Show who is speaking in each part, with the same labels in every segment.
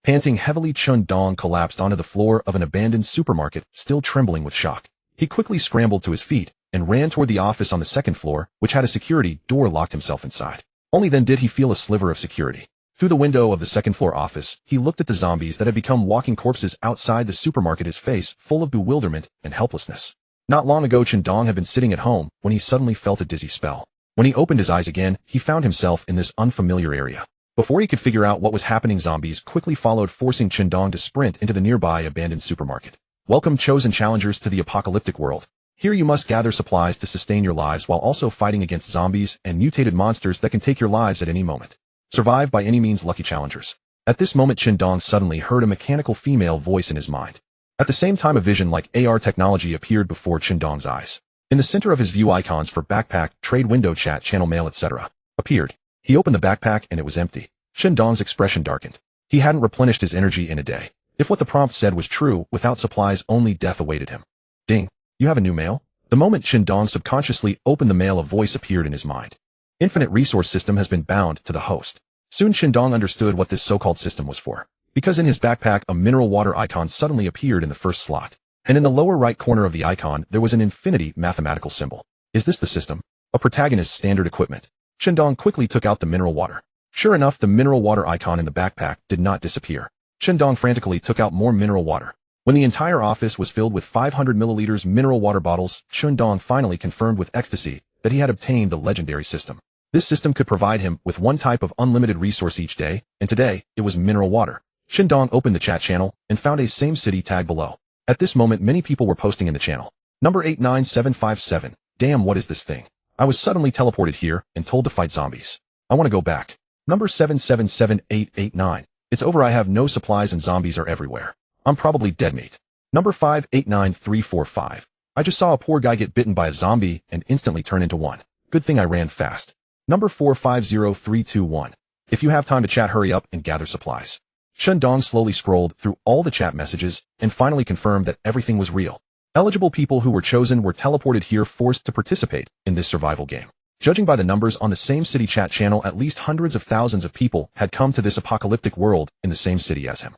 Speaker 1: Panting heavily, Chun Dong collapsed onto the floor of an abandoned supermarket, still trembling with shock. He quickly scrambled to his feet and ran toward the office on the second floor, which had a security door locked himself inside. Only then did he feel a sliver of security. Through the window of the second-floor office, he looked at the zombies that had become walking corpses outside the supermarket, his face full of bewilderment and helplessness. Not long ago, Chun Dong had been sitting at home when he suddenly felt a dizzy spell. When he opened his eyes again, he found himself in this unfamiliar area. Before he could figure out what was happening, zombies quickly followed, forcing Chun Dong to sprint into the nearby abandoned supermarket. Welcome, chosen challengers, to the apocalyptic world. Here you must gather supplies to sustain your lives while also fighting against zombies and mutated monsters that can take your lives at any moment. Survive by any means, lucky challengers. At this moment, Chun Dong suddenly heard a mechanical female voice in his mind. At the same time, a vision like AR technology appeared before Chun Dong's eyes. In the center of his view, icons for backpack, trade window, chat, channel, mail, etc. appeared. He opened the backpack and it was empty. Chun Dong's expression darkened. He hadn't replenished his energy in a day. If what the prompt said was true, without supplies, only death awaited him. Ding. You have a new mail? The moment Chun Dong subconsciously opened the mail, a voice appeared in his mind. Infinite resource system has been bound to the host. Soon Chun Dong understood what this so-called system was for. Because in his backpack, a mineral water icon suddenly appeared in the first slot. And in the lower right corner of the icon, there was an infinity mathematical symbol. Is this the system? A protagonist's standard equipment. Chun Dong quickly took out the mineral water. Sure enough, the mineral water icon in the backpack did not disappear. Chun Dong frantically took out more mineral water. When the entire office was filled with 500 milliliters mineral water bottles, Chun Dong finally confirmed with ecstasy that he had obtained the legendary system. This system could provide him with one type of unlimited resource each day, and today, it was mineral water. Chun Dong opened the chat channel and found a same city tag below. At this moment, many people were posting in the channel. Number 89757. Damn, what is this thing? I was suddenly teleported here and told to fight zombies. I want to go back. Number 777889. It's over, I have no supplies and zombies are everywhere. I'm probably dead meat. Number 589345. I just saw a poor guy get bitten by a zombie and instantly turn into one. Good thing I ran fast. Number 450321. If you have time to chat, hurry up and gather supplies. Chun Dong slowly scrolled through all the chat messages and finally confirmed that everything was real. Eligible people who were chosen were teleported here, forced to participate in this survival game. Judging by the numbers on the same city chat channel, at least hundreds of thousands of people had come to this apocalyptic world in the same city as him.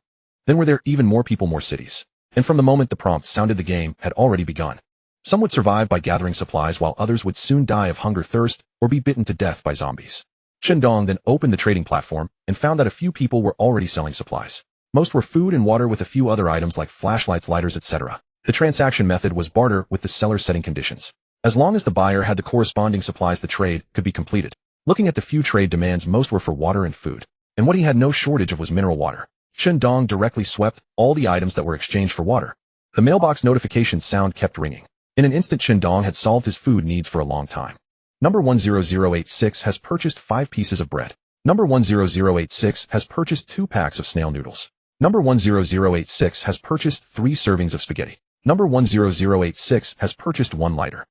Speaker 1: Then were there even more people, more cities. And from the moment the prompt sounded, the game had already begun. Some would survive by gathering supplies, while others would soon die of hunger, thirst, or be bitten to death by zombies. Chun Dong then opened the trading platform and found that a few people were already selling supplies. Most were food and water, with a few other items like flashlights, lighters, etc. The transaction method was barter, with the seller setting conditions. As long as the buyer had the corresponding supplies, the trade could be completed. Looking at the few trade demands, most were for water and food. And what he had no shortage of was mineral water. Chun Dong directly swept all the items that were exchanged for water. The mailbox notification sound kept ringing. In an instant, Chun Dong had solved his food needs for a long time. Number 10086 has purchased 5 pieces of bread. Number 10086 has purchased 2 packs of snail noodles. Number 10086 has purchased 3 servings of spaghetti. Number 10086 has purchased 1 lighter.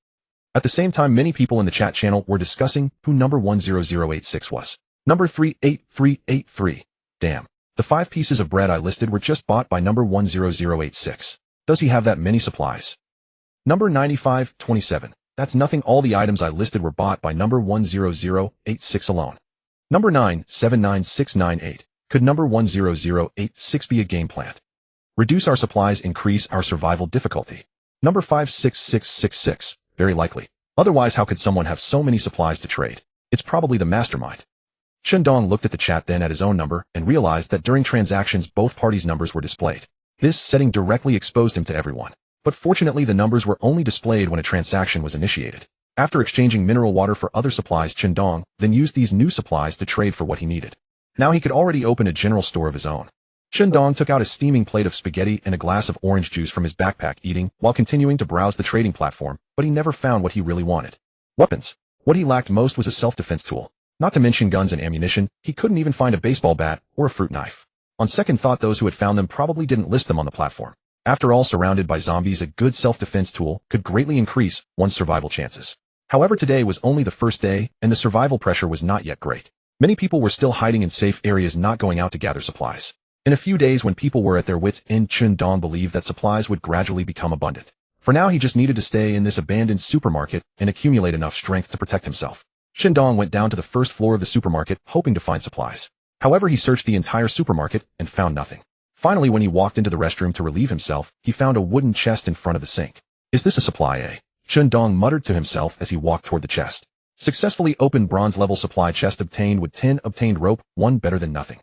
Speaker 1: At the same time, many people in the chat channel were discussing who number 10086 was. Number 38383. Damn. The 5 pieces of bread I listed were just bought by number 10086. Does he have that many supplies? Number 9527. That's nothing. All the items I listed were bought by number 10086 alone. Number 979698. Could number 10086 be a game plant? Reduce our supplies, increase our survival difficulty. Number 56666. Very likely. Otherwise, how could someone have so many supplies to trade? It's probably the mastermind. Chun Dong looked at the chat, then at his own number, and realized that during transactions both parties' numbers were displayed. This setting directly exposed him to everyone. But fortunately, the numbers were only displayed when a transaction was initiated. After exchanging mineral water for other supplies, Chun Dong then used these new supplies to trade for what he needed. Now he could already open a general store of his own. Chun Dong took out a steaming plate of spaghetti and a glass of orange juice from his backpack, eating while continuing to browse the trading platform, but he never found what he really wanted. Weapons. What he lacked most was a self-defense tool. Not to mention guns and ammunition, he couldn't even find a baseball bat or a fruit knife. On second thought, those who had found them probably didn't list them on the platform. After all, surrounded by zombies, a good self-defense tool could greatly increase one's survival chances. However, today was only the first day, and the survival pressure was not yet great. Many people were still hiding in safe areas, not going out to gather supplies. In a few days, when people were at their wits' end, Chun Dong believed that supplies would gradually become abundant. For now, he just needed to stay in this abandoned supermarket and accumulate enough strength to protect himself. Chun Dong went down to the first floor of the supermarket, hoping to find supplies. However, he searched the entire supermarket and found nothing. Finally, when he walked into the restroom to relieve himself, he found a wooden chest in front of the sink. Is this a supply, eh? Dong muttered to himself as he walked toward the chest. Successfully opened bronze-level supply chest obtained with 10 obtained rope, 1 better than nothing.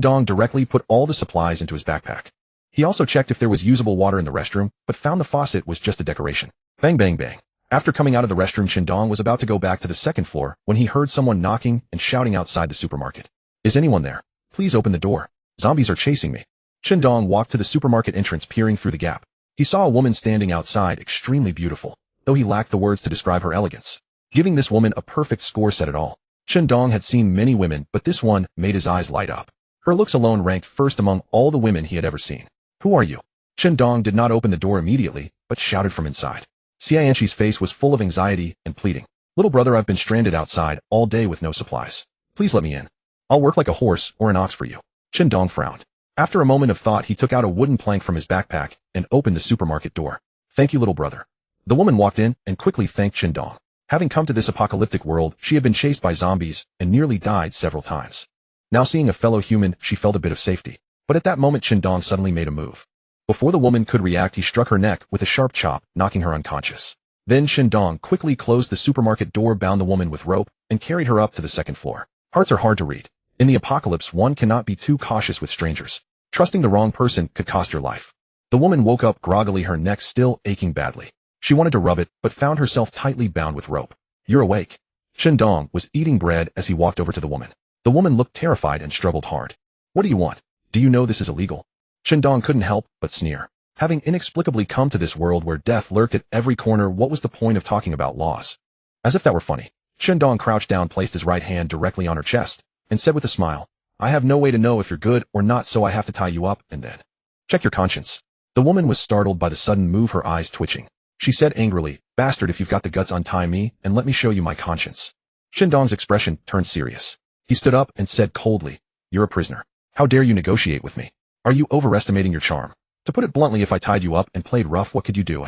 Speaker 1: Dong directly put all the supplies into his backpack. He also checked if there was usable water in the restroom, but found the faucet was just a decoration. Bang bang bang. After coming out of the restroom, Dong was about to go back to the second floor when he heard someone knocking and shouting outside the supermarket. Is anyone there? Please open the door. Zombies are chasing me. Dong walked to the supermarket entrance, peering through the gap. He saw a woman standing outside, extremely beautiful, though he lacked the words to describe her elegance, giving this woman a perfect score set at all. Dong had seen many women, but this one made his eyes light up. Her looks alone ranked first among all the women he had ever seen. Who are you? Dong did not open the door immediately, but shouted from inside. Xianshi's face was full of anxiety and pleading. Little brother, I've been stranded outside all day with no supplies. Please let me in. I'll work like a horse or an ox for you. Dong frowned. After a moment of thought, he took out a wooden plank from his backpack and opened the supermarket door. Thank you, little brother. The woman walked in and quickly thanked Dong. Having come to this apocalyptic world, she had been chased by zombies and nearly died several times. Now seeing a fellow human, she felt a bit of safety. But at that moment, Dong suddenly made a move. Before the woman could react, he struck her neck with a sharp chop, knocking her unconscious. Then Dong quickly closed the supermarket door, bound the woman with rope, and carried her up to the second floor. Hearts are hard to read. In the apocalypse, one cannot be too cautious with strangers. Trusting the wrong person could cost your life. The woman woke up groggily, her neck still aching badly. She wanted to rub it, but found herself tightly bound with rope. You're awake. Dong was eating bread as he walked over to the woman. The woman looked terrified and struggled hard. What do you want? Do you know this is illegal? Dong couldn't help but sneer. Having inexplicably come to this world where death lurked at every corner, what was the point of talking about laws? As if that were funny, Dong crouched down, placed his right hand directly on her chest, and said with a smile, I have no way to know if you're good or not, so I have to tie you up and then check your conscience. The woman was startled by the sudden move, her eyes twitching. She said angrily, Bastard, if you've got the guts, untie me and let me show you my conscience. Dong's expression turned serious. He stood up and said coldly, You're a prisoner. How dare you negotiate with me? Are you overestimating your charm? To put it bluntly, if I tied you up and played rough, what could you do?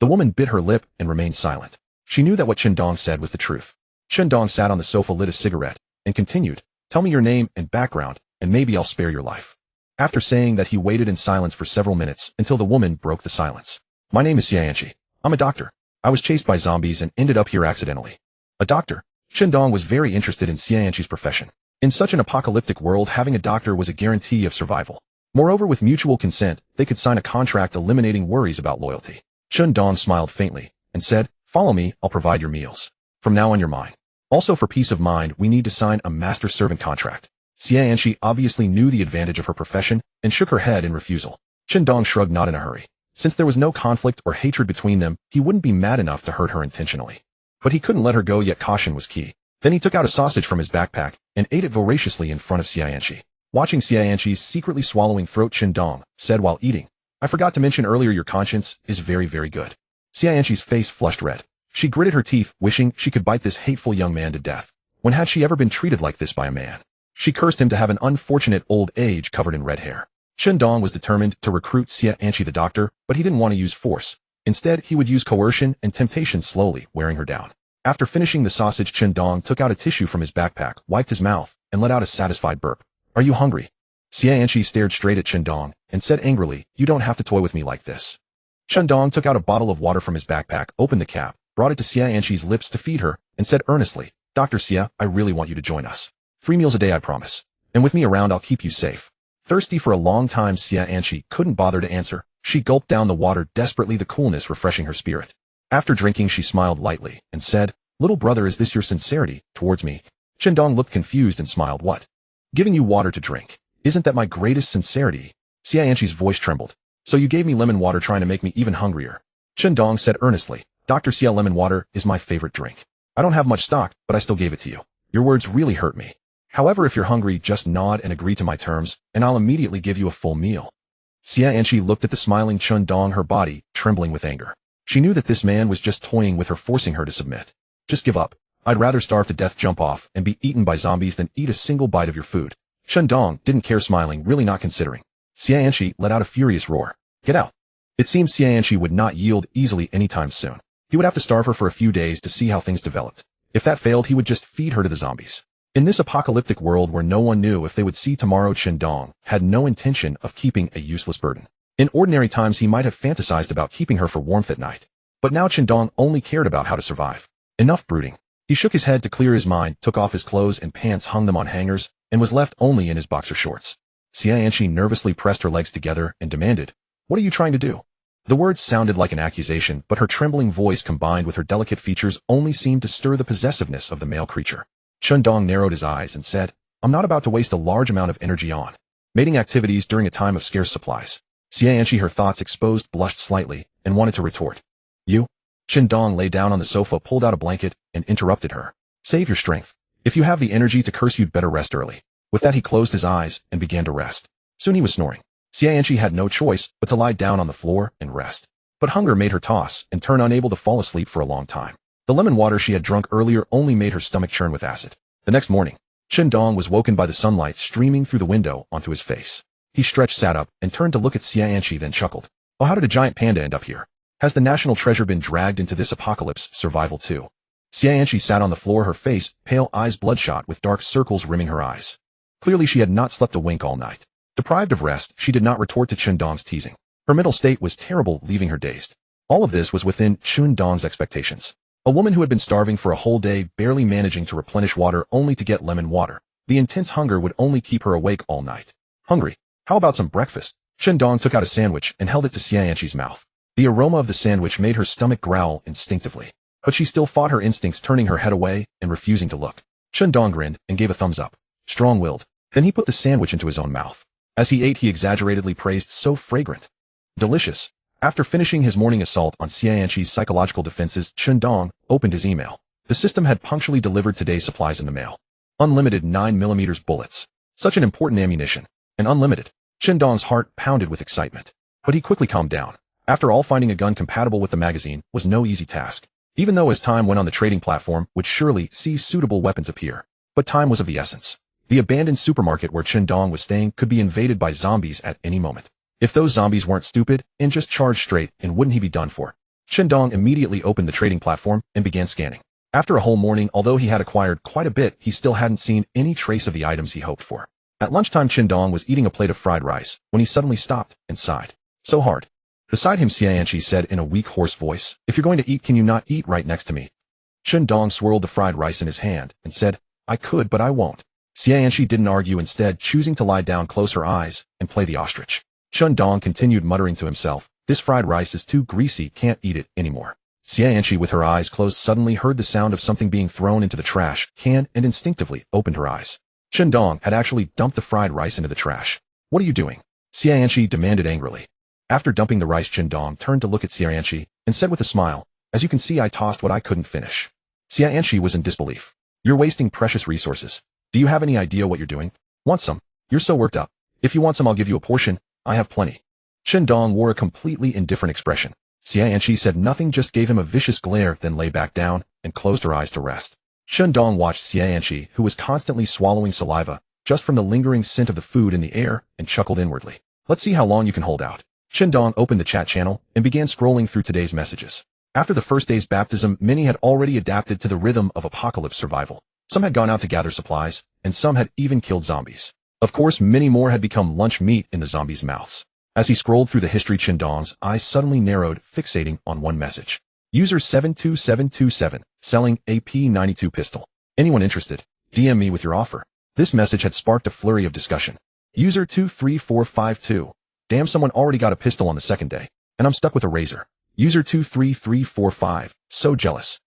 Speaker 1: The woman bit her lip and remained silent. She knew that what Dong said was the truth. Dong sat on the sofa, lit a cigarette, and continued, Tell me your name and background, and maybe I'll spare your life. After saying that, he waited in silence for several minutes until the woman broke the silence. My name is Xianxi. I'm a doctor. I was chased by zombies and ended up here accidentally. A doctor? Dong was very interested in Xianxi's profession. In such an apocalyptic world, having a doctor was a guarantee of survival. Moreover, with mutual consent, they could sign a contract eliminating worries about loyalty. Dong smiled faintly and said, Follow me, I'll provide your meals. From now on, you're mine. Also, for peace of mind, we need to sign a master-servant contract. Xianxi obviously knew the advantage of her profession and shook her head in refusal. Dong shrugged, not in a hurry. Since there was no conflict or hatred between them, he wouldn't be mad enough to hurt her intentionally. But he couldn't let her go yet, caution was key. Then he took out a sausage from his backpack and ate it voraciously in front of Xianxi. Watching Xianxi's secretly swallowing throat, Dong said while eating, I forgot to mention earlier, your conscience is very, very good. Xianxi's face flushed red. She gritted her teeth, wishing she could bite this hateful young man to death. When had she ever been treated like this by a man? She cursed him to have an unfortunate old age covered in red hair. Dong was determined to recruit Xianxi the doctor, but he didn't want to use force. Instead, he would use coercion and temptation, slowly wearing her down. After finishing the sausage, Dong took out a tissue from his backpack, wiped his mouth, and let out a satisfied burp. Are you hungry? Xianxi stared straight at Dong and said angrily, You don't have to toy with me like this. Dong took out a bottle of water from his backpack, opened the cap, brought it to Xianxi's lips to feed her, and said earnestly, Dr. Xia, I really want you to join us. 3 meals a day, I promise. And with me around, I'll keep you safe. Thirsty for a long time, Xianxi couldn't bother to answer. She gulped down the water desperately, the coolness refreshing her spirit. After drinking, she smiled lightly and said, Little brother, is this your sincerity towards me? Dong looked confused and smiled. What? Giving you water to drink. Isn't that my greatest sincerity? Xianxi's voice trembled. So you gave me lemon water, trying to make me even hungrier. Dong said earnestly, Dr. Xia, lemon water is my favorite drink. I don't have much stock, but I still gave it to you. Your words really hurt me. However, if you're hungry, just nod and agree to my terms, and I'll immediately give you a full meal. Xianxi looked at the smiling Dong, her body trembling with anger. She knew that this man was just toying with her, forcing her to submit. Just give up. I'd rather starve to death, jump off, and be eaten by zombies than eat a single bite of your food. Dong didn't care, smiling, really not considering. Xianxi let out a furious roar. Get out. It seemed Xianxi would not yield easily anytime soon. He would have to starve her for a few days to see how things developed. If that failed, he would just feed her to the zombies. In this apocalyptic world where no one knew if they would see tomorrow, Dong had no intention of keeping a useless burden. In ordinary times he might have fantasized about keeping her for warmth at night. But now Dong only cared about how to survive. Enough brooding. He shook his head to clear his mind, took off his clothes and pants, hung them on hangers, and was left only in his boxer shorts. Xianxi nervously pressed her legs together and demanded, "What are you trying to do?" The words sounded like an accusation, but her trembling voice combined with her delicate features only seemed to stir the possessiveness of the male creature. Dong narrowed his eyes and said, "I'm not about to waste a large amount of energy on mating activities during a time of scarce supplies." Xianxi, her thoughts exposed, blushed slightly and wanted to retort. "You?" Dong lay down on the sofa, pulled out a blanket, and interrupted her. "Save your strength. If you have the energy to curse, you'd better rest early." With that he closed his eyes and began to rest. Soon he was snoring. Xianxi had no choice but to lie down on the floor and rest. But hunger made her toss and turn, unable to fall asleep for a long time. The lemon water she had drunk earlier only made her stomach churn with acid. The next morning, Dong was woken by the sunlight streaming through the window onto his face. He stretched, sat up, and turned to look at Xianxi, then chuckled. "Oh, how did a giant panda end up here? Has the national treasure been dragged into this apocalypse survival too?" Xianxi sat on the floor, her face pale, eyes bloodshot with dark circles rimming her eyes. Clearly she had not slept a wink all night. Deprived of rest, she did not retort to Dong's teasing. Her mental state was terrible, leaving her dazed. All of this was within Dong's expectations. A woman who had been starving for a whole day, barely managing to replenish water only to get lemon water. The intense hunger would only keep her awake all night. Hungry? How about some breakfast? Dong took out a sandwich and held it to Xianxi's mouth. The aroma of the sandwich made her stomach growl instinctively. But she still fought her instincts, turning her head away and refusing to look. Dong grinned and gave a thumbs up. Strong-willed. Then he put the sandwich into his own mouth. As he ate, he exaggeratedly praised, "So fragrant. Delicious." After finishing his morning assault on Xianxi's psychological defenses, Dong opened his email. The system had punctually delivered today's supplies in the mail. Unlimited 9mm bullets. Such an important ammunition. And unlimited. Dong's heart pounded with excitement. But he quickly calmed down. After all, finding a gun compatible with the magazine was no easy task. Even though as time went on the trading platform would surely see suitable weapons appear. But time was of the essence. The abandoned supermarket where Dong was staying could be invaded by zombies at any moment. If those zombies weren't stupid and just charged straight, and wouldn't he be done for? Dong immediately opened the trading platform and began scanning. After a whole morning, although he had acquired quite a bit, he still hadn't seen any trace of the items he hoped for. At lunchtime, Dong was eating a plate of fried rice when he suddenly stopped and sighed. So hard. Beside him, Xianxi said in a weak, hoarse voice, "If you're going to eat, can you not eat right next to me?" Dong swirled the fried rice in his hand and said, "I could, but I won't." Xianxi didn't argue, instead choosing to lie down, close her eyes, and play the ostrich. Dong continued muttering to himself, "This fried rice is too greasy, can't eat it anymore." Xianxi, with her eyes closed, suddenly heard the sound of something being thrown into the trash can and instinctively opened her eyes. Dong had actually dumped the fried rice into the trash. "What are you doing?" Xianxi demanded angrily. After dumping the rice, Dong turned to look at Xianxi and said with a smile, "As you can see, I tossed what I couldn't finish." Xianxi was in disbelief. "You're wasting precious resources. Do you have any idea what you're doing? Want some? You're so worked up. If you want some, I'll give you a portion. I have plenty." Dong wore a completely indifferent expression. Xianxi said nothing, just gave him a vicious glare, then lay back down and closed her eyes to rest. Dong watched Xianxi, who was constantly swallowing saliva, just from the lingering scent of the food in the air, and chuckled inwardly. "Let's see how long you can hold out." Dong opened the chat channel and began scrolling through today's messages. After the first day's baptism, many had already adapted to the rhythm of apocalypse survival. Some had gone out to gather supplies, and some had even killed zombies. Of course, many more had become lunch meat in the zombies' mouths. As he scrolled through the history, Dong's eyes suddenly narrowed, fixating on one message. User 72727, selling a P92 pistol. Anyone interested? DM me with your offer. This message had sparked a flurry of discussion. User 23452. Damn, someone already got a pistol on the second day, and I'm stuck with a razor. User 23345. So jealous.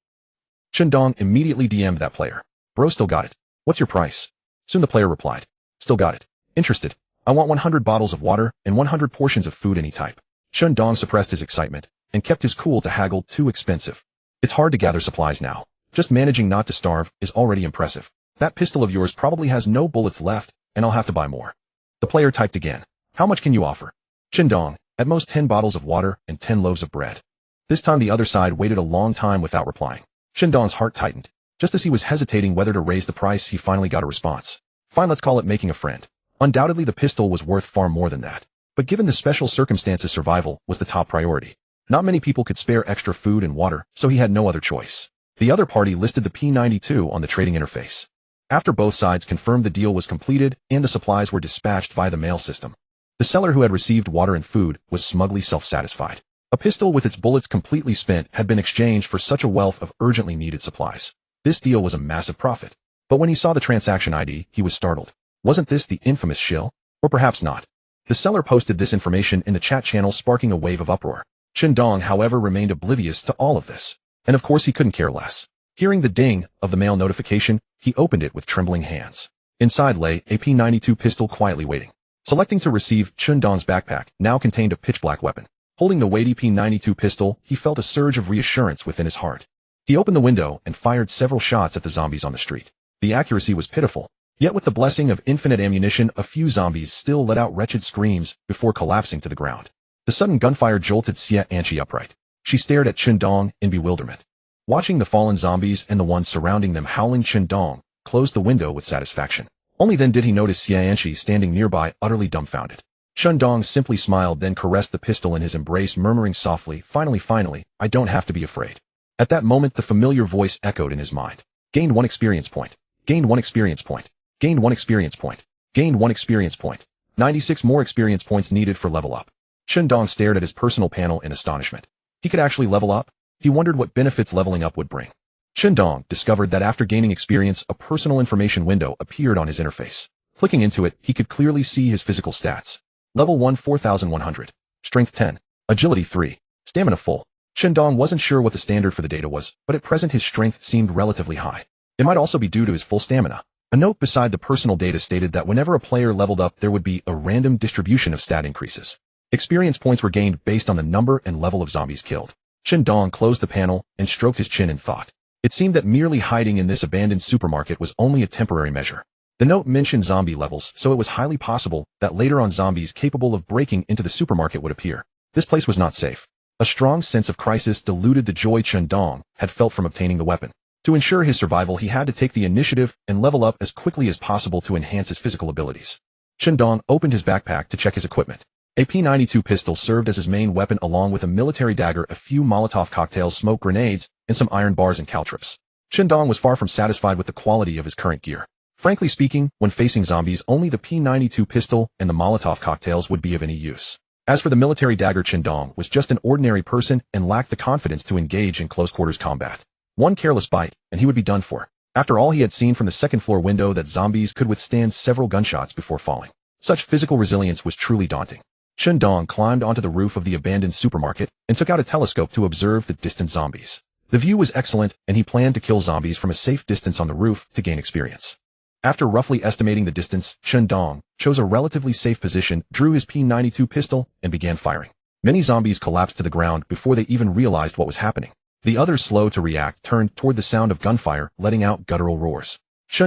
Speaker 1: Dong immediately DM'd that player. Bro, still got it. What's your price? Soon the player replied. Still got it. Interested. I want 100 bottles of water and 100 portions of food any type. Dong suppressed his excitement and kept his cool to haggle. Too expensive. It's hard to gather supplies now. Just managing not to starve is already impressive. That pistol of yours probably has no bullets left, and I'll have to buy more. The player typed again. How much can you offer? Dong, at most 10 bottles of water and 10 loaves of bread. This time the other side waited a long time without replying. Dong's heart tightened. Just as he was hesitating whether to raise the price, he finally got a response. Fine, let's call it making a friend. Undoubtedly the pistol was worth far more than that. But given the special circumstances, survival was the top priority. Not many people could spare extra food and water, so he had no other choice. The other party listed the P92 on the trading interface. After both sides confirmed the deal was completed and the supplies were dispatched via the mail system, the seller who had received water and food was smugly self-satisfied. A pistol with its bullets completely spent had been exchanged for such a wealth of urgently needed supplies. This deal was a massive profit. But when he saw the transaction ID, he was startled. Wasn't this the infamous shill? Or perhaps not. The seller posted this information in the chat channel, sparking a wave of uproar. Dong, however, remained oblivious to all of this. And of course he couldn't care less. Hearing the ding of the mail notification, he opened it with trembling hands. Inside lay a P92 pistol quietly waiting. Selecting to receive, Dong's backpack now contained a pitch-black weapon. Holding the weighty P92 pistol, he felt a surge of reassurance within his heart. He opened the window and fired several shots at the zombies on the street. The accuracy was pitiful, yet with the blessing of infinite ammunition, a few zombies still let out wretched screams before collapsing to the ground. The sudden gunfire jolted Xia upright. She stared at Dong in bewilderment. Watching the fallen zombies and the ones surrounding them howling, Dong closed the window with satisfaction. Only then did he notice Xia standing nearby, utterly dumbfounded. Dong simply smiled, then caressed the pistol in his embrace, murmuring softly, finally, I don't have to be afraid. At that moment, the familiar voice echoed in his mind. Gained 1 experience point. Gained 1 experience point. Gained 1 experience point. Gained 1 experience point. 96 more experience points needed for level up. Dong stared at his personal panel in astonishment. He could actually level up? He wondered what benefits leveling up would bring. Dong discovered that after gaining experience, a personal information window appeared on his interface. Clicking into it, he could clearly see his physical stats. Level 1 4100. Strength 10. Agility 3. Stamina full. Dong wasn't sure what the standard for the data was, but at present his strength seemed relatively high. It might also be due to his full stamina. A note beside the personal data stated that whenever a player leveled up, there would be a random distribution of stat increases. Experience points were gained based on the number and level of zombies killed. Dong closed the panel and stroked his chin in thought. It seemed that merely hiding in this abandoned supermarket was only a temporary measure. The note mentioned zombie levels, so it was highly possible that later on zombies capable of breaking into the supermarket would appear. This place was not safe. A strong sense of crisis diluted the joy Dong had felt from obtaining the weapon. To ensure his survival, he had to take the initiative and level up as quickly as possible to enhance his physical abilities. Dong opened his backpack to check his equipment. A P92 pistol served as his main weapon, along with a military dagger, a few Molotov cocktails, smoke grenades, and some iron bars and caltrops. Dong was far from satisfied with the quality of his current gear. Frankly speaking, when facing zombies, only the P92 pistol and the Molotov cocktails would be of any use. As for the military dagger, Dong was just an ordinary person and lacked the confidence to engage in close-quarters combat. One careless bite, and he would be done for. After all, he had seen from the second-floor window that zombies could withstand several gunshots before falling. Such physical resilience was truly daunting. Dong climbed onto the roof of the abandoned supermarket and took out a telescope to observe the distant zombies. The view was excellent, and he planned to kill zombies from a safe distance on the roof to gain experience. After roughly estimating the distance, Dong chose a relatively safe position, drew his P92 pistol, and began firing. Many zombies collapsed to the ground before they even realized what was happening. The others, slow to react, turned toward the sound of gunfire, letting out guttural roars.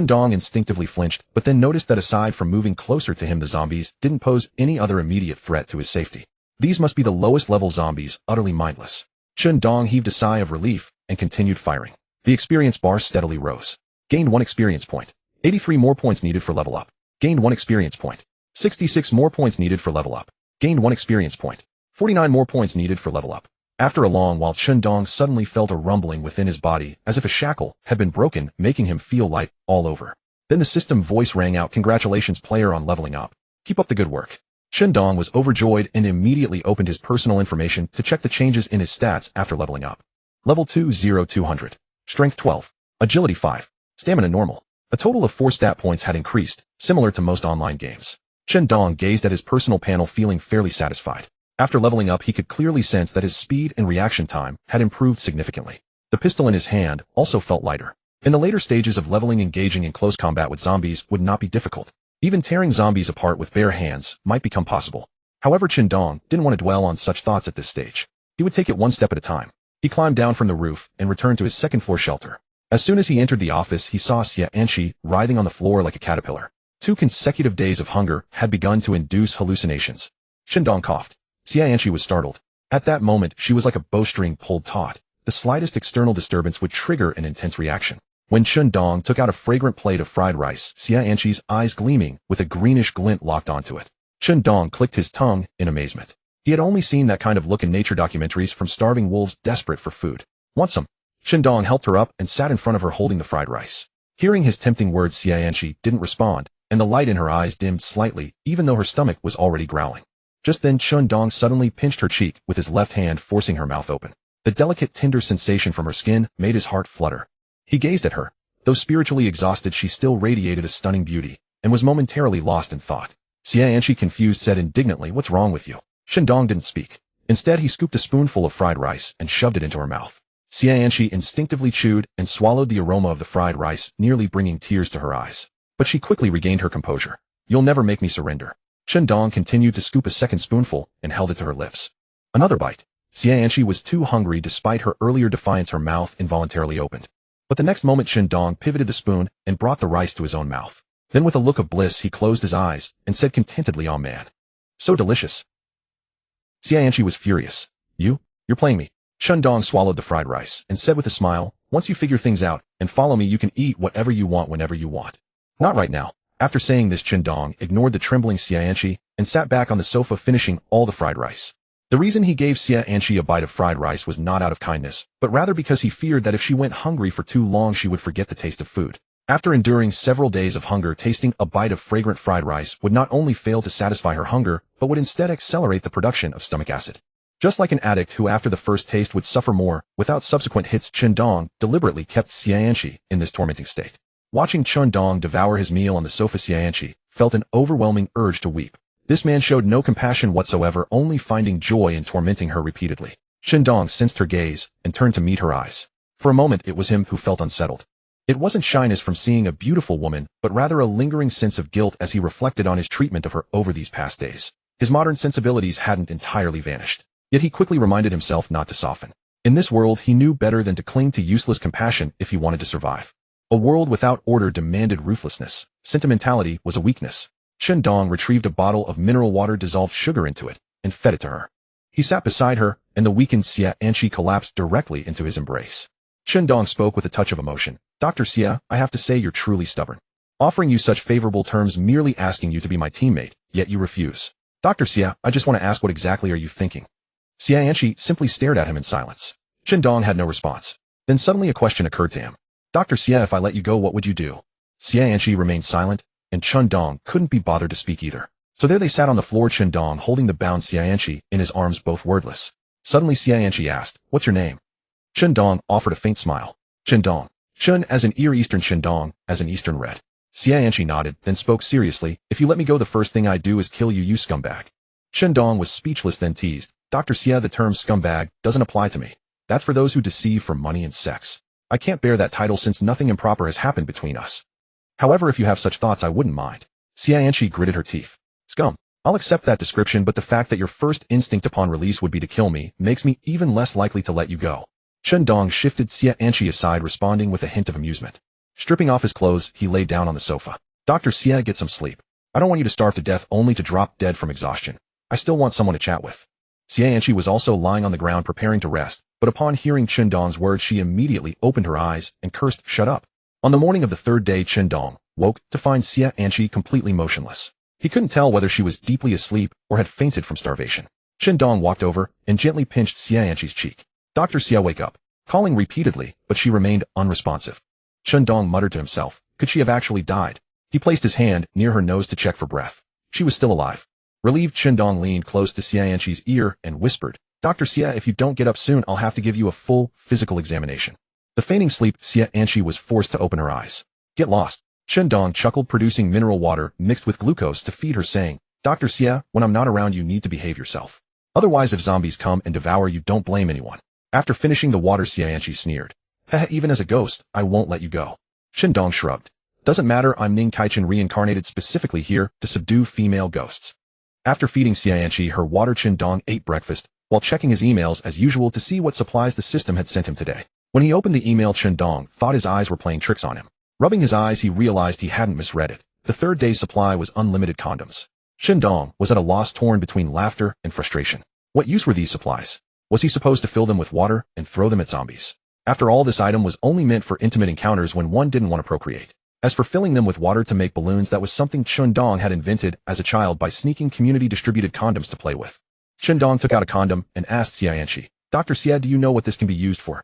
Speaker 1: Dong instinctively flinched, but then noticed that aside from moving closer to him, the zombies didn't pose any other immediate threat to his safety. These must be the lowest-level zombies, utterly mindless. Dong heaved a sigh of relief and continued firing. The experience bar steadily rose. Gained 1 experience point. 83 more points needed for level up. Gained 1 experience point. 66 more points needed for level up. Gained 1 experience point. 49 more points needed for level up. After a long while, Dong suddenly felt a rumbling within his body, as if a shackle had been broken, making him feel light all over. Then the system voice rang out, "Congratulations, player, on leveling up. Keep up the good work." Dong was overjoyed and immediately opened his personal information to check the changes in his stats after leveling up. Level 20200. Strength 12. Agility 5. Stamina normal. A total of 4 stat points had increased, similar to most online games. Dong gazed at his personal panel, feeling fairly satisfied. After leveling up, he could clearly sense that his speed and reaction time had improved significantly. The pistol in his hand also felt lighter. In the later stages of leveling, engaging in close combat with zombies would not be difficult. Even tearing zombies apart with bare hands might become possible. However, Dong didn't want to dwell on such thoughts at this stage. He would take it one step at a time. He climbed down from the roof and returned to his second-floor shelter. As soon as he entered the office, he saw Xia writhing on the floor like a caterpillar. 2 consecutive days of hunger had begun to induce hallucinations. Dong coughed. Xia was startled. At that moment, she was like a bowstring pulled taut. The slightest external disturbance would trigger an intense reaction. When Dong took out a fragrant plate of fried rice, Xia eyes gleaming with a greenish glint locked onto it. Dong clicked his tongue in amazement. He had only seen that kind of look in nature documentaries from starving wolves desperate for food. "Want some?" Dong helped her up and sat in front of her holding the fried rice. Hearing his tempting words, Xianxi didn't respond, and the light in her eyes dimmed slightly, even though her stomach was already growling. Just then Chun Dong suddenly pinched her cheek with his left hand, forcing her mouth open. The delicate, tender sensation from her skin made his heart flutter. He gazed at her. Though spiritually exhausted, she still radiated a stunning beauty, and was momentarily lost in thought. Xianxi, confused, said indignantly, "What's wrong with you?" Chun Dong didn't speak. Instead, he scooped a spoonful of fried rice and shoved it into her mouth. Xianxi instinctively chewed and swallowed the aroma of the fried rice, nearly bringing tears to her eyes. But she quickly regained her composure. "You'll never make me surrender." Chun Dong continued to scoop a second spoonful and held it to her lips. Another bite. Xianxi was too hungry. Despite her earlier defiance, her mouth involuntarily opened. But the next moment Chun Dong pivoted the spoon and brought the rice to his own mouth. Then with a look of bliss he closed his eyes and said contentedly, "Oh man. So delicious." Xianxi was furious. You're playing me." Chun Dong swallowed the fried rice and said with a smile, "Once you figure things out and follow me, you can eat whatever you want whenever you want." "Not right now." After saying this, Chun Dong ignored the trembling Xianxi and sat back on the sofa, finishing all the fried rice. The reason he gave Xianxi a bite of fried rice was not out of kindness, but rather because he feared that if she went hungry for too long she would forget the taste of food. After enduring several days of hunger, tasting a bite of fragrant fried rice would not only fail to satisfy her hunger, but would instead accelerate the production of stomach acid. Just like an addict who after the first taste would suffer more without subsequent hits, Chun Dong deliberately kept Xianxi in this tormenting state. Watching Chun Dong devour his meal on the sofa, Xianxi felt an overwhelming urge to weep. This man showed no compassion whatsoever, only finding joy in tormenting her repeatedly. Chun Dong sensed her gaze and turned to meet her eyes. For a moment it was him who felt unsettled. It wasn't shyness from seeing a beautiful woman, but rather a lingering sense of guilt as he reflected on his treatment of her over these past days. His modern sensibilities hadn't entirely vanished. Yet he quickly reminded himself not to soften. In this world he knew better than to cling to useless compassion if he wanted to survive. A world without order demanded ruthlessness. Sentimentality was a weakness. Chun Dong retrieved a bottle of mineral water, dissolved sugar into it, and fed it to her. He sat beside her, and the weakened Xianxi collapsed directly into his embrace. Chun Dong spoke with a touch of emotion. "Dr. Xia, I have to say you're truly stubborn. Offering you such favorable terms, merely asking you to be my teammate, yet you refuse. Dr. Xia, I just want to ask, what exactly are you thinking?" Xianxi simply stared at him in silence. Chun Dong had no response. Then suddenly a question occurred to him. "Dr. Xia, if I let you go, what would you do?" Xianxi remained silent, and Chun Dong couldn't be bothered to speak either. So there they sat on the floor, Chun Dong holding the bound Xianxi in his arms, both wordless. Suddenly Xianxi asked, "What's your name?" Chun Dong offered a faint smile. "Chun Dong." Chun as in ear, Eastern, Chun Dong as in Eastern red. Xianxi nodded, then spoke seriously. "If you let me go, the first thing I'd do is kill you, you scumbag." Chun Dong was speechless, then teased, "Dr. Xia, the term scumbag doesn't apply to me. That's for those who deceive for money and sex. I can't bear that title since nothing improper has happened between us. However, if you have such thoughts, I wouldn't mind." Xianxi gritted her teeth. "Scum. I'll accept that description, but the fact that your first instinct upon release would be to kill me makes me even less likely to let you go." Chun Dong shifted Xianxi aside, responding with a hint of amusement. Stripping off his clothes, he lay down on the sofa. "Dr. Xia, get some sleep. I don't want you to starve to death only to drop dead from exhaustion. I still want someone to chat with." Xianxi was also lying on the ground preparing to rest, but upon hearing Chun Dong's words she immediately opened her eyes and cursed, "Shut up." On the morning of the third day, Chun Dong woke to find Xianxi completely motionless. He couldn't tell whether she was deeply asleep or had fainted from starvation. Chun Dong walked over and gently pinched Xianxi's cheek. "Dr. Xia, wake up," calling repeatedly, but she remained unresponsive. Chun Dong muttered to himself, could she have actually died? He placed his hand near her nose to check for breath. She was still alive. Relieved, Chun Dong leaned close to Xianxi's ear and whispered, "Dr. Xia, if you don't get up soon, I'll have to give you a full physical examination." The feigning sleep, Xianxi was forced to open her eyes. "Get lost." Chun Dong chuckled, producing mineral water mixed with glucose to feed her, saying, "Dr. Xia, when I'm not around you need to behave yourself. Otherwise if zombies come and devour you, don't blame anyone." After finishing the water, Xianxi sneered, "Heh, even as a ghost, I won't let you go." Chun Dong shrugged. "Doesn't matter, I'm Ning Kaichen, reincarnated specifically here to subdue female ghosts." After feeding Xianxi her water, Chun Dong ate breakfast, while checking his emails as usual to see what supplies the system had sent him today. When he opened the email, Chun Dong thought his eyes were playing tricks on him. Rubbing his eyes, he realized he hadn't misread it. The third day's supply was unlimited condoms. Chun Dong was at a loss, torn between laughter and frustration. What use were these supplies? Was he supposed to fill them with water and throw them at zombies? After all, this item was only meant for intimate encounters when one didn't want to procreate. As for filling them with water to make balloons, that was something Chun Dong had invented as a child by sneaking community-distributed condoms to play with. Chun Dong took out a condom and asked Xianxi, "Dr. Xia, do you know what this can be used for?"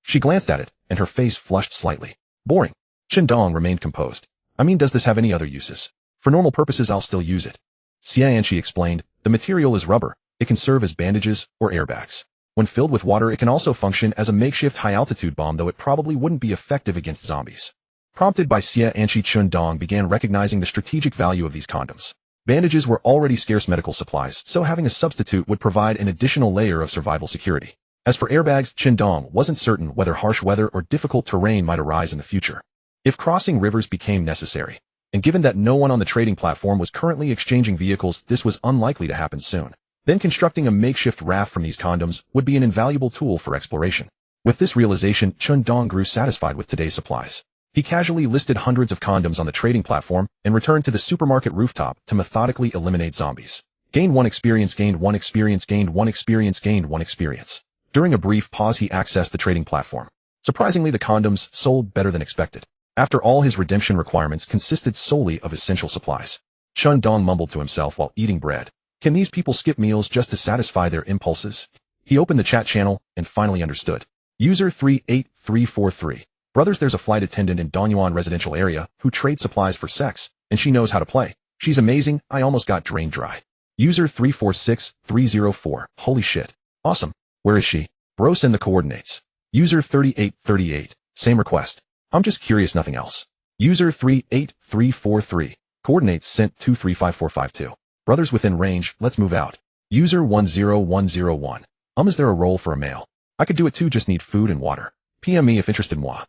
Speaker 1: She glanced at it, and her face flushed slightly. "Boring." Dong remained composed. I mean, does this have any other uses? For normal purposes, I'll still use it. Xianqi explained, the material is rubber. It can serve as bandages or airbags. When filled with water, it can also function as a makeshift high-altitude bomb, though it probably wouldn't be effective against zombies. Prompted by Xianqi, Dong began recognizing the strategic value of these condoms. Bandages were already scarce medical supplies, so having a substitute would provide an additional layer of survival security. As for airbags, Dong wasn't certain whether harsh weather or difficult terrain might arise in the future. If crossing rivers became necessary, and given that no one on the trading platform was currently exchanging vehicles, this was unlikely to happen soon. Then constructing a makeshift raft from these condoms would be an invaluable tool for exploration. With this realization, Dong grew satisfied with today's supplies. He casually listed hundreds of condoms on the trading platform and returned to the supermarket rooftop to methodically eliminate zombies. Gained 1 experience, gained 1 experience, gained 1 experience, gained 1 experience. During a brief pause, he accessed the trading platform. Surprisingly, the condoms sold better than expected. After all, his redemption requirements consisted solely of essential supplies. Dong mumbled to himself while eating bread. Can these people skip meals just to satisfy their impulses? He opened the chat channel and finally understood. User 38343. Brothers, there's a flight attendant in Dongyuan residential area who trades supplies for sex, and she knows how to play. She's amazing. I almost got drained dry. User 346304. Holy shit. Awesome. Where is she? Bro, send the coordinates. User 3838. Same request. I'm just curious, nothing else. User 38343. Coordinates sent 235452. Brothers within range, let's move out. User 10101. Is there a role for a male? I could do it too, just need food and water. PM me if interested, moi.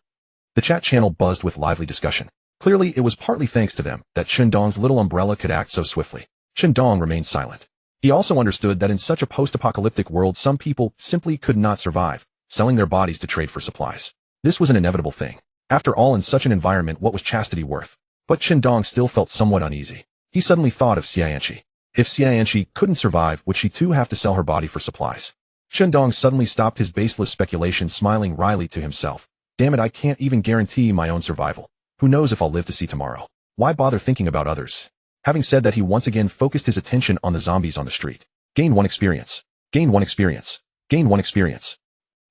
Speaker 1: The chat channel buzzed with lively discussion. Clearly, it was partly thanks to them that Dong's little umbrella could act so swiftly. Dong remained silent. He also understood that in such a post-apocalyptic world, some people simply could not survive, selling their bodies to trade for supplies. This was an inevitable thing. After all, in such an environment, what was chastity worth? But Dong still felt somewhat uneasy. He suddenly thought of Xianqi. If Xianqi couldn't survive, would she too have to sell her body for supplies? Dong suddenly stopped his baseless speculation, smiling wryly to himself. Damn it, I can't even guarantee my own survival. Who knows if I'll live to see tomorrow? Why bother thinking about others? Having said that, he once again focused his attention on the zombies on the street. Gain 1 experience. Gain 1 experience. Gain 1 experience.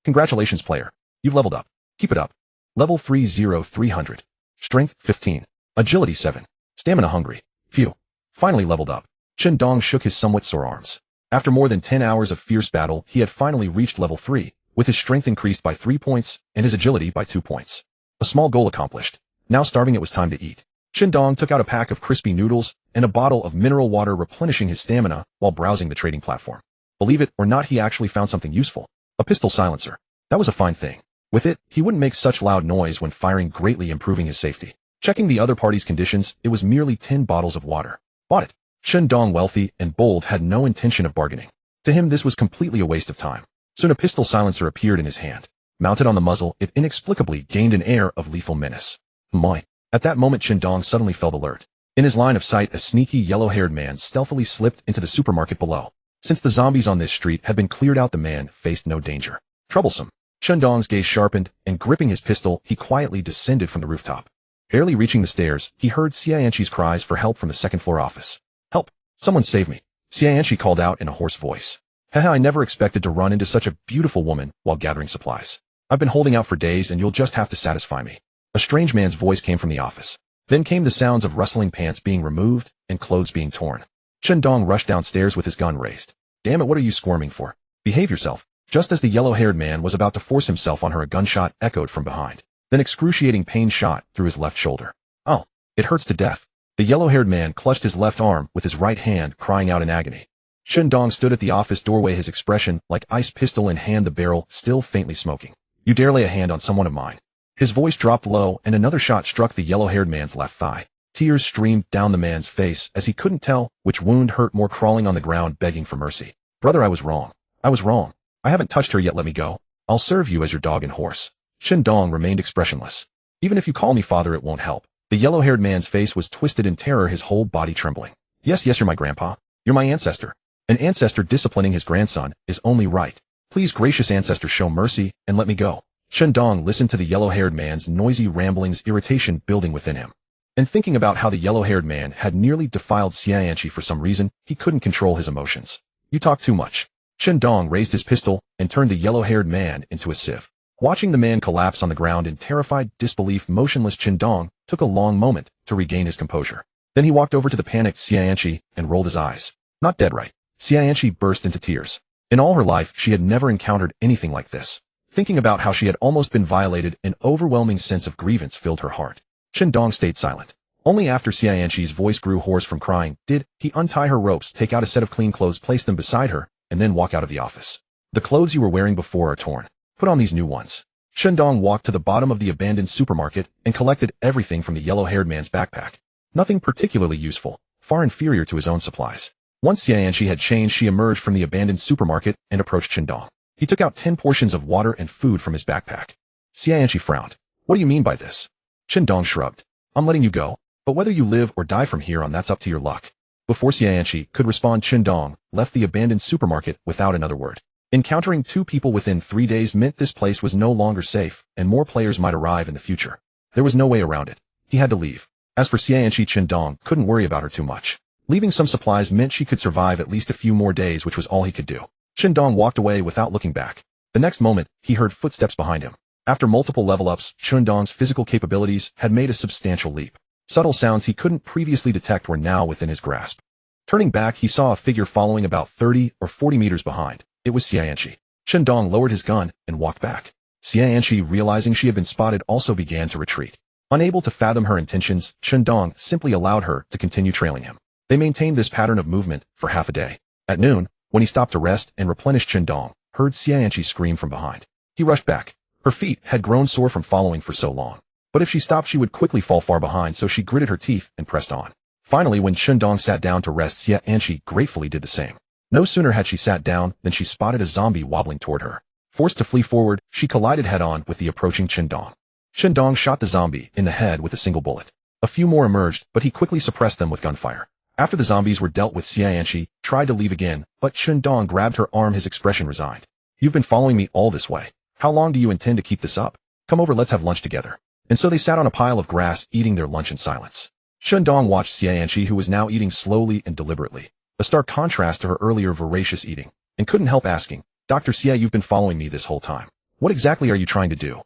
Speaker 1: Congratulations, player. You've leveled up. Keep it up. Level 30300. Strength 15. Agility 7. Stamina hungry. Phew. Finally leveled up. Dong shook his somewhat sore arms. After more than 10 hours of fierce battle, he had finally reached level 3, with his strength increased by 3 points and his agility by 2 points. A small goal accomplished. Now starving, it was time to eat. Dong took out a pack of crispy noodles and a bottle of mineral water, replenishing his stamina while browsing the trading platform. Believe it or not, he actually found something useful. A pistol silencer. That was a fine thing. With it, he wouldn't make such loud noise when firing, greatly improving his safety. Checking the other party's conditions, it was merely 10 bottles of water. Bought it. Dong, wealthy and bold, had no intention of bargaining. To him, this was completely a waste of time. Soon a pistol silencer appeared in his hand. Mounted on the muzzle, it inexplicably gained an air of lethal menace. My. At that moment, Dong suddenly felt alert. In his line of sight, a sneaky yellow-haired man stealthily slipped into the supermarket below. Since the zombies on this street had been cleared out, the man faced no danger. Troublesome. Dong's gaze sharpened, and gripping his pistol, he quietly descended from the rooftop. Barely reaching the stairs, he heard Xianqi's cries for help from the second-floor office. Help! Someone save me! Xianqi called out in a hoarse voice. Haha, I never expected to run into such a beautiful woman while gathering supplies. I've been holding out for days, and you'll just have to satisfy me. A strange man's voice came from the office. Then came the sounds of rustling pants being removed and clothes being torn. Dong rushed downstairs with his gun raised. Damn it, what are you squirming for? Behave yourself. Just as the yellow-haired man was about to force himself on her, a gunshot echoed from behind. Then excruciating pain shot through his left shoulder. Oh, it hurts to death. The yellow-haired man clutched his left arm with his right hand, crying out in agony. Dong stood at the office doorway, his expression like ice, pistol in hand, the barrel still faintly smoking. You dare lay a hand on someone of mine? His voice dropped low, and another shot struck the yellow-haired man's left thigh. Tears streamed down the man's face as he couldn't tell which wound hurt more, crawling on the ground begging for mercy. Brother, I was wrong. I was wrong. I haven't touched her yet, let me go. I'll serve you as your dog and horse. Dong remained expressionless. Even if you call me father, it won't help. The yellow-haired man's face was twisted in terror, his whole body trembling. Yes, you're my grandpa. You're my ancestor. An ancestor disciplining his grandson is only right. Please, gracious ancestor, show mercy and let me go. Dong listened to the yellow-haired man's noisy ramblings, irritation building within him. And thinking about how the yellow-haired man had nearly defiled Xianqi for some reason, he couldn't control his emotions. You talk too much. Dong raised his pistol and turned the yellow-haired man into a sieve. Watching the man collapse on the ground in terrified disbelief, motionless Qindong took a long moment to regain his composure. Then he walked over to the panicked Xianqi and rolled his eyes. Not dead, right? Xianqi burst into tears. In all her life, she had never encountered anything like this. Thinking about how she had almost been violated, an overwhelming sense of grievance filled her heart. Qindong stayed silent. Only after Xianqi's voice grew hoarse from crying did he untie her ropes, take out a set of clean clothes, place them beside her, and then walk out of the office. The clothes you were wearing before are torn. Put on these new ones. Qindong walked to the bottom of the abandoned supermarket and collected everything from the yellow-haired man's backpack. Nothing particularly useful, far inferior to his own supplies. Once Xianqi had changed, she emerged from the abandoned supermarket and approached Qindong. He took out 10 portions of water and food from his backpack. Xianqi frowned. What do you mean by this? Qindong shrugged. I'm letting you go, but whether you live or die from here on, that's up to your luck. Before Xianqi could respond, Qindong left the abandoned supermarket without another word. Encountering 2 people within 3 days meant this place was no longer safe, and more players might arrive in the future. There was no way around it. He had to leave. As for Xianqi, Qindong couldn't worry about her too much. Leaving some supplies meant she could survive at least a few more days, which was all he could do. Qindong walked away without looking back. The next moment, he heard footsteps behind him. After multiple level-ups, Qindong's physical capabilities had made a substantial leap. Subtle sounds he couldn't previously detect were now within his grasp. Turning back, he saw a figure following about 30 or 40 meters behind. It was Xianqi. Qindong lowered his gun and walked back. Xianqi, realizing she had been spotted, also began to retreat. Unable to fathom her intentions, Qindong simply allowed her to continue trailing him. They maintained this pattern of movement for half a day. At noon, when he stopped to rest and replenish, Qindong heard Xianqi scream from behind. He rushed back. Her feet had grown sore from following for so long. But if she stopped, she would quickly fall far behind, so she gritted her teeth and pressed on. Finally, when Qindong sat down to rest, Xianqi gratefully did the same. No sooner had she sat down than she spotted a zombie wobbling toward her. Forced to flee forward, she collided head-on with the approaching Qindong. Qindong shot the zombie in the head with a single bullet. A few more emerged, but he quickly suppressed them with gunfire. After the zombies were dealt with, Xianqi tried to leave again, but Qindong grabbed her arm, his expression resigned. You've been following me all this way. How long do you intend to keep this up? Come over, let's have lunch together. And so they sat on a pile of grass, eating their lunch in silence. Qindong watched Xianqi, who was now eating slowly and deliberately. A stark contrast to her earlier voracious eating, and couldn't help asking, Dr. Xie, you've been following me this whole time. What exactly are you trying to do?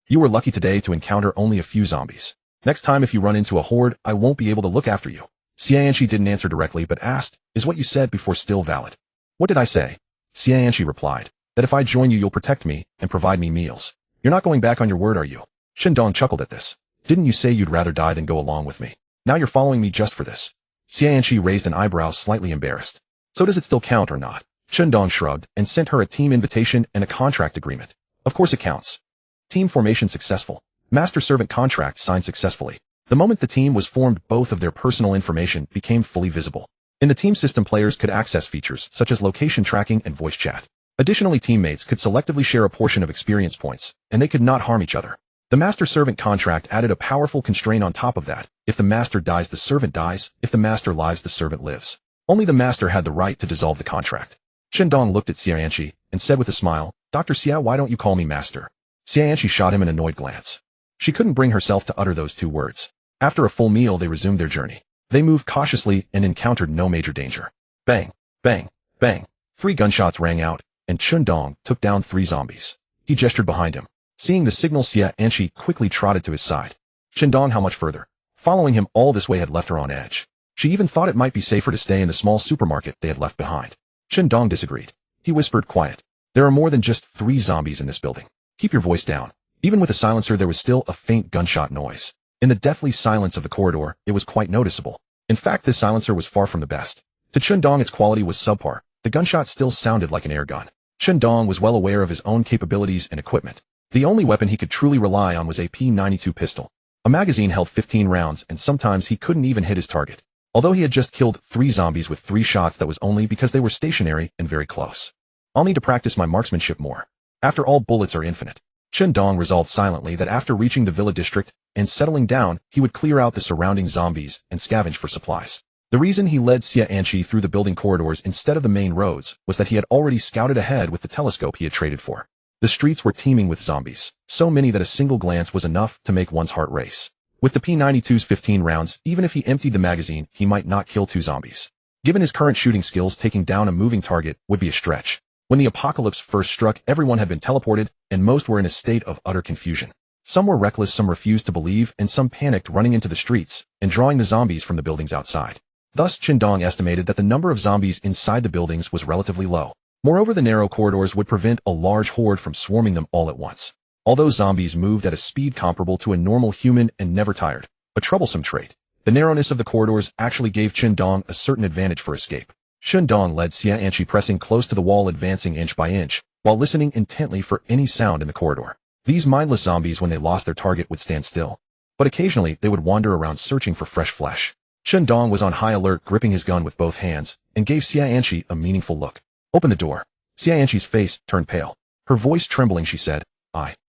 Speaker 1: You were lucky today to encounter only a few zombies. Next time if you run into a horde, I won't be able to look after you. Xianqi didn't answer directly, but asked, is what you said before still valid? What did I say? Xianqi replied, that if I join you, you'll protect me and provide me meals. You're not going back on your word, are you? Qindong chuckled at this. Didn't you say you'd rather die than go along with me? Now you're following me just for this. Xianqi raised an eyebrow, slightly embarrassed. So does it still count or not? Qindong shrugged and sent her a team invitation and a contract agreement. Of course it counts. Team formation successful. Master-servant contract signed successfully. The moment the team was formed, both of their personal information became fully visible. In the team system, players could access features such as location tracking and voice chat. Additionally, teammates could selectively share a portion of experience points, and they could not harm each other. The master-servant contract added a powerful constraint on top of that. If the master dies, the servant dies. If the master lives, the servant lives. Only the master had the right to dissolve the contract. Qindong looked at Xianqi and said with a smile, Dr. Xia, why don't you call me master? Xianqi shot him an annoyed glance. She couldn't bring herself to utter those 2 words. After a full meal, they resumed their journey. They moved cautiously and encountered no major danger. Bang, bang, bang. 3 gunshots rang out, and Qindong took down 3 zombies. He gestured behind him. Seeing the signal, Xianqi quickly trotted to his side. Qindong, how much further? Following him all this way had left her on edge. She even thought it might be safer to stay in the small supermarket they had left behind. Qindong disagreed. He whispered, quiet. There are more than just 3 zombies in this building. Keep your voice down. Even with a silencer, there was still a faint gunshot noise. In the deathly silence of the corridor, it was quite noticeable. In fact, this silencer was far from the best. To Qindong, its quality was subpar. The gunshot still sounded like an air gun. Qindong was well aware of his own capabilities and equipment. The only weapon he could truly rely on was a P92 pistol. A magazine held 15 rounds, and sometimes he couldn't even hit his target. Although he had just killed 3 zombies with 3 shots, that was only because they were stationary and very close. I'll need to practice my marksmanship more. After all, bullets are infinite. Qindong resolved silently that after reaching the villa district and settling down, he would clear out the surrounding zombies and scavenge for supplies. The reason he led Xianqi through the building corridors instead of the main roads was that he had already scouted ahead with the telescope he had traded for. The streets were teeming with zombies, so many that a single glance was enough to make one's heart race. With the P92's 15 rounds, even if he emptied the magazine, he might not kill 2 zombies. Given his current shooting skills, taking down a moving target would be a stretch. When the apocalypse first struck, everyone had been teleported, and most were in a state of utter confusion. Some were reckless, some refused to believe, and some panicked, running into the streets and drawing the zombies from the buildings outside. Thus, Qindong estimated that the number of zombies inside the buildings was relatively low. Moreover, the narrow corridors would prevent a large horde from swarming them all at once. Although zombies moved at a speed comparable to a normal human and never tired, a troublesome trait, the narrowness of the corridors actually gave Qindong a certain advantage for escape. Qindong led Xianqi, pressing close to the wall, advancing inch by inch, while listening intently for any sound in the corridor. These mindless zombies, when they lost their target, would stand still, but occasionally they would wander around searching for fresh flesh. Qindong was on high alert, gripping his gun with both hands, and gave Xianqi a meaningful look. "Open the door." Xianqi's face turned pale. Her voice trembling, she said,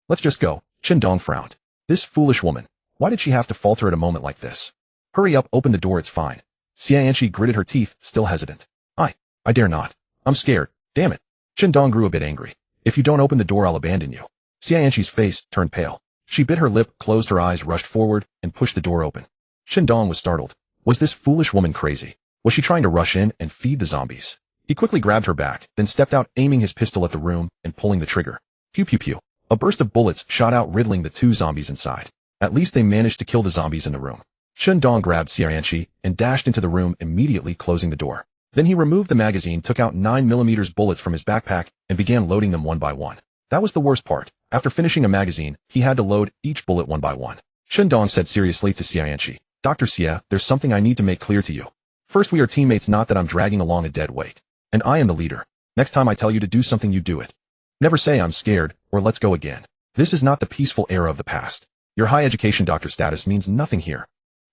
Speaker 1: "Let's just go." Qindong frowned. This foolish woman. Why did she have to falter at a moment like this? "Hurry up, open the door, it's fine." Xianqi gritted her teeth, still hesitant. I dare not. I'm scared. Damn it." Qindong grew a bit angry. "If you don't open the door, I'll abandon you." Xianqi's face turned pale. She bit her lip, closed her eyes, rushed forward, and pushed the door open. Qindong was startled. Was this foolish woman crazy? Was she trying to rush in and feed the zombies? He quickly grabbed her back, then stepped out, aiming his pistol at the room and pulling the trigger. Pew pew pew. A burst of bullets shot out, riddling the two zombies inside. At least they managed to kill the zombies in the room. Qindong grabbed Xianqi and dashed into the room, immediately closing the door. Then he removed the magazine, took out 9mm bullets from his backpack, and began loading them one by one. That was the worst part. After finishing a magazine, he had to load each bullet one by one. Qindong said seriously to Xianqi, "Dr. Xie, there's something I need to make clear to you. First, we are teammates, not that I'm dragging along a dead weight. And I am the leader. Next time I tell you to do something, you do it. Never say I'm scared, or let's go again. This is not the peaceful era of the past. Your high education doctor status means nothing here.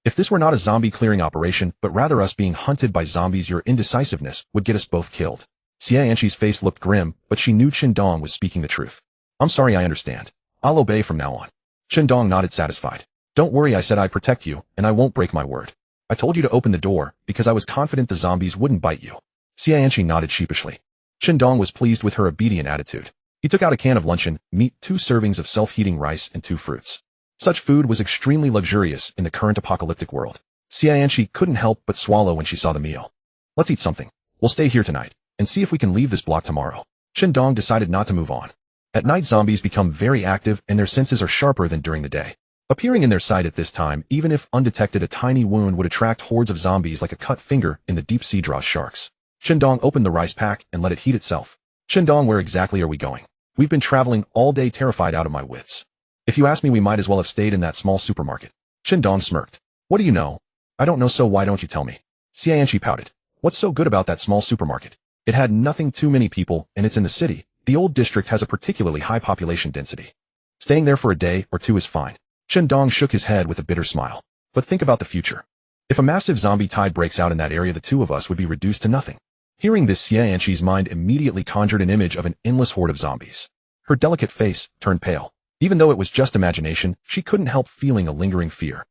Speaker 1: If this were not a zombie clearing operation, but rather us being hunted by zombies, your indecisiveness would get us both killed." Xianqi's face looked grim, but she knew Qindong was speaking the truth. "I'm sorry, I understand. I'll obey from now on." Qindong nodded, satisfied. "Don't worry, I said I'd protect you, and I won't break my word. I told you to open the door, because I was confident the zombies wouldn't bite you." Xianqi nodded sheepishly. Qindong was pleased with her obedient attitude. He took out a can of luncheon, meat, 2 servings of self-heating rice, and 2 fruits. Such food was extremely luxurious in the current apocalyptic world. Xianqi couldn't help but swallow when she saw the meal. "Let's eat something. We'll stay here tonight, and see if we can leave this block tomorrow." Qindong decided not to move on. At night, zombies become very active, and their senses are sharper than during the day. Appearing in their sight at this time, even if undetected, a tiny wound would attract hordes of zombies like a cut finger in the deep sea draws sharks. Qindong opened the rice pack and let it heat itself. "Qindong, where exactly are we going? We've been traveling all day, terrified out of my wits. If you ask me, we might as well have stayed in that small supermarket." Qindong smirked. "What do you know?" "I don't know, so why don't you tell me?" Xianqi pouted. "What's so good about that small supermarket? It had nothing, too many people, and it's in the city. The old district has a particularly high population density. Staying there for a day or 2 is fine." Qindong shook his head with a bitter smile. "But think about the future. If a massive zombie tide breaks out in that area, the 2 of us would be reduced to nothing." Hearing this, Xianqi's mind immediately conjured an image of an endless horde of zombies. Her delicate face turned pale. Even though it was just imagination, she couldn't help feeling a lingering fear.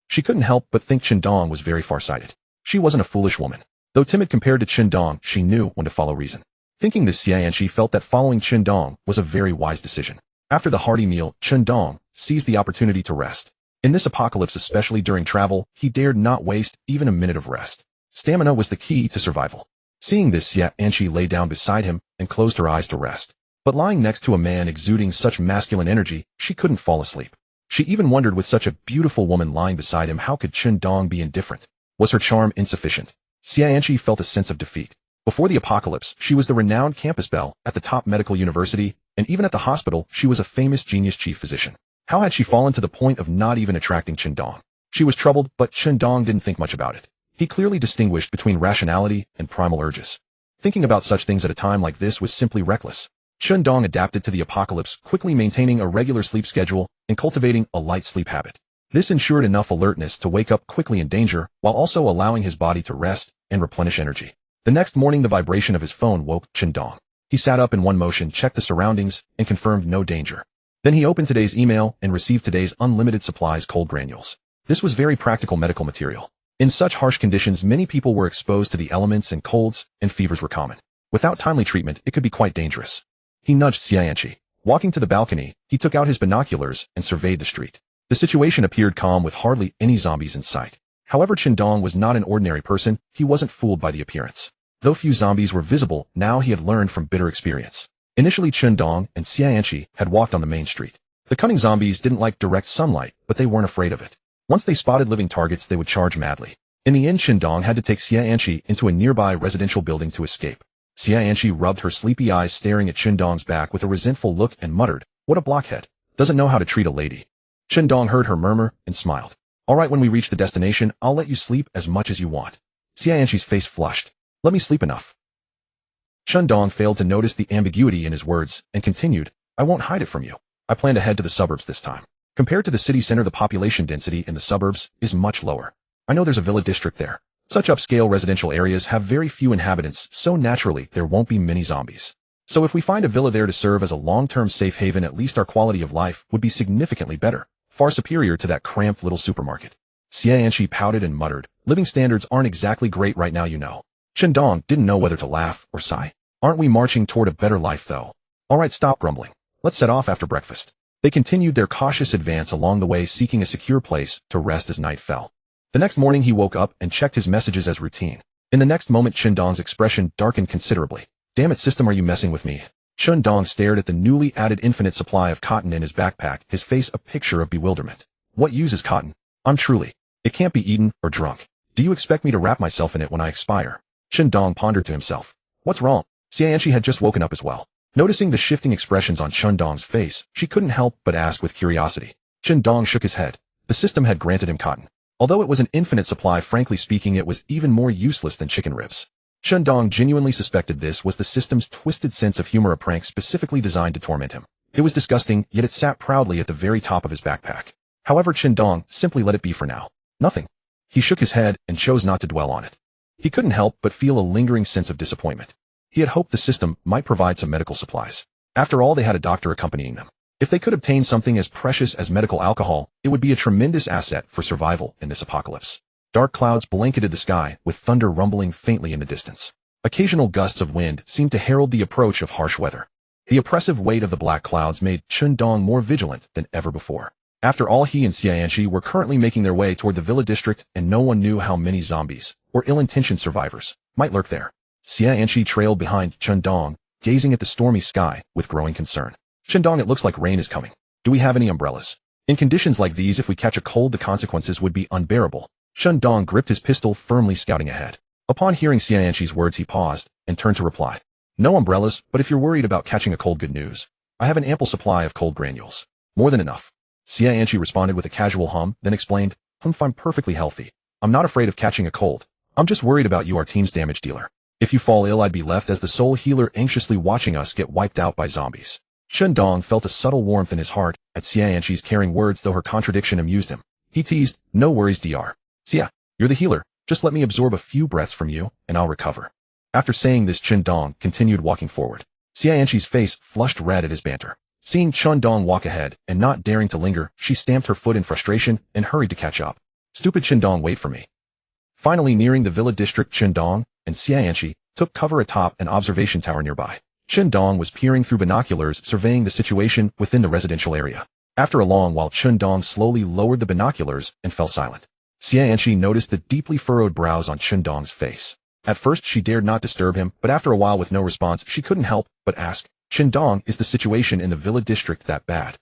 Speaker 1: She couldn't help but think Qindong was very far-sighted. She wasn't a foolish woman. Though timid compared to Qindong, she knew when to follow reason. Thinking this, Xianqi felt that following Qindong was a very wise decision. After the hearty meal, Qindong seized the opportunity to rest. In this apocalypse, especially during travel, he dared not waste even a minute of rest. Stamina was the key to survival. Seeing this, Xianqi lay down beside him and closed her eyes to rest. But lying next to a man exuding such masculine energy, she couldn't fall asleep. She even wondered, with such a beautiful woman lying beside him, how could Qindong be indifferent? Was her charm insufficient? Xianqi felt a sense of defeat. Before the apocalypse, she was the renowned campus belle at the top medical university, and even at the hospital, she was a famous genius chief physician. How had she fallen to the point of not even attracting Qindong? She was troubled, but Qindong didn't think much about it. He clearly distinguished between rationality and primal urges. Thinking about such things at a time like this was simply reckless. Qindong adapted to the apocalypse, quickly maintaining a regular sleep schedule and cultivating a light sleep habit. This ensured enough alertness to wake up quickly in danger, while also allowing his body to rest and replenish energy. The next morning, the vibration of his phone woke Qindong. He sat up in one motion, checked the surroundings, and confirmed no danger. Then he opened today's email and received today's unlimited supplies cold granules. This was very practical medical material. In such harsh conditions, many people were exposed to the elements, and colds and fevers were common. Without timely treatment, it could be quite dangerous. He nudged Xianqi. Walking to the balcony, he took out his binoculars and surveyed the street. The situation appeared calm, with hardly any zombies in sight. However, Qindong was not an ordinary person. He wasn't fooled by the appearance. Though few zombies were visible, now he had learned from bitter experience. Initially Dong and Xianqi had walked on the main street. The cunning zombies didn't like direct sunlight, but they weren't afraid of it. Once they spotted living targets, they would charge madly. In the end, Dong had to take Xianqi into a nearby residential building to escape. Xianqi rubbed her sleepy eyes, staring at Dong's back with a resentful look, and muttered, "What a blockhead. Doesn't know how to treat a lady." Dong heard her murmur and smiled. "All right, when we reach the destination, I'll let you sleep as much as you want." Xianqi's face flushed. "Let me sleep enough." Dong failed to notice the ambiguity in his words and continued, "I won't hide it from you. I plan to head to the suburbs this time. Compared to the city center, the population density in the suburbs is much lower. I know there's a villa district there. Such upscale residential areas have very few inhabitants, so naturally there won't be many zombies. So if we find a villa there to serve as a long-term safe haven, at least our quality of life would be significantly better, far superior to that cramped little supermarket." Xianqi pouted and muttered, "Living standards aren't exactly great right now, you know." Dong didn't know whether to laugh or sigh. "Aren't we marching toward a better life, though? All right, stop grumbling. Let's set off after breakfast." They continued their cautious advance along the way, seeking a secure place to rest as night fell. The next morning he woke up and checked his messages as routine. In the next moment Dong's expression darkened considerably. "Damn it, system, are you messing with me?" Dong stared at the newly added infinite supply of cotton in his backpack, his face a picture of bewilderment. "What use is cotton? I'm truly. It can't be eaten or drunk. Do you expect me to wrap myself in it when I expire?" Dong pondered to himself. "What's wrong?" Xianqi had just woken up as well. Noticing the shifting expressions on Dong's face, she couldn't help but ask with curiosity. Dong shook his head. The system had granted him cotton. Although it was an infinite supply, frankly speaking, it was even more useless than chicken ribs. Dong genuinely suspected this was the system's twisted sense of humor, a prank specifically designed to torment him. It was disgusting, yet it sat proudly at the very top of his backpack. However, Dong simply let it be for now. Nothing. He shook his head and chose not to dwell on it. He couldn't help but feel a lingering sense of disappointment. He had hoped the system might provide some medical supplies. After all, they had a doctor accompanying them. If they could obtain something as precious as medical alcohol, it would be a tremendous asset for survival in this apocalypse. Dark clouds blanketed the sky, with thunder rumbling faintly in the distance. Occasional gusts of wind seemed to herald the approach of harsh weather. The oppressive weight of the black clouds made Dong more vigilant than ever before. After all, he and Xianqi were currently making their way toward the villa district, and no one knew how many zombies, or ill-intentioned survivors, might lurk there. Xianqi trailed behind Dong, gazing at the stormy sky with growing concern. "Dong, it looks like rain is coming. Do we have any umbrellas? In conditions like these, if we catch a cold, the consequences would be unbearable." Dong gripped his pistol firmly, scouting ahead. Upon hearing Xianqi's words, he paused and turned to reply. "No umbrellas, but if you're worried about catching a cold, good news. I have an ample supply of cold granules. More than enough." Xianqi responded with a casual hum, then explained, I'm perfectly healthy. I'm not afraid of catching a cold. I'm just worried about you, our team's damage dealer. If you fall ill, I'd be left as the sole healer, anxiously watching us get wiped out by zombies." Dong felt a subtle warmth in his heart at Xianqi's caring words, though her contradiction amused him. He teased, "No worries, Dr. Xia. You're the healer. Just let me absorb a few breaths from you, and I'll recover." After saying this, Dong continued walking forward. Xianqi's face flushed red at his banter. Seeing Dong walk ahead, and not daring to linger, she stamped her foot in frustration and hurried to catch up. "Stupid Dong, wait for me." Finally nearing the villa district, Dong and Xianqi took cover atop an observation tower nearby. Dong was peering through binoculars, surveying the situation within the residential area. After a long while, Dong slowly lowered the binoculars and fell silent. Xianqi noticed the deeply furrowed brows on Dong's face. At first she dared not disturb him, but after a while, with no response, she couldn't help but ask, "Dong, is the situation in the villa district that bad?"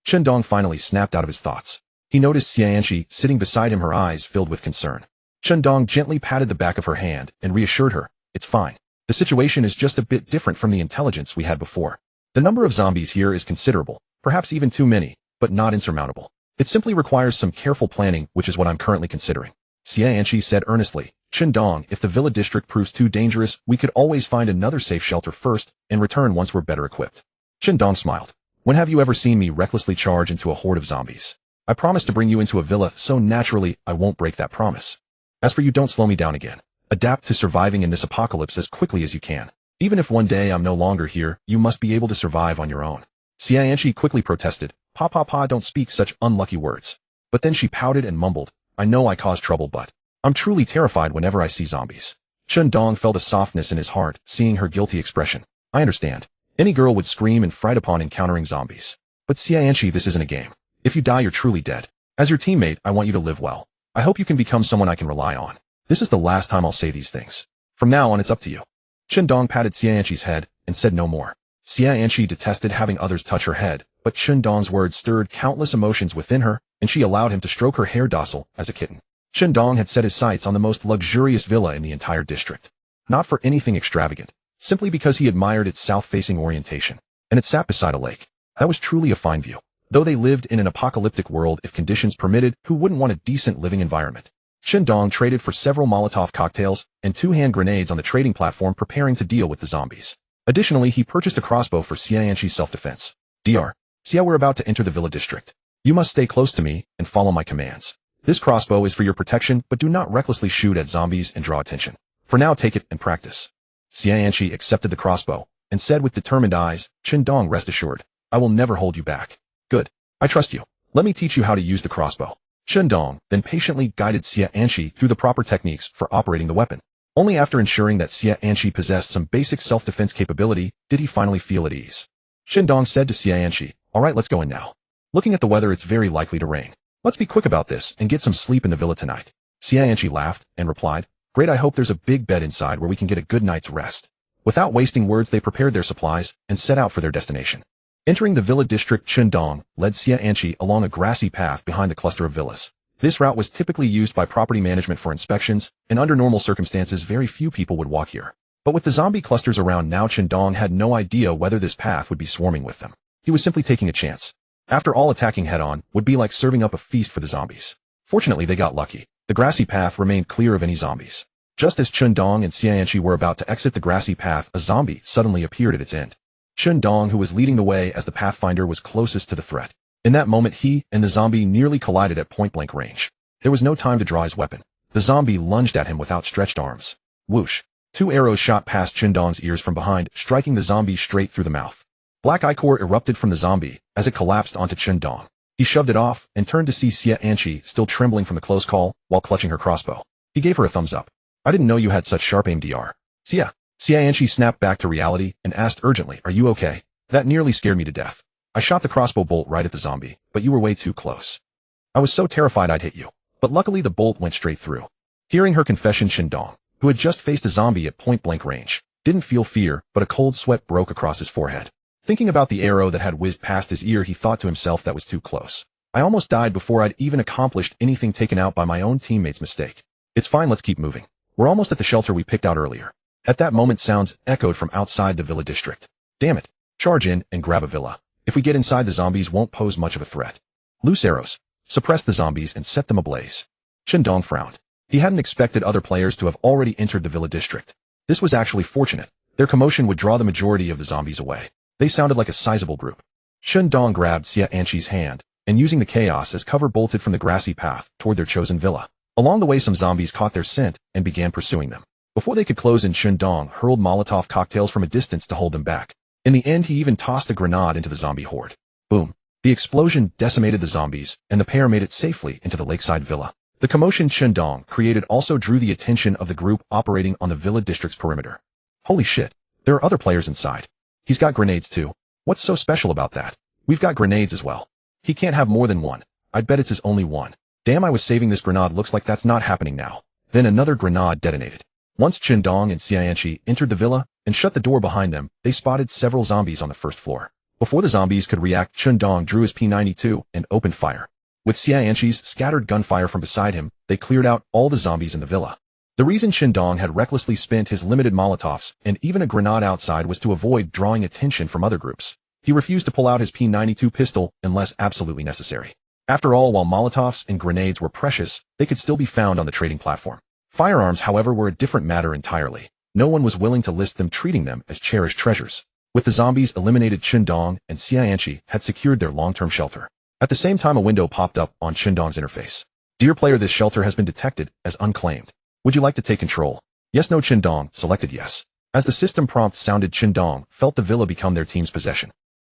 Speaker 1: Dong finally snapped out of his thoughts. He noticed Xianqi sitting beside him, her eyes filled with concern. Dong gently patted the back of her hand and reassured her, "It's fine. The situation is just a bit different from the intelligence we had before. The number of zombies here is considerable, perhaps even too many, but not insurmountable. It simply requires some careful planning, which is what I'm currently considering." Xianqi said earnestly, "Dong, if the villa district proves too dangerous, we could always find another safe shelter first and return once we're better equipped." Dong smiled. "When have you ever seen me recklessly charge into a horde of zombies? I promised to bring you into a villa, so naturally I won't break that promise. As for you, don't slow me down again. Adapt to surviving in this apocalypse as quickly as you can. Even if one day I'm no longer here, you must be able to survive on your own." Xianqi quickly protested, Pa, don't speak such unlucky words." But then she pouted and mumbled, "I know I cause trouble, but I'm truly terrified whenever I see zombies." Dong felt a softness in his heart, seeing her guilty expression. "I understand. Any girl would scream in fright upon encountering zombies. But Xianqi, this isn't a game. If you die, you're truly dead. As your teammate, I want you to live well. I hope you can become someone I can rely on. This is the last time I'll say these things. From now on, it's up to you. Dong patted Xianqi's head and said no more. Xianqi detested having others touch her head, but Dong's words stirred countless emotions within her, and she allowed him to stroke her hair docile as a kitten. Dong had set his sights on the most luxurious villa in the entire district. Not for anything extravagant, simply because he admired its south-facing orientation, and it sat beside a lake. That was truly a fine view. Though they lived in an apocalyptic world, if conditions permitted, who wouldn't want a decent living environment? Dong traded for several Molotov cocktails and 2 hand grenades on the trading platform, preparing to deal with the zombies. Additionally, he purchased a crossbow for Xianqi's self-defense. Dr. See how we're about to enter the villa district. You must stay close to me and follow my commands. This crossbow is for your protection, but do not recklessly shoot at zombies and draw attention. For now, take it and practice. Xianqi accepted the crossbow and said with determined eyes, Dong, rest assured, I will never hold you back. Good. I trust you. Let me teach you how to use the crossbow. Dong then patiently guided Xianqi through the proper techniques for operating the weapon. Only after ensuring that Xianqi possessed some basic self-defense capability did he finally feel at ease. Dong said to Xianqi, all right, let's go in now. Looking at the weather, it's very likely to rain. Let's be quick about this and get some sleep in the villa tonight. Xianqi laughed and replied, great, I hope there's a big bed inside where we can get a good night's rest. Without wasting words, they prepared their supplies and set out for their destination. Entering the villa district, Dong led Xianqi along a grassy path behind the cluster of villas. This route was typically used by property management for inspections, and under normal circumstances very few people would walk here. But with the zombie clusters around now, Dong had no idea whether this path would be swarming with them. He was simply taking a chance. After all, attacking head-on would be like serving up a feast for the zombies. Fortunately, they got lucky. The grassy path remained clear of any zombies. Just as Dong and Xianqi were about to exit the grassy path, a zombie suddenly appeared at its end. Dong, who was leading the way as the pathfinder, was closest to the threat. In that moment, he and the zombie nearly collided at point-blank range. There was no time to draw his weapon. The zombie lunged at him with outstretched arms. Whoosh! 2 arrows shot past Dong's ears from behind, striking the zombie straight through the mouth. Black ichor erupted from the zombie as it collapsed onto Dong. He shoved it off and turned to see Xianqi still trembling from the close call while clutching her crossbow. He gave her a thumbs up. I didn't know you had such sharp aim, Dr. Xianqi snapped back to reality and asked urgently, are you okay? That nearly scared me to death. I shot the crossbow bolt right at the zombie, but you were way too close. I was so terrified I'd hit you, but luckily the bolt went straight through. Hearing her confession, Dong, who had just faced a zombie at point-blank range, didn't feel fear, but a cold sweat broke across his forehead. Thinking about the arrow that had whizzed past his ear, he thought to himself, that was too close. I almost died before I'd even accomplished anything, taken out by my own teammate's mistake. It's fine, let's keep moving. We're almost at the shelter we picked out earlier. At that moment, sounds echoed from outside the villa district. Damn it. Charge in and grab a villa. If we get inside, the zombies won't pose much of a threat. Loose arrows. Suppress the zombies and set them ablaze. Dong frowned. He hadn't expected other players to have already entered the villa district. This was actually fortunate. Their commotion would draw the majority of the zombies away. They sounded like a sizable group. Dong grabbed Xianqi's hand, and using the chaos as cover, bolted from the grassy path toward their chosen villa. Along the way, some zombies caught their scent and began pursuing them. Before they could close in, Dong hurled Molotov cocktails from a distance to hold them back. In the end, he even tossed a grenade into the zombie horde. Boom. The explosion decimated the zombies, and the pair made it safely into the lakeside villa. The commotion Dong created also drew the attention of the group operating on the villa district's perimeter. Holy shit. There are other players inside. He's got grenades too. What's so special about that? We've got grenades as well. He can't have more than one. I'd bet it's his only one. Damn, I was saving this grenade. Looks like that's not happening now. Then another grenade detonated. Once Dong and Xianqi entered the villa and shut the door behind them, they spotted several zombies on the first floor. Before the zombies could react, Dong drew his P92 and opened fire. With Xianqi's scattered gunfire from beside him, they cleared out all the zombies in the villa. The reason Dong had recklessly spent his limited Molotovs and even a grenade outside was to avoid drawing attention from other groups. He refused to pull out his P92 pistol unless absolutely necessary. After all, while Molotovs and grenades were precious, they could still be found on the trading platform. Firearms, however, were a different matter entirely. No one was willing to list them, treating them as cherished treasures. With the zombies eliminated, Dong and Xianqi had secured their long-term shelter. At the same time, a window popped up on Dong's interface. Dear player, this shelter has been detected as unclaimed. Would you like to take control? Yes, no. Dong selected yes. As the system prompt sounded, Dong felt the villa become their team's possession.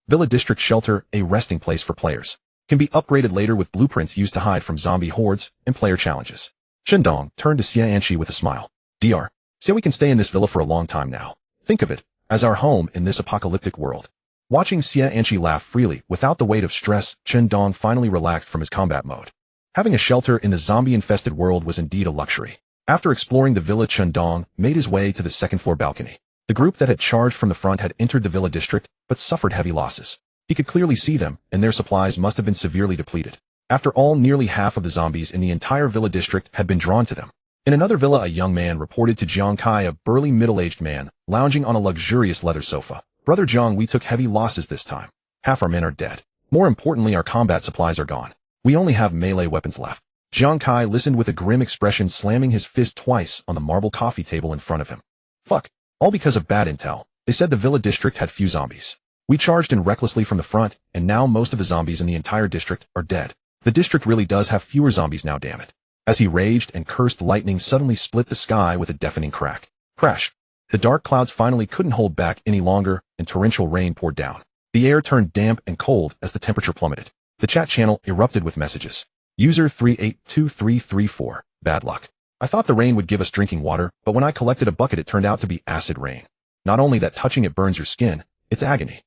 Speaker 1: Villa District Shelter, a resting place for players. Can be upgraded later with blueprints used to hide from zombie hordes and player challenges. Dong turned to Xianqi with a smile. Dr. See, we can stay in this villa for a long time now. Think of it as our home in this apocalyptic world. Watching Xianqi laugh freely without the weight of stress, Dong finally relaxed from his combat mode. Having a shelter in the zombie-infested world was indeed a luxury. After exploring the villa, Chundong made his way to the second-floor balcony. The group that had charged from the front had entered the villa district, but suffered heavy losses. He could clearly see them, and their supplies must have been severely depleted. After all, nearly half of the zombies in the entire villa district had been drawn to them. In another villa, a young man reported to Jiang Kai, a burly middle-aged man, lounging on a luxurious leather sofa. Brother Jiang, we took heavy losses this time. Half our men are dead. More importantly, our combat supplies are gone. We only have melee weapons left. Jiang Kai listened with a grim expression, slamming his fist twice on the marble coffee table in front of him. Fuck. All because of bad intel. They said the villa district had few zombies. We charged in recklessly from the front, and now most of the zombies in the entire district are dead. The district really does have fewer zombies now, damn it. As he raged and cursed, lightning suddenly split the sky with a deafening crack. Crash. The dark clouds finally couldn't hold back any longer, and torrential rain poured down. The air turned damp and cold as the temperature plummeted. The chat channel erupted with messages. User 382334. Bad luck. I thought the rain would give us drinking water, but when I collected a bucket it turned out to be acid rain. Not only that, touching it burns your skin, it's agony.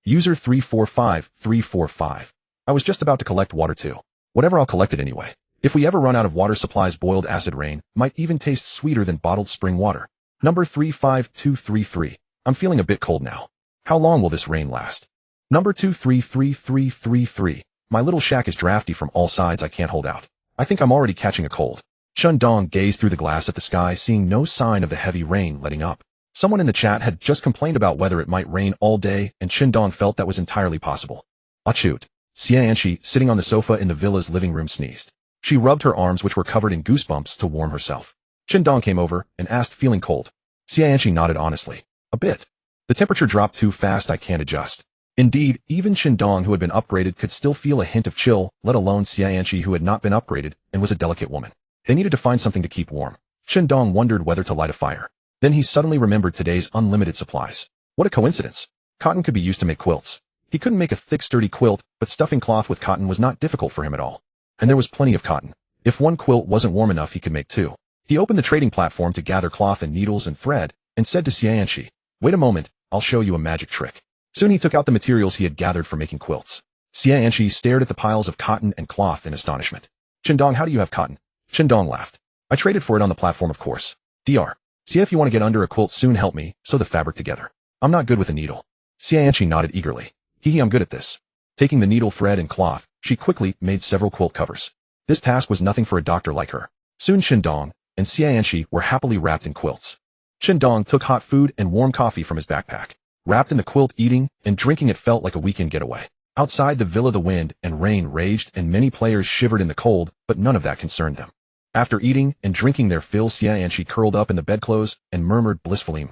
Speaker 1: User 345345. I was just about to collect water too. Whatever, I'll collect it anyway. If we ever run out of water supplies, boiled acid rain might even taste sweeter than bottled spring water. Number 35233. I'm feeling a bit cold now. How long will this rain last? Number 233333. My little shack is drafty from all sides, I can't hold out. I think I'm already catching a cold. Chundong gazed through the glass at the sky, seeing no sign of the heavy rain letting up. Someone in the chat had just complained about whether it might rain all day, and Chundong felt that was entirely possible. Achut. Xianxi, sitting on the sofa in the villa's living room, sneezed. She rubbed her arms, which were covered in goosebumps, to warm herself. Chundong came over and asked, feeling cold. Xianxi nodded honestly. A bit. The temperature dropped too fast, I can't adjust. Indeed, even Chundong, who had been upgraded, could still feel a hint of chill, let alone Xianxi, who had not been upgraded and was a delicate woman. They needed to find something to keep warm. Chundong wondered whether to light a fire. Then he suddenly remembered today's unlimited supplies. What a coincidence. Cotton could be used to make quilts. He couldn't make a thick, sturdy quilt, but stuffing cloth with cotton was not difficult for him at all. And there was plenty of cotton. If one quilt wasn't warm enough, he could make two. He opened the trading platform to gather cloth and needles and thread, and said to Xianxi, "Wait a moment, I'll show you a magic trick." Soon he took out the materials he had gathered for making quilts. Xianxi stared at the piles of cotton and cloth in astonishment. "Chundong, how do you have cotton?" Chundong laughed. "I traded for it on the platform, of course. Dr. See if you want to get under a quilt soon, help me sew the fabric together. I'm not good with a needle." Xianxi nodded eagerly. Hee, I'm good at this." Taking the needle, thread, and cloth, she quickly made several quilt covers. This task was nothing for a doctor like her. Soon Chundong and Xianxi were happily wrapped in quilts. Chundong took hot food and warm coffee from his backpack. Wrapped in the quilt, eating and drinking, it felt like a weekend getaway. Outside the villa, the wind and rain raged, and many players shivered in the cold, but none of that concerned them. After eating and drinking their fill, Xianxi curled up in the bedclothes and murmured blissfully,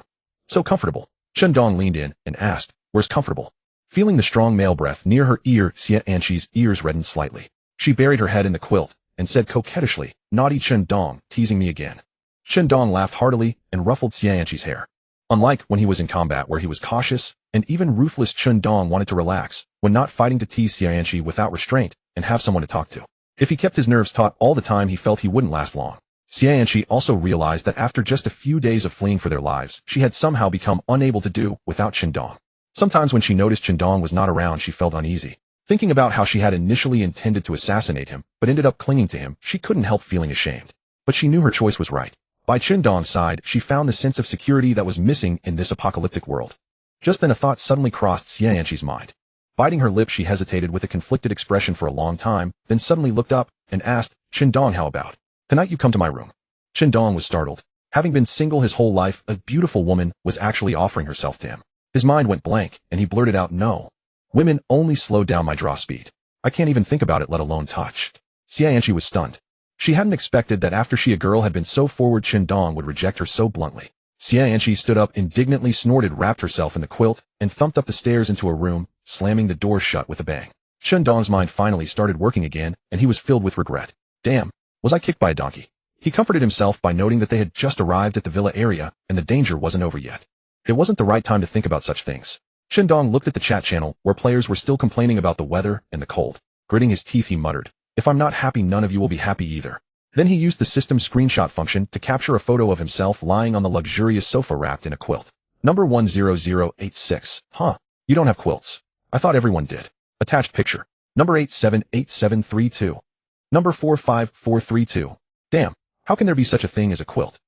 Speaker 1: "So comfortable." Chundong leaned in and asked, "Where's comfortable?" Feeling the strong male breath near her ear, Xianxi's ears reddened slightly. She buried her head in the quilt and said coquettishly, "Naughty Chundong, teasing me again." Chundong laughed heartily and ruffled Xianxi's hair. Unlike when he was in combat, where he was cautious and even ruthless, Chundong wanted to relax when not fighting, to tease Xianxi without restraint and have someone to talk to. If he kept his nerves taut all the time, he felt he wouldn't last long. Xianxi also realized that after just a few days of fleeing for their lives, she had somehow become unable to do without Chundong. Sometimes when she noticed Chundong was not around, she felt uneasy. Thinking about how she had initially intended to assassinate him, but ended up clinging to him, she couldn't help feeling ashamed. But she knew her choice was right. By Chundong's side, she found the sense of security that was missing in this apocalyptic world. Just then a thought suddenly crossed Xianxi's mind. Biting her lip, she hesitated with a conflicted expression for a long time, then suddenly looked up and asked, "Chundong, how about tonight you come to my room?" Chundong was startled. Having been single his whole life, a beautiful woman was actually offering herself to him. His mind went blank, and he blurted out, "No. Women only slow down my draw speed. I can't even think about it, let alone touch." Xianxi was stunned. She hadn't expected that after she, a girl, had been so forward, Chundong would reject her so bluntly. Xianxi stood up, indignantly snorted, wrapped herself in the quilt, and thumped up the stairs into her room, slamming the door shut with a bang. Chundong's mind finally started working again, and he was filled with regret. Damn, was I kicked by a donkey? He comforted himself by noting that they had just arrived at the villa area, and the danger wasn't over yet. It wasn't the right time to think about such things. Chundong looked at the chat channel, where players were still complaining about the weather and the cold. Gritting his teeth, he muttered, "If I'm not happy, none of you will be happy either." Then he used the system screenshot function to capture a photo of himself lying on the luxurious sofa wrapped in a quilt. Number 10086. Huh. You don't have quilts. I thought everyone did. Attached picture. Number 878732. Number 45432. Damn. How can there be such a thing as a quilt?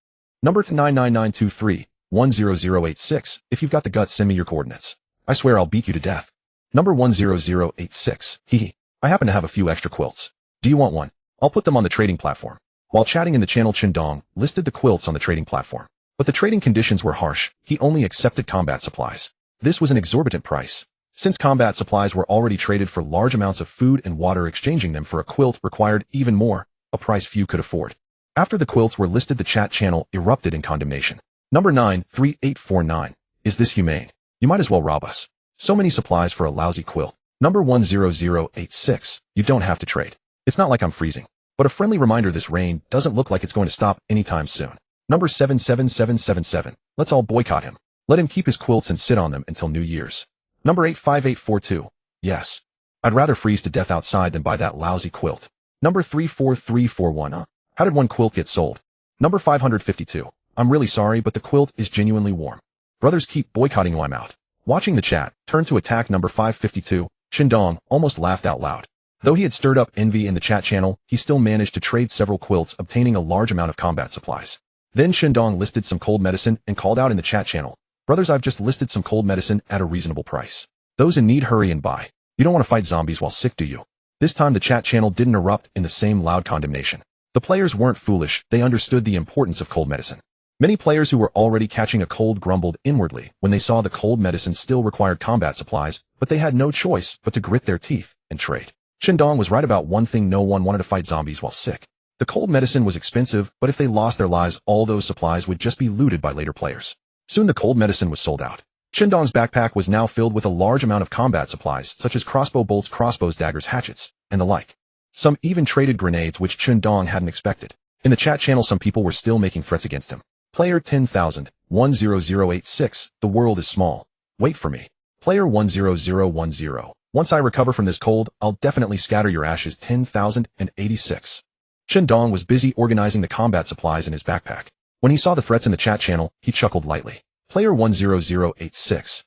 Speaker 1: Number 99923-10086. If you've got the guts, send me your coordinates. I swear I'll beat you to death. Number 10086. Hee. I happen to have a few extra quilts. Do you want one? I'll put them on the trading platform. While chatting in the channel, Qindong listed the quilts on the trading platform. But the trading conditions were harsh. He only accepted combat supplies. This was an exorbitant price. Since combat supplies were already traded for large amounts of food and water, exchanging them for a quilt required even more, a price few could afford. After the quilts were listed, the chat channel erupted in condemnation. Number 93849. Is this humane? You might as well rob us. So many supplies for a lousy quilt. Number 10086. You don't have to trade. It's not like I'm freezing. But a friendly reminder, this rain doesn't look like it's going to stop anytime soon. Number 77777. Let's all boycott him. Let him keep his quilts and sit on them until New Year's. Number 85842. Yes. I'd rather freeze to death outside than buy that lousy quilt. Number 34341. How did one quilt get sold? Number 552. I'm really sorry, but the quilt is genuinely warm. Brothers keep boycotting you, I'm out. Watching the chat turn to attack number 552, Qindong almost laughed out loud. Though he had stirred up envy in the chat channel, he still managed to trade several quilts, obtaining a large amount of combat supplies. Then Qindong listed some cold medicine and called out in the chat channel, brothers, I've just listed some cold medicine at a reasonable price. Those in need, hurry and buy. You don't want to fight zombies while sick, do you? This time the chat channel didn't erupt in the same loud condemnation. The players weren't foolish, they understood the importance of cold medicine. Many players who were already catching a cold grumbled inwardly when they saw the cold medicine still required combat supplies, but they had no choice but to grit their teeth and trade. Qindong was right about one thing: no one wanted to fight zombies while sick. The cold medicine was expensive, but if they lost their lives, all those supplies would just be looted by later players. Soon the cold medicine was sold out. Qindong's backpack was now filled with a large amount of combat supplies, such as crossbow bolts, crossbows, daggers, hatchets, and the like. Some even traded grenades, which Qindong hadn't expected. In the chat channel, some people were still making threats against him. Player 10,000-10086. The world is small. Wait for me. Player 10010. Once I recover from this cold, I'll definitely scatter your ashes. 10,086. Qindong was busy organizing the combat supplies in his backpack. When he saw the threats in the chat channel, he chuckled lightly. Player 10086.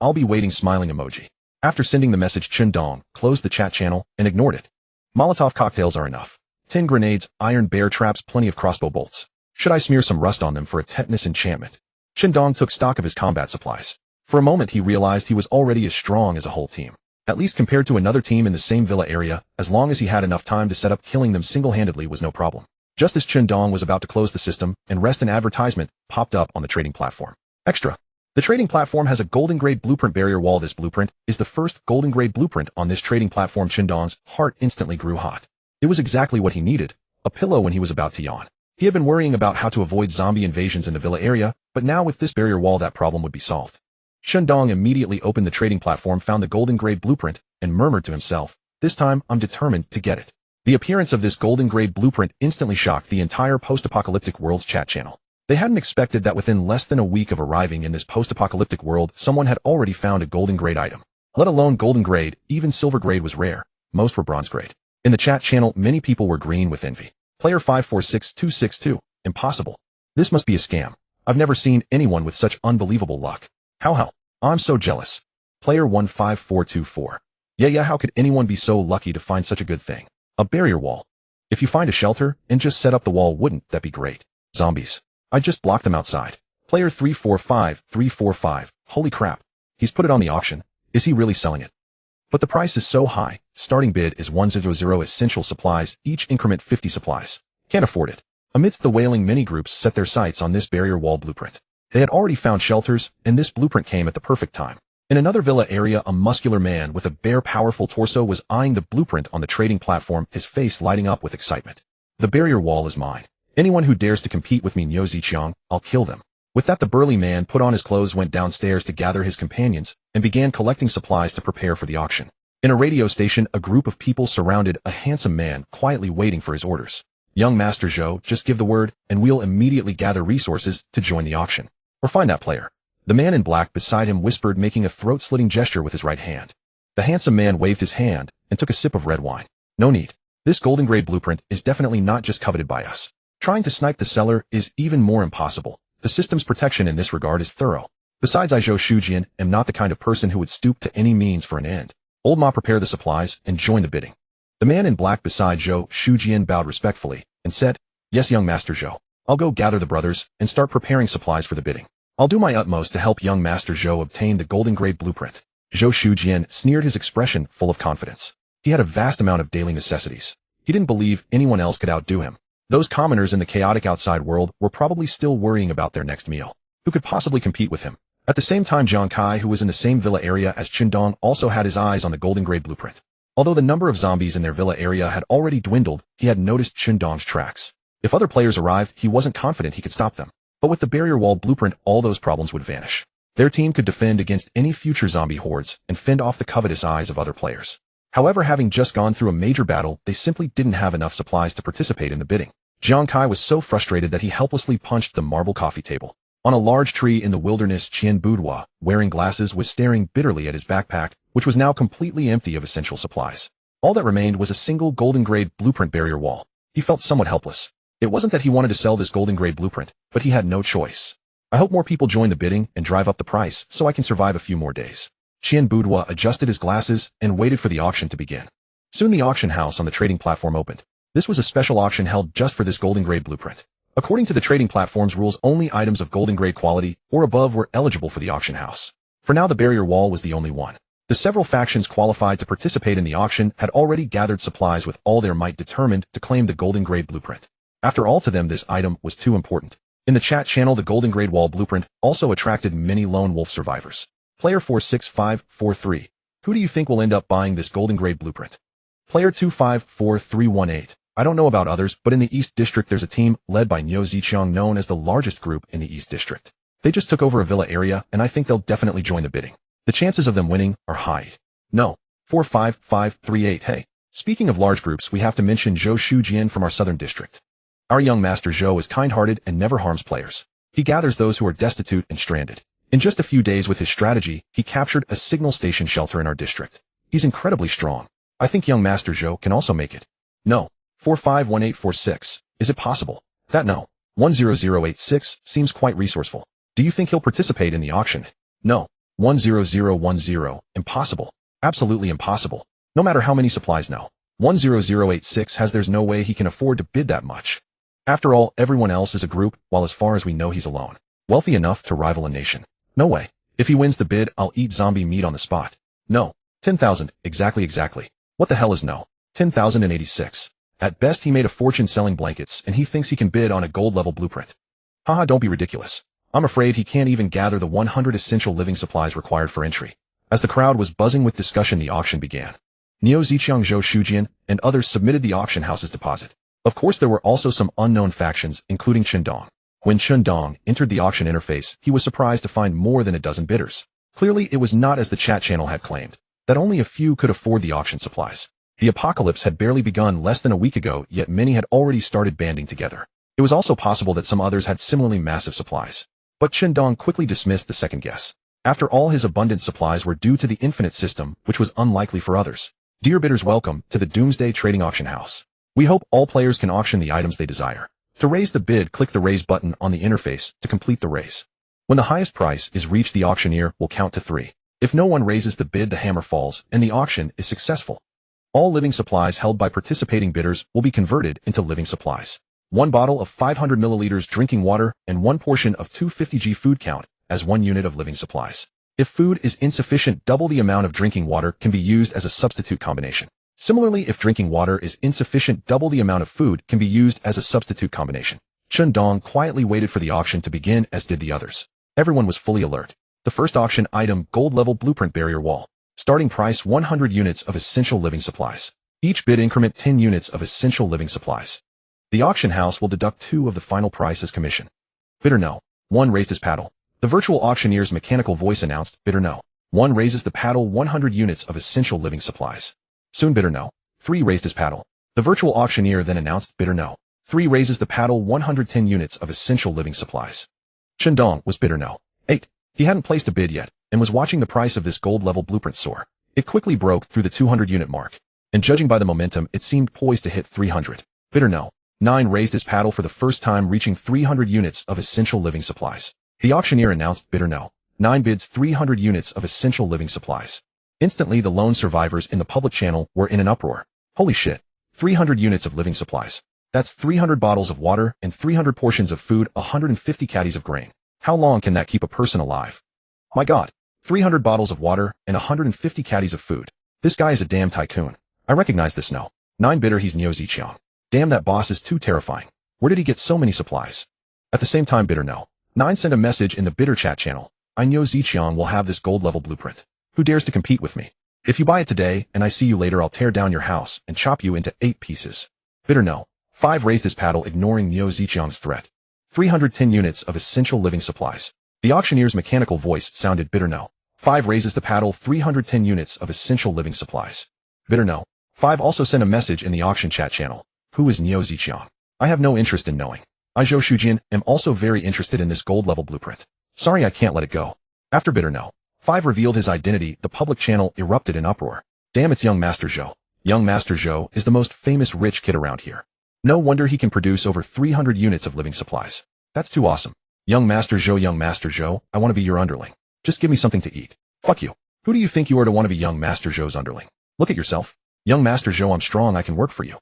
Speaker 1: I'll be waiting, smiling emoji. After sending the message, Qindong closed the chat channel and ignored it. Molotov cocktails are enough. 10 grenades, iron bear traps, plenty of crossbow bolts. Should I smear some rust on them for a tetanus enchantment? Qindong took stock of his combat supplies. For a moment he realized he was already as strong as a whole team. At least compared to another team in the same villa area, as long as he had enough time to set up, killing them single-handedly was no problem. Just as Qindong was about to close the system and rest, an advertisement popped up on the trading platform. Extra. The trading platform has a golden grade blueprint barrier wall. This blueprint is the first golden grade blueprint on this trading platform. Qindong's heart instantly grew hot. It was exactly what he needed, a pillow when he was about to yawn. He had been worrying about how to avoid zombie invasions in the villa area, but now with this barrier wall that problem would be solved. Qindong immediately opened the trading platform, found the golden grade blueprint, and murmured to himself, this time I'm determined to get it. The appearance of this golden grade blueprint instantly shocked the entire post-apocalyptic world's chat channel. They hadn't expected that within less than a week of arriving in this post-apocalyptic world, someone had already found a golden grade item. Let alone golden grade, even silver grade was rare. Most were bronze grade. In the chat channel, many people were green with envy. Player 546262. Impossible. This must be a scam. I've never seen anyone with such unbelievable luck. How? I'm so jealous. Player 15424. Yeah, how could anyone be so lucky to find such a good thing? A barrier wall. If you find a shelter and just set up the wall, wouldn't that be great? Zombies. I'd just block them outside. Player 345345. Holy crap. He's put it on the auction. Is he really selling it? But the price is so high. Starting bid is 100 essential supplies, each increment 50 supplies. Can't afford it. Amidst the wailing, many groups set their sights on this barrier wall blueprint. They had already found shelters, and this blueprint came at the perfect time. In another villa area, a muscular man with a bare, powerful torso was eyeing the blueprint on the trading platform, his face lighting up with excitement. The barrier wall is mine. Anyone who dares to compete with me, Niu Ziqiang, I'll kill them. With that, the burly man put on his clothes, went downstairs to gather his companions, and began collecting supplies to prepare for the auction. In a radio station, a group of people surrounded a handsome man, quietly waiting for his orders. Young Master Zhou, just give the word, and we'll immediately gather resources to join the auction. Or find that player. The man in black beside him whispered, making a throat-slitting gesture with his right hand. The handsome man waved his hand and took a sip of red wine. No need. This golden grade blueprint is definitely not just coveted by us. Trying to snipe the seller is even more impossible. The system's protection in this regard is thorough. Besides, I, Zhou Shujian, am not the kind of person who would stoop to any means for an end. Old Ma, prepare the supplies and join the bidding. The man in black beside Zhou Shujian bowed respectfully and said, Yes, young Master Zhou. I'll go gather the brothers and start preparing supplies for the bidding. I'll do my utmost to help young Master Zhou obtain the golden grade blueprint. Zhou Shujian sneered, his expression full of confidence. He had a vast amount of daily necessities. He didn't believe anyone else could outdo him. Those commoners in the chaotic outside world were probably still worrying about their next meal. Who could possibly compete with him? At the same time, Jiang Kai, who was in the same villa area as Qindong, also had his eyes on the golden grade blueprint. Although the number of zombies in their villa area had already dwindled, he had noticed Qindong's tracks. If other players arrived, he wasn't confident he could stop them. But with the barrier wall blueprint, all those problems would vanish. Their team could defend against any future zombie hordes and fend off the covetous eyes of other players. However, having just gone through a major battle, they simply didn't have enough supplies to participate in the bidding. Jiang Kai was so frustrated that he helplessly punched the marble coffee table. On a large tree in the wilderness, Qian Boudoir, wearing glasses, was staring bitterly at his backpack, which was now completely empty of essential supplies. All that remained was a single golden grade blueprint barrier wall. He felt somewhat helpless. It wasn't that he wanted to sell this golden grade blueprint, but he had no choice. I hope more people join the bidding and drive up the price so I can survive a few more days. Qian Boudoir adjusted his glasses and waited for the auction to begin. Soon the auction house on the trading platform opened. This was a special auction held just for this golden grade blueprint. According to the trading platform's rules, only items of golden grade quality or above were eligible for the auction house. For now, the barrier wall was the only one. The several factions qualified to participate in the auction had already gathered supplies with all their might, determined to claim the golden grade blueprint. After all, to them this item was too important. In the chat channel, the golden grade wall blueprint also attracted many lone wolf survivors. Player 46543. Who do you think will end up buying this golden grade blueprint? Player 254318. I don't know about others, but in the East District there's a team led by Niu Ziqiang known as the largest group in the East District. They just took over a villa area and I think they'll definitely join the bidding. The chances of them winning are high. No. 45538. Hey. Speaking of large groups, we have to mention Zhou Shujian from our Southern District. Our young Master Zhou is kind-hearted and never harms players. He gathers those who are destitute and stranded. In just a few days with his strategy, he captured a signal station shelter in our district. He's incredibly strong. I think young Master Zhou can also make it. No. 451846. Is it possible? That no. 10086 seems quite resourceful. Do you think he'll participate in the auction? No. 10010. Impossible. Absolutely impossible. No matter how many supplies. No. 10086 has. There's no way he can afford to bid that much. After all, everyone else is a group, while as far as we know he's alone. Wealthy enough to rival a nation. No way. If he wins the bid, I'll eat zombie meat on the spot. No. 10,000. Exactly. What the hell is no? 10,086. At best he made a fortune selling blankets and he thinks he can bid on a gold level blueprint. Haha, don't be ridiculous. I'm afraid he can't even gather the 100 essential living supplies required for entry. As the crowd was buzzing with discussion, the auction began. Niu Ziqiang, Zhou Shujian, and others submitted the auction house's deposit. Of course, there were also some unknown factions, including Qindong. When Qindong entered the auction interface, he was surprised to find more than a dozen bidders. Clearly, it was not as the chat channel had claimed, that only a few could afford the auction supplies. The apocalypse had barely begun less than a week ago, yet many had already started banding together. It was also possible that some others had similarly massive supplies. But Qindong quickly dismissed the second guess. After all, his abundant supplies were due to the infinite system, which was unlikely for others. Dear bidders, welcome to the Doomsday Trading Auction House. We hope all players can auction the items they desire. To raise the bid, click the raise button on the interface to complete the raise. When the highest price is reached, the auctioneer will count to 3. If no one raises the bid, the hammer falls and the auction is successful. All living supplies held by participating bidders will be converted into living supplies. 1 bottle of 500 milliliters drinking water and 1 portion of 250g food count as 1 unit of living supplies. If food is insufficient, double the amount of drinking water can be used as a substitute combination. Similarly, if drinking water is insufficient, double the amount of food can be used as a substitute combination. Qindong quietly waited for the auction to begin, as did the others. Everyone was fully alert. The first auction item, gold level blueprint barrier wall. Starting price 100 units of essential living supplies. Each bid increment 10 units of essential living supplies. The auction house will deduct 2 of the final price as commission. Bidder no. 1 raised his paddle. The virtual auctioneer's mechanical voice announced, bidder no. 1 raises the paddle, 100 units of essential living supplies. Soon bidder no. 3 raised his paddle. The virtual auctioneer then announced, bidder no. 3 raises the paddle, 110 units of essential living supplies. Qindong was bidder no. 8. He hadn't placed a bid yet, and was watching the price of this gold-level blueprint soar. It quickly broke through the 200-unit mark, and judging by the momentum, it seemed poised to hit 300. Bidder no. 9 raised his paddle for the first time, reaching 300 units of essential living supplies. The auctioneer announced, bidder no. 9 bids 300 units of essential living supplies. Instantly, the lone survivors in the public channel were in an uproar. Holy shit. 300 units of living supplies. That's 300 bottles of water and 300 portions of food, 150 caddies of grain. How long can that keep a person alive? My God, 300 bottles of water and 150 caddies of food. This guy is a damn tycoon. I recognize this no. 9 bitter he's Neo Ziqiang. Damn, that boss is too terrifying. Where did he get so many supplies? At the same time, bitter no. 9 sent a message in the bitter chat channel. I Neo Ziqiang will have this gold level blueprint. Who dares to compete with me? If you buy it today and I see you later, I'll tear down your house and chop you into 8 pieces. Bitter no. 5 raised his paddle, ignoring Neo Ziqiang's threat. 310 units of essential living supplies. The auctioneer's mechanical voice sounded. Bitter no. 5 raises the paddle, 310 units of essential living supplies. Bitter no. 5 also sent a message in the auction chat channel. Who is Neo Ziqiang? I have no interest in knowing. I Zhou Shujin am also very interested in this gold level blueprint. Sorry, I can't let it go. After bitter no. 5 revealed his identity, the public channel erupted in uproar. Damn, it's young Master Zhou. Young Master Zhou is the most famous rich kid around here. No wonder he can produce over 300 units of living supplies. That's too awesome. Young Master Zhou, I want to be your underling. Just give me something to eat. Fuck you. Who do you think you are to want to be young Master Zhou's underling? Look at yourself. Young Master Zhou, I'm strong, I can work for you.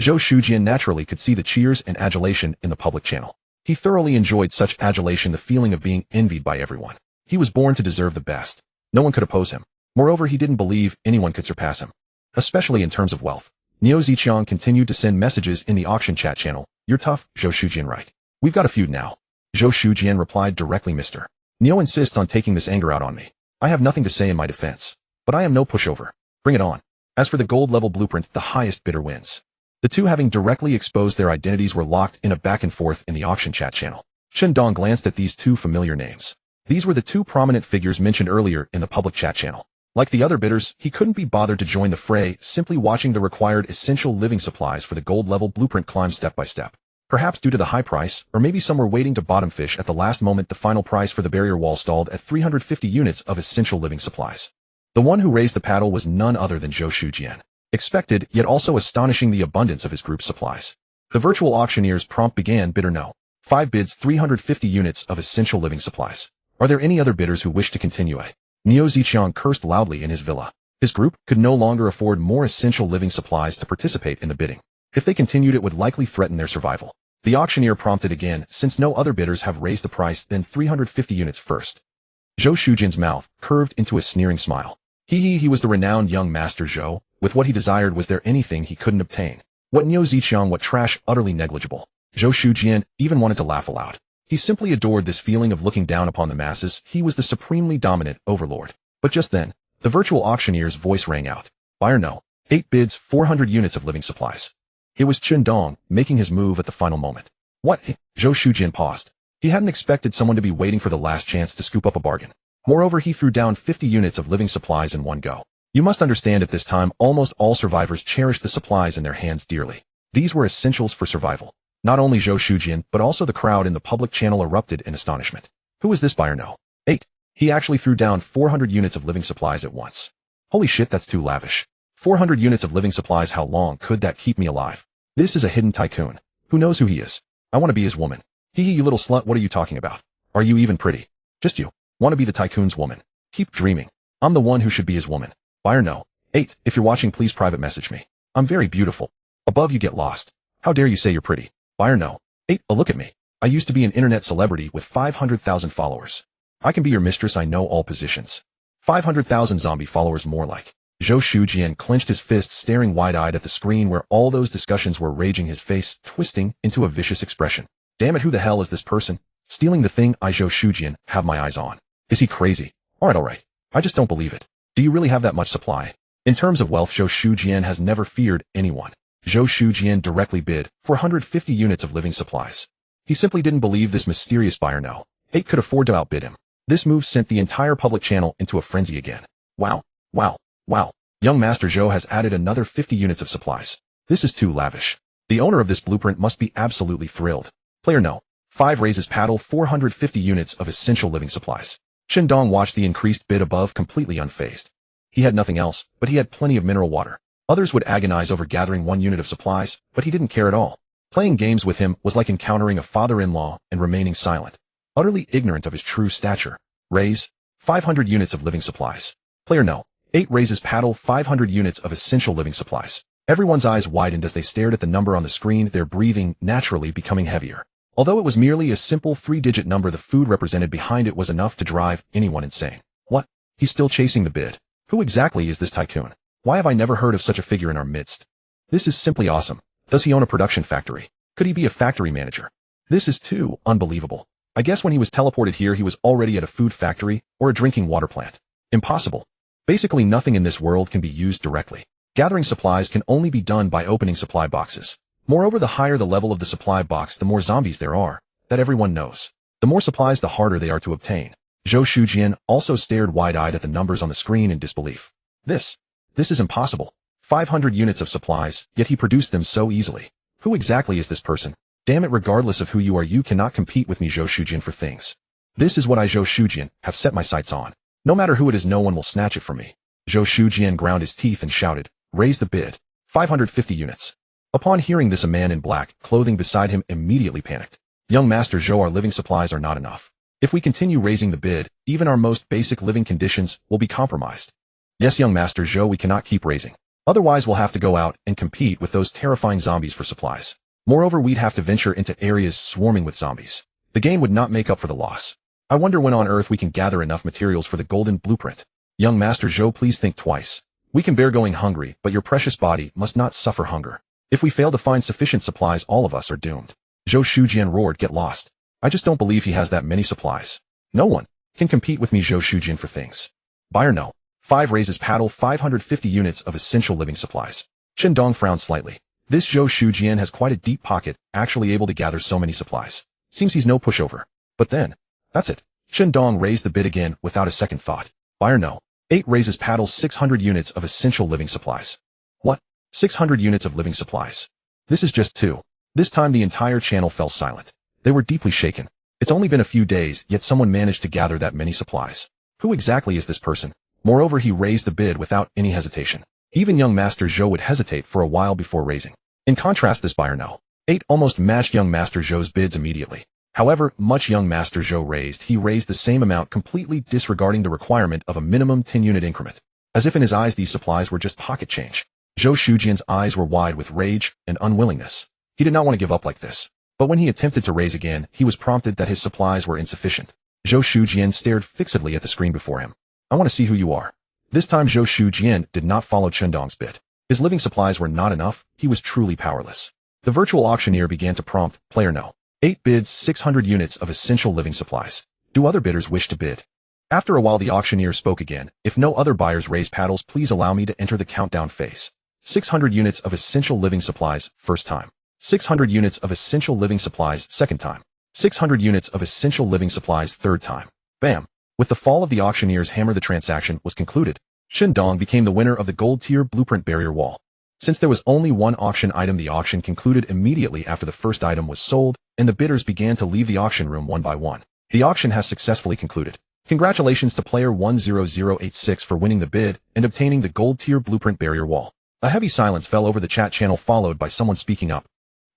Speaker 1: Zhou Shujian naturally could see the cheers and adulation in the public channel. He thoroughly enjoyed such adulation, the feeling of being envied by everyone. He was born to deserve the best. No one could oppose him. Moreover, he didn't believe anyone could surpass him, especially in terms of wealth. Neo Ziqiang continued to send messages in the auction chat channel. You're tough, Zhou Shujian, right? We've got a feud now. Zhou Shujian replied directly, Mr. Neo insists on taking this anger out on me. I have nothing to say in my defense, but I am no pushover. Bring it on. As for the gold level blueprint, the highest bidder wins. The two, having directly exposed their identities, were locked in a back and forth in the auction chat channel. Chen Dong glanced at these two familiar names. These were the two prominent figures mentioned earlier in the public chat channel. Like the other bidders, he couldn't be bothered to join the fray, simply watching the required essential living supplies for the gold level blueprint climb step by step. Perhaps due to the high price, or maybe some were waiting to bottom fish at the last moment, the final price for the barrier wall stalled at 350 units of essential living supplies. The one who raised the paddle was none other than Zhou Shujian. Expected, yet also astonishing the abundance of his group's supplies. The virtual auctioneer's prompt began. Bidder no. 5 bids, 350 units of essential living supplies. Are there any other bidders who wish to continue? Neo Ziqiang cursed loudly in his villa. His group could no longer afford more essential living supplies to participate in the bidding. If they continued, it would likely threaten their survival. The auctioneer prompted again, since no other bidders have raised the price, then 350 units first. Zhou Shujian's mouth curved into a sneering smile. He was the renowned young Master Zhou. With what he desired, was there anything he couldn't obtain? What Neo Ziqiang, what trash, utterly negligible. Zhou Shujian even wanted to laugh aloud. He simply adored this feeling of looking down upon the masses. He was the supremely dominant overlord. But just then, the virtual auctioneer's voice rang out. Buyer no. 8 bids, 400 units of living supplies. It was Chen Dong, making his move at the final moment. What? Zhou Shujian paused. He hadn't expected someone to be waiting for the last chance to scoop up a bargain. Moreover, he threw down 50 units of living supplies in one go. You must understand, at this time, almost all survivors cherished the supplies in their hands dearly. These were essentials for survival. Not only Zhou Shujian, but also the crowd in the public channel erupted in astonishment. Who is this buyer no? 8. He actually threw down 400 units of living supplies at once. Holy shit, that's too lavish. 400 units of living supplies, how long could that keep me alive? This is a hidden tycoon. Who knows who he is? I want to be his woman. You little slut, what are you talking about? Are you even pretty? Just you. Want to be the tycoon's woman. Keep dreaming. I'm the one who should be his woman. Buyer no. 8. If you're watching, please private message me. I'm very beautiful. Above, you get lost. How dare you say you're pretty? Buyer no. 8. Oh, look at me. I used to be an internet celebrity with 500,000 followers. I can be your mistress, I know all positions. 500,000 zombie followers, more like. Zhou Shujian clenched his fists, staring wide-eyed at the screen where all those discussions were raging, his face twisting into a vicious expression. Damn it, who the hell is this person? Stealing the thing I Zhou Shujian have my eyes on. Is he crazy? Alright. I just don't believe it. Do you really have that much supply? In terms of wealth, Zhou Shujian has never feared anyone. Zhou Shujian directly bid 450 units of living supplies. He simply didn't believe this mysterious buyer no. 8 could afford to outbid him. This move sent the entire public channel into a frenzy again. Wow. Young Master Zhou has added another 50 units of supplies. This is too lavish. The owner of this blueprint must be absolutely thrilled. Player no. 5 raises paddle, 450 units of essential living supplies. Chen Dong watched the increased bid above completely unfazed. He had nothing else, but he had plenty of mineral water. Others would agonize over gathering 1 unit of supplies, but he didn't care at all. Playing games with him was like encountering a father-in-law and remaining silent, utterly ignorant of his true stature. Raise 500 units of living supplies. Player no. 8 raises paddle, 500 units of essential living supplies. Everyone's eyes widened as they stared at the number on the screen, their breathing naturally becoming heavier. Although it was merely a simple 3-digit number, the food represented behind it was enough to drive anyone insane. What? He's still chasing the bid. Who exactly is this tycoon? Why have I never heard of such a figure in our midst? This is simply awesome. Does he own a production factory? Could he be a factory manager? This is too unbelievable. I guess when he was teleported here, he was already at a food factory or a drinking water plant. Impossible. Basically nothing in this world can be used directly. Gathering supplies can only be done by opening supply boxes. Moreover, the higher the level of the supply box, the more zombies there are. That everyone knows. The more supplies, the harder they are to obtain. Zhou Shujian also stared wide-eyed at the numbers on the screen in disbelief. This is impossible. 500 units of supplies, yet he produced them so easily. Who exactly is this person? Damn it, regardless of who you are, you cannot compete with me, Zhou Shujian, for things. This is what I, Zhou Shujian, have set my sights on. No matter who it is, no one will snatch it from me. Zhou Shujian ground his teeth and shouted, "Raise the bid. 550 units. Upon hearing this, a man in black clothing beside him immediately panicked. Young Master Zhou, our living supplies are not enough. If we continue raising the bid, even our most basic living conditions will be compromised. Yes, young Master Zhou, we cannot keep raising. Otherwise we'll have to go out and compete with those terrifying zombies for supplies. Moreover, we'd have to venture into areas swarming with zombies. The game would not make up for the loss. I wonder when on earth we can gather enough materials for the golden blueprint. Young Master Zhou, please think twice. We can bear going hungry, but your precious body must not suffer hunger. If we fail to find sufficient supplies, all of us are doomed." Zhou Shujian roared, "Get lost. I just don't believe he has that many supplies. No one can compete with me, Zhou Shujian, for things. Buyer no. 5 raises paddle, 550 units of essential living supplies." Chen Dong frowned slightly. This Zhou Shujian has quite a deep pocket, actually able to gather so many supplies. Seems he's no pushover. But then, that's it. Chen Dong raised the bid again without a second thought. Buyer no. 8 raises paddle, 600 units of essential living supplies. What? 600 units of living supplies. This is just 2. This time the entire channel fell silent. They were deeply shaken. It's only been a few days, yet someone managed to gather that many supplies. Who exactly is this person? Moreover, he raised the bid without any hesitation. Even young Master Zhou would hesitate for a while before raising. In contrast, this buyer no. 8 almost matched young Master Zhou's bids immediately. However much young Master Zhou raised, he raised the same amount, completely disregarding the requirement of a minimum 10-unit increment. As if in his eyes these supplies were just pocket change. Zhou Shujian's eyes were wide with rage and unwillingness. He did not want to give up like this. But when he attempted to raise again, he was prompted that his supplies were insufficient. Zhou Shujian stared fixedly at the screen before him. "I want to see who you are." This time Zhou Shujian did not follow Chen Dong's bid. His living supplies were not enough, he was truly powerless. The virtual auctioneer began to prompt, "Player no. 8 bids, 600 units of essential living supplies. Do other bidders wish to bid?" After a while the auctioneer spoke again. "If no other buyers raise paddles, please allow me to enter the countdown phase. 600 units of essential living supplies, first time. 600 units of essential living supplies, second time. 600 units of essential living supplies, third time." Bam! With the fall of the auctioneer's hammer, the transaction was concluded. Chen Dong became the winner of the gold tier blueprint barrier wall. Since there was only one auction item, the auction concluded immediately after the first item was sold, and the bidders began to leave the auction room one by one. The auction has successfully concluded. Congratulations to player 10086 for winning the bid and obtaining the gold tier blueprint barrier wall. A heavy silence fell over the chat channel, followed by someone speaking up.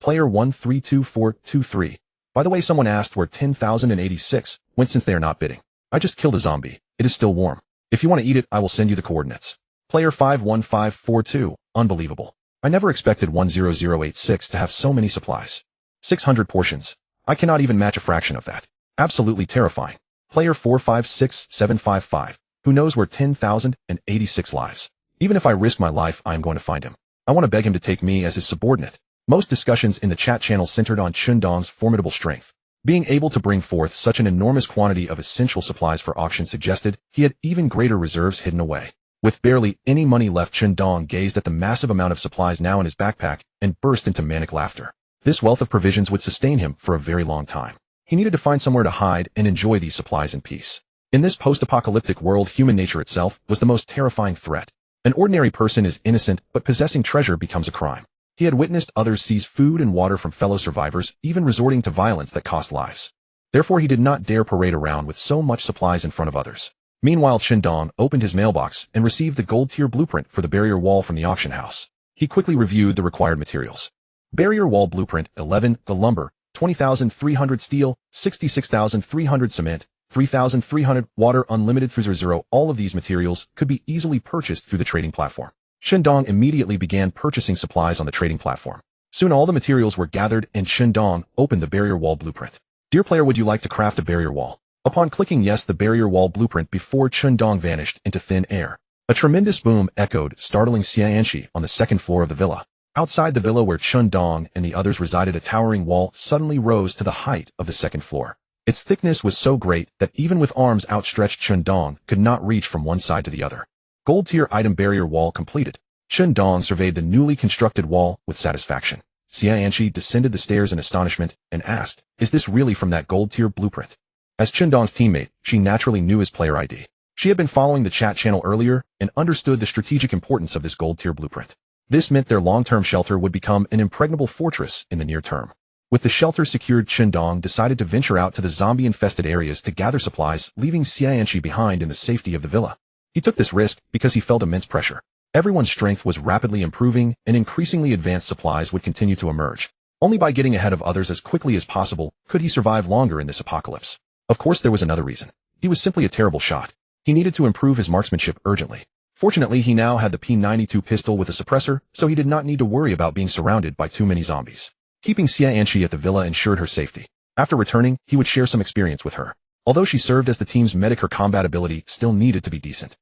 Speaker 1: Player 132423. By the way, someone asked where 10,086 went since they are not bidding. I just killed a zombie. It is still warm. If you want to eat it, I will send you the coordinates. Player 51542. Unbelievable. I never expected 10086 to have so many supplies. 600 portions. I cannot even match a fraction of that. Absolutely terrifying. Player 456755. Who knows where 10,086 lives? Even if I risk my life, I am going to find him. I want to beg him to take me as his subordinate. Most discussions in the chat channel centered on Chen Dong's formidable strength. Being able to bring forth such an enormous quantity of essential supplies for auction suggested he had even greater reserves hidden away. With barely any money left, Chen Dong gazed at the massive amount of supplies now in his backpack and burst into manic laughter. This wealth of provisions would sustain him for a very long time. He needed to find somewhere to hide and enjoy these supplies in peace. In this post-apocalyptic world, human nature itself was the most terrifying threat. An ordinary person is innocent, but possessing treasure becomes a crime. He had witnessed others seize food and water from fellow survivors, even resorting to violence that cost lives. Therefore, he did not dare parade around with so much supplies in front of others. Meanwhile, Chen Dong opened his mailbox and received the gold tier blueprint for the barrier wall from the auction house. He quickly reviewed the required materials. Barrier wall blueprint, 11, the lumber, 20,300 steel, 66,300 cement, 3,300 water, unlimited through 0. All of these materials could be easily purchased through the trading platform. Dong immediately began purchasing supplies on the trading platform. Soon all the materials were gathered and Dong opened the barrier wall blueprint. Dear player, would you like to craft a barrier wall? Upon clicking yes, the barrier wall blueprint before Dong vanished into thin air. A tremendous boom echoed, startling Xianxi on the second floor of the villa. Outside the villa where Dong and the others resided, a towering wall suddenly rose to the height of the second floor. Its thickness was so great that even with arms outstretched, Dong could not reach from one side to the other. Gold tier item barrier wall completed. Dong surveyed the newly constructed wall with satisfaction. Xianxi descended the stairs in astonishment and asked, "Is this really from that gold tier blueprint?" As Dong's teammate, she naturally knew his player ID. She had been following the chat channel earlier and understood the strategic importance of this gold tier blueprint. This meant their long-term shelter would become an impregnable fortress in the near term. With the shelter secured, Dong decided to venture out to the zombie-infested areas to gather supplies, leaving Xianxi behind in the safety of the villa. He took this risk because he felt immense pressure. Everyone's strength was rapidly improving, and increasingly advanced supplies would continue to emerge. Only by getting ahead of others as quickly as possible could he survive longer in this apocalypse. Of course, there was another reason. He was simply a terrible shot. He needed to improve his marksmanship urgently. Fortunately, he now had the P92 pistol with a suppressor, so he did not need to worry about being surrounded by too many zombies. Keeping Xianxi at the villa ensured her safety. After returning, he would share some experience with her. Although she served as the team's medic, her combat ability still needed to be decent.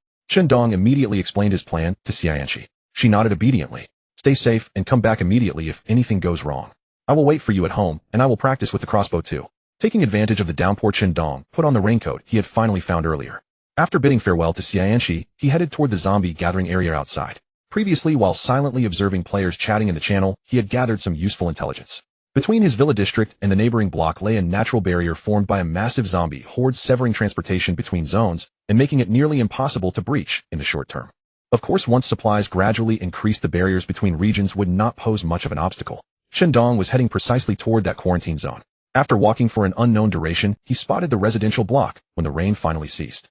Speaker 1: Dong immediately explained his plan to Xianxi. She nodded obediently. "Stay safe and come back immediately if anything goes wrong. I will wait for you at home, and I will practice with the crossbow too." Taking advantage of the downpour, Dong put on the raincoat he had finally found earlier. After bidding farewell to Xianxi, he headed toward the zombie gathering area outside. Previously, while silently observing players chatting in the channel, he had gathered some useful intelligence. Between his villa district and the neighboring block lay a natural barrier formed by a massive zombie horde, severing transportation between zones and making it nearly impossible to breach in the short term. Of course, once supplies gradually increased, the barriers between regions would not pose much of an obstacle. Dong was heading precisely toward that quarantine zone. After walking for an unknown duration, he spotted the residential block when the rain finally ceased.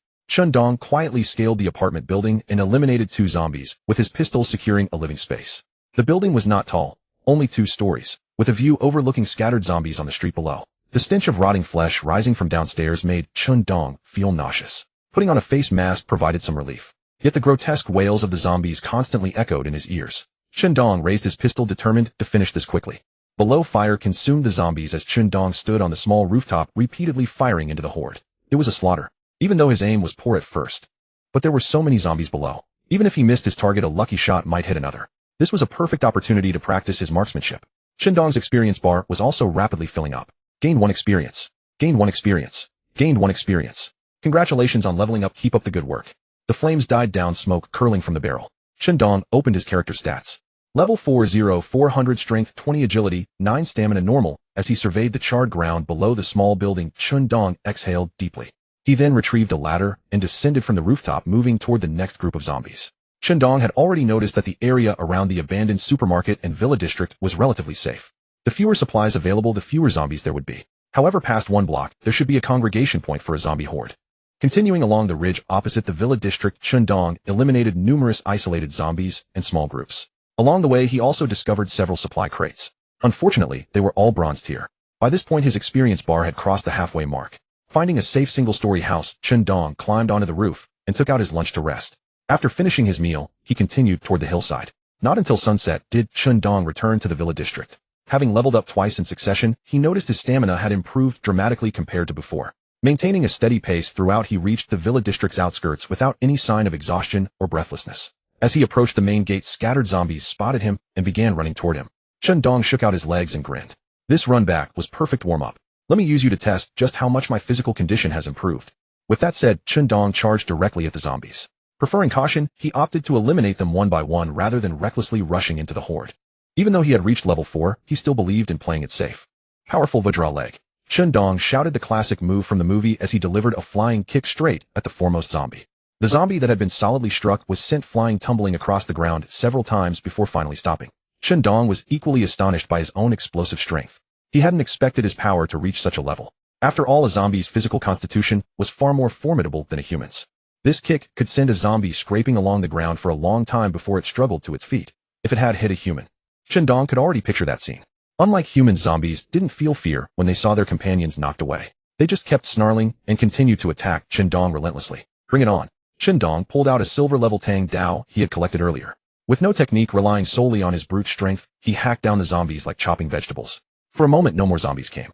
Speaker 1: Dong quietly scaled the apartment building and eliminated 2 zombies, with his pistol securing a living space. The building was not tall, only 2 stories, with a view overlooking scattered zombies on the street below. The stench of rotting flesh rising from downstairs made Dong feel nauseous. Putting on a face mask provided some relief. Yet the grotesque wails of the zombies constantly echoed in his ears. Dong raised his pistol, determined to finish this quickly. Below, fire consumed the zombies as Dong stood on the small rooftop, repeatedly firing into the horde. It was a slaughter, even though his aim was poor at first. But there were so many zombies below. Even if he missed his target, a lucky shot might hit another. This was a perfect opportunity to practice his marksmanship. Dong's experience bar was also rapidly filling up. Gained 1 experience. Gained 1 experience. Gained 1 experience. Congratulations on leveling up, keep up the good work. The flames died down, smoke curling from the barrel. Dong opened his character stats. Level 40, 400 strength, 20 agility, 9 stamina, normal. As he surveyed the charred ground below the small building, Dong exhaled deeply. He then retrieved a ladder and descended from the rooftop, moving toward the next group of zombies. Dong had already noticed that the area around the abandoned supermarket and villa district was relatively safe. The fewer supplies available, the fewer zombies there would be. However, past 1 block, there should be a congregation point for a zombie horde. Continuing along the ridge opposite the villa district, Dong eliminated numerous isolated zombies and small groups. Along the way, he also discovered several supply crates. Unfortunately, they were all bronze tier. By this point, his experience bar had crossed the halfway mark. Finding a safe single-story house, Dong climbed onto the roof and took out his lunch to rest. After finishing his meal, he continued toward the hillside. Not until sunset did Dong return to the villa district. Having leveled up twice in succession, he noticed his stamina had improved dramatically compared to before. Maintaining a steady pace throughout, he reached the villa district's outskirts without any sign of exhaustion or breathlessness. As he approached the main gate, scattered zombies spotted him and began running toward him. Dong shook out his legs and grinned. This run back was perfect warm-up. Let me use you to test just how much my physical condition has improved. With that said, Dong charged directly at the zombies. Preferring caution, he opted to eliminate them one by one rather than recklessly rushing into the horde. Even though he had reached level 4, he still believed in playing it safe. Powerful Vajra leg. Dong shouted the classic move from the movie as he delivered a flying kick straight at the foremost zombie. The zombie that had been solidly struck was sent flying, tumbling across the ground several times before finally stopping. Dong was equally astonished by his own explosive strength. He hadn't expected his power to reach such a level. After all, a zombie's physical constitution was far more formidable than a human's. This kick could send a zombie scraping along the ground for a long time before it struggled to its feet, if it had hit a human. Dong could already picture that scene. Unlike humans, zombies didn't feel fear when they saw their companions knocked away. They just kept snarling and continued to attack Dong relentlessly. Bring it on. Dong pulled out a silver level Tang Dao he had collected earlier. With no technique, relying solely on his brute strength, he hacked down the zombies like chopping vegetables. For a moment, no more zombies came.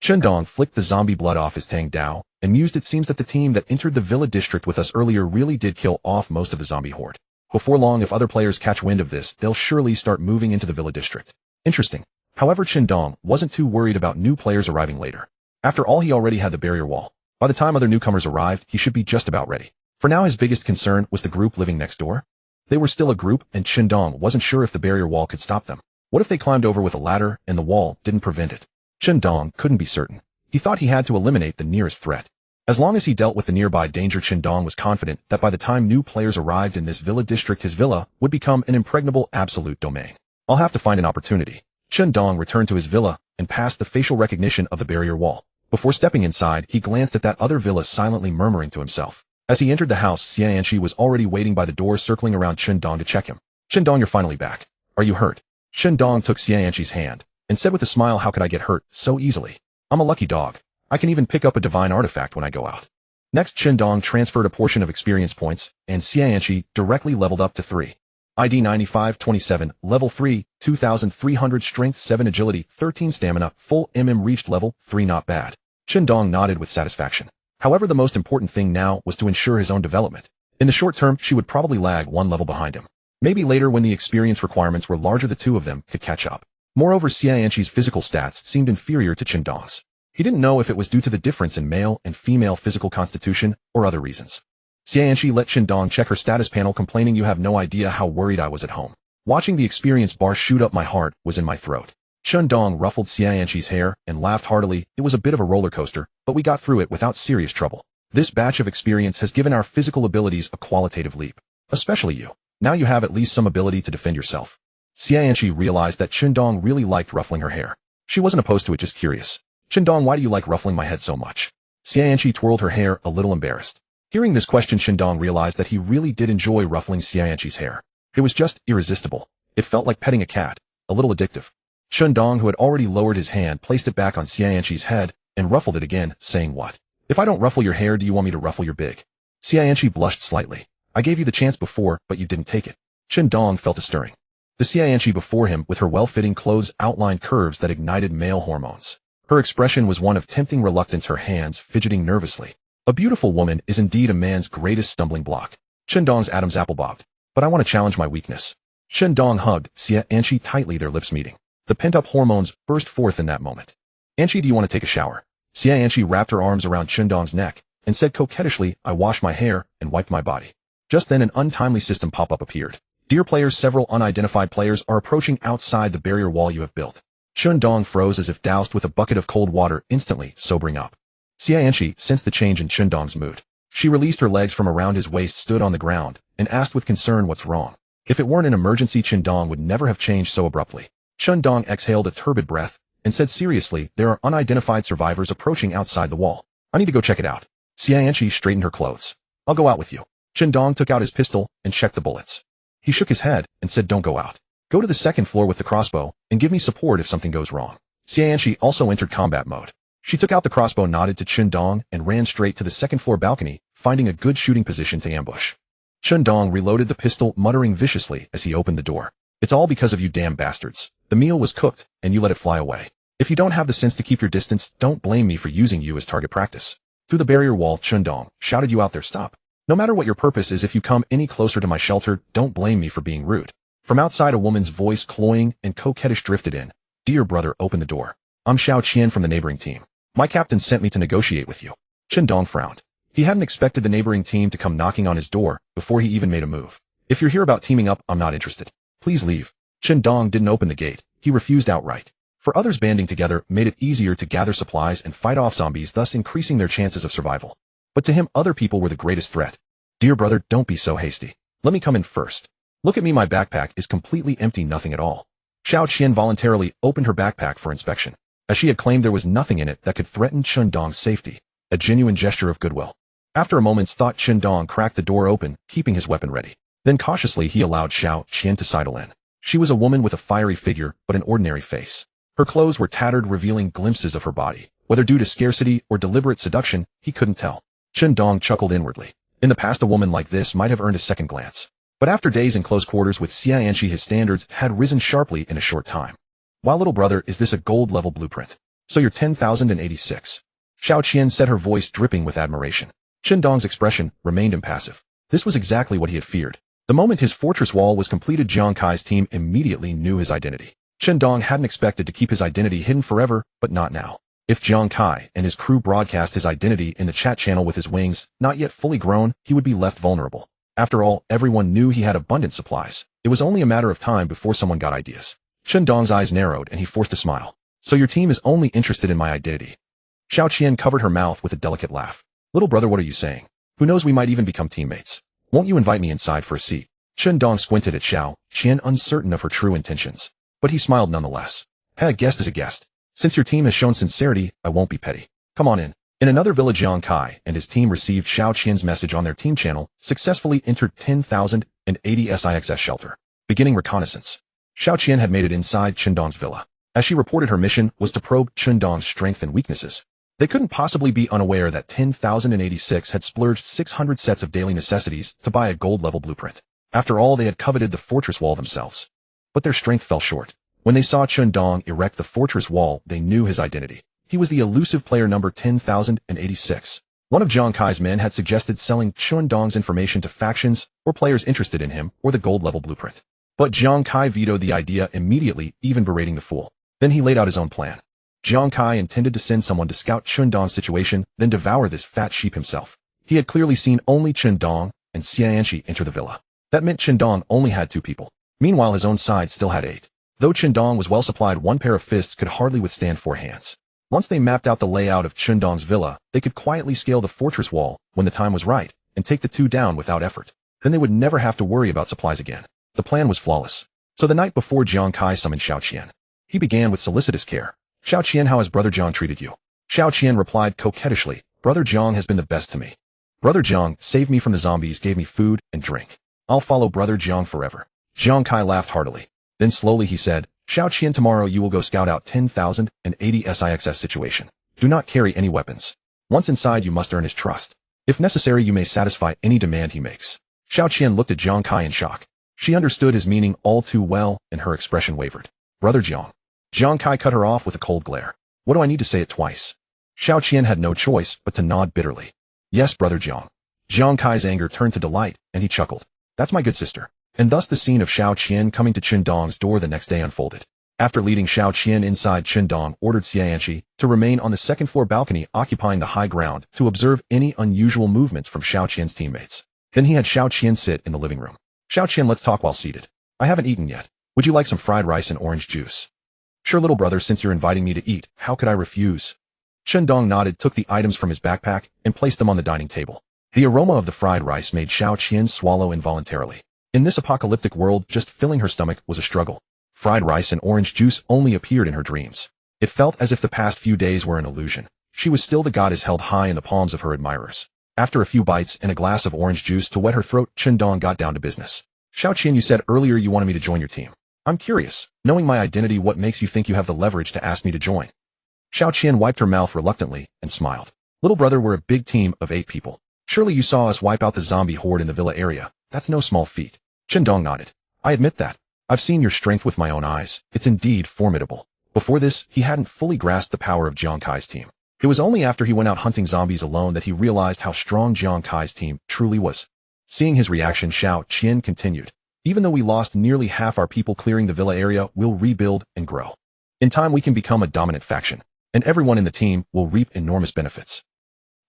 Speaker 1: Chendong flicked the zombie blood off his Tang Dao, and mused. It seems that the team that entered the villa district with us earlier really did kill off most of the zombie horde. Before long, if other players catch wind of this, they'll surely start moving into the villa district. Interesting. However, Chendong wasn't too worried about new players arriving later. After all, he already had the barrier wall. By the time other newcomers arrived, he should be just about ready. For now, his biggest concern was the group living next door. They were still a group, and Chendong wasn't sure if the barrier wall could stop them. What if they climbed over with a ladder, and the wall didn't prevent it? Chendong couldn't be certain. He thought he had to eliminate the nearest threat. As long as he dealt with the nearby danger, Chendong was confident that by the time new players arrived in this villa district, his villa would become an impregnable absolute domain. I'll have to find an opportunity. Chendong returned to his villa and passed the facial recognition of the barrier wall. Before stepping inside, he glanced at that other villa, silently murmuring to himself. As he entered the house, Xianxi was already waiting by the door, circling around Chendong to check him. Chendong, you're finally back. Are you hurt? Chendong took Xianxi's hand and said with a smile, how could I get hurt so easily? I'm a lucky dog. I can even pick up a divine artifact when I go out. Next, Chendong transferred a portion of experience points, and Xianxi directly leveled up to 3. ID 9527, level 3, 2300 strength, 7 agility, 13 stamina, full reached level 3, not bad. Chendong nodded with satisfaction. However, the most important thing now was to ensure his own development. In the short term, she would probably lag one level behind him. Maybe later, when the experience requirements were larger, the two of them could catch up. Moreover, Xianxi's physical stats seemed inferior to Chendong's. He didn't know if it was due to the difference in male and female physical constitution or other reasons. Xianxi let Chendong check her status panel, complaining, you have no idea how worried I was at home. Watching the experience bar shoot up, my heart was in my throat. Chendong ruffled Xianxi's hair and laughed heartily. It was a bit of a roller coaster, but we got through it without serious trouble. This batch of experience has given our physical abilities a qualitative leap. Especially you. Now you have at least some ability to defend yourself. Xianxi realized that Chendong really liked ruffling her hair. She wasn't opposed to it, just curious. Chendong, why do you like ruffling my head so much? Xianxi twirled her hair, a little embarrassed. Hearing this question, Chendong realized that he really did enjoy ruffling Xianxi's hair. It was just irresistible. It felt like petting a cat, a little addictive. Chendong, who had already lowered his hand, placed it back on Xianxi's head and ruffled it again, saying, what? If I don't ruffle your hair, do you want me to ruffle your big? Xianxi blushed slightly. I gave you the chance before, but you didn't take it. Chendong felt a stirring. The Xianxi before him, with her well-fitting clothes, outlined curves that ignited male hormones. Her expression was one of tempting reluctance, her hands fidgeting nervously. A beautiful woman is indeed a man's greatest stumbling block. Chendong's Adam's apple bobbed. But I want to challenge my weakness. Chendong hugged Xianxi tightly, their lips meeting. The pent-up hormones burst forth in that moment. Anxi, do you want to take a shower? Xianxi wrapped her arms around Chendong's neck and said coquettishly, I washed my hair and wiped my body. Just then, an untimely system pop-up appeared. Dear players, several unidentified players are approaching outside the barrier wall you have built. Chendong froze as if doused with a bucket of cold water, instantly sobering up. Xianxi sensed the change in Chendong's mood. She released her legs from around his waist, stood on the ground, and asked with concern, what's wrong? If it weren't an emergency, Chendong would never have changed so abruptly. Chendong exhaled a turbid breath and said seriously, there are unidentified survivors approaching outside the wall. I need to go check it out. Xianxi straightened her clothes. I'll go out with you. Chendong took out his pistol and checked the bullets. He shook his head and said, don't go out. Go to the second floor with the crossbow and give me support if something goes wrong. Xianxi also entered combat mode. She took out the crossbow, nodded to Chendong, and ran straight to the second floor balcony, finding a good shooting position to ambush. Chendong reloaded the pistol, muttering viciously as he opened the door. It's all because of you damn bastards. The meal was cooked, and you let it fly away. If you don't have the sense to keep your distance, don't blame me for using you as target practice. Through the barrier wall, Chendong shouted, you out there, stop. No matter what your purpose is, if you come any closer to my shelter, don't blame me for being rude. From outside, a woman's voice, cloying and coquettish, drifted in. Dear brother, open the door. I'm Xiao Qian from the neighboring team. My captain sent me to negotiate with you. Chendong frowned. He hadn't expected the neighboring team to come knocking on his door before he even made a move. If you're here about teaming up, I'm not interested. Please leave. Chendong didn't open the gate. He refused outright. For others, banding together made it easier to gather supplies and fight off zombies, thus increasing their chances of survival. But to him, other people were the greatest threat. Dear brother, don't be so hasty. Let me come in first. Look at me, my backpack is completely empty, nothing at all. Xiao Qian voluntarily opened her backpack for inspection, as she had claimed there was nothing in it that could threaten Chendong's safety, a genuine gesture of goodwill. After a moment's thought, Chendong cracked the door open, keeping his weapon ready. Then cautiously he allowed Xiao Qian to sidle in. She was a woman with a fiery figure, but an ordinary face. Her clothes were tattered, revealing glimpses of her body. Whether due to scarcity or deliberate seduction, he couldn't tell. Chendong chuckled inwardly. In the past, a woman like this might have earned a second glance. But after days in close quarters with Xianxi, his standards had risen sharply in a short time. "Wow, little brother, is this a gold-level blueprint? So you're 10,086. Xiao Qian said, her voice dripping with admiration. Chen Dong's expression remained impassive. This was exactly what he had feared. The moment his fortress wall was completed, Jiang Kai's team immediately knew his identity. Chen Dong hadn't expected to keep his identity hidden forever, but not now. If Jiang Kai and his crew broadcast his identity in the chat channel with his wings not yet fully grown, he would be left vulnerable. After all, everyone knew he had abundant supplies. It was only a matter of time before someone got ideas. Chen Dong's eyes narrowed and he forced a smile. "So your team is only interested in my identity?" Xiao Qian covered her mouth with a delicate laugh. "Little brother, what are you saying? Who knows, we might even become teammates. Won't you invite me inside for a seat?" Chen Dong squinted at Xiao Qian, uncertain of her true intentions. But he smiled nonetheless. "Hey, a guest is a guest. Since your team has shown sincerity, I won't be petty. Come on in." In another village, Jiang Kai and his team received Xiao Qian's message on their team channel, successfully entered 10,080 SIXS shelter. Beginning reconnaissance. Xiao Qian had made it inside Chen Dong's villa. As she reported, her mission was to probe Chen Dong's strength and weaknesses. They couldn't possibly be unaware that 10,086 had splurged 600 sets of daily necessities to buy a gold-level blueprint. After all, they had coveted the fortress wall themselves. But their strength fell short. When they saw Chen Dong erect the fortress wall, they knew his identity. He was the elusive player number 10,086. One of Jiang Kai's men had suggested selling Chen Dong's information to factions or players interested in him or the gold-level blueprint. But Jiang Kai vetoed the idea immediately, even berating the fool. Then he laid out his own plan. Jiang Kai intended to send someone to scout Chen Dong's situation, then devour this fat sheep himself. He had clearly seen only Chen Dong and Xianxi enter the villa. That meant Chen Dong only had 2 people. Meanwhile, his own side still had 8. Though Chen Dong was well supplied, one pair of fists could hardly withstand 4 hands. Once they mapped out the layout of Chen Dong's villa, they could quietly scale the fortress wall when the time was right and take the 2 down without effort. Then they would never have to worry about supplies again. The plan was flawless. So the night before, Jiang Kai summoned Xiao Qian. He began with solicitous care. "Xiao Qian, how has Brother Jiang treated you?" Xiao Qian replied coquettishly, "Brother Jiang has been the best to me. Brother Jiang saved me from the zombies, gave me food and drink. I'll follow Brother Jiang forever." Jiang Kai laughed heartily. Then slowly he said, "Xiao Qian, tomorrow you will go scout out 10,080 SIXS situation. Do not carry any weapons. Once inside, you must earn his trust. If necessary, you may satisfy any demand he makes." Xiao Qian looked at Jiang Kai in shock. She understood his meaning all too well, and her expression wavered. "Brother Jiang." Jiang Kai cut her off with a cold glare. "What do I need to say it twice?" Xiao Qian had no choice but to nod bitterly. "Yes, Brother Jiang." Jiang Kai's anger turned to delight, and he chuckled. "That's my good sister." And thus the scene of Xiao Qian coming to Chen Dong's door the next day unfolded. After leading Xiao Qian inside, Chen Dong ordered Xianxi to remain on the second-floor balcony, occupying the high ground, to observe any unusual movements from Xiao Qian's teammates. Then he had Xiao Qian sit in the living room. "Xiao Qian, let's talk while seated. I haven't eaten yet. Would you like some fried rice and orange juice?" "Sure, little brother, since you're inviting me to eat, how could I refuse?" Chen Dong nodded, took the items from his backpack, and placed them on the dining table. The aroma of the fried rice made Xiao Qian swallow involuntarily. In this apocalyptic world, just filling her stomach was a struggle. Fried rice and orange juice only appeared in her dreams. It felt as if the past few days were an illusion. She was still the goddess held high in the palms of her admirers. After a few bites and a glass of orange juice to wet her throat, Chen Dong got down to business. "Xiao Qian, you said earlier you wanted me to join your team. I'm curious, knowing my identity, what makes you think you have the leverage to ask me to join?" Xiao Qian wiped her mouth reluctantly and smiled. "Little brother, we're a big team of 8 people. Surely you saw us wipe out the zombie horde in the villa area. That's no small feat." Chen Dong nodded. "I admit that. I've seen your strength with my own eyes. It's indeed formidable." Before this, he hadn't fully grasped the power of Jiang Kai's team. It was only after he went out hunting zombies alone that he realized how strong Jiang Kai's team truly was. Seeing his reaction, Xiao Qian continued. "Even though we lost nearly half our people clearing the villa area, we'll rebuild and grow. In time, we can become a dominant faction, and everyone in the team will reap enormous benefits."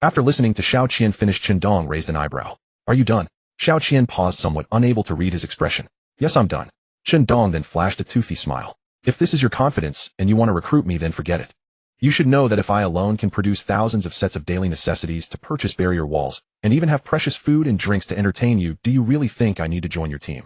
Speaker 1: After listening to Xiao Qian finish, Chen Dong raised an eyebrow. "Are you done?" Xiao Qian paused, somewhat unable to read his expression. "Yes, I'm done." Chen Dong then flashed a toothy smile. "If this is your confidence and you want to recruit me, then forget it. You should know that if I alone can produce thousands of sets of daily necessities to purchase barrier walls, and even have precious food and drinks to entertain you, do you really think I need to join your team?"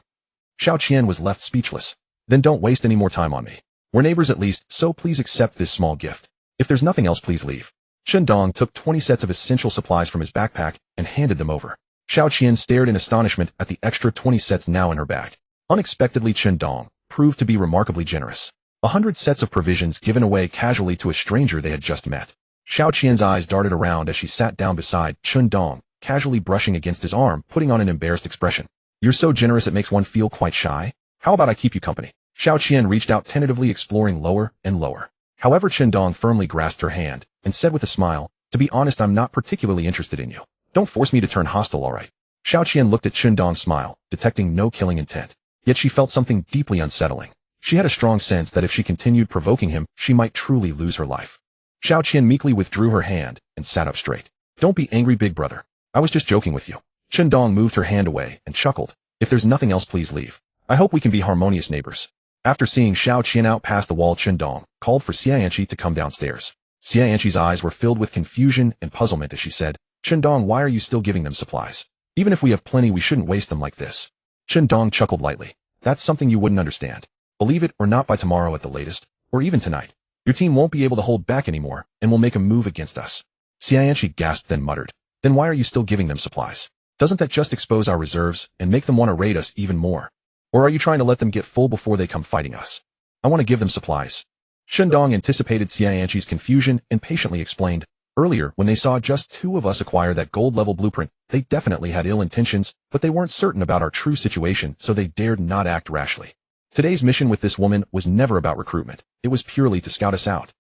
Speaker 1: Xiao Qian was left speechless. "Then don't waste any more time on me. We're neighbors at least, so please accept this small gift. If there's nothing else, please leave." Chen Dong took 20 sets of essential supplies from his backpack and handed them over. Xiao Qian stared in astonishment at the extra 20 sets now in her bag. Unexpectedly, Chen Dong proved to be remarkably generous. 100 sets of provisions given away casually to a stranger they had just met. Xiao Qian's eyes darted around as she sat down beside Chen Dong, casually brushing against his arm, putting on an embarrassed expression. You're so generous it makes one feel quite shy. How about I keep you company? Xiao Qian reached out tentatively, exploring lower and lower. However, Dong firmly grasped her hand and said with a smile, to be honest, I'm not particularly interested in you. Don't force me to turn hostile, alright? Xiao Qian looked at Dong's smile, detecting no killing intent. Yet she felt something deeply unsettling. She had a strong sense that if she continued provoking him, she might truly lose her life. Xiao Qian meekly withdrew her hand and sat up straight. Don't be angry, big brother. I was just joking with you. Dong moved her hand away and chuckled. If there's nothing else, please leave. I hope we can be harmonious neighbors. After seeing Xiao Qian out past the wall, Dong called for Xiayanqi to come downstairs. Xiayanqi's eyes were filled with confusion and puzzlement as she said, Dong, why are you still giving them supplies? Even if we have plenty, we shouldn't waste them like this. Dong chuckled lightly. That's something you wouldn't understand. Believe it or not, by tomorrow at the latest, or even tonight, your team won't be able to hold back anymore and will make a move against us. Xiayanqi gasped, then muttered. Then why are you still giving them supplies? Doesn't that just expose our reserves and make them want to raid us even more? Or are you trying to let them get full before they come fighting us? I want to give them supplies. Dong anticipated Xiayanqi's confusion and patiently explained, earlier when they saw just 2 of us acquire that gold-level blueprint, they definitely had ill intentions, but they weren't certain about our true situation, so they dared not act rashly. Today's mission with this woman was never about recruitment. It was purely to scout us out.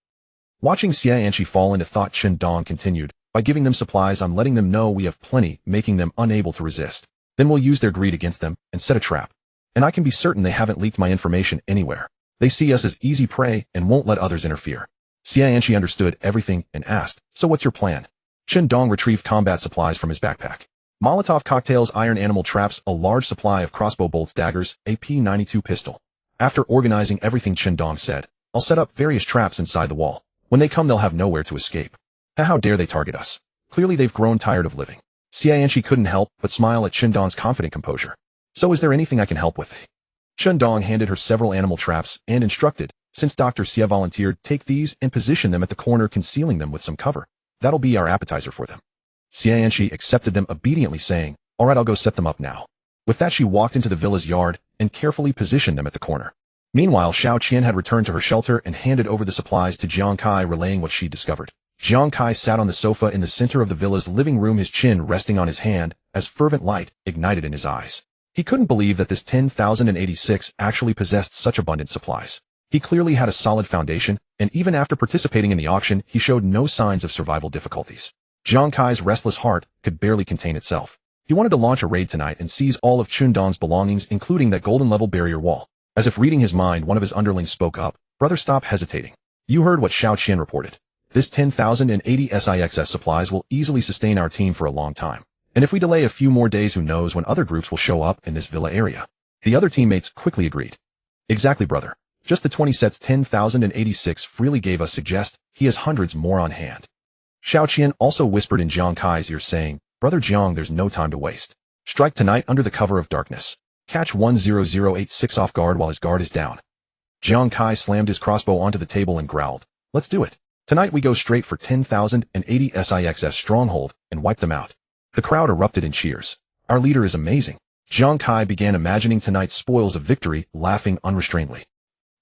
Speaker 1: Watching Xiayanqi fall into thought, Dong continued, by giving them supplies, I'm letting them know we have plenty, making them unable to resist. Then we'll use their greed against them and set a trap. And I can be certain they haven't leaked my information anywhere. They see us as easy prey and won't let others interfere. Xiayanqi understood everything and asked, so what's your plan? Dong retrieved combat supplies from his backpack. Molotov cocktails, iron animal traps, a large supply of crossbow bolts, daggers, a P92 pistol. After organizing everything, Dong said, I'll set up various traps inside the wall. When they come, they'll have nowhere to escape. How dare they target us? Clearly they've grown tired of living. Xiayanqi couldn't help but smile at Dong's confident composure. So is there anything I can help with? Dong handed her several animal traps and instructed, since Dr. Xie volunteered, take these and position them at the corner, concealing them with some cover. That'll be our appetizer for them. Xiayanqi accepted them obediently, saying, all right, I'll go set them up now. With that, she walked into the villa's yard and carefully positioned them at the corner. Meanwhile, Xiao Qian had returned to her shelter and handed over the supplies to Jiang Kai, relaying what she discovered. Jiang Kai sat on the sofa in the center of the villa's living room, his chin resting on his hand, as fervent light ignited in his eyes. He couldn't believe that this 10,086 actually possessed such abundant supplies. He clearly had a solid foundation, and even after participating in the auction, he showed no signs of survival difficulties. Jiang Kai's restless heart could barely contain itself. He wanted to launch a raid tonight and seize all of Dong's belongings, including that golden-level barrier wall. As if reading his mind, one of his underlings spoke up. Brother, stop hesitating. You heard what Xiao Qian reported. This 10,080 SIXS supplies will easily sustain our team for a long time. And if we delay a few more days, who knows when other groups will show up in this villa area. The other teammates quickly agreed. Exactly, brother. Just the 20 sets 10,086 freely gave us suggest he has hundreds more on hand. Xiao Qian also whispered in Jiang Kai's ear, saying, Brother Jiang, there's no time to waste. Strike tonight under the cover of darkness. Catch 10086 off guard while his guard is down. Jiang Kai slammed his crossbow onto the table and growled, let's do it. Tonight we go straight for 10,080 SIXS stronghold and wipe them out. The crowd erupted in cheers. Our leader is amazing. Jiang Kai began imagining tonight's spoils of victory, laughing unrestrainedly.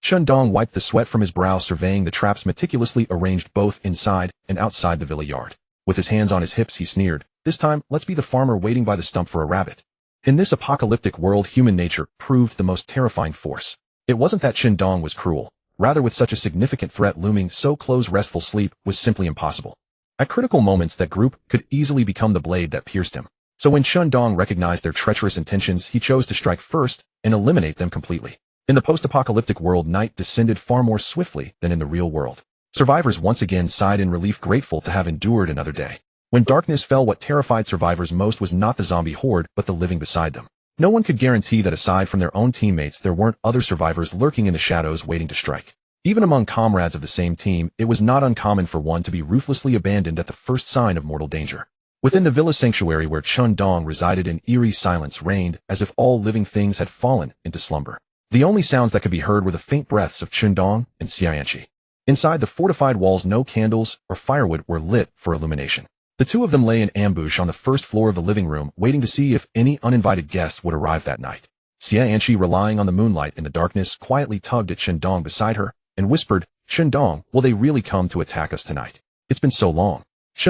Speaker 1: Dong wiped the sweat from his brow, surveying the traps meticulously arranged both inside and outside the villa yard. With his hands on his hips, he sneered, this time, let's be the farmer waiting by the stump for a rabbit. In this apocalyptic world, human nature proved the most terrifying force. It wasn't that Dong was cruel. Rather, with such a significant threat looming so close, restful sleep was simply impossible. At critical moments, that group could easily become the blade that pierced him. So when Dong recognized their treacherous intentions, he chose to strike first and eliminate them completely. In the post-apocalyptic world, night descended far more swiftly than in the real world. Survivors once again sighed in relief, grateful to have endured another day. When darkness fell, what terrified survivors most was not the zombie horde, but the living beside them. No one could guarantee that aside from their own teammates, there weren't other survivors lurking in the shadows waiting to strike. Even among comrades of the same team, it was not uncommon for one to be ruthlessly abandoned at the first sign of mortal danger. Within the villa sanctuary where Dong resided, an eerie silence reigned, as if all living things had fallen into slumber. The only sounds that could be heard were the faint breaths of Dong and Xiayanqi. Inside the fortified walls, no candles or firewood were lit for illumination. The two of them lay in ambush on the first floor of the living room, waiting to see if any uninvited guests would arrive that night. Xiayanqi, relying on the moonlight in the darkness, quietly tugged at Dong beside her and whispered, Dong, will they really come to attack us tonight? It's been so long.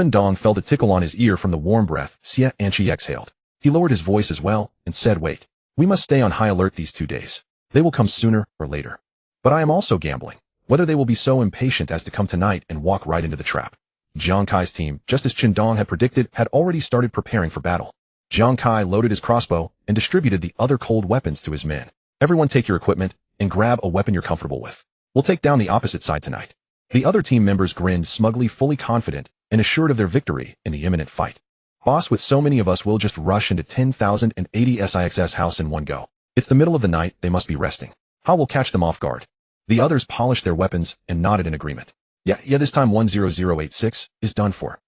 Speaker 1: Dong felt a tickle on his ear from the warm breath Xiayanqi exhaled. He lowered his voice as well and said, wait. We must stay on high alert these 2 days. They will come sooner or later. But I am also gambling whether they will be so impatient as to come tonight and walk right into the trap. Jiang Kai's team, just as Qin Dong had predicted, had already started preparing for battle. Jiang Kai loaded his crossbow and distributed the other cold weapons to his men. Everyone take your equipment and grab a weapon you're comfortable with. We'll take down the opposite side tonight. The other team members grinned smugly, fully confident and assured of their victory in the imminent fight. Boss, with so many of us, we'll just rush into 10,080 SIX's house in one go. It's the middle of the night, they must be resting. How will catch them off guard? The others polished their weapons and nodded in agreement. Yeah, this time 10086 is done for.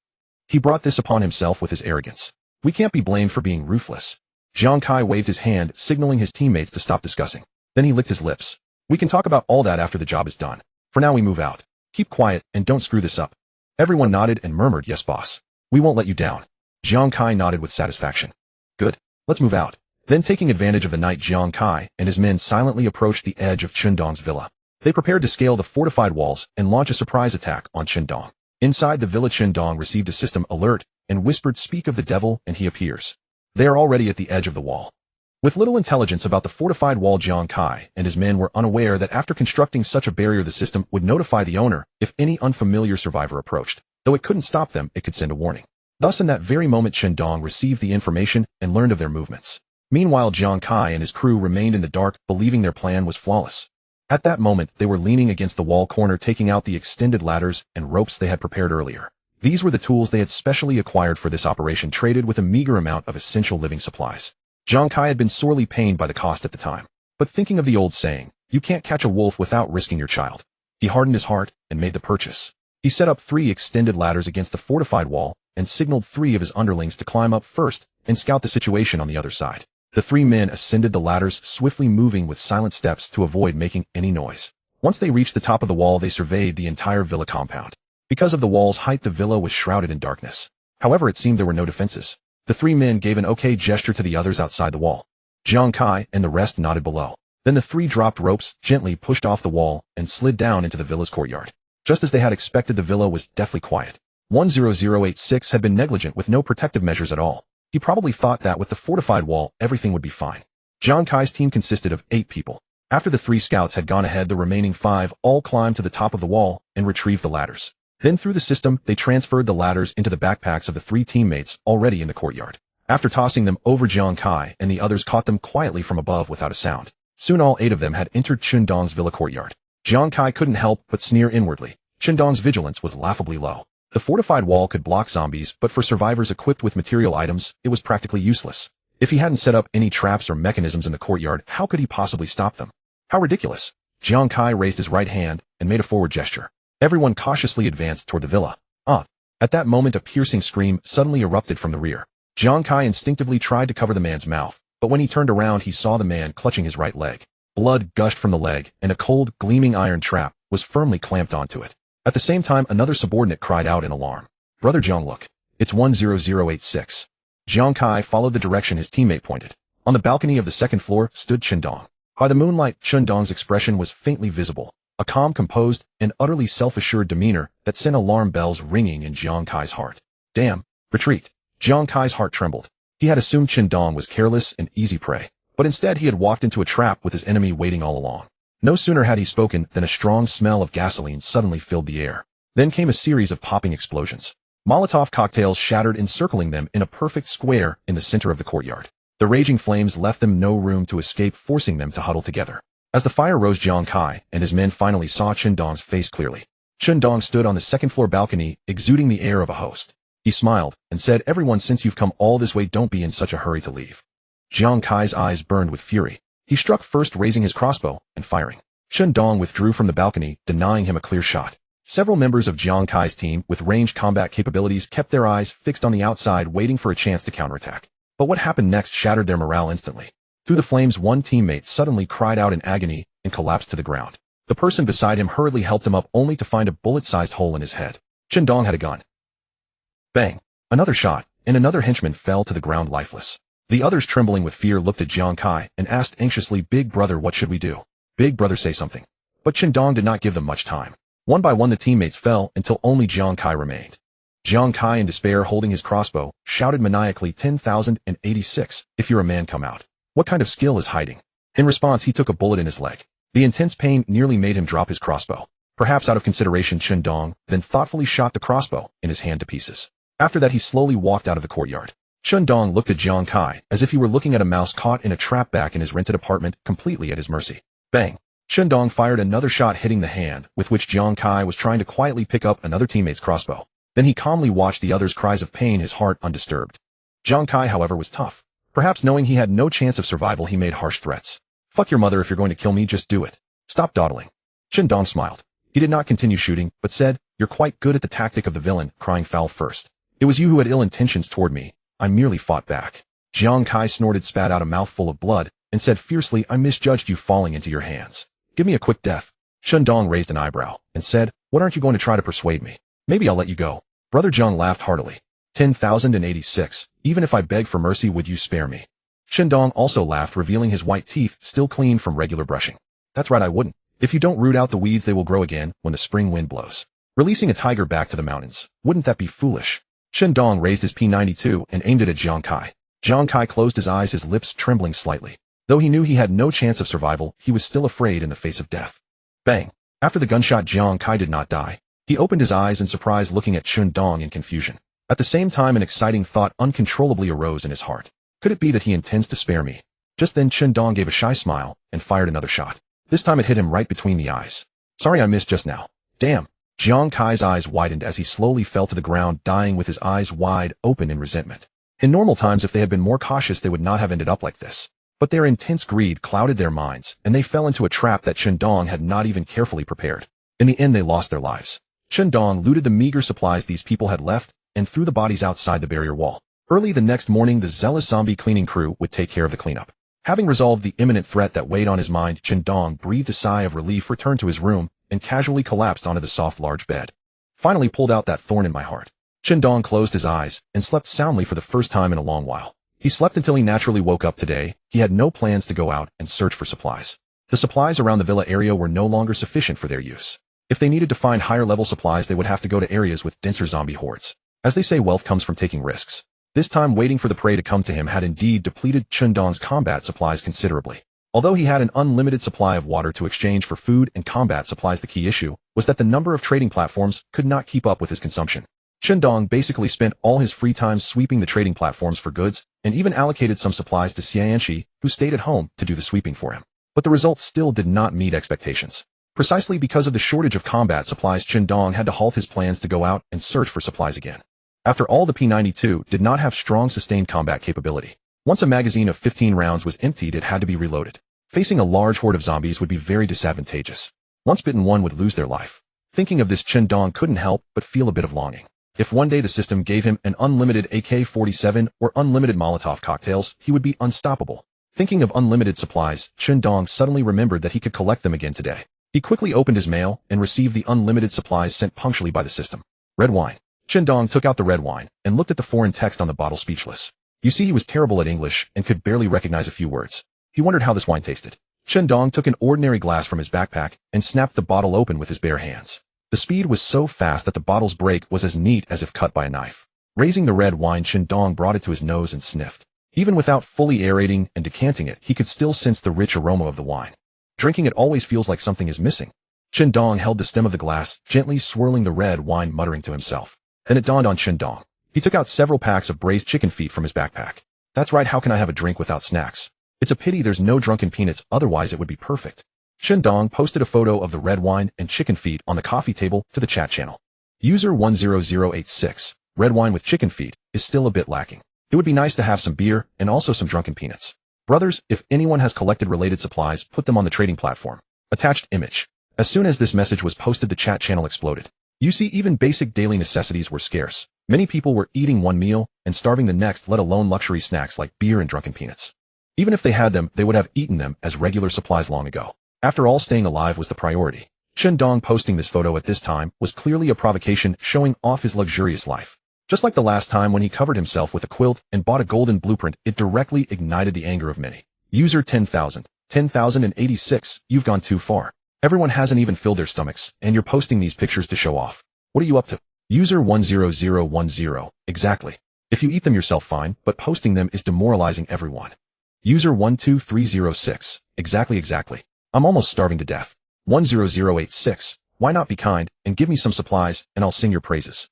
Speaker 1: He brought this upon himself with his arrogance. We can't be blamed for being ruthless. Jiang Kai waved his hand, signaling his teammates to stop discussing. Then he licked his lips. We can talk about all that after the job is done. For now we move out. Keep quiet and don't screw this up. Everyone nodded and murmured, yes boss. We won't let you down. Jiang Kai nodded with satisfaction. Good. Let's move out. Then, taking advantage of the night, Jiang Kai and his men silently approached the edge of Qin Dong's villa. They prepared to scale the fortified walls and launch a surprise attack on Qin Dong. Inside the villa, Qin Dong received a system alert and whispered, "Speak of the devil and he appears." They are already at the edge of the wall. With little intelligence about the fortified wall, Jiang Kai and his men were unaware that after constructing such a barrier, the system would notify the owner if any unfamiliar survivor approached. Though it couldn't stop them, it could send a warning. Thus, in that very moment, Qin Dong received the information and learned of their movements. Meanwhile, Jiang Kai and his crew remained in the dark, believing their plan was flawless. At that moment, they were leaning against the wall corner, taking out the extended ladders and ropes they had prepared earlier. These were the tools they had specially acquired for this operation, traded with a meager amount of essential living supplies. Jiang Kai had been sorely pained by the cost at the time, but thinking of the old saying, "You can't catch a wolf without risking your child," he hardened his heart and made the purchase. He set up 3 extended ladders against the fortified wall and signaled 3 of his underlings to climb up first and scout the situation on the other side. The 3 men ascended the ladders, swiftly moving with silent steps to avoid making any noise. Once they reached the top of the wall, they surveyed the entire villa compound. Because of the wall's height, the villa was shrouded in darkness. However, it seemed there were no defenses. The 3 men gave an okay gesture to the others outside the wall. Jiang Kai and the rest nodded below. Then the 3 dropped ropes, gently pushed off the wall, and slid down into the villa's courtyard. Just as they had expected, the villa was deathly quiet. 10086 had been negligent with no protective measures at all. He probably thought that with the fortified wall, everything would be fine. Jiang Kai's team consisted of 8 people. After the 3 scouts had gone ahead, the remaining 5 all climbed to the top of the wall and retrieved the ladders. Then, through the system, they transferred the ladders into the backpacks of the 3 teammates already in the courtyard. After tossing them over, Jiang Kai and the others caught them quietly from above without a sound. Soon all 8 of them had entered Qin Dong's villa courtyard. Jiang Kai couldn't help but sneer inwardly. Qin Dong's vigilance was laughably low. The fortified wall could block zombies, but for survivors equipped with material items, it was practically useless. If he hadn't set up any traps or mechanisms in the courtyard, how could he possibly stop them? How ridiculous! Jiang Kai raised his right hand and made a forward gesture. Everyone cautiously advanced toward the villa. At that moment, a piercing scream suddenly erupted from the rear. Jiang Kai instinctively tried to cover the man's mouth, but when he turned around, he saw the man clutching his right leg. Blood gushed from the leg, and a cold, gleaming iron trap was firmly clamped onto it. At the same time, another subordinate cried out in alarm. "Brother Jiang, look. It's 10086. Jiang Kai followed the direction his teammate pointed. On the balcony of the 2nd floor stood Qin Dong. By the moonlight, Qin Dong's expression was faintly visible. A calm, composed, and utterly self-assured demeanor that sent alarm bells ringing in Jiang Kai's heart. Damn! Retreat! Jiang Kai's heart trembled. He had assumed Qin Dong was careless and easy prey, but instead he had walked into a trap with his enemy waiting all along. No sooner had he spoken than a strong smell of gasoline suddenly filled the air. Then came a series of popping explosions. Molotov cocktails shattered, encircling them in a perfect square in the center of the courtyard. The raging flames left them no room to escape, forcing them to huddle together. As the fire rose, Jiang Kai and his men finally saw Qin Dong's face clearly. Qin Dong stood on the 2nd floor balcony, exuding the air of a host. He smiled and said, "Everyone, since you've come all this way, don't be in such a hurry to leave." Jiang Kai's eyes burned with fury. He struck first, raising his crossbow and firing. Qin Dong withdrew from the balcony, denying him a clear shot. Several members of Jiang Kai's team with ranged combat capabilities kept their eyes fixed on the outside, waiting for a chance to counterattack. But what happened next shattered their morale instantly. Through the flames, one teammate suddenly cried out in agony and collapsed to the ground. The person beside him hurriedly helped him up, only to find a bullet-sized hole in his head. Qin Dong had a gun. Bang! Another shot, and another henchman fell to the ground lifeless. The others, trembling with fear, looked at Jiang Kai and asked anxiously, "Big brother, what should we do? Big brother, say something." But Qin Dong did not give them much time. One by one the teammates fell until only Jiang Kai remained. Jiang Kai, in despair, holding his crossbow, shouted maniacally, 10,086, "If you're a man, come out. What kind of skill is hiding? In response, he took a bullet in his leg. The intense pain nearly made him drop his crossbow. Perhaps out of consideration, Chen Dong then thoughtfully shot the crossbow in his hand to pieces. After that, he slowly walked out of the courtyard. Chen Dong looked at Jiang Kai as if he were looking at a mouse caught in a trap back in his rented apartment, completely at his mercy. Bang! Chen Dong fired another shot, hitting the hand with which Jiang Kai was trying to quietly pick up another teammate's crossbow. Then he calmly watched the other's cries of pain, his heart undisturbed. Jiang Kai, however, was tough. Perhaps knowing he had no chance of survival, he made harsh threats. Fuck your mother, if you're going to kill me, just do it. Stop dawdling. Chen Dong smiled. He did not continue shooting, but said, "You're quite good at the tactic of the villain, crying foul first. It was you who had ill intentions toward me. I merely fought back." Jiang Kai snorted, spat out a mouthful of blood, and said fiercely, "I misjudged you falling into your hands. Give me a quick death." Chen Dong raised an eyebrow and said, "What, aren't you going to try to persuade me? Maybe I'll let you go." Brother Jiang laughed heartily. 10,086. Even if I beg for mercy, would you spare me? Chen Dong also laughed, revealing his white teeth, still clean from regular brushing. That's right, I wouldn't. If you don't root out the weeds, they will grow again when the spring wind blows. Releasing a tiger back to the mountains, wouldn't that be foolish? Chen Dong raised his P92 and aimed it at Jiang Kai. Jiang Kai closed his eyes, his lips trembling slightly. Though he knew he had no chance of survival, he was still afraid in the face of death. Bang! After the gunshot, Jiang Kai did not die. He opened his eyes in surprise, looking at Chen Dong in confusion. At the same time, an exciting thought uncontrollably arose in his heart. Could it be that he intends to spare me? Just then, Chen Dong gave a shy smile and fired another shot. This time it hit him right between the eyes. Sorry, I missed just now. Damn. Jiang Kai's eyes widened as he slowly fell to the ground, dying with his eyes wide open in resentment. In normal times, if they had been more cautious, they would not have ended up like this. But their intense greed clouded their minds, and they fell into a trap that Chen Dong had not even carefully prepared. In the end, they lost their lives. Chen Dong looted the meager supplies these people had left and threw the bodies outside the barrier wall. Early the next morning, the zealous zombie cleaning crew would take care of the cleanup. Having resolved the imminent threat that weighed on his mind, Chen Dong breathed a sigh of relief, returned to his room, and casually collapsed onto the soft, large bed. Finally pulled out that thorn in my heart. Chen Dong closed his eyes and slept soundly for the first time in a long while. He slept until he naturally woke up. Today, he had no plans to go out and search for supplies. The supplies around the villa area were no longer sufficient for their use. If they needed to find higher-level supplies, they would have to go to areas with denser zombie hordes. As they say, wealth comes from taking risks. This time, waiting for the prey to come to him had indeed depleted Chen Dong's combat supplies considerably. Although he had an unlimited supply of water to exchange for food and combat supplies, the key issue was that the number of trading platforms could not keep up with his consumption. Chen Dong basically spent all his free time sweeping the trading platforms for goods, and even allocated some supplies to Xianxi, who stayed at home to do the sweeping for him. But the results still did not meet expectations. Precisely because of the shortage of combat supplies, Chen Dong had to halt his plans to go out and search for supplies again. After all, the P92 did not have strong sustained combat capability. Once a magazine of 15 rounds was emptied, it had to be reloaded. Facing a large horde of zombies would be very disadvantageous. Once bitten, one would lose their life. Thinking of this, Chen Dong couldn't help but feel a bit of longing. If one day the system gave him an unlimited AK-47 or unlimited Molotov cocktails, he would be unstoppable. Thinking of unlimited supplies, Chen Dong suddenly remembered that he could collect them again today. He quickly opened his mail and received the unlimited supplies sent punctually by the system. Red wine. Chen Dong took out the red wine and looked at the foreign text on the bottle, speechless. You see, he was terrible at English and could barely recognize a few words. He wondered how this wine tasted. Chen Dong took an ordinary glass from his backpack and snapped the bottle open with his bare hands. The speed was so fast that the bottle's break was as neat as if cut by a knife. Raising the red wine, Chen Dong brought it to his nose and sniffed. Even without fully aerating and decanting it, he could still sense the rich aroma of the wine. Drinking it always feels like something is missing. Chen Dong held the stem of the glass, gently swirling the red wine, muttering to himself. Then it dawned on Chen Dong. He took out several packs of braised chicken feet from his backpack. That's right, how can I have a drink without snacks? It's a pity there's no drunken peanuts, otherwise it would be perfect. Chen Dong posted a photo of the red wine and chicken feet on the coffee table to the chat channel. User 10086. Red wine with chicken feet is still a bit lacking. It would be nice to have some beer and also some drunken peanuts. Brothers, if anyone has collected related supplies, put them on the trading platform. Attached image. As soon as this message was posted, the chat channel exploded. You see, even basic daily necessities were scarce. Many people were eating one meal and starving the next, let alone luxury snacks like beer and drunken peanuts. Even if they had them, they would have eaten them as regular supplies long ago. After all, staying alive was the priority. Chen Dong posting this photo at this time was clearly a provocation, showing off his luxurious life. Just like the last time when he covered himself with a quilt and bought a golden blueprint, it directly ignited the anger of many. User 10,086, you've gone too far. Everyone hasn't even filled their stomachs, and you're posting these pictures to show off. What are you up to? User 10010, exactly. If you eat them yourself, fine, but posting them is demoralizing everyone. User 12306. Exactly. I'm almost starving to death. 10086. Why not be kind, and give me some supplies, and I'll sing your praises.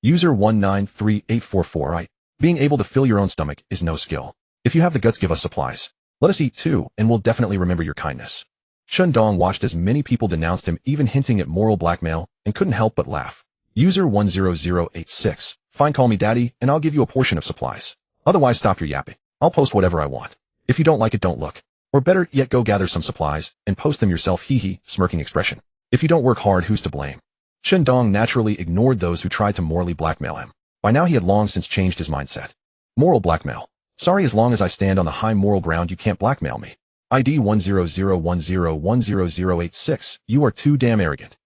Speaker 1: User 1938844. Being able to fill your own stomach is no skill. If you have the guts, give us supplies. Let us eat too, and we'll definitely remember your kindness. Chen Dong watched as many people denounced him, even hinting at moral blackmail, and couldn't help but laugh. User 10086. Fine, call me daddy, and I'll give you a portion of supplies. Otherwise, stop your yapping. I'll post whatever I want. If you don't like it, don't look. Or better yet, go gather some supplies, and post them yourself, hee, smirking expression. If you don't work hard, who's to blame? Chen Dong naturally ignored those who tried to morally blackmail him. By now he had long since changed his mindset. Moral blackmail. Sorry, as long as I stand on the high moral ground, you can't blackmail me. ID 10010100086. You are too damn arrogant.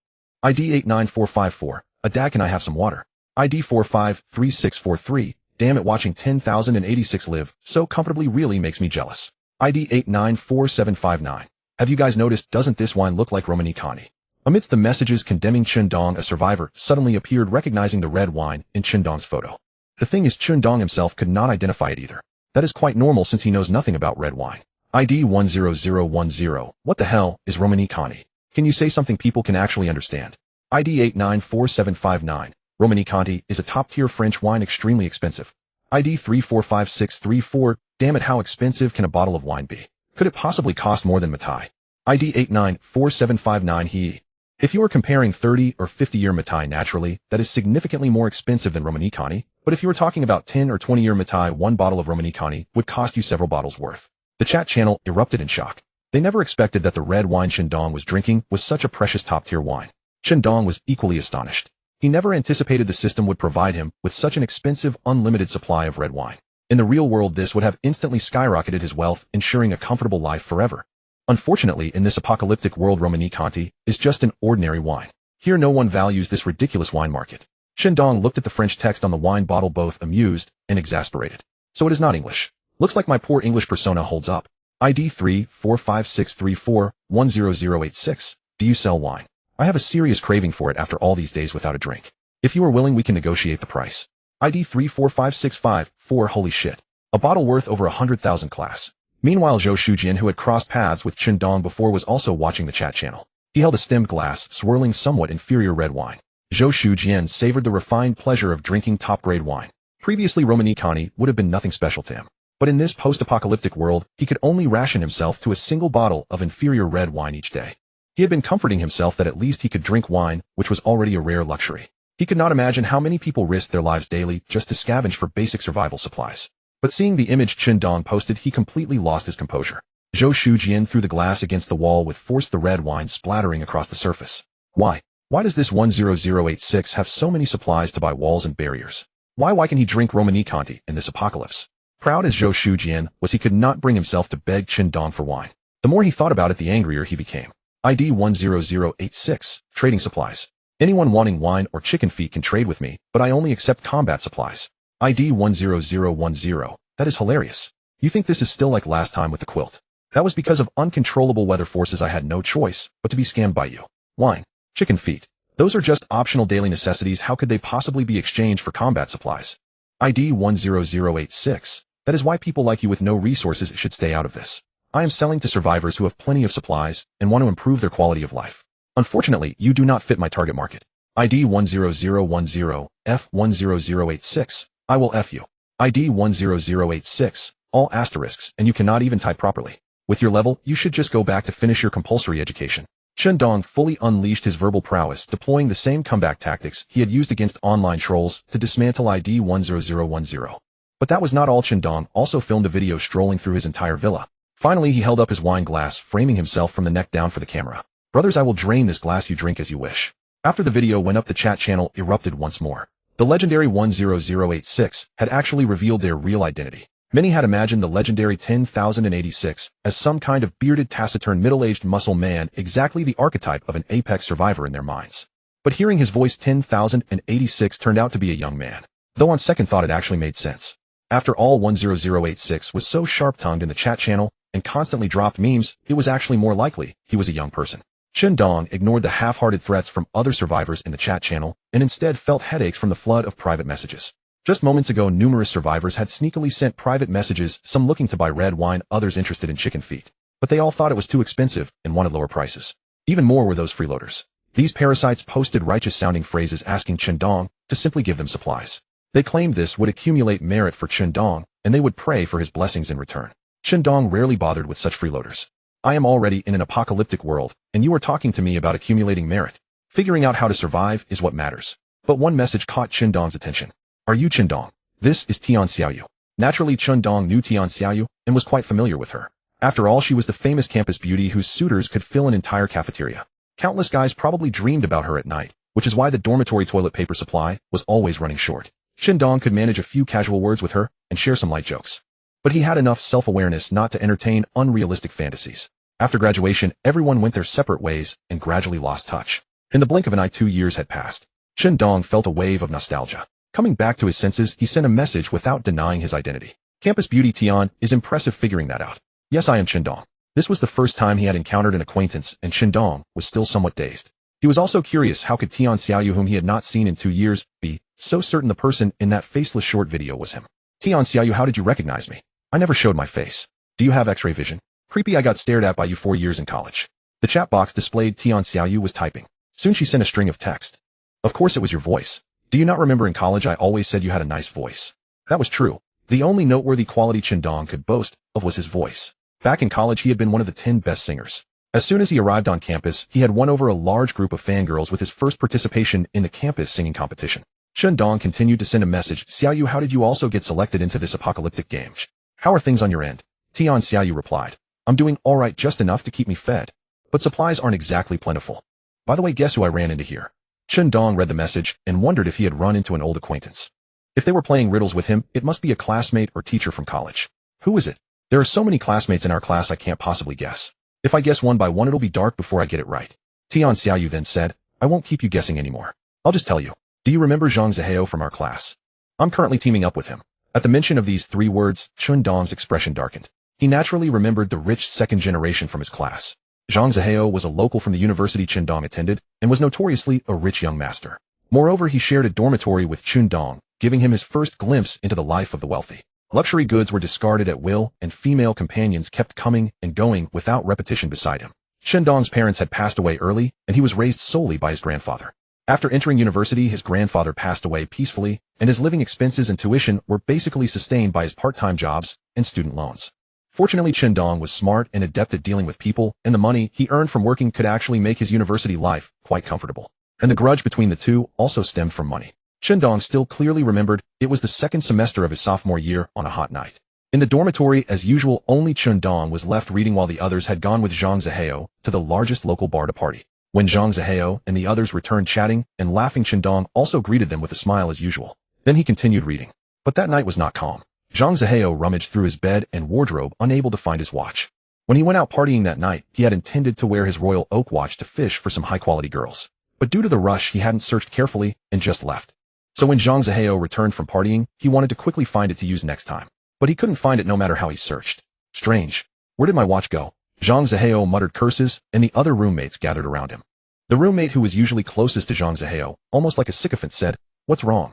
Speaker 1: ID 89454. Dad, can I have some water? ID 453643. Damn it, watching 10,086 live so comfortably really makes me jealous. ID 894759. Have you guys noticed, doesn't this wine look like Romanicani? Amidst the messages condemning Chen Dong, a survivor suddenly appeared recognizing the red wine in Chen Dong's photo. The thing is, Chen Dong himself could not identify it either. That is quite normal since he knows nothing about red wine. ID 10010. What the hell is Romanicani? Can you say something people can actually understand? ID 894759. Romanicani is a top-tier French wine, extremely expensive. ID 345634. Damn it, how expensive can a bottle of wine be? Could it possibly cost more than Matai? ID 894759. If you are comparing 30 or 50-year Matai, naturally, that is significantly more expensive than Romanicani, but if you were talking about 10 or 20-year Matai, one bottle of Romanicani would cost you several bottles worth. The chat channel erupted in shock. They never expected that the red wine Chen Dong was drinking was such a precious top-tier wine. Chen Dong was equally astonished. He never anticipated the system would provide him with such an expensive, unlimited supply of red wine. In the real world, this would have instantly skyrocketed his wealth, ensuring a comfortable life forever. Unfortunately, in this apocalyptic world, Romanicani is just an ordinary wine. Here no one values this ridiculous wine market. Chen Dong looked at the French text on the wine bottle, both amused and exasperated. So it is not English. Looks like my poor English persona holds up. ID 345634100086. Do you sell wine? I have a serious craving for it after all these days without a drink. If you are willing, we can negotiate the price. ID 345654. Holy shit. A bottle worth over 100,000 class. Meanwhile, Zhou Shujian, who had crossed paths with Chen Dong before, was also watching the chat channel. He held a stemmed glass, swirling somewhat inferior red wine. Zhou Shujian savored the refined pleasure of drinking top-grade wine. Previously, Romanicani would have been nothing special to him. But in this post-apocalyptic world, he could only ration himself to a single bottle of inferior red wine each day. He had been comforting himself that at least he could drink wine, which was already a rare luxury. He could not imagine how many people risked their lives daily just to scavenge for basic survival supplies. But seeing the image Chen Dong posted, he completely lost his composure. Zhou Shujian threw the glass against the wall with force, the red wine splattering across the surface. Why? Why does this 10086 have so many supplies to buy walls and barriers? Why can he drink Romanicani in this apocalypse? Proud as Zhou Shujian was, he could not bring himself to beg Chen Dong for wine. The more he thought about it, the angrier he became. ID 10086. Trading supplies. Anyone wanting wine or chicken feet can trade with me, but I only accept combat supplies. ID 10010. That is hilarious. You think this is still like last time with the quilt? That was because of uncontrollable weather forces. I had no choice but to be scammed by you. Wine, chicken feet. Those are just optional daily necessities. How could they possibly be exchanged for combat supplies? ID 10086. That is why people like you with no resources should stay out of this. I am selling to survivors who have plenty of supplies and want to improve their quality of life. Unfortunately, you do not fit my target market. ID 10010. F10086. I will F you. ID 10086. All asterisks, and you cannot even type properly. With your level, you should just go back to finish your compulsory education. Chen Dong fully unleashed his verbal prowess, deploying the same comeback tactics he had used against online trolls to dismantle ID 10010. But that was not all. Chen Dong also filmed a video strolling through his entire villa. Finally, he held up his wine glass, framing himself from the neck down for the camera. Brothers, I will drain this glass. You drink as you wish. After the video went up, the chat channel erupted once more. The legendary 10086 had actually revealed their real identity. Many had imagined the legendary 10,086 as some kind of bearded, taciturn, middle-aged muscle man, exactly the archetype of an apex survivor in their minds. But hearing his voice, 10,086 turned out to be a young man. Though on second thought it actually made sense. After all, 10086 was so sharp-tongued in the chat channel and constantly dropped memes, it was actually more likely he was a young person. Chen Dong ignored the half-hearted threats from other survivors in the chat channel and instead felt headaches from the flood of private messages. Just moments ago, numerous survivors had sneakily sent private messages, some looking to buy red wine, others interested in chicken feet. But they all thought it was too expensive and wanted lower prices. Even more were those freeloaders. These parasites posted righteous-sounding phrases asking Chendong to simply give them supplies. They claimed this would accumulate merit for Chendong, and they would pray for his blessings in return. Chendong rarely bothered with such freeloaders. I am already in an apocalyptic world, and you are talking to me about accumulating merit. Figuring out how to survive is what matters. But one message caught Chendong's attention. Are you Chendong? This is Tian Xiaoyu. Naturally, Chendong knew Tian Xiaoyu and was quite familiar with her. After all, she was the famous campus beauty whose suitors could fill an entire cafeteria. Countless guys probably dreamed about her at night, which is why the dormitory toilet paper supply was always running short. Chendong could manage a few casual words with her and share some light jokes. But he had enough self-awareness not to entertain unrealistic fantasies. After graduation, everyone went their separate ways and gradually lost touch. In the blink of an eye, 2 years had passed. Chendong felt a wave of nostalgia. Coming back to his senses, he sent a message without denying his identity. Campus beauty Tian is impressive figuring that out. Yes, I am Chendong. This was the first time he had encountered an acquaintance, and Chendong was still somewhat dazed. He was also curious, how could Tian Xiaoyu, whom he had not seen in 2 years, be so certain the person in that faceless short video was him? Tian Xiaoyu, how did you recognize me? I never showed my face. Do you have X-ray vision? Creepy, I got stared at by you 4 years in college. The chat box displayed Tian Xiaoyu was typing. Soon she sent a string of text. Of course it was your voice. Do you not remember in college I always said you had a nice voice? That was true. The only noteworthy quality Chendong could boast of was his voice. Back in college he had been one of the 10 best singers. As soon as he arrived on campus, he had won over a large group of fangirls with his first participation in the campus singing competition. Chendong continued to send a message. Xiaoyu, how did you also get selected into this apocalyptic game? How are things on your end? Tian Xiaoyu replied. I'm doing alright, just enough to keep me fed. But supplies aren't exactly plentiful. By the way, guess who I ran into here? Chendong read the message and wondered if he had run into an old acquaintance. If they were playing riddles with him, it must be a classmate or teacher from college. Who is it? There are so many classmates in our class I can't possibly guess. If I guess one by one it'll be dark before I get it right. Tian Xiaoyu then said, I won't keep you guessing anymore. I'll just tell you. Do you remember Zhang Zihao from our class? I'm currently teaming up with him. At the mention of these 3 words, Chendong's expression darkened. He naturally remembered the rich second generation from his class. Zhang Zihao was a local from the university Chendong attended and was notoriously a rich young master. Moreover, he shared a dormitory with Chendong, giving him his first glimpse into the life of the wealthy. Luxury goods were discarded at will, and female companions kept coming and going without repetition beside him. Chendong's parents had passed away early, and he was raised solely by his grandfather. After entering university, his grandfather passed away peacefully, and his living expenses and tuition were basically sustained by his part-time jobs and student loans. Fortunately, Chendong was smart and adept at dealing with people, and the money he earned from working could actually make his university life quite comfortable. And the grudge between the two also stemmed from money. Chendong still clearly remembered it was the second semester of his sophomore year on a hot night. In the dormitory, as usual, only Chendong was left reading while the others had gone with Zhang Zihao to the largest local bar to party. When Zhang Zihao and the others returned chatting and laughing, Chendong also greeted them with a smile as usual. Then he continued reading. But that night was not calm. Zhang Zihao rummaged through his bed and wardrobe, unable to find his watch. When he went out partying that night, he had intended to wear his royal oak watch to fish for some high-quality girls. But due to the rush, he hadn't searched carefully and just left. So when Zhang Zihao returned from partying, he wanted to quickly find it to use next time. But he couldn't find it no matter how he searched. Strange. Where did my watch go? Zhang Zihao muttered curses, and the other roommates gathered around him. The roommate who was usually closest to Zhang Zihao, almost like a sycophant, said, What's wrong?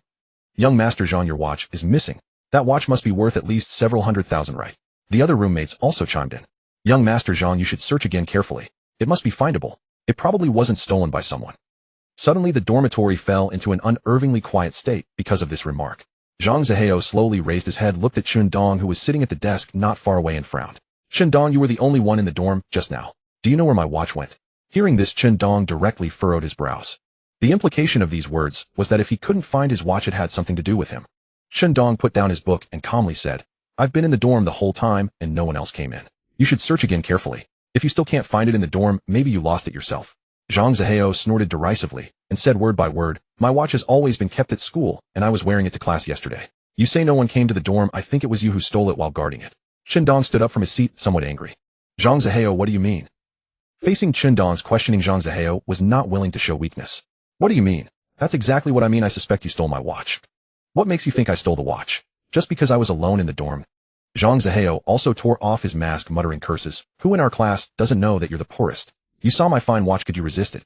Speaker 1: Young Master Zhang, your watch is missing. That watch must be worth at least several 100,000, right? The other roommates also chimed in. Young Master Zhang, you should search again carefully. It must be findable. It probably wasn't stolen by someone. Suddenly the dormitory fell into an unnervingly quiet state because of this remark. Zhang Zihao slowly raised his head, looked at Chendong, who was sitting at the desk not far away, and frowned. Chendong, you were the only one in the dorm just now. Do you know where my watch went? Hearing this, Chendong directly furrowed his brows. The implication of these words was that if he couldn't find his watch, it had something to do with him. Chendong put down his book and calmly said, I've been in the dorm the whole time and no one else came in. You should search again carefully. If you still can't find it in the dorm, maybe you lost it yourself. Zhang Zihao snorted derisively and said word by word, My watch has always been kept at school, and I was wearing it to class yesterday. You say no one came to the dorm, I think it was you who stole it while guarding it. Chendong stood up from his seat, somewhat angry. Zhang Zihao, what do you mean? Facing Chendong's questioning, Zhang Zihao was not willing to show weakness. What do you mean? That's exactly what I mean. I suspect you stole my watch. What makes you think I stole the watch? Just because I was alone in the dorm? Zhang Zihao also tore off his mask, muttering curses. Who in our class doesn't know that you're the poorest? You saw my fine watch, could you resist it?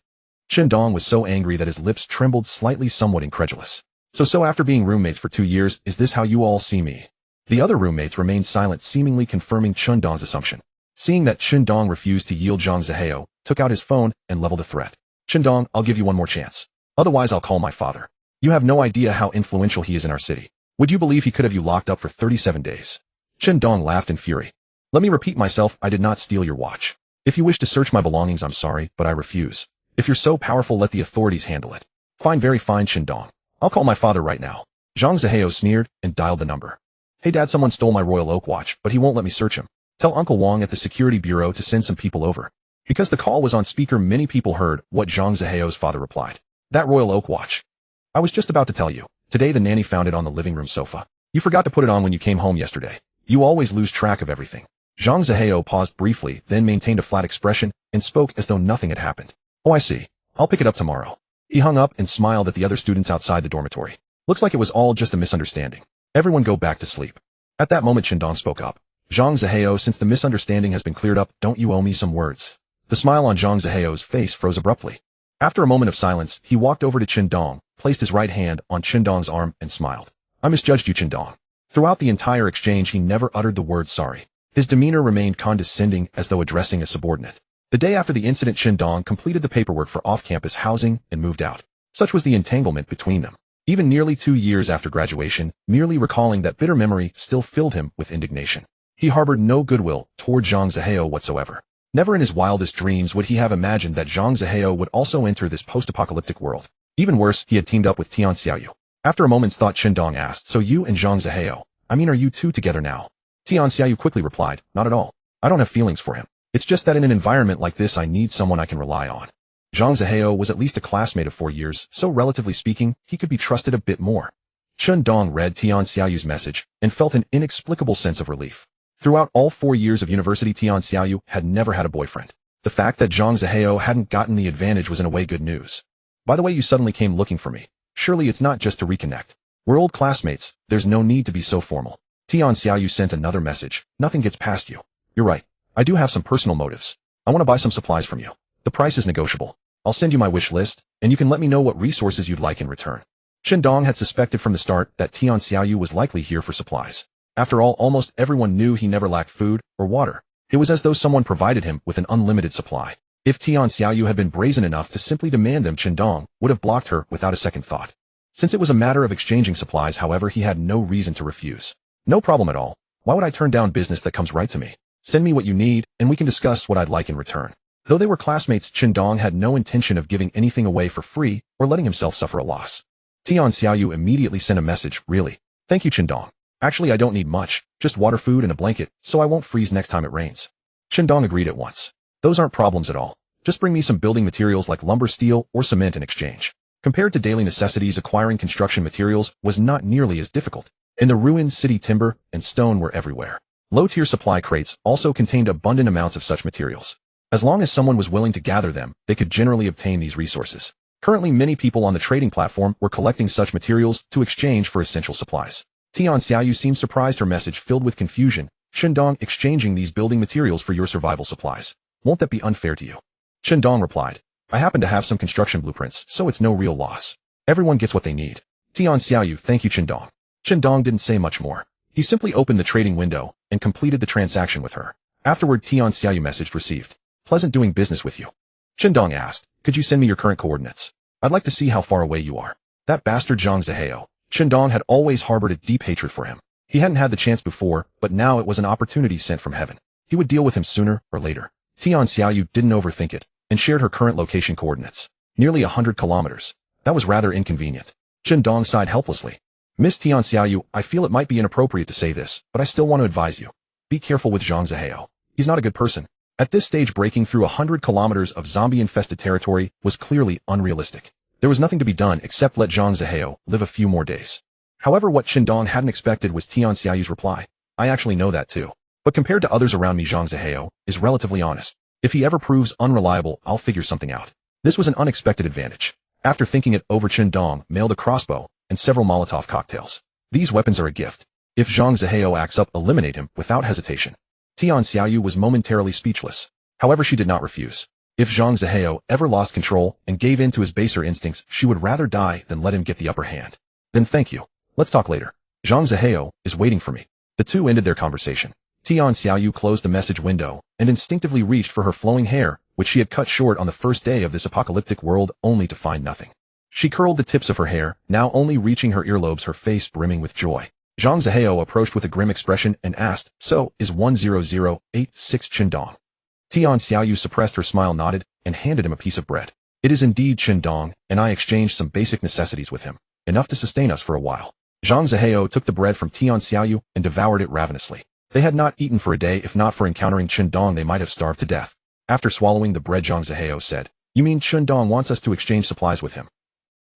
Speaker 1: Chendong was so angry that his lips trembled slightly, somewhat incredulous. So after being roommates for 2 years, is this how you all see me? The other roommates remained silent, seemingly confirming Chundong's assumption. Seeing that Chundong refused to yield, Zhang Zihao took out his phone and leveled a threat. Chundong, I'll give you one more chance. Otherwise I'll call my father. You have no idea how influential he is in our city. Would you believe he could have you locked up for 37 days? Chundong laughed in fury. Let me repeat myself, I did not steal your watch. If you wish to search my belongings, I'm sorry, but I refuse. If you're so powerful, let the authorities handle it. Fine, very fine, Chundong. I'll call my father right now. Zhang Zihao sneered and dialed the number. Hey Dad, someone stole my Royal Oak watch, but he won't let me search him. Tell Uncle Wong at the security bureau to send some people over. Because the call was on speaker, many people heard what Zhang Zihao's father replied. That Royal Oak watch. I was just about to tell you. Today the nanny found it on the living room sofa. You forgot to put it on when you came home yesterday. You always lose track of everything. Zhang Zihao paused briefly, then maintained a flat expression and spoke as though nothing had happened. Oh, I see. I'll pick it up tomorrow. He hung up and smiled at the other students outside the dormitory. Looks like it was all just a misunderstanding. Everyone go back to sleep. At that moment, Chundong spoke up. Zhang Zihao, since the misunderstanding has been cleared up, don't you owe me some words? The smile on Zhang Zihao's face froze abruptly. After a moment of silence, he walked over to Chundong, placed his right hand on Chundong's arm, and smiled. I misjudged you, Chundong. Throughout the entire exchange, he never uttered the word sorry. His demeanor remained condescending, as though addressing a subordinate. The day after the incident, Chundong completed the paperwork for off-campus housing and moved out. Such was the entanglement between them. Even nearly 2 years after graduation, merely recalling that bitter memory still filled him with indignation. He harbored no goodwill toward Zhang Zihao whatsoever. Never in his wildest dreams would he have imagined that Zhang Zihao would also enter this post-apocalyptic world. Even worse, he had teamed up with Tian Xiaoyu. After a moment's thought, Chundong asked, so you and Zhang Zihao, are you two together now? Tian Xiaoyu quickly replied, not at all. I don't have feelings for him. It's just that in an environment like this I need someone I can rely on. Zhang Zihao was at least a classmate of 4 years, so relatively speaking, he could be trusted a bit more. Chundong read Tian Xiaoyu's message and felt an inexplicable sense of relief. Throughout all 4 years of university, Tian Xiaoyu had never had a boyfriend. The fact that Zhang Zihao hadn't gotten the advantage was in a way good news. By the way, you suddenly came looking for me. Surely it's not just to reconnect. We're old classmates, there's no need to be so formal. Tian Xiaoyu sent another message. Nothing gets past you. You're right. I do have some personal motives. I want to buy some supplies from you. The price is negotiable. I'll send you my wish list, and you can let me know what resources you'd like in return. Chundong had suspected from the start that Tian Xiaoyu was likely here for supplies. After all, almost everyone knew he never lacked food or water. It was as though someone provided him with an unlimited supply. If Tian Xiaoyu had been brazen enough to simply demand them, Chundong would have blocked her without a second thought. Since it was a matter of exchanging supplies, however, he had no reason to refuse. No problem at all. Why would I turn down business that comes right to me? Send me what you need, and we can discuss what I'd like in return. Though they were classmates, Chundong had no intention of giving anything away for free or letting himself suffer a loss. Tian Xiaoyu immediately sent a message, really. Thank you, Chundong. Actually, I don't need much, just water, food, and a blanket, so I won't freeze next time it rains. Chundong agreed at once. Those aren't problems at all. Just bring me some building materials like lumber, steel, or cement in exchange. Compared to daily necessities, acquiring construction materials was not nearly as difficult. In the ruined city, timber and stone were everywhere. Low-tier supply crates also contained abundant amounts of such materials. As long as someone was willing to gather them, they could generally obtain these resources. Currently, many people on the trading platform were collecting such materials to exchange for essential supplies. Tian Xiaoyu seemed surprised, her message filled with confusion. Chundong, exchanging these building materials for your survival supplies. Won't that be unfair to you? Chundong replied, I happen to have some construction blueprints, so it's no real loss. Everyone gets what they need. Tian Xiaoyu, thank you, Chundong. Chundong didn't say much more. He simply opened the trading window and completed the transaction with her. Afterward, Tian Xiaoyu message received. Pleasant doing business with you. Chundong asked, could you send me your current coordinates? I'd like to see how far away you are. That bastard Zhang Zihao. Chundong had always harbored a deep hatred for him. He hadn't had the chance before, but now it was an opportunity sent from heaven. He would deal with him sooner or later. Tian Xiaoyu didn't overthink it and shared her current location coordinates. Nearly 100 kilometers. That was rather inconvenient. Chundong sighed helplessly. Miss Tian Xiaoyu, I feel it might be inappropriate to say this, but I still want to advise you. Be careful with Zhang Zihao. He's not a good person. At this stage, breaking through 100 kilometers of zombie-infested territory was clearly unrealistic. There was nothing to be done except let Zhang Zihao live a few more days. However, what Chundong hadn't expected was Tian Xiaoyu's reply. I actually know that too. But compared to others around me, Zhang Zihao is relatively honest. If he ever proves unreliable, I'll figure something out. This was an unexpected advantage. After thinking it over, Chundong mailed a crossbow and several Molotov cocktails. These weapons are a gift. If Zhang Zihao acts up, eliminate him without hesitation. Tian Xiaoyu was momentarily speechless. However, she did not refuse. If Zhang Zihao ever lost control and gave in to his baser instincts, she would rather die than let him get the upper hand. Then thank you. Let's talk later. Zhang Zihao is waiting for me. The two ended their conversation. Tian Xiaoyu closed the message window and instinctively reached for her flowing hair, which she had cut short on the first day of this apocalyptic world only to find nothing. She curled the tips of her hair, now only reaching her earlobes, her face brimming with joy. Zhang Zihao approached with a grim expression and asked, "So, is 10086 Qindong?" Tian Xiaoyu suppressed her smile, nodded, and handed him a piece of bread. "It is indeed Qindong, and I exchanged some basic necessities with him, enough to sustain us for a while." Zhang Zihao took the bread from Tian Xiaoyu and devoured it ravenously. They had not eaten for a day. If not for encountering Qindong, they might have starved to death. After swallowing the bread, Zhang Zihao said, "You mean Qindong wants us to exchange supplies with him?"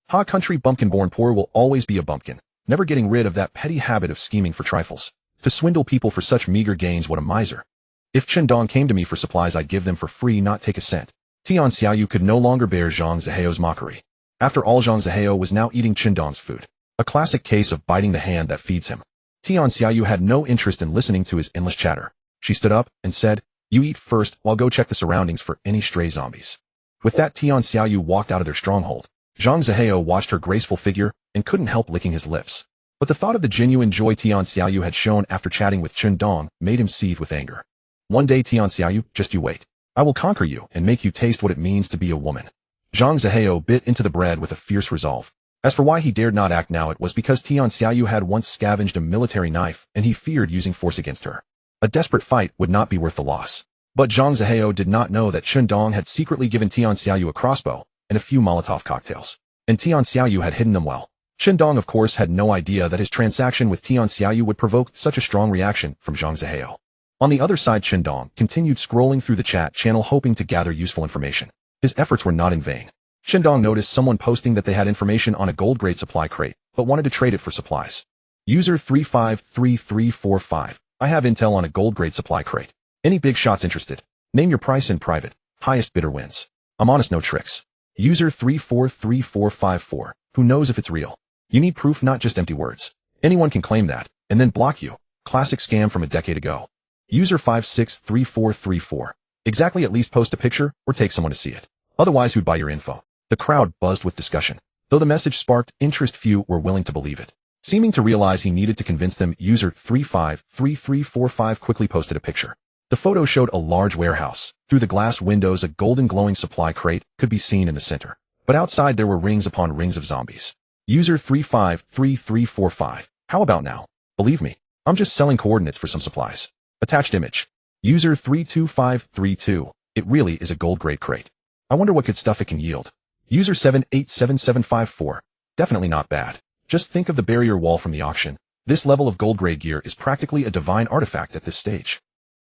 Speaker 1: "Ha, country bumpkin born poor will always be a bumpkin, never getting rid of that petty habit of scheming for trifles. To swindle people for such meager gains, what a miser. If Qindong came to me for supplies, I'd give them for free, not take a cent." Tian Xiaoyu could no longer bear Zhang Zihao's mockery. After all, Zhang Zihao was now eating Qindong's food. A classic case of biting the hand that feeds him. Tian Xiaoyu had no interest in listening to his endless chatter. She stood up and said, "You eat first, while go check the surroundings for any stray zombies." With that, Tian Xiaoyu walked out of their stronghold. Zhang Zihao watched her graceful figure and couldn't help licking his lips. But the thought of the genuine joy Tian Xiaoyu had shown after chatting with Qindong made him seethe with anger. "One day, Tian Xiaoyu, just you wait. I will conquer you and make you taste what it means to be a woman." Zhang Zihao bit into the bread with a fierce resolve. As for why he dared not act now, it was because Tian Xiaoyu had once scavenged a military knife, and he feared using force against her. A desperate fight would not be worth the loss. But Zhang Zihao did not know that Qindong had secretly given Tian Xiaoyu a crossbow and a few Molotov cocktails. And Tian Xiaoyu had hidden them well. Qindong, of course, had no idea that his transaction with Tian Xiaoyu would provoke such a strong reaction from Zhang Zihao. On the other side, Qindong continued scrolling through the chat channel, hoping to gather useful information. His efforts were not in vain. Qindong noticed someone posting that they had information on a gold-grade supply crate, but wanted to trade it for supplies. User 353345. I have intel on a gold-grade supply crate. Any big shots interested? Name your price in private. Highest bidder wins. I'm honest, no tricks. User 343454. Who knows if it's real? You need proof, not just empty words. Anyone can claim that, and then block you. Classic scam from a decade ago. User 563434. Exactly, at least post a picture or take someone to see it. Otherwise, who'd buy your info? The crowd buzzed with discussion. Though the message sparked interest, few were willing to believe it. Seeming to realize he needed to convince them, user 353345 quickly posted a picture. The photo showed a large warehouse. Through the glass windows, a golden glowing supply crate could be seen in the center. But outside there were rings upon rings of zombies. User 353345. How about now? Believe me, I'm just selling coordinates for some supplies. Attached image. User 32532. It really is a gold-grade crate. I wonder what good stuff it can yield. User 787754. Definitely not bad. Just think of the barrier wall from the auction. This level of gold-grade gear is practically a divine artifact at this stage.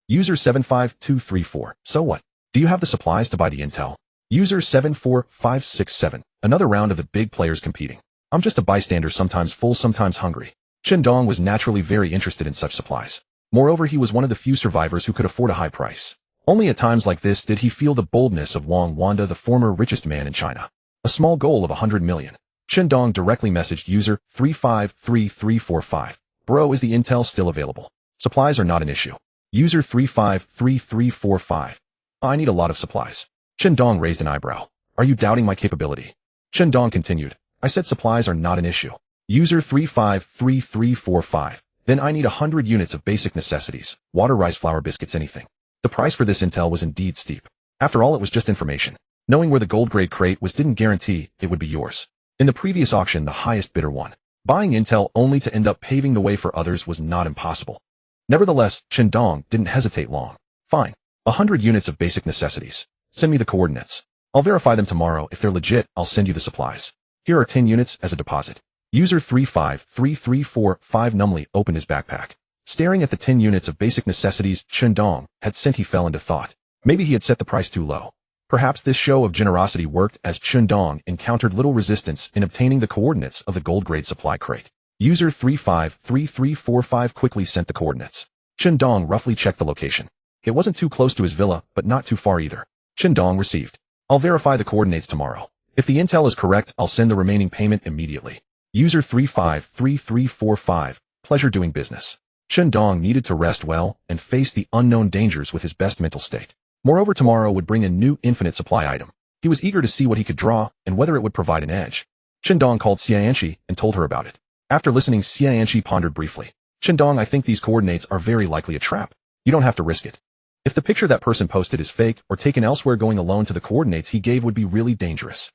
Speaker 1: User 75234. So what? Do you have the supplies to buy the intel? User 74567. Another round of the big players competing. I'm just a bystander, sometimes full, sometimes hungry. Qindong was naturally very interested in such supplies. Moreover, he was one of the few survivors who could afford a high price. Only at times like this did he feel the boldness of Wang Wanda, the former richest man in China. A small goal of 100 million. Qindong directly messaged user 353345. Bro, is the intel still available? Supplies are not an issue. User 353345. I need a lot of supplies. Qindong raised an eyebrow. Are you doubting my capability? Qindong continued. I said supplies are not an issue. User 353345. Then I need 100 units of basic necessities. Water, rice, flour, biscuits, anything. The price for this intel was indeed steep. After all, it was just information. Knowing where the gold-grade crate was didn't guarantee it would be yours. In the previous auction, the highest bidder won. Buying intel only to end up paving the way for others was not impossible. Nevertheless, Qindong didn't hesitate long. Fine. 100 units of basic necessities. Send me the coordinates. I'll verify them tomorrow. If they're legit, I'll send you the supplies. Here are 10 units as a deposit. User 353345 numbly opened his backpack. Staring at the 10 units of basic necessities Qindong had sent, he fell into thought. Maybe he had set the price too low. Perhaps this show of generosity worked, as Qindong encountered little resistance in obtaining the coordinates of the gold-grade supply crate. User 353345 quickly sent the coordinates. Qindong roughly checked the location. It wasn't too close to his villa, but not too far either. Qindong received. I'll verify the coordinates tomorrow. If the intel is correct, I'll send the remaining payment immediately. User 353345. Pleasure doing business. Qindong needed to rest well and face the unknown dangers with his best mental state. Moreover, tomorrow would bring a new infinite supply item. He was eager to see what he could draw and whether it would provide an edge. Qindong called Xianxi and told her about it. After listening, Xianxi pondered briefly. Qindong, I think these coordinates are very likely a trap. You don't have to risk it. If the picture that person posted is fake or taken elsewhere, going alone to the coordinates he gave would be really dangerous.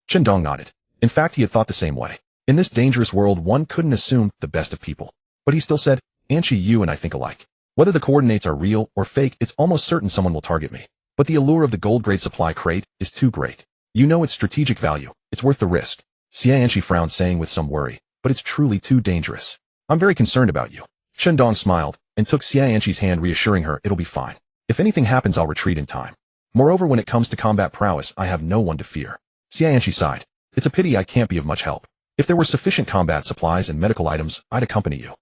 Speaker 1: Qindong nodded. In fact, he had thought the same way. In this dangerous world, one couldn't assume the best of people. But he still said, Anchi, you and I think alike. Whether the coordinates are real or fake, it's almost certain someone will target me. But the allure of the gold-grade supply crate is too great. You know its strategic value. It's worth the risk. Xianxi frowned, saying with some worry, but it's truly too dangerous. I'm very concerned about you. Qindong smiled and took Xianxi's hand, reassuring her it'll be fine. If anything happens, I'll retreat in time. Moreover, when it comes to combat prowess, I have no one to fear. Xianxi sighed. It's a pity I can't be of much help. If there were sufficient combat supplies and medical items, I'd accompany you.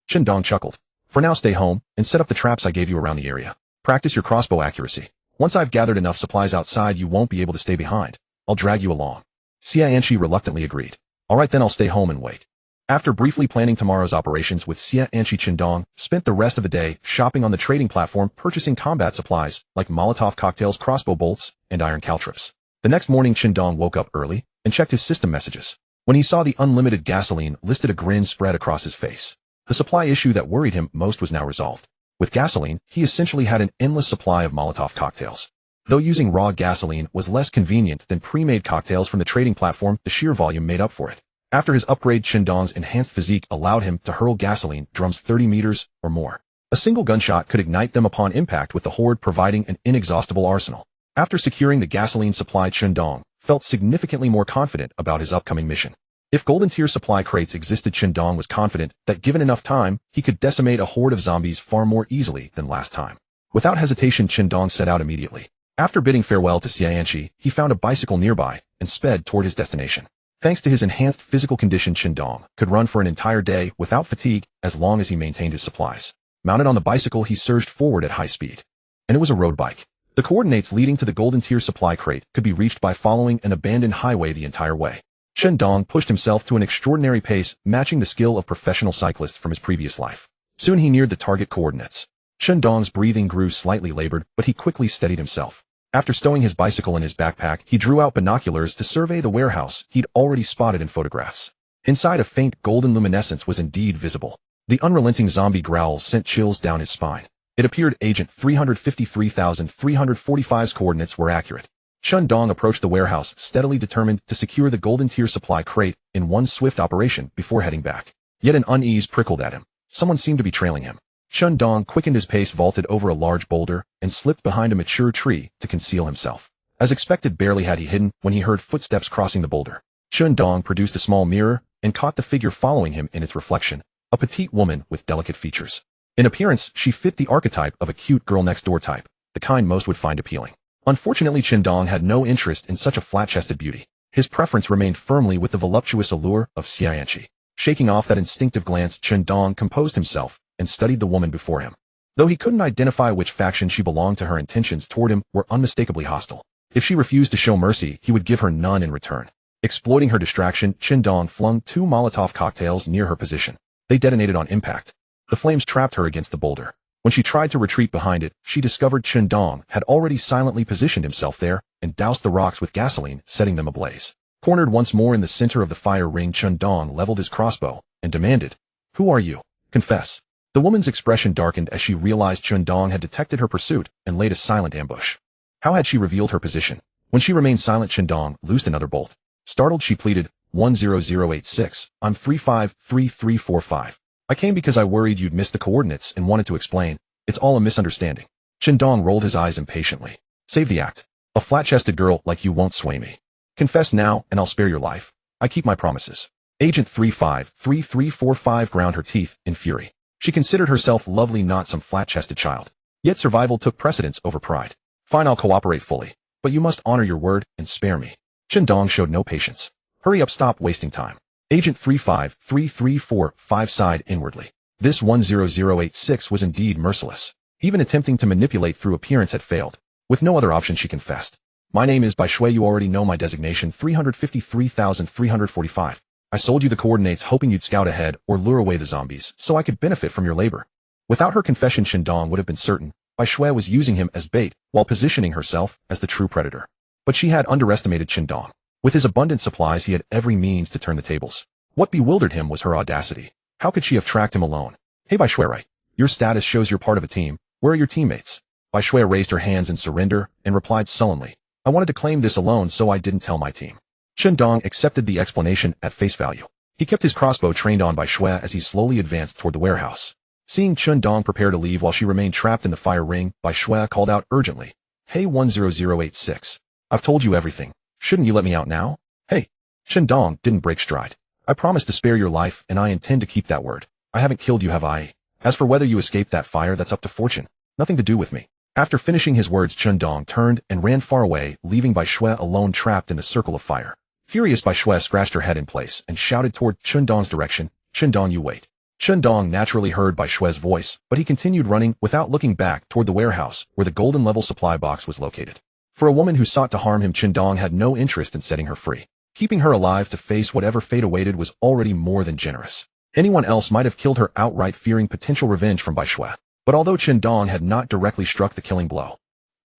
Speaker 1: Qindong chuckled. For now, stay home and set up the traps I gave you around the area. Practice your crossbow accuracy. Once I've gathered enough supplies outside, you won't be able to stay behind. I'll drag you along. Xianxi reluctantly agreed. All right, then I'll stay home and wait. After briefly planning tomorrow's operations with Xianxi, Qindong spent the rest of the day shopping on the trading platform, purchasing combat supplies like Molotov cocktails, crossbow bolts, and iron caltrops. The next morning, Qindong woke up early and checked his system messages. When he saw the unlimited gasoline listed, a grin spread across his face. The supply issue that worried him most was now resolved. With gasoline, he essentially had an endless supply of Molotov cocktails. Though using raw gasoline was less convenient than pre-made cocktails from the trading platform, the sheer volume made up for it. After his upgrade, Qindong's enhanced physique allowed him to hurl gasoline drums 30 meters or more. A single gunshot could ignite them upon impact, with the horde providing an inexhaustible arsenal. After securing the gasoline supply, Qindong felt significantly more confident about his upcoming mission. If golden tier supply crates existed, Qindong was confident that given enough time, he could decimate a horde of zombies far more easily than last time. Without hesitation, Qindong set out immediately. After bidding farewell to Xianxi, he found a bicycle nearby and sped toward his destination. Thanks to his enhanced physical condition, Qindong could run for an entire day without fatigue as long as he maintained his supplies. Mounted on the bicycle, he surged forward at high speed. And it was a road bike. The coordinates leading to the golden tier supply crate could be reached by following an abandoned highway the entire way. Qindong pushed himself to an extraordinary pace, matching the skill of professional cyclists from his previous life. Soon he neared the target coordinates. Qindong's breathing grew slightly labored, but he quickly steadied himself. After stowing his bicycle in his backpack, he drew out binoculars to survey the warehouse he'd already spotted in photographs. Inside, a faint golden luminescence was indeed visible. The unrelenting zombie growl sent chills down his spine. It appeared Agent 353,345's coordinates were accurate. Qindong approached the warehouse, steadily determined to secure the golden tier supply crate in one swift operation before heading back. Yet an unease prickled at him. Someone seemed to be trailing him. Qindong quickened his pace, vaulted over a large boulder, and slipped behind a mature tree to conceal himself. As expected, barely had he hidden when he heard footsteps crossing the boulder. Qindong produced a small mirror and caught the figure following him in its reflection, a petite woman with delicate features. In appearance, she fit the archetype of a cute girl-next-door type, the kind most would find appealing. Unfortunately, Qindong had no interest in such a flat-chested beauty. His preference remained firmly with the voluptuous allure of Xianxi. Shaking off that instinctive glance, Qindong composed himself and studied the woman before him. Though he couldn't identify which faction she belonged to, her intentions toward him were unmistakably hostile. If she refused to show mercy, he would give her none in return. Exploiting her distraction, Qindong flung 2 Molotov cocktails near her position. They detonated on impact. The flames trapped her against the boulder. When she tried to retreat behind it, she discovered Qindong had already silently positioned himself there and doused the rocks with gasoline, setting them ablaze. Cornered once more in the center of the fire ring, Qindong leveled his crossbow and demanded, "Who are you? Confess." The woman's expression darkened as she realized Qindong had detected her pursuit and laid a silent ambush. How had she revealed her position? When she remained silent, Qindong loosed another bolt. Startled, she pleaded, 10086, I'm 353345. I came because I worried you'd missed the coordinates and wanted to explain. It's all a misunderstanding. Qindong rolled his eyes impatiently. Save the act. A flat-chested girl like you won't sway me. Confess now and I'll spare your life. I keep my promises. Agent 353345 ground her teeth in fury. She considered herself lovely, not some flat-chested child. Yet survival took precedence over pride. Fine, I'll cooperate fully, but you must honor your word and spare me. Qindong showed no patience. Hurry up, stop wasting time. Agent 353345 sighed inwardly. This 10086 was indeed merciless. Even attempting to manipulate through appearance had failed. With no other option, she confessed. My name is Bai Shui, you already know my designation, 353,345. I sold you the coordinates hoping you'd scout ahead or lure away the zombies so I could benefit from your labor. Without her confession, Qindong would have been certain Bai Shui was using him as bait while positioning herself as the true predator. But she had underestimated Qindong. With his abundant supplies, he had every means to turn the tables. What bewildered him was her audacity. How could she have tracked him alone? Hey Bai Shui, right? Your status shows you're part of a team. Where are your teammates? Bai Shui raised her hands in surrender and replied sullenly. I wanted to claim this alone, so I didn't tell my team. Chen Dong accepted the explanation at face value. He kept his crossbow trained on Bai Shui as he slowly advanced toward the warehouse. Seeing Chen Dong prepare to leave while she remained trapped in the fire ring, Bai Shui called out urgently. Hey 10086. I've told you everything. Shouldn't you let me out now? Hey. Chen Dong didn't break stride. I promised to spare your life, and I intend to keep that word. I haven't killed you, have I? As for whether you escaped that fire, that's up to fortune. Nothing to do with me. After finishing his words, Chen Dong turned and ran far away, leaving Bai Shui alone trapped in the circle of fire. Furious, Bai Shui scratched her head in place and shouted toward Chen Dong's direction, Chen Dong, you wait. Chen Dong naturally heard Bai Shui's voice, but he continued running without looking back toward the warehouse where the golden level supply box was located. For a woman who sought to harm him, Chen Dong had no interest in setting her free. Keeping her alive to face whatever fate awaited was already more than generous. Anyone else might have killed her outright, fearing potential revenge from Bai Shui. But although Chen Dong had not directly struck the killing blow,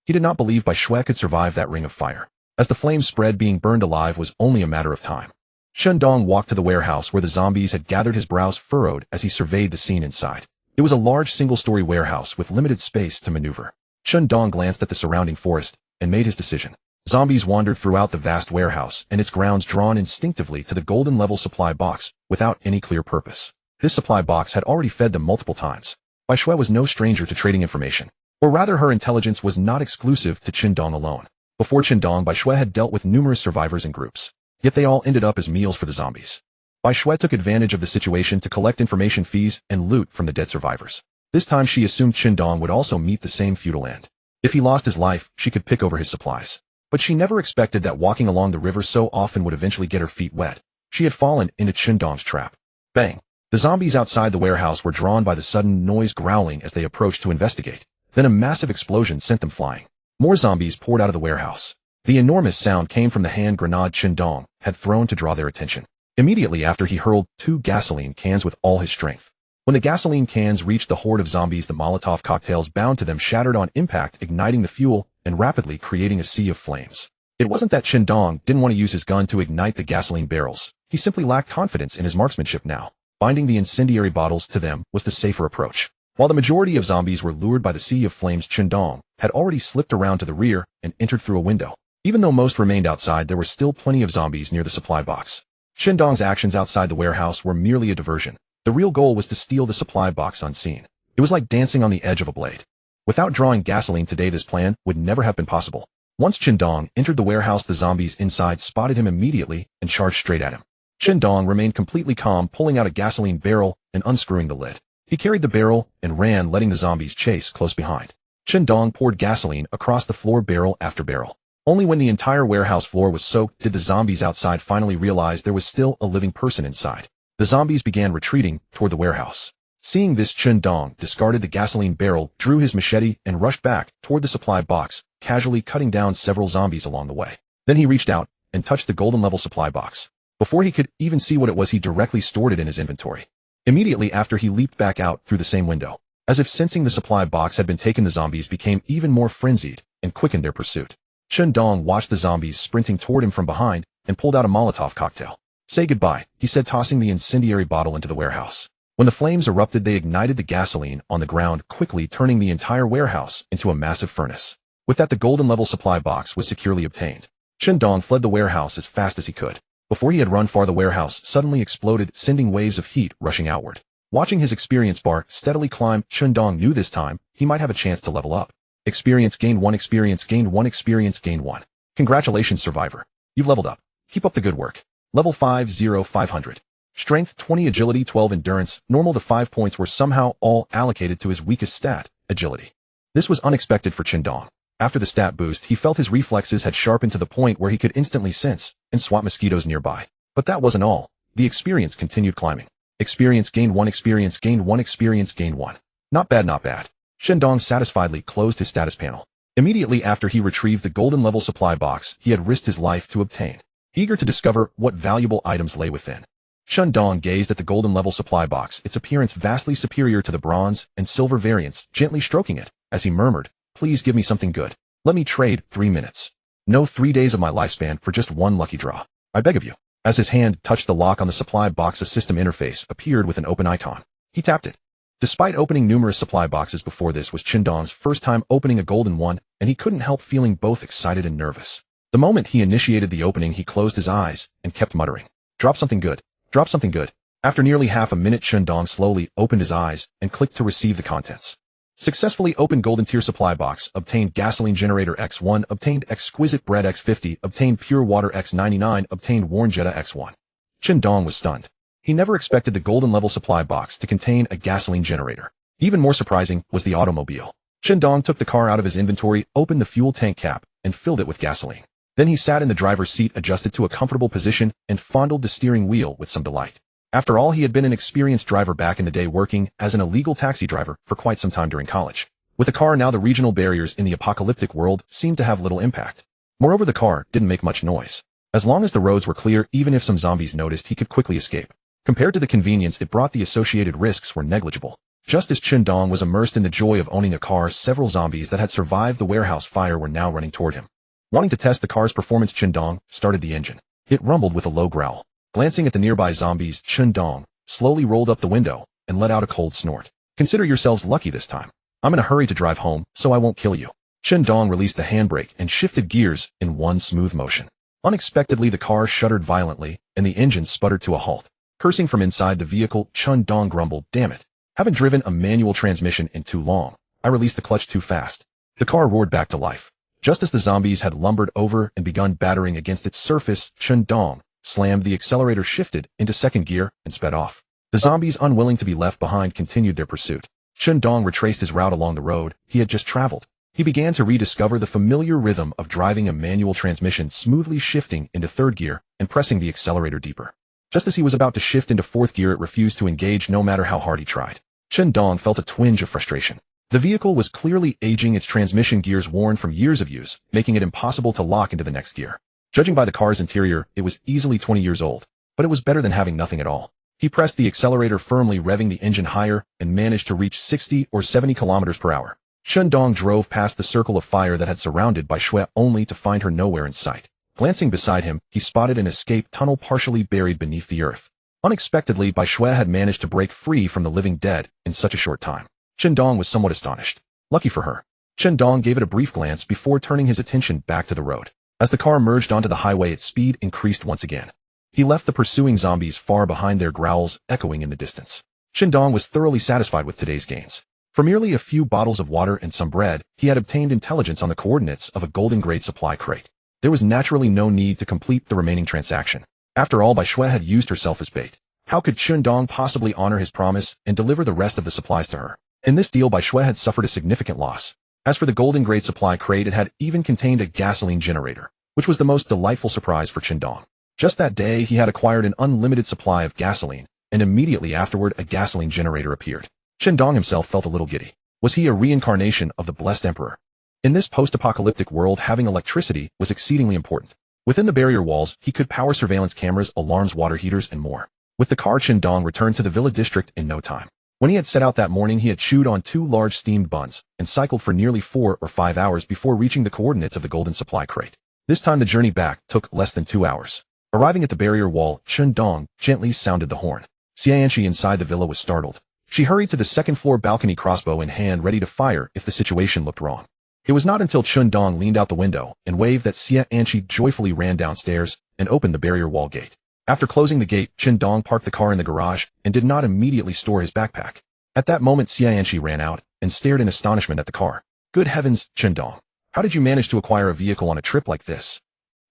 Speaker 1: he did not believe Bai Shui could survive that ring of fire. As the flames spread, being burned alive was only a matter of time. Chen Dong walked to the warehouse where the zombies had gathered, his brows furrowed as he surveyed the scene inside. It was a large single-story warehouse with limited space to maneuver. Chen Dong glanced at the surrounding forest and made his decision. Zombies wandered throughout the vast warehouse and its grounds, drawn instinctively to the golden level supply box without any clear purpose. This supply box had already fed them multiple times. Bai Shui was no stranger to trading information, or rather her intelligence was not exclusive to Chen Dong alone. Before Chen Dong, Bai Shui had dealt with numerous survivors in groups, yet they all ended up as meals for the zombies. Bai Shui took advantage of the situation to collect information fees and loot from the dead survivors. This time she assumed Chen Dong would also meet the same futile end. If he lost his life, she could pick over his supplies. But she never expected that walking along the river so often would eventually get her feet wet. She had fallen into Chen Dong's trap. Bang! The zombies outside the warehouse were drawn by the sudden noise, growling as they approached to investigate. Then a massive explosion sent them flying. More zombies poured out of the warehouse. The enormous sound came from the hand grenade Chen Dong had thrown to draw their attention. Immediately after, he hurled 2 gasoline cans with all his strength. When the gasoline cans reached the horde of zombies, the Molotov cocktails bound to them shattered on impact, igniting the fuel and rapidly creating a sea of flames. It wasn't that Chen Dong didn't want to use his gun to ignite the gasoline barrels. He simply lacked confidence in his marksmanship now. Binding the incendiary bottles to them was the safer approach. While the majority of zombies were lured by the sea of flames, Chen Dong had already slipped around to the rear and entered through a window. Even though most remained outside, there were still plenty of zombies near the supply box. Chen Dong's actions outside the warehouse were merely a diversion. The real goal was to steal the supply box unseen. It was like dancing on the edge of a blade. Without drawing gasoline today, this plan would never have been possible. Once Chen Dong entered the warehouse, the zombies inside spotted him immediately and charged straight at him. Chen Dong remained completely calm, pulling out a gasoline barrel and unscrewing the lid. He carried the barrel and ran, letting the zombies chase close behind. Chen Dong poured gasoline across the floor, barrel after barrel. Only when the entire warehouse floor was soaked did the zombies outside finally realize there was still a living person inside. The zombies began retreating toward the warehouse. Seeing this, Chen Dong discarded the gasoline barrel, drew his machete, and rushed back toward the supply box, casually cutting down several zombies along the way. Then he reached out and touched the golden level supply box. Before he could even see what it was, he directly stored it in his inventory. Immediately after, he leaped back out through the same window. As if sensing the supply box had been taken, the zombies became even more frenzied and quickened their pursuit. Chen Dong watched the zombies sprinting toward him from behind and pulled out a Molotov cocktail. Say goodbye, he said, tossing the incendiary bottle into the warehouse. When the flames erupted, they ignited the gasoline on the ground, quickly turning the entire warehouse into a massive furnace. With that, the golden level supply box was securely obtained. Chen Dong fled the warehouse as fast as he could. Before he had run far, the warehouse suddenly exploded, sending waves of heat rushing outward. Watching his experience bar steadily climb, Chen Dong knew this time he might have a chance to level up. Experience gained 1, experience gained 1, experience gained 1. Congratulations, survivor. You've leveled up. Keep up the good work. Level 50500. Strength 20, agility 12, endurance normal to 5 points were somehow all allocated to his weakest stat, agility. This was unexpected for Chen Dong. After the stat boost, he felt his reflexes had sharpened to the point where he could instantly sense and swat mosquitoes nearby. But that wasn't all. The experience continued climbing. Experience gained 1, experience gained 1, experience gained 1. Not bad, not bad. Chen Dong satisfiedly closed his status panel. Immediately after, he retrieved the golden level supply box he had risked his life to obtain, eager to discover what valuable items lay within. Chen Dong gazed at the golden level supply box, its appearance vastly superior to the bronze and silver variants, gently stroking it as he murmured, "Please give me something good. Let me trade 3 minutes. No 3 days of my lifespan for just one lucky draw. I beg of you." As his hand touched the lock on the supply box, a system interface appeared with an open icon. He tapped it. Despite opening numerous supply boxes before, this was Qindong's first time opening a golden one, and he couldn't help feeling both excited and nervous. The moment he initiated the opening, he closed his eyes and kept muttering, "Drop something good. Drop something good." After nearly half a minute, Qindong slowly opened his eyes and clicked to receive the contents. Successfully opened golden tier supply box, obtained gasoline generator X1, obtained exquisite bread X50, obtained pure water X99, obtained worn Jetta X1. Qindong was stunned. He never expected the golden level supply box to contain a gasoline generator. Even more surprising was the automobile. Qindong took the car out of his inventory, opened the fuel tank cap, and filled it with gasoline. Then he sat in the driver's seat, adjusted to a comfortable position, and fondled the steering wheel with some delight. After all, he had been an experienced driver back in the day, working as an illegal taxi driver for quite some time during college. With the car now, the regional barriers in the apocalyptic world seemed to have little impact. Moreover, the car didn't make much noise. As long as the roads were clear, even if some zombies noticed, he could quickly escape. Compared to the convenience it brought, the associated risks were negligible. Just as Qindong was immersed in the joy of owning a car, several zombies that had survived the warehouse fire were now running toward him. Wanting to test the car's performance, Qindong started the engine. It rumbled with a low growl. Glancing at the nearby zombies, Qindong slowly rolled up the window and let out a cold snort. "Consider yourselves lucky this time. I'm in a hurry to drive home, so I won't kill you." Qindong released the handbrake and shifted gears in one smooth motion. Unexpectedly, the car shuddered violently and the engine sputtered to a halt. Cursing from inside the vehicle, Qindong grumbled, "Damn it. Haven't driven a manual transmission in too long. I released the clutch too fast." The car roared back to life. Just as the zombies had lumbered over and begun battering against its surface, Qindong slammed the accelerator, shifted into second gear, and sped off. The zombies, unwilling to be left behind, continued their pursuit. Qindong retraced his route along the road he had just traveled. He began to rediscover the familiar rhythm of driving a manual transmission, smoothly shifting into third gear and pressing the accelerator deeper. Just as he was about to shift into fourth gear, it refused to engage no matter how hard he tried. Qindong felt a twinge of frustration. The vehicle was clearly aging, its transmission gears worn from years of use, making it impossible to lock into the next gear. Judging by the car's interior, it was easily 20 years old, but it was better than having nothing at all. He pressed the accelerator firmly, revving the engine higher, and managed to reach 60 or 70 kilometers per hour. Qindong drove past the circle of fire that had surrounded Bai Shui, only to find her nowhere in sight. Glancing beside him, he spotted an escape tunnel partially buried beneath the earth. Unexpectedly, Bai Shui had managed to break free from the living dead in such a short time. Qindong was somewhat astonished. Lucky for her. Qindong gave it a brief glance before turning his attention back to the road. As the car merged onto the highway, its speed increased once again. He left the pursuing zombies far behind, their growls echoing in the distance. Qindong was thoroughly satisfied with today's gains. For merely a few bottles of water and some bread, he had obtained intelligence on the coordinates of a golden-grade supply crate. There was naturally no need to complete the remaining transaction. After all, Bai Shui had used herself as bait. How could Qindong possibly honor his promise and deliver the rest of the supplies to her? In this deal, Bai Shui had suffered a significant loss. As for the golden-grade supply crate, it had even contained a gasoline generator, which was the most delightful surprise for Qindong. Just that day, he had acquired an unlimited supply of gasoline, and immediately afterward, a gasoline generator appeared. Qindong himself felt a little giddy. Was he a reincarnation of the blessed emperor? In this post-apocalyptic world, having electricity was exceedingly important. Within the barrier walls, he could power surveillance cameras, alarms, water heaters, and more. With the car, Qindong returned to the villa district in no time. When he had set out that morning, he had chewed on 2 large steamed buns and cycled for nearly 4 or 5 hours before reaching the coordinates of the golden supply crate. This time, the journey back took less than 2 hours. Arriving at the barrier wall, Qindong gently sounded the horn. Xianqi inside the villa was startled. She hurried to the second-floor balcony, crossbow in hand, ready to fire if the situation looked wrong. It was not until Qindong leaned out the window and waved that Xianqi joyfully ran downstairs and opened the barrier wall gate. After closing the gate, Qindong parked the car in the garage and did not immediately store his backpack. At that moment, Xianqi ran out and stared in astonishment at the car. "Good heavens, Qindong. How did you manage to acquire a vehicle on a trip like this?"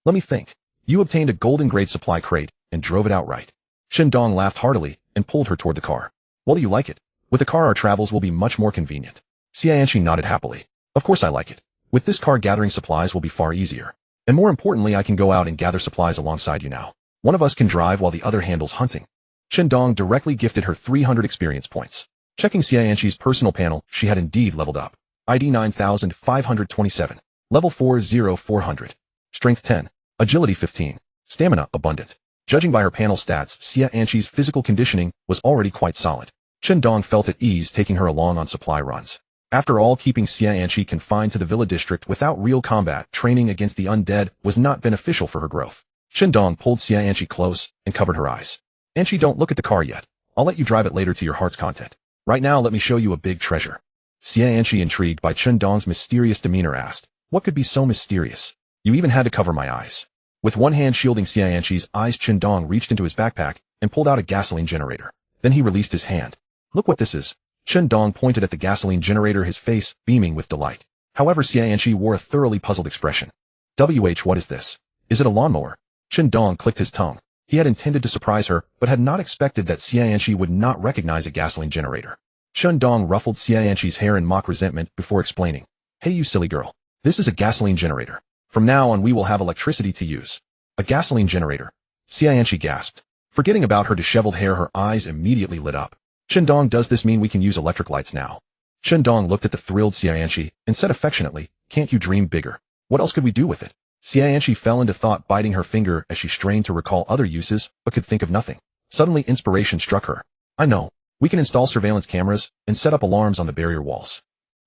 Speaker 1: "Let me think. You obtained a golden-grade supply crate and drove it outright." Qindong laughed heartily and pulled her toward the car. "Well, do you like it? With a car, our travels will be much more convenient." Xianqi nodded happily. "Of course I like it. With this car, gathering supplies will be far easier. And more importantly, I can go out and gather supplies alongside you now. One of us can drive while the other handles hunting." Qindong directly gifted her 300 experience points. Checking Xianqi's personal panel, she had indeed leveled up. ID 9527. Level 40400. Strength 10. Agility 15. Stamina abundant. Judging by her panel stats, Xianqi's physical conditioning was already quite solid. Qindong felt at ease taking her along on supply runs. After all, keeping Xianqi confined to the villa district without real combat training against the undead was not beneficial for her growth. Dong pulled Anchi close and covered her eyes. Anchi, don't look at the car yet. I'll let you drive it later to your heart's content. Right now, let me show you a big treasure. Anchi, intrigued by Dong's mysterious demeanor, asked, what could be so mysterious? You even had to cover my eyes. With one hand shielding Anchi's eyes, Dong reached into his backpack and pulled out a gasoline generator. Then he released his hand. Look what this is. Dong pointed at the gasoline generator, his face beaming with delight. However, Anchi wore a thoroughly puzzled expression. What is this? Is it a lawnmower? Dong clicked his tongue. He had intended to surprise her, but had not expected that Anchi would not recognize a gasoline generator. Dong ruffled Anchi's hair in mock resentment before explaining. Hey, you silly girl. This is a gasoline generator. From now on, we will have electricity to use. A gasoline generator. Anchi gasped. Forgetting about her disheveled hair, her eyes immediately lit up. Dong, does this mean we can use electric lights now? Dong looked at the thrilled Anchi and said affectionately, can't you dream bigger? What else could we do with it? Anchi fell into thought, biting her finger as she strained to recall other uses, but could think of nothing. Suddenly, inspiration struck her. I know. We can install surveillance cameras and set up alarms on the barrier walls.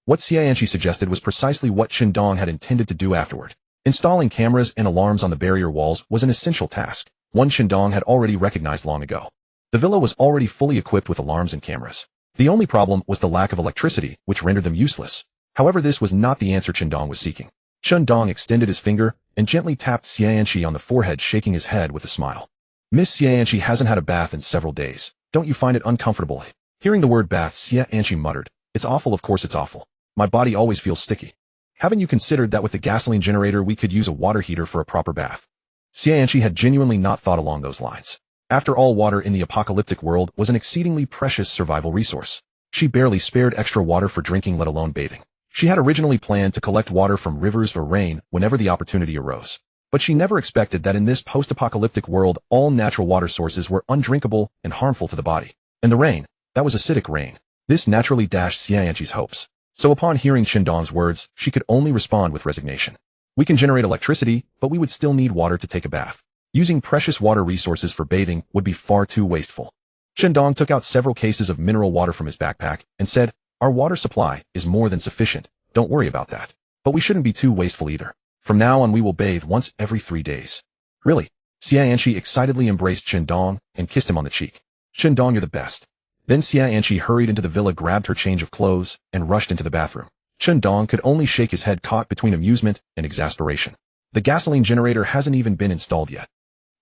Speaker 1: What Anchi suggested was precisely what Dong had intended to do afterward. Installing cameras and alarms on the barrier walls was an essential task, one Dong had already recognized long ago. The villa was already fully equipped with alarms and cameras. The only problem was the lack of electricity, which rendered them useless. However, this was not the answer Dong was seeking. Dong extended his finger and gently tapped Anchi on the forehead, shaking his head with a smile. Miss Anchi hasn't had a bath in several days. Don't you find it uncomfortable? Hearing the word bath, Anchi muttered. It's awful, of course it's awful. My body always feels sticky. Haven't you considered that with the gasoline generator we could use a water heater for a proper bath? Anchi had genuinely not thought along those lines. After all, water in the apocalyptic world was an exceedingly precious survival resource. She barely spared extra water for drinking, let alone bathing. She had originally planned to collect water from rivers or rain whenever the opportunity arose. But she never expected that in this post-apocalyptic world, all natural water sources were undrinkable and harmful to the body. And the rain, that was acidic rain. This naturally dashed Anchi's hopes. So upon hearing Dong's words, she could only respond with resignation. We can generate electricity, but we would still need water to take a bath. Using precious water resources for bathing would be far too wasteful. Dong took out several cases of mineral water from his backpack and said, our water supply is more than sufficient. Don't worry about that. But we shouldn't be too wasteful either. From now on we will bathe once every 3 days. Really? Anchi excitedly embraced Dong and kissed him on the cheek. Dong, you're the best. Then Anchi hurried into the villa, grabbed her change of clothes, and rushed into the bathroom. Dong could only shake his head, caught between amusement and exasperation. The gasoline generator hasn't even been installed yet.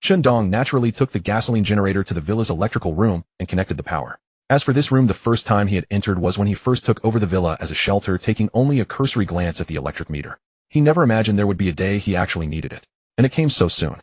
Speaker 1: Dong naturally took the gasoline generator to the villa's electrical room and connected the power. As for this room, the first time he had entered was when he first took over the villa as a shelter, taking only a cursory glance at the electric meter. He never imagined there would be a day he actually needed it. And it came so soon.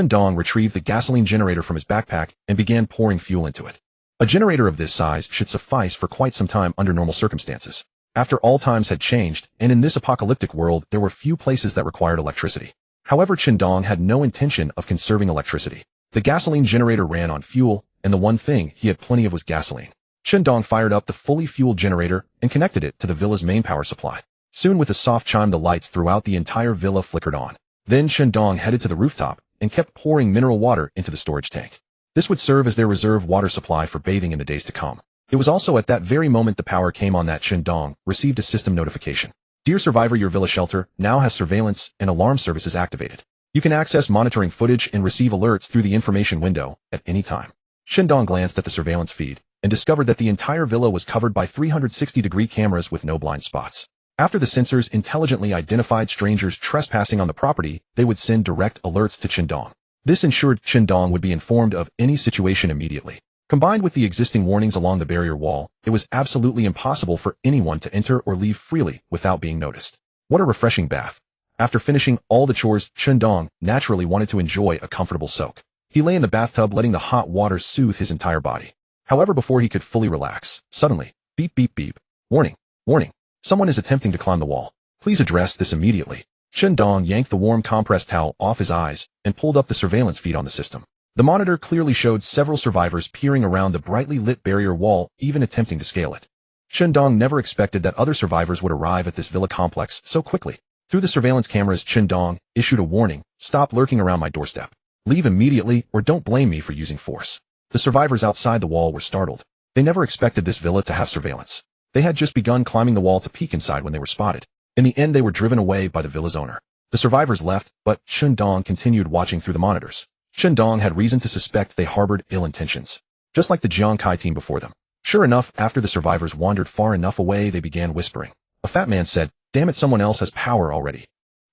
Speaker 1: Dong retrieved the gasoline generator from his backpack and began pouring fuel into it. A generator of this size should suffice for quite some time under normal circumstances. After all, times had changed, and in this apocalyptic world there were few places that required electricity. However, Dong had no intention of conserving electricity. The gasoline generator ran on fuel, and the one thing he had plenty of was gasoline. Dong fired up the fully fueled generator and connected it to the villa's main power supply. Soon, with a soft chime, the lights throughout the entire villa flickered on. Then Dong headed to the rooftop and kept pouring mineral water into the storage tank. This would serve as their reserve water supply for bathing in the days to come. It was also at that very moment the power came on that Dong received a system notification. Dear survivor, your villa shelter now has surveillance and alarm services activated. You can access monitoring footage and receive alerts through the information window at any time. Dong glanced at the surveillance feed and discovered that the entire villa was covered by 360-degree cameras with no blind spots. After the sensors intelligently identified strangers trespassing on the property, they would send direct alerts to Dong. This ensured Dong would be informed of any situation immediately. Combined with the existing warnings along the barrier wall, it was absolutely impossible for anyone to enter or leave freely without being noticed. What a refreshing bath. After finishing all the chores, Dong naturally wanted to enjoy a comfortable soak. He lay in the bathtub, letting the hot water soothe his entire body. However, before he could fully relax, suddenly, beep beep beep, warning, warning, someone is attempting to climb the wall. Please address this immediately. Dong yanked the warm compressed towel off his eyes and pulled up the surveillance feed on the system. The monitor clearly showed several survivors peering around the brightly lit barrier wall, even attempting to scale it. Dong never expected that other survivors would arrive at this villa complex so quickly. Through the surveillance cameras, Dong issued a warning: stop lurking around my doorstep. Leave immediately or don't blame me for using force. The survivors outside the wall were startled. They never expected this villa to have surveillance. They had just begun climbing the wall to peek inside when they were spotted. In the end, they were driven away by the villa's owner. The survivors left, but Dong continued watching through the monitors. Dong had reason to suspect they harbored ill intentions, just like the Jiang Kai team before them. Sure enough, after the survivors wandered far enough away, they began whispering. A fat man said, "Damn it, someone else has power already.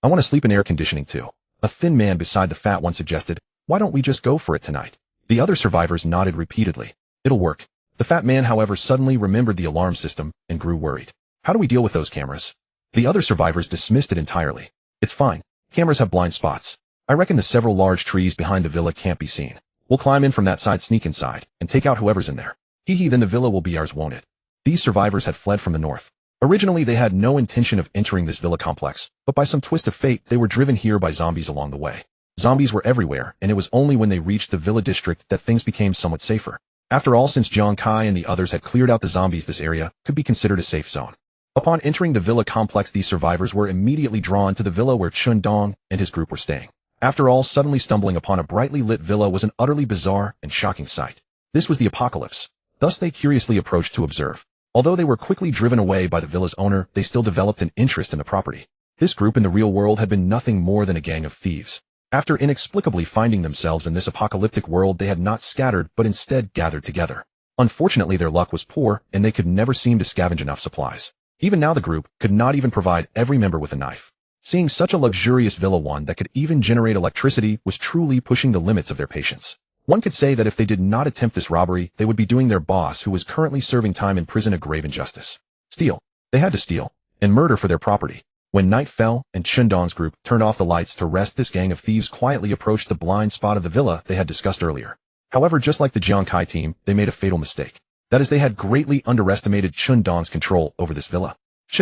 Speaker 1: I want to sleep in air conditioning too." A thin man beside the fat one suggested, "Why don't we just go for it tonight?" The other survivors nodded repeatedly. "It'll work." The fat man, however, suddenly remembered the alarm system and grew worried. "How do we deal with those cameras?" The other survivors dismissed it entirely. "It's fine. Cameras have blind spots. I reckon the several large trees behind the villa can't be seen. We'll climb in from that side, sneak inside, and take out whoever's in there. Hee, then the villa will be ours, won't it?" These survivors had fled from the north. Originally, they had no intention of entering this villa complex, but by some twist of fate, they were driven here by zombies along the way. Zombies were everywhere, and it was only when they reached the villa district that things became somewhat safer. After all, since Jiang Kai and the others had cleared out the zombies, this area could be considered a safe zone. Upon entering the villa complex, these survivors were immediately drawn to the villa where Dong and his group were staying. After all, suddenly stumbling upon a brightly lit villa was an utterly bizarre and shocking sight. This was the apocalypse. Thus they curiously approached to observe. Although they were quickly driven away by the villa's owner, they still developed an interest in the property. This group in the real world had been nothing more than a gang of thieves. After inexplicably finding themselves in this apocalyptic world, they had not scattered but instead gathered together. Unfortunately, their luck was poor, and they could never seem to scavenge enough supplies. Even now the group could not even provide every member with a knife. Seeing such a luxurious villa, one that could even generate electricity, was truly pushing the limits of their patience. One could say that if they did not attempt this robbery, they would be doing their boss, who was currently serving time in prison, a grave injustice. Steal. They had to steal and murder for their property. When night fell and Dong's group turned off the lights to rest, this gang of thieves quietly approached the blind spot of the villa they had discussed earlier. However, just like the Jiang Kai team, they made a fatal mistake. That is, they had greatly underestimated Dong's control over this villa.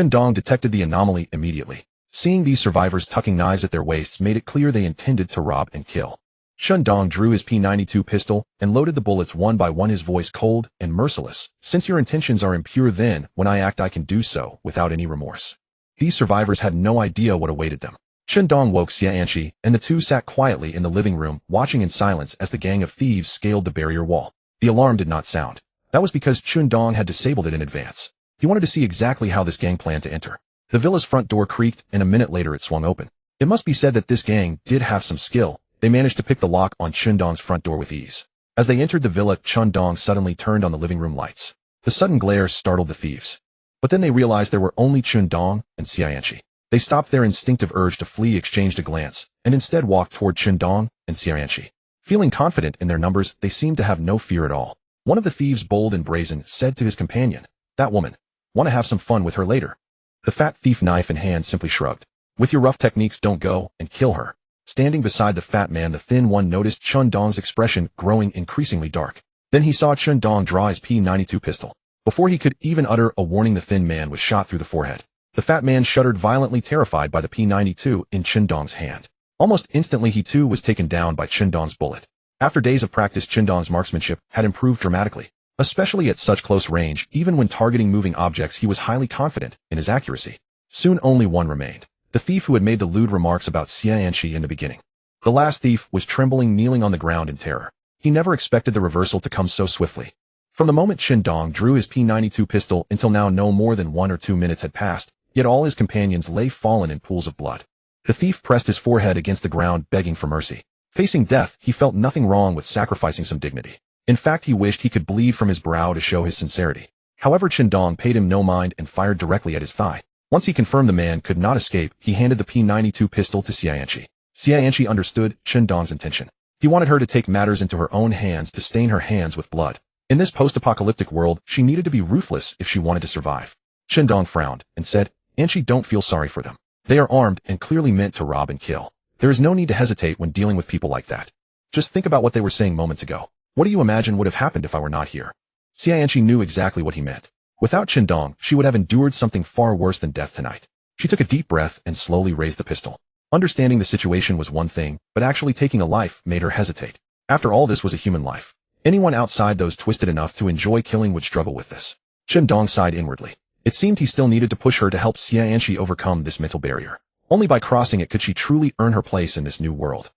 Speaker 1: Dong detected the anomaly immediately. Seeing these survivors tucking knives at their waists made it clear they intended to rob and kill. Dong drew his P92 pistol and loaded the bullets one by one, his voice cold and merciless. "Since your intentions are impure, then, when I act, I can do so without any remorse." These survivors had no idea what awaited them. Dong woke Xianxi, and the two sat quietly in the living room, watching in silence as the gang of thieves scaled the barrier wall. The alarm did not sound. That was because Dong had disabled it in advance. He wanted to see exactly how this gang planned to enter. The villa's front door creaked, and a minute later it swung open. It must be said that this gang did have some skill. They managed to pick the lock on Dong's front door with ease. As they entered the villa, Dong suddenly turned on the living room lights. The sudden glare startled the thieves. But then they realized there were only Dong and Xianxi. They stopped their instinctive urge to flee, exchanged a glance, and instead walked toward Dong and Xianxi. Feeling confident in their numbers, they seemed to have no fear at all. One of the thieves, bold and brazen, said to his companion, "That woman. Want to have some fun with her later?" The fat thief, knife in hand, simply shrugged. "With your rough techniques, don't go and kill her." Standing beside the fat man, the thin one noticed Dong's expression growing increasingly dark. Then he saw Dong draw his P92 pistol. Before he could even utter a warning, the thin man was shot through the forehead. The fat man shuddered violently, terrified by the P92 in Dong's hand. Almost instantly, he too was taken down by Dong's bullet. After days of practice, Dong's marksmanship had improved dramatically. Especially at such close range, even when targeting moving objects, he was highly confident in his accuracy. Soon only one remained. The thief who had made the lewd remarks about Xianxi in the beginning. The last thief was trembling, kneeling on the ground in terror. He never expected the reversal to come so swiftly. From the moment Dong drew his P92 pistol until now, no more than 1 or 2 minutes had passed, yet all his companions lay fallen in pools of blood. The thief pressed his forehead against the ground, begging for mercy. Facing death, he felt nothing wrong with sacrificing some dignity. In fact, he wished he could bleed from his brow to show his sincerity. However, Dong paid him no mind and fired directly at his thigh. Once he confirmed the man could not escape, he handed the P92 pistol to Xianxi. Xianxi understood Dong's intention. He wanted her to take matters into her own hands, to stain her hands with blood. In this post-apocalyptic world, she needed to be ruthless if she wanted to survive. Dong frowned and said, "Anxi, don't feel sorry for them. They are armed and clearly meant to rob and kill. There is no need to hesitate when dealing with people like that. Just think about what they were saying moments ago. What do you imagine would have happened if I were not here?" Xianxi knew exactly what he meant. Without Dong, she would have endured something far worse than death tonight. She took a deep breath and slowly raised the pistol. Understanding the situation was one thing, but actually taking a life made her hesitate. After all, this was a human life. Anyone outside those twisted enough to enjoy killing would struggle with this. Dong sighed inwardly. It seemed he still needed to push her to help Xianxi overcome this mental barrier. Only by crossing it could she truly earn her place in this new world.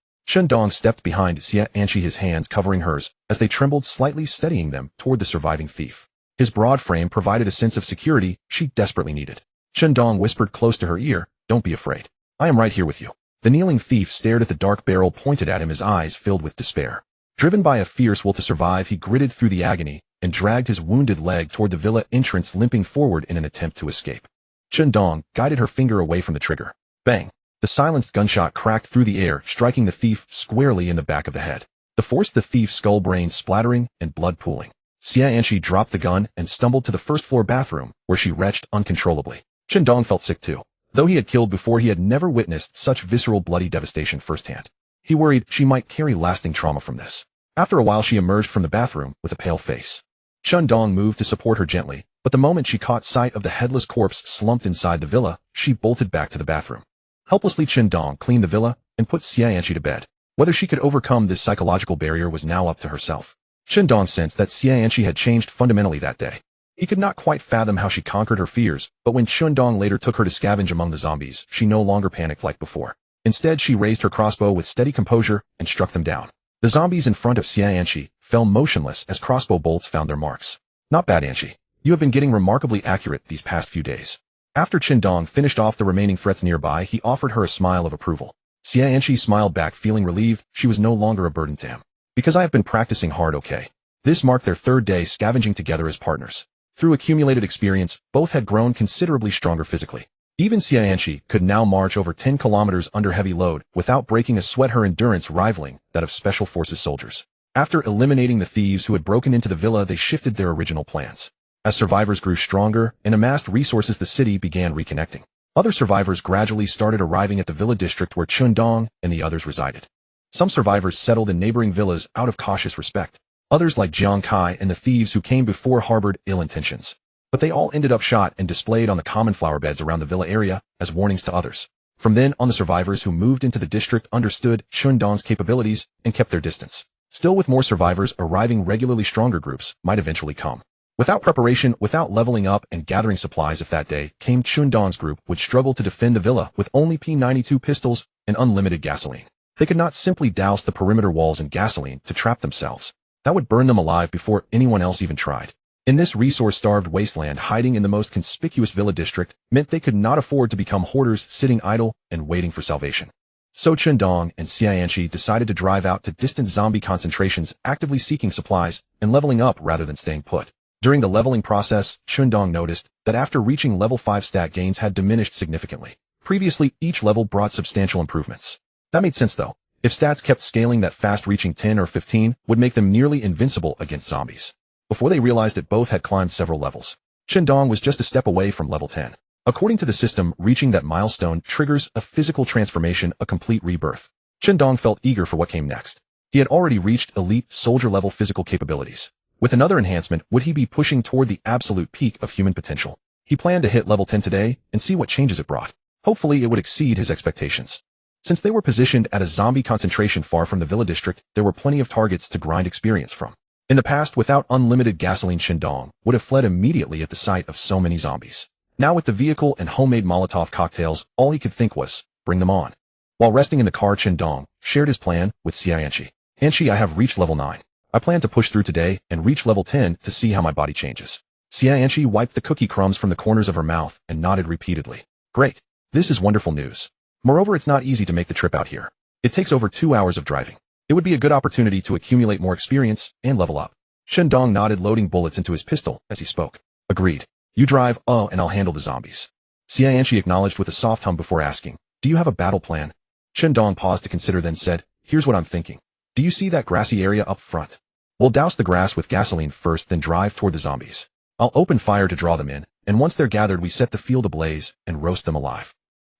Speaker 1: Dong stepped behind Xianxi, his hands covering hers, as they trembled slightly, steadying them toward the surviving thief. His broad frame provided a sense of security she desperately needed. Dong whispered close to her ear, "Don't be afraid. I am right here with you." The kneeling thief stared at the dark barrel pointed at him, his eyes filled with despair. Driven by a fierce will to survive, he gritted through the agony and dragged his wounded leg toward the villa entrance, limping forward in an attempt to escape. Chun-Dong guided her finger away from the trigger. Bang! The silenced gunshot cracked through the air, striking the thief squarely in the back of the head. The force the thief's skull brains splattering and blood pooling. Xianxi dropped the gun and stumbled to the first-floor bathroom, where she retched uncontrollably. Chun-Dong felt sick too. Though he had killed before, he had never witnessed such visceral bloody devastation firsthand. He worried she might carry lasting trauma from this. After a while, she emerged from the bathroom with a pale face. Chun-Dong moved to support her gently, but the moment she caught sight of the headless corpse slumped inside the villa, she bolted back to the bathroom. Helplessly, Chun-Dong cleaned the villa and put Xianxi to bed. Whether she could overcome this psychological barrier was now up to herself. Chun-Dong sensed that Xianxi had changed fundamentally that day. He could not quite fathom how she conquered her fears, but when Chun-Dong later took her to scavenge among the zombies, she no longer panicked like before. Instead, she raised her crossbow with steady composure and struck them down. The zombies in front of Xianxi fell motionless as crossbow bolts found their marks. Not bad, Anxi. You have been getting remarkably accurate these past few days. After Chun-Dong finished off the remaining threats nearby, he offered her a smile of approval. Xianxi smiled back, feeling relieved she was no longer a burden to him. Because I have been practicing hard, okay. This marked their third day scavenging together as partners. Through accumulated experience, both had grown considerably stronger physically. Even Xianxi could now march over 10 kilometers under heavy load without breaking a sweat, her endurance rivaling that of Special Forces soldiers. After eliminating the thieves who had broken into the villa, they shifted their original plans. As survivors grew stronger and amassed resources, the city began reconnecting. Other survivors gradually started arriving at the villa district where Chun-Dong and the others resided. Some survivors settled in neighboring villas out of cautious respect. Others, like Jiang Kai and the thieves who came before, harbored ill intentions. But they all ended up shot and displayed on the common flower beds around the villa area as warnings to others. From then on, the survivors who moved into the district understood Chun-Dong's capabilities and kept their distance. Still, with more survivors arriving regularly, stronger groups might eventually come. Without preparation, without leveling up and gathering supplies, if that day came, Chun-Dong's group would struggle to defend the villa with only P92 pistols and unlimited gasoline. They could not simply douse the perimeter walls in gasoline to trap themselves. That would burn them alive before anyone else even tried. In this resource-starved wasteland, hiding in the most conspicuous villa district meant they could not afford to become hoarders sitting idle and waiting for salvation. So Chun-Dong and Xianxi decided to drive out to distant zombie concentrations, actively seeking supplies and leveling up rather than staying put. During the leveling process, Chun-Dong noticed that after reaching level 5, stat gains had diminished significantly. Previously, each level brought substantial improvements. That made sense though. If stats kept scaling that fast, reaching 10 or 15 would make them nearly invincible against zombies. Before they realized it, both had climbed several levels. Chun-Dong was just a step away from level 10. According to the system, reaching that milestone triggers a physical transformation, a complete rebirth. Chun-Dong felt eager for what came next. He had already reached elite soldier-level physical capabilities. With another enhancement, would he be pushing toward the absolute peak of human potential? He planned to hit level 10 today and see what changes it brought. Hopefully, it would exceed his expectations. Since they were positioned at a zombie concentration far from the villa district, there were plenty of targets to grind experience from. In the past, without unlimited gasoline, Chun-Dong would have fled immediately at the sight of so many zombies. Now with the vehicle and homemade Molotov cocktails, all he could think was, bring them on. While resting in the car, Chun-Dong shared his plan with Xianxi. Anxi, I have reached level 9. I plan to push through today and reach level 10 to see how my body changes. Xianxi wiped the cookie crumbs from the corners of her mouth and nodded repeatedly. Great. This is wonderful news. Moreover, it's not easy to make the trip out here. It takes over 2 hours of driving. It would be a good opportunity to accumulate more experience and level up. Chun-Dong nodded, loading bullets into his pistol as he spoke. Agreed. You drive, and I'll handle the zombies. Xianxi acknowledged with a soft hum before asking, do you have a battle plan? Chun-Dong paused to consider, then said, here's what I'm thinking. Do you see that grassy area up front? We'll douse the grass with gasoline first, then drive toward the zombies. I'll open fire to draw them in, and once they're gathered, we set the field ablaze and roast them alive.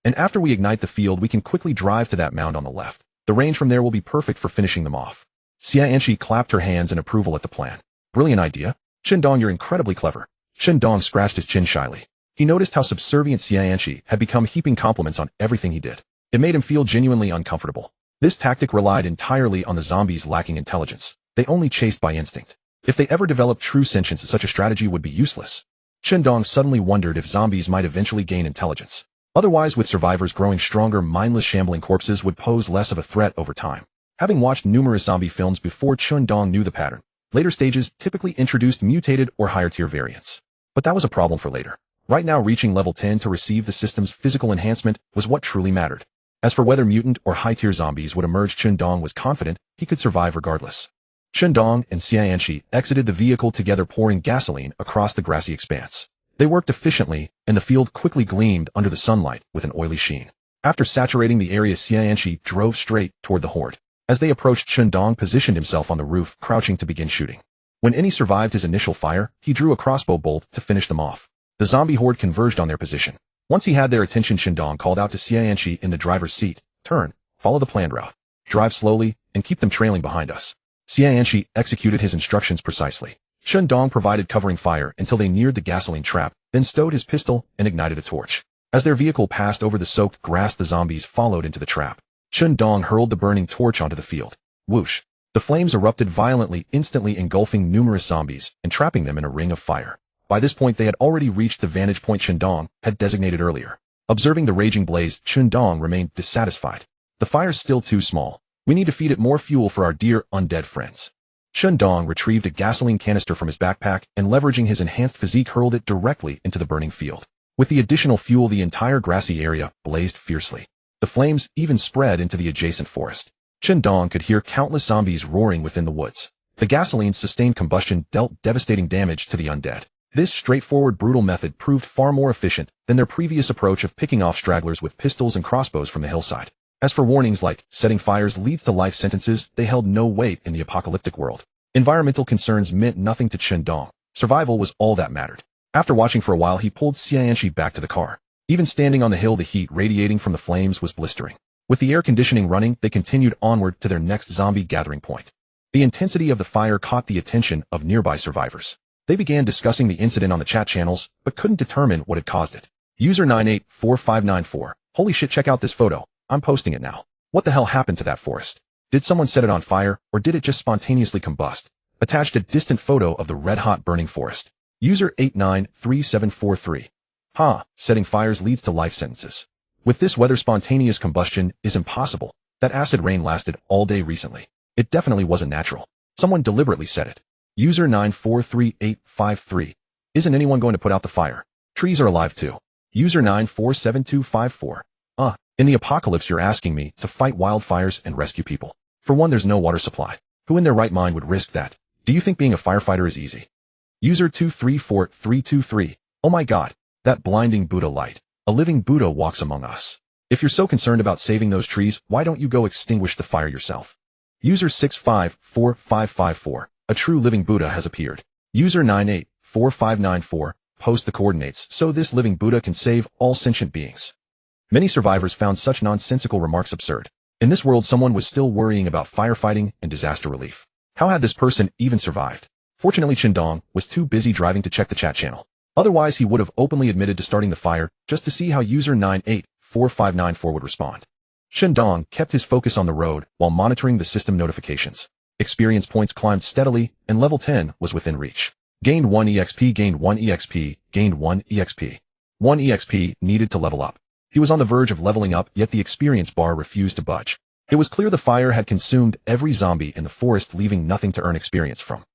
Speaker 1: And after we ignite the field, we can quickly drive to that mound on the left. The range from there will be perfect for finishing them off. Xianxi clapped her hands in approval at the plan. Brilliant idea. Chun-Dong, you're incredibly clever. Chun-Dong scratched his chin shyly. He noticed how subservient Xianxi had become, heaping compliments on everything he did. It made him feel genuinely uncomfortable. This tactic relied entirely on the zombies lacking intelligence. They only chased by instinct. If they ever developed true sentience, such a strategy would be useless. Chun-Dong suddenly wondered if zombies might eventually gain intelligence. Otherwise, with survivors growing stronger, mindless shambling corpses would pose less of a threat over time. Having watched numerous zombie films before, Chun-Dong knew the pattern. Later stages typically introduced mutated or higher-tier variants. But that was a problem for later. Right now, reaching level 10 to receive the system's physical enhancement was what truly mattered. As for whether mutant or high-tier zombies would emerge, Dong was confident he could survive regardless. Dong and Xianxi exited the vehicle together, pouring gasoline across the grassy expanse. They worked efficiently, and the field quickly gleamed under the sunlight with an oily sheen. After saturating the area, Xianxi drove straight toward the horde. As they approached, Dong positioned himself on the roof, crouching to begin shooting. When any survived his initial fire, he drew a crossbow bolt to finish them off. The zombie horde converged on their position. Once he had their attention, Dong called out to Xianxi in the driver's seat, "Turn, follow the planned route. Drive slowly, and keep them trailing behind us." Xianxi executed his instructions precisely. Dong provided covering fire until they neared the gasoline trap, then stowed his pistol and ignited a torch. As their vehicle passed over the soaked grass, the zombies followed into the trap. Dong hurled the burning torch onto the field. Whoosh! The flames erupted violently, instantly engulfing numerous zombies and trapping them in a ring of fire. By this point, they had already reached the vantage point Dong had designated earlier. Observing the raging blaze, Dong remained dissatisfied. "The fire's still too small. We need to feed it more fuel for our dear undead friends." Dong retrieved a gasoline canister from his backpack and, leveraging his enhanced physique, hurled it directly into the burning field. With the additional fuel, the entire grassy area blazed fiercely. The flames even spread into the adjacent forest. Dong could hear countless zombies roaring within the woods. The gasoline's sustained combustion dealt devastating damage to the undead. This straightforward, brutal method proved far more efficient than their previous approach of picking off stragglers with pistols and crossbows from the hillside. As for warnings like setting fires leads to life sentences, they held no weight in the apocalyptic world. Environmental concerns meant nothing to Dong. Survival was all that mattered. After watching for a while, he pulled Xianxi back to the car. Even standing on the hill, the heat radiating from the flames was blistering. With the air conditioning running, they continued onward to their next zombie gathering point. The intensity of the fire caught the attention of nearby survivors. They began discussing the incident on the chat channels, but couldn't determine what had caused it. User 984594. "Holy shit, check out this photo. I'm posting it now. What the hell happened to that forest? Did someone set it on fire, or did it just spontaneously combust?" Attached a distant photo of the red-hot burning forest. User 893743. Setting fires leads to life sentences. With this weather, spontaneous combustion is impossible. That acid rain lasted all day recently. It definitely wasn't natural. Someone deliberately set it. User 943853. "Isn't anyone going to put out the fire? Trees are alive too." User 947254. In the apocalypse, you're asking me to fight wildfires and rescue people. For one, there's no water supply. Who in their right mind would risk that? Do you think being a firefighter is easy?" User 234323. "Oh my god, that blinding Buddha light. A living Buddha walks among us. If you're so concerned about saving those trees, why don't you go extinguish the fire yourself?" User 654554. "A true living Buddha has appeared." User 984594. "Post the coordinates so this living Buddha can save all sentient beings." Many survivors found such nonsensical remarks absurd. In this world, someone was still worrying about firefighting and disaster relief. How had this person even survived? Fortunately, Dong was too busy driving to check the chat channel. Otherwise, he would have openly admitted to starting the fire just to see how user 984594 would respond. Dong kept his focus on the road while monitoring the system notifications. Experience points climbed steadily, and level 10 was within reach. Gained 1 EXP, gained 1 EXP, gained 1 EXP. 1 EXP needed to level up. He was on the verge of leveling up, yet the experience bar refused to budge. It was clear the fire had consumed every zombie in the forest, leaving nothing to earn experience from.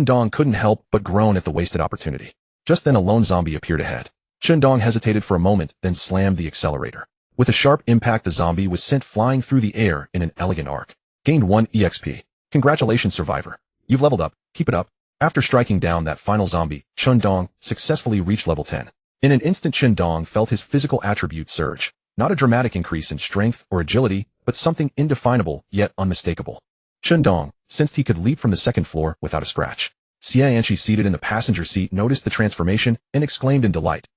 Speaker 1: Dong couldn't help but groan at the wasted opportunity. Just then, a lone zombie appeared ahead. Dong hesitated for a moment, then slammed the accelerator. With a sharp impact, the zombie was sent flying through the air in an elegant arc. Gained 1 EXP. "Congratulations, survivor. You've leveled up. Keep it up." After striking down that final zombie, Dong successfully reached level 10. In an instant, Dong felt his physical attributes surge. Not a dramatic increase in strength or agility, but something indefinable yet unmistakable. Dong sensed he could leap from the second floor without a scratch. Xianxi, seated in the passenger seat, noticed the transformation and exclaimed in delight.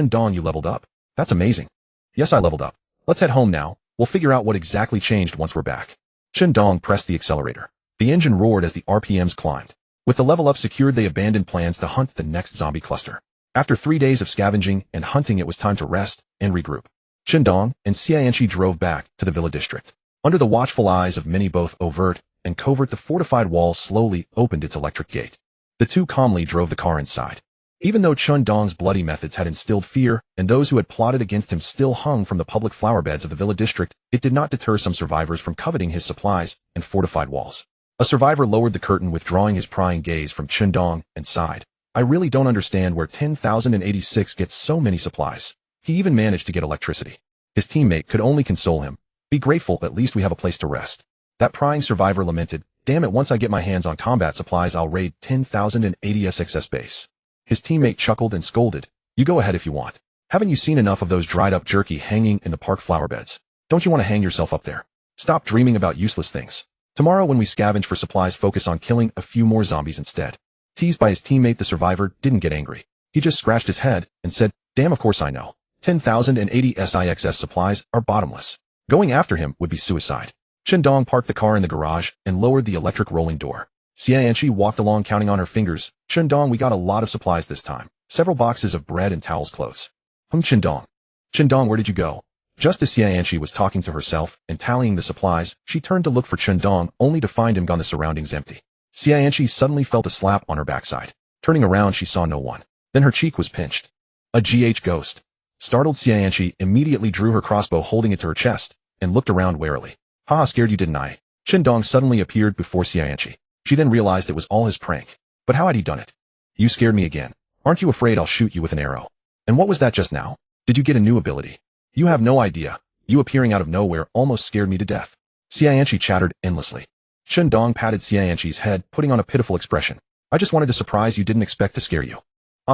Speaker 1: "Dong, you leveled up. That's amazing." "Yes, I leveled up. Let's head home now. We'll figure out what exactly changed once we're back." Dong pressed the accelerator. The engine roared as the RPMs climbed. With the level up secured, they abandoned plans to hunt the next zombie cluster. After 3 days of scavenging and hunting, it was time to rest and regroup. Dong and Xianxi drove back to the villa district. Under the watchful eyes of many, both overt and covert, the fortified wall slowly opened its electric gate. The two calmly drove the car inside. Even though Dong's bloody methods had instilled fear, and those who had plotted against him still hung from the public flower beds of the villa district, it did not deter some survivors from coveting his supplies and fortified walls. A survivor lowered the curtain, withdrawing his prying gaze from Dong, and sighed. "I really don't understand where 10,086 gets so many supplies. He even managed to get electricity." His teammate could only console him. Be grateful, at least we have a place to rest. That prying survivor lamented, damn it, once I get my hands on combat supplies I'll raid 10,080 SXS base. His teammate chuckled and scolded, you go ahead if you want. Haven't you seen enough of those dried up jerky hanging in the park flower beds? Don't you want to hang yourself up there? Stop dreaming about useless things. Tomorrow when we scavenge for supplies focus on killing a few more zombies instead. Teased by his teammate, the survivor didn't get angry. He just scratched his head and said, damn, of course I know. 10,080 SIXS supplies are bottomless. Going after him would be suicide. Qindong parked the car in the garage and lowered the electric rolling door. Xianqi walked along counting on her fingers. Qindong, we got a lot of supplies this time. Several boxes of bread and towels clothes. Qindong. Qindong, where did you go? Just as Xianqi was talking to herself and tallying the supplies, she turned to look for Qindong only to find him gone, the surroundings empty. Xianqi suddenly felt a slap on her backside. Turning around, she saw no one. Then her cheek was pinched. A ghost. Startled, Xianqi immediately drew her crossbow, holding it to her chest, and looked around warily. Haha, scared you, didn't I? Qindong suddenly appeared before Xianqi. She then realized it was all his prank. But how had he done it? You scared me again. Aren't you afraid I'll shoot you with an arrow? And what was that just now? Did you get a new ability? You have no idea. You appearing out of nowhere almost scared me to death. Xianqi chattered endlessly. Qindong patted Xianqi's head, putting on a pitiful expression. I just wanted to surprise you, didn't expect to scare you.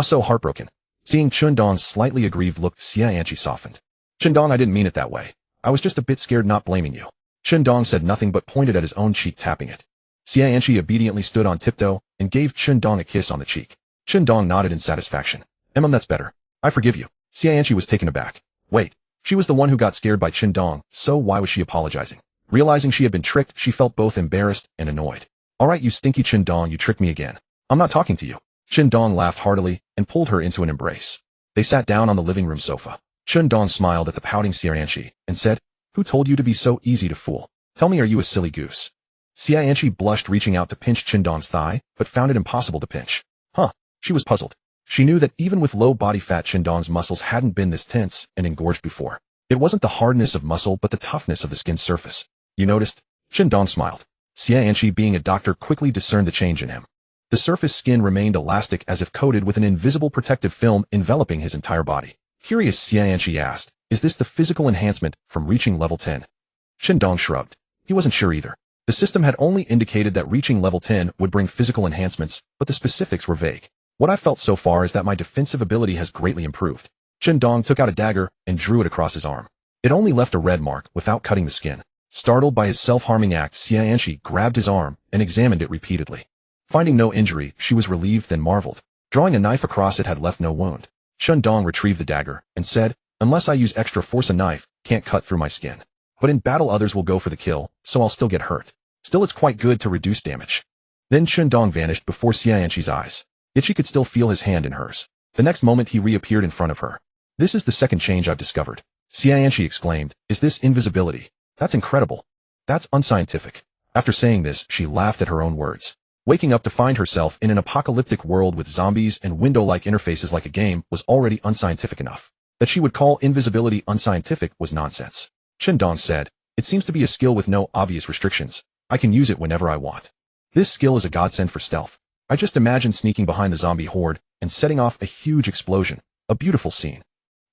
Speaker 1: So heartbroken. Seeing Qindong's slightly aggrieved look, Xianqi softened. Qindong, I didn't mean it that way. I was just a bit scared, not blaming you. Qindong said nothing but pointed at his own cheek, tapping it. Xianqi obediently stood on tiptoe and gave Qindong a kiss on the cheek. Qindong nodded in satisfaction. That's better. I forgive you. Xianqi was taken aback. Wait, she was the one who got scared by Qindong, so why was she apologizing? Realizing she had been tricked, she felt both embarrassed and annoyed. Alright, you stinky Qindong, you tricked me again. I'm not talking to you. Qindong laughed heartily and pulled her into an embrace. They sat down on the living room sofa. Qindong smiled at the pouting Xianqi and said, who told you to be so easy to fool? Tell me, are you a silly goose? Xianqi blushed, reaching out to pinch Qindong's thigh, but found it impossible to pinch. She was puzzled. She knew that even with low body fat, Qindong's muscles hadn't been this tense and engorged before. It wasn't the hardness of muscle but the toughness of the skin's surface. You noticed? Qindong smiled. Xianqi, being a doctor, quickly discerned the change in him. The surface skin remained elastic, as if coated with an invisible protective film enveloping his entire body. Curious, Xianqi asked, is this the physical enhancement from reaching level 10? Qindong shrugged. He wasn't sure either. The system had only indicated that reaching level 10 would bring physical enhancements, but the specifics were vague. What I felt so far is that my defensive ability has greatly improved. Qindong took out a dagger and drew it across his arm. It only left a red mark without cutting the skin. Startled by his self-harming act, Xianqi grabbed his arm and examined it repeatedly. Finding no injury, she was relieved, then marveled. Drawing a knife across it had left no wound. Qindong retrieved the dagger and said, unless I use extra force, a knife can't cut through my skin. But in battle others will go for the kill, so I'll still get hurt. Still, it's quite good to reduce damage. Then Qindong vanished before Xianqi's eyes. Yet she could still feel his hand in hers. The next moment he reappeared in front of her. This is the second change I've discovered. Xianqi exclaimed, is this invisibility? That's incredible. That's unscientific. After saying this, she laughed at her own words. Waking up to find herself in an apocalyptic world with zombies and window-like interfaces like a game was already unscientific enough. That she would call invisibility unscientific was nonsense. Qindong said, it seems to be a skill with no obvious restrictions. I can use it whenever I want. This skill is a godsend for stealth. I just imagine sneaking behind the zombie horde and setting off a huge explosion. A beautiful scene.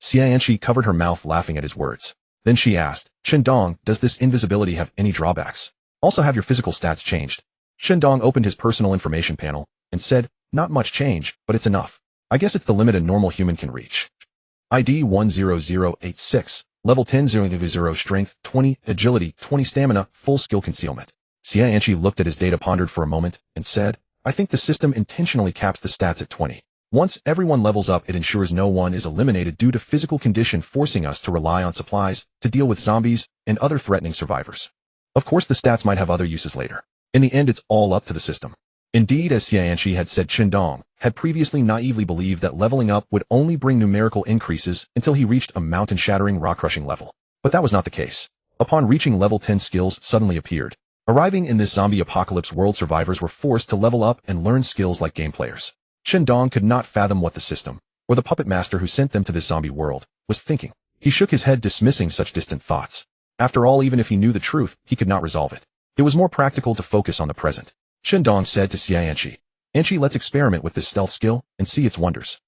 Speaker 1: Xianqi covered her mouth, laughing at his words. Then she asked, Qindong, does this invisibility have any drawbacks? Also, have your physical stats changed? Qindong opened his personal information panel and said, not much change, but it's enough. I guess it's the limit a normal human can reach. ID 10086, level 10, 0 strength, 20, agility, 20 stamina, full skill concealment. Xianqi looked at his data, pondered for a moment, and said, I think the system intentionally caps the stats at 20. Once everyone levels up, it ensures no one is eliminated due to physical condition, forcing us to rely on supplies to deal with zombies and other threatening survivors. Of course, the stats might have other uses later. In the end, it's all up to the system. Indeed, as Xianqi had said, Qindong had previously naively believed that leveling up would only bring numerical increases until he reached a mountain-shattering, rock-crushing level. But that was not the case. Upon reaching level 10, skills suddenly appeared. Arriving in this zombie apocalypse world, survivors were forced to level up and learn skills like game players. Qindong could not fathom what the system, or the puppet master who sent them to this zombie world, was thinking. He shook his head, dismissing such distant thoughts. After all, even if he knew the truth, he could not resolve it. It was more practical to focus on the present. Qindong said to Xianqi, let's experiment with this stealth skill and see its wonders.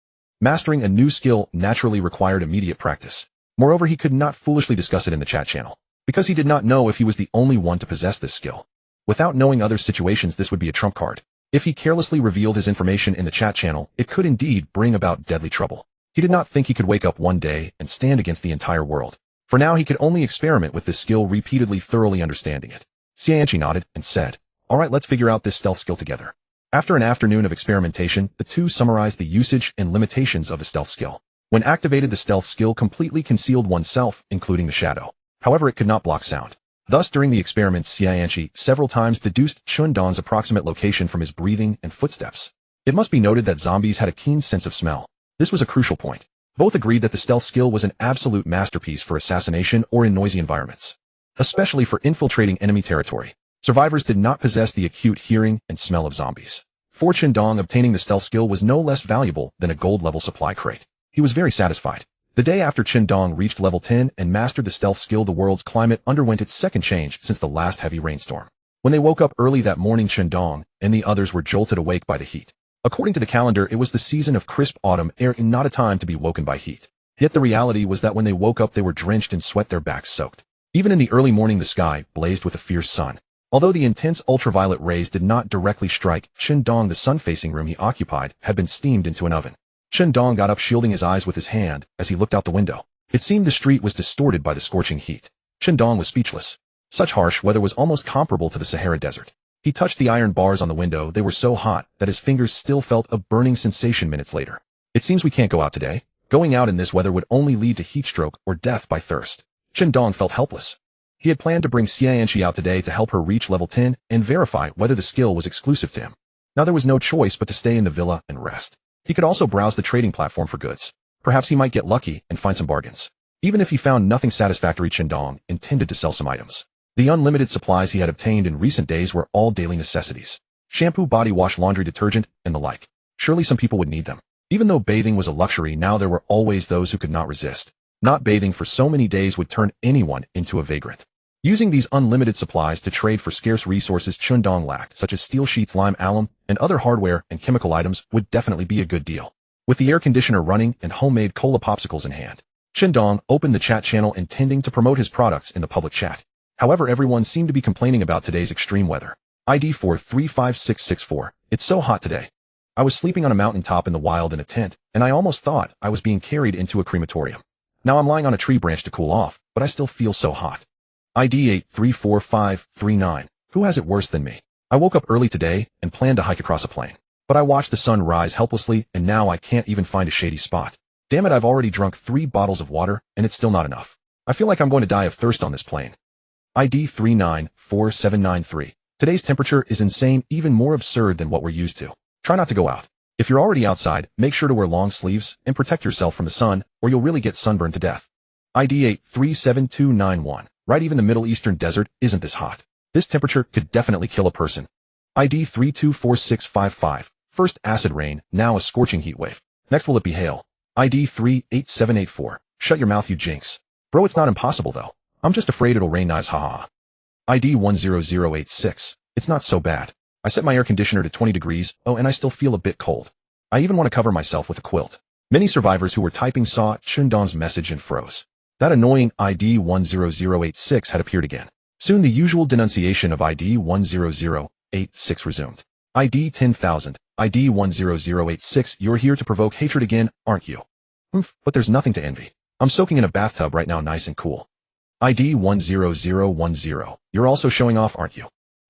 Speaker 1: Mastering a new skill naturally required immediate practice. Moreover, he could not foolishly discuss it in the chat channel. because he did not know if he was the only one to possess this skill. Without knowing other situations, this would be a trump card. If he carelessly revealed his information in the chat channel, it could indeed bring about deadly trouble. He did not think he could wake up one day and stand against the entire world. For now, he could only experiment with this skill, repeatedly thoroughly understanding it. Xianqi nodded and said, "Alright, let's figure out this stealth skill together." After an afternoon of experimentation, the two summarized the usage and limitations of the stealth skill. When activated, the stealth skill completely concealed oneself, including the shadow. However, it could not block sound. Thus, during the experiments, Xianqi several times deduced Chundong's approximate location from his breathing and footsteps. It must be noted that zombies had a keen sense of smell. This was a crucial point. Both agreed that the stealth skill was an absolute masterpiece for assassination or in noisy environments, especially for infiltrating enemy territory. Survivors did not possess the acute hearing and smell of zombies. For Chundong, obtaining the stealth skill was no less valuable than a gold-level supply crate. He was very satisfied. The day after Chundong reached level 10 and mastered the stealth skill, the world's climate underwent its second change since the last heavy rainstorm. When they woke up early that morning, Chundong and the others were jolted awake by the heat. According to the calendar, it was the season of crisp autumn air and not a time to be woken by heat. Yet the reality was that when they woke up, they were drenched in sweat, their backs soaked. Even in the early morning, the sky blazed with a fierce sun. Although the intense ultraviolet rays did not directly strike Chundong, the sun-facing room he occupied had been steamed into an oven. Chundong got up, shielding his eyes with his hand as he looked out the window. It seemed the street was distorted by the scorching heat. Chundong was speechless. Such harsh weather was almost comparable to the Sahara Desert. He touched the iron bars on the window. They were so hot that his fingers still felt a burning sensation minutes later. "It seems we can't go out today. Going out in this weather would only lead to heat stroke or death by thirst." Chundong felt helpless. He had planned to bring Xianqi out today to help her reach level 10 and verify whether the skill was exclusive to him. Now there was no choice but to stay in the villa and rest. He could also browse the trading platform for goods. Perhaps he might get lucky and find some bargains. Even if he found nothing satisfactory, Chundong intended to sell some items. The unlimited supplies he had obtained in recent days were all daily necessities. Shampoo, body wash, laundry detergent, and the like. Surely some people would need them. Even though bathing was a luxury, now there were always those who could not resist. Not bathing for so many days would turn anyone into a vagrant. Using these unlimited supplies to trade for scarce resources Chundong lacked, such as steel sheets, lime, alum, and other hardware and chemical items, would definitely be a good deal. With the air conditioner running and homemade cola popsicles in hand, Chundong opened the chat channel intending to promote his products in the public chat. However, everyone seemed to be complaining about today's extreme weather. ID 435664. It's so hot today. I was sleeping on a mountaintop in the wild in a tent, and I almost thought I was being carried into a crematorium. Now I'm lying on a tree branch to cool off, but I still feel so hot. ID 834539. Who has it worse than me? I woke up early today and planned to hike across a plain, but I watched the sun rise helplessly, and now I can't even find a shady spot. Damn it, I've already drunk 3 bottles of water, and it's still not enough. I feel like I'm going to die of thirst on this plain. ID 394793. Today's temperature is insane, even more absurd than what we're used to. Try not to go out. If you're already outside, make sure to wear long sleeves and protect yourself from the sun, or you'll really get sunburned to death. ID 837291. Right, even the Middle Eastern desert isn't this hot. This temperature could definitely kill a person. ID 324655. First acid rain, now a scorching heat wave. Next will it be hail? ID 38784. Shut your mouth, you jinx. Bro, it's not impossible though. I'm just afraid it'll rain nice, haha. ID 10086. It's not so bad. I set my air conditioner to 20 degrees, oh, and I still feel a bit cold. I even want to cover myself with a quilt. Many survivors who were typing saw Chundong's message and froze. That annoying ID 10086 had appeared again. Soon the usual denunciation of ID 10086 resumed. ID 10,000. ID 10086, you're here to provoke hatred again, aren't you? But there's nothing to envy. I'm soaking in a bathtub right now, nice and cool. ID 10010. You're also showing off, aren't you?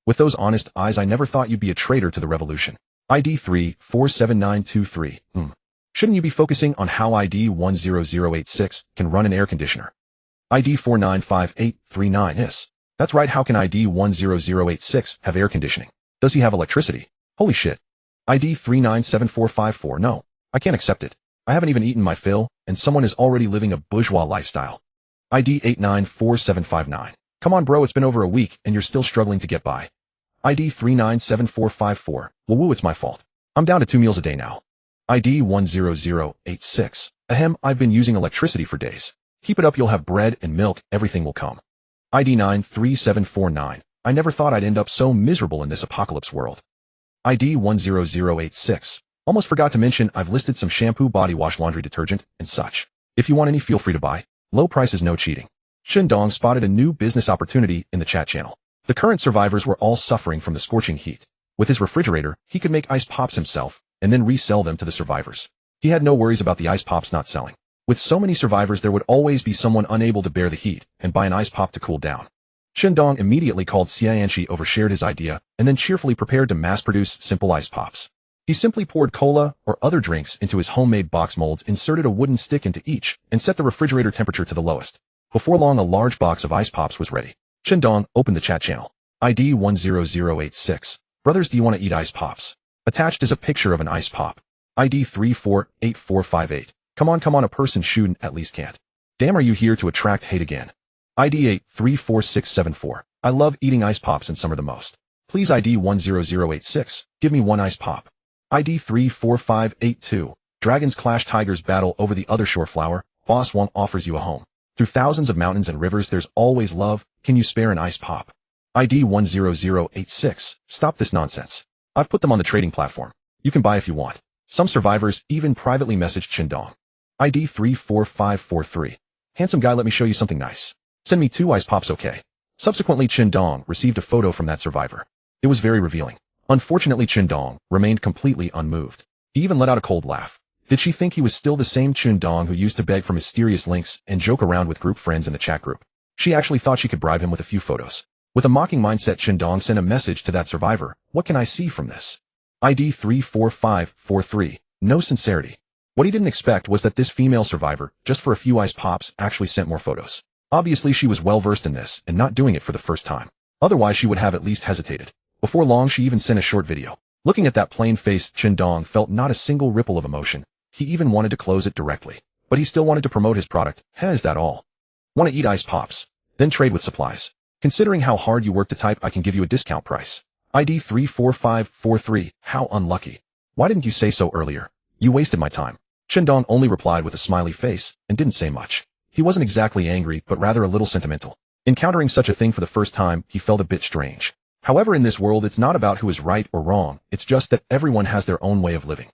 Speaker 1: With those honest eyes, I never thought you'd be a traitor to the revolution. ID 347923. Shouldn't you be focusing on how ID 10086 can run an air conditioner? ID 495839. Yes. That's right, how can ID 10086 have air conditioning? Does he have electricity? Holy shit. ID 397454. No, I can't accept it. I haven't even eaten my fill, and someone is already living a bourgeois lifestyle. ID 894759. Come on bro, it's been over a week and you're still struggling to get by. ID 397454. Well, woo, it's my fault. I'm down to 2 meals a day now. ID 10086. Ahem, I've been using electricity for days. Keep it up, you'll have bread and milk, everything will come. ID 93749. I never thought I'd end up so miserable in this apocalypse world. ID 10086. Almost forgot to mention I've listed some shampoo, body wash, laundry detergent, and such. If you want any, feel free to buy. Low price is no cheating. Dong spotted a new business opportunity in the chat channel. The current survivors were all suffering from the scorching heat. With his refrigerator, he could make ice pops himself and then resell them to the survivors. He had no worries about the ice pops not selling. With so many survivors, there would always be someone unable to bear the heat and buy an ice pop to cool down. Dong immediately called Xianqi, overshared his idea, and then cheerfully prepared to mass-produce simple ice pops. He simply poured cola or other drinks into his homemade box molds, inserted a wooden stick into each, and set the refrigerator temperature to the lowest. Before long, a large box of ice pops was ready. Dong opened the chat channel. ID 10086. Brothers, do you want to eat ice pops? Attached is a picture of an ice pop. ID 348458. Come on, a person shouldn't at least can't. Damn, are you here to attract hate again? ID 834674. I love eating ice pops in summer the most. Please ID 10086. Give me one ice pop. ID 34582. Dragons clash, tigers battle over the other shore flower. Boss Wong offers you a home. Through thousands of mountains and rivers, there's always love. Can you spare an ice pop? ID 10086. Stop this nonsense. I've put them on the trading platform. You can buy if you want. Some survivors even privately messaged Dong. ID 34543. Handsome guy, let me show you something nice. Send me 2 ice pops, okay? Subsequently, Dong received a photo from that survivor. It was very revealing. Unfortunately, Dong remained completely unmoved. He even let out a cold laugh. Did she think he was still the same Dong who used to beg for mysterious links and joke around with group friends in the chat group? She actually thought she could bribe him with a few photos. With a mocking mindset, Dong sent a message to that survivor. What can I see from this? ID 34543. No sincerity. What he didn't expect was that this female survivor, just for a few ice pops, actually sent more photos. Obviously, she was well versed in this and not doing it for the first time. Otherwise, she would have at least hesitated. Before long, she even sent a short video. Looking at that plain-faced Dong felt not a single ripple of emotion. He even wanted to close it directly. But he still wanted to promote his product. Is that all? Want to eat ice pops? Then trade with supplies. Considering how hard you work to type, I can give you a discount price. ID 34543. How unlucky. Why didn't you say so earlier? You wasted my time. Dong only replied with a smiley face and didn't say much. He wasn't exactly angry, but rather a little sentimental. Encountering such a thing for the first time, he felt a bit strange. However, in this world, it's not about who is right or wrong. It's just that everyone has their own way of living.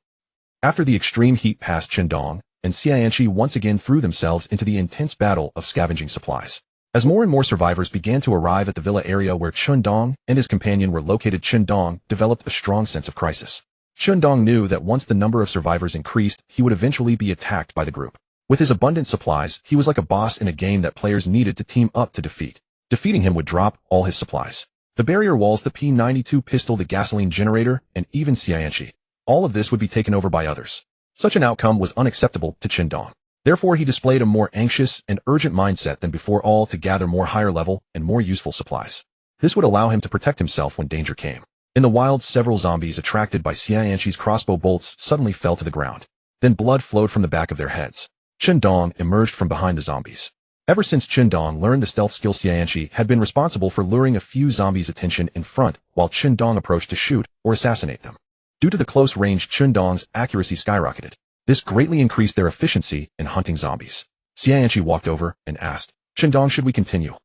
Speaker 1: After the extreme heat passed, Dong and Xianqi once again threw themselves into the intense battle of scavenging supplies. As more and more survivors began to arrive at the villa area where Dong and his companion were located, Dong developed a strong sense of crisis. Dong knew that once the number of survivors increased, he would eventually be attacked by the group. With his abundant supplies, he was like a boss in a game that players needed to team up to defeat. Defeating him would drop all his supplies. The barrier walls, the P92 pistol, the gasoline generator, and even Xianqi. All of this would be taken over by others. Such an outcome was unacceptable to Dong. Therefore, he displayed a more anxious and urgent mindset than before, all to gather more higher level and more useful supplies. This would allow him to protect himself when danger came. In the wild, several zombies attracted by Xianqi's crossbow bolts suddenly fell to the ground. Then blood flowed from the back of their heads. Dong emerged from behind the zombies. Ever since Dong learned the stealth skill, Xianqi had been responsible for luring a few zombies' attention in front while Dong approached to shoot or assassinate them. Due to the close range, Dong's accuracy skyrocketed. This greatly increased their efficiency in hunting zombies. Xianqi walked over and asked, Dong, should we continue?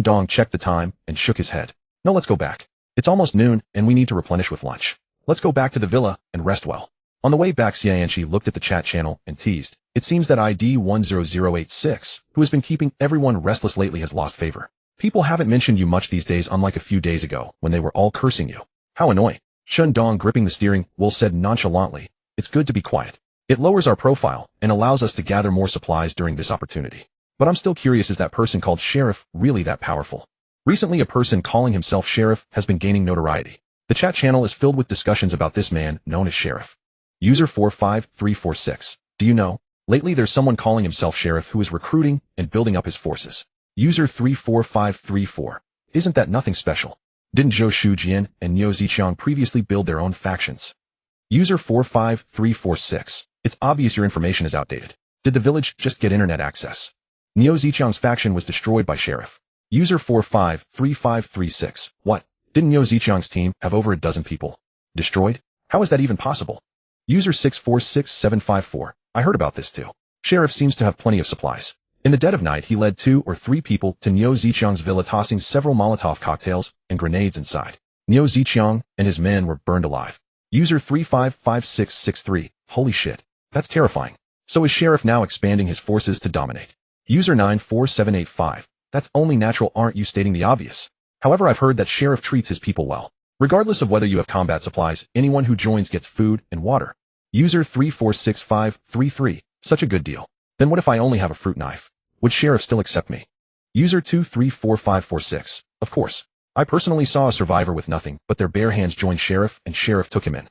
Speaker 1: Dong checked the time and shook his head. No, let's go back. It's almost noon, and we need to replenish with lunch. Let's go back to the villa and rest well. On the way back, Xianqi looked at the chat channel and teased. It seems that ID 10086, who has been keeping everyone restless lately, has lost favor. People haven't mentioned you much these days, unlike a few days ago when they were all cursing you. How annoying. Dong, gripping the steering wheel, said nonchalantly, It's good to be quiet. It lowers our profile and allows us to gather more supplies during this opportunity. But I'm still curious, is that person called Sheriff really that powerful? Recently, a person calling himself Sheriff has been gaining notoriety. The chat channel is filled with discussions about this man known as Sheriff. User 45346. Do you know? Lately, there's someone calling himself Sheriff who is recruiting and building up his forces. User 34534. Isn't that nothing special? Didn't Zhou Shujian and Niu Ziqiang previously build their own factions? User 45346. It's obvious your information is outdated. Did the village just get internet access? Niu Ziqiang's faction was destroyed by Sheriff. User 453536. What? Didn't Niu Ziqiang's team have over a dozen people destroyed? How is that even possible? User 646754. I heard about this too. Sheriff seems to have plenty of supplies. In the dead of night, he led 2 or 3 people to Niu Ziqiang's villa, tossing several Molotov cocktails and grenades inside. Niu Ziqiang and his men were burned alive. User 355663. Holy shit. That's terrifying. So is Sheriff now expanding his forces to dominate? User 94785. That's only natural, aren't you stating the obvious? However, I've heard that Sheriff treats his people well. Regardless of whether you have combat supplies, anyone who joins gets food and water. User 346533, such a good deal. Then what if I only have a fruit knife? Would Sheriff still accept me? User 234546, of course. I personally saw a survivor with nothing but their bare hands join Sheriff and Sheriff took him in.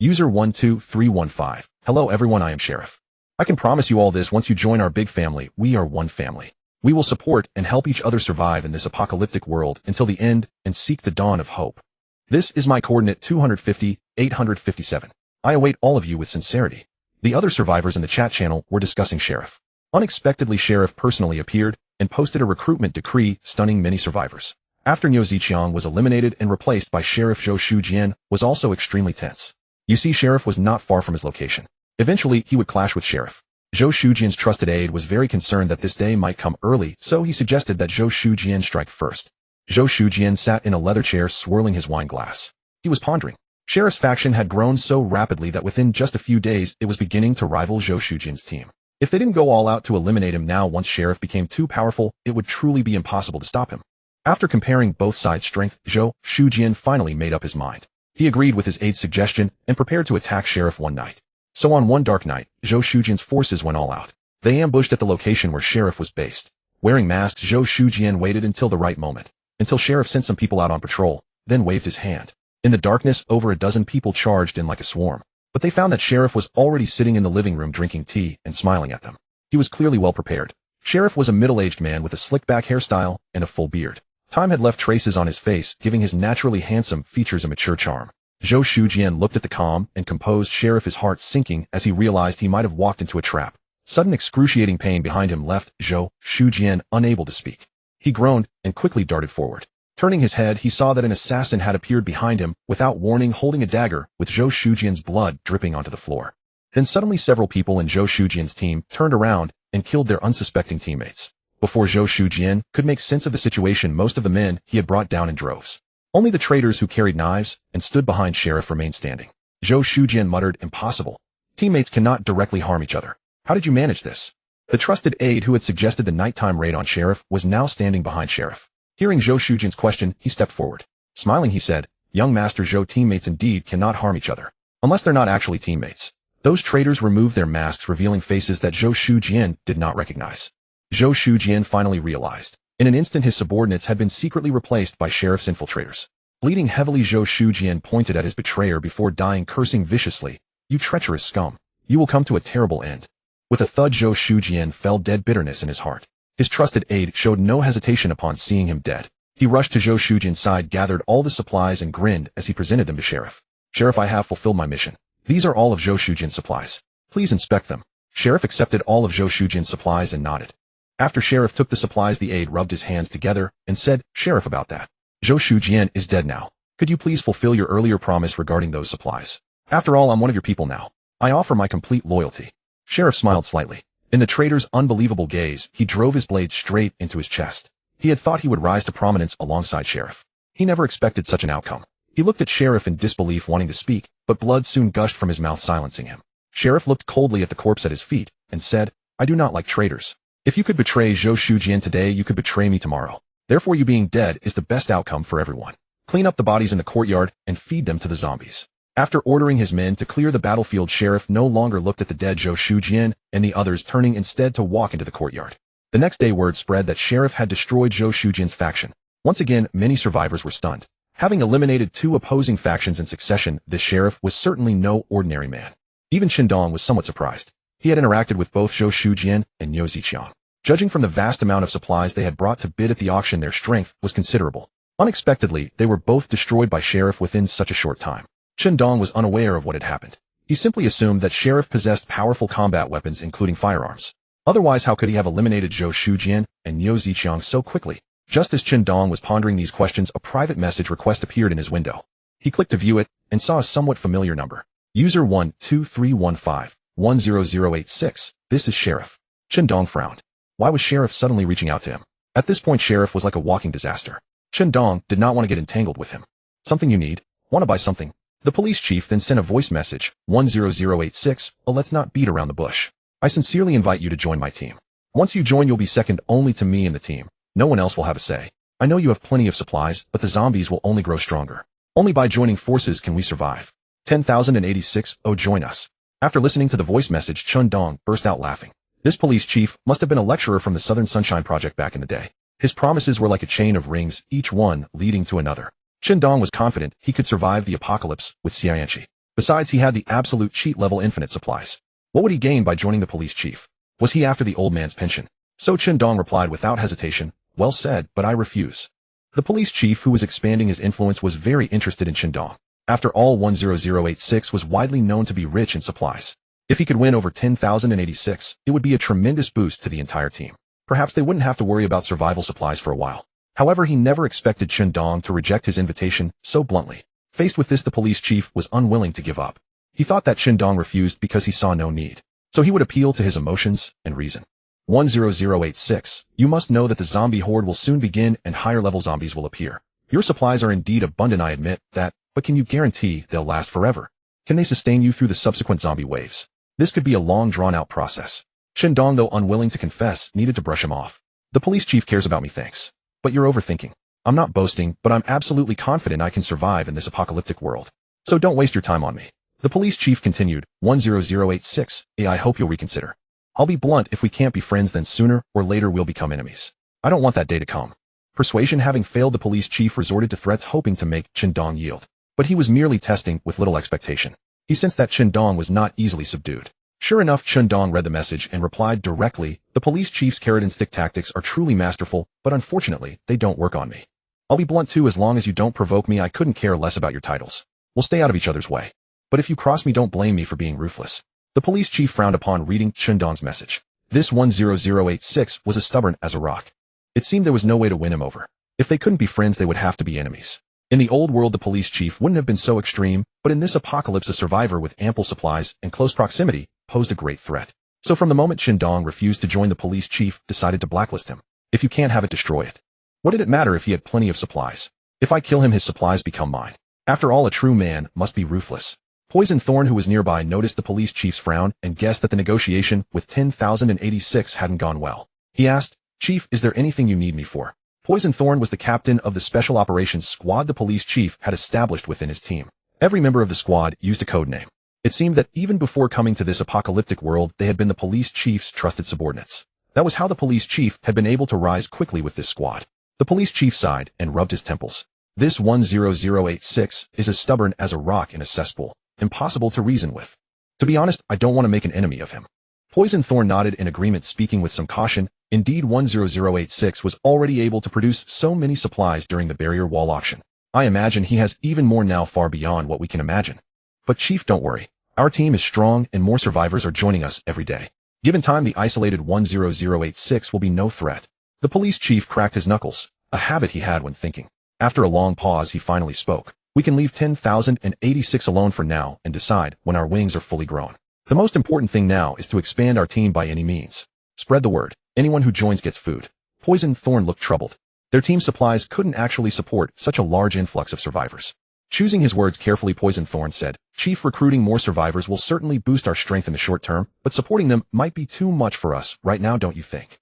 Speaker 1: User 12315, hello everyone, I am Sheriff. I can promise you all this: once you join our big family, we are one family. We will support and help each other survive in this apocalyptic world until the end and seek the dawn of hope. This is my coordinate 250-857. I await all of you with sincerity. The other survivors in the chat channel were discussing Sheriff. Unexpectedly, Sheriff personally appeared and posted a recruitment decree, stunning many survivors. After Niu Ziqiang was eliminated and replaced by Sheriff Zhou Shujian was also extremely tense. You see, Sheriff was not far from his location. Eventually, he would clash with Sheriff. Zhou Shujian's trusted aide was very concerned that this day might come early, so he suggested that Zhou Shujian strike first. Zhou Shujian sat in a leather chair swirling his wine glass. He was pondering. Sheriff's faction had grown so rapidly that within just a few days it was beginning to rival Zhou Shujian's team. If they didn't go all out to eliminate him now, once Sheriff became too powerful, it would truly be impossible to stop him. After comparing both sides' strength, Zhou Shujian finally made up his mind. He agreed with his aide's suggestion and prepared to attack Sheriff one night. So on one dark night, Zhou Shujian's forces went all out. They ambushed at the location where Sheriff was based. Wearing masks, Zhou Shujian waited until the right moment, until Sheriff sent some people out on patrol, then waved his hand. In the darkness, over a dozen people charged in like a swarm. But they found that Sheriff was already sitting in the living room drinking tea and smiling at them. He was clearly well prepared. Sheriff was a middle-aged man with a slick-back hairstyle and a full beard. Time had left traces on his face, giving his naturally handsome features a mature charm. Zhou Shujian looked at the calm and composed Sheriff, his heart sinking as he realized he might have walked into a trap. Sudden excruciating pain behind him left Zhou Shujian unable to speak. He groaned and quickly darted forward. Turning his head, he saw that an assassin had appeared behind him, without warning, holding a dagger, with Zhou Shujian's blood dripping onto the floor. Then suddenly several people in Zhou Shujian's team turned around and killed their unsuspecting teammates. Before Zhou Shujian could make sense of the situation, most of the men he had brought down in droves. Only the traitors who carried knives and stood behind Sheriff remained standing. Zhou Shujian muttered, impossible. Teammates cannot directly harm each other. How did you manage this? The trusted aide who had suggested the nighttime raid on Sheriff was now standing behind Sheriff. Hearing Zhou Shujian's question, he stepped forward. Smiling, he said, young Master Zhou, teammates indeed cannot harm each other. Unless they're not actually teammates. Those traitors removed their masks, revealing faces that Zhou Shujian did not recognize. Zhou Shujian finally realized. In an instant, his subordinates had been secretly replaced by Sheriff's infiltrators. Bleeding heavily, Zhou Shujian pointed at his betrayer before dying, cursing viciously, you treacherous scum. You will come to a terrible end. With a thud, Zhou Shujian fell dead, bitterness in his heart. His trusted aide showed no hesitation upon seeing him dead. He rushed to Zhou Shujian's side, gathered all the supplies, and grinned as he presented them to Sheriff. Sheriff, I have fulfilled my mission. These are all of Zhou Shujian's supplies. Please inspect them. Sheriff accepted all of Zhou Shujian's supplies and nodded. After Sheriff took the supplies, the aide rubbed his hands together and said, Sheriff, about that. Zhou Shujian is dead now. Could you please fulfill your earlier promise regarding those supplies? After all, I'm one of your people now. I offer my complete loyalty. Sheriff smiled slightly. In the traitor's unbelievable gaze, he drove his blade straight into his chest. He had thought he would rise to prominence alongside Sheriff. He never expected such an outcome. He looked at Sheriff in disbelief, wanting to speak, but blood soon gushed from his mouth, silencing him. Sheriff looked coldly at the corpse at his feet and said, I do not like traitors. If you could betray Zhou Shujian today, you could betray me tomorrow. Therefore, you being dead is the best outcome for everyone. Clean up the bodies in the courtyard and feed them to the zombies. After ordering his men to clear the battlefield, Sheriff no longer looked at the dead Zhou Shujian and the others, turning instead to walk into the courtyard. The next day, word spread that Sheriff had destroyed Zhou Shujian's faction. Once again, many survivors were stunned. Having eliminated two opposing factions in succession, this Sheriff was certainly no ordinary man. Even Qindong was somewhat surprised. He had interacted with both Zhou Shujian and Niu Ziqiang. Judging from the vast amount of supplies they had brought to bid at the auction, their strength was considerable. Unexpectedly, they were both destroyed by Sheriff within such a short time. Qindong was unaware of what had happened. He simply assumed that Sheriff possessed powerful combat weapons, including firearms. Otherwise, how could he have eliminated Zhou Shujian and Niu Ziqiang so quickly? Just as Qindong was pondering these questions, a private message request appeared in his window. He clicked to view it and saw a somewhat familiar number. User 12315-10086. This is Sheriff. Qindong frowned. Why was Sheriff suddenly reaching out to him? At this point, Sheriff was like a walking disaster. Qindong did not want to get entangled with him. Something you need? Want to buy something? The police chief then sent a voice message, 10086, let's not beat around the bush. I sincerely invite you to join my team. Once you join, you'll be second only to me and the team. No one else will have a say. I know you have plenty of supplies, but the zombies will only grow stronger. Only by joining forces can we survive. 10,086, oh join us. After listening to the voice message, Chun Dong burst out laughing. This police chief must have been a lecturer from the Southern Sunshine Project back in the day. His promises were like a chain of rings, each one leading to another. Chun Dong was confident he could survive the apocalypse with Xianqi. Besides, he had the absolute cheat-level infinite supplies. What would he gain by joining the police chief? Was he after the old man's pension? So Chun Dong replied without hesitation, well said, but I refuse. The police chief, who was expanding his influence, was very interested in Chun Dong. After all, 10086 was widely known to be rich in supplies. If he could win over 10,086, it would be a tremendous boost to the entire team. Perhaps they wouldn't have to worry about survival supplies for a while. However, he never expected Chun Dong to reject his invitation so bluntly. Faced with this, the police chief was unwilling to give up. He thought that Chun Dong refused because he saw no need. So he would appeal to his emotions and reason. 10086, you must know that the zombie horde will soon begin and higher-level zombies will appear. Your supplies are indeed abundant, I admit that, but can you guarantee they'll last forever? Can they sustain you through the subsequent zombie waves? This could be a long, drawn-out process. Chun Dong, though unwilling to confess, needed to brush him off. The police chief cares about me, thanks. But you're overthinking. I'm not boasting, but I'm absolutely confident I can survive in this apocalyptic world. So don't waste your time on me. The police chief continued, 10086, I hope you'll reconsider. I'll be blunt, if we can't be friends, then sooner or later we'll become enemies. I don't want that day to come. Persuasion having failed, the police chief resorted to threats, hoping to make Chun Dong yield. But he was merely testing with little expectation. He sensed that Chun Dong was not easily subdued. Sure enough, Chun Dong read the message and replied directly, the police chief's carrot and stick tactics are truly masterful, but unfortunately, they don't work on me. I'll be blunt too, as long as you don't provoke me, I couldn't care less about your titles. We'll stay out of each other's way. But if you cross me, don't blame me for being ruthless. The police chief frowned upon reading Chun Dong's message. This 10086 was as stubborn as a rock. It seemed there was no way to win him over. If they couldn't be friends, they would have to be enemies. In the old world, the police chief wouldn't have been so extreme, but in this apocalypse, a survivor with ample supplies and close proximity posed a great threat. So from the moment Chun Dong refused to join, the police chief decided to blacklist him. If you can't have it, destroy it. What did it matter if he had plenty of supplies? If I kill him, his supplies become mine. After all, a true man must be ruthless. Poison Thorn, who was nearby, noticed the police chief's frown and guessed that the negotiation with 10,086 hadn't gone well. He asked, Chief, is there anything you need me for? Poison Thorn was the captain of the special operations squad the police chief had established within his team. Every member of the squad used a code name. It seemed that even before coming to this apocalyptic world, they had been the police chief's trusted subordinates. That was how the police chief had been able to rise quickly with this squad. The police chief sighed and rubbed his temples. This 10086 is as stubborn as a rock in a cesspool. Impossible to reason with. To be honest, I don't want to make an enemy of him. Poison Thorn nodded in agreement, speaking with some caution. Indeed, 10086 was already able to produce so many supplies during the barrier wall auction. I imagine he has even more now, far beyond what we can imagine. But Chief, don't worry. Our team is strong and more survivors are joining us every day. Given time, the isolated 10086 will be no threat. The police chief cracked his knuckles, a habit he had when thinking. After a long pause, he finally spoke. We can leave 10,086 alone for now and decide when our wings are fully grown. The most important thing now is to expand our team by any means. Spread the word. Anyone who joins gets food. Poison Thorn looked troubled. Their team supplies couldn't actually support such a large influx of survivors. Choosing his words carefully, Poison Thorn said, Chief, recruiting more survivors will certainly boost our strength in the short term, but supporting them might be too much for us right now, don't you think?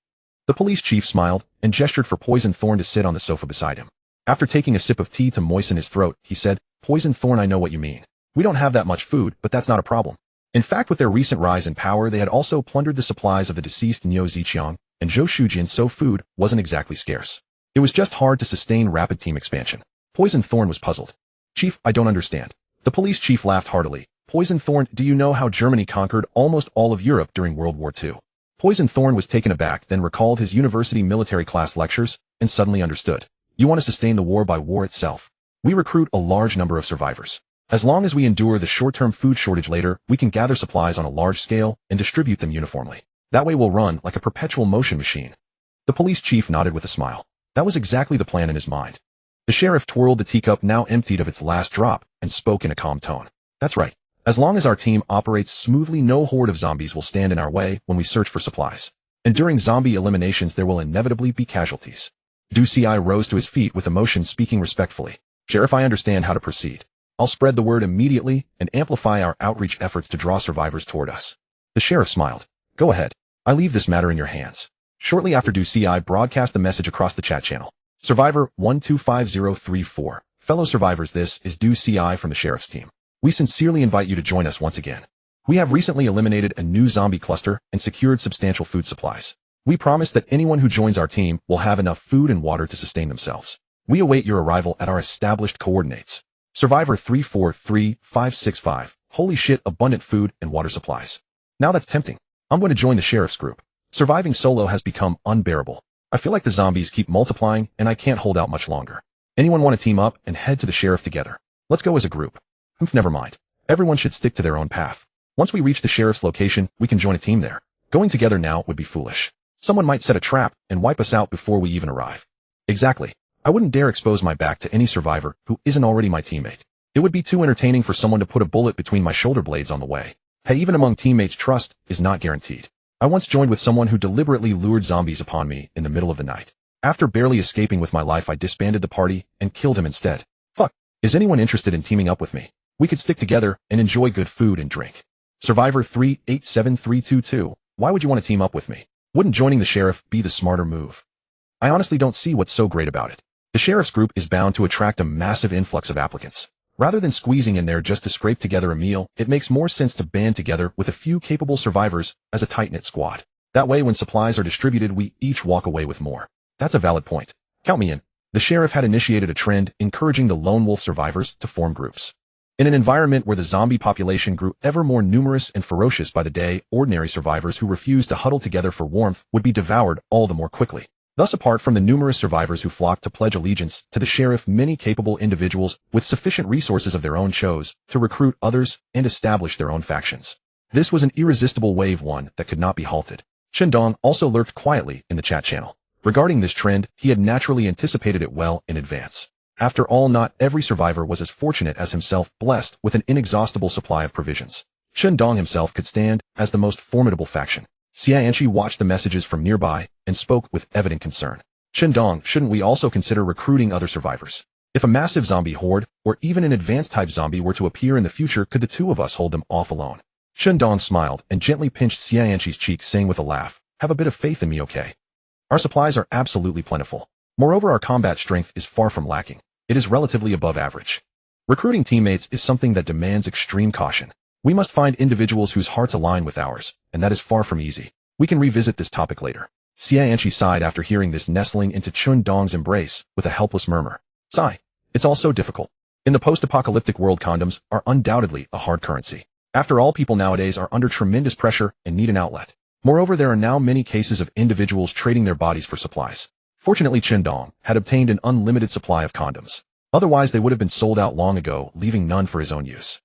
Speaker 1: The police chief smiled and gestured for Poison Thorn to sit on the sofa beside him. After taking a sip of tea to moisten his throat, he said, Poison Thorn, I know what you mean. We don't have that much food, but that's not a problem. In fact, with their recent rise in power, they had also plundered the supplies of the deceased Niu Ziqiang and Zhou Shujin, so food wasn't exactly scarce. It was just hard to sustain rapid team expansion. Poison Thorn was puzzled. Chief, I don't understand. The police chief laughed heartily. Poison Thorn, do you know how Germany conquered almost all of Europe during World War II? Poison Thorn was taken aback, then recalled his university military class lectures and suddenly understood. You want to sustain the war by war itself. We recruit a large number of survivors. As long as we endure the short-term food shortage later, we can gather supplies on a large scale and distribute them uniformly. That way we'll run like a perpetual motion machine. The police chief nodded with a smile. That was exactly the plan in his mind. The sheriff twirled the teacup, now emptied of its last drop, and spoke in a calm tone. That's right. As long as our team operates smoothly, no horde of zombies will stand in our way when we search for supplies. And during zombie eliminations, there will inevitably be casualties. Du Ci rose to his feet with emotion, speaking respectfully. Sheriff, I understand how to proceed. I'll spread the word immediately and amplify our outreach efforts to draw survivors toward us. The sheriff smiled. Go ahead. I leave this matter in your hands. Shortly after CI broadcast the message across the chat channel. Survivor 125034. Fellow survivors, this is CI from the sheriff's team. We sincerely invite you to join us once again. We have recently eliminated a new zombie cluster and secured substantial food supplies. We promise that anyone who joins our team will have enough food and water to sustain themselves. We await your arrival at our established coordinates. Survivor 343565. Holy shit, abundant food and water supplies. Now that's tempting. I'm going to join the sheriff's group. Surviving solo has become unbearable. I feel like the zombies keep multiplying and I can't hold out much longer. Anyone want to team up and head to the sheriff together? Let's go as a group. Never mind. Everyone should stick to their own path. Once we reach the sheriff's location, we can join a team there. Going together now would be foolish. Someone might set a trap and wipe us out before we even arrive. Exactly. I wouldn't dare expose my back to any survivor who isn't already my teammate. It would be too entertaining for someone to put a bullet between my shoulder blades on the way. Hey, even among teammates, trust is not guaranteed. I once joined with someone who deliberately lured zombies upon me in the middle of the night. After barely escaping with my life, I disbanded the party and killed him instead. Fuck. Is anyone interested in teaming up with me? We could stick together and enjoy good food and drink. Survivor 387322. Why would you want to team up with me? Wouldn't joining the sheriff be the smarter move? I honestly don't see what's so great about it. The sheriff's group is bound to attract a massive influx of applicants. Rather than squeezing in there just to scrape together a meal, it makes more sense to band together with a few capable survivors as a tight-knit squad. That way, when supplies are distributed, we each walk away with more. That's a valid point. Count me in. The sheriff had initiated a trend encouraging the lone wolf survivors to form groups. In an environment where the zombie population grew ever more numerous and ferocious by the day, ordinary survivors who refused to huddle together for warmth would be devoured all the more quickly. Thus, apart from the numerous survivors who flocked to pledge allegiance to the sheriff, many capable individuals with sufficient resources of their own chose to recruit others and establish their own factions. This was an irresistible wave, one that could not be halted. Shindong also lurked quietly in the chat channel. Regarding this trend, he had naturally anticipated it well in advance. After all, not every survivor was as fortunate as himself, blessed with an inexhaustible supply of provisions. Shindong himself could stand as the most formidable faction. Xianqi watched the messages from nearby and spoke with evident concern. Shindong, shouldn't we also consider recruiting other survivors? If a massive zombie horde, or even an advanced type zombie were to appear in the future, could the two of us hold them off alone? Shindong smiled and gently pinched Xianqi's cheek, saying with a laugh, have a bit of faith in me, okay? Our supplies are absolutely plentiful. Moreover, our combat strength is far from lacking. It is relatively above average. Recruiting teammates is something that demands extreme caution. We must find individuals whose hearts align with ours, and that is far from easy. We can revisit this topic later. Xianqi sighed after hearing this, nestling into Shindong's embrace with a helpless murmur. Sigh. It's all so difficult. In the post-apocalyptic world, condoms are undoubtedly a hard currency. After all, people nowadays are under tremendous pressure and need an outlet. Moreover, there are now many cases of individuals trading their bodies for supplies. Fortunately, Shindong had obtained an unlimited supply of condoms. Otherwise, they would have been sold out long ago, leaving none for his own use.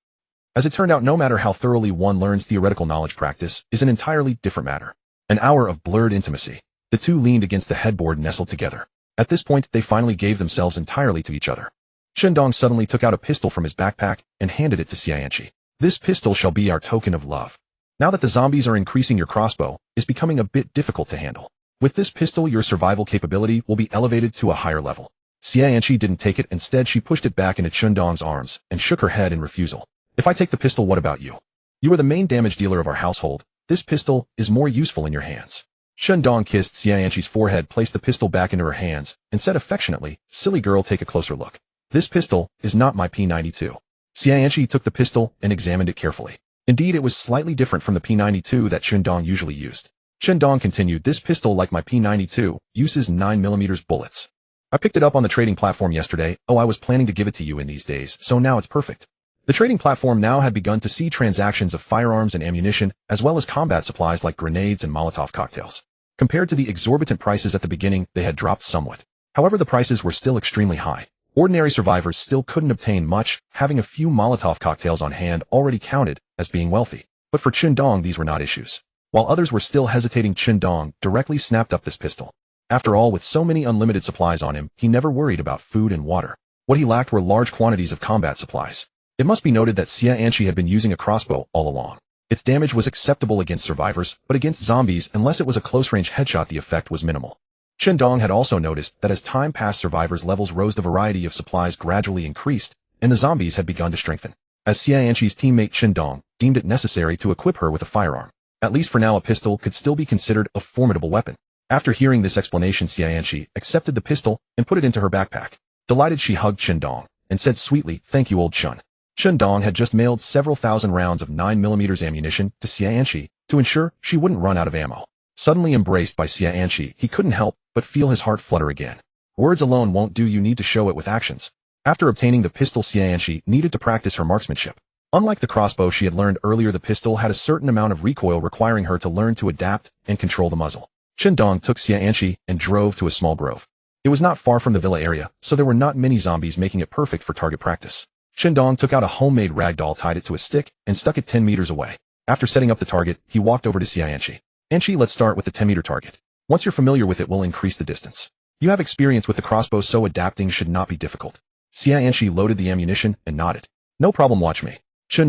Speaker 1: As it turned out, no matter how thoroughly one learns theoretical knowledge, practice is an entirely different matter. An hour of blurred intimacy. The two leaned against the headboard, nestled together. At this point, they finally gave themselves entirely to each other. Shindong suddenly took out a pistol from his backpack and handed it to Xianqi. This pistol shall be our token of love. Now that the zombies are increasing, your crossbow is becoming a bit difficult to handle. With this pistol, your survival capability will be elevated to a higher level. Xianqi didn't take it. Instead, she pushed it back into Shindong's arms and shook her head in refusal. If I take the pistol, what about you? You are the main damage dealer of our household. This pistol is more useful in your hands. Shindong kissed Xianqi's forehead, placed the pistol back into her hands, and said affectionately, silly girl, take a closer look. This pistol is not my P92. Xianqi took the pistol and examined it carefully. Indeed, it was slightly different from the P92 that Shindong usually used. Shindong continued, this pistol, like my P92, uses 9mm bullets. I picked it up on the trading platform yesterday. Oh, I was planning to give it to you in these days, so now it's perfect. The trading platform now had begun to see transactions of firearms and ammunition, as well as combat supplies like grenades and Molotov cocktails. Compared to the exorbitant prices at the beginning, they had dropped somewhat. However, the prices were still extremely high. Ordinary survivors still couldn't obtain much, having a few Molotov cocktails on hand already counted as being wealthy. But for Shindong, these were not issues. While others were still hesitating, Shindong directly snapped up this pistol. After all, with so many unlimited supplies on him, he never worried about food and water. What he lacked were large quantities of combat supplies. It must be noted that Xianqi had been using a crossbow all along. Its damage was acceptable against survivors, but against zombies, unless it was a close-range headshot, the effect was minimal. Shindong had also noticed that as time passed, survivors' levels rose, the variety of supplies gradually increased, and the zombies had begun to strengthen. As Xianqi's teammate Shindong deemed it necessary to equip her with a firearm. At least for now, a pistol could still be considered a formidable weapon. After hearing this explanation, Xianxi accepted the pistol and put it into her backpack. Delighted, she hugged Dong and said sweetly, "Thank you, old Chun." Dong had just mailed several thousand rounds of 9mm ammunition to Xianxi to ensure she wouldn't run out of ammo. Suddenly embraced by Xianxi, he couldn't help but feel his heart flutter again. Words alone won't do, you need to show it with actions. After obtaining the pistol, Xianxi needed to practice her marksmanship. Unlike the crossbow she had learned earlier, the pistol had a certain amount of recoil, requiring her to learn to adapt and control the muzzle. Dong took Xianxi and drove to a small grove. It was not far from the villa area, so there were not many zombies, making it perfect for target practice. Dong took out a homemade rag doll, tied it to a stick, and stuck it 10 meters away. After setting up the target, he walked over to Xianxi. "Anxi, let's start with the 10-meter target. Once you're familiar with it, we'll increase the distance. You have experience with the crossbow, so adapting should not be difficult." Xianxi loaded the ammunition and nodded. "No problem, watch me."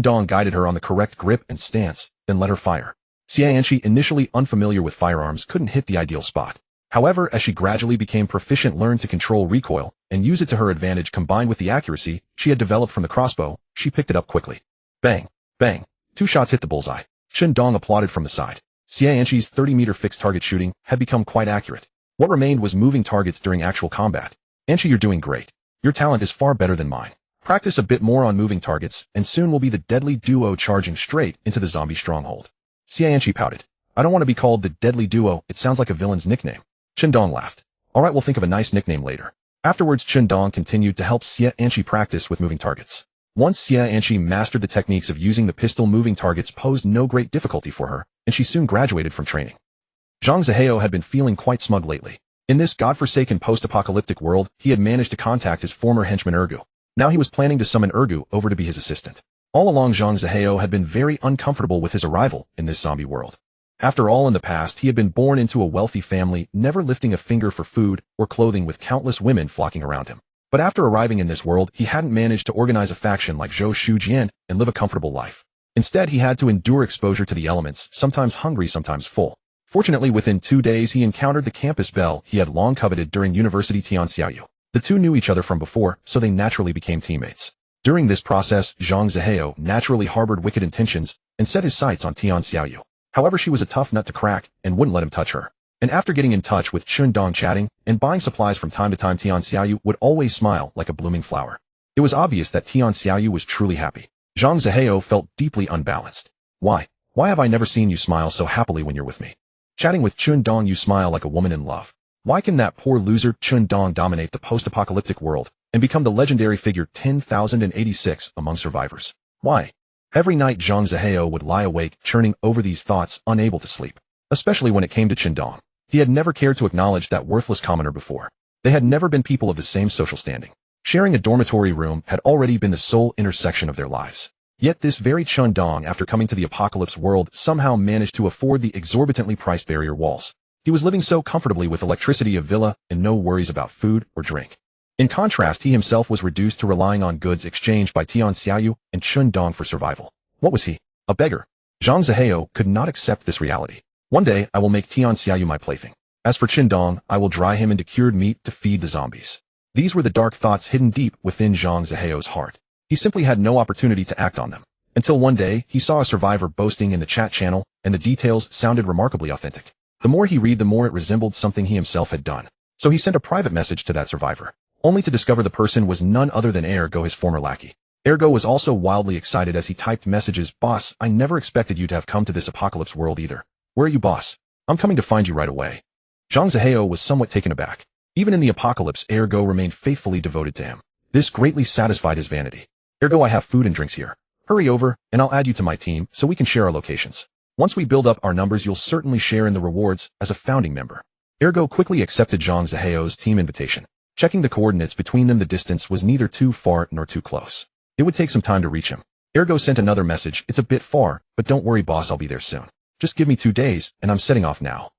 Speaker 1: Dong guided her on the correct grip and stance, then let her fire. Xianxi, initially unfamiliar with firearms, couldn't hit the ideal spot. However, as she gradually became proficient, learned to control recoil and use it to her advantage, combined with the accuracy she had developed from the crossbow, she picked it up quickly. Bang! Bang! 2 shots hit the bullseye. Dong applauded from the side. Xianxi's 30-meter fixed target shooting had become quite accurate. What remained was moving targets during actual combat. "Anxi, you're doing great. Your talent is far better than mine. Practice a bit more on moving targets, and soon we'll be the deadly duo charging straight into the zombie stronghold." Xianxi pouted. "I don't want to be called the deadly duo, it sounds like a villain's nickname." Dong laughed. "Alright, we'll think of a nice nickname later." Afterwards, Dong continued to help Xianxi practice with moving targets. Once Xianxi mastered the techniques of using the pistol, moving targets posed no great difficulty for her, and she soon graduated from training. Zhang Zihao had been feeling quite smug lately. In this godforsaken post-apocalyptic world, he had managed to contact his former henchman Ergu. Now he was planning to summon Ergu over to be his assistant. All along, Zhang Zihao had been very uncomfortable with his arrival in this zombie world. After all, in the past, he had been born into a wealthy family, never lifting a finger for food or clothing, with countless women flocking around him. But after arriving in this world, he hadn't managed to organize a faction like Zhou Shujian and live a comfortable life. Instead, he had to endure exposure to the elements, sometimes hungry, sometimes full. Fortunately, within 2 days, he encountered the campus belle he had long coveted during university, Tianxiaoyu. The two knew each other from before, so they naturally became teammates. During this process, Zhang Zihao naturally harbored wicked intentions and set his sights on Tianxiaoyu. However, she was a tough nut to crack and wouldn't let him touch her. And after getting in touch with Dong, chatting and buying supplies from time to time, Tianxiaoyu would always smile like a blooming flower. It was obvious that Tianxiaoyu was truly happy. Zhang Zihao felt deeply unbalanced. Why have I never seen you smile so happily when you're with me? Chatting with Dong, you smile like a woman in love. Why can that poor loser Dong dominate the post-apocalyptic world and become the legendary figure 10,086 among survivors? Why? Every night, Zhang Zihao would lie awake, churning over these thoughts, unable to sleep. Especially when it came to Dong. He had never cared to acknowledge that worthless commoner before. They had never been people of the same social standing. Sharing a dormitory room had already been the sole intersection of their lives. Yet this very Dong, after coming to the apocalypse world, somehow managed to afford the exorbitantly priced barrier walls. He was living so comfortably with electricity, a villa, and no worries about food or drink. In contrast, he himself was reduced to relying on goods exchanged by Tianxiaoyu and Dong for survival. What was he? A beggar. Zhang Zihao could not accept this reality. One day, I will make Tianxiaoyu my plaything. As for Dong, I will dry him into cured meat to feed the zombies. These were the dark thoughts hidden deep within Zhang Zihao's heart. He simply had no opportunity to act on them. Until one day, he saw a survivor boasting in the chat channel, and the details sounded remarkably authentic. The more he read, the more it resembled something he himself had done. So he sent a private message to that survivor, only to discover the person was none other than Ergo, his former lackey. Ergo was also wildly excited as he typed messages. "Boss, I never expected you to have come to this apocalypse world either. Where are you, boss? I'm coming to find you right away." Zhang Zihao was somewhat taken aback. Even in the apocalypse, Ergo remained faithfully devoted to him. This greatly satisfied his vanity. "Ergo, I have food and drinks here. Hurry over, and I'll add you to my team so we can share our locations. Once we build up our numbers, you'll certainly share in the rewards as a founding member." Ergo quickly accepted Zhang Zihao's team invitation. Checking the coordinates between them, the distance was neither too far nor too close. It would take some time to reach him. Ergo sent another message. "It's a bit far, but don't worry, boss, I'll be there soon. Just give me 2 days, and I'm setting off now."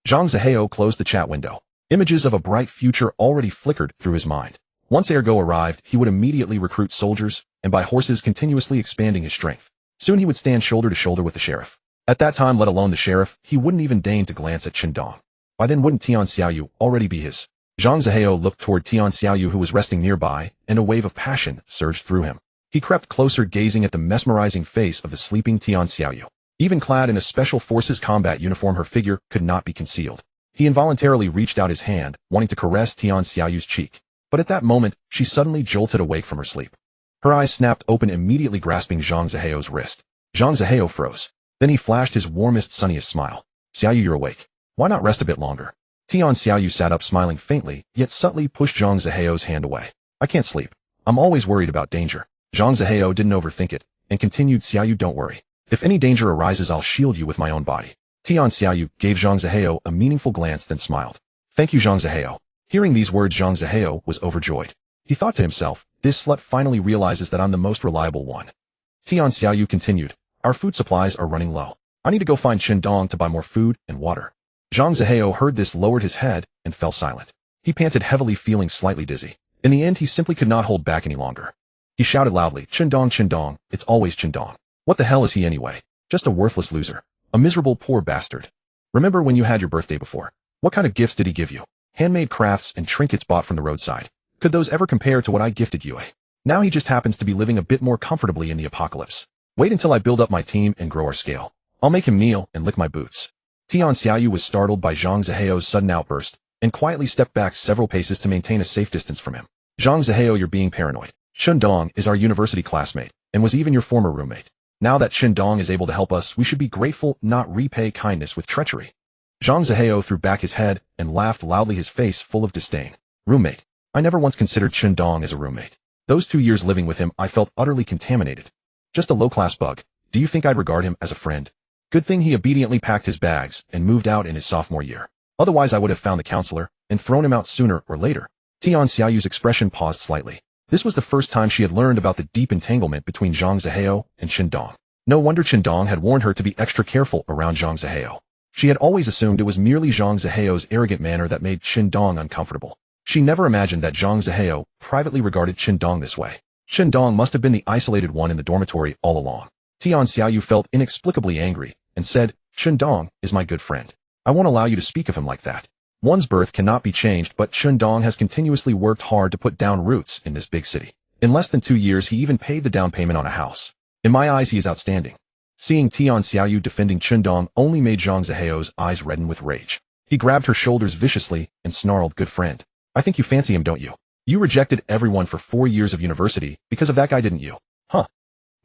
Speaker 1: Zhang Zihao closed the chat window. Images of a bright future already flickered through his mind. Once Ergo arrived, he would immediately recruit soldiers and buy horses, continuously expanding his strength. Soon he would stand shoulder to shoulder with the sheriff. At that time, let alone the sheriff, he wouldn't even deign to glance at Dong. By then, wouldn't Tianxiaoyu already be his? Zhang Zihao looked toward Tianxiaoyu, who was resting nearby, and a wave of passion surged through him. He crept closer, gazing at the mesmerizing face of the sleeping Tianxiaoyu. Even clad in a special forces combat uniform, her figure could not be concealed. He involuntarily reached out his hand, wanting to caress Tian Xiaoyu's cheek. But at that moment, she suddenly jolted awake from her sleep. Her eyes snapped open, immediately grasping Zhang Ziheo's wrist. Zhang Ziheo froze. Then he flashed his warmest, sunniest smile. Xiaoyu, you're awake. Why not rest a bit longer? Tian Xiaoyu sat up, smiling faintly, yet subtly pushed Zhang Ziheo's hand away. I can't sleep. I'm always worried about danger. Zhang Ziheo didn't overthink it, and continued, Xiaoyu, don't worry. If any danger arises, I'll shield you with my own body. Tian Xiaoyu gave Zhang Ziheo a meaningful glance, then smiled. Thank you, Zhang Ziheo. Hearing these words, Zhang Ziheo was overjoyed. He thought to himself, this slut finally realizes that I'm the most reliable one. Tian Xiaoyu continued, our food supplies are running low. I need to go find Qindong to buy more food and water. Zhang Ziheo heard this, lowered his head, and fell silent. He panted heavily, feeling slightly dizzy. In the end, he simply could not hold back any longer. He shouted loudly, Qindong, Qindong, it's always Qindong. What the hell is he anyway? Just a worthless loser. A miserable poor bastard. Remember when you had your birthday before? What kind of gifts did he give you? Handmade crafts and trinkets bought from the roadside. Could those ever compare to what I gifted you, eh? Now he just happens to be living a bit more comfortably in the apocalypse. Wait until I build up my team and grow our scale. I'll make him kneel and lick my boots. Tian Xiaoyu was startled by Zhang Ziheo's sudden outburst, and quietly stepped back several paces to maintain a safe distance from him. Zhang Ziheo, you're being paranoid. Qindong is our university classmate, and was even your former roommate. Now that Qindong is able to help us, we should be grateful, not repay kindness with treachery. Zhang Ziheo threw back his head and laughed loudly, his face full of disdain. Roommate? I never once considered Qindong as a roommate. Those 2 years living with him, I felt utterly contaminated. Just a low-class bug. Do you think I'd regard him as a friend? Good thing he obediently packed his bags and moved out in his sophomore year. Otherwise, I would have found the counselor and thrown him out sooner or later. Tian Xiaoyu's expression paused slightly. This was the first time she had learned about the deep entanglement between Zhang Ziheo and Qindong. No wonder Qindong had warned her to be extra careful around Zhang Ziheo. She had always assumed it was merely Zhang Ziheo's arrogant manner that made Qindong uncomfortable. She never imagined that Zhang Ziheo privately regarded Qindong this way. Qindong must have been the isolated one in the dormitory all along. Tian Xiaoyu felt inexplicably angry and said, Qindong is my good friend. I won't allow you to speak of him like that. One's birth cannot be changed, but Qindong has continuously worked hard to put down roots in this big city. In less than 2 years, he even paid the down payment on a house. In my eyes, he is outstanding. Seeing Tian Xiaoyu defending Qindong only made Zhang Ziheo's eyes redden with rage. He grabbed her shoulders viciously and snarled, good friend. I think you fancy him, don't you? You rejected everyone for 4 years of university because of that guy, didn't you? Huh.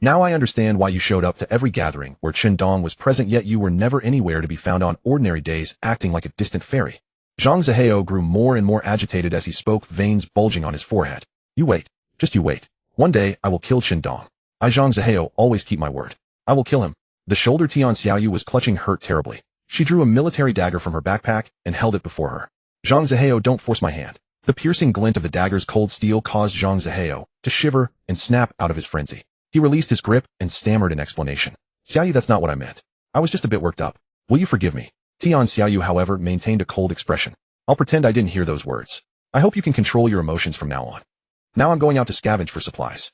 Speaker 1: Now I understand why you showed up to every gathering where Qindong was present, yet you were never anywhere to be found on ordinary days, acting like a distant fairy. Zhang Ziheo grew more and more agitated as he spoke, veins bulging on his forehead. You wait. Just you wait. One day, I will kill Qindong. I, Zhang Ziheo, always keep my word. I will kill him. The shoulder Tian Xiaoyu was clutching hurt terribly. She drew a military dagger from her backpack and held it before her. Zhang Ziheo, don't force my hand. The piercing glint of the dagger's cold steel caused Zhang Ziheo to shiver and snap out of his frenzy. He released his grip and stammered an explanation. Xiaoyu, that's not what I meant. I was just a bit worked up. Will you forgive me? Tian Xiaoyu, however, maintained a cold expression. I'll pretend I didn't hear those words. I hope you can control your emotions from now on. Now I'm going out to scavenge for supplies.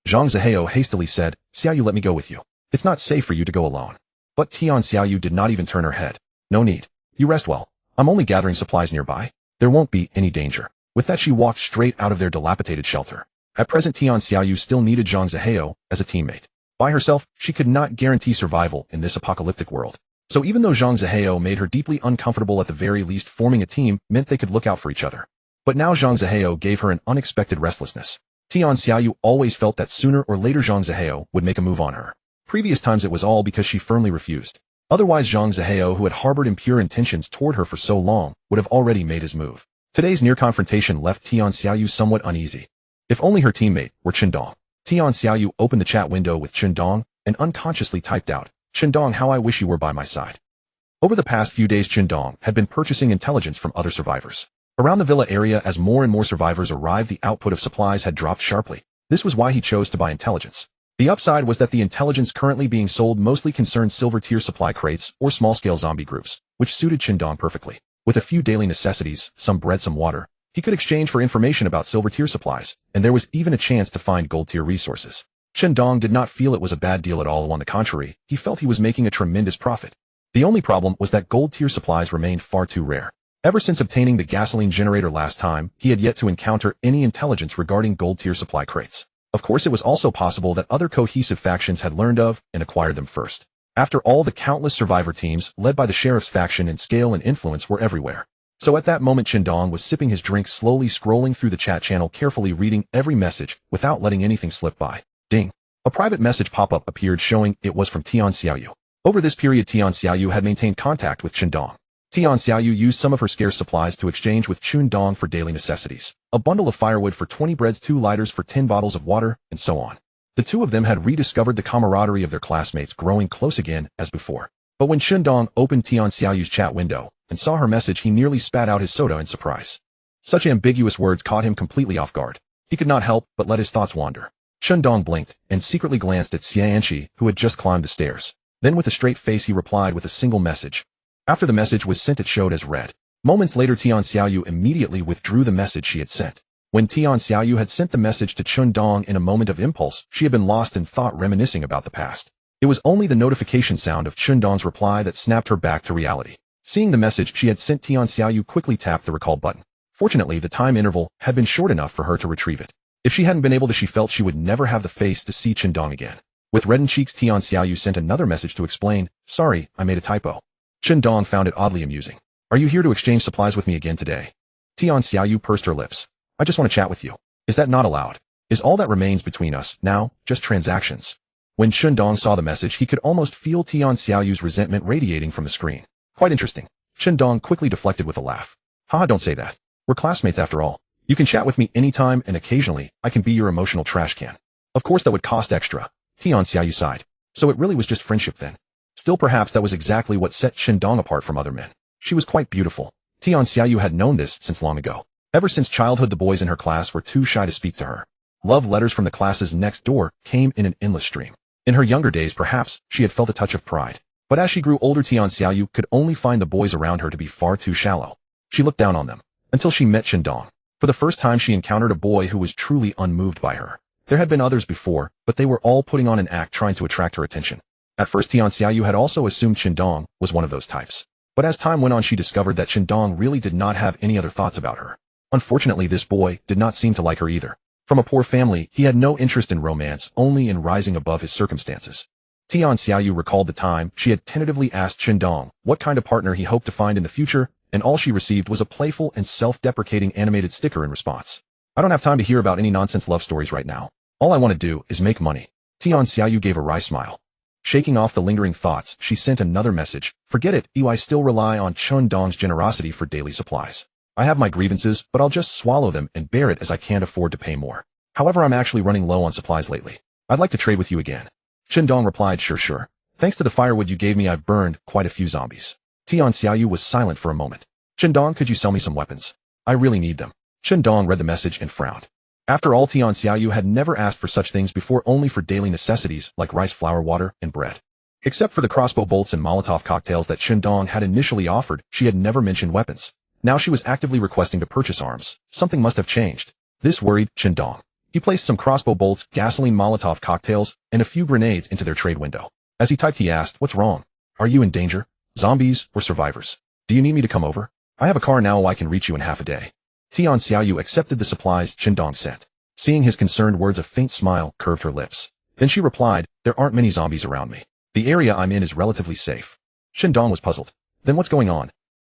Speaker 1: Zhang Ziheo hastily said, Xiaoyu, let me go with you. It's not safe for you to go alone. But Tian Xiaoyu did not even turn her head. No need. You rest well. I'm only gathering supplies nearby. There won't be any danger. With that, she walked straight out of their dilapidated shelter. At present, Tian Xiaoyu still needed Zhang Ziheo as a teammate. By herself, she could not guarantee survival in this apocalyptic world. So even though Zhang Ziheo made her deeply uncomfortable, at the very least forming a team meant they could look out for each other. But now Zhang Ziheo gave her an unexpected restlessness. Tian Xiaoyu always felt that sooner or later Zhang Ziheo would make a move on her. Previous times it was all because she firmly refused. Otherwise, Zhang Ziheo, who had harbored impure intentions toward her for so long, would have already made his move. Today's near confrontation left Tian Xiaoyu somewhat uneasy. If only her teammate were Qindong. Tian Xiaoyu opened the chat window with Qindong and unconsciously typed out, Qindong, how I wish you were by my side. Over the past few days, Qindong had been purchasing intelligence from other survivors. Around the villa area, as more and more survivors arrived, the output of supplies had dropped sharply. This was why he chose to buy intelligence. The upside was that the intelligence currently being sold mostly concerned silver-tier supply crates or small-scale zombie groups, which suited Qindong perfectly. With a few daily necessities, some bread, some water, he could exchange for information about silver-tier supplies, and there was even a chance to find gold-tier resources. Qindong did not feel it was a bad deal at all. On the contrary, he felt he was making a tremendous profit. The only problem was that gold-tier supplies remained far too rare. Ever since obtaining the gasoline generator last time, he had yet to encounter any intelligence regarding gold-tier supply crates. Of course, it was also possible that other cohesive factions had learned of and acquired them first. After all, the countless survivor teams, led by the sheriff's faction in scale and influence, were everywhere. So at that moment, Qin was sipping his drink, slowly scrolling through the chat channel, carefully reading every message without letting anything slip by. Ding! A private message pop-up appeared showing it was from Tian Xiaoyu. Over this period, Tian Xiaoyu had maintained contact with Qin. Tian Xiaoyu used some of her scarce supplies to exchange with Qin for daily necessities. A bundle of firewood for 20 breads, 2 lighters for 10 bottles of water, and so on. The two of them had rediscovered the camaraderie of their classmates, growing close again as before. But when Qin opened Tian Xiaoyu's chat window and saw her message, he nearly spat out his soda in surprise. Such ambiguous words caught him completely off guard. He could not help but let his thoughts wander. Qin blinked and secretly glanced at Xianxi, who had just climbed the stairs. Then with a straight face he replied with a single message. After the message was sent, it showed as read. Moments later, Tian Xiaoyu immediately withdrew the message she had sent. When Tian Xiaoyu had sent the message to Qin in a moment of impulse, she had been lost in thought, reminiscing about the past. It was only the notification sound of Qin's reply that snapped her back to reality. Seeing the message she had sent, Tian Xiaoyu quickly tapped the recall button. Fortunately, the time interval had been short enough for her to retrieve it. If she hadn't been able to, she felt she would never have the face to see Qin again. With reddened cheeks, Tian Xiaoyu sent another message to explain, "Sorry, I made a typo." Qin found it oddly amusing. "Are you here to exchange supplies with me again today?" Tian Xiaoyu pursed her lips. "I just want to chat with you." "Is that not allowed? Is all that remains between us now just transactions?" When Qin saw the message, he could almost feel Tian Xiaoyu's resentment radiating from the screen. "Quite interesting." Qin quickly deflected with a laugh. "Haha, don't say that. We're classmates after all. You can chat with me anytime, and occasionally, I can be your emotional trash can." "Of course that would cost extra." Tian Xiaoyu sighed. "So it really was just friendship then?" Still, perhaps that was exactly what set Qin apart from other men. She was quite beautiful. Tian Xiaoyu had known this since long ago. Ever since childhood, the boys in her class were too shy to speak to her. Love letters from the classes next door came in an endless stream. In her younger days, perhaps, she had felt a touch of pride. But as she grew older, Tian Xiaoyu could only find the boys around her to be far too shallow. She looked down on them. Until she met Qin. For the first time, she encountered a boy who was truly unmoved by her. There had been others before, but they were all putting on an act trying to attract her attention. At first, Tian Xiaoyu had also assumed Qin was one of those types. But as time went on, she discovered that Qin really did not have any other thoughts about her. Unfortunately, this boy did not seem to like her either. From a poor family, he had no interest in romance, only in rising above his circumstances. Tian Xiaoyu recalled the time she had tentatively asked Qin what kind of partner he hoped to find in the future, and all she received was a playful and self-deprecating animated sticker in response. "I don't have time to hear about any nonsense love stories right now. All I want to do is make money." Tian Xiaoyu gave a wry smile. Shaking off the lingering thoughts, she sent another message. "Forget it, I still rely on Qin's generosity for daily supplies. I have my grievances, but I'll just swallow them and bear it as I can't afford to pay more. However, I'm actually running low on supplies lately. I'd like to trade with you again." Qin replied, Sure. Thanks to the firewood you gave me, I've burned quite a few zombies." Tian Xiaoyu was silent for a moment. "Qin, could you sell me some weapons? I really need them." Qin read the message and frowned. After all, Tian Xiaoyu had never asked for such things before, only for daily necessities like rice flour, water, and bread. Except for the crossbow bolts and Molotov cocktails that Qin had initially offered, she had never mentioned weapons. Now she was actively requesting to purchase arms. Something must have changed. This worried Qin. He placed some crossbow bolts, gasoline Molotov cocktails, and a few grenades into their trade window. As he typed, he asked, "What's wrong? Are you in danger? Zombies or survivors? Do you need me to come over? I have a car now, I can reach you in half a day." Tian Xiaoyu accepted the supplies Qin sent. Seeing his concerned words, a faint smile curved her lips. Then she replied, "There aren't many zombies around me. The area I'm in is relatively safe." Qin was puzzled. "Then what's going on?"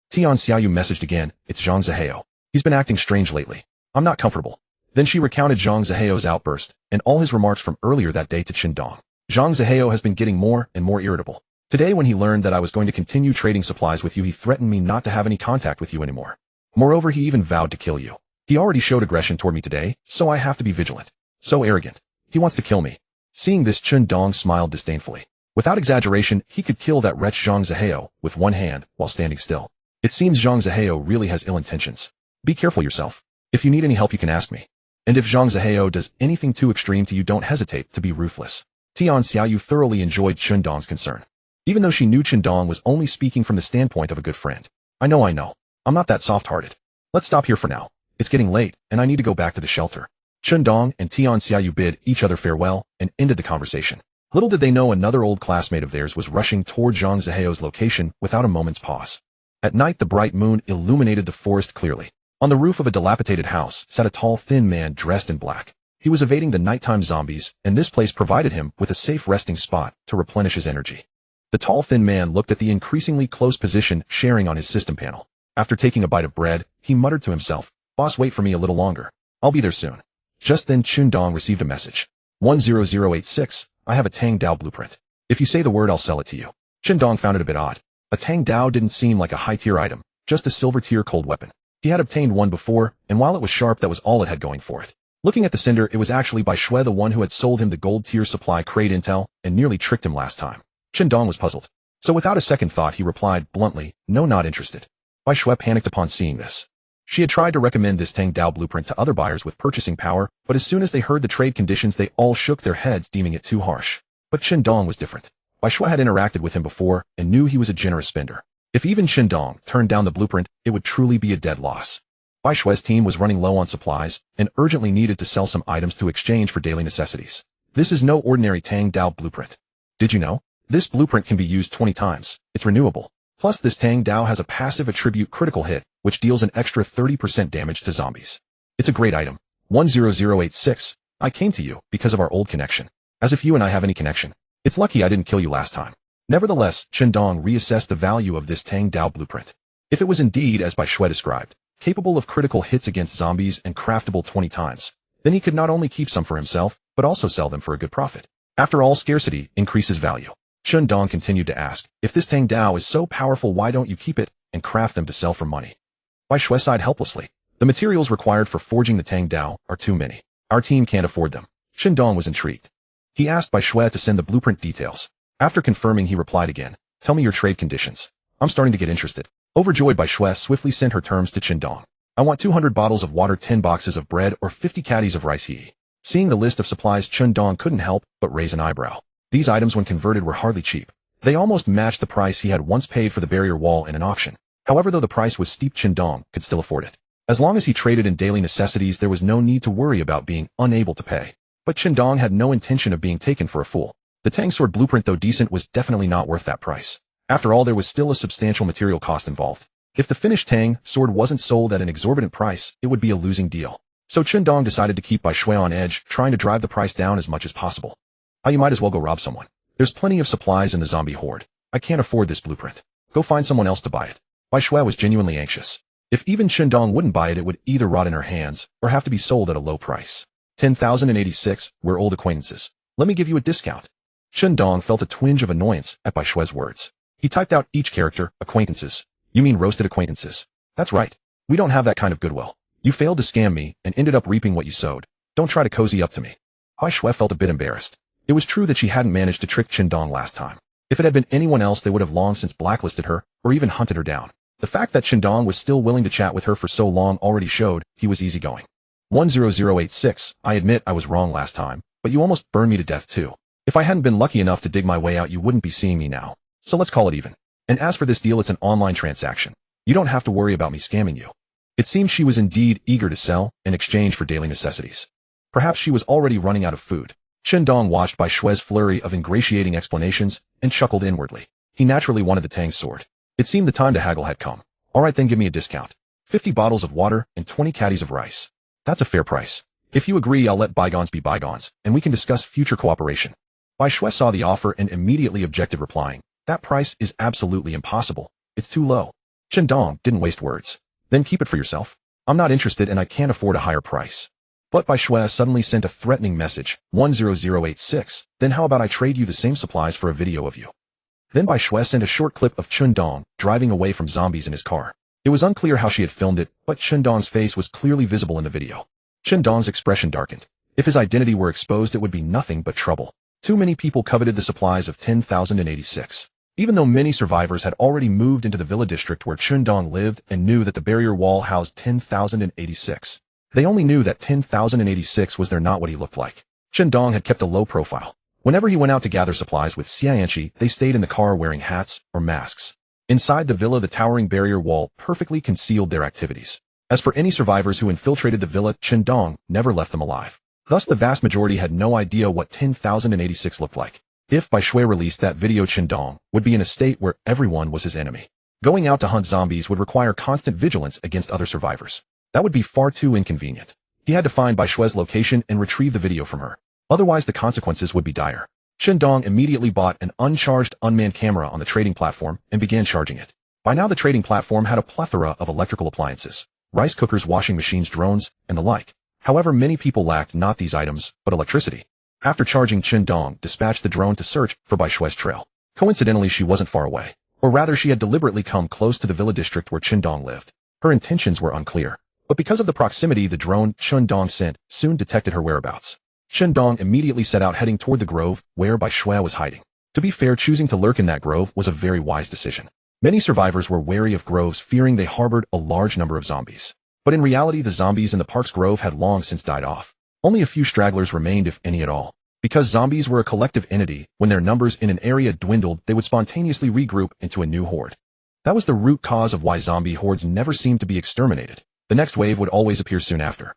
Speaker 1: Tian Xiaoyu messaged again, "It's Zhang Zihao. He's been acting strange lately. I'm not comfortable." Then she recounted Zhang Zihao's outburst and all his remarks from earlier that day to Qin. "Zhang Zihao has been getting more and more irritable. Today, when he learned that I was going to continue trading supplies with you, he threatened me not to have any contact with you anymore. Moreover, he even vowed to kill you. He already showed aggression toward me today, so I have to be vigilant. So arrogant. He wants to kill me." Seeing this, Qin smiled disdainfully. Without exaggeration, he could kill that wretch Zhang Zihao with one hand while standing still. It seems Zhang Zihao really has ill intentions. Be careful yourself. If you need any help, you can ask me. And if Zhang Zihao does anything too extreme to you, don't hesitate to be ruthless. Tian Xiaoyu thoroughly enjoyed Qin's concern. Even though she knew Qin was only speaking from the standpoint of a good friend. I know. I'm not that soft-hearted. Let's stop here for now. It's getting late, and I need to go back to the shelter." Qin and Tian Xiaoyu bid each other farewell and ended the conversation. Little did they know another old classmate of theirs was rushing toward Zhang Zihao's location without a moment's pause. At night, the bright moon illuminated the forest clearly. On the roof of a dilapidated house sat a tall, thin man dressed in black. He was evading the nighttime zombies, and this place provided him with a safe resting spot to replenish his energy. The tall thin man looked at the increasingly close position sharing on his system panel. After taking a bite of bread, he muttered to himself, "Boss, wait for me a little longer. I'll be there soon." Just then Dong received a message. 10086, I have a Tang Dao blueprint. If you say the word, I'll sell it to you. Dong found it a bit odd. A Tang Dao didn't seem like a high-tier item, just a silver-tier cold weapon. He had obtained one before, and while it was sharp, that was all it had going for it. Looking at the cinder, it was actually Bai Shui, the one who had sold him the gold-tier supply crate intel and nearly tricked him last time. Dong was puzzled. So without a second thought, he replied bluntly, "No, not interested." Bai Shui panicked upon seeing this. She had tried to recommend this Tang Dao blueprint to other buyers with purchasing power, but as soon as they heard the trade conditions, they all shook their heads, deeming it too harsh. But Dong was different. Bai Shui had interacted with him before and knew he was a generous spender. If even Dong turned down the blueprint, it would truly be a dead loss. Bai Shui's team was running low on supplies and urgently needed to sell some items to exchange for daily necessities. This is no ordinary Tang Dao blueprint. Did you know? This blueprint can be used 20 times. It's renewable. Plus, this Tang Dao has a passive attribute critical hit, which deals an extra 30% damage to zombies. It's a great item. 10086, I came to you because of our old connection. As if you and I have any connection. It's lucky I didn't kill you last time. Nevertheless, Dong reassessed the value of this Tang Dao blueprint. If it was indeed as Bai Shui described, capable of critical hits against zombies and craftable 20 times, then he could not only keep some for himself, but also sell them for a good profit. After all, scarcity increases value. Dong continued to ask, if this Tang Dao is so powerful, why don't you keep it and craft them to sell for money? Bai Shui sighed helplessly. The materials required for forging the Tang Dao are too many. Our team can't afford them. Dong was intrigued. He asked Bai Shui to send the blueprint details. After confirming, he replied again, tell me your trade conditions. I'm starting to get interested. Overjoyed, Bai Shui swiftly sent her terms to Dong. I want 200 bottles of water, 10 boxes of bread, or 50 caddies of rice. Seeing the list of supplies, Dong couldn't help but raise an eyebrow. These items, when converted, were hardly cheap. They almost matched the price he had once paid for the barrier wall in an auction. However, though the price was steep, Dong could still afford it. As long as he traded in daily necessities, there was no need to worry about being unable to pay. But Dong had no intention of being taken for a fool. The Tang sword blueprint, though decent, was definitely not worth that price. After all, there was still a substantial material cost involved. If the finished Tang sword wasn't sold at an exorbitant price, it would be a losing deal. So Dong decided to keep Bai Shui on edge, trying to drive the price down as much as possible. You might as well go rob someone. There's plenty of supplies in the zombie horde. I can't afford this blueprint. Go find someone else to buy it. Bai Shui was genuinely anxious. If even Dong wouldn't buy it, it would either rot in her hands or have to be sold at a low price. 10,086, we're old acquaintances. Let me give you a discount. Dong felt a twinge of annoyance at Bai Shui's words. He typed out each character, acquaintances. You mean roasted acquaintances? That's right. We don't have that kind of goodwill. You failed to scam me and ended up reaping what you sowed. Don't try to cozy up to me. Bai Shui felt a bit embarrassed. It was true that she hadn't managed to trick Dong last time. If it had been anyone else, they would have long since blacklisted her or even hunted her down. The fact that Dong was still willing to chat with her for so long already showed he was easygoing. 10086, I admit I was wrong last time, but you almost burned me to death too. If I hadn't been lucky enough to dig my way out, you wouldn't be seeing me now. So let's call it even. And as for this deal, it's an online transaction. You don't have to worry about me scamming you. It seemed she was indeed eager to sell in exchange for daily necessities. Perhaps she was already running out of food. Dong watched Bai Shui's flurry of ingratiating explanations and chuckled inwardly. He naturally wanted the Tang sword. It seemed the time to haggle had come. All right, then give me a discount. 50 bottles of water and 20 caddies of rice. That's a fair price. If you agree, I'll let bygones be bygones, and we can discuss future cooperation. Bai Shui saw the offer and immediately objected, replying, that price is absolutely impossible. It's too low. Dong didn't waste words. Then keep it for yourself. I'm not interested and I can't afford a higher price. But Bai Shui suddenly sent a threatening message, 10086, then how about I trade you the same supplies for a video of you? Then Bai Shui sent a short clip of Dong driving away from zombies in his car. It was unclear how she had filmed it, but Dong's face was clearly visible in the video. Dong's expression darkened. If his identity were exposed, it would be nothing but trouble. Too many people coveted the supplies of 10,086. Even though many survivors had already moved into the villa district where Dong lived and knew that the barrier wall housed 10,086. They only knew that 10,086 was there, not what he looked like. Dong had kept a low profile. Whenever he went out to gather supplies with Xianxi, they stayed in the car wearing hats or masks. Inside the villa, the towering barrier wall perfectly concealed their activities. As for any survivors who infiltrated the villa, Dong never left them alive. Thus, the vast majority had no idea what 10,086 looked like. If Bai Shui released that video, Dong would be in a state where everyone was his enemy. Going out to hunt zombies would require constant vigilance against other survivors. That would be far too inconvenient. He had to find Bai Shui's location and retrieve the video from her. Otherwise, the consequences would be dire. Dong immediately bought an uncharged unmanned camera on the trading platform and began charging it. By now the trading platform had a plethora of electrical appliances, rice cookers, washing machines, drones, and the like. However, many people lacked not these items, but electricity. After charging, Dong dispatched the drone to search for Bai Shue's trail. Coincidentally, she wasn't far away. Or rather, she had deliberately come close to the villa district where Dong lived. Her intentions were unclear, but because of the proximity the drone Dong sent soon detected her whereabouts. Dong immediately set out heading toward the grove where Bai Shue was hiding. To be fair, choosing to lurk in that grove was a very wise decision. Many survivors were wary of groves, fearing they harbored a large number of zombies. But in reality, the zombies in the park's grove had long since died off. Only a few stragglers remained, if any at all. Because zombies were a collective entity, when their numbers in an area dwindled, they would spontaneously regroup into a new horde. That was the root cause of why zombie hordes never seemed to be exterminated. The next wave would always appear soon after.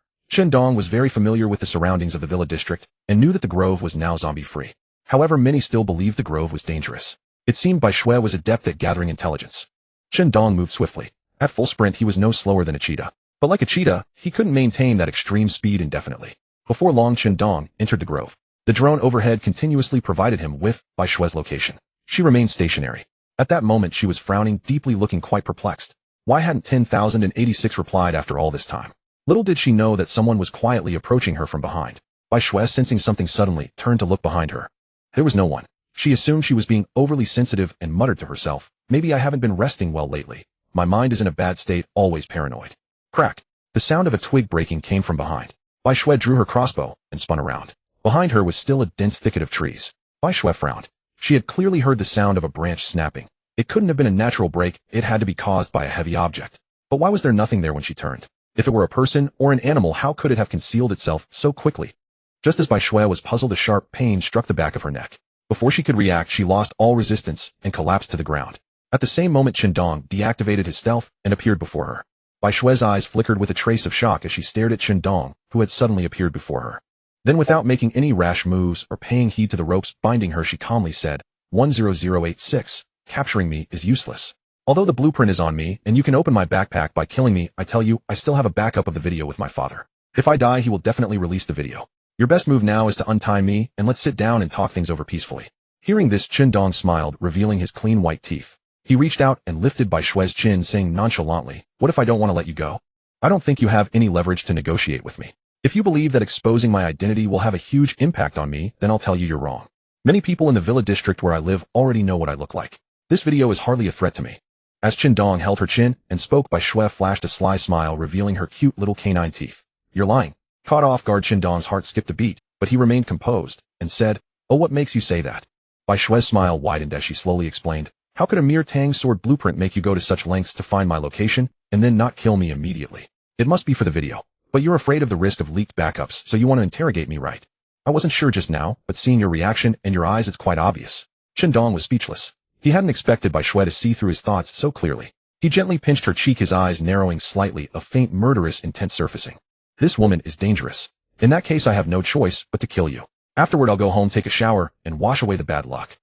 Speaker 1: Dong was very familiar with the surroundings of the villa district and knew that the grove was now zombie-free. However, many still believed the grove was dangerous. It seemed Bai Shue was adept at gathering intelligence. Dong moved swiftly. At full sprint, he was no slower than a cheetah. But like a cheetah, he couldn't maintain that extreme speed indefinitely. Before long, Dong entered the grove. The drone overhead continuously provided him with Bai Shue's location. She remained stationary. At that moment, she was frowning deeply, looking quite perplexed. Why hadn't 10,086 replied after all this time? Little did she know that someone was quietly approaching her from behind. Bai Shue, sensing something, suddenly turned to look behind her. There was no one. She assumed she was being overly sensitive and muttered to herself, "Maybe I haven't been resting well lately. My mind is in a bad state, always paranoid." Crack. The sound of a twig breaking came from behind. Bai Shue drew her crossbow and spun around. Behind her was still a dense thicket of trees. Bai Shue frowned. She had clearly heard the sound of a branch snapping. It couldn't have been a natural break, it had to be caused by a heavy object. But why was there nothing there when she turned? If it were a person or an animal, how could it have concealed itself so quickly? Just as Bai Shue was puzzled, a sharp pain struck the back of her neck. Before she could react, she lost all resistance and collapsed to the ground. At the same moment, Dong deactivated his stealth and appeared before her. Bai Shue's eyes flickered with a trace of shock as she stared at Dong, who had suddenly appeared before her. Then, without making any rash moves or paying heed to the ropes binding her, she calmly said, 10086, capturing me is useless. Although the blueprint is on me and you can open my backpack by killing me, I tell you, I still have a backup of the video with my father. If I die, he will definitely release the video. Your best move now is to untie me and let's sit down and talk things over peacefully. Hearing this, Dong smiled, revealing his clean white teeth. He reached out and lifted Bai Shue's chin, saying nonchalantly, "What if I don't want to let you go? I don't think you have any leverage to negotiate with me. If you believe that exposing my identity will have a huge impact on me, then I'll tell you you're wrong. Many people in the villa district where I live already know what I look like. This video is hardly a threat to me." As Dong held her chin and spoke, Bai Shue flashed a sly smile, revealing her cute little canine teeth. "You're lying." Caught off guard, Dong's heart skipped a beat, but he remained composed and said, "Oh, what makes you say that?" Bai Shue's smile widened as she slowly explained, "How could a mere Tang sword blueprint make you go to such lengths to find my location and then not kill me immediately? It must be for the video. But you're afraid of the risk of leaked backups, so you want to interrogate me, right? I wasn't sure just now, but seeing your reaction and your eyes, it's quite obvious." Dong was speechless. He hadn't expected Bai Shue to see through his thoughts so clearly. He gently pinched her cheek, his eyes narrowing slightly, a faint murderous intent surfacing. "This woman is dangerous. In that case, I have no choice but to kill you. Afterward, I'll go home, take a shower, and wash away the bad luck.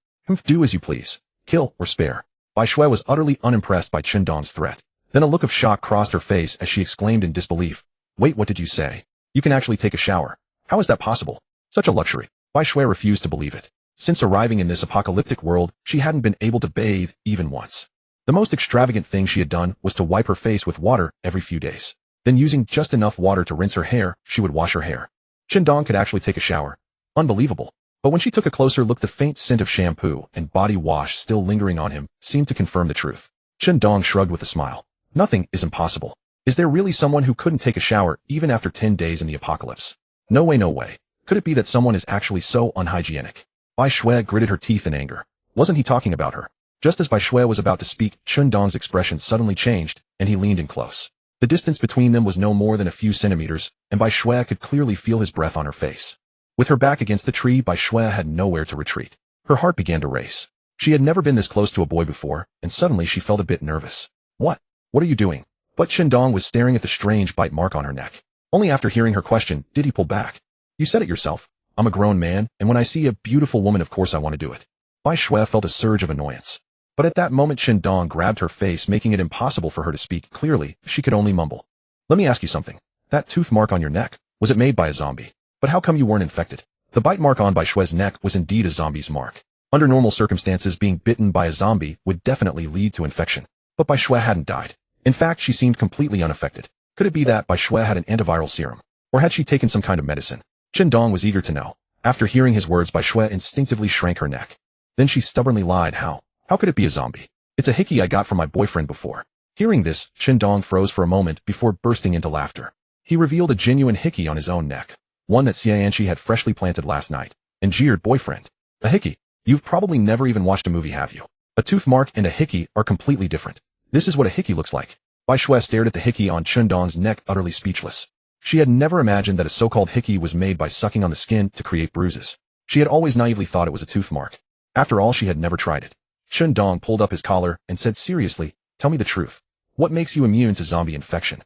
Speaker 1: Do as you please. Kill or spare." Bai Shue was utterly unimpressed by Dong's threat. Then a look of shock crossed her face as she exclaimed in disbelief, "Wait, what did you say? You can actually take a shower? How is that possible? Such a luxury." Bai Shue refused to believe it. Since arriving in this apocalyptic world, she hadn't been able to bathe even once. The most extravagant thing she had done was to wipe her face with water every few days. Then, using just enough water to rinse her hair, she would wash her hair. Dong could actually take a shower. Unbelievable. But when she took a closer look, the faint scent of shampoo and body wash still lingering on him seemed to confirm the truth. Dong shrugged with a smile. "Nothing is impossible. Is there really someone who couldn't take a shower even after 10 days in the apocalypse? No way, no way. Could it be that someone is actually so unhygienic?" Bai Shue gritted her teeth in anger. Wasn't he talking about her? Just as Bai Shue was about to speak, Dong's expression suddenly changed, and he leaned in close. The distance between them was no more than a few centimeters, and Bai Shue could clearly feel his breath on her face. With her back against the tree, Bai Shue had nowhere to retreat. Her heart began to race. She had never been this close to a boy before, and suddenly she felt a bit nervous. What are you doing?" But Dong was staring at the strange bite mark on her neck. Only after hearing her question did he pull back. "You said it yourself. I'm a grown man, and when I see a beautiful woman, of course I want to do it." Bai Shue felt a surge of annoyance. But at that moment, Dong grabbed her face, making it impossible for her to speak clearly. She could only mumble. "Let me ask you something. That tooth mark on your neck, was it made by a zombie? But how come you weren't infected? The bite mark on Bai Shue's neck was indeed a zombie's mark. Under normal circumstances, being bitten by a zombie would definitely lead to infection. But Bai Shue hadn't died. In fact, she seemed completely unaffected. Could it be that Bai Shue had an antiviral serum? Or had she taken some kind of medicine? Chen Dong was eager to know. After hearing his words, Bai Shue instinctively shrank her neck. Then she stubbornly lied. How could it be a zombie? It's a hickey I got from my boyfriend before. Hearing this, Chen Dong froze for a moment before bursting into laughter. He revealed a genuine hickey on his own neck. One that Xianxi had freshly planted last night. And jeered, boyfriend. A hickey? You've probably never even watched a movie, have you? A tooth mark and a hickey are completely different. This is what a hickey looks like. Bai Shue stared at the hickey on Chen Dong's neck, utterly speechless. She had never imagined that a so-called hickey was made by sucking on the skin to create bruises. She had always naively thought it was a tooth mark. After all, she had never tried it. Chen Dong pulled up his collar and said seriously, tell me the truth. What makes you immune to zombie infection?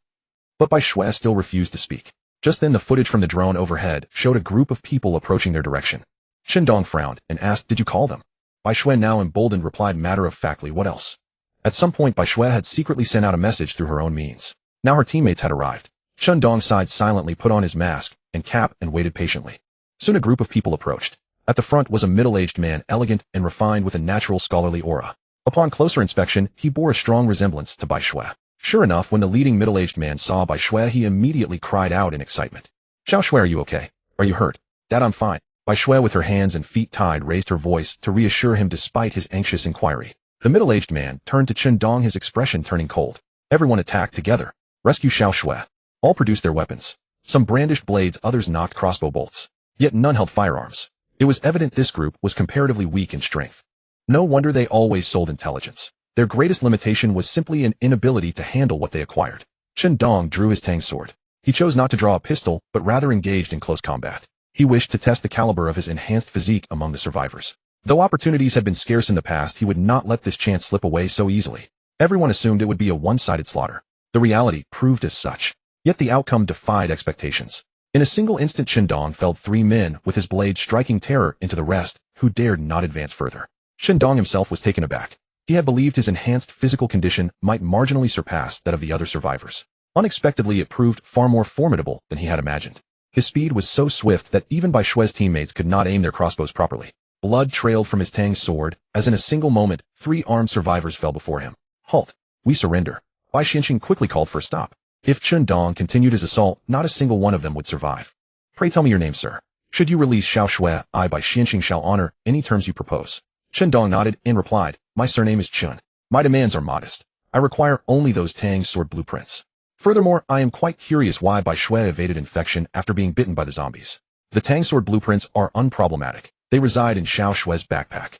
Speaker 1: But Bai Shue still refused to speak. Just then the footage from the drone overhead showed a group of people approaching their direction. Chen Dong frowned and asked, did you call them? Bai Shue, now emboldened, replied matter-of-factly, what else? At some point, Bai Shue had secretly sent out a message through her own means. Now her teammates had arrived. Chen Dong sighed silently, put on his mask and cap, and waited patiently. Soon a group of people approached. At the front was a middle-aged man, elegant and refined with a natural scholarly aura. Upon closer inspection, he bore a strong resemblance to Bai Shue. Sure enough, when the leading middle-aged man saw Bai Shue, he immediately cried out in excitement. Xiao Shue, are you okay? Are you hurt? Dad, I'm fine. Bai Shue, with her hands and feet tied, raised her voice to reassure him despite his anxious inquiry. The middle-aged man turned to Chen Dong, his expression turning cold. Everyone attacked together. Rescue Xiao Shue. All produced their weapons. Some brandished blades, others knocked crossbow bolts. Yet none held firearms. It was evident this group was comparatively weak in strength. No wonder they always sold intelligence. Their greatest limitation was simply an inability to handle what they acquired. Chen Dong drew his tang sword. He chose not to draw a pistol, but rather engaged in close combat. He wished to test the caliber of his enhanced physique among the survivors. Though opportunities had been scarce in the past, he would not let this chance slip away so easily. Everyone assumed it would be a one-sided slaughter. The reality proved as such. Yet the outcome defied expectations. In a single instant, Chen Dong felled 3 men, with his blade striking terror into the rest, who dared not advance further. Chen Dong himself was taken aback. He had believed his enhanced physical condition might marginally surpass that of the other survivors. Unexpectedly, it proved far more formidable than he had imagined. His speed was so swift that even Bai Shue's teammates could not aim their crossbows properly. Blood trailed from his tang sword, as in a single moment, 3 armed survivors fell before him. Halt! We surrender. Bai Xianxing quickly called for a stop. If Chen Dong continued his assault, not a single one of them would survive. Pray tell me your name, sir. Should you release Xiao Shue, I, Bai Xianxing, shall honor any terms you propose. Chen Dong nodded and replied, my surname is Chun. My demands are modest. I require only those tang sword blueprints. Furthermore, I am quite curious why Bai Shue evaded infection after being bitten by the zombies. The tang sword blueprints are unproblematic. They reside in Xiao Shue's backpack.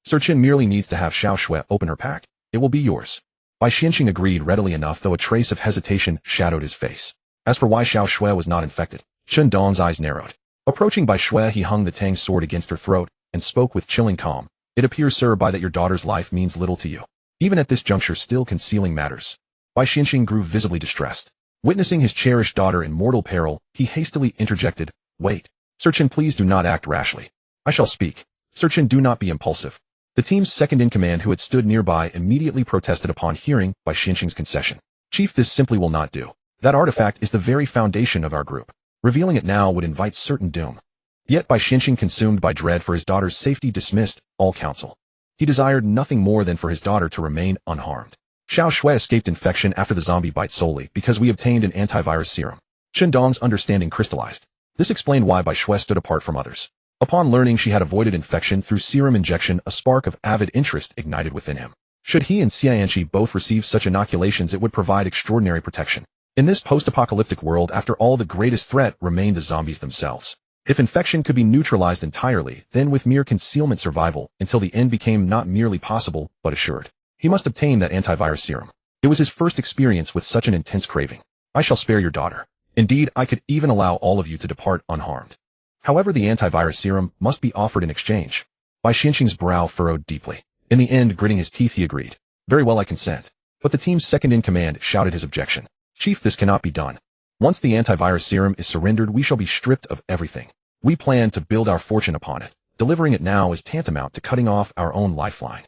Speaker 1: Sir Chen merely needs to have Xiao Shue open her pack. It will be yours. Bai Xianxing agreed readily enough, though a trace of hesitation shadowed his face. As for why Xiao Shue was not infected, Chen Dong's eyes narrowed. Approaching Bai Shue, he hung the tang sword against her throat and spoke with chilling calm. It appears, sir, that your daughter's life means little to you. Even at this juncture, still concealing matters. Bai Xianxing grew visibly distressed. Witnessing his cherished daughter in mortal peril, he hastily interjected, wait. Sir Chen, please do not act rashly. I shall speak. Sir Chen, do not be impulsive. The team's second-in-command, who had stood nearby, immediately protested upon hearing Bai Xianxing's concession. Chief, this simply will not do. That artifact is the very foundation of our group. Revealing it now would invite certain doom. Yet Bai Xianxing, consumed by dread for his daughter's safety, dismissed all counsel. He desired nothing more than for his daughter to remain unharmed. Xiao Shue escaped infection after the zombie bite solely because we obtained an antivirus serum. Chen Dong's understanding crystallized. This explained why Bai Shue stood apart from others. Upon learning she had avoided infection through serum injection, a spark of avid interest ignited within him. Should he and Xianxi both receive such inoculations, it would provide extraordinary protection. In this post-apocalyptic world, after all, the greatest threat remained the zombies themselves. If infection could be neutralized entirely, then with mere concealment, survival until the end became not merely possible, but assured. He must obtain that antivirus serum. It was his first experience with such an intense craving. I shall spare your daughter. Indeed, I could even allow all of you to depart unharmed. However, the antivirus serum must be offered in exchange. Bai Xianxing's brow furrowed deeply. In the end, gritting his teeth, he agreed. Very well, I consent. But the team's second-in-command shouted his objection. Chief, this cannot be done. Once the antivirus serum is surrendered, we shall be stripped of everything. We plan to build our fortune upon it. Delivering it now is tantamount to cutting off our own lifeline.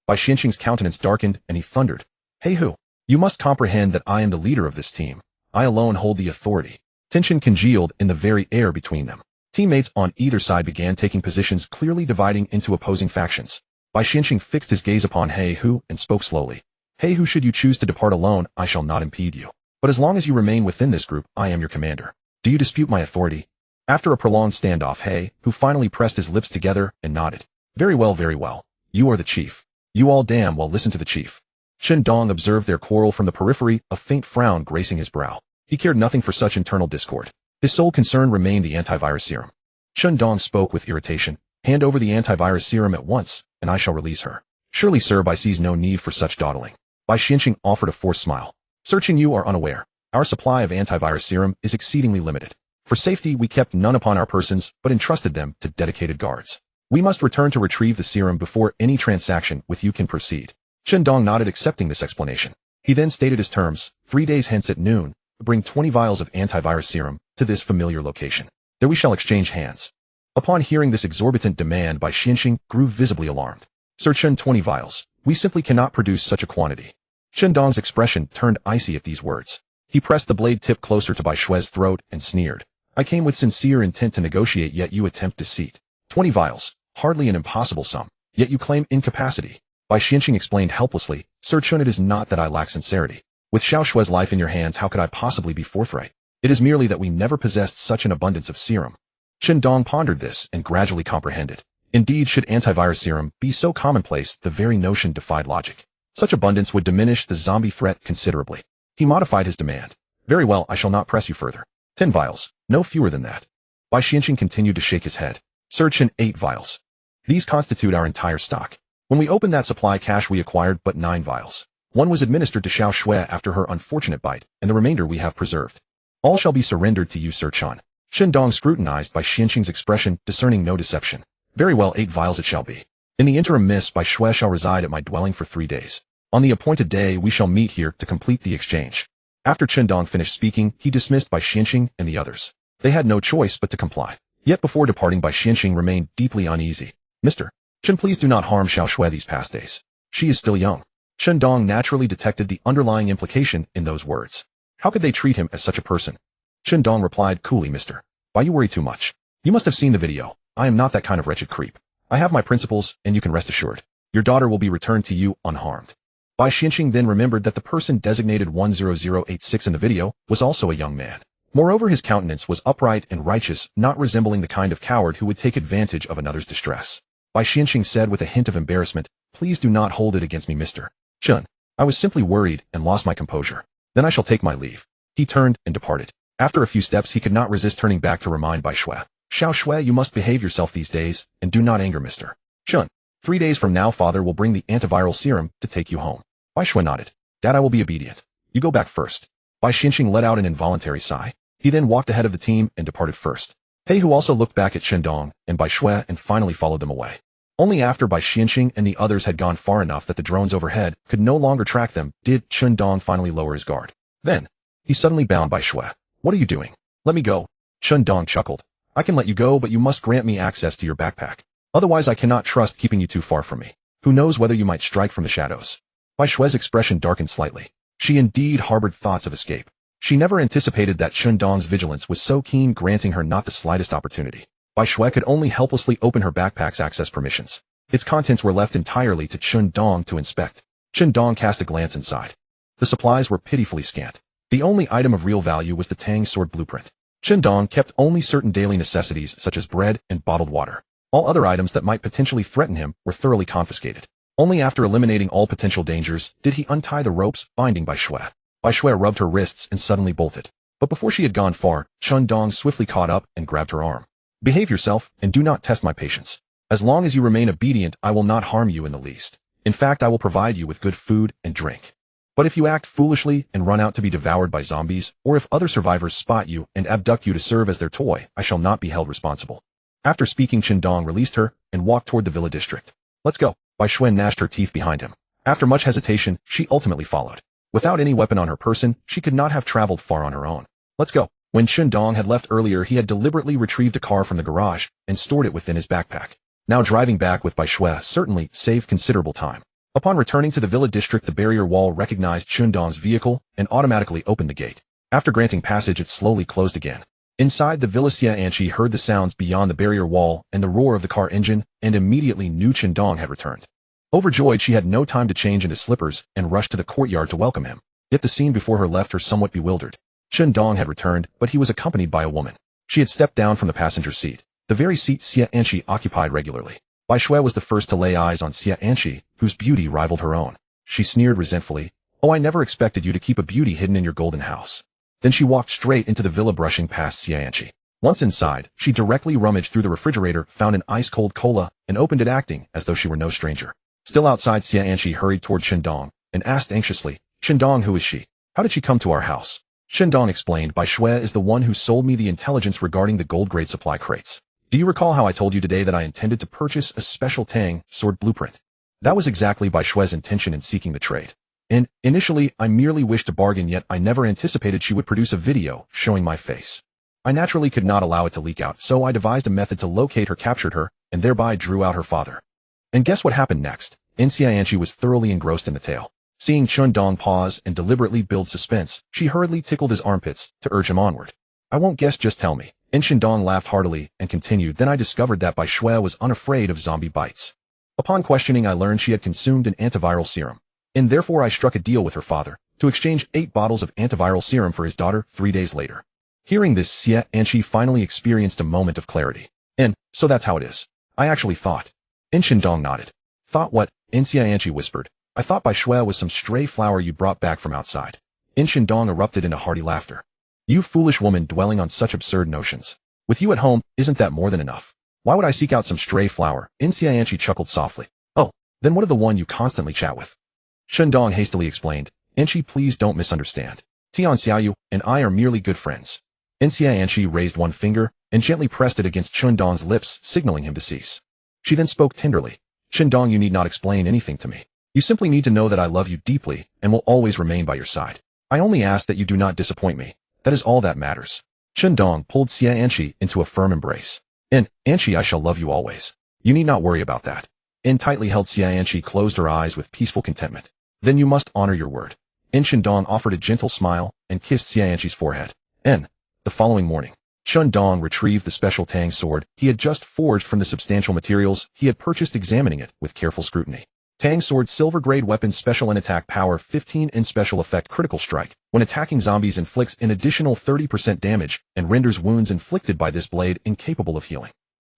Speaker 1: Bai Xianxing's countenance darkened, and he thundered. Hey Hu, you must comprehend that I am the leader of this team. I alone hold the authority. Tension congealed in the very air between them. Teammates on either side began taking positions, clearly dividing into opposing factions. Bai Xianqing fixed his gaze upon He Hu and spoke slowly. He Hu, should you choose to depart alone, I shall not impede you. But as long as you remain within this group, I am your commander. Do you dispute my authority? After a prolonged standoff, He Hu finally pressed his lips together and nodded. Very well, very well. You are the chief. You all damn well listen to the chief. Chen Dong observed their quarrel from the periphery, a faint frown gracing his brow. He cared nothing for such internal discord. His sole concern remained the antivirus serum. Chen Dong spoke with irritation. Hand over the antivirus serum at once, and I shall release her. Surely, sir, Bai sees no need for such dawdling. Bai Xianqing offered a forced smile. Searching, you are unaware. Our supply of antivirus serum is exceedingly limited. For safety, we kept none upon our persons, but entrusted them to dedicated guards. We must return to retrieve the serum before any transaction with you can proceed. Chen Dong nodded, accepting this explanation. He then stated his terms. 3 days hence at noon, bring 20 vials of antivirus serum to this familiar location. There we shall exchange hands. Upon hearing this exorbitant demand, Bai Xianqing grew visibly alarmed. Sir Chen, 20 vials. We simply cannot produce such a quantity. Chen Dong's expression turned icy at these words. He pressed the blade tip closer to Bai Xue's throat and sneered. I came with sincere intent to negotiate, yet you attempt deceit. 20 vials. Hardly an impossible sum. Yet you claim incapacity. Bai Xianqing explained helplessly. Sir Chen, it is not that I lack sincerity. With Xiao Xue's life in your hands, how could I possibly be forthright? It is merely that we never possessed such an abundance of serum. Chen Dong pondered this and gradually comprehended. Indeed, should antivirus serum be so commonplace, the very notion defied logic. Such abundance would diminish the zombie threat considerably. He modified his demand. Very well, I shall not press you further. 10 vials, no fewer than that. Bai Xianqing continued to shake his head. Sir Chen, 8 vials. These constitute our entire stock. When we opened that supply cache, we acquired but 9 vials. One was administered to Xiao Xue after her unfortunate bite, and the remainder we have preserved. All shall be surrendered to you, Sir Chen. Chen Dong scrutinized Bai Xianqing's expression, discerning no deception. Very well, 8 vials it shall be. In the interim, Miss Bai Xue shall reside at my dwelling for 3 days. On the appointed day, we shall meet here to complete the exchange. After Chen Dong finished speaking, he dismissed Bai Xianqing and the others. They had no choice but to comply. Yet before departing, Bai Xianqing remained deeply uneasy. Mr. Chen, please do not harm Xiao Xue these past days. She is still young. Chen Dong naturally detected the underlying implication in those words. How could they treat him as such a person? Chen Dong replied coolly, Mr. Why you worry too much? You must have seen the video. I am not that kind of wretched creep. I have my principles, and you can rest assured. Your daughter will be returned to you unharmed. Bai Xianqing then remembered that the person designated 10086 in the video was also a young man. Moreover, his countenance was upright and righteous, not resembling the kind of coward who would take advantage of another's distress. Bai Xianqing said with a hint of embarrassment, Please do not hold it against me, Mr. Chen. I was simply worried and lost my composure. Then I shall take my leave. He turned and departed. After a few steps, he could not resist turning back to remind Bai Xue. Xiao Xue, you must behave yourself these days, and do not anger Mr. Chen. 3 days from now, father will bring the antiviral serum to take you home. Bai Xue nodded. Dad, I will be obedient. You go back first. Bai Xianqing let out an involuntary sigh. He then walked ahead of the team and departed first. He Hu also looked back at Chen Dong and Bai Xue and finally followed them away. Only after Bai Xianqing and the others had gone far enough that the drones overhead could no longer track them did Chen Dong finally lower his guard. Then, he suddenly bound Bai Xue. What are you doing? Let me go. Chen Dong chuckled. I can let you go, but you must grant me access to your backpack. Otherwise, I cannot trust keeping you too far from me. Who knows whether you might strike from the shadows. Bai Xue's expression darkened slightly. She indeed harbored thoughts of escape. She never anticipated that Chen Dong's vigilance was so keen, granting her not the slightest opportunity. Bai Xue could only helplessly open her backpack's access permissions. Its contents were left entirely to Chen Dong to inspect. Chen Dong cast a glance inside. The supplies were pitifully scant. The only item of real value was the Tang sword blueprint. Chen Dong kept only certain daily necessities such as bread and bottled water. All other items that might potentially threaten him were thoroughly confiscated. Only after eliminating all potential dangers did he untie the ropes binding Bai Xue. Bai Xue rubbed her wrists and suddenly bolted. But before she had gone far, Chen Dong swiftly caught up and grabbed her arm. Behave yourself and do not test my patience. As long as you remain obedient, I will not harm you in the least. In fact, I will provide you with good food and drink. But if you act foolishly and run out to be devoured by zombies, or if other survivors spot you and abduct you to serve as their toy, I shall not be held responsible. After speaking, Chen Dong released her and walked toward the villa district. Let's go. Bai Xue gnashed her teeth behind him. After much hesitation, she ultimately followed. Without any weapon on her person, she could not have traveled far on her own. Let's go. When Chen Dong had left earlier, he had deliberately retrieved a car from the garage and stored it within his backpack. Now driving back with Bai Xue certainly saved considerable time. Upon returning to the villa district, the barrier wall recognized Chen Dong's vehicle and automatically opened the gate. After granting passage, it slowly closed again. Inside the villa, Xia Anqi heard the sounds beyond the barrier wall and the roar of the car engine, and immediately knew Qindong had returned. Overjoyed, she had no time to change into slippers and rushed to the courtyard to welcome him. Yet the scene before her left her somewhat bewildered. Qindong had returned, but he was accompanied by a woman. She had stepped down from the passenger seat, the very seat Xia Anqi occupied regularly. Bai Shui was the first to lay eyes on Xia Anqi, whose beauty rivaled her own. She sneered resentfully, "Oh, I never expected you to keep a beauty hidden in your golden house." Then she walked straight into the villa, brushing past Xia Anqi. Once inside, she directly rummaged through the refrigerator, found an ice-cold cola, and opened it, acting as though she were no stranger. Still outside, Xia Anqi hurried toward Qindong and asked anxiously, "Qindong, who is she? How did she come to our house?" Qindong explained, "Bai Shui is the one who sold me the intelligence regarding the gold-grade supply crates. Do you recall how I told you today that I intended to purchase a special Tang sword blueprint? That was exactly Bai Shui's intention in seeking the trade. And initially, I merely wished to bargain, yet I never anticipated she would produce a video showing my face. I naturally could not allow it to leak out, so I devised a method to locate her, captured her, and thereby drew out her father." And guess what happened next? Xia Anqi was thoroughly engrossed in the tale. Seeing Qindong pause and deliberately build suspense, she hurriedly tickled his armpits to urge him onward. "I won't guess, just tell me." And Qindong laughed heartily and continued, "Then I discovered that Bai Shui was unafraid of zombie bites. Upon questioning, I learned she had consumed an antiviral serum, and therefore I struck a deal with her father to exchange 8 bottles of antiviral serum for his daughter 3 days later." Hearing this, Xia Anqi finally experienced a moment of clarity. "And so that's how it is. I actually thought." And Qindong nodded. "Thought what?" And Xia Anqi whispered, "I thought Bai Shui was some stray flower you brought back from outside." And Qindong erupted into hearty laughter. "You foolish woman, dwelling on such absurd notions. With you at home, isn't that more than enough? Why would I seek out some stray flower?" And Xia Anqi chuckled softly. "Oh, then what of the one you constantly chat with?" Qindong hastily explained, "Anqi, please don't misunderstand. Tian Xiaoyu and I are merely good friends." And Xia Anqi raised one finger and gently pressed it against Qindong's lips, signaling him to cease. She then spoke tenderly, "Qindong, you need not explain anything to me. You simply need to know that I love you deeply and will always remain by your side. I only ask that you do not disappoint me. That is all that matters." Qindong pulled Xia Anqi into a firm embrace. "And, Anqi, I shall love you always. You need not worry about that." And tightly held Xia Anqi closed her eyes with peaceful contentment. "Then you must honor your word." And Qindong offered a gentle smile and kissed Xia Anqi's forehead. And the following morning, Qindong retrieved the special Tang sword he had just forged from the substantial materials he had purchased, examining it with careful scrutiny. Tang sword, silver-grade weapon, special and attack power 15 and special effect critical strike. When attacking zombies, inflicts an additional 30% damage and renders wounds inflicted by this blade incapable of healing.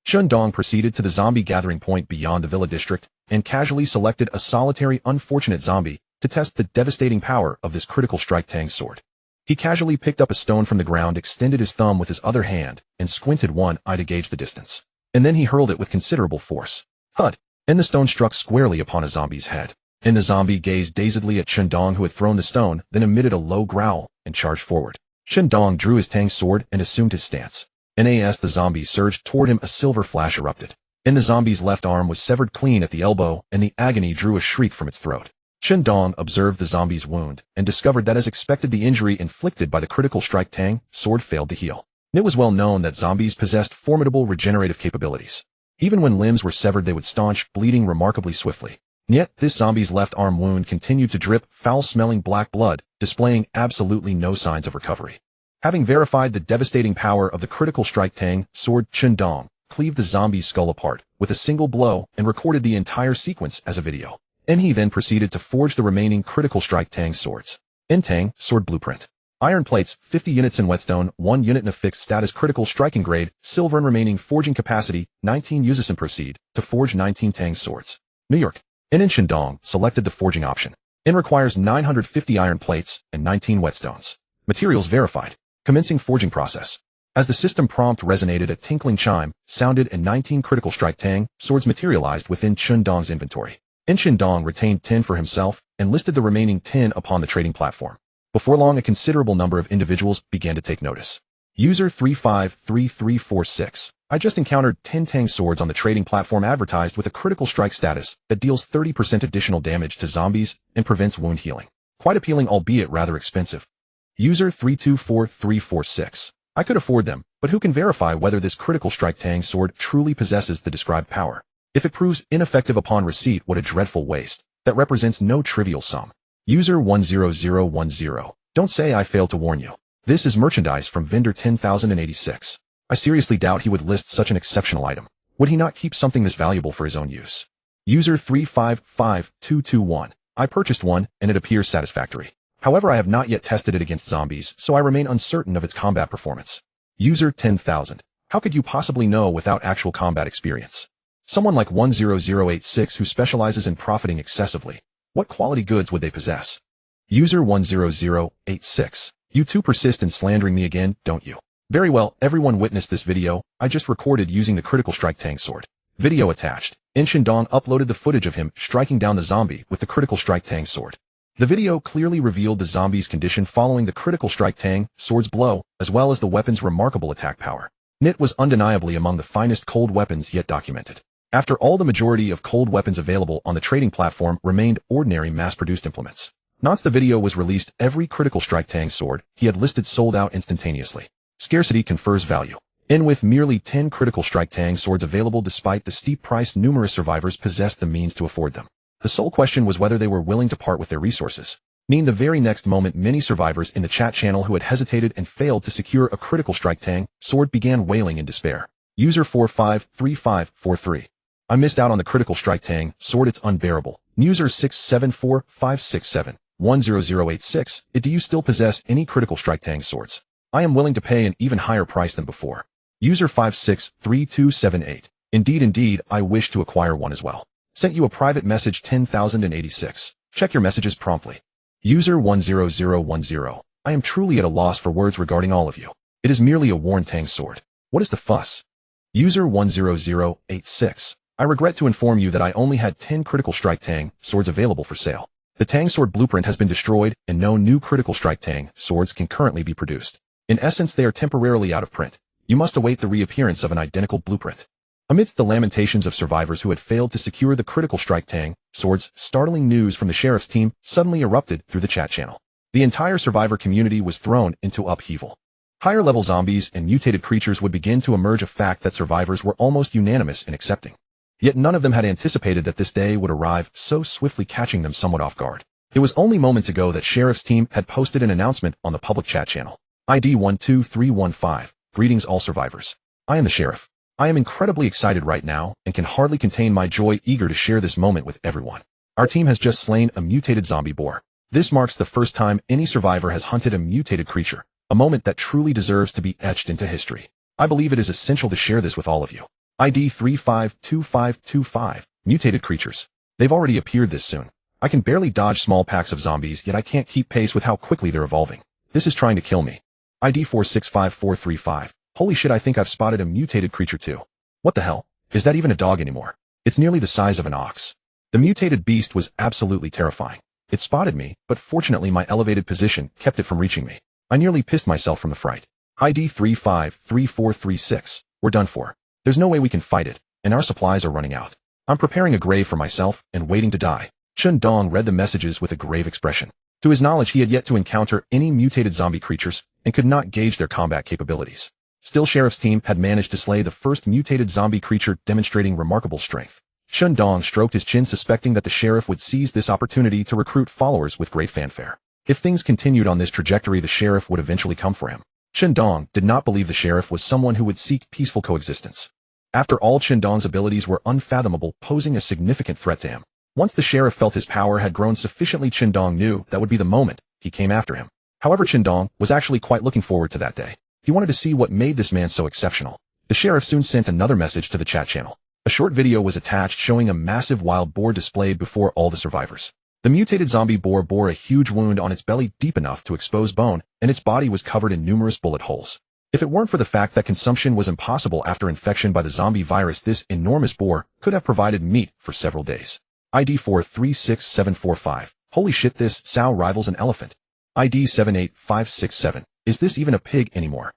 Speaker 1: Qindong proceeded to the zombie gathering point beyond the villa district and casually selected a solitary unfortunate zombie to test the devastating power of this critical strike Tang sword. He casually picked up a stone from the ground, extended his thumb with his other hand, and squinted one eye to gauge the distance. And then he hurled it with considerable force. Thud! And the stone struck squarely upon a zombie's head. And the zombie gazed dazedly at Qindong, who had thrown the stone, then emitted a low growl and charged forward. Qindong drew his Tang sword and assumed his stance. And as the zombie surged toward him, a silver flash erupted. And the zombie's left arm was severed clean at the elbow, and the agony drew a shriek from its throat. Qindong observed the zombie's wound and discovered that, as expected, the injury inflicted by the critical strike Tang sword failed to heal. It was well known that zombies possessed formidable regenerative capabilities. Even when limbs were severed, they would staunch bleeding remarkably swiftly. And yet, this zombie's left arm wound continued to drip foul-smelling black blood, displaying absolutely no signs of recovery. Having verified the devastating power of the critical strike Tang sword, Qindong cleaved the zombie's skull apart with a single blow and recorded the entire sequence as a video. And he then proceeded to forge the remaining critical strike Tang swords. Tang sword blueprint. Iron plates, 50 units in whetstone, 1 unit in a fixed status critical striking grade, silver and remaining forging capacity, 19 uses, and proceed to forge 19 Tang swords. New York. And Qindong selected the forging option. Requires 950 iron plates and 19 whetstones. Materials verified. Commencing forging process. As the system prompt resonated, a tinkling chime sounded and 19 critical strike Tang swords materialized within Qindong's inventory. Qindong retained 10 for himself and listed the remaining 10 upon the trading platform. Before long, a considerable number of individuals began to take notice. User 353346. I just encountered 10 Tang swords on the trading platform advertised with a critical strike status that deals 30% additional damage to zombies and prevents wound healing. Quite appealing, albeit rather expensive. User 324346. I could afford them, but who can verify whether this critical strike Tang sword truly possesses the described power? If it proves ineffective upon receipt, what a dreadful waste. That represents no trivial sum. User 10010. Don't say I failed to warn you. This is merchandise from vendor 10,086. I seriously doubt he would list such an exceptional item. Would he not keep something this valuable for his own use? User 355221. I purchased one, and it appears satisfactory. However, I have not yet tested it against zombies, so I remain uncertain of its combat performance. User 10,000. How could you possibly know without actual combat experience? Someone like 10086 who specializes in profiting excessively. What quality goods would they possess? User 10086. You too persist in slandering me again, don't you? Very well, everyone witnessed this video I just recorded using the critical strike tang sword. Video attached. Shandong uploaded the footage of him striking down the zombie with the critical strike tang sword. The video clearly revealed the zombie's condition following the critical strike tang sword's blow, as well as the weapon's remarkable attack power. It was undeniably among the finest cold weapons yet documented. After all, the majority of cold weapons available on the trading platform remained ordinary mass-produced implements. Once the video was released, every critical strike tang sword he had listed sold out instantaneously. Scarcity confers value. And with merely 10 critical strike tang swords available despite the steep price, numerous survivors possessed the means to afford them. The sole question was whether they were willing to part with their resources. The very next moment, many survivors in the chat channel who had hesitated and failed to secure a critical strike tang sword began wailing in despair. User 453543. I missed out on the critical strike tang sword, it's unbearable. User 674567. 10086. Do you still possess any critical strike tang swords? I am willing to pay an even higher price than before. User 563278. Indeed, I wish to acquire one as well. Sent you a private message 10,086. Check your messages promptly. User 10010. I am truly at a loss for words regarding all of you. It is merely a worn tang sword. What is the fuss? User 10086. I regret to inform you that I only had 10 critical strike tang swords available for sale. The tang sword blueprint has been destroyed and no new critical strike tang swords can currently be produced. In essence, they are temporarily out of print. You must await the reappearance of an identical blueprint. Amidst the lamentations of survivors who had failed to secure the critical strike tang swords, startling news from the sheriff's team suddenly erupted through the chat channel. The entire survivor community was thrown into upheaval. Higher-level zombies and mutated creatures would begin to emerge, a fact that survivors were almost unanimous in accepting. Yet none of them had anticipated that this day would arrive so swiftly, catching them somewhat off guard. It was only moments ago that sheriff's team had posted an announcement on the public chat channel. ID 12315. Greetings all survivors. I am the sheriff. I am incredibly excited right now and can hardly contain my joy, eager to share this moment with everyone. Our team has just slain a mutated zombie boar. This marks the first time any survivor has hunted a mutated creature, a moment that truly deserves to be etched into history. I believe it is essential to share this with all of you. ID 352525. Mutated creatures. They've already appeared this soon. I can barely dodge small packs of zombies, yet I can't keep pace with how quickly they're evolving. This is trying to kill me. ID 465435. Holy shit, I think I've spotted a mutated creature too. What the hell? Is that even a dog anymore? It's nearly the size of an ox. The mutated beast was absolutely terrifying. It spotted me, but fortunately my elevated position kept it from reaching me. I nearly pissed myself from the fright. ID 353436. We're done for. There's no way we can fight it, and our supplies are running out. I'm preparing a grave for myself and waiting to die. Shandong read the messages with a grave expression. To his knowledge, he had yet to encounter any mutated zombie creatures and could not gauge their combat capabilities. Still, sheriff's team had managed to slay the first mutated zombie creature, demonstrating remarkable strength. Shandong stroked his chin, suspecting that the sheriff would seize this opportunity to recruit followers with great fanfare. If things continued on this trajectory, the sheriff would eventually come for him. Shandong did not believe the sheriff was someone who would seek peaceful coexistence. After all, Shandong's abilities were unfathomable, posing a significant threat to him. Once the sheriff felt his power had grown sufficiently, Shandong knew that would be the moment he came after him. However, Shandong was actually quite looking forward to that day. He wanted to see what made this man so exceptional. The sheriff soon sent another message to the chat channel. A short video was attached showing a massive wild boar displayed before all the survivors. The mutated zombie boar bore a huge wound on its belly deep enough to expose bone, and its body was covered in numerous bullet holes. If it weren't for the fact that consumption was impossible after infection by the zombie virus, this enormous boar could have provided meat for several days. ID 436745. Holy shit, this sow rivals an elephant. ID 78567. Is this even a pig anymore?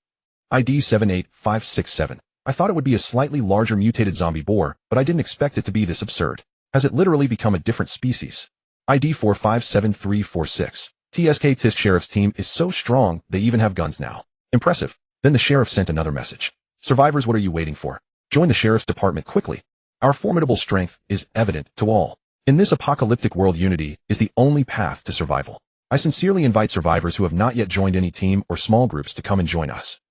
Speaker 1: ID 78567. I thought it would be a slightly larger mutated zombie boar, but I didn't expect it to be this absurd. Has it literally become a different species? ID 457346. TSK Sheriff's team is so strong, they even have guns now. Impressive. Then the sheriff sent another message. Survivors, what are you waiting for? Join the sheriff's department quickly. Our formidable strength is evident to all. In this apocalyptic world, unity is the only path to survival. I sincerely invite survivors who have not yet joined any team or small groups to come and join us.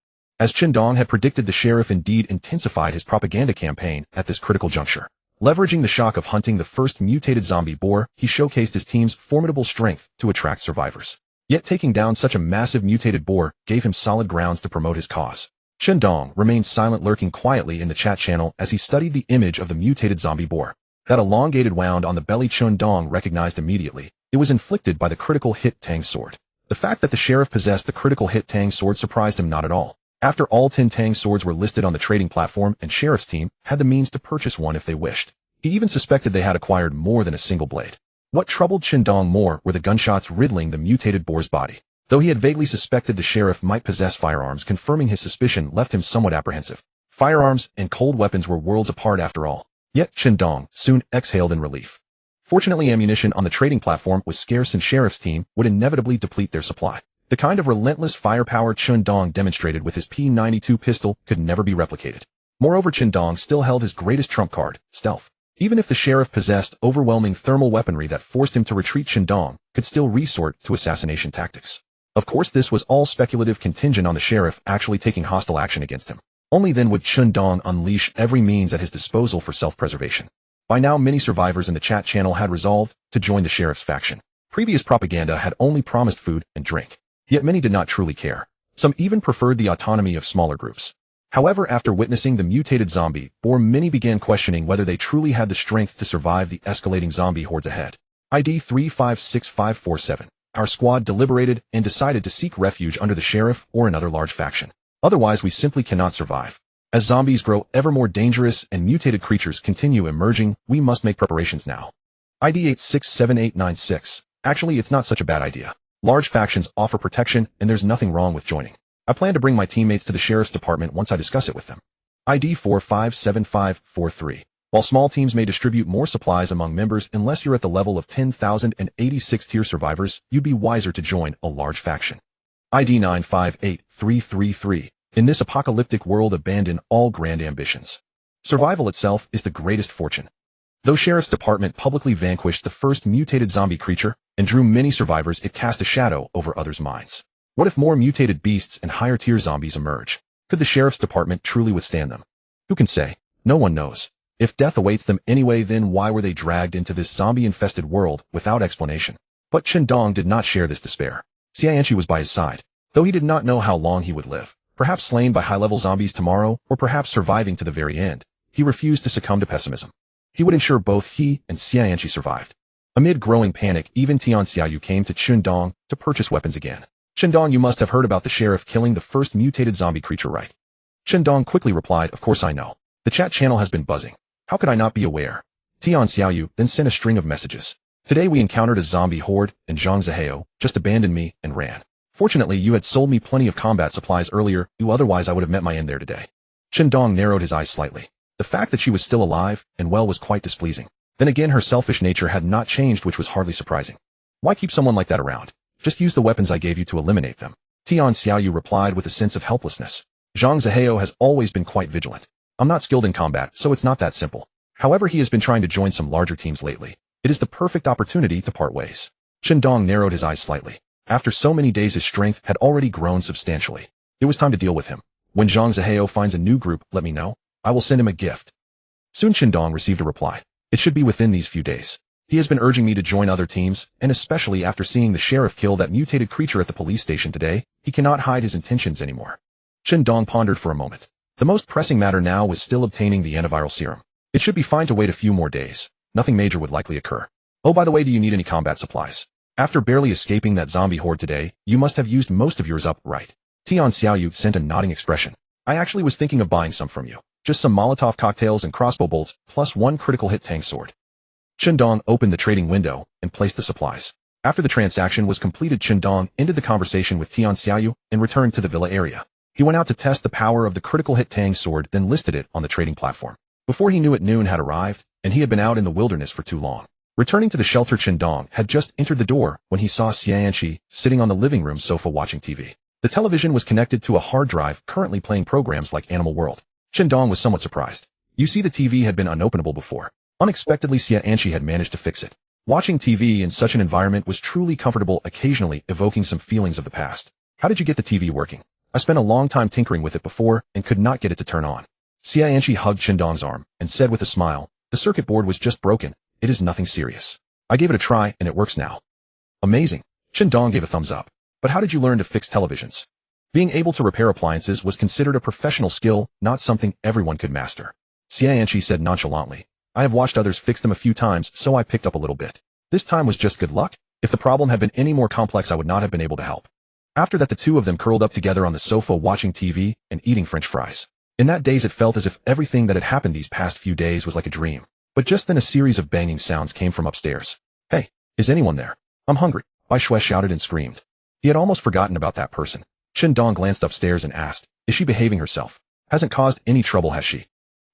Speaker 1: As Qindong had predicted, the sheriff indeed intensified his propaganda campaign at this critical juncture. Leveraging the shock of hunting the first mutated zombie boar, he showcased his team's formidable strength to attract survivors. Yet taking down such a massive mutated boar gave him solid grounds to promote his cause. Qindong remained silent, lurking quietly in the chat channel as he studied the image of the mutated zombie boar. That elongated wound on the belly Qindong recognized immediately. It was inflicted by the critical hit Tang sword. The fact that the sheriff possessed the critical hit Tang sword surprised him not at all. After all, 10 Tang swords were listed on the trading platform, and sheriff's team had the means to purchase one if they wished. He even suspected they had acquired more than a single blade. What troubled Qindong more were the gunshots riddling the mutated boar's body. Though he had vaguely suspected the sheriff might possess firearms, confirming his suspicion left him somewhat apprehensive. Firearms and cold weapons were worlds apart after all. Yet Qindong soon exhaled in relief. Fortunately, ammunition on the trading platform was scarce, and sheriff's team would inevitably deplete their supply. The kind of relentless firepower Qindong demonstrated with his P92 pistol could never be replicated. Moreover, Qindong still held his greatest trump card, stealth. Even if the sheriff possessed overwhelming thermal weaponry that forced him to retreat, Qindong could still resort to assassination tactics. Of course, this was all speculative, contingent on the sheriff actually taking hostile action against him. Only then would Qindong unleash every means at his disposal for self-preservation. By now, many survivors in the chat channel had resolved to join the sheriff's faction. Previous propaganda had only promised food and drink. Yet many did not truly care. Some even preferred the autonomy of smaller groups. However, after witnessing the mutated zombie boar, many began questioning whether they truly had the strength to survive the escalating zombie hordes ahead. ID 356547. Our squad deliberated and decided to seek refuge under the sheriff or another large faction. Otherwise, we simply cannot survive. As zombies grow ever more dangerous and mutated creatures continue emerging, we must make preparations now. ID 867896. Actually, it's not such a bad idea. Large factions offer protection, and there's nothing wrong with joining. I plan to bring my teammates to the sheriff's department once I discuss it with them. ID 457543. While small teams may distribute more supplies among members, unless you're at the level of 10,086 tier survivors, you'd be wiser to join a large faction. ID 958333. In this apocalyptic world, abandon all grand ambitions. Survival itself is the greatest fortune. Though sheriff's department publicly vanquished the first mutated zombie creature and drew many survivors, it cast a shadow over others' minds. What if more mutated beasts and higher tier zombies emerge? Could the sheriff's department truly withstand them? Who can say? No one knows. If death awaits them anyway, then why were they dragged into this zombie-infested world without explanation? But Qindong did not share this despair. Xianqi was by his side, though he did not know how long he would live. Perhaps slain by high-level zombies tomorrow, or perhaps surviving to the very end. He refused to succumb to pessimism. He would ensure both he and Xianqi survived. Amid growing panic, even Tian Xiaoyu came to Qindong to purchase weapons again. Qindong, you must have heard about the sheriff killing the first mutated zombie creature, right? Qindong quickly replied, of course I know. The chat channel has been buzzing. How could I not be aware? Tian Xiaoyu then sent a string of messages. Today we encountered a zombie horde, and Zhang Zihao just abandoned me and ran. Fortunately, you had sold me plenty of combat supplies earlier, otherwise I would have met my end there today. Qindong narrowed his eyes slightly. The fact that she was still alive and well was quite displeasing. Then again, her selfish nature had not changed, which was hardly surprising. Why keep someone like that around? Just use the weapons I gave you to eliminate them. Tian Xiaoyu replied with a sense of helplessness. Zhang Zihao has always been quite vigilant. I'm not skilled in combat, so it's not that simple. However, he has been trying to join some larger teams lately. It is the perfect opportunity to part ways. Qindong narrowed his eyes slightly. After so many days, his strength had already grown substantially. It was time to deal with him. When Zhang Zihao finds a new group, let me know. I will send him a gift. Soon Qindong received a reply. It should be within these few days. He has been urging me to join other teams, and especially after seeing the sheriff kill that mutated creature at the police station today, he cannot hide his intentions anymore. Qindong pondered for a moment. The most pressing matter now was still obtaining the antiviral serum. It should be fine to wait a few more days. Nothing major would likely occur. Oh, by the way, do you need any combat supplies? After barely escaping that zombie horde today, you must have used most of yours up, right? Tian Xiaoyu sent a nodding expression. I actually was thinking of buying some from you. Just some Molotov cocktails and crossbow bolts, plus one critical hit Tang sword. Qindong opened the trading window and placed the supplies. After the transaction was completed, Qindong ended the conversation with Tian Xiaoyu and returned to the villa area. He went out to test the power of the critical hit Tang sword, then listed it on the trading platform. Before he knew it, noon had arrived, and he had been out in the wilderness for too long. Returning to the shelter, Qindong had just entered the door when he saw Xianqi sitting on the living room sofa watching TV. The television was connected to a hard drive currently playing programs like Animal World. Qindong was somewhat surprised. You see, the TV had been unopenable before. Unexpectedly, Xianqi had managed to fix it. Watching TV in such an environment was truly comfortable, occasionally evoking some feelings of the past. How did you get the TV working? I spent a long time tinkering with it before and could not get it to turn on. Xianqi hugged Qindong's arm and said with a smile, the circuit board was just broken. It is nothing serious. I gave it a try and it works now. Amazing. Qindong gave a thumbs up. But how did you learn to fix televisions? Being able to repair appliances was considered a professional skill, not something everyone could master. Xianqi said nonchalantly, I have watched others fix them a few times, so I picked up a little bit. This time was just good luck. If the problem had been any more complex, I would not have been able to help. After that, the two of them curled up together on the sofa watching TV and eating French fries. In that days, it felt as if everything that had happened these past few days was like a dream. But just then a series of banging sounds came from upstairs. Hey, is anyone there? I'm hungry, Bai Shui shouted and screamed. He had almost forgotten about that person. Qindong glanced upstairs and asked, is she behaving herself? Hasn't caused any trouble, has she?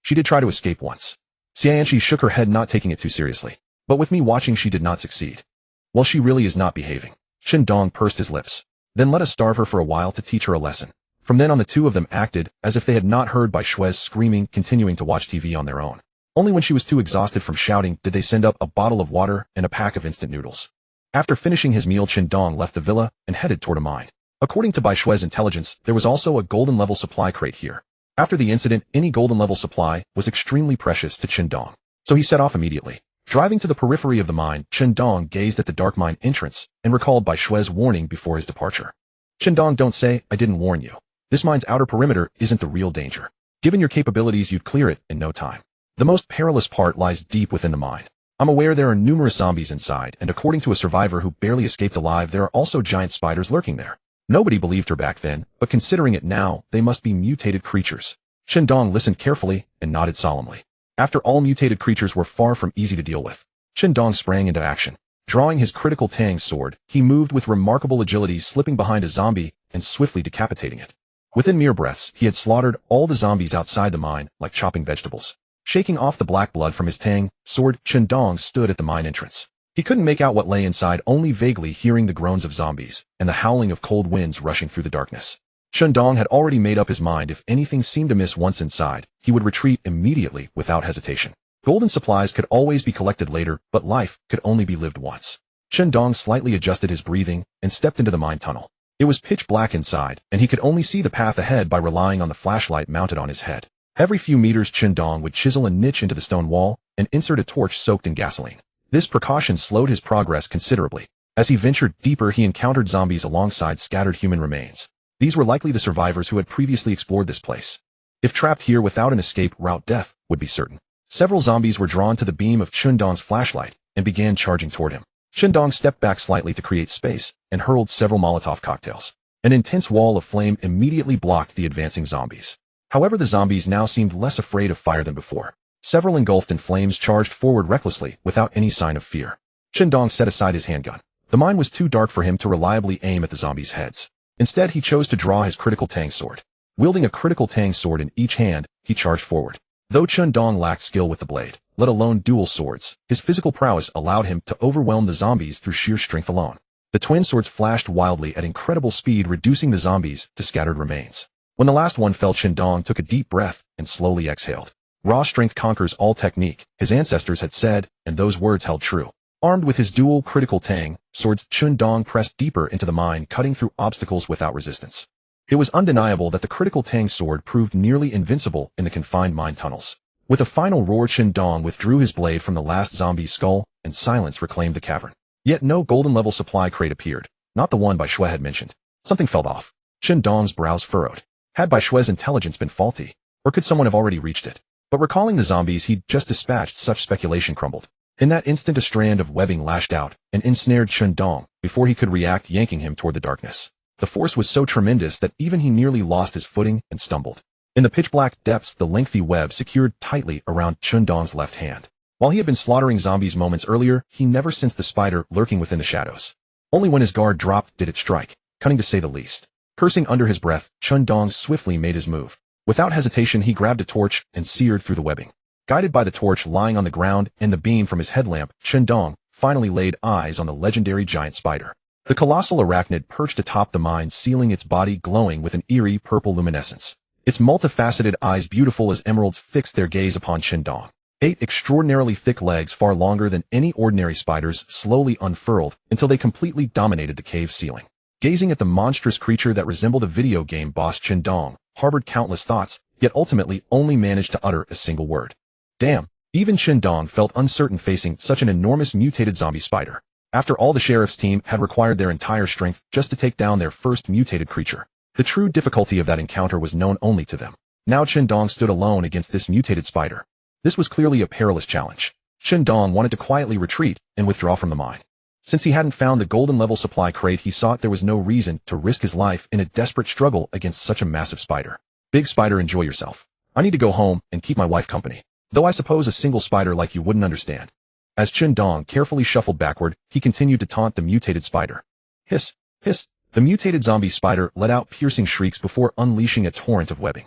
Speaker 1: She did try to escape once. Xianqi shook her head, not taking it too seriously. But with me watching, she did not succeed. Well, she really is not behaving. Qindong pursed his lips. Then let us starve her for a while to teach her a lesson. From then on, the two of them acted as if they had not heard Bai Shui's screaming, continuing to watch TV on their own. Only when she was too exhausted from shouting did they send up a bottle of water and a pack of instant noodles. After finishing his meal, Qindong left the villa and headed toward a mine. According to Bai Shui's intelligence, there was also a golden level supply crate here. After the incident, any golden level supply was extremely precious to Qindong. So he set off immediately. Driving to the periphery of the mine, Qindong gazed at the dark mine entrance and recalled Bai Shui's warning before his departure. Qindong, don't say I didn't warn you. This mine's outer perimeter isn't the real danger. Given your capabilities, you'd clear it in no time. The most perilous part lies deep within the mine. I'm aware there are numerous zombies inside, and according to a survivor who barely escaped alive, there are also giant spiders lurking there. Nobody believed her back then, but considering it now, they must be mutated creatures. Qindong listened carefully and nodded solemnly. After all, mutated creatures were far from easy to deal with. Qindong sprang into action. Drawing his critical tang sword, he moved with remarkable agility, slipping behind a zombie and swiftly decapitating it. Within mere breaths, he had slaughtered all the zombies outside the mine like chopping vegetables. Shaking off the black blood from his tang sword, Qindong stood at the mine entrance. He couldn't make out what lay inside, only vaguely hearing the groans of zombies and the howling of cold winds rushing through the darkness. Qindong had already made up his mind if anything seemed amiss once inside, he would retreat immediately without hesitation. Golden supplies could always be collected later, but life could only be lived once. Qindong slightly adjusted his breathing and stepped into the mine tunnel. It was pitch black inside, and he could only see the path ahead by relying on the flashlight mounted on his head. Every few meters, Qindong would chisel a niche into the stone wall and insert a torch soaked in gasoline. This precaution slowed his progress considerably. As he ventured deeper, he encountered zombies alongside scattered human remains. These were likely the survivors who had previously explored this place. If trapped here without an escape route, death would be certain. Several zombies were drawn to the beam of Qindong's flashlight and began charging toward him. Qindong stepped back slightly to create space and hurled several Molotov cocktails. An intense wall of flame immediately blocked the advancing zombies. However, the zombies now seemed less afraid of fire than before. Several engulfed in flames charged forward recklessly without any sign of fear. Qindong set aside his handgun. The mine was too dark for him to reliably aim at the zombies' heads. Instead, he chose to draw his critical tang sword. Wielding a critical tang sword in each hand, he charged forward. Though Qindong lacked skill with the blade, let alone dual swords, his physical prowess allowed him to overwhelm the zombies through sheer strength alone. The twin swords flashed wildly at incredible speed, reducing the zombies to scattered remains. When the last one fell, Qindong took a deep breath and slowly exhaled. Raw strength conquers all technique, his ancestors had said, and those words held true. Armed with his dual critical tang swords, Qindong pressed deeper into the mine, cutting through obstacles without resistance. It was undeniable that the critical tang sword proved nearly invincible in the confined mine tunnels. With a final roar, Qindong withdrew his blade from the last zombie's skull, and silence reclaimed the cavern. Yet no golden-level supply crate appeared, not the one Bai Shui had mentioned. Something felt off. Qindong's brows furrowed. Had Bai Shui's intelligence been faulty? Or could someone have already reached it? But recalling the zombies he'd just dispatched, such speculation crumbled. In that instant, a strand of webbing lashed out and ensnared Qindong before he could react, yanking him toward the darkness. The force was so tremendous that even he nearly lost his footing and stumbled. In the pitch-black depths, the lengthy web secured tightly around Qindong's left hand. While he had been slaughtering zombies moments earlier, he never sensed the spider lurking within the shadows. Only when his guard dropped did it strike, cunning to say the least. Cursing under his breath, Qindong swiftly made his move. Without hesitation, he grabbed a torch and seared through the webbing. Guided by the torch lying on the ground and the beam from his headlamp, Qindong finally laid eyes on the legendary giant spider. The colossal arachnid perched atop the mine ceiling, its body glowing with an eerie purple luminescence. Its multifaceted eyes, beautiful as emeralds, fixed their gaze upon Qindong. 8 extraordinarily thick legs far longer than any ordinary spiders slowly unfurled until they completely dominated the cave ceiling. Gazing at the monstrous creature that resembled a video game boss, Dong harbored countless thoughts, yet ultimately only managed to utter a single word. Damn. Even Dong felt uncertain facing such an enormous mutated zombie spider. After all, the sheriff's team had required their entire strength just to take down their first mutated creature. The true difficulty of that encounter was known only to them. Now Dong stood alone against this mutated spider. This was clearly a perilous challenge. Dong wanted to quietly retreat and withdraw from the mine. Since he hadn't found the golden level supply crate, he saw there was no reason to risk his life in a desperate struggle against such a massive spider. Big spider, enjoy yourself. I need to go home and keep my wife company. Though I suppose a single spider like you wouldn't understand. As Dong carefully shuffled backward, he continued to taunt the mutated spider. Hiss, hiss. The mutated zombie spider let out piercing shrieks before unleashing a torrent of webbing.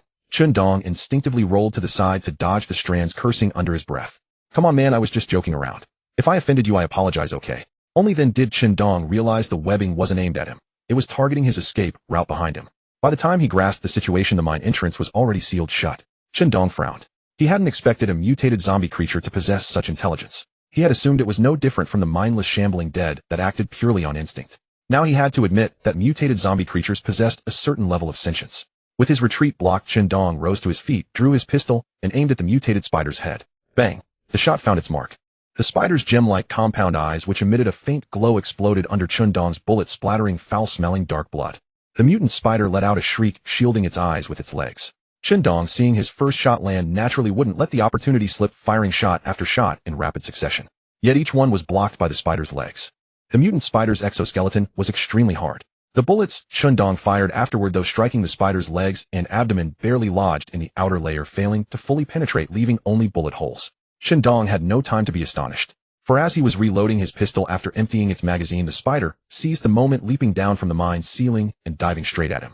Speaker 1: Dong instinctively rolled to the side to dodge the strands, cursing under his breath. Come on man, I was just joking around. If I offended you, I apologize, okay? Only then did Dong realize the webbing wasn't aimed at him. It was targeting his escape route behind him. By the time he grasped the situation, the mine entrance was already sealed shut. Dong frowned. He hadn't expected a mutated zombie creature to possess such intelligence. He had assumed it was no different from the mindless shambling dead that acted purely on instinct. Now he had to admit that mutated zombie creatures possessed a certain level of sentience. With his retreat blocked, Dong rose to his feet, drew his pistol, and aimed at the mutated spider's head. Bang! The shot found its mark. The spider's gem-like compound eyes, which emitted a faint glow, exploded under Dong's bullet, splattering foul-smelling dark blood. The mutant spider let out a shriek, shielding its eyes with its legs. Dong, seeing his first shot land, naturally wouldn't let the opportunity slip, firing shot after shot in rapid succession. Yet each one was blocked by the spider's legs. The mutant spider's exoskeleton was extremely hard. The bullets Dong fired afterward, though, striking the spider's legs and abdomen, barely lodged in the outer layer, failing to fully penetrate, leaving only bullet holes. Dong had no time to be astonished, for as he was reloading his pistol after emptying its magazine, the spider seized the moment, leaping down from the mine's ceiling and diving straight at him.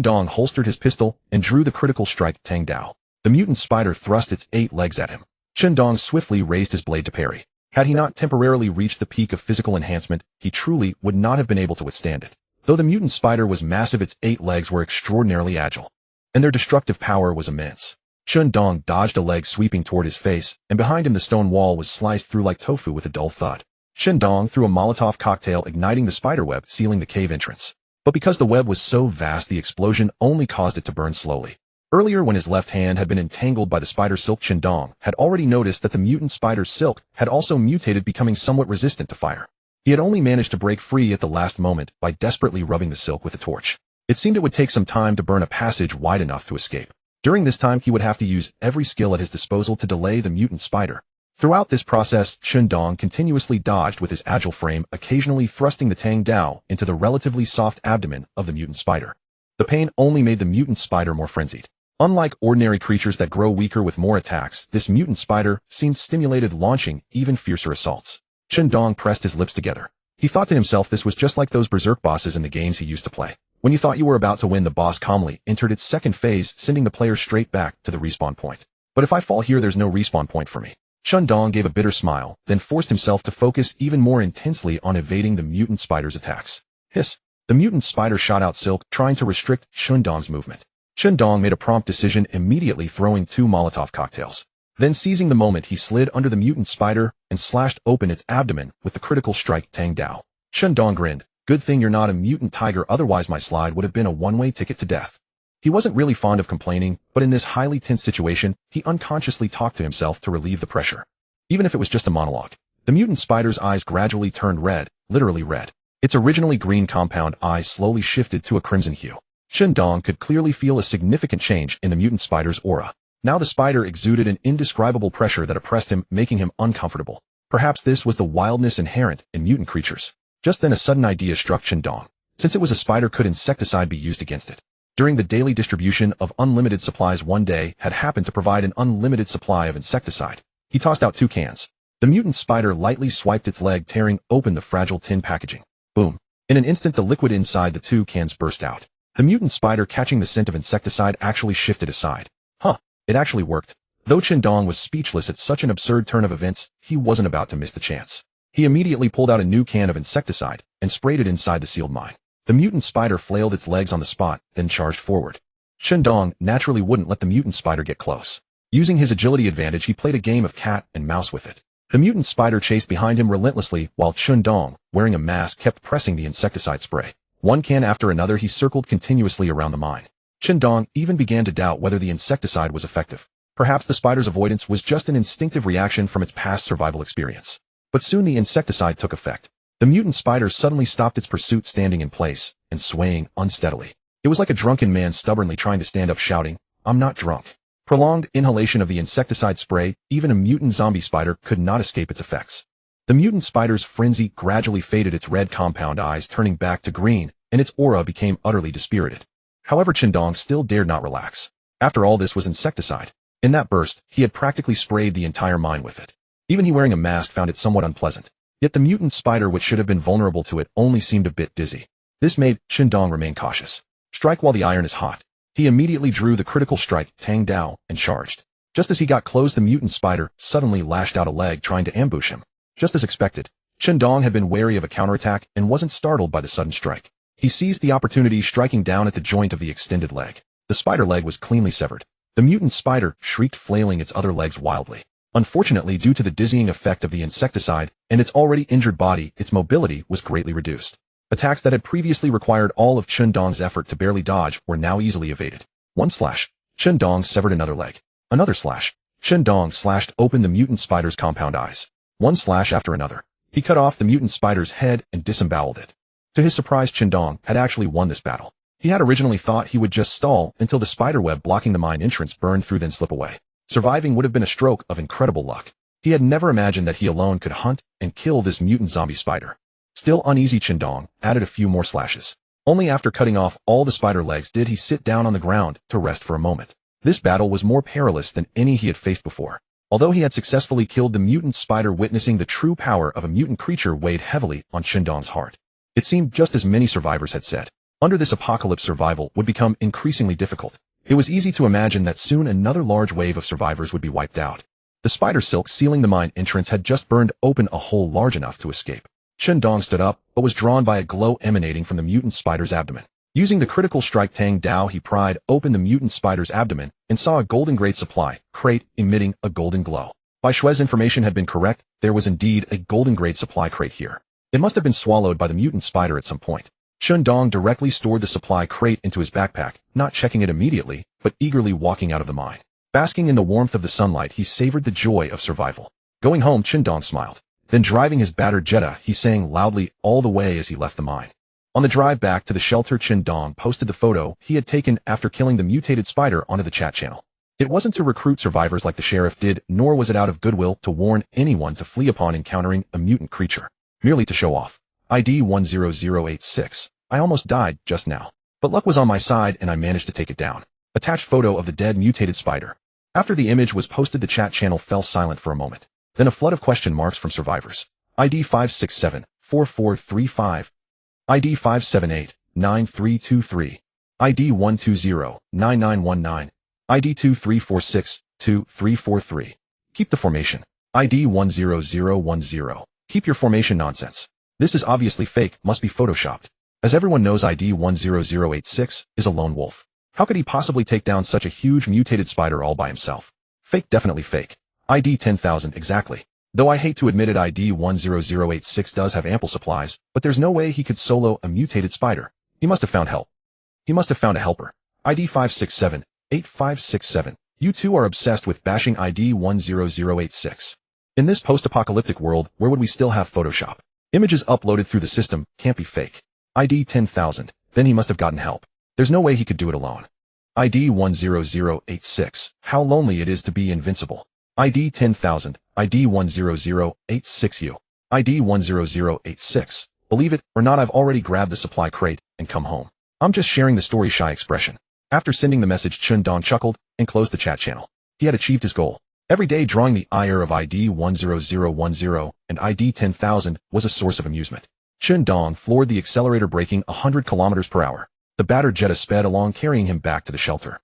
Speaker 1: Dong holstered his pistol and drew the critical strike, Tang Dao. The mutant spider thrust its 8 legs at him. Dong swiftly raised his blade to parry. Had he not temporarily reached the peak of physical enhancement, he truly would not have been able to withstand it. Though the mutant spider was massive, its 8 legs were extraordinarily agile, and their destructive power was immense. Dong dodged a leg sweeping toward his face, and behind him the stone wall was sliced through like tofu with a dull thud. Dong threw a Molotov cocktail, igniting the spiderweb, sealing the cave entrance. But because the web was so vast, the explosion only caused it to burn slowly. Earlier, when his left hand had been entangled by the spider silk, Dong had already noticed that the mutant spider's silk had also mutated, becoming somewhat resistant to fire. He had only managed to break free at the last moment by desperately rubbing the silk with a torch. It seemed it would take some time to burn a passage wide enough to escape. During this time, he would have to use every skill at his disposal to delay the mutant spider. Throughout this process, Dong continuously dodged with his agile frame, occasionally thrusting the Tang Dao into the relatively soft abdomen of the mutant spider. The pain only made the mutant spider more frenzied. Unlike ordinary creatures that grow weaker with more attacks, this mutant spider seemed stimulated, launching even fiercer assaults. Dong pressed his lips together. He thought to himself, this was just like those berserk bosses in the games he used to play. When you thought you were about to win, the boss calmly entered its second phase, sending the player straight back to the respawn point. But if I fall here, there's no respawn point for me. Dong gave a bitter smile, then forced himself to focus even more intensely on evading the mutant spider's attacks. Hiss! The mutant spider shot out silk, trying to restrict Dong's movement. Dong made a prompt decision, immediately throwing 2 Molotov cocktails. Then, seizing the moment, he slid under the mutant spider and slashed open its abdomen with the critical strike, Tang Dao. Dong grinned. Good thing you're not a mutant tiger, otherwise my slide would have been a one-way ticket to death. He wasn't really fond of complaining, but in this highly tense situation, he unconsciously talked to himself to relieve the pressure. Even if it was just a monologue. The mutant spider's eyes gradually turned red, literally red. Its originally green compound eyes slowly shifted to a crimson hue. Dong could clearly feel a significant change in the mutant spider's aura. Now the spider exuded an indescribable pressure that oppressed him, making him uncomfortable. Perhaps this was the wildness inherent in mutant creatures. Just then a sudden idea struck Dong. Since it was a spider, could insecticide be used against it? During the daily distribution of unlimited supplies, one day had happened to provide an unlimited supply of insecticide. He tossed out 2 cans. The mutant spider lightly swiped its leg, tearing open the fragile tin packaging. Boom. In an instant, the liquid inside the 2 cans burst out. The mutant spider, catching the scent of insecticide, actually shifted aside. Huh. It actually worked. Though Dong was speechless at such an absurd turn of events, he wasn't about to miss the chance. He immediately pulled out a new can of insecticide and sprayed it inside the sealed mine. The mutant spider flailed its legs on the spot, then charged forward. Dong naturally wouldn't let the mutant spider get close. Using his agility advantage, he played a game of cat and mouse with it. The mutant spider chased behind him relentlessly while Chun Dong, wearing a mask, kept pressing the insecticide spray. One can after another, he circled continuously around the mine. Chun Dong even began to doubt whether the insecticide was effective. Perhaps the spider's avoidance was just an instinctive reaction from its past survival experience. But soon the insecticide took effect. The mutant spider suddenly stopped its pursuit, standing in place and swaying unsteadily. It was like a drunken man stubbornly trying to stand up, shouting, "I'm not drunk." Prolonged inhalation of the insecticide spray, even a mutant zombie spider could not escape its effects. The mutant spider's frenzy gradually faded, its red compound eyes turning back to green, and its aura became utterly dispirited. However, Chun Dong still dared not relax. After all, this was insecticide. In that burst, he had practically sprayed the entire mine with it. Even he, wearing a mask, found it somewhat unpleasant. Yet the mutant spider, which should have been vulnerable to it, only seemed a bit dizzy. This made Chun Dong remain cautious. Strike while the iron is hot. He immediately drew the critical strike, Tang Dao, and charged. Just as he got close, the mutant spider suddenly lashed out a leg, trying to ambush him. Just as expected, Chun Dong had been wary of a counterattack and wasn't startled by the sudden strike. He seized the opportunity, striking down at the joint of the extended leg. The spider leg was cleanly severed. The mutant spider shrieked, flailing its other legs wildly. Unfortunately, due to the dizzying effect of the insecticide and its already injured body, its mobility was greatly reduced. Attacks that had previously required all of Chun Dong's effort to barely dodge were now easily evaded. One slash, Chun Dong severed another leg. Another slash, Chun Dong slashed open the mutant spider's compound eyes. One slash after another. He cut off the mutant spider's head and disemboweled it. To his surprise, Chun Dong had actually won this battle. He had originally thought he would just stall until the spiderweb blocking the mine entrance burned through, then slip away. Surviving would have been a stroke of incredible luck. He had never imagined that he alone could hunt and kill this mutant zombie spider. Still uneasy, Chun Dong added a few more slashes. Only after cutting off all the spider legs did he sit down on the ground to rest for a moment. This battle was more perilous than any he had faced before. Although he had successfully killed the mutant spider, witnessing the true power of a mutant creature weighed heavily on Chun Dong's heart. It seemed, just as many survivors had said, under this apocalypse, survival would become increasingly difficult. It was easy to imagine that soon another large wave of survivors would be wiped out. The spider silk sealing the mine entrance had just burned open a hole large enough to escape. Chun Dong stood up, but was drawn by a glow emanating from the mutant spider's abdomen. Using the critical strike Tang Dao, he pried open the mutant spider's abdomen and saw a golden grade supply crate emitting a golden glow. Bai Shui's information had been correct. There was indeed a golden grade supply crate here. It must have been swallowed by the mutant spider at some point. Chun Dong directly stored the supply crate into his backpack, not checking it immediately, but eagerly walking out of the mine. Basking in the warmth of the sunlight, he savored the joy of survival. Going home, Chun Dong smiled. Then, driving his battered Jetta, he sang loudly all the way as he left the mine. On the drive back to the shelter, Chun Dong posted the photo he had taken after killing the mutated spider onto the chat channel. It wasn't to recruit survivors like the sheriff did, nor was it out of goodwill to warn anyone to flee upon encountering a mutant creature. Merely to show off. ID 10086. I almost died just now. But luck was on my side and I managed to take it down. Attached photo of the dead mutated spider. After the image was posted, the chat channel fell silent for a moment. Then a flood of question marks from survivors. ID 567-4435. ID 578-9323. ID 120-9919. ID 2346-2343. Keep the formation. ID 10010. Keep your formation nonsense. This is obviously fake, must be photoshopped. As everyone knows, ID 10086 is a lone wolf. How could he possibly take down such a huge mutated spider all by himself? Fake, definitely fake. ID 10,000 exactly. Though I hate to admit it, ID 10086 does have ample supplies, but there's no way he could solo a mutated spider. He must have found help. He must have found a helper. ID 567-8567. You two are obsessed with bashing ID 10086. In this post-apocalyptic world, where would we still have Photoshop? Images uploaded through the system can't be fake. ID 10,000. Then he must have gotten help. There's no way he could do it alone. ID 10086. How lonely it is to be invincible. ID 10,000. ID 10086U. ID 10086. Believe it or not, I've already grabbed the supply crate and come home. I'm just sharing the story shy expression. After sending the message, Chun Dong chuckled and closed the chat channel. He had achieved his goal. Every day drawing the ire of ID 10010 and ID 10,000 was a source of amusement. Chun Dong floored the accelerator, braking 100 kilometers per hour. The battered Jetta sped along, carrying him back to the shelter.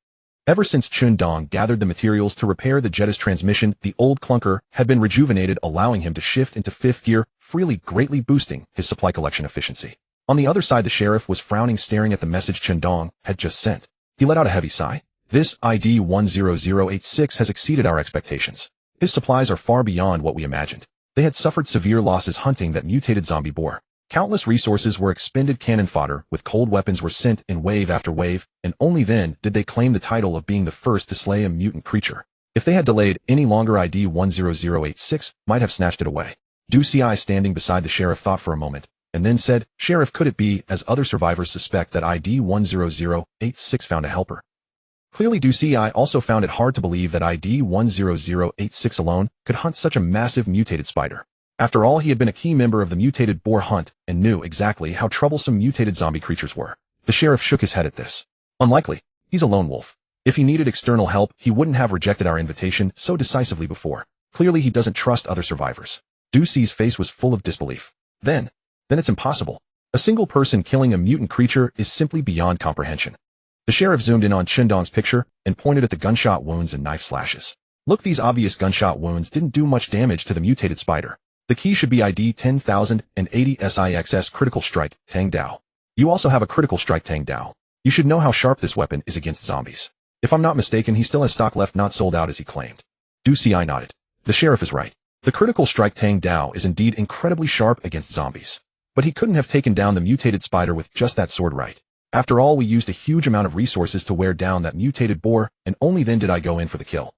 Speaker 1: Ever since Chun Dong gathered the materials to repair the Jetta's transmission, the old clunker had been rejuvenated, allowing him to shift into fifth gear freely, greatly boosting his supply collection efficiency. On the other side, the sheriff was frowning, staring at the message Chun Dong had just sent. He let out a heavy sigh. This ID-10086 has exceeded our expectations. His supplies are far beyond what we imagined. They had suffered severe losses hunting that mutated zombie boar. Countless resources were expended, cannon fodder with cold weapons were sent in wave after wave, and only then did they claim the title of being the first to slay a mutant creature. If they had delayed any longer, ID-10086 might have snatched it away. Ducey, standing beside the sheriff, thought for a moment, and then said, "Sheriff, could it be, as other survivors suspect, that ID-10086 found a helper?" Clearly, Ducey also found it hard to believe that ID-10086 alone could hunt such a massive mutated spider. After all, he had been a key member of the mutated boar hunt and knew exactly how troublesome mutated zombie creatures were. The sheriff shook his head at this. Unlikely. He's a lone wolf. If he needed external help, he wouldn't have rejected our invitation so decisively before. Clearly, he doesn't trust other survivors. Ducey's face was full of disbelief. Then it's impossible. A single person killing a mutant creature is simply beyond comprehension. The sheriff zoomed in on Qindong's picture and pointed at the gunshot wounds and knife slashes. Look, these obvious gunshot wounds didn't do much damage to the mutated spider. The key should be ID 10,080 SIXS critical strike, Tang Dao. You also have a critical strike, Tang Dao. You should know how sharp this weapon is against zombies. If I'm not mistaken, he still has stock left, not sold out as he claimed. Ducey nodded. The sheriff is right. The critical strike Tang Dao is indeed incredibly sharp against zombies. But he couldn't have taken down the mutated spider with just that sword, right? After all, we used a huge amount of resources to wear down that mutated boar, and only then did I go in for the kill.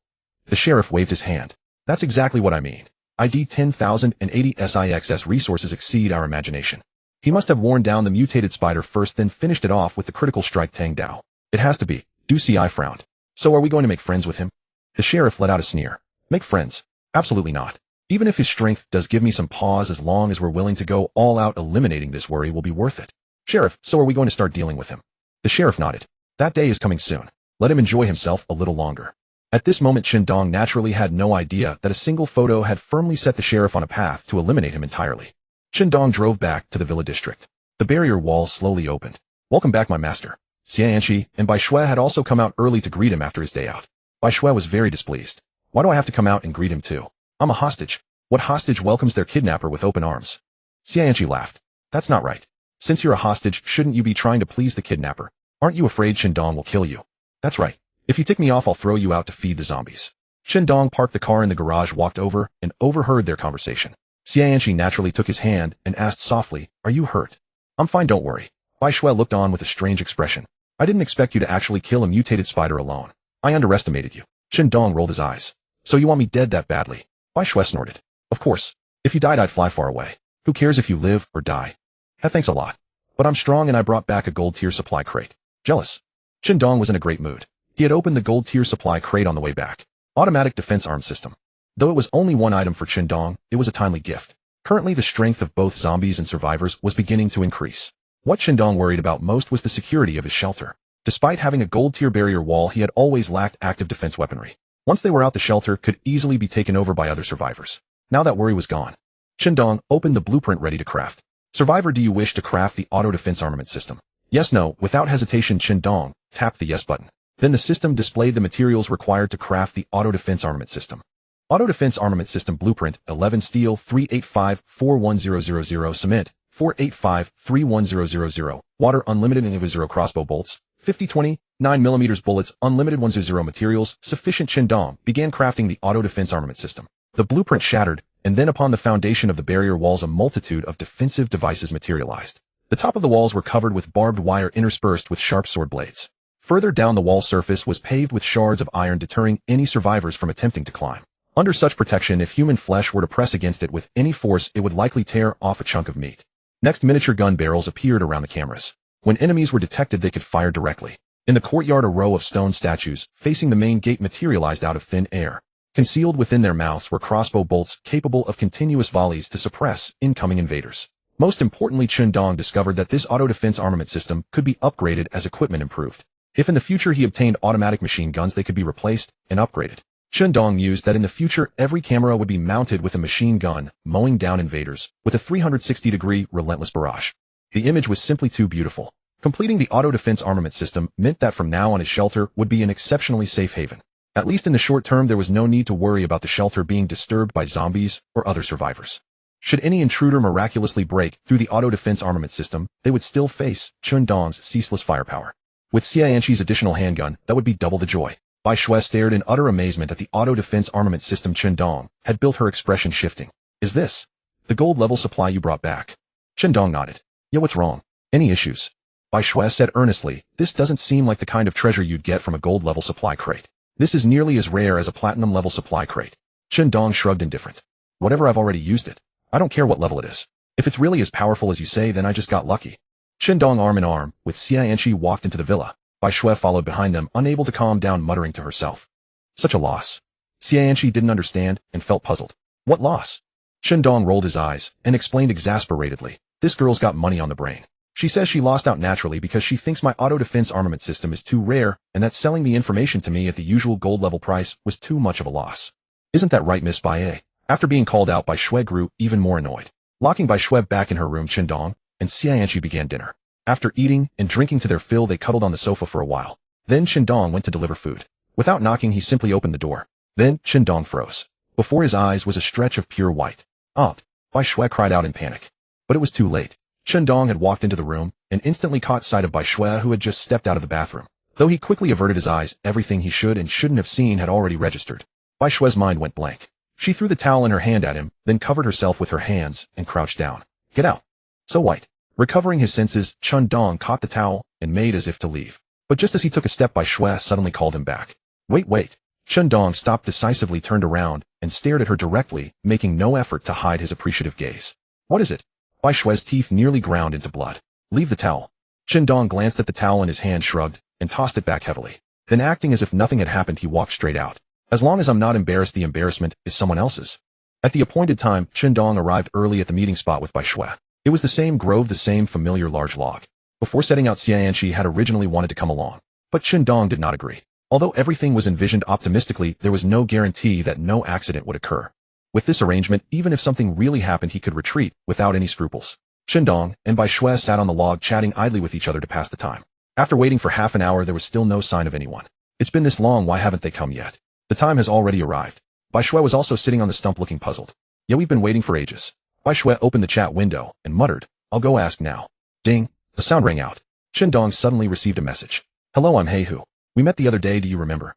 Speaker 1: The sheriff waved his hand. That's exactly what I mean. ID 10,080 SIXS resources exceed our imagination. He must have worn down the mutated spider first, then finished it off with the critical strike Tang Dao. It has to be. Ducey frowned. So are we going to make friends with him? The sheriff let out a sneer. Make friends? Absolutely not. Even if his strength does give me some pause, as long as we're willing to go all out, eliminating this worry will be worth it. Sheriff, so are we going to start dealing with him? The sheriff nodded. That day is coming soon. Let him enjoy himself a little longer. At this moment, Qindong naturally had no idea that a single photo had firmly set the sheriff on a path to eliminate him entirely. Qindong drove back to the villa district. The barrier wall slowly opened. Welcome back, my master. Xianxi and Bai Shui had also come out early to greet him after his day out. Bai Shui was very displeased. Why do I have to come out and greet him too? I'm a hostage. What hostage welcomes their kidnapper with open arms? Xianxi laughed. That's not right. Since you're a hostage, shouldn't you be trying to please the kidnapper? Aren't you afraid Qindong will kill you? That's right. If you tick me off, I'll throw you out to feed the zombies. Qindong parked the car in the garage, walked over, and overheard their conversation. Xianxi naturally took his hand and asked softly, "Are you hurt?" "I'm fine, don't worry." Bai Shui looked on with a strange expression. "I didn't expect you to actually kill a mutated spider alone. I underestimated you." Qindong rolled his eyes. "So you want me dead that badly?" Bai Shui snorted. "Of course. If you died, I'd fly far away. Who cares if you live or die?" "Thanks a lot. But I'm strong and I brought back a gold tier supply crate." "Jealous?" Qindong was in a great mood. He had opened the gold tier supply crate on the way back. Automatic defense arm system. Though it was only one item for Qindong, it was a timely gift. Currently, the strength of both zombies and survivors was beginning to increase. What Qindong worried about most was the security of his shelter. Despite having a gold tier barrier wall, he had always lacked active defense weaponry. Once they were out, the shelter could easily be taken over by other survivors. Now that worry was gone. Qindong opened the blueprint ready to craft. "Survivor, do you wish to craft the auto defense armament system?" "Yes, no." Without hesitation, Qindong tapped the yes button. Then the system displayed the materials required to craft the auto defense armament system. Auto defense armament system blueprint: 11 steel, 385-41000 cement, 485-31000 water, unlimited Inv0 crossbow bolts, 50-20, 9mm bullets, unlimited 100 materials, sufficient. Qindong began crafting the auto defense armament system. The blueprint shattered, and then upon the foundation of the barrier walls a multitude of defensive devices materialized. The top of the walls were covered with barbed wire interspersed with sharp sword blades. Further down, the wall surface was paved with shards of iron, deterring any survivors from attempting to climb. Under such protection, if human flesh were to press against it with any force, it would likely tear off a chunk of meat. Next, miniature gun barrels appeared around the cameras. When enemies were detected, they could fire directly. In the courtyard, a row of stone statues facing the main gate materialized out of thin air. Concealed within their mouths were crossbow bolts capable of continuous volleys to suppress incoming invaders. Most importantly, Qindong discovered that this auto defense armament system could be upgraded as equipment improved. If in the future he obtained automatic machine guns, they could be replaced and upgraded. Qindong mused that in the future every camera would be mounted with a machine gun, mowing down invaders with a 360-degree relentless barrage. The image was simply too beautiful. Completing the auto defense armament system meant that from now on his shelter would be an exceptionally safe haven. At least in the short term, there was no need to worry about the shelter being disturbed by zombies or other survivors. Should any intruder miraculously break through the auto defense armament system, they would still face Qindong's ceaseless firepower. With Xianqi's additional handgun, that would be double the joy. Bai Shui stared in utter amazement at the auto-defense armament system Dong had built, her expression shifting. Is this the gold-level supply you brought back? Dong nodded. Yeah, what's wrong? Any issues? Bai Shui said earnestly, this doesn't seem like the kind of treasure you'd get from a gold-level supply crate. This is nearly as rare as a platinum-level supply crate. Dong shrugged indifferent. Whatever, I've already used it. I don't care what level it is. If it's really as powerful as you say, then I just got lucky. Dong, arm in arm with Xianqi, walked into the villa. Bai Shui followed behind them, unable to calm down, muttering to herself. Such a loss. Xianqi didn't understand and felt puzzled. What loss? Dong rolled his eyes and explained exasperatedly. This girl's got money on the brain. She says she lost out naturally because she thinks my auto-defense armament system is too rare and that selling the information to me at the usual gold-level price was too much of a loss. Isn't that right, Miss Bai? After being called out, Bai Shui grew even more annoyed. Locking Bai Shui back in her room, Dong and Xianqi began dinner. After eating and drinking to their fill, they cuddled on the sofa for a while. Then Dong went to deliver food. Without knocking, he simply opened the door. Then Dong froze. Before his eyes was a stretch of pure white. Aunt! Bai Shui cried out in panic. But it was too late. Dong had walked into the room and instantly caught sight of Bai Shui, who had just stepped out of the bathroom. Though he quickly averted his eyes, everything he should and shouldn't have seen had already registered. Bai Shui's mind went blank. She threw the towel in her hand at him, then covered herself with her hands and crouched down. Get out. So white. Recovering his senses, Dong caught the towel and made as if to leave. But just as he took a step, Bai Shui suddenly called him back. Wait. Dong stopped decisively, turned around, and stared at her directly, making no effort to hide his appreciative gaze. What is it? Bai Shui's teeth nearly ground into blood. Leave the towel. Dong glanced at the towel in his hand, shrugged, and tossed it back heavily. Then, acting as if nothing had happened, he walked straight out. As long as I'm not embarrassed, the embarrassment is someone else's. At the appointed time, Dong arrived early at the meeting spot with Bai Shui. It was the same grove, the same familiar large log. Before setting out, Xianqi had originally wanted to come along. But Dong did not agree. Although everything was envisioned optimistically, there was no guarantee that no accident would occur. With this arrangement, even if something really happened, he could retreat without any scruples. Dong and Bai Shui sat on the log, chatting idly with each other to pass the time. After waiting for half an hour, there was still no sign of anyone. It's been this long, why haven't they come yet? The time has already arrived. Bai Shui was also sitting on the stump, looking puzzled. Yeah, we've been waiting for ages. Bai Shui opened the chat window and muttered, I'll go ask now. Ding. The sound rang out. Dong suddenly received a message. Hello, I'm Hu. We met the other day, do you remember?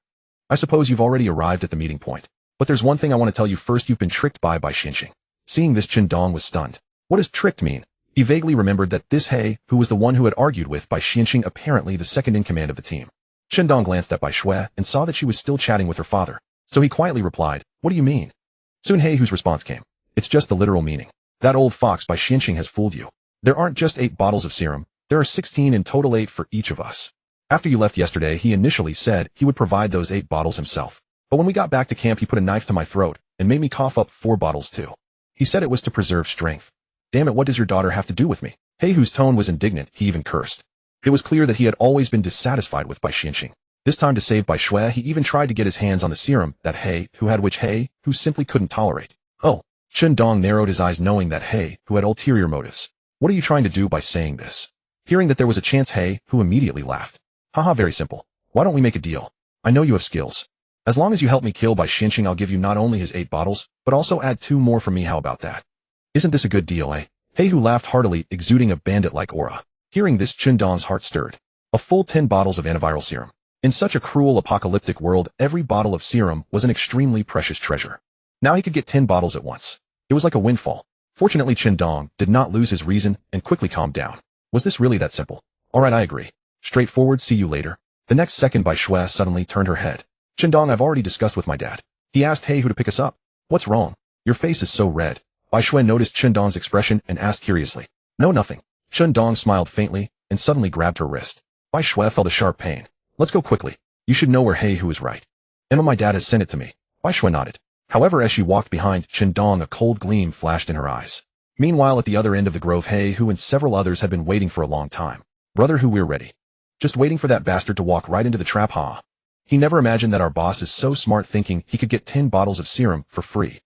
Speaker 1: I suppose you've already arrived at the meeting point. But there's one thing I want to tell you first. You've been tricked by Xianqi. Seeing this, Dong was stunned. What does tricked mean? He vaguely remembered that this who was the one who had argued with Xianqi, apparently the second in command of the team. Dong glanced at Bai Shui and saw that she was still chatting with her father. So he quietly replied, what do you mean? Soon Hu's response came. It's just the literal meaning. That old fox Xianqi has fooled you. There aren't just 8 bottles of serum. There are 16 in total, 8 for each of us. After you left yesterday, he initially said he would provide those 8 bottles himself. But when we got back to camp, he put a knife to my throat and made me cough up 4 bottles too. He said it was to preserve strength. Damn it, what does your daughter have to do with me? Whose tone was indignant, he even cursed. It was clear that he had always been dissatisfied with Xianqi. This time, to save Bai Shui, he even tried to get his hands on the serum that who had, which who simply couldn't tolerate. Oh. Dong narrowed his eyes, knowing that who had ulterior motives. What are you trying to do by saying this? Hearing that there was a chance, who immediately laughed. Haha, very simple. Why don't we make a deal? I know you have skills. As long as you help me kill Xianqi, I'll give you not only his 8 bottles, but also add 2 more for me. How about that? Isn't this a good deal, who laughed heartily, exuding a bandit-like aura. Hearing this, Dong's heart stirred. A full 10 bottles of antiviral serum. In such a cruel apocalyptic world, every bottle of serum was an extremely precious treasure. Now he could get 10 bottles at once. It was like a windfall. Fortunately, Dong did not lose his reason and quickly calmed down. Was this really that simple? Alright, I agree. Straightforward, see you later. The next second, Bai Shui suddenly turned her head. Dong, I've already discussed with my dad. He asked who to pick us up. What's wrong? Your face is so red. Bai Shui noticed Dong's expression and asked curiously. No, nothing. Dong smiled faintly and suddenly grabbed her wrist. Bai Shui felt a sharp pain. Let's go quickly. You should know where who is right. Emma, my dad has sent it to me. Bai Shui nodded. However, as she walked behind Dong, a cold gleam flashed in her eyes. Meanwhile, at the other end of the grove, who and several others had been waiting for a long time. Brother, we're ready. Just waiting for that bastard to walk right into the trap, huh? He never imagined that our boss is so smart, thinking he could get 10 bottles of serum for free.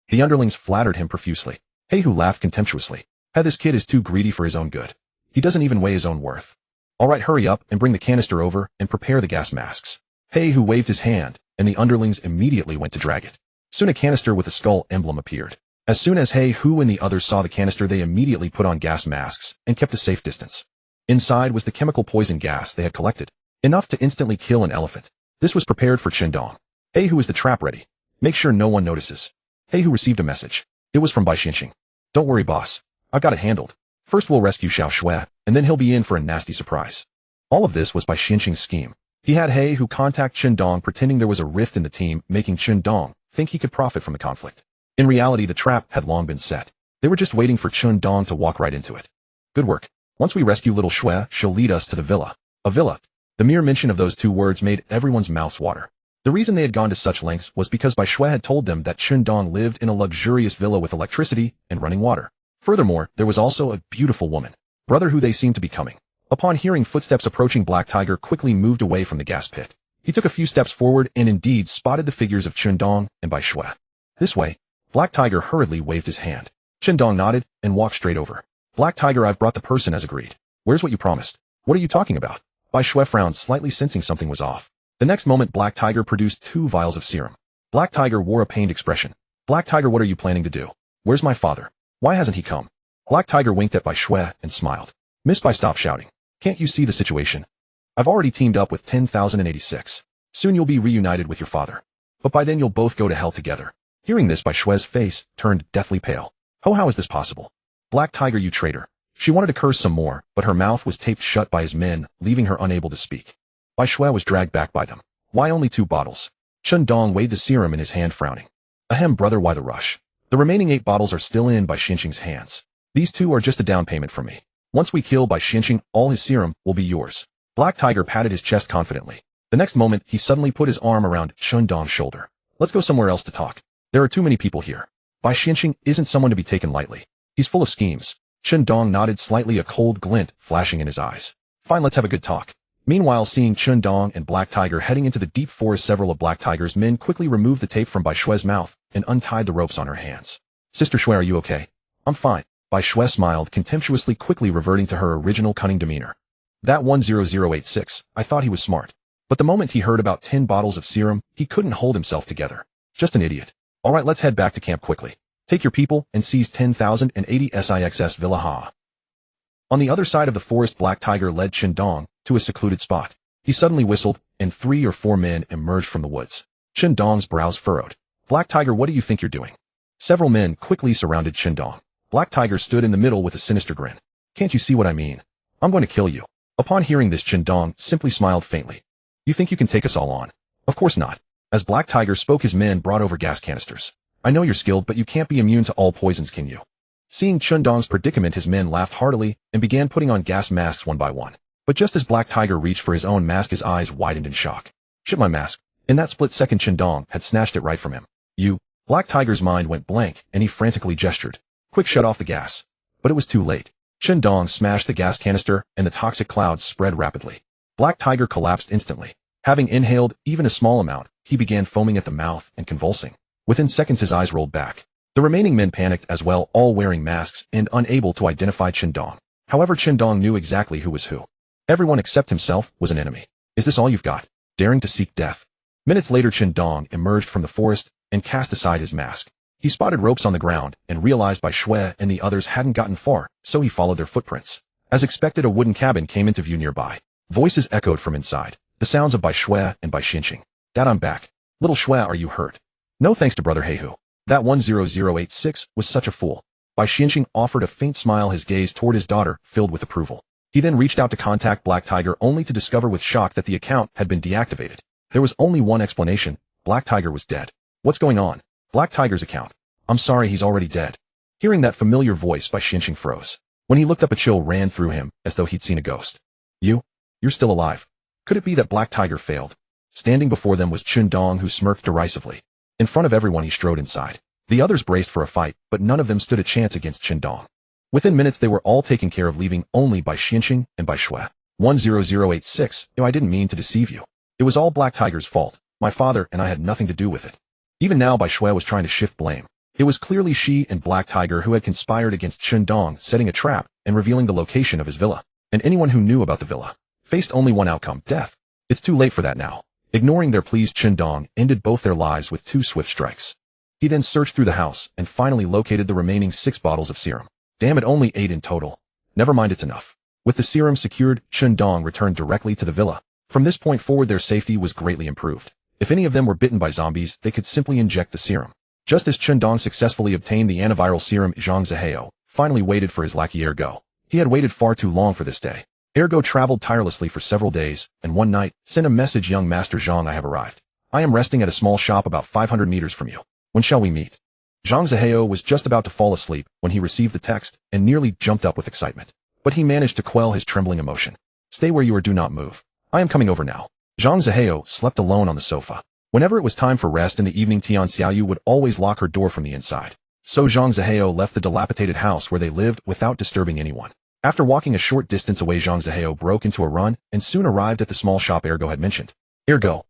Speaker 1: The underlings flattered him profusely. Who laughed contemptuously. This kid is too greedy for his own good. He doesn't even weigh his own worth. Alright, hurry up and bring the canister over and prepare the gas masks. Who waved his hand, and the underlings immediately went to drag it. Soon a canister with a skull emblem appeared. As soon as who and the others saw the canister, they immediately put on gas masks and kept a safe distance. Inside was the chemical poison gas they had collected. Enough to instantly kill an elephant. This was prepared for Qindong. Hey, who is the trap ready? Make sure no one notices. Hey, who received a message? It was from Bai Xinxing. Don't worry, boss. I've got it handled. First we'll rescue Xiao Shui, and then he'll be in for a nasty surprise. All of this was Bai Xinxing's scheme. He had He who contact Qindong pretending there was a rift in the team, making Qindong think he could profit from the conflict. In reality, the trap had long been set. They were just waiting for Qindong to walk right into it. Good work. Once we rescue little Shui, she'll lead us to the villa. A villa. The mere mention of those two words made everyone's mouths water. The reason they had gone to such lengths was because Bai Shui had told them that Qindong lived in a luxurious villa with electricity and running water. Furthermore, there was also a beautiful woman, brother who they seemed to be coming. Upon hearing footsteps approaching, Black Tiger quickly moved away from the gas pit. He took a few steps forward and indeed spotted the figures of Qindong and Bai Shui. This way. Black Tiger hurriedly waved his hand. Qindong nodded and walked straight over. Black Tiger, I've brought the person as agreed. Where's what you promised? What are you talking about? Bai Shui frowned, slightly sensing something was off. The next moment, Black Tiger produced 2 vials of serum. Black Tiger wore a pained expression. Black Tiger, what are you planning to do? Where's my father? Why hasn't he come? Black Tiger winked at Bai Shui and smiled. Miss Bai, stop shouting. Can't you see the situation? I've already teamed up with 10,086. Soon you'll be reunited with your father. But by then you'll both go to hell together. Hearing this, Bai Shui's face turned deathly pale. Oh, how is this possible? Black Tiger, you traitor. She wanted to curse some more, but her mouth was taped shut by his men, leaving her unable to speak. Bai Shui was dragged back by them. Why only 2 bottles? Qindong weighed the serum in his hand, frowning. Ahem, brother, why the rush? The remaining 8 bottles are still in Bai Xinxing's hands. These 2 are just a down payment from me. Once we kill Bai Xinxing, all his serum will be yours. Black Tiger patted his chest confidently. The next moment, he suddenly put his arm around Qindong's shoulder. Let's go somewhere else to talk. There are too many people here. Bai Xinxing isn't someone to be taken lightly. He's full of schemes. Qindong nodded slightly, a cold glint flashing in his eyes. Fine, let's have a good talk. Meanwhile, seeing Qindong and Black Tiger heading into the deep forest, several of Black Tiger's men quickly removed the tape from Bai Shui's mouth and untied the ropes on her hands. Sister Shui, are you okay? I'm fine. Bai Shui smiled contemptuously, quickly reverting to her original cunning demeanor. That 10086, I thought he was smart. But the moment he heard about 10 bottles of serum, he couldn't hold himself together. Just an idiot. Alright, let's head back to camp quickly. Take your people and seize 10,080 SIXS Villa Ha. On the other side of the forest, Black Tiger led Qindong to a secluded spot. He suddenly whistled, and 3 or 4 men emerged from the woods. Qindong's brows furrowed. Black Tiger, what do you think you're doing? Several men quickly surrounded Qindong. Black Tiger stood in the middle with a sinister grin. Can't you see what I mean? I'm going to kill you. Upon hearing this, Qindong simply smiled faintly. You think you can take us all on? Of course not. As Black Tiger spoke, his men brought over gas canisters. I know you're skilled, but you can't be immune to all poisons, can you? Seeing Qindong's predicament, his men laughed heartily and began putting on gas masks one by one. But just as Black Tiger reached for his own mask, his eyes widened in shock. Shit, my mask. In that split second, Qindong had snatched it right from him. You. Black Tiger's mind went blank and he frantically gestured. Quick, shut off the gas. But it was too late. Qindong smashed the gas canister and the toxic clouds spread rapidly. Black Tiger collapsed instantly. Having inhaled even a small amount, he began foaming at the mouth and convulsing. Within seconds, his eyes rolled back. The remaining men panicked as well, all wearing masks and unable to identify Qindong. However, Qindong knew exactly who was who. Everyone except himself was an enemy. Is this all you've got? Daring to seek death? Minutes later, Qindong emerged from the forest and cast aside his mask. He spotted ropes on the ground and realized Bai Shui and the others hadn't gotten far, so he followed their footprints. As expected, a wooden cabin came into view nearby. Voices echoed from inside. The sounds of Bai Shui and Bai Xinxing. Dad, I'm back. Little Shui, are you hurt? No thanks to brother Heihu. That 10086 was such a fool. Bai Xinxing offered a faint smile, his gaze toward his daughter filled with approval. He then reached out to contact Black Tiger, only to discover with shock that the account had been deactivated. There was only one explanation. Black Tiger was dead. What's going on? Black Tiger's account. I'm sorry, he's already dead. Hearing that familiar voice, Bai Xinxing froze. When he looked up, a chill ran through him as though he'd seen a ghost. You're still alive. Could it be that Black Tiger failed? Standing before them was Qindong, who smirked derisively. In front of everyone, he strode inside. The others braced for a fight, but none of them stood a chance against Qindong. Within minutes, they were all taken care of, leaving only Bai Xinxing and Bai Shui. 10086, I didn't mean to deceive you. It was all Black Tiger's fault. My father and I had nothing to do with it. Even now, Bai Shui was trying to shift blame. It was clearly she and Black Tiger who had conspired against Qindong, setting a trap and revealing the location of his villa. And anyone who knew about the villa faced only one outcome, death. It's too late for that now. Ignoring their pleas, Qindong ended both their lives with 2 swift strikes. He then searched through the house and finally located the remaining 6 bottles of serum. Damn it, only 8 in total. Never mind, it's enough. With the serum secured, Qindong returned directly to the villa. From this point forward their safety was greatly improved. If any of them were bitten by zombies, they could simply inject the serum. Just as Chundong successfully obtained the antiviral serum, Zhang Zihao finally waited for his lackey Ergo. He had waited far too long for this day. Ergo traveled tirelessly for several days, and one night, sent a message, "Young Master Zhang, I have arrived. I am resting at a small shop about 500 meters from you. When shall we meet?" Zhang Zihao was just about to fall asleep when he received the text and nearly jumped up with excitement. But he managed to quell his trembling emotion. "Stay where you are, do not move. I am coming over now." Zhang Zihao slept alone on the sofa. Whenever it was time for rest in the evening, Tian Xiaoyu would always lock her door from the inside. So Zhang Zihao left the dilapidated house where they lived without disturbing anyone. After walking a short distance away, Zhang Zihao broke into a run and soon arrived at the small shop Ergo had mentioned. Ergo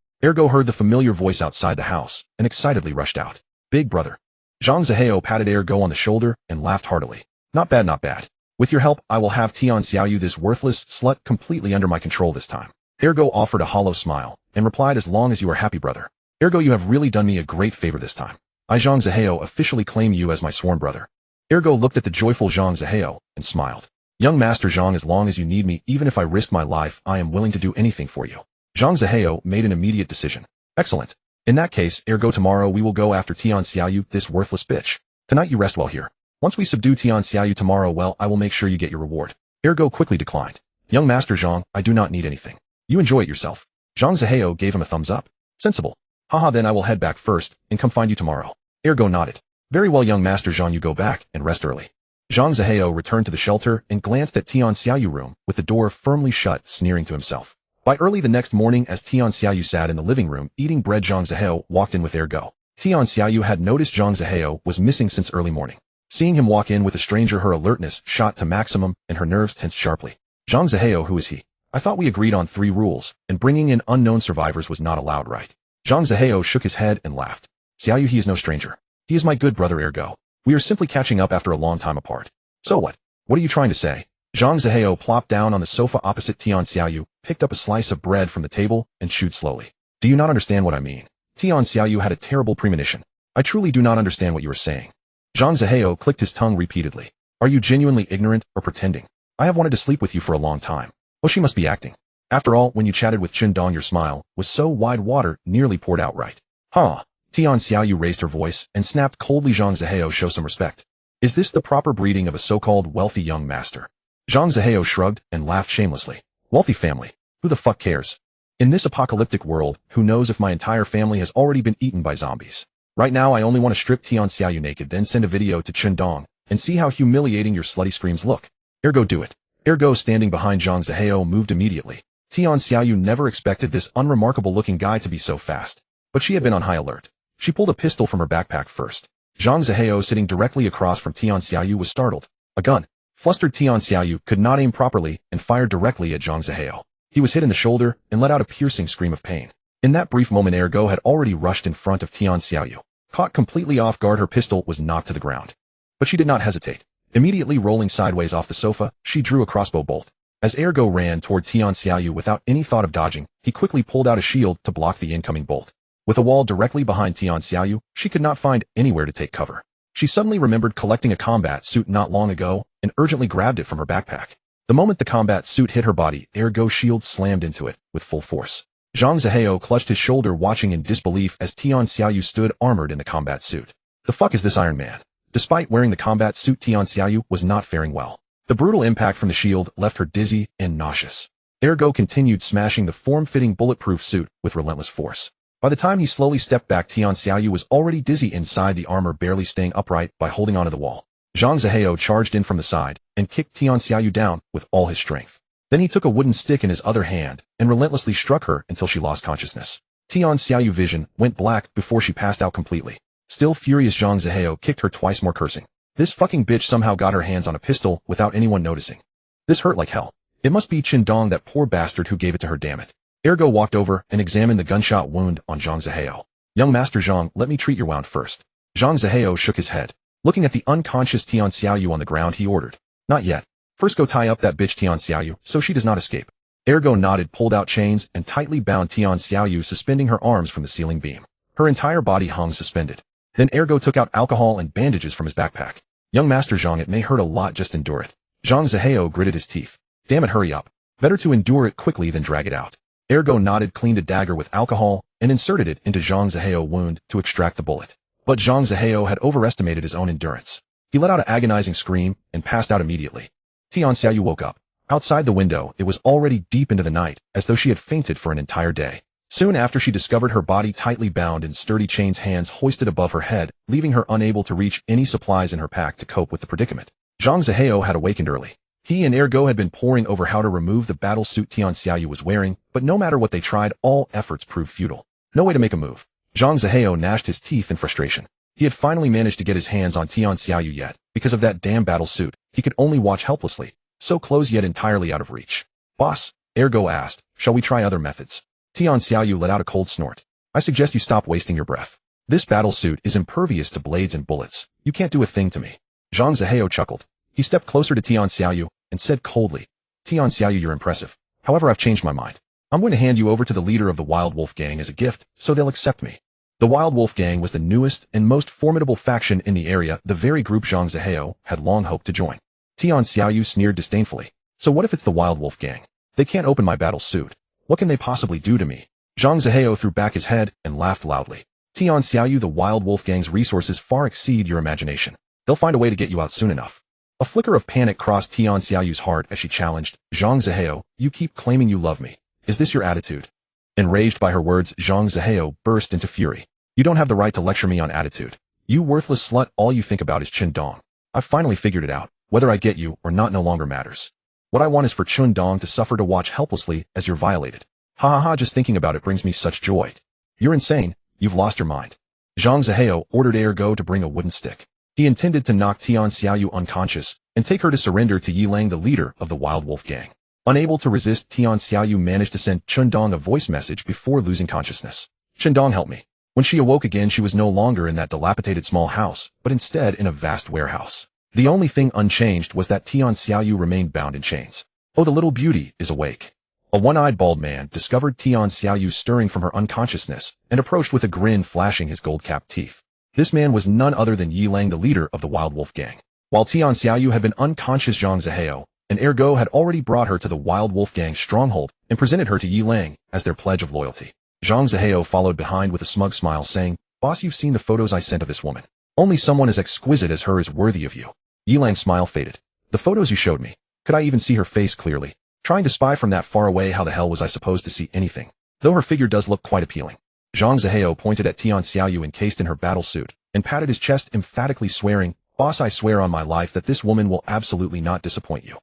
Speaker 1: heard the familiar voice outside the house and excitedly rushed out. "Big brother." Zhang Zihao patted Ergo on the shoulder and laughed heartily. "Not bad, not bad. With your help, I will have Tian Xiaoyu, this worthless slut, completely under my control this time." Ergo offered a hollow smile and replied, "As long as you are happy, brother. Ergo, you have really done me a great favor this time. I, Zhang Zihao, officially claim you as my sworn brother." Ergo looked at the joyful Zhang Zihao and smiled. "Young Master Zhang, as long as you need me, even if I risk my life, I am willing to do anything for you." Zhang Zihao made an immediate decision. "Excellent. In that case, Ergo, tomorrow we will go after Tian Xiaoyu, this worthless bitch. Tonight you rest well here. Once we subdue Tian Xiaoyu tomorrow, well, I will make sure you get your reward." Ergo quickly declined. "Young Master Zhang, I do not need anything. You enjoy it yourself." Zhang Zihao gave him a thumbs up. "Sensible. Haha, then I will head back first and come find you tomorrow." Ergo nodded. "Very well, young Master Zhang, you go back and rest early." Zhang Zihao returned to the shelter and glanced at Tian Xiaoyu room with the door firmly shut, sneering to himself. By early the next morning, as Tian Xiaoyu sat in the living room eating bread, Zhang Zihao walked in with Ergo. Tian Xiaoyu had noticed Zhang Zihao was missing since early morning. Seeing him walk in with a stranger, her alertness shot to maximum and her nerves tensed sharply. "Zhang Zihao, who is he? I thought we agreed on 3 rules, and bringing in unknown survivors was not allowed, right?" Zhang Zihao shook his head and laughed. "Xiaoyu, he is no stranger. He is my good brother Ergo. We are simply catching up after a long time apart." "So what? What are you trying to say?" Zhang Zihao plopped down on the sofa opposite Tian Xiaoyu, picked up a slice of bread from the table, and chewed slowly. "Do you not understand what I mean?" Tian Xiaoyu had a terrible premonition. "I truly do not understand what you are saying." Zhang Zihao clicked his tongue repeatedly. "Are you genuinely ignorant or pretending? I have wanted to sleep with you for a long time." "Oh, she must be acting. After all, when you chatted with Chundong, your smile was so wide water nearly poured out, right?" "Huh?" Tian Xiaoyu raised her voice and snapped coldly. "Zhang Zihao, show some respect. Is this the proper breeding of a so-called wealthy young master?" Zhang Zihao shrugged and laughed shamelessly. "Wealthy family? Who the fuck cares? In this apocalyptic world, who knows if my entire family has already been eaten by zombies? Right now I only want to strip Tian Xiaoyu naked, then send a video to Chundong and see how humiliating your slutty screams look. Ergo, do it." Ergo, standing behind Zhang Zihao, moved immediately. Tian Xiaoyu never expected this unremarkable-looking guy to be so fast, but she had been on high alert. She pulled a pistol from her backpack first. Zhang Zihao, sitting directly across from Tian Xiaoyu, was startled. A gun. Flustered Tian Xiaoyu could not aim properly and fired directly at Zhang Zihao. He was hit in the shoulder and let out a piercing scream of pain. In that brief moment, Ergo had already rushed in front of Tian Xiaoyu. Caught completely off guard, her pistol was knocked to the ground. But she did not hesitate. Immediately rolling sideways off the sofa, she drew a crossbow bolt. As Ergo ran toward Tian Xiaoyu without any thought of dodging, he quickly pulled out a shield to block the incoming bolt. With a wall directly behind Tian Xiaoyu, she could not find anywhere to take cover. She suddenly remembered collecting a combat suit not long ago and urgently grabbed it from her backpack. The moment the combat suit hit her body, Ergo's shield slammed into it with full force. Zhang Zihao clutched his shoulder, watching in disbelief as Tian Xiaoyu stood armored in the combat suit. The fuck is this Iron Man? Despite wearing the combat suit, Tian Xiaoyu was not faring well. The brutal impact from the shield left her dizzy and nauseous. Ergo continued smashing the form-fitting bulletproof suit with relentless force. By the time he slowly stepped back, Tian Xiaoyu was already dizzy inside the armor, barely staying upright by holding onto the wall. Zhang Zihao charged in from the side and kicked Tian Xiaoyu down with all his strength. Then he took a wooden stick in his other hand and relentlessly struck her until she lost consciousness. Tian Xiaoyu's vision went black before she passed out completely. Still furious, Zhang Zihao kicked her twice more, cursing. This fucking bitch somehow got her hands on a pistol without anyone noticing. This hurt like hell. It must be Chundong, that poor bastard who gave it to her, damn it. Ergo walked over and examined the gunshot wound on Zhang Zihao. Young Master Zhang, let me treat your wound first. Zhang Zihao shook his head. Looking at the unconscious Tian Xiaoyu on the ground, he ordered. Not yet. First go tie up that bitch Tian Xiaoyu so she does not escape. Ergo nodded, pulled out chains, and tightly bound Tian Xiaoyu, suspending her arms from the ceiling beam. Her entire body hung suspended. Then Ergo took out alcohol and bandages from his backpack. Young Master Zhang, it may hurt a lot, just endure it. Zhang Zihao gritted his teeth. Damn it, hurry up. Better to endure it quickly than drag it out. Ergo nodded, cleaned a dagger with alcohol, and inserted it into Zhang Zihao wound to extract the bullet. But Zhang Zihao had overestimated his own endurance. He let out an agonizing scream and passed out immediately. Tian Xiaoyu woke up. Outside the window, it was already deep into the night, as though she had fainted for an entire day. Soon after, she discovered her body tightly bound in sturdy chains, hands hoisted above her head, leaving her unable to reach any supplies in her pack to cope with the predicament. Zhang Zihao had awakened early. He and Ergo had been poring over how to remove the battle suit Tian Xiaoyu was wearing, but no matter what they tried, all efforts proved futile. No way to make a move. Zhang Zihao gnashed his teeth in frustration. He had finally managed to get his hands on Tian Xiaoyu, yet, because of that damn battle suit, he could only watch helplessly, so close yet entirely out of reach. Boss, Ergo asked, shall we try other methods? Tian Xiaoyu let out a cold snort. I suggest you stop wasting your breath. This battle suit is impervious to blades and bullets. You can't do a thing to me. Zhang Zihao chuckled. He stepped closer to Tian Xiaoyu and said coldly, Tian Xiaoyu, you're impressive. However, I've changed my mind. I'm going to hand you over to the leader of the Wild Wolf Gang as a gift, so they'll accept me. The Wild Wolf Gang was the newest and most formidable faction in the area, the very group Zhang Zihao had long hoped to join. Tian Xiaoyu sneered disdainfully. So what if it's the Wild Wolf Gang? They can't open my battle suit. What can they possibly do to me? Zhang Zihao threw back his head and laughed loudly. Tian Xiaoyu, the Wild Wolf Gang's resources far exceed your imagination. They'll find a way to get you out soon enough. A flicker of panic crossed Tian Xiaoyu's heart as she challenged, Zhang Zihao, you keep claiming you love me. Is this your attitude? Enraged by her words, Zhang Zihao burst into fury. You don't have the right to lecture me on attitude. You worthless slut, all you think about is Chun Dong. I've finally figured it out. Whether I get you or not no longer matters. What I want is for Chun Dong to suffer to watch helplessly as you're violated. Ha ha ha, just thinking about it brings me such joy. You're insane. You've lost your mind. Zhang Zihao ordered Ergo to bring a wooden stick. He intended to knock Tian Xiaoyu unconscious and take her to surrender to Yi Lang, the leader of the Wild Wolf Gang. Unable to resist, Tian Xiaoyu managed to send Chun Dong a voice message before losing consciousness. Chun Dong, help me. When she awoke again, she was no longer in that dilapidated small house, but instead in a vast warehouse. The only thing unchanged was that Tian Xiaoyu remained bound in chains. Oh, the little beauty is awake. A one-eyed bald man discovered Tian Xiaoyu stirring from her unconsciousness and approached with a grin, flashing his gold-capped teeth. This man was none other than Yi Lang, the leader of the Wild Wolf Gang. While Tian Xiaoyu had been unconscious, Zhang Zihao and Ergo had already brought her to the Wild Wolf Gang's stronghold and presented her to Yi Lang as their pledge of loyalty. Zhang Zihao followed behind with a smug smile, saying, Boss, you've seen the photos I sent of this woman. Only someone as exquisite as her is worthy of you. Yi Lang's smile faded. The photos you showed me. Could I even see her face clearly? Trying to spy from that far away, how the hell was I supposed to see anything? Though her figure does look quite appealing. Zhang Zihao pointed at Tian Xiaoyu encased in her battle suit and patted his chest, emphatically swearing, Boss, I swear on my life that this woman will absolutely not disappoint you.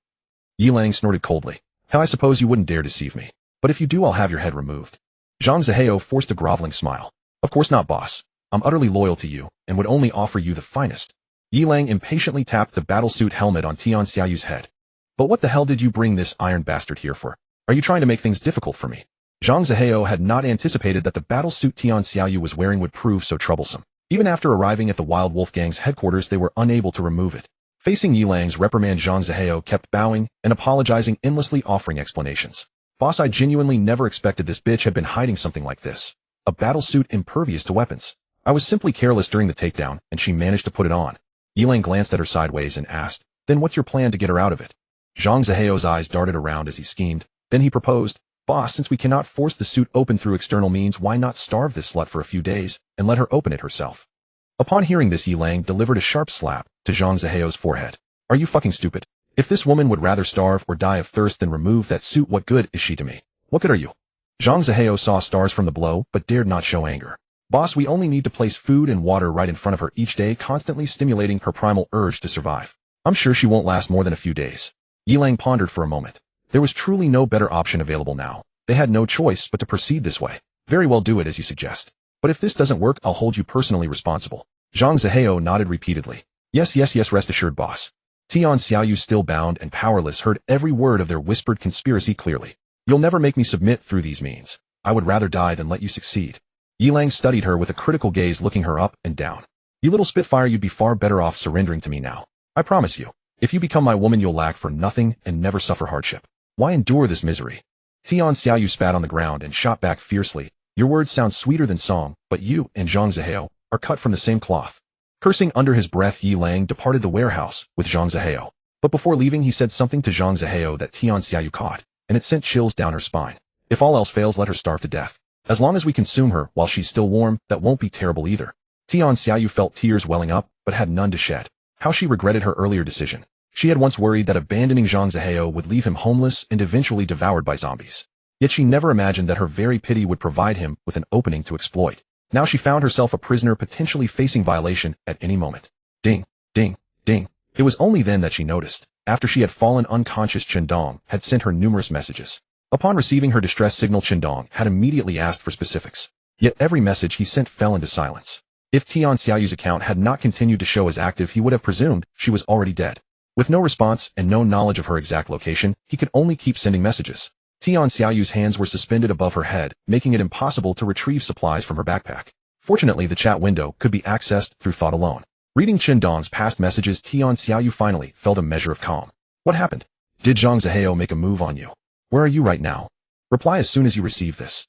Speaker 1: Yi Lang snorted coldly. How, I suppose you wouldn't dare deceive me. But if you do, I'll have your head removed. Zhang Zihao forced a groveling smile. Of course not, boss. I'm utterly loyal to you and would only offer you the finest. Yi Lang impatiently tapped the battlesuit helmet on Tian Xiaoyu's head. But what the hell did you bring this iron bastard here for? Are you trying to make things difficult for me? Zhang Zihao had not anticipated that the battlesuit Tian Xiaoyu was wearing would prove so troublesome. Even after arriving at the Wild Wolf Gang's headquarters, they were unable to remove it. Facing Yi Lang's reprimand, Zhang Zihao kept bowing and apologizing, endlessly offering explanations. Boss, I genuinely never expected this bitch had been hiding something like this. A battlesuit impervious to weapons. I was simply careless during the takedown, and she managed to put it on. Yi Lang glanced at her sideways and asked, Then what's your plan to get her out of it? Zhang Zihao's eyes darted around as he schemed. Then he proposed, Boss, since we cannot force the suit open through external means, why not starve this slut for a few days and let her open it herself? Upon hearing this, Yi Lang delivered a sharp slap to Zhang Zihao's forehead. Are you fucking stupid? If this woman would rather starve or die of thirst than remove that suit, what good is she to me? What good are you? Zhang Zihao saw stars from the blow, but dared not show anger. Boss, we only need to place food and water right in front of her each day, constantly stimulating her primal urge to survive. I'm sure she won't last more than a few days. Yi Lang pondered for a moment. There was truly no better option available now. They had no choice but to proceed this way. Very well, do it as you suggest. But if this doesn't work, I'll hold you personally responsible. Zhang Zihao nodded repeatedly. Yes, rest assured, boss. Tian Xiaoyu, still bound and powerless, heard every word of their whispered conspiracy clearly. You'll never make me submit through these means. I would rather die than let you succeed. Yi Lang studied her with a critical gaze, looking her up and down. You little spitfire, you'd be far better off surrendering to me now. I promise you. If you become my woman, you'll lack for nothing and never suffer hardship. Why endure this misery? Tian Xiaoyu spat on the ground and shot back fiercely. Your words sound sweeter than song, but you and Zhang Zihao are cut from the same cloth. Cursing under his breath, Yi Lang departed the warehouse with Zhang Zihao. But before leaving, he said something to Zhang Zihao that Tian Xiaoyu caught, and it sent chills down her spine. If all else fails, let her starve to death. As long as we consume her while she's still warm, that won't be terrible either. Tian Xiaoyu felt tears welling up, but had none to shed. How she regretted her earlier decision. She had once worried that abandoning Zhang Zihao would leave him homeless and eventually devoured by zombies. Yet she never imagined that her very pity would provide him with an opening to exploit. Now she found herself a prisoner potentially facing violation at any moment. Ding, ding, ding. It was only then that she noticed, after she had fallen unconscious, Chen Dong had sent her numerous messages. Upon receiving her distress signal, Chen Dong had immediately asked for specifics. Yet every message he sent fell into silence. If Tian Xiaoyu's account had not continued to show as active, he would have presumed she was already dead. With no response and no knowledge of her exact location, he could only keep sending messages. Tian Xiaoyu's hands were suspended above her head, making it impossible to retrieve supplies from her backpack. Fortunately, the chat window could be accessed through thought alone. Reading Chen Dong's past messages, Tian Xiaoyu finally felt a measure of calm. What happened? Did Zhang Zihao make a move on you? Where are you right now? Reply as soon as you receive this.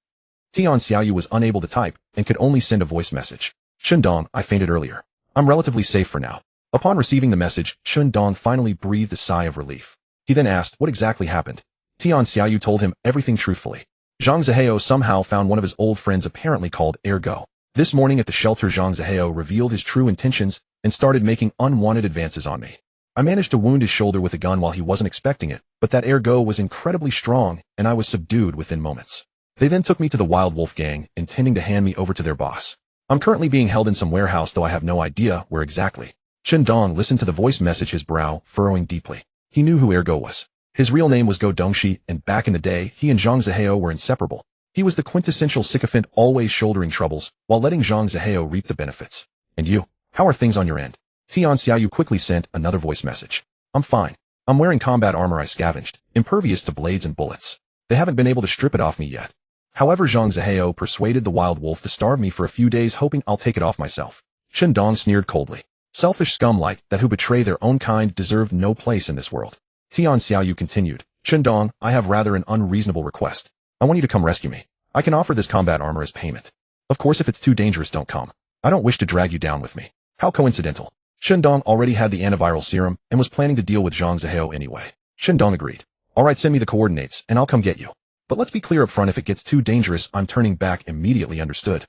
Speaker 1: Tian Xiaoyu was unable to type and could only send a voice message. Chen Dong, I fainted earlier. I'm relatively safe for now. Upon receiving the message, Chen Dong finally breathed a sigh of relief. He then asked what exactly happened. Tian Xiaoyu told him everything truthfully. Zhang Zihao somehow found one of his old friends, apparently called Ergo. This morning at the shelter, Zhang Zihao revealed his true intentions and started making unwanted advances on me. I managed to wound his shoulder with a gun while he wasn't expecting it, but that Ergo was incredibly strong and I was subdued within moments. They then took me to the Wild Wolf gang, intending to hand me over to their boss. I'm currently being held in some warehouse, though I have no idea where exactly. Chen Dong listened to the voice message, his brow furrowing deeply. He knew who Ergo was. His real name was Go Dongxi, and back in the day, he and Zhang Zihao were inseparable. He was the quintessential sycophant, always shouldering troubles, while letting Zhang Zihao reap the benefits. And you? How are things on your end? Tian Xiaoyu quickly sent another voice message. I'm fine. I'm wearing combat armor I scavenged, impervious to blades and bullets. They haven't been able to strip it off me yet. However, Zhang Zihao persuaded the Wild Wolf to starve me for a few days, hoping I'll take it off myself. Chen Dong sneered coldly. Selfish scum like that who betray their own kind deserved no place in this world. Tian Xiaoyu continued. Chen Dong, I have rather an unreasonable request. I want you to come rescue me. I can offer this combat armor as payment. Of course, if it's too dangerous, don't come. I don't wish to drag you down with me. How coincidental. Chen Dong already had the antiviral serum and was planning to deal with Zhang Zihao anyway. Chen Dong agreed. Alright, send me the coordinates and I'll come get you. But let's be clear up front, if it gets too dangerous, I'm turning back immediately, understood?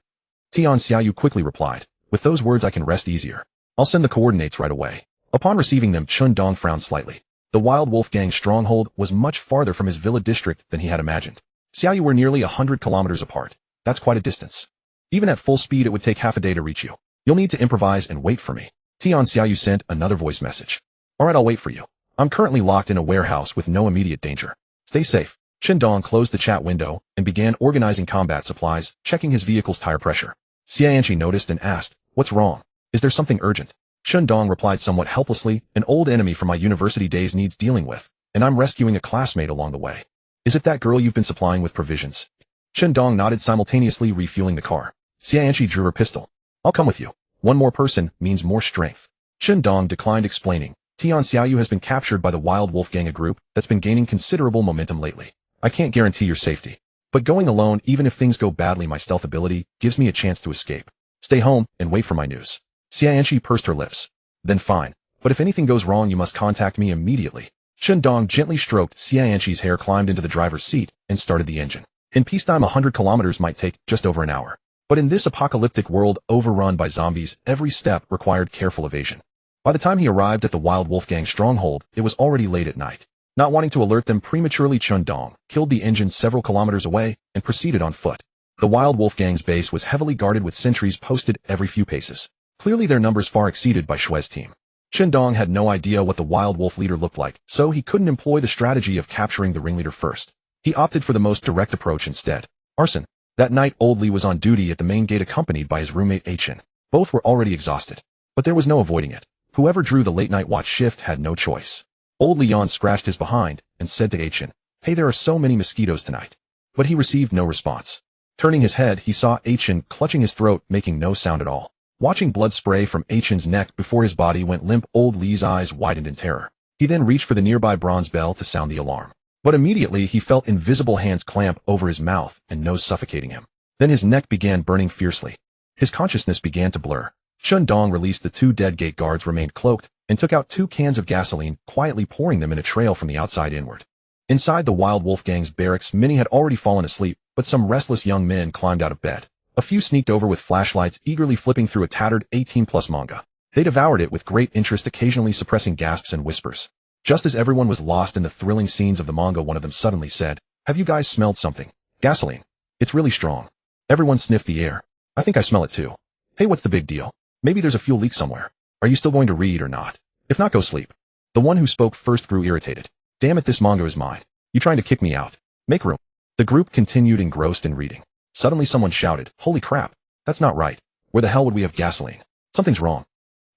Speaker 1: Tian Xiaoyu quickly replied. With those words I can rest easier. I'll send the coordinates right away. Upon receiving them, Chen Dong frowned slightly. The Wild Wolf Gang's stronghold was much farther from his villa district than he had imagined. Xiaoyu were nearly 100 kilometers apart. That's quite a distance. Even at full speed, it would take half a day to reach you. You'll need to improvise and wait for me. Tian Xiaoyu sent another voice message. Alright, I'll wait for you. I'm currently locked in a warehouse with no immediate danger. Stay safe. Chen Dong closed the chat window and began organizing combat supplies, checking his vehicle's tire pressure. Xianqi noticed and asked, what's wrong? Is there something urgent? Chen Dong replied somewhat helplessly, an old enemy from my university days needs dealing with, and I'm rescuing a classmate along the way. Is it that girl you've been supplying with provisions? Chen Dong nodded, simultaneously refueling the car. Xianqi drew her pistol. I'll come with you. One more person means more strength. Chen Dong declined, explaining. Tian Xiaoyu has been captured by the Wild Wolf Gang, a group that's been gaining considerable momentum lately. I can't guarantee your safety. But going alone, even if things go badly, my stealth ability gives me a chance to escape. Stay home and wait for my news. Xianqi pursed her lips. Then fine. But if anything goes wrong, you must contact me immediately. Chen Dong gently stroked Xianqi's hair, climbed into the driver's seat, and started the engine. In peacetime, 100 kilometers might take just over an hour. But in this apocalyptic world overrun by zombies, every step required careful evasion. By the time he arrived at the Wild Wolf Gang stronghold, it was already late at night. Not wanting to alert them prematurely, Chen Dong killed the engine several kilometers away and proceeded on foot. The Wild Wolf Gang's base was heavily guarded with sentries posted every few paces. Clearly their numbers far exceeded by Shue's team. Chen Dong had no idea what the Wild Wolf leader looked like, so he couldn't employ the strategy of capturing the ringleader first. He opted for the most direct approach instead. Arson. That night, Old Li was on duty at the main gate, accompanied by his roommate Achin. Both were already exhausted. But there was no avoiding it. Whoever drew the late-night watch shift had no choice. Old Leon scratched his behind and said to Achin, "Hey, there are so many mosquitoes tonight." But he received no response. Turning his head, he saw Achin clutching his throat, making no sound at all. Watching blood spray from Achin's neck before his body went limp, Old Lee's eyes widened in terror. He then reached for the nearby bronze bell to sound the alarm. But immediately he felt invisible hands clamp over his mouth and nose, suffocating him. Then his neck began burning fiercely. His consciousness began to blur. Chen Dong released the two dead gate guards, remained cloaked, and took out 2 cans of gasoline, quietly pouring them in a trail from the outside inward. Inside the Wild Wolf Gang's barracks, many had already fallen asleep, but some restless young men climbed out of bed. A few sneaked over with flashlights, eagerly flipping through a tattered 18-plus manga. They devoured it with great interest, occasionally suppressing gasps and whispers. Just as everyone was lost in the thrilling scenes of the manga, one of them suddenly said, "Have you guys smelled something? Gasoline. It's really strong." Everyone sniffed the air. "I think I smell it too." "Hey, what's the big deal? Maybe there's a fuel leak somewhere. Are you still going to read or not? If not, go sleep." The one who spoke first grew irritated. "Damn it, this manga is mine. You trying to kick me out? Make room." The group continued engrossed in reading. Suddenly someone shouted, "Holy crap, that's not right. Where the hell would we have gasoline? Something's wrong."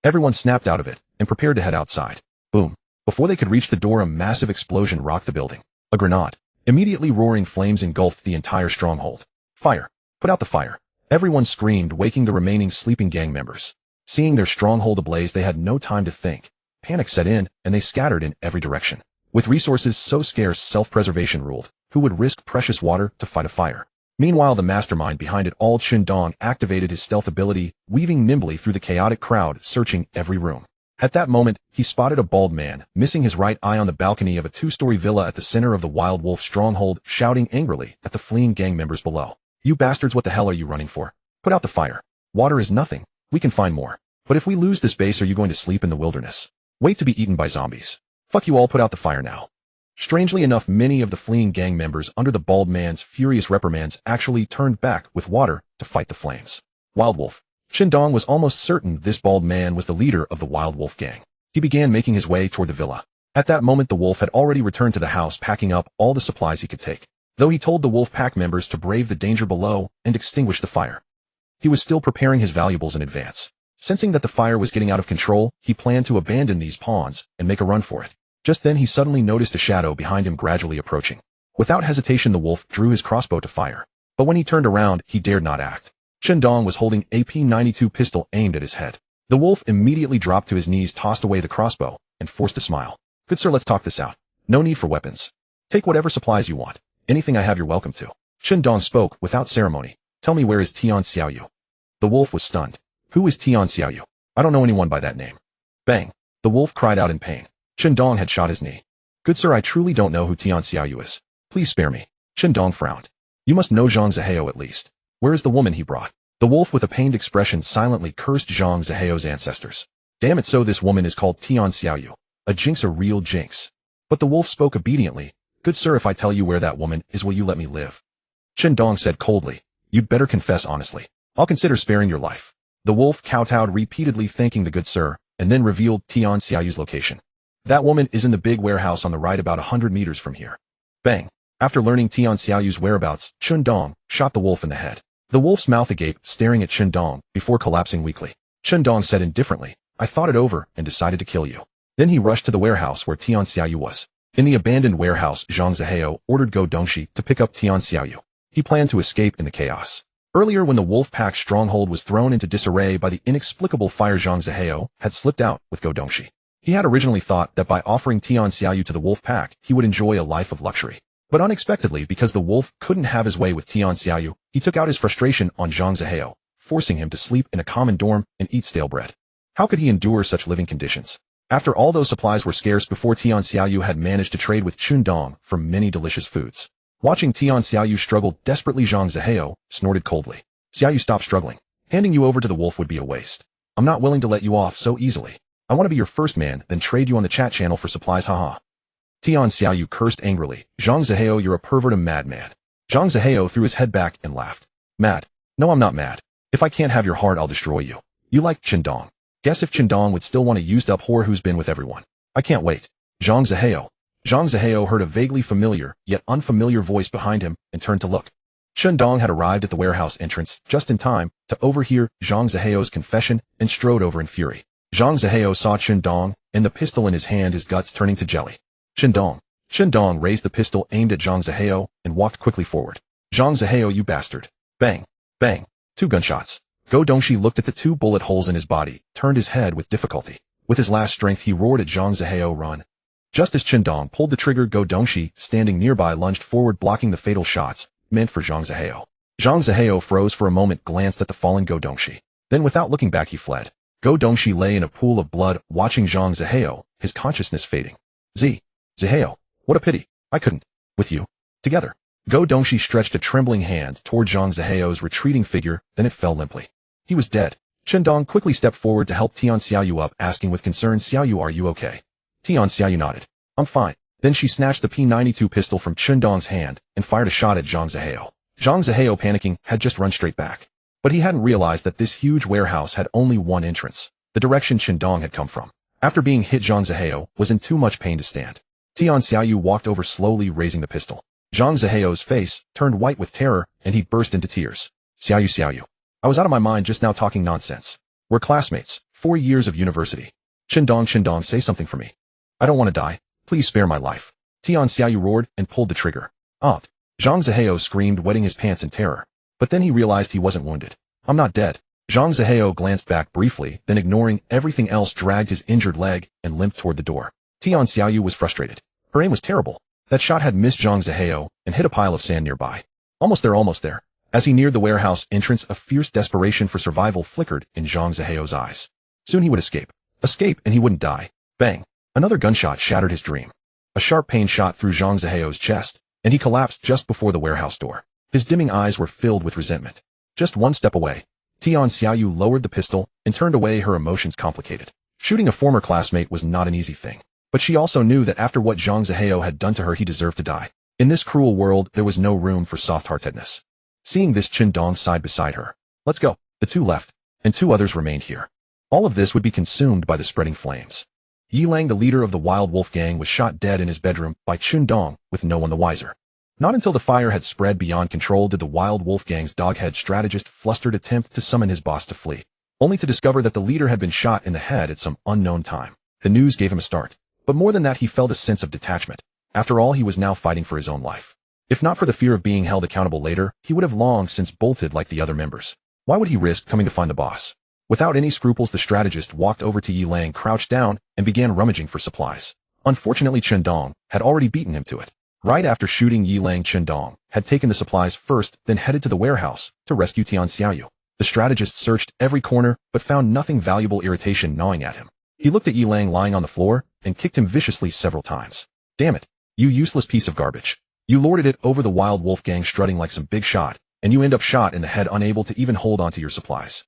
Speaker 1: Everyone snapped out of it and prepared to head outside. Boom. Before they could reach the door, a massive explosion rocked the building. A grenade. Immediately roaring flames engulfed the entire stronghold. "Fire! Put out the fire!" Everyone screamed, waking the remaining sleeping gang members. Seeing their stronghold ablaze, they had no time to think. Panic set in, and they scattered in every direction. With resources so scarce, self-preservation ruled. Who would risk precious water to fight a fire? Meanwhile, the mastermind behind it all, Dong, activated his stealth ability, weaving nimbly through the chaotic crowd, searching every room. At that moment, he spotted a bald man, missing his right eye, on the balcony of a two-story villa at the center of the Wild Wolf stronghold, shouting angrily at the fleeing gang members below. "You bastards, what the hell are you running for? Put out the fire. Water is nothing. We can find more. But if we lose this base, are you going to sleep in the wilderness? Wait to be eaten by zombies. Fuck you all, put out the fire now." Strangely enough, many of the fleeing gang members, under the bald man's furious reprimands, actually turned back with water to fight the flames. Wild Wolf. Dong was almost certain this bald man was the leader of the Wild Wolf gang. He began making his way toward the villa. At that moment, the wolf had already returned to the house, packing up all the supplies he could take. Though he told the wolf pack members to brave the danger below and extinguish the fire, he was still preparing his valuables in advance. Sensing that the fire was getting out of control, he planned to abandon these pawns and make a run for it. Just then he suddenly noticed a shadow behind him gradually approaching. Without hesitation, the wolf drew his crossbow to fire. But when he turned around, he dared not act. Dong was holding a P92 pistol aimed at his head. The wolf immediately dropped to his knees, tossed away the crossbow, and forced a smile. "Good sir, let's talk this out. No need for weapons. Take whatever supplies you want. Anything I have, you're welcome to." Dong spoke without ceremony. "Tell me, where is Tian Xiaoyu?" The wolf was stunned. "Who is Tian Xiaoyu? I don't know anyone by that name." Bang! The wolf cried out in pain. Dong had shot his knee. "Good sir, I truly don't know who Tian Xiaoyu is. Please spare me." Dong frowned. "You must know Zhang Zihao at least. Where is the woman he brought?" The wolf, with a pained expression, silently cursed Zhang Zihao's ancestors. "Damn it, so this woman is called Tian Xiaoyu. A jinx, a real jinx." But the wolf spoke obediently. "Good sir, if I tell you where that woman is, will you let me live?" Dong said coldly. "You'd better confess honestly. I'll consider sparing your life." The wolf kowtowed, repeatedly thanking the good sir, and then revealed Tian Xiaoyu's location. "That woman is in the big warehouse on the right, about 100 meters from here." Bang! After learning Tian Xiaoyu's whereabouts, Dong shot the wolf in the head. The wolf's mouth agape, staring at Dong, before collapsing weakly. Dong said indifferently, "I thought it over and decided to kill you." Then he rushed to the warehouse where Tian Xiaoyu was. In the abandoned warehouse, Zhang Zihao ordered Go Dongxi to pick up Tian Xiaoyu. He planned to escape in the chaos. Earlier, when the wolf pack's stronghold was thrown into disarray by the inexplicable fire, Zhang Zihao had slipped out with Go Dongxi. He had originally thought that by offering Tian Xiaoyu to the wolf pack, he would enjoy a life of luxury. But unexpectedly, because the wolf couldn't have his way with Tian Xiaoyu, he took out his frustration on Zhang Zihao, forcing him to sleep in a common dorm and eat stale bread. How could he endure such living conditions? After all, those supplies were scarce before Tian Xiaoyu had managed to trade with Dong for many delicious foods. Watching Tian Xiaoyu struggle desperately, Zhang Zihao snorted coldly. "Xiaoyu, stop struggling. Handing you over to the wolf would be a waste. I'm not willing to let you off so easily. I want to be your first man, then trade you on the chat channel for supplies, haha." Tian Xiaoyu cursed angrily. "Zhang Zihao, you're a pervert, a madman." Zhang Zihao threw his head back and laughed. "Mad? No, I'm not mad. If I can't have your heart, I'll destroy you. You like Dong. Guess if Dong would still want a used-up whore who's been with everyone. I can't wait." Zhang Zihao. Zhang Zihao heard a vaguely familiar, yet unfamiliar voice behind him and turned to look. Dong had arrived at the warehouse entrance just in time to overhear Zhang Zihao's confession and strode over in fury. Zhang Zihao saw Dong and the pistol in his hand, his guts turning to jelly. Dong. Dong raised the pistol aimed at Zhang Zihao and walked quickly forward. "Zhang Zihao, you bastard." Bang. Bang. 2 gunshots. Go Dongxi looked at the 2 bullet holes in his body, turned his head with difficulty. With his last strength, he roared at Zhang Zihao, "Run." Just as Dong pulled the trigger, Go Dongxi, standing nearby, lunged forward, blocking the fatal shots meant for Zhang Zihao. Zhang Zihao froze for a moment, glanced at the fallen Go Dongxi. Then, without looking back, he fled. Go Dongxi lay in a pool of blood, watching Zhang Zihao, his consciousness fading. Zihao. What a pity. I couldn't. With you. Together. Go Dongshi stretched a trembling hand toward Zhang Zihao's retreating figure, then it fell limply. He was dead. Chen Dong quickly stepped forward to help Tian Xiaoyu up, asking with concern, Xiaoyu, are you okay? Tian Xiaoyu nodded. I'm fine. Then she snatched the P-92 pistol from Chen Dong's hand and fired a shot at Zhang Zihao. Zhang Zihao, panicking, had just run straight back. But he hadn't realized that this huge warehouse had only one entrance, the direction Chen Dong had come from. After being hit, Zhang Zihao was in too much pain to stand. Tian Xiaoyu walked over slowly, raising the pistol. Zhang Zihao's face turned white with terror, and he burst into tears. Xiaoyu. I was out of my mind just now talking nonsense. We're classmates, 4 years of university. Chen Dong, say something for me. I don't want to die. Please spare my life. Tian Xiaoyu roared and pulled the trigger. Aunt. Zhang Zihao screamed, wetting his pants in terror. But then he realized he wasn't wounded. I'm not dead. Zhang Zihao glanced back briefly, then ignoring everything else dragged his injured leg and limped toward the door. Tian Xiaoyu was frustrated. Her aim was terrible. That shot had missed Zhang Zihao and hit a pile of sand nearby. Almost there. As he neared the warehouse entrance, a fierce desperation for survival flickered in Zhang Zihao's eyes. Soon he would escape. Escape and he wouldn't die. Bang. Another gunshot shattered his dream. A sharp pain shot through Zhang Zihao's chest, and he collapsed just before the warehouse door. His dimming eyes were filled with resentment. Just one step away. Tian Xiaoyu lowered the pistol and turned away, her emotions complicated. Shooting a former classmate was not an easy thing. But she also knew that after what Zhang Zihao had done to her, he deserved to die. In this cruel world, there was no room for soft-heartedness. Seeing this, Chen Dong sighed beside her. Let's go. The two left, and 2 others remained here. All of this would be consumed by the spreading flames. Yilang, the leader of the Wild Wolf gang, was shot dead in his bedroom by Chen Dong, with no one the wiser. Not until the fire had spread beyond control did the Wild Wolf gang's doghead strategist flustered attempt to summon his boss to flee, only to discover that the leader had been shot in the head at some unknown time. The news gave him a start. But more than that, he felt a sense of detachment. After all, he was now fighting for his own life. If not for the fear of being held accountable later, he would have long since bolted like the other members. Why would he risk coming to find the boss? Without any scruples, the strategist walked over to Yilang, crouched down, and began rummaging for supplies. Unfortunately, Chen Dong had already beaten him to it. Right after shooting Yilang, Chen Dong had taken the supplies first, then headed to the warehouse to rescue Tian Xiaoyu. The strategist searched every corner, but found nothing valuable, irritation gnawing at him. He looked at Yilang lying on the floor and kicked him viciously several times. Damn it, you useless piece of garbage. You lorded it over the Wild Wolf gang, strutting like some big shot, and you end up shot in the head, unable to even hold onto your supplies.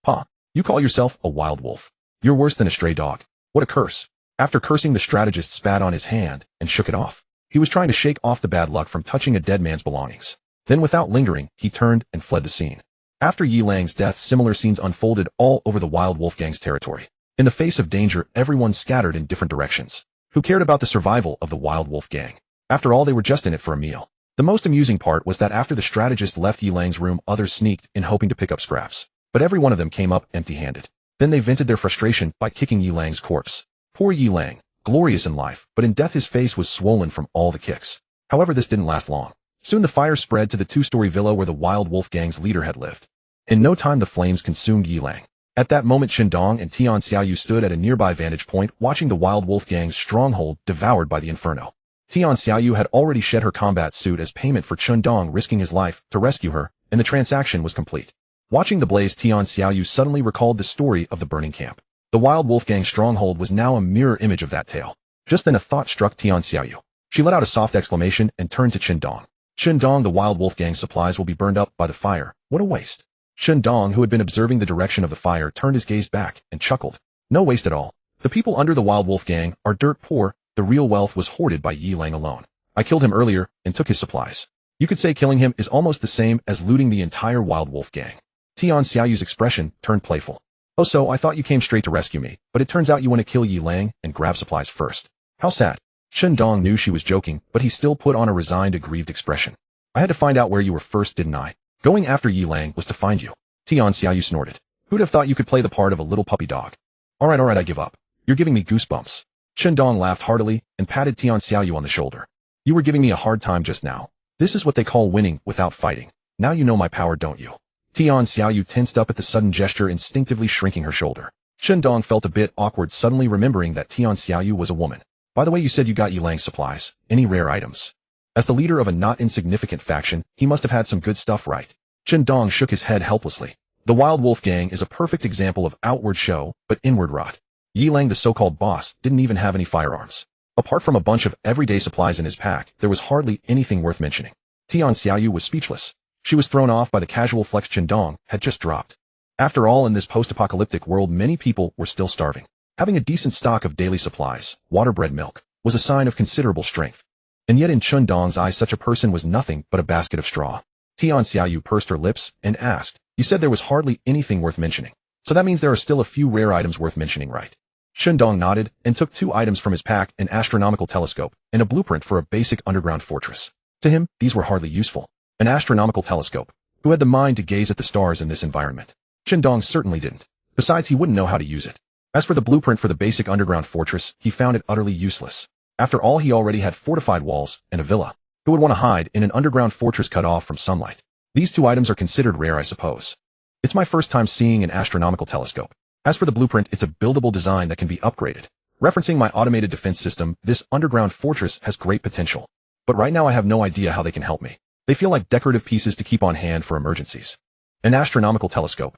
Speaker 1: Huh, you call yourself a wild wolf. You're worse than a stray dog. What a curse. After cursing, the strategist spat on his hand and shook it off. He was trying to shake off the bad luck from touching a dead man's belongings. Then without lingering, he turned and fled the scene. After Yilang's death, similar scenes unfolded all over the Wild Wolf gang's territory. In the face of danger, everyone scattered in different directions. Who cared about the survival of the Wild Wolf gang? After all, they were just in it for a meal. The most amusing part was that after the strategist left Yilang's room, others sneaked in, hoping to pick up scraps. But every one of them came up empty-handed. Then they vented their frustration by kicking Yilang's corpse. Poor Yilang, glorious in life, but in death his face was swollen from all the kicks. However, this didn't last long. Soon the fire spread to the 2-story villa where the Wild Wolf gang's leader had lived. In no time the flames consumed Yilang. At that moment, Chen Dong and Tian Xiaoyu stood at a nearby vantage point, watching the Wild Wolf gang's stronghold devoured by the inferno. Tian Xiaoyu had already shed her combat suit as payment for Chen Dong risking his life to rescue her, and the transaction was complete. Watching the blaze, Tian Xiaoyu suddenly recalled the story of the burning camp. The Wild Wolf gang stronghold was now a mirror image of that tale. Just then a thought struck Tian Xiaoyu. She let out a soft exclamation and turned to Chen Dong. Chen Dong, the Wild Wolf gang supplies will be burned up by the fire. What a waste. Chen Dong, who had been observing the direction of the fire, turned his gaze back and chuckled. No waste at all. The people under the Wild Wolf gang are dirt poor. The real wealth was hoarded by Yilang alone. I killed him earlier and took his supplies. You could say killing him is almost the same as looting the entire Wild Wolf gang. Tian Xiaoyu's expression turned playful. Oh, so I thought you came straight to rescue me, but it turns out you want to kill Yilang and grab supplies first. How sad. Chen Dong knew she was joking, but he still put on a resigned, aggrieved expression. I had to find out where you were first, didn't I? Going after Yilang was to find you. Tian Xiaoyu snorted. Who'd have thought you could play the part of a little puppy dog? Alright, I give up. You're giving me goosebumps. Chen Dong laughed heartily and patted Tian Xiaoyu on the shoulder. You were giving me a hard time just now. This is what they call winning without fighting. Now you know my power, don't you? Tian Xiaoyu tensed up at the sudden gesture, instinctively shrinking her shoulder. Chen Dong felt a bit awkward, suddenly remembering that Tian Xiaoyu was a woman. By the way, you said you got Yilang's supplies. Any rare items? As the leader of a not insignificant faction, he must have had some good stuff, right? Chen Dong shook his head helplessly. The Wild Wolf gang is a perfect example of outward show, but inward rot. Yilang, the so-called boss, didn't even have any firearms. Apart from a bunch of everyday supplies in his pack, there was hardly anything worth mentioning. Tian Xiaoyu was speechless. She was thrown off by the casual flex Qindong had just dropped. After all, in this post-apocalyptic world, many people were still starving. Having a decent stock of daily supplies, water-bred milk, was a sign of considerable strength. And yet in Qindong's eyes, such a person was nothing but a basket of straw. Tian Xiaoyu pursed her lips and asked, "You said there was hardly anything worth mentioning. So that means there are still a few rare items worth mentioning, right?" Qindong nodded and took 2 items from his pack, an astronomical telescope and a blueprint for a basic underground fortress. To him, these were hardly useful. An astronomical telescope. Who had the mind to gaze at the stars in this environment? Qindong certainly didn't. Besides, he wouldn't know how to use it. As for the blueprint for the basic underground fortress, he found it utterly useless. After all, he already had fortified walls and a villa. Who would want to hide in an underground fortress cut off from sunlight? These 2 items are considered rare, I suppose. It's my first time seeing an astronomical telescope. As for the blueprint, it's a buildable design that can be upgraded. Referencing my automated defense system, this underground fortress has great potential. But right now I have no idea how they can help me. They feel like decorative pieces to keep on hand for emergencies. An astronomical telescope.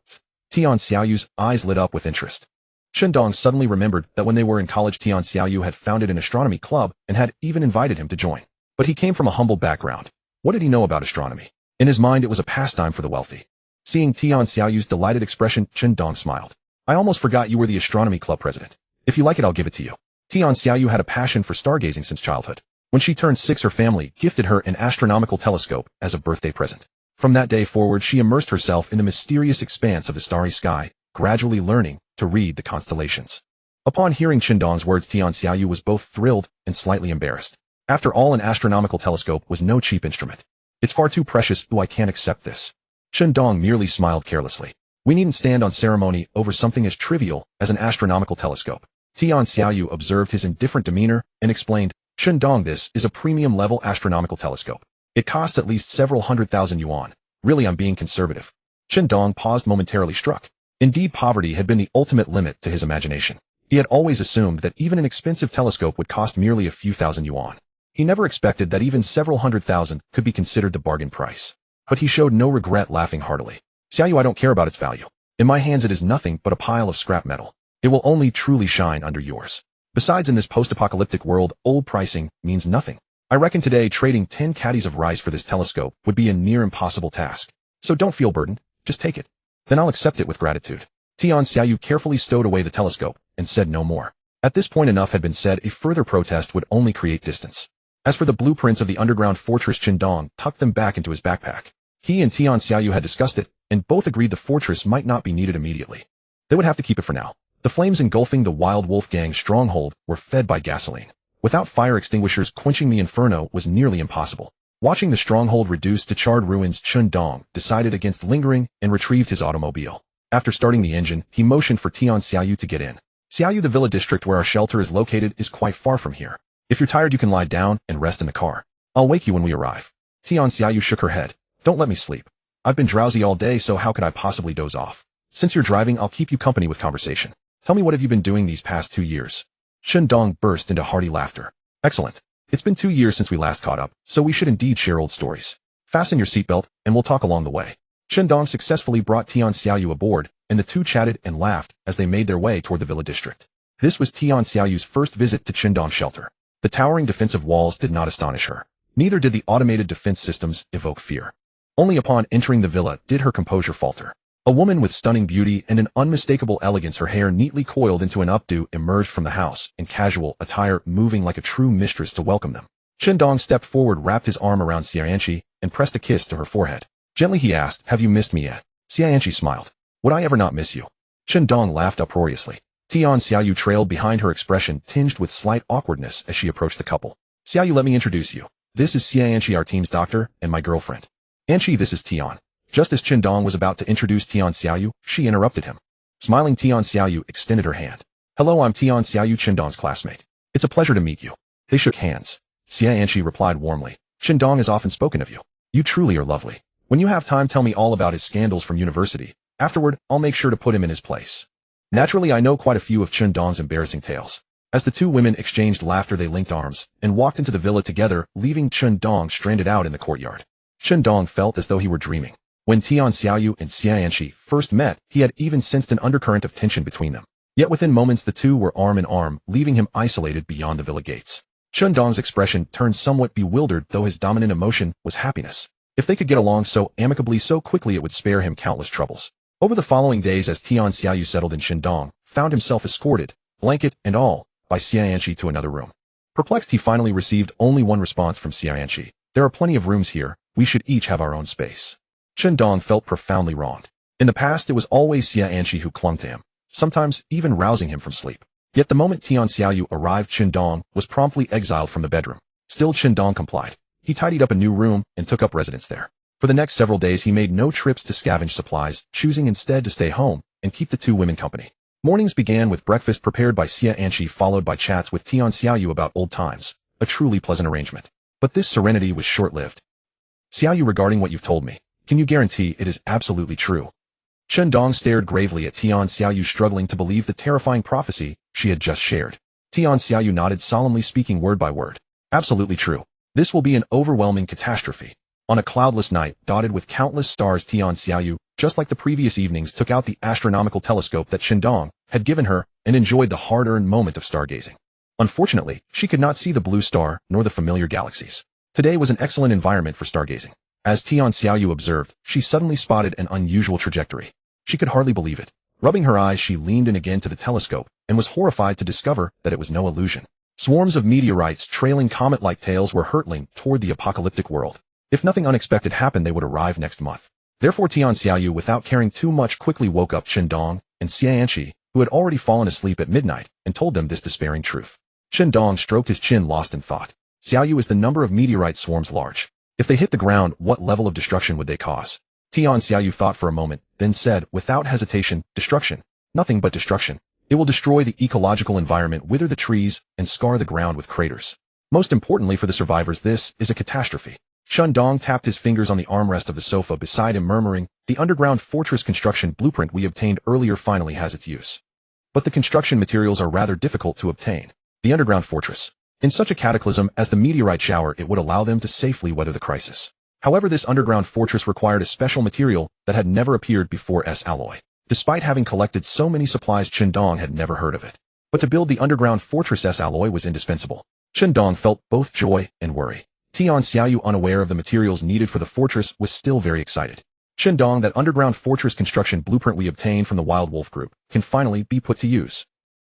Speaker 1: Tian Xiaoyu's eyes lit up with interest. Qindong suddenly remembered that when they were in college, Tian Xiaoyu had founded an astronomy club and had even invited him to join. But he came from a humble background. What did he know about astronomy? In his mind, it was a pastime for the wealthy. Seeing Tian Xiaoyu's delighted expression, Qindong smiled. "I almost forgot you were the astronomy club president. If you like it, I'll give it to you." Tian Xiaoyu had a passion for stargazing since childhood. When she turned 6, her family gifted her an astronomical telescope as a birthday present. From that day forward, she immersed herself in the mysterious expanse of the starry sky, gradually learning to read the constellations. Upon hearing Qindong's words, Tian Xiaoyu was both thrilled and slightly embarrassed. After all, an astronomical telescope was no cheap instrument. "It's far too precious, I can't accept this." Qindong merely smiled carelessly. "We needn't stand on ceremony over something as trivial as an astronomical telescope." Tian Xiaoyu observed his indifferent demeanor and explained, "Qindong, this is a premium-level astronomical telescope. It costs at least several 100,000 yuan. Really, I'm being conservative." Qindong paused momentarily, struck. Indeed, poverty had been the ultimate limit to his imagination. He had always assumed that even an expensive telescope would cost merely a few thousand yuan. He never expected that even several 100,000 could be considered the bargain price. But he showed no regret, laughing heartily. "Xiaoyu, I don't care about its value. In my hands it is nothing but a pile of scrap metal. It will only truly shine under yours. Besides, in this post-apocalyptic world, old pricing means nothing. I reckon today trading 10 caddies of rice for this telescope would be a near impossible task. So don't feel burdened, just take it. Then I'll accept it with gratitude." Tian Xiaoyu carefully stowed away the telescope and said no more. At this point, enough had been said. A further protest would only create distance. As for the blueprints of the underground fortress, Qindong tucked them back into his backpack. He and Tian Xiaoyu had discussed it, and both agreed the fortress might not be needed immediately. They would have to keep it for now. The flames engulfing the Wild Wolf Gang's stronghold were fed by gasoline. Without fire extinguishers, quenching the inferno was nearly impossible. Watching the stronghold reduced to charred ruins, Qindong decided against lingering and retrieved his automobile. After starting the engine, he motioned for Tian Xiaoyu to get in. "Xiaoyu, the villa district where our shelter is located is quite far from here. If you're tired, you can lie down and rest in the car. I'll wake you when we arrive." Tian Xiaoyu shook her head. "Don't let me sleep. I've been drowsy all day, so how could I possibly doze off? Since you're driving, I'll keep you company with conversation. Tell me, what have you been doing these past 2 years? Qindong burst into hearty laughter. "Excellent. It's been 2 years since we last caught up, so we should indeed share old stories. Fasten your seatbelt, and we'll talk along the way." Qindong successfully brought Tian Xiaoyu aboard, and the two chatted and laughed as they made their way toward the villa district. This was Tian Xiaoyu's first visit to Qindong's shelter. The towering defensive walls did not astonish her. Neither did the automated defense systems evoke fear. Only upon entering the villa did her composure falter. A woman with stunning beauty and an unmistakable elegance, her hair neatly coiled into an updo, emerged from the house in casual attire, moving like a true mistress to welcome them. Qindong stepped forward, wrapped his arm around Xiaoyanqi, and pressed a kiss to her forehead. Gently he asked, "Have you missed me yet?" Xiaoyanqi smiled. "Would I ever not miss you?" Qindong laughed uproariously. Tian Xiaoyu trailed behind, her expression tinged with slight awkwardness as she approached the couple. "Xiaoyu, let me introduce you. This is Xiaoyanqi, our team's doctor, and my girlfriend. Anqi, this is Tian." Just as Qindong was about to introduce Tian Xiaoyu, she interrupted him. Smiling, Tian Xiaoyu extended her hand. "Hello, I'm Tian Xiaoyu, Qindong's classmate. It's a pleasure to meet you." They shook hands. Xiaoyanqi replied warmly, "Qindong has often spoken of you. You truly are lovely. When you have time, tell me all about his scandals from university. Afterward, I'll make sure to put him in his place." Naturally, I know quite a few of Qindong's embarrassing tales. As the two women exchanged laughter, they linked arms and walked into the villa together, leaving Qindong stranded out in the courtyard. Qindong felt as though he were dreaming. When Tian Xiaoyu and Xiaoyanqi first met, he had even sensed an undercurrent of tension between them. Yet within moments the two were arm in arm, leaving him isolated beyond the villa gates. Dong's expression turned somewhat bewildered, though his dominant emotion was happiness. If they could get along so amicably so quickly, it would spare him countless troubles. Over the following days, as Xiaoyu settled in, Dong found himself escorted, blanket and all, by Xianqi to another room. Perplexed, he finally received only one response from Xianqi. There are plenty of rooms here, we should each have our own space. Dong felt profoundly wronged. In the past, it was always Xianqi who clung to him, sometimes even rousing him from sleep. Yet the moment Xiaoyu arrived, Dong was promptly exiled from the bedroom. Still, Dong complied. He tidied up a new room and took up residence there. For the next several days, he made no trips to scavenge supplies, choosing instead to stay home and keep the two women company. Mornings began with breakfast prepared by Xianqi, followed by chats with Xiaoyu about old times, a truly pleasant arrangement. But this serenity was short-lived. Xiaoyu, regarding what you've told me, can you guarantee it is absolutely true? Dong stared gravely at Xiaoyu, struggling to believe the terrifying prophecy she had just shared. Xiaoyu nodded solemnly, speaking word by word. Absolutely true. This will be an overwhelming catastrophe. On a cloudless night, dotted with countless stars, Xiaoyu, just like the previous evenings, took out the astronomical telescope that Dong had given her and enjoyed the hard-earned moment of stargazing. Unfortunately, she could not see the blue star nor the familiar galaxies. Today was an excellent environment for stargazing. As Xiaoyu observed, she suddenly spotted an unusual trajectory. She could hardly believe it. Rubbing her eyes, she leaned in again to the telescope and was horrified to discover that it was no illusion. Swarms of meteorites trailing comet-like tails were hurtling toward the apocalyptic world. If nothing unexpected happened, they would arrive next month. Therefore, Xiaoyu, without caring too much, quickly woke up Dong and Xianqi, who had already fallen asleep at midnight, and told them this despairing truth. Dong stroked his chin, lost in thought. Xiaoyu, is the number of meteorite swarms large? If they hit the ground, what level of destruction would they cause? Xiaoyu thought for a moment, then said, without hesitation, destruction. Nothing but destruction. It will destroy the ecological environment, wither the trees, and scar the ground with craters. Most importantly for the survivors, this is a catastrophe. Dong tapped his fingers on the armrest of the sofa beside him, murmuring, the underground fortress construction blueprint we obtained earlier finally has its use. But the construction materials are rather difficult to obtain. The underground fortress. In such a cataclysm as the meteorite shower, it would allow them to safely weather the crisis. However, this underground fortress required a special material that had never appeared before, alloy. Despite having collected so many supplies, Dong had never heard of it. But to build the underground fortress, alloy was indispensable. Dong felt both joy and worry. Xiaoyu, unaware of the materials needed for the fortress, was still very excited. Dong, that underground fortress construction blueprint we obtained from the Wild Wolf Group can finally be put to use.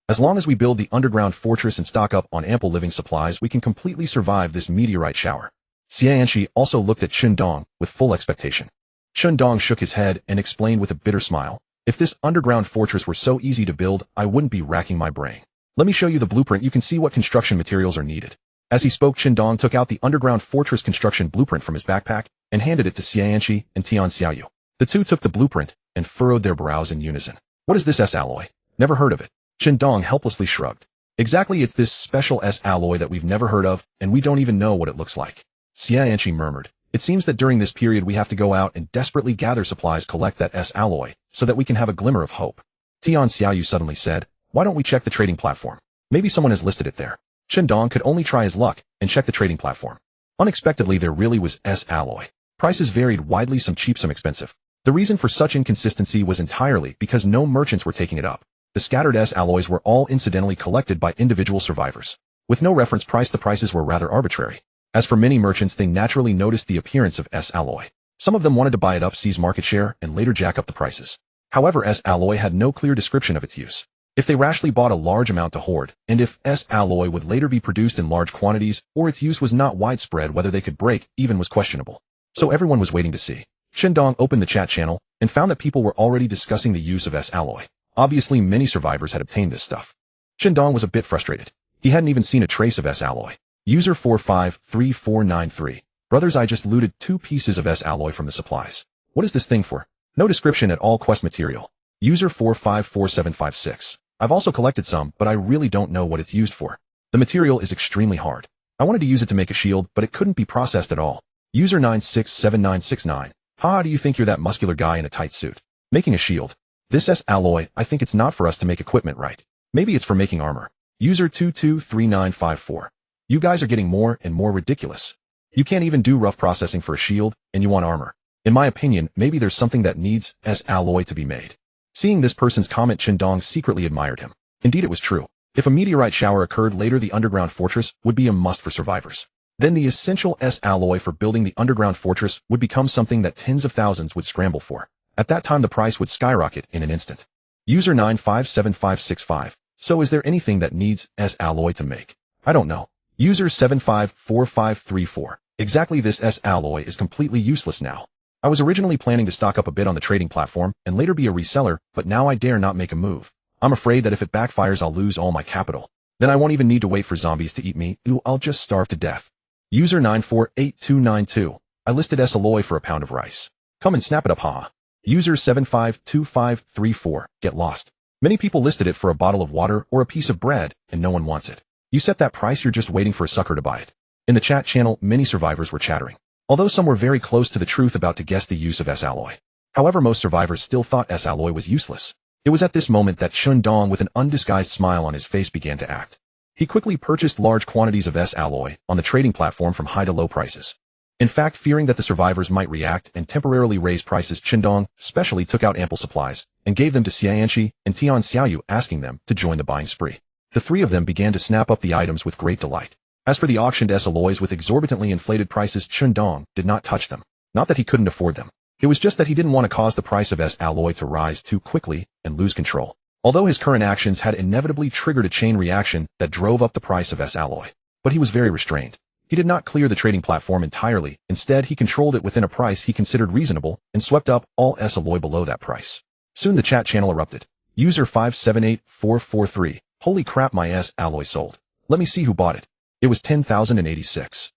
Speaker 1: As long as we build the underground fortress and stock up on ample living supplies, we can completely survive this meteorite shower. Xianqi also looked at Dong with full expectation. Dong shook his head and explained with a bitter smile, if this underground fortress were so easy to build, I wouldn't be racking my brain. Let me show you the blueprint. You can see what construction materials are needed. As he spoke, Dong took out the underground fortress construction blueprint from his backpack and handed it to Xianqi and Xiaoyu. The two took the blueprint and furrowed their brows in unison. What is this alloy? Never heard of it. Dong helplessly shrugged. Exactly, it's this special alloy that we've never heard of, and we don't even know what it looks like. Xianqi murmured. It seems that during this period we have to go out and desperately gather supplies, collect that alloy, so that we can have a glimmer of hope. Xiaoyu suddenly said, why don't we check the trading platform? Maybe someone has listed it there. Dong could only try his luck and check the trading platform. Unexpectedly, there really was alloy. Prices varied widely, some cheap, some expensive. The reason for such inconsistency was entirely because no merchants were taking it up. The scattered alloys were all incidentally collected by individual survivors. With no reference price, the prices were rather arbitrary. As for many merchants, they naturally noticed the appearance of alloy. Some of them wanted to buy it up, seize market share, and later jack up the prices. However, alloy had no clear description of its use. If they rashly bought a large amount to hoard, and if alloy would later be produced in large quantities, or its use was not widespread, whether they could break even was questionable. So everyone was waiting to see. Dong opened the chat channel and found that people were already discussing the use of alloy. Obviously, many survivors had obtained this stuff. Dong was a bit frustrated. He hadn't even seen a trace of alloy. User 453493. Brothers, I just looted 2 pieces of alloy from the supplies. What is this thing for? No description at all. Quest material. User 454756. I've also collected some, but I really don't know what it's used for. The material is extremely hard. I wanted to use it to make a shield, but it couldn't be processed at all. User 967969. Haha, do you think you're that muscular guy in a tight suit? Making a shield. This alloy, I think it's not for us to make equipment, right? Maybe it's for making armor. User 223954. You guys are getting more and more ridiculous. You can't even do rough processing for a shield, and you want armor. In my opinion, maybe there's something that needs alloy to be made. Seeing this person's comment, Qindong secretly admired him. Indeed, it was true. If a meteorite shower occurred later, the underground fortress would be a must for survivors. Then the essential alloy for building the underground fortress would become something that tens of thousands would scramble for. At that time, the price would skyrocket in an instant. User 957565. So is there anything that needs alloy to make? I don't know. User 754534. Exactly, this alloy is completely useless now. I was originally planning to stock up a bit on the trading platform and later be a reseller, but now I dare not make a move. I'm afraid that if it backfires, I'll lose all my capital. Then I won't even need to wait for zombies to eat me. I'll just starve to death. User 948292. I listed alloy for a pound of rice. Come and snap it up, haha. User 752534. Get lost. Many people listed it for a bottle of water or a piece of bread, and no one wants it. You set that price, you're just waiting for a sucker to buy it. In the chat channel, many survivors were chattering. Although some were very close to the truth about to guess the use of alloy. However, most survivors still thought alloy was useless. It was at this moment that Qindong, with an undisguised smile on his face, began to act. He quickly purchased large quantities of alloy on the trading platform from high to low prices. In fact, fearing that the survivors might react and temporarily raise prices, Qindong specially took out ample supplies and gave them to Xianqi and Tian Xiaoyu, asking them to join the buying spree. The three of them began to snap up the items with great delight. As for the auctioned alloys with exorbitantly inflated prices, Qindong did not touch them. Not that he couldn't afford them. It was just that he didn't want to cause the price of alloy to rise too quickly and lose control. Although his current actions had inevitably triggered a chain reaction that drove up the price of alloy. But he was very restrained. He did not clear the trading platform entirely. Instead, he controlled it within a price he considered reasonable and swept up all alloy below that price. Soon the chat channel erupted. User 578443. Holy crap, my alloy sold. Let me see who bought it. It was 10,086.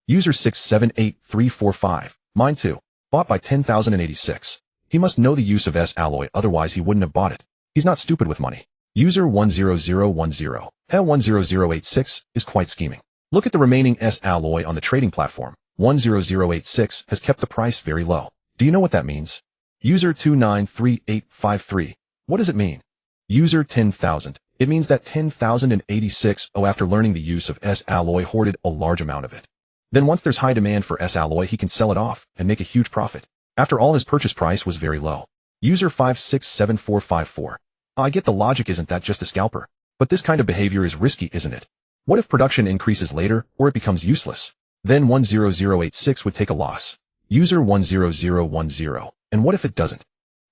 Speaker 1: User 678345. Mine too. Bought by 10,086. He must know the use of alloy, otherwise he wouldn't have bought it. He's not stupid with money. User 10010. L10086 is quite scheming. Look at the remaining alloy on the trading platform. 10086 has kept the price very low. Do you know what that means? User 293853. What does it mean? User 10,000. It means that 10,086, after learning the use of alloy, hoarded a large amount of it. Then once there's high demand for alloy, he can sell it off and make a huge profit. After all, his purchase price was very low. User 567454. I get the logic, isn't that just a scalper? But this kind of behavior is risky, isn't it? What if production increases later, or it becomes useless? Then 10086 would take a loss. User 10010. And what if it doesn't?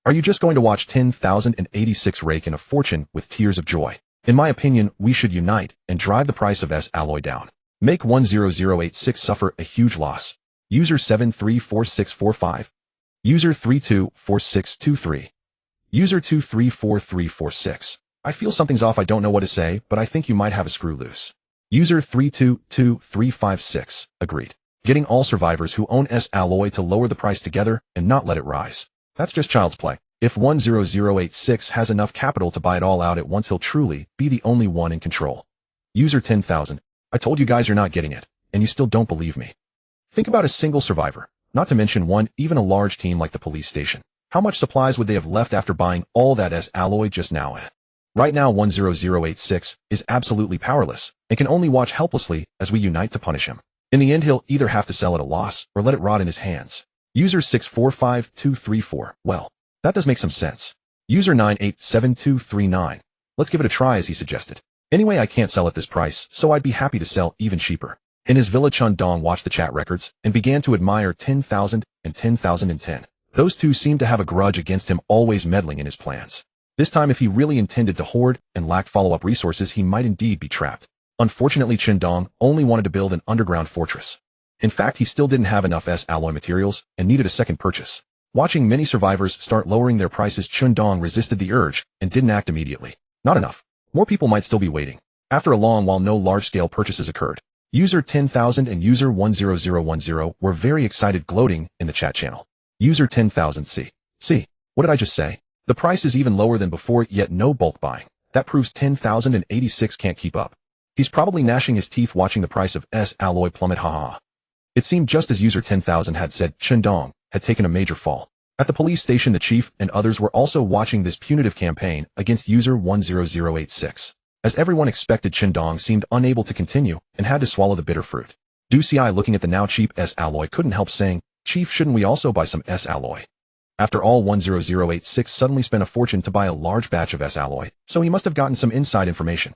Speaker 1: Are you just going to watch 10,086 rake in a fortune with tears of joy? In my opinion, we should unite and drive the price of alloy down. Make 10086 suffer a huge loss. User 734645. User 324623. User 234346. I feel something's off. I don't know what to say, but I think you might have a screw loose. User 322356. Agreed. Getting all survivors who own alloy to lower the price together and not let it rise. That's just child's play. If 10086 has enough capital to buy it all out at once, he'll truly be the only one in control. User 10,000. I told you guys you're not getting it, and you still don't believe me. Think about a single survivor, not to mention one, even a large team like the police station. How much supplies would they have left after buying all that alloy just now? Right now, 10086 is absolutely powerless and can only watch helplessly as we unite to punish him. In the end, he'll either have to sell at a loss or let it rot in his hands. User 645234. Well, that does make some sense. User 987239. Let's give it a try, as he suggested. Anyway, I can't sell at this price, so I'd be happy to sell even cheaper. In his villa, Qindong watched the chat records and began to admire 10,000 and 10,010. Those two seemed to have a grudge against him, always meddling in his plans. This time, if he really intended to hoard and lacked follow-up resources, he might indeed be trapped. Unfortunately, Qindong only wanted to build an underground fortress. In fact, he still didn't have enough alloy materials and needed a second purchase. Watching many survivors start lowering their prices, Qindong resisted the urge and didn't act immediately. Not enough. More people might still be waiting. After a long while, no large-scale purchases occurred. User 10,000 and User 10010 were very excited, gloating in the chat channel. User 10,000 See, what did I just say? The price is even lower than before, yet no bulk buying. That proves 10,086 can't keep up. He's probably gnashing his teeth watching the price of alloy plummet, haha. It seemed just as User 10,000 had said, Qindong had taken a major fall. At the police station, the chief and others were also watching this punitive campaign against User 10086. As everyone expected, Qindong seemed unable to continue and had to swallow the bitter fruit. Du Xi, looking at the now cheap alloy, couldn't help saying, Chief, shouldn't we also buy some alloy? After all, 10086 suddenly spent a fortune to buy a large batch of S-alloy, so he must have gotten some inside information.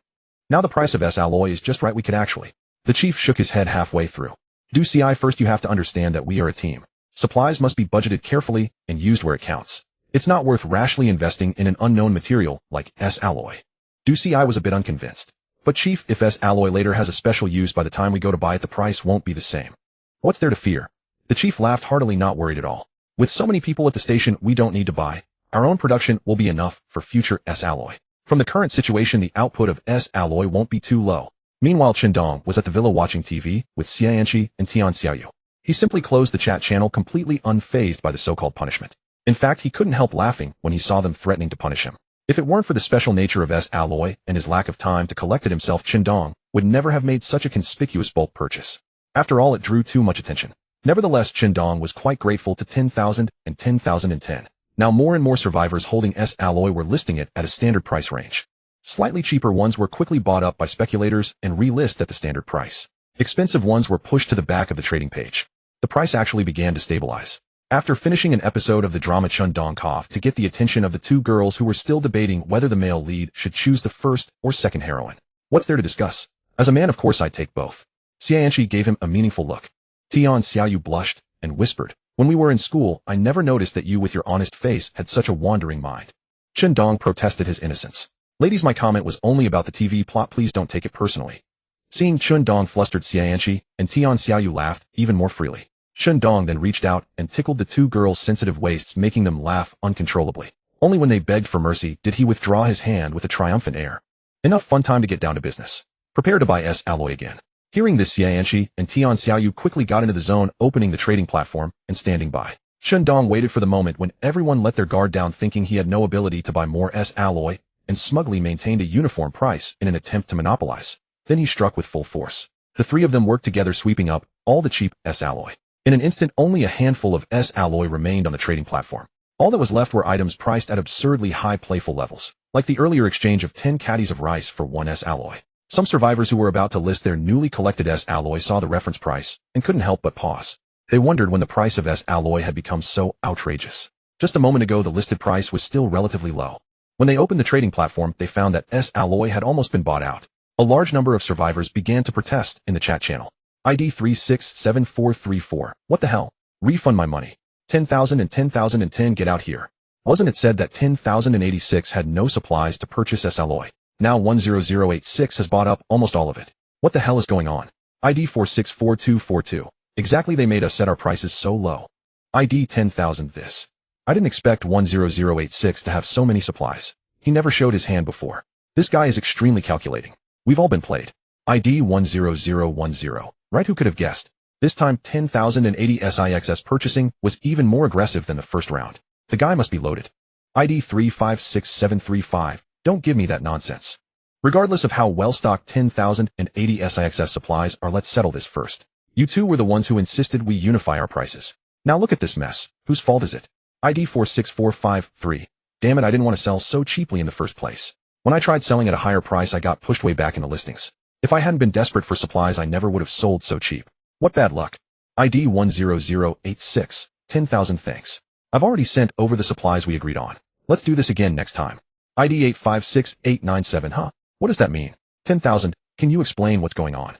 Speaker 1: Now the price of S-alloy is just right, we could actually. The chief shook his head halfway through. Do CI, first you have to understand that we are a team. Supplies must be budgeted carefully and used where it counts. It's not worth rashly investing in an unknown material like S-alloy. Do CI was a bit unconvinced. But chief, if S-alloy later has a special use, by the time we go to buy it the price won't be the same. What's there to fear? The chief laughed heartily, not worried at all. With so many people at the station, we don't need to buy. Our own production will be enough for future S-alloy. From the current situation, the output of S-alloy won't be too low. Meanwhile, Qindong was at the villa watching TV with Xianqi and Tian Xiaoyu. He simply closed the chat channel, completely unfazed by the so-called punishment. In fact, he couldn't help laughing when he saw them threatening to punish him. If it weren't for the special nature of S-alloy and his lack of time to collect it himself, Qindong would never have made such a conspicuous bulk purchase. After all, it drew too much attention. Nevertheless, Qindong was quite grateful to 10,000 and 10,010. Now more and more survivors holding S-alloy were listing it at a standard price range. Slightly cheaper ones were quickly bought up by speculators and relisted at the standard price. Expensive ones were pushed to the back of the trading page. The price actually began to stabilize. After finishing an episode of the drama Qindong coughed to get the attention of the two girls who were still debating whether the male lead should choose the first or second heroine. What's there to discuss? As a man, of course, I'd take both. Xianqi gave him a meaningful look. Tian Xiaoyu blushed and whispered, when we were in school, I never noticed that you with your honest face had such a wandering mind. Qindong protested his innocence. Ladies, my comment was only about the TV plot, please don't take it personally. Seeing Qindong flustered, Xianqi and Tian Xiaoyu laughed even more freely. Qindong then reached out and tickled the two girls' sensitive waists, making them laugh uncontrollably. Only when they begged for mercy did he withdraw his hand with a triumphant air. Enough fun, time to get down to business. Prepare to buy S-alloy again. Hearing this, Xianqi and Tian Xiaoyu quickly got into the zone, opening the trading platform and standing by. Qindong waited for the moment when everyone let their guard down, thinking he had no ability to buy more S-alloy, and smugly maintained a uniform price in an attempt to monopolize. Then he struck with full force. The three of them worked together, sweeping up all the cheap S-alloy. In an instant, only a handful of S-alloy remained on the trading platform. All that was left were items priced at absurdly high playful levels, like the earlier exchange of 10 caddies of rice for 1 S-alloy. Some survivors who were about to list their newly collected S-alloy saw the reference price and couldn't help but pause. They wondered when the price of S-alloy had become so outrageous. Just a moment ago, the listed price was still relatively low. When they opened the trading platform, they found that S-alloy had almost been bought out. A large number of survivors began to protest in the chat channel. ID 367434. What the hell? Refund my money. 10,000 and 10,010, get out here. Wasn't it said that 10,086 had no supplies to purchase S-alloy? Now 10086 has bought up almost all of it. What the hell is going on? ID 464242. Exactly, they made us set our prices so low. ID 10,000 this. I didn't expect 10086 to have so many supplies. He never showed his hand before. This guy is extremely calculating. We've all been played. ID 10010. Right, who could have guessed? This time 10,080 SIXS purchasing was even more aggressive than the first round. The guy must be loaded. ID 356735. Don't give me that nonsense. Regardless of how well-stocked 10,080 SIXS supplies are, let's settle this first. You two were the ones who insisted we unify our prices. Now look at this mess. Whose fault is it? ID 46453. Damn it, I didn't want to sell so cheaply in the first place. When I tried selling at a higher price, I got pushed way back in the listings. If I hadn't been desperate for supplies, I never would have sold so cheap. What bad luck. ID 10086. 10,000 thanks. I've already sent over the supplies we agreed on. Let's do this again next time. ID 856897. Huh? What does that mean? 10,000. Can you explain what's going on?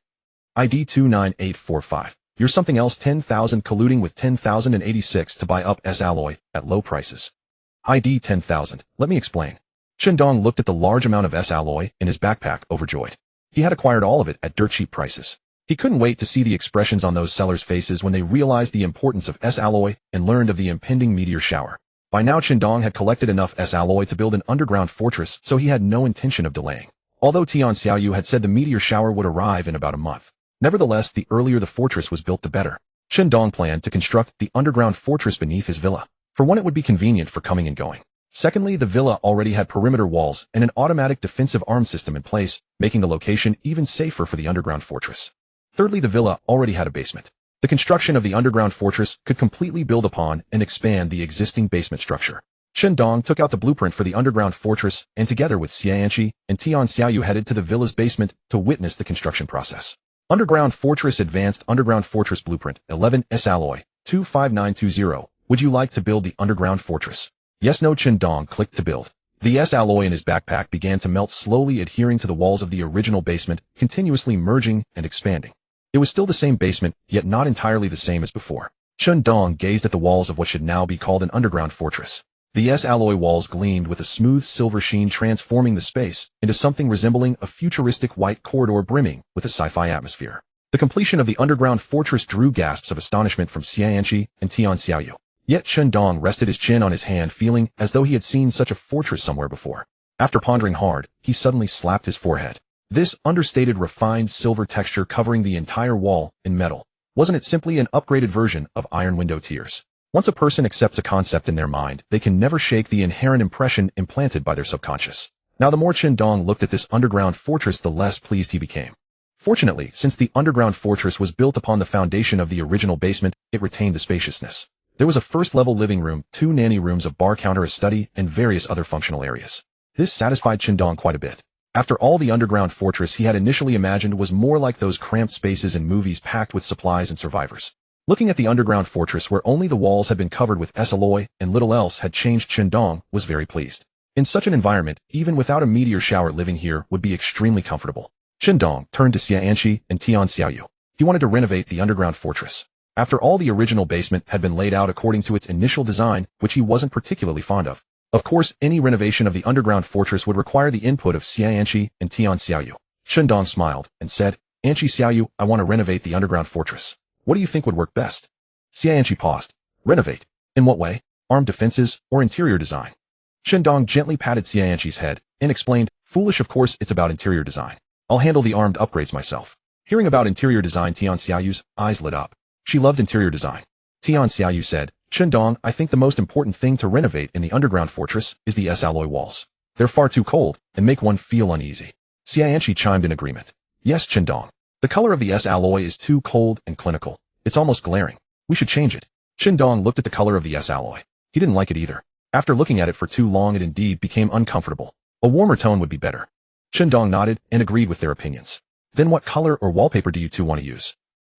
Speaker 1: ID 29845. You're something else. 10,000 colluding with 10,086 to buy up S-alloy at low prices. ID 10,000. Let me explain. Qindong looked at the large amount of S-alloy in his backpack, overjoyed. He had acquired all of it at dirt cheap prices. He couldn't wait to see the expressions on those sellers' faces when they realized the importance of S-alloy and learned of the impending meteor shower. By now, Qindong had collected enough S-alloy to build an underground fortress, so he had no intention of delaying. Although Tian Xiaoyu had said the meteor shower would arrive in about a month. Nevertheless, the earlier the fortress was built, the better. Qindong planned to construct the underground fortress beneath his villa. For one, it would be convenient for coming and going. Secondly, the villa already had perimeter walls and an automatic defensive arm system in place, making the location even safer for the underground fortress. Thirdly, the villa already had a basement. The construction of the underground fortress could completely build upon and expand the existing basement structure. Qindong took out the blueprint for the underground fortress and together with Xianqi and Tian Xiaoyu headed to the villa's basement to witness the construction process. Underground Fortress Advanced Underground Fortress Blueprint 11 S-alloy 25920 Would you like to build the underground fortress? Yes, no. Dong clicked to build. The S-alloy in his backpack began to melt slowly, adhering to the walls of the original basement, continuously merging and expanding. It was still the same basement, yet not entirely the same as before. Dong gazed at the walls of what should now be called an underground fortress. The S-alloy walls gleamed with a smooth silver sheen, transforming the space into something resembling a futuristic white corridor brimming with a sci-fi atmosphere. The completion of the underground fortress drew gasps of astonishment from Xianqi and Tian Xiaoyu. Yet Dong rested his chin on his hand, feeling as though he had seen such a fortress somewhere before. After pondering hard, he suddenly slapped his forehead. This understated, refined silver texture covering the entire wall in metal. Wasn't it simply an upgraded version of iron window tiers? Once a person accepts a concept in their mind, they can never shake the inherent impression implanted by their subconscious. Now the more Dong looked at this underground fortress, the less pleased he became. Fortunately, since the underground fortress was built upon the foundation of the original basement, it retained the spaciousness. There was a first-level living room, 2 nanny rooms, a bar counter, a study, and various other functional areas. This satisfied Dong quite a bit. After all, the underground fortress he had initially imagined was more like those cramped spaces in movies packed with supplies and survivors. Looking at the underground fortress where only the walls had been covered with S-alloy and little else had changed, Dong was very pleased. In such an environment, even without a meteor shower, living here would be extremely comfortable. Dong turned to Xianqi and Tian Xiaoyu. He wanted to renovate the underground fortress. After all, the original basement had been laid out according to its initial design, which he wasn't particularly fond of. Of course, any renovation of the underground fortress would require the input of Xianqi and Tian Xiaoyu. Dong smiled and said, "Anqi Xiaoyu, I want to renovate the underground fortress. What do you think would work best?" Xianqi paused. Renovate? In what way? Armed defenses or interior design? Dong gently patted Xianqi's head and explained, "Foolish, of course it's about interior design. I'll handle the armed upgrades myself." Hearing about interior design, Tian Xiaoyu's eyes lit up. She loved interior design. Tian Xiaoyu said, "Dong, I think the most important thing to renovate in the underground fortress is the S-alloy walls. They're far too cold and make one feel uneasy." Xianqi chimed in agreement. "Yes, Dong. The color of the S-alloy is too cold and clinical. It's almost glaring. We should change it." Dong looked at the color of the S-alloy. He didn't like it either. After looking at it for too long, it indeed became uncomfortable. A warmer tone would be better. Dong nodded and agreed with their opinions. "Then what color or wallpaper do you two want to use?"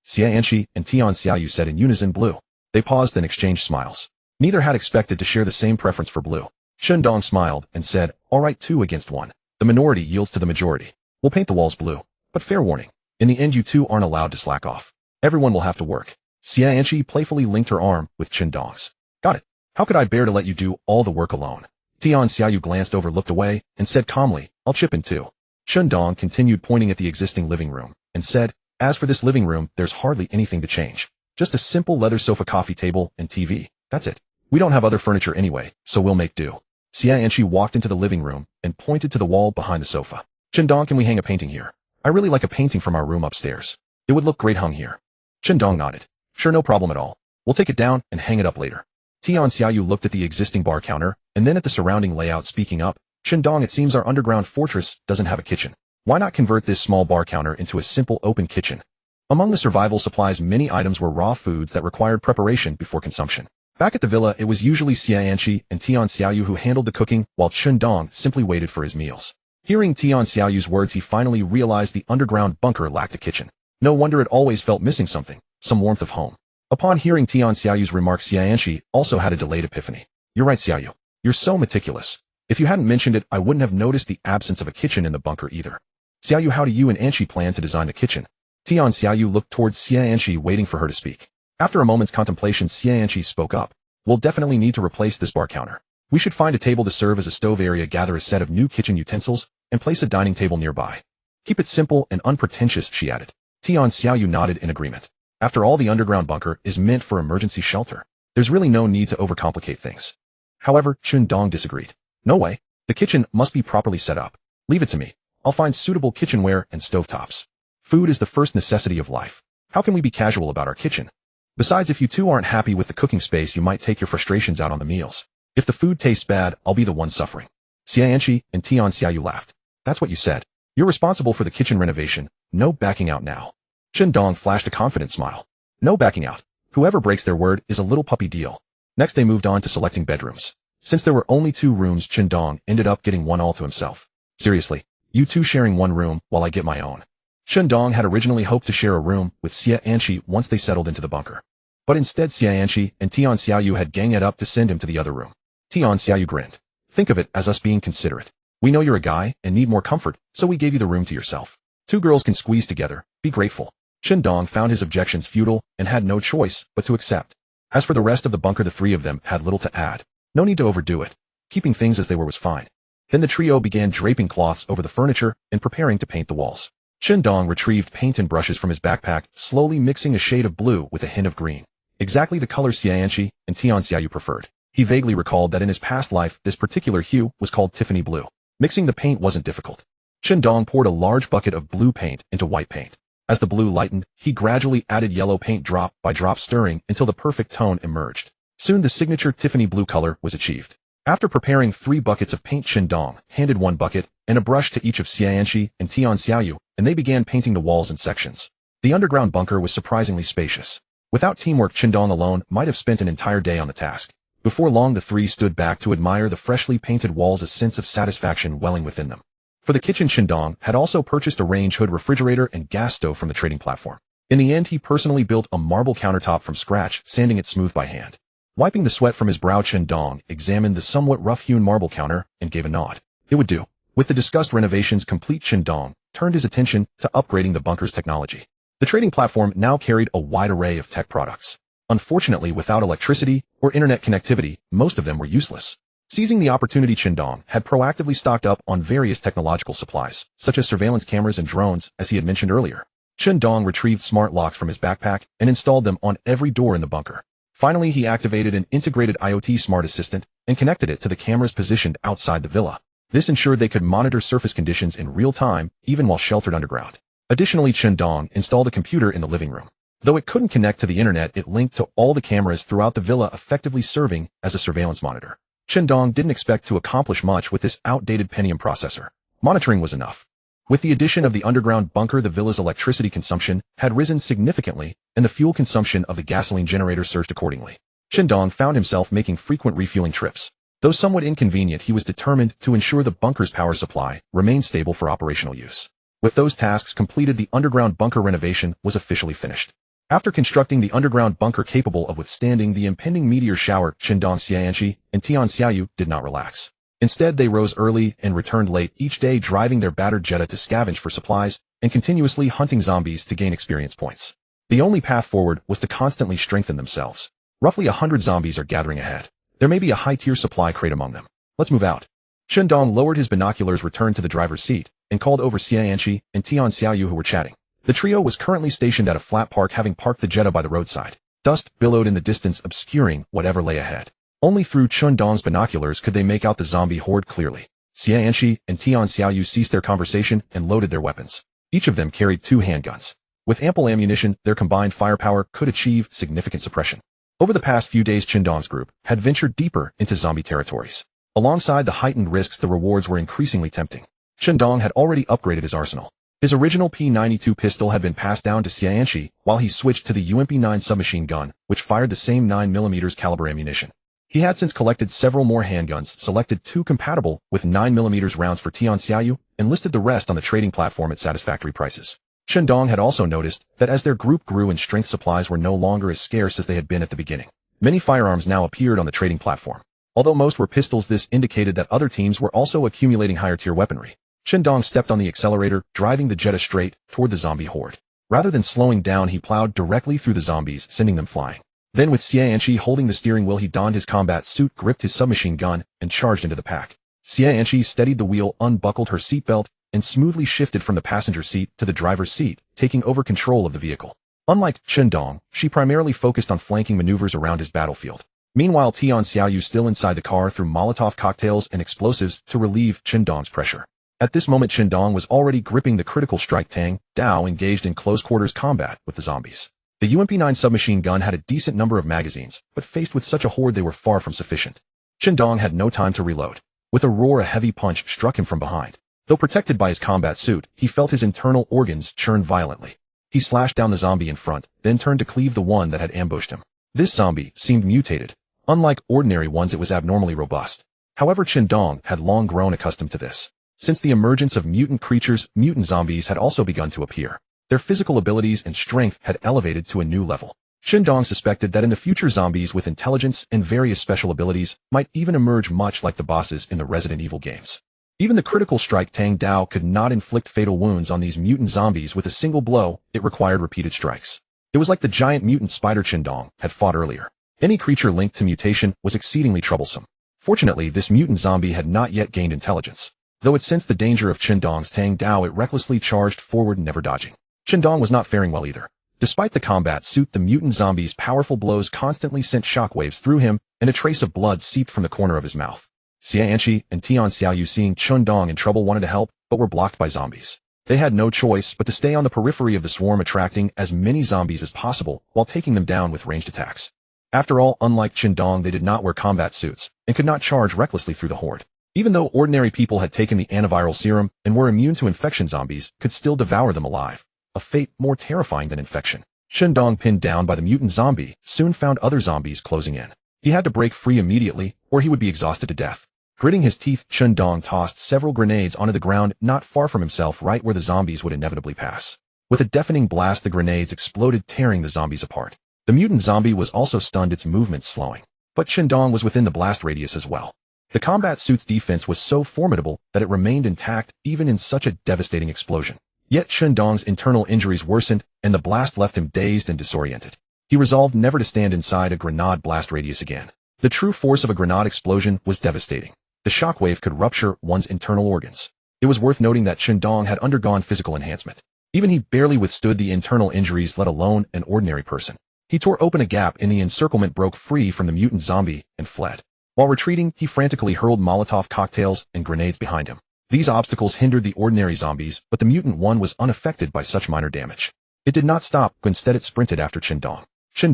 Speaker 1: Xianqi and Tian Xiaoyu said in unison, "Blue." They paused and exchanged smiles. Neither had expected to share the same preference for blue. Dong smiled and said, "All right, 2 against 1. The minority yields to the majority. We'll paint the walls blue. But fair warning, in the end you two aren't allowed to slack off. Everyone will have to work." Xianqi playfully linked her arm with Dong's. "Got it. How could I bear to let you do all the work alone?" Tian Xiaoyu glanced over, looked away, and said calmly, "I'll chip in too." Dong continued, pointing at the existing living room, and said, "As for this living room, there's hardly anything to change. Just a simple leather sofa, coffee table, and TV. That's it. We don't have other furniture anyway, so we'll make do." Xianqi walked into the living room and pointed to the wall behind the sofa. "Dong, can we hang a painting here? I really like a painting from our room upstairs. It would look great hung here." Dong nodded. "Sure, no problem at all. We'll take it down and hang it up later." Tian Xiaoyu looked at the existing bar counter and then at the surrounding layout, speaking up, "Dong, it seems our underground fortress doesn't have a kitchen. Why not convert this small bar counter into a simple open kitchen?" Among the survival supplies, many items were raw foods that required preparation before consumption. Back at the villa, it was usually Xianqi and Tian Xiaoyu who handled the cooking, while Dong simply waited for his meals. Hearing Tian Xiaoyu's words, he finally realized the underground bunker lacked a kitchen. No wonder it always felt missing something, some warmth of home. Upon hearing Tian Xiaoyu's remarks, Xianqi also had a delayed epiphany. "You're right, Xiaoyu. You're so meticulous. If you hadn't mentioned it, I wouldn't have noticed the absence of a kitchen in the bunker either. Xiaoyu, how do you and Anqi plan to design the kitchen?" Tian Xiaoyu looked towards Xianqi, waiting for her to speak. After a moment's contemplation, Xianqi spoke up. "We'll definitely need to replace this bar counter. We should find a table to serve as a stove area, gather a set of new kitchen utensils, and place a dining table nearby. Keep it simple and unpretentious," she added. Tian Xiaoyu nodded in agreement. After all, the underground bunker is meant for emergency shelter. There's really no need to overcomplicate things. However, Dong disagreed. "No way. The kitchen must be properly set up. Leave it to me. I'll find suitable kitchenware and stovetops. Food is the first necessity of life. How can we be casual about our kitchen? Besides, if you two aren't happy with the cooking space, you might take your frustrations out on the meals. If the food tastes bad, I'll be the one suffering." Xianqi and Tian Xiaoyu laughed. "That's what you said. You're responsible for the kitchen renovation. No backing out now." Dong flashed a confident smile. "No backing out. Whoever breaks their word is a little puppy deal." Next, they moved on to selecting bedrooms. Since there were only 2 rooms, Dong ended up getting one all to himself. "Seriously, you two sharing one room while I get my own?" Dong had originally hoped to share a room with Xianqi once they settled into the bunker. But instead Xianqi and Tian Xiaoyu had ganged up to send him to the other room. Tian Xiaoyu grinned. Think of it as us being considerate. We know you're a guy and need more comfort, so we gave you the room to yourself. Two girls can squeeze together, be grateful. Chen Dong found his objections futile and had no choice but to accept. As for the rest of the bunker, the three of them had little to add. No need to overdo it. Keeping things as they were was fine. Then the trio began draping cloths over the furniture and preparing to paint the walls. Chen Dong retrieved paint and brushes from his backpack, slowly mixing a shade of blue with a hint of green. Exactly the color Xianqi and Tian Xiaoyu preferred. He vaguely recalled that in his past life this particular hue was called Tiffany blue. Mixing the paint wasn't difficult. Chen Dong poured a large bucket of blue paint into white paint. As the blue lightened, he gradually added yellow paint drop by drop, stirring until the perfect tone emerged. Soon the signature Tiffany blue color was achieved. After preparing 3 buckets of paint, Chen Dong handed 1 bucket and a brush to each of Xianqi and Tian Xiaoyu, and they began painting the walls in sections. The underground bunker was surprisingly spacious. Without teamwork, Chen Dong alone might have spent an entire day on the task. Before long, the three stood back to admire the freshly painted walls, a sense of satisfaction welling within them. For the kitchen, Chen Dong had also purchased a range hood refrigerator and gas stove from the trading platform. In the end, he personally built a marble countertop from scratch, sanding it smooth by hand. Wiping the sweat from his brow, Chen Dong examined the somewhat rough-hewn marble counter and gave a nod. It would do. With the discussed renovations complete, Chen Dong turned his attention to upgrading the bunker's technology. The trading platform now carried a wide array of tech products. Unfortunately, without electricity or internet connectivity, most of them were useless. Seizing the opportunity, Chen Dong had proactively stocked up on various technological supplies, such as surveillance cameras and drones, as he had mentioned earlier. Chen Dong retrieved smart locks from his backpack and installed them on every door in the bunker. Finally, he activated an integrated IoT smart assistant and connected it to the cameras positioned outside the villa. This ensured they could monitor surface conditions in real time, even while sheltered underground. Additionally, Chen Dong installed a computer in the living room. Though it couldn't connect to the internet, it linked to all the cameras throughout the villa, effectively serving as a surveillance monitor. Chen Dong didn't expect to accomplish much with this outdated Pentium processor. Monitoring was enough. With the addition of the underground bunker, the villa's electricity consumption had risen significantly, and the fuel consumption of the gasoline generator surged accordingly. Chen Dong found himself making frequent refueling trips. Though somewhat inconvenient, he was determined to ensure the bunker's power supply remained stable for operational use. With those tasks completed, the underground bunker renovation was officially finished. After constructing the underground bunker capable of withstanding the impending meteor shower, Chen Dong, Xianqi, and Tian Xiaoyu did not relax. Instead, they rose early and returned late each day, driving their battered Jetta to scavenge for supplies and continuously hunting zombies to gain experience points. The only path forward was to constantly strengthen themselves. Roughly 100 zombies are gathering ahead. There may be a high-tier supply crate among them. Let's move out. Chen Dong lowered his binoculars, returned to the driver's seat, and called over Xianqi and Tian Xiaoyu, who were chatting. The trio was currently stationed at a flat park, having parked the Jetta by the roadside. Dust billowed in the distance, obscuring whatever lay ahead. Only through Chen Dong's binoculars could they make out the zombie horde clearly. Xianqi and Tian Xiaoyu ceased their conversation and loaded their weapons. Each of them carried 2 handguns. With ample ammunition, their combined firepower could achieve significant suppression. Over the past few days, Chen Dong's group had ventured deeper into zombie territories. Alongside the heightened risks, the rewards were increasingly tempting. Chen Dong had already upgraded his arsenal. His original P92 pistol had been passed down to Xianqi, while he switched to the UMP-9 submachine gun, which fired the same 9mm caliber ammunition. He had since collected several more handguns, selected 2 compatible with 9mm rounds for Tian Xiaoyu, and listed the rest on the trading platform at satisfactory prices. Chen Dong had also noticed that as their group grew in strength, supplies were no longer as scarce as they had been at the beginning. Many firearms now appeared on the trading platform. Although most were pistols, this indicated that other teams were also accumulating higher-tier weaponry. Chen Dong stepped on the accelerator, driving the Jetta straight toward the zombie horde. Rather than slowing down, he plowed directly through the zombies, sending them flying. Then, with Xianqi holding the steering wheel, he donned his combat suit, gripped his submachine gun, and charged into the pack. Xianqi steadied the wheel, unbuckled her seatbelt, and smoothly shifted from the passenger seat to the driver's seat, taking over control of the vehicle. Unlike Chen Dong, she primarily focused on flanking maneuvers around his battlefield. Meanwhile, Tian Xiaoyu still inside the car threw Molotov cocktails and explosives to relieve Chen Dong's pressure. At this moment, Chen Dong was already gripping the critical strike Tang Dao, engaged in close-quarters combat with the zombies. The UMP-9 submachine gun had a decent number of magazines, but faced with such a horde, they were far from sufficient. Chen Dong had no time to reload. With a roar, a heavy punch struck him from behind. Though protected by his combat suit, he felt his internal organs churn violently. He slashed down the zombie in front, then turned to cleave the one that had ambushed him. This zombie seemed mutated. Unlike ordinary ones, it was abnormally robust. However, Chen Dong had long grown accustomed to this. Since the emergence of mutant creatures, mutant zombies had also begun to appear. Their physical abilities and strength had elevated to a new level. Dong suspected that in the future zombies with intelligence and various special abilities might even emerge much like the bosses in the Resident Evil games. Even the critical strike Tang Dao could not inflict fatal wounds on these mutant zombies with a single blow. It required repeated strikes. It was like the giant mutant spider Dong had fought earlier. Any creature linked to mutation was exceedingly troublesome. Fortunately, this mutant zombie had not yet gained intelligence. Though it sensed the danger of Dong's Tang Dao, it recklessly charged forward, never dodging. Dong was not faring well either. Despite the combat suit, the mutant zombie's powerful blows constantly sent shockwaves through him, and a trace of blood seeped from the corner of his mouth. Xianqi and Tian Xiaoyu, seeing Dong in trouble, wanted to help, but were blocked by zombies. They had no choice but to stay on the periphery of the swarm, attracting as many zombies as possible while taking them down with ranged attacks. After all, unlike Dong, they did not wear combat suits and could not charge recklessly through the horde. Even though ordinary people had taken the antiviral serum and were immune to infection, zombies could still devour them alive. A fate more terrifying than infection. Dong, pinned down by the mutant zombie, soon found other zombies closing in. He had to break free immediately, or he would be exhausted to death. Gritting his teeth, Dong tossed several grenades onto the ground not far from himself, right where the zombies would inevitably pass. With a deafening blast, the grenades exploded, tearing the zombies apart. The mutant zombie was also stunned, its movement slowing. But Dong was within the blast radius as well. The combat suit's defense was so formidable that it remained intact even in such a devastating explosion. Yet Dong's internal injuries worsened, and the blast left him dazed and disoriented. He resolved never to stand inside a grenade blast radius again. The true force of a grenade explosion was devastating. The shockwave could rupture one's internal organs. It was worth noting that Dong had undergone physical enhancement. Even he barely withstood the internal injuries, let alone an ordinary person. He tore open a gap in the encirclement, broke free from the mutant zombie, and fled. While retreating, he frantically hurled Molotov cocktails and grenades behind him. These obstacles hindered the ordinary zombies, but the mutant one was unaffected by such minor damage. It did not stop, instead it sprinted after Dong.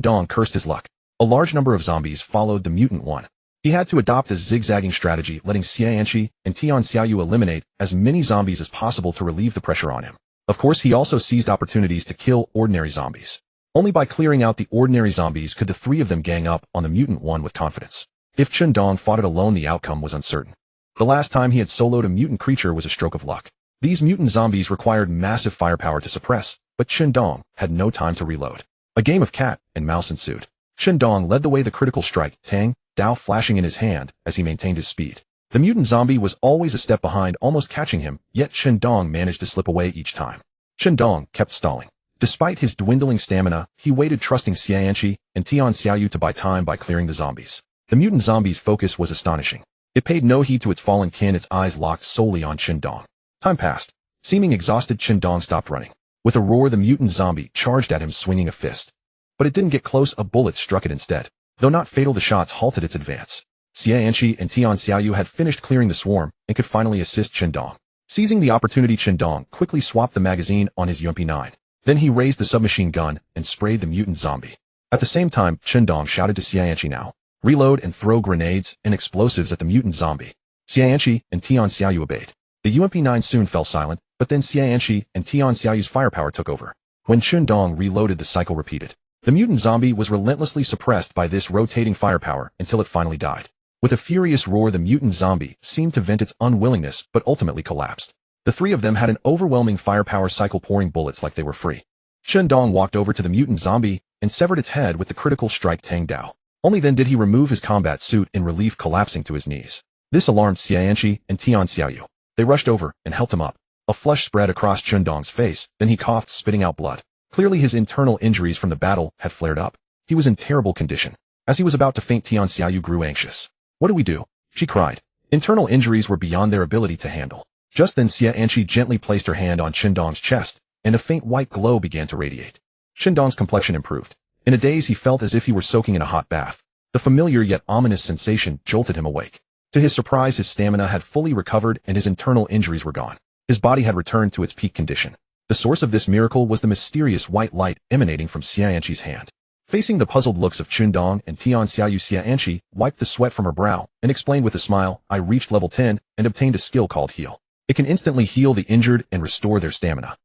Speaker 1: Dong cursed his luck. A large number of zombies followed the mutant one. He had to adopt a zigzagging strategy, letting Xianqi and Tian Xiaoyu eliminate as many zombies as possible to relieve the pressure on him. Of course, he also seized opportunities to kill ordinary zombies. Only by clearing out the ordinary zombies could the three of them gang up on the mutant one with confidence. If Dong fought it alone, the outcome was uncertain. The last time he had soloed a mutant creature was a stroke of luck. These mutant zombies required massive firepower to suppress, but Dong had no time to reload. A game of cat and mouse ensued. Dong led the way, the critical strike, Tang Dao flashing in his hand as he maintained his speed. The mutant zombie was always a step behind, almost catching him, yet Dong managed to slip away each time. Dong kept stalling. Despite his dwindling stamina, he waited, trusting Xianqi and Tian Xiaoyu to buy time by clearing the zombies. The mutant zombie's focus was astonishing. It paid no heed to its fallen kin, its eyes locked solely on Dong. Time passed. Seeming exhausted, Dong stopped running. With a roar, the mutant zombie charged at him, swinging a fist. But it didn't get close, a bullet struck it instead. Though not fatal, the shots halted its advance. Xianqi and Tian Xiaoyu had finished clearing the swarm and could finally assist Dong. Seizing the opportunity, Dong quickly swapped the magazine on his UMP-9. Then he raised the submachine gun and sprayed the mutant zombie. At the same time, Dong shouted to Xianqi, now reload and throw grenades and explosives at the mutant zombie. Xianqi and Tian Xiaoyu obeyed. The UMP-9 soon fell silent, but then Xianqi and Tian Xiaoyu's firepower took over. When Dong reloaded, the cycle repeated. The mutant zombie was relentlessly suppressed by this rotating firepower until it finally died. With a furious roar, the mutant zombie seemed to vent its unwillingness, but ultimately collapsed. The three of them had an overwhelming firepower cycle, pouring bullets like they were free. Dong walked over to the mutant zombie and severed its head with the critical strike Tang Dao. Only then did he remove his combat suit in relief, collapsing to his knees. This alarmed Xianqi and Tian Xiaoyu. They rushed over and helped him up. A flush spread across Dong's face, then he coughed, spitting out blood. Clearly his internal injuries from the battle had flared up. He was in terrible condition. As he was about to faint, Tian Xiaoyu grew anxious. "What do we do?" she cried. Internal injuries were beyond their ability to handle. Just then Xianqi gently placed her hand on Dong's chest, and a faint white glow began to radiate. Dong's complexion improved. In a daze, he felt as if he were soaking in a hot bath. The familiar yet ominous sensation jolted him awake. To his surprise, his stamina had fully recovered and his internal injuries were gone. His body had returned to its peak condition. The source of this miracle was the mysterious white light emanating from Xianqi's hand. Facing the puzzled looks of Dong and Tian Xiaoyu, Xianqi wiped the sweat from her brow and explained with a smile, "I reached level 10 and obtained a skill called Heal. It can instantly heal the injured and restore their stamina."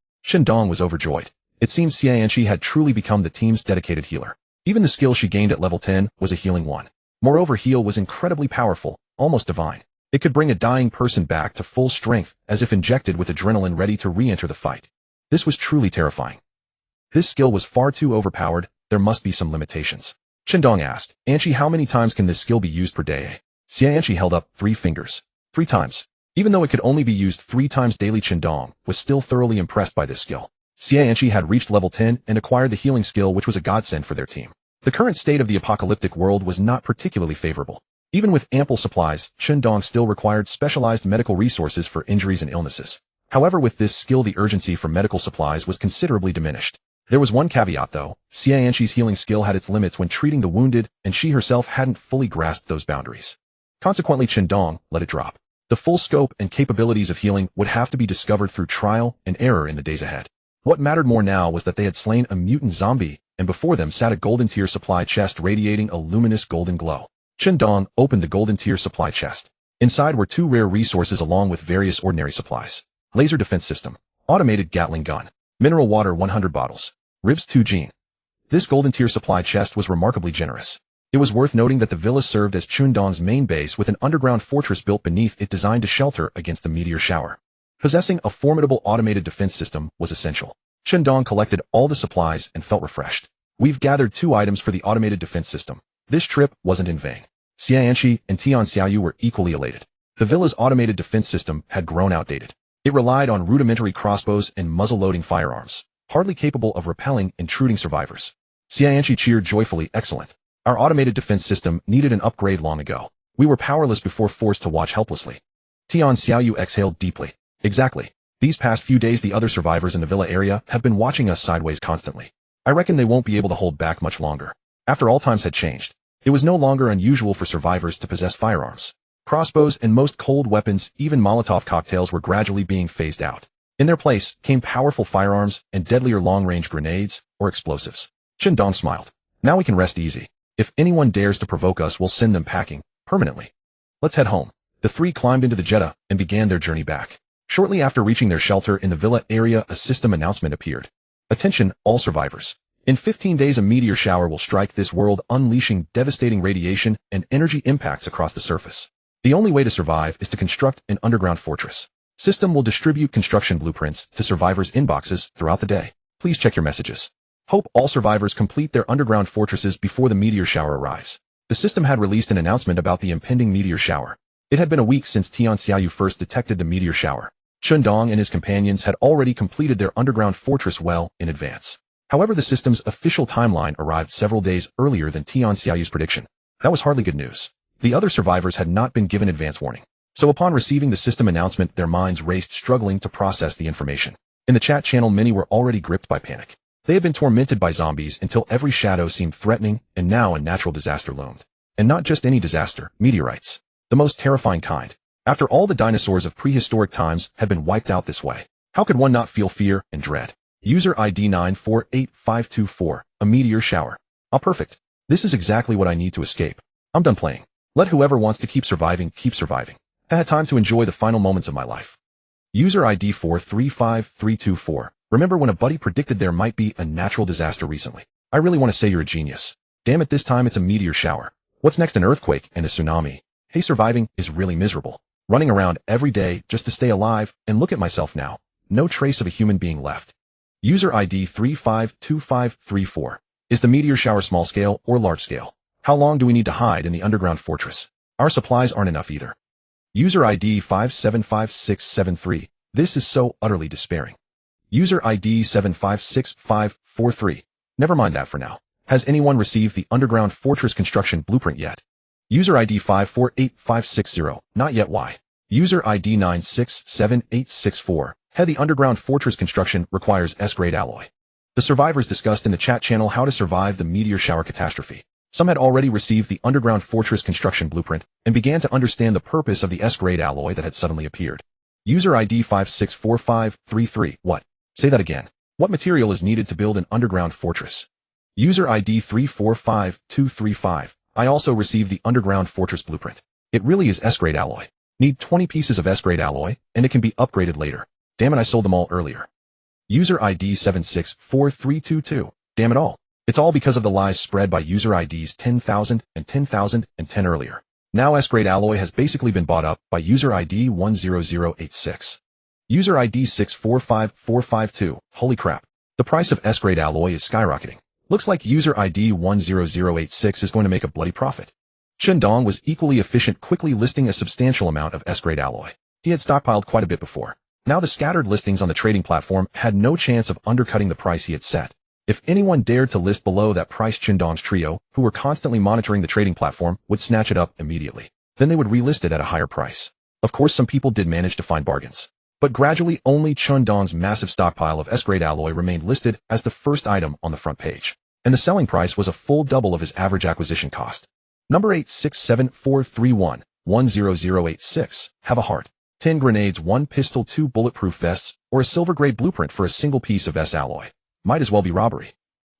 Speaker 1: Dong was overjoyed. It seemed Xianqi had truly become the team's dedicated healer. Even the skill she gained at level 10 was a healing one. Moreover, Heal was incredibly powerful, almost divine. It could bring a dying person back to full strength, as if injected with adrenaline, ready to re-enter the fight. This was truly terrifying. This skill was far too overpowered, there must be some limitations. Qindong asked, Anshi, how many times can this skill be used per day? Xianshi held up 3 fingers. 3 times. Even though it could only be used 3 times daily, Qindong was still thoroughly impressed by this skill. Xianshi had reached level 10 and acquired the healing skill, which was a godsend for their team. The current state of the apocalyptic world was not particularly favorable. Even with ample supplies, Qindong still required specialized medical resources for injuries and illnesses. However, with this skill, the urgency for medical supplies was considerably diminished. There was one caveat, though. Xianshi's healing skill had its limits when treating the wounded, and she herself hadn't fully grasped those boundaries. Consequently, Qindong let it drop. The full scope and capabilities of healing would have to be discovered through trial and error in the days ahead. What mattered more now was that they had slain a mutant zombie, and before them sat a golden tier supply chest radiating a luminous golden glow. Qindong opened the golden tier supply chest. Inside were 2 rare resources along with various ordinary supplies. Laser defense system, automated Gatling gun, mineral water 100 bottles, ribs 2 gene. This golden tier supply chest was remarkably generous. It was worth noting that the villa served as Qindong's main base with an underground fortress built beneath it designed to shelter against the meteor shower. Possessing a formidable automated defense system was essential. Qindong collected all the supplies and felt refreshed. We've gathered 2 items for the automated defense system. This trip wasn't in vain. Xianshi and Tian Xiaoyu were equally elated. The villa's automated defense system had grown outdated. It relied on rudimentary crossbows and muzzle-loading firearms, hardly capable of repelling intruding survivors. Xianshi cheered joyfully, excellent. Our automated defense system needed an upgrade long ago. We were powerless before, forced to watch helplessly. Tian Xiaoyu exhaled deeply. Exactly. These past few days the other survivors in the villa area have been watching us sideways constantly. I reckon they won't be able to hold back much longer. After all, times had changed. It was no longer unusual for survivors to possess firearms. Crossbows and most cold weapons, even Molotov cocktails, were gradually being phased out. In their place came powerful firearms and deadlier long-range grenades or explosives. Qindong smiled. Now we can rest easy. If anyone dares to provoke us, we'll send them packing, permanently. Let's head home. The 3 climbed into the Jetta and began their journey back. Shortly after reaching their shelter in the villa area, a system announcement appeared. Attention, all survivors. In 15 days, a meteor shower will strike this world, unleashing devastating radiation and energy impacts across the surface. The only way to survive is to construct an underground fortress. System will distribute construction blueprints to survivors' inboxes throughout the day. Please check your messages. Hope all survivors complete their underground fortresses before the meteor shower arrives. The system had released an announcement about the impending meteor shower. It had been a week since Tian Xiaoyu first detected the meteor shower. Qindong and his companions had already completed their underground fortress well in advance. However, the system's official timeline arrived several days earlier than Tian Xiaoyu's prediction. That was hardly good news. The other survivors had not been given advance warning. So upon receiving the system announcement, their minds raced, struggling to process the information. In the chat channel, many were already gripped by panic. They had been tormented by zombies until every shadow seemed threatening, and now a natural disaster loomed. And not just any disaster, meteorites. The most terrifying kind. After all the dinosaurs of prehistoric times had been wiped out this way, how could one not feel fear and dread? User ID 948524, a meteor shower. Ah, perfect. This is exactly what I need to escape. I'm done playing. Let whoever wants to keep surviving, keep surviving. I had time to enjoy the final moments of my life. User ID 435324. Remember when a buddy predicted there might be a natural disaster recently? I really want to say you're a genius. Damn it, this time it's a meteor shower. What's next, an earthquake and a tsunami? Hey, surviving is really miserable. Running around every day just to stay alive, and look at myself now. No trace of a human being left. User ID 352534. Is the meteor shower small scale or large scale? How long do we need to hide in the underground fortress? Our supplies aren't enough either. User ID 575673. This is so utterly despairing. User ID 756543. Never mind that for now. Has anyone received the underground fortress construction blueprint yet? User ID 548560. Not yet. Why? User ID 967864. The underground fortress construction requires S-grade alloy. The survivors discussed in the chat channel how to survive the meteor shower catastrophe. Some had already received the underground fortress construction blueprint and began to understand the purpose of the S-grade alloy that had suddenly appeared. User ID 564533. What? Say that again. What material is needed to build an underground fortress? User ID 345235. I also received the underground fortress blueprint. It really is S-grade alloy. Need 20 pieces of S-grade alloy, and it can be upgraded later. Damn it, I sold them all earlier. User ID 764322. Damn it all. It's all because of the lies spread by user IDs 10,000 and 10,000 and 10 earlier. Now S-grade alloy has basically been bought up by user ID 10086. User ID 645452. Holy crap. The price of S-grade alloy is skyrocketing. Looks like user ID 10086 is going to make a bloody profit. Dong was equally efficient, quickly listing a substantial amount of S-grade alloy. He had stockpiled quite a bit before. Now the scattered listings on the trading platform had no chance of undercutting the price he had set. If anyone dared to list below that price, Dong's trio, who were constantly monitoring the trading platform, would snatch it up immediately. Then they would relist it at a higher price. Of course, some people did manage to find bargains. But gradually, only Dong's massive stockpile of S-grade alloy remained listed as the first item on the front page. And the selling price was a full double of his average acquisition cost. Number 86743110086. Have a heart. 10 grenades, 1 pistol, 2 bulletproof vests, or a silver-grade blueprint for a single piece of S alloy. Might as well be robbery.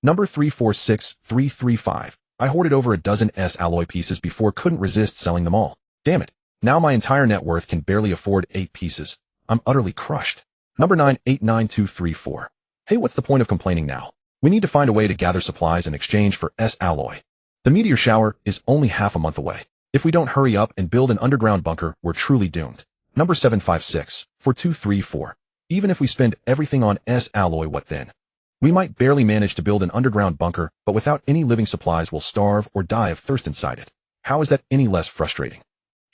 Speaker 1: Number 346335. I hoarded over a dozen S alloy pieces before, couldn't resist selling them all. Damn it. Now my entire net worth can barely afford 8 pieces. I'm utterly crushed. Number 989234. Hey, what's the point of complaining now? We need to find a way to gather supplies in exchange for S alloy. The meteor shower is only half a month away. If we don't hurry up and build an underground bunker, we're truly doomed. Number 7564234. Even if we spend everything on S alloy, what then? We might barely manage to build an underground bunker, but without any living supplies we'll starve or die of thirst inside it. How is that any less frustrating?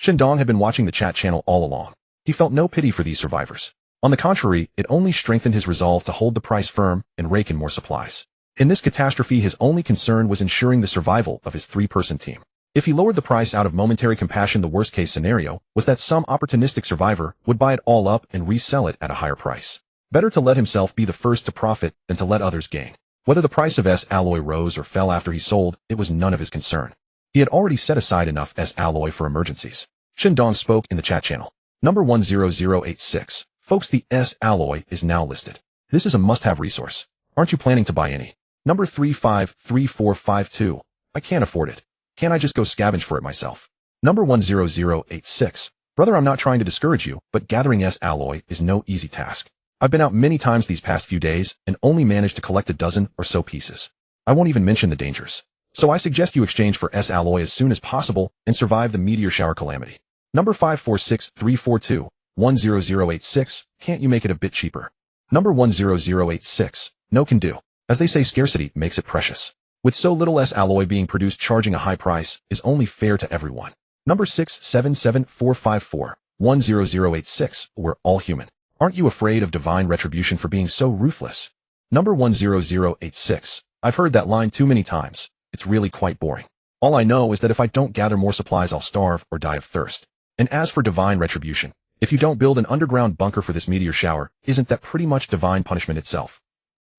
Speaker 1: Dong had been watching the chat channel all along. He felt no pity for these survivors. On the contrary, it only strengthened his resolve to hold the price firm and rake in more supplies. In this catastrophe, his only concern was ensuring the survival of his 3-person team. If he lowered the price out of momentary compassion, the worst-case scenario was that some opportunistic survivor would buy it all up and resell it at a higher price. Better to let himself be the first to profit than to let others gain. Whether the price of S alloy rose or fell after he sold, it was none of his concern. He had already set aside enough S alloy for emergencies. Dong spoke in the chat channel. Number 10086. Folks, the S alloy is now listed. This is a must-have resource. Aren't you planning to buy any? Number 353452. I can't afford it. Can't I just go scavenge for it myself? Number 10086. Brother, I'm not trying to discourage you, but gathering S alloy is no easy task. I've been out many times these past few days and only managed to collect a dozen or so pieces. I won't even mention the dangers. So I suggest you exchange for S alloy as soon as possible and survive the meteor shower calamity. Number 546342. 10086. Can't you make it a bit cheaper? Number 10086. No can do. As they say, scarcity makes it precious. With so little S alloy being produced, charging a high price is only fair to everyone. Number 677454. 10086. We're all human. Aren't you afraid of divine retribution for being so ruthless? Number 10086. I've heard that line too many times. It's really quite boring. All I know is that if I don't gather more supplies, I'll starve or die of thirst. And as for divine retribution, if you don't build an underground bunker for this meteor shower, isn't that pretty much divine punishment itself?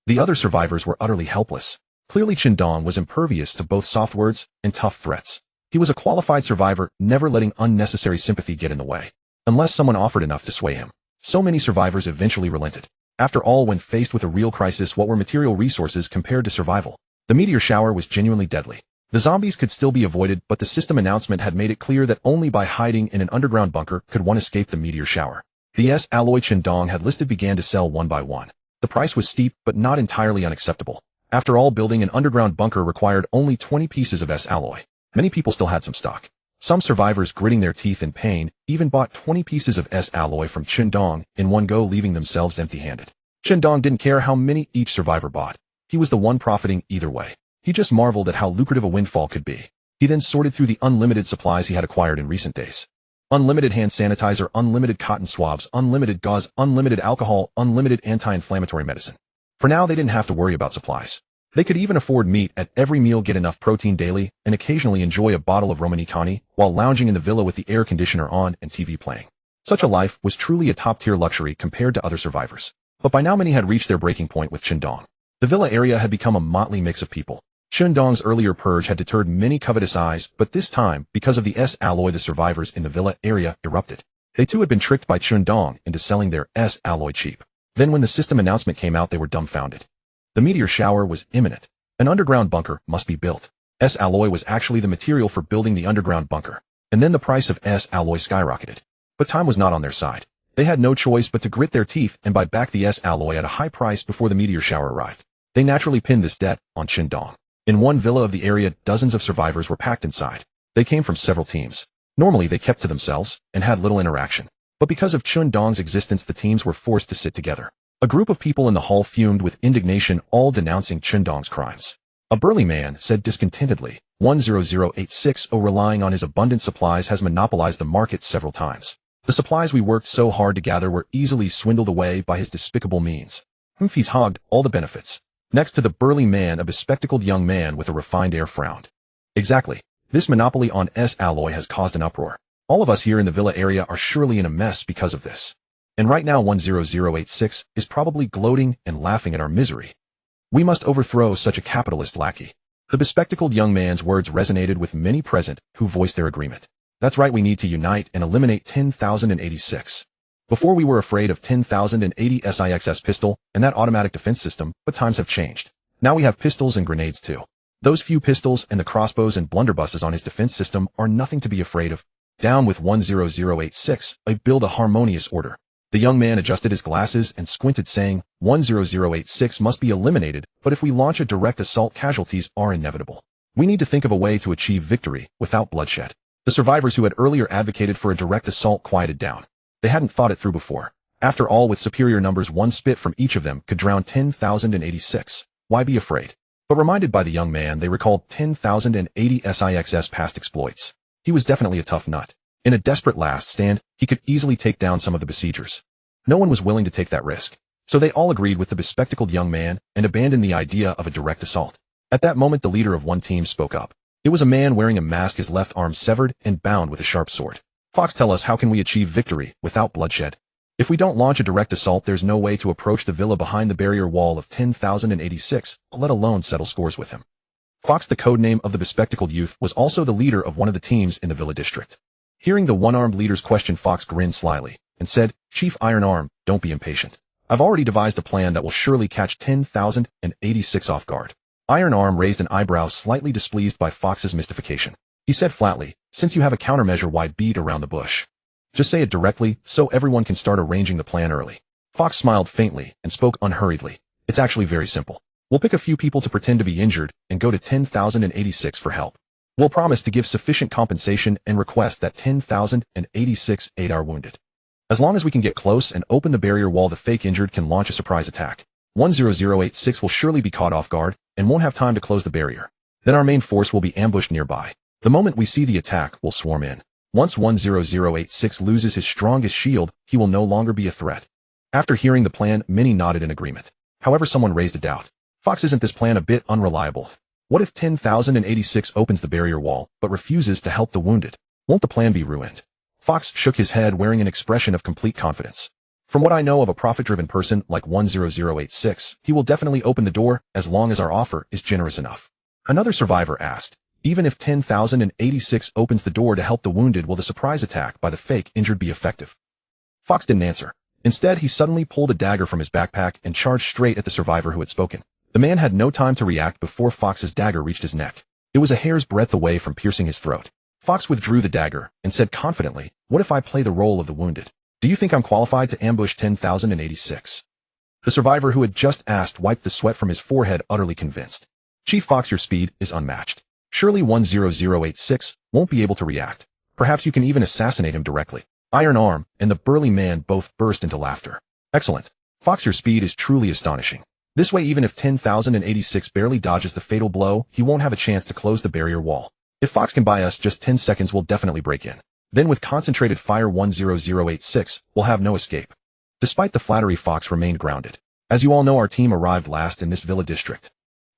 Speaker 1: The other survivors were utterly helpless. Clearly Dong was impervious to both soft words and tough threats. He was a qualified survivor, never letting unnecessary sympathy get in the way. Unless someone offered enough to sway him. So many survivors eventually relented. After all, when faced with a real crisis, what were material resources compared to survival? The meteor shower was genuinely deadly. The zombies could still be avoided, but the system announcement had made it clear that only by hiding in an underground bunker could one escape the meteor shower. The S alloy Dong had listed began to sell one by one. The price was steep, but not entirely unacceptable. After all, building an underground bunker required only 20 pieces of S alloy. Many people still had some stock. Some survivors, gritting their teeth in pain, even bought 20 pieces of S alloy from Dong in one go, leaving themselves empty-handed. Dong didn't care how many each survivor bought. He was the one profiting either way. He just marveled at how lucrative a windfall could be. He then sorted through the unlimited supplies he had acquired in recent days. Unlimited hand sanitizer, unlimited cotton swabs, unlimited gauze, unlimited alcohol, unlimited anti-inflammatory medicine. For now, they didn't have to worry about supplies. They could even afford meat at every meal, get enough protein daily, and occasionally enjoy a bottle of Romanicani while lounging in the villa with the air conditioner on and TV playing. Such a life was truly a top-tier luxury compared to other survivors. But by now many had reached their breaking point with Dong. The villa area had become a motley mix of people. Dong's earlier purge had deterred many covetous eyes, but this time, because of the S alloy, the survivors in the villa area erupted. They too had been tricked by Dong into selling their S alloy cheap. Then when the system announcement came out, they were dumbfounded. The meteor shower was imminent. An underground bunker must be built. S alloy was actually the material for building the underground bunker. And then the price of S alloy skyrocketed. But time was not on their side. They had no choice but to grit their teeth and buy back the S alloy at a high price before the meteor shower arrived. They naturally pinned this debt on Dong. In one villa of the area, dozens of survivors were packed inside. They came from several teams. Normally they kept to themselves and had little interaction. But because of Dong's existence, the teams were forced to sit together. A group of people in the hall fumed with indignation, all denouncing Dong's crimes. A burly man said discontentedly. 10086 relying on his abundant supplies has monopolized the market several times. The supplies we worked so hard to gather were easily swindled away by his despicable means. He's hogged all the benefits. Next to the burly man, a bespectacled young man with a refined air frowned. Exactly. This monopoly on alloy has caused an uproar. All of us here in the villa area are surely in a mess because of this. And right now 10086 is probably gloating and laughing at our misery. We must overthrow such a capitalist lackey. The bespectacled young man's words resonated with many present who voiced their agreement. That's right, we need to unite and eliminate 10,086. Before we were afraid of 10,080 SIXS pistol and that automatic defense system, but times have changed. Now we have pistols and grenades too. Those few pistols and the crossbows and blunderbusses on his defense system are nothing to be afraid of. Down with 10086, I build a harmonious order. The young man adjusted his glasses and squinted, saying, 10086 must be eliminated, but if we launch a direct assault, casualties are inevitable. We need to think of a way to achieve victory without bloodshed. The survivors who had earlier advocated for a direct assault quieted down. They hadn't thought it through before. After all, with superior numbers, one spit from each of them could drown 10,086. Why be afraid? But reminded by the young man, they recalled 10,080 SIXS past exploits. He was definitely a tough nut. In a desperate last stand, he could easily take down some of the besiegers. No one was willing to take that risk. So they all agreed with the bespectacled young man and abandoned the idea of a direct assault. At that moment, the leader of one team spoke up. It was a man wearing a mask, his left arm severed and bound with a sharp sword. Fox, tell us, how can we achieve victory without bloodshed? If we don't launch a direct assault, there's no way to approach the villa behind the barrier wall of 10,086, let alone settle scores with him. Fox, the codename of the bespectacled youth, was also the leader of one of the teams in the villa district. Hearing the one-armed leader's question, Fox grinned slyly and said, Chief Iron Arm, don't be impatient. I've already devised a plan that will surely catch 10,086 off guard. Iron Arm raised an eyebrow, slightly displeased by Fox's mystification. He said flatly, since you have a countermeasure, why beat around the bush? Just say it directly so everyone can start arranging the plan early. Fox smiled faintly and spoke unhurriedly. It's actually very simple. We'll pick a few people to pretend to be injured and go to 10,086 for help. We'll promise to give sufficient compensation and request that 10,086 aid our wounded. As long as we can get close and open the barrier wall, the fake injured can launch a surprise attack. 10086 will surely be caught off guard and won't have time to close the barrier. Then our main force will be ambushed nearby. The moment we see the attack, we'll swarm in. Once 10086 loses his strongest shield, he will no longer be a threat. After hearing the plan, many nodded in agreement. However, someone raised a doubt. Fox, isn't this plan a bit unreliable? What if 10,086 opens the barrier wall, but refuses to help the wounded? Won't the plan be ruined? Fox shook his head, wearing an expression of complete confidence. From what I know of a profit-driven person like 10086, he will definitely open the door as long as our offer is generous enough. Another survivor asked, even if 10,086 opens the door to help the wounded, will the surprise attack by the fake injured be effective? Fox didn't answer. Instead, he suddenly pulled a dagger from his backpack and charged straight at the survivor who had spoken. The man had no time to react before Fox's dagger reached his neck. It was a hair's breadth away from piercing his throat. Fox withdrew the dagger and said confidently, what if I play the role of the wounded? Do you think I'm qualified to ambush 10,086? The survivor who had just asked wiped the sweat from his forehead, utterly convinced. Chief Fox, your speed is unmatched. Surely 10086 won't be able to react. Perhaps you can even assassinate him directly. Iron Arm and the burly man both burst into laughter. Excellent. Fox, your speed is truly astonishing. This way, even if 10,086 barely dodges the fatal blow, he won't have a chance to close the barrier wall. If Fox can buy us just 10 seconds, we'll definitely break in. Then with concentrated fire, 10086 will have no escape. Despite the flattery, Fox remained grounded. As you all know, our team arrived last in this villa district.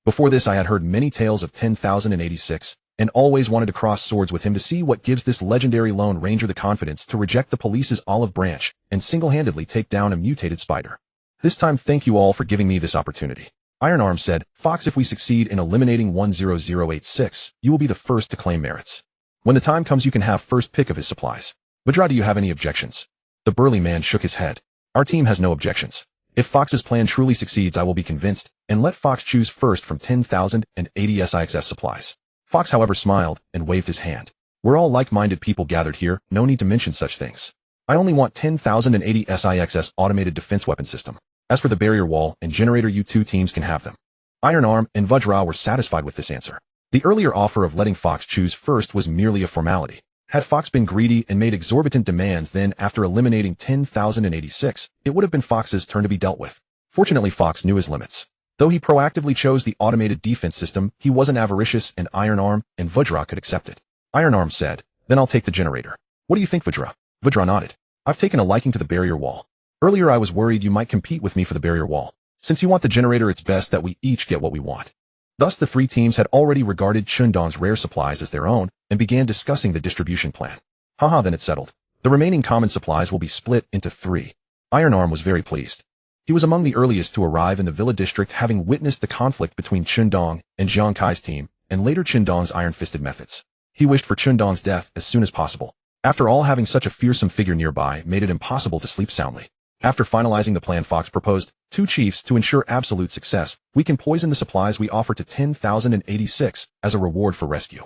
Speaker 1: Before this, I had heard many tales of 10,086, and always wanted to cross swords with him to see what gives this legendary Lone Ranger the confidence to reject the police's olive branch and single-handedly take down a mutated spider. This time, thank you all for giving me this opportunity. Iron Arm said, Fox, if we succeed in eliminating 10086, you will be the first to claim merits. When the time comes, you can have first pick of his supplies. Vajra, do you have any objections? The burly man shook his head. Our team has no objections. If Fox's plan truly succeeds, I will be convinced, and let Fox choose first from 10,080 SIXS supplies. Fox, however, smiled and waved his hand. We're all like-minded people gathered here, no need to mention such things. I only want 10,080 SIXS automated defense weapon system. As for the barrier wall and generator, you two teams can have them. Iron Arm and Vajra were satisfied with this answer. The earlier offer of letting Fox choose first was merely a formality. Had Fox been greedy and made exorbitant demands, then after eliminating 10,086, it would have been Fox's turn to be dealt with. Fortunately, Fox knew his limits. Though he proactively chose the automated defense system, he wasn't avaricious, and Iron Arm and Vajra could accept it. Iron Arm said, "Then I'll take the generator." "What do you think, Vajra?" Vajra nodded. "I've taken a liking to the barrier wall. Earlier I was worried you might compete with me for the barrier wall. Since you want the generator, it's best that we each get what we want." Thus the three teams had already regarded Chundong's rare supplies as their own and began discussing the distribution plan. Haha, then it settled. The remaining common supplies will be split into 3. Iron Arm was very pleased. He was among the earliest to arrive in the Villa District, having witnessed the conflict between Chundong and Jiang Kai's team, and later Chundong's iron-fisted methods. He wished for Chundong's death as soon as possible. After all, having such a fearsome figure nearby made it impossible to sleep soundly. After finalizing the plan, Fox proposed, "Two chiefs, to ensure absolute success, we can poison the supplies we offer to 10,086 as a reward for rescue.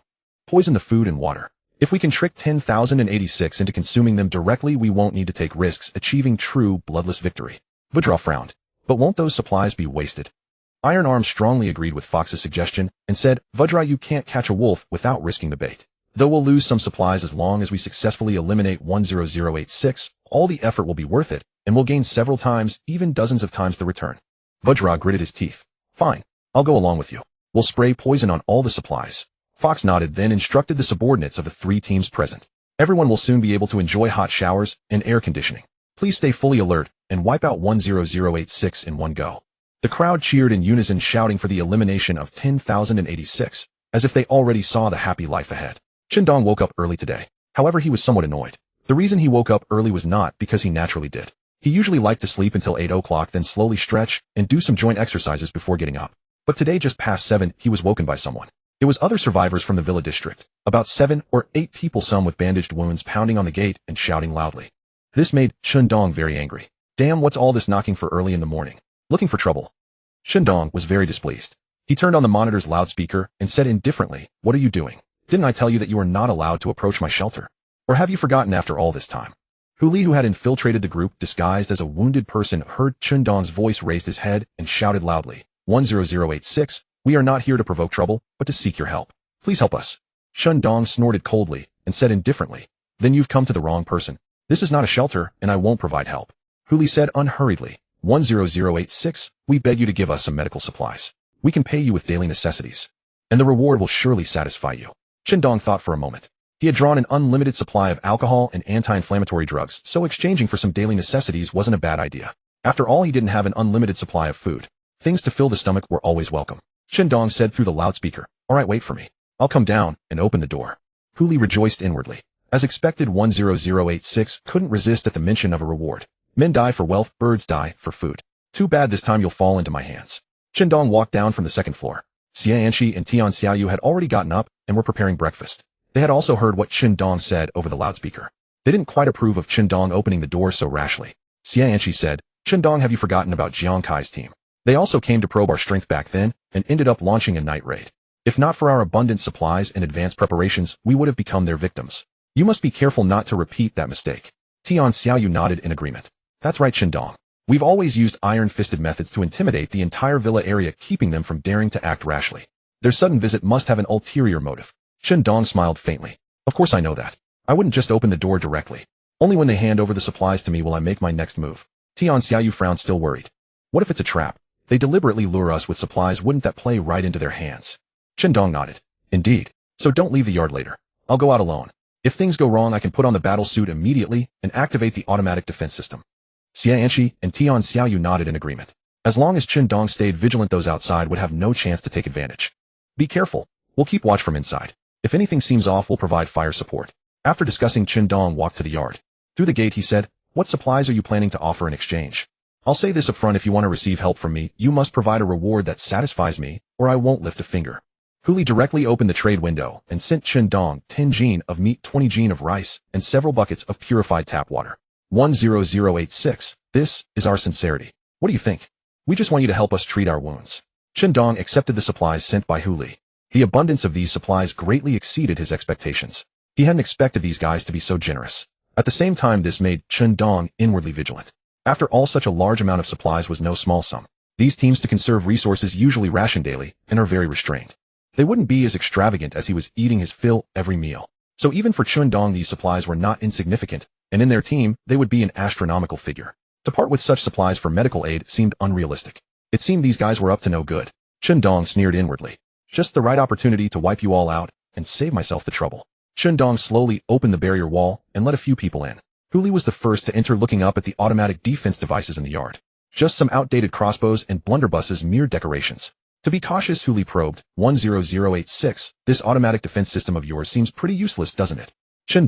Speaker 1: Poison the food and water. If we can trick 10,086 into consuming them directly, we won't need to take risks, achieving true bloodless victory." Vajra frowned. "But won't those supplies be wasted?" Iron Arm strongly agreed with Fox's suggestion and said, "Vajra, you can't catch a wolf without risking the bait. Though we'll lose some supplies, as long as we successfully eliminate 10086, all the effort will be worth it, and we'll gain several times, even dozens of times the return." Vajra gritted his teeth. "Fine, I'll go along with you. We'll spray poison on all the supplies." Fox nodded, then instructed the subordinates of the 3 teams present. "Everyone will soon be able to enjoy hot showers and air conditioning. Please stay fully alert and wipe out 10086 in one go." The crowd cheered in unison, shouting for the elimination of 10,086, as if they already saw the happy life ahead. Chundong woke up early today. However, he was somewhat annoyed. The reason he woke up early was not because he naturally did. He usually liked to sleep until 8 o'clock, then slowly stretch and do some joint exercises before getting up. But today, just past 7, he was woken by someone. It was other survivors from the Villa District, about 7 or 8 people, some with bandaged wounds, pounding on the gate and shouting loudly. This made Chundong very angry. "Damn, what's all this knocking for early in the morning? Looking for trouble?" Chundong was very displeased. He turned on the monitor's loudspeaker and said indifferently, "What are you doing? Didn't I tell you that you are not allowed to approach my shelter? Or have you forgotten after all this time?" Huli, who had infiltrated the group disguised as a wounded person, heard Chundong's voice, raised his head, and shouted loudly, 10086, "We are not here to provoke trouble, but to seek your help. Please help us." Chundong snorted coldly and said indifferently, "Then you've come to the wrong person. This is not a shelter, and I won't provide help." Huli said unhurriedly, 10086, "We beg you to give us some medical supplies. We can pay you with daily necessities, and the reward will surely satisfy you." Chundong thought for a moment. He had drawn an unlimited supply of alcohol and anti-inflammatory drugs, so exchanging for some daily necessities wasn't a bad idea. After all, he didn't have an unlimited supply of food. Things to fill the stomach were always welcome. Chundong said through the loudspeaker, "All right, wait for me. I'll come down and open the door." Huli rejoiced inwardly. As expected, 10086 couldn't resist at the mention of a reward. Men die for wealth, birds die for food. Too bad this time you'll fall into my hands. Chundong walked down from the 2nd floor. Xianxi and Tian Xiaoyu had already gotten up and were preparing breakfast. They had also heard what Chundong said over the loudspeaker. They didn't quite approve of Chundong opening the door so rashly. Xianxi said, "Chundong, have you forgotten about Jiang Kai's team? They also came to probe our strength back then and ended up launching a night raid. If not for our abundant supplies and advanced preparations, we would have become their victims. You must be careful not to repeat that mistake." Tian Xiaoyu nodded in agreement. "That's right, Chundong. We've always used iron-fisted methods to intimidate the entire villa area, keeping them from daring to act rashly. Their sudden visit must have an ulterior motive." Chundong smiled faintly. "Of course I know that. I wouldn't just open the door directly. Only when they hand over the supplies to me will I make my next move." Tian Xiaoyu frowned, still worried. "What if it's a trap? They deliberately lure us with supplies. Wouldn't that play right into their hands?" Chundong nodded. "Indeed. So don't leave the yard later. I'll go out alone. If things go wrong, I can put on the battle suit immediately and activate the automatic defense system." Xianxi and Tian Xiaoyu nodded in agreement. As long as Chundong stayed vigilant, those outside would have no chance to take advantage. "Be careful. We'll keep watch from inside. If anything seems off, we'll provide fire support." After discussing, Chundong walked to the yard. Through the gate, he said, "What supplies are you planning to offer in exchange? I'll say this up front, if you want to receive help from me, you must provide a reward that satisfies me, or I won't lift a finger." Huli directly opened the trade window and sent Chundong 10 jin of meat, 20 jin of rice, and several buckets of purified tap water. 10086, this is our sincerity. What do you think? We just want you to help us treat our wounds." Chundong accepted the supplies sent by Huli. The abundance of these supplies greatly exceeded his expectations. He hadn't expected these guys to be so generous. At the same time, this made Chundong inwardly vigilant. After all, such a large amount of supplies was no small sum. These teams to conserve resources usually ration daily and are very restrained. They wouldn't be as extravagant as he was eating his fill every meal. So even for Chundong, these supplies were not insignificant, and in their team, they would be an astronomical figure. To part with such supplies for medical aid seemed unrealistic. It seemed these guys were up to no good. Dong sneered inwardly. Just the right opportunity to wipe you all out and save myself the trouble. Dong slowly opened the barrier wall and let a few people in. Li was the first to enter, looking up at the automatic defense devices in the yard. Just some outdated crossbows and blunderbusses, mere decorations. To be cautious, Li probed. 10086, this automatic defense system of yours seems pretty useless, doesn't it?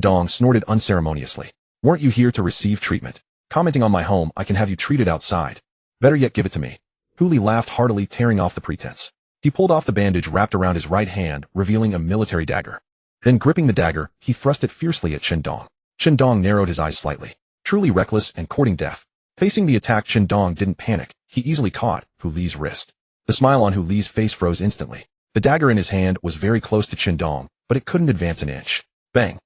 Speaker 1: Dong snorted unceremoniously. Weren't you here to receive treatment? Commenting on my home, I can have you treated outside. Better yet, give it to me. Li laughed heartily, tearing off the pretense. He pulled off the bandage wrapped around his right hand, revealing a military dagger. Then, gripping the dagger, he thrust it fiercely at Dong. Dong narrowed his eyes slightly. Truly reckless and courting death. Facing the attack, Dong didn't panic. He easily caught Li's wrist. The smile on Li's face froze instantly. The dagger in his hand was very close to Dong, but it couldn't advance an inch. Bang!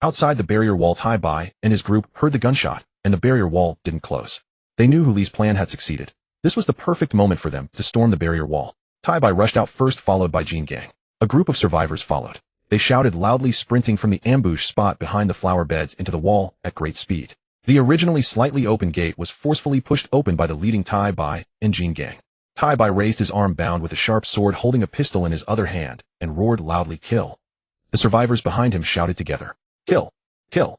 Speaker 1: Outside the barrier wall, Tai Bai and his group heard the gunshot, and the barrier wall didn't close. They knew Li's plan had succeeded. This was the perfect moment for them to storm the barrier wall. Tai Bai rushed out first, followed by Jin Gang. A group of survivors followed. They shouted loudly, sprinting from the ambush spot behind the flower beds into the wall at great speed. The originally slightly open gate was forcefully pushed open by the leading Tai Bai and Jin Gang. Tai Bai raised his arm, bound with a sharp sword, holding a pistol in his other hand, and roared loudly, "Kill!" The survivors behind him shouted together, "Kill! Kill!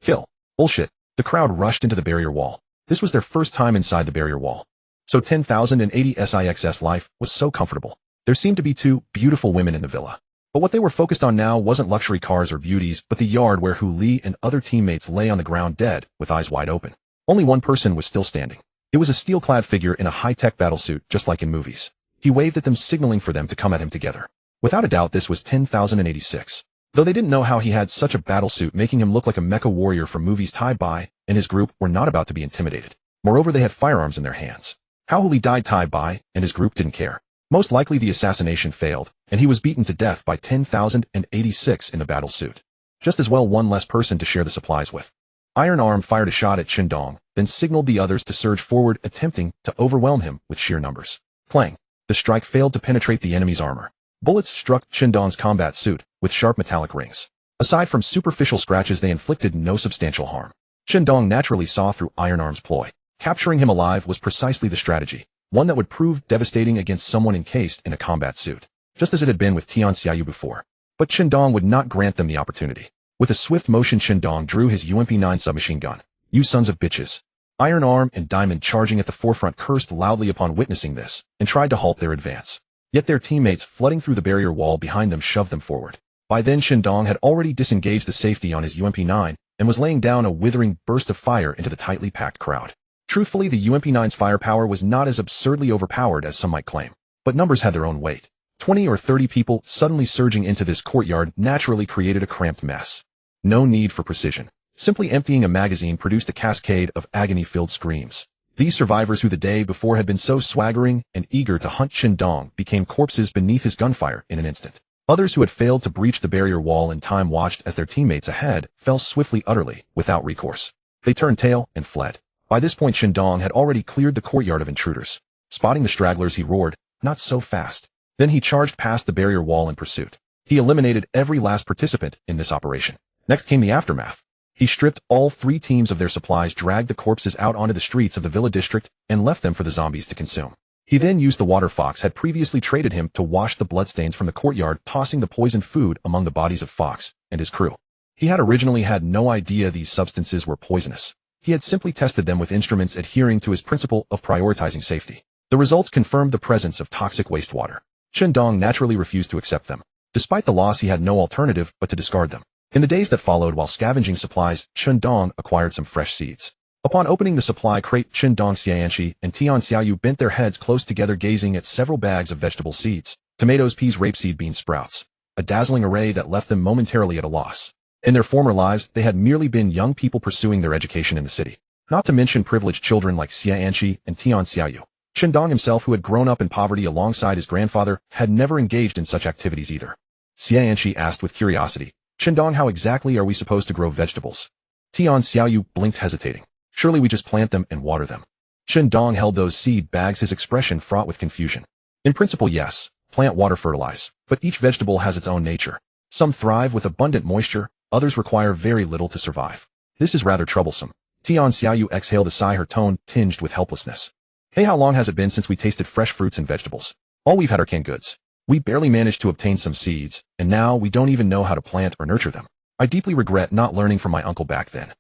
Speaker 1: Kill!" Bullshit. The crowd rushed into the barrier wall. This was their first time inside the barrier wall. So 10,080 SIX's life was so comfortable. There seemed to be 2 beautiful women in the villa. But what they were focused on now wasn't luxury cars or beauties, but the yard where Li and other teammates lay on the ground dead, with eyes wide open. Only one person was still standing. It was a steel-clad figure in a high-tech battlesuit, just like in movies. He waved at them, signaling for them to come at him together. Without a doubt, this was 10,086. Though they didn't know how he had such a battlesuit, making him look like a mecha warrior from movies, Tai Bai and his group were not about to be intimidated. Moreover, they had firearms in their hands. How Li died, Tai Bai and his group didn't care. Most likely the assassination failed, and he was beaten to death by 10,086 in a battlesuit. Just as well one less person to share the supplies with. Iron Arm fired a shot at Dong, then signaled the others to surge forward, attempting to overwhelm him with sheer numbers. Clang! The strike failed to penetrate the enemy's armor. Bullets struck Dong's combat suit with sharp metallic rings. Aside from superficial scratches, they inflicted no substantial harm. Dong naturally saw through Iron Arm's ploy. Capturing him alive was precisely the strategy, one that would prove devastating against someone encased in a combat suit, just as it had been with Tian Xiaoyu before. But Dong would not grant them the opportunity. With a swift motion, Dong drew his UMP-9 submachine gun. "You sons of bitches." Iron Arm and Diamond, charging at the forefront, cursed loudly upon witnessing this, and tried to halt their advance. Yet their teammates, flooding through the barrier wall behind them, shoved them forward. By then, Dong had already disengaged the safety on his UMP-9, and was laying down a withering burst of fire into the tightly packed crowd. Truthfully, the UMP-9's firepower was not as absurdly overpowered as some might claim. But numbers had their own weight. 20 or 30 people suddenly surging into this courtyard naturally created a cramped mess. No need for precision. Simply emptying a magazine produced a cascade of agony-filled screams. These survivors, who the day before had been so swaggering and eager to hunt Dong, became corpses beneath his gunfire in an instant. Others who had failed to breach the barrier wall in time watched as their teammates ahead fell swiftly, utterly, without recourse. They turned tail and fled. By this point, Dong had already cleared the courtyard of intruders. Spotting the stragglers, he roared, "Not so fast." Then he charged past the barrier wall in pursuit. He eliminated every last participant in this operation. Next came the aftermath. He stripped all 3 teams of their supplies, dragged the corpses out onto the streets of the Villa District, and left them for the zombies to consume. He then used the water Fox had previously traded him to wash the bloodstains from the courtyard, tossing the poisoned food among the bodies of Fox and his crew. He had originally had no idea these substances were poisonous. He had simply tested them with instruments, adhering to his principle of prioritizing safety. The results confirmed the presence of toxic wastewater. Dong naturally refused to accept them. Despite the loss, he had no alternative but to discard them. In the days that followed, while scavenging supplies, Dong acquired some fresh seeds. Upon opening the supply crate, Dong Xianxi and Tian Xiaoyu bent their heads close together, gazing at several bags of vegetable seeds, tomatoes, peas, rapeseed, bean sprouts, a dazzling array that left them momentarily at a loss. In their former lives, they had merely been young people pursuing their education in the city. Not to mention privileged children like Xianxi and Tian Xiaoyu. Dong himself, who had grown up in poverty alongside his grandfather, had never engaged in such activities either. Xianxi asked with curiosity, "Dong, how exactly are we supposed to grow vegetables?" Tian Xiaoyu blinked, hesitating. "Surely we just plant them and water them." Dong held those seed bags, his expression fraught with confusion. "In principle, yes, plant, water, fertilize, but each vegetable has its own nature. Some thrive with abundant moisture, others require very little to survive. This is rather troublesome." Tian Xiaoyu exhaled a sigh, her tone tinged with helplessness. Hey, how long has it been since we tasted fresh fruits and vegetables? All we've had are canned goods. We barely managed to obtain some seeds, and now we don't even know how to plant or nurture them. I deeply regret not learning from my uncle back then.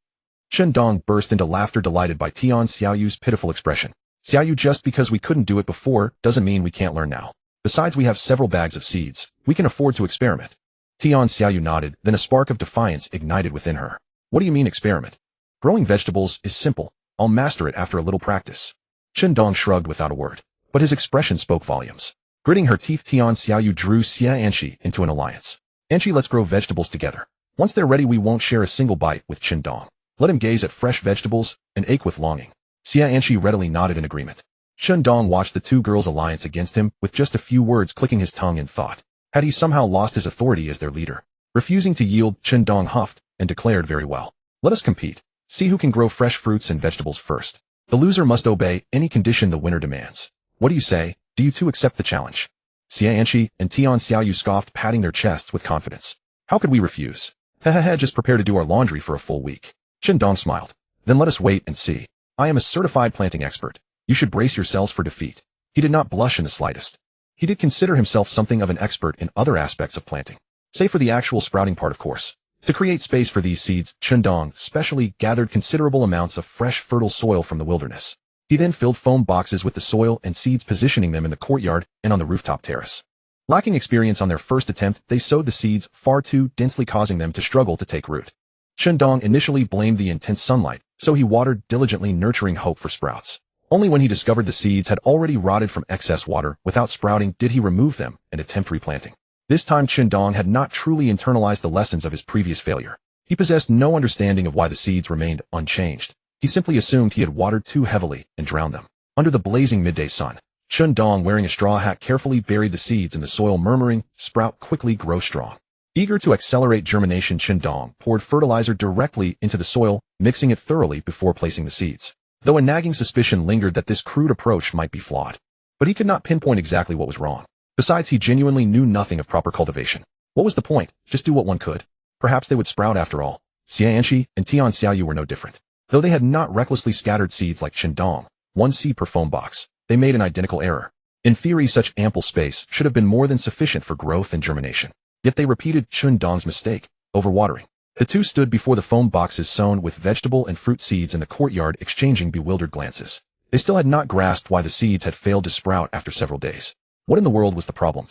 Speaker 1: Chen Dong burst into laughter, delighted by Tian Xiaoyu's pitiful expression. Xiaoyu, just because we couldn't do it before doesn't mean we can't learn now. Besides, we have several bags of seeds. We can afford to experiment. Tian Xiaoyu nodded, then a spark of defiance ignited within her. What do you mean experiment? Growing vegetables is simple. I'll master it after a little practice. Chen Dong shrugged without a word, but his expression spoke volumes. Gritting her teeth, Tian Xiaoyu drew Xia Anshi into an alliance. Anshi, let's grow vegetables together. Once they're ready, we won't share a single bite with Chen Dong. Let him gaze at fresh vegetables and ache with longing. Xia Anshi readily nodded in agreement. Chen Dong watched the two girls' alliance against him with just a few words, clicking his tongue in thought. Had he somehow lost his authority as their leader? Refusing to yield, Chen Dong huffed and declared, very well. Let us compete. See who can grow fresh fruits and vegetables first. The loser must obey any condition the winner demands. What do you say? Do you two accept the challenge? Xia Anshi and Tian Xiaoyu scoffed, patting their chests with confidence. How could we refuse? Hehehe, just prepare to do our laundry for a full week. Chen Dong smiled. Then let us wait and see. I am a certified planting expert. You should brace yourselves for defeat. He did not blush in the slightest. He did consider himself something of an expert in other aspects of planting. Save for the actual sprouting part, of course. To create space for these seeds, Chen Dong specially gathered considerable amounts of fresh, fertile soil from the wilderness. He then filled foam boxes with the soil and seeds, positioning them in the courtyard and on the rooftop terrace. Lacking experience on their first attempt, they sowed the seeds far too densely, causing them to struggle to take root. Chen Dong initially blamed the intense sunlight, so he watered diligently, nurturing hope for sprouts. Only when he discovered the seeds had already rotted from excess water without sprouting did he remove them and attempt replanting. This time Chen Dong had not truly internalized the lessons of his previous failure. He possessed no understanding of why the seeds remained unchanged. He simply assumed he had watered too heavily and drowned them. Under the blazing midday sun, Chen Dong, wearing a straw hat, carefully buried the seeds in the soil, murmuring, "Sprout quickly, grow strong." Eager to accelerate germination, Chen Dong poured fertilizer directly into the soil, mixing it thoroughly before placing the seeds. Though a nagging suspicion lingered that this crude approach might be flawed. But he could not pinpoint exactly what was wrong. Besides, he genuinely knew nothing of proper cultivation. What was the point? Just do what one could. Perhaps they would sprout after all. Xia Anshi and Tian Xiaoyu were no different. Though they had not recklessly scattered seeds like Chen Dong, one seed per foam box, they made an identical error. In theory, such ample space should have been more than sufficient for growth and germination. Yet they repeated Chen Dong's mistake, overwatering. The two stood before the foam boxes sown with vegetable and fruit seeds in the courtyard, exchanging bewildered glances. They still had not grasped why the seeds had failed to sprout after several days. What in the world was the problem?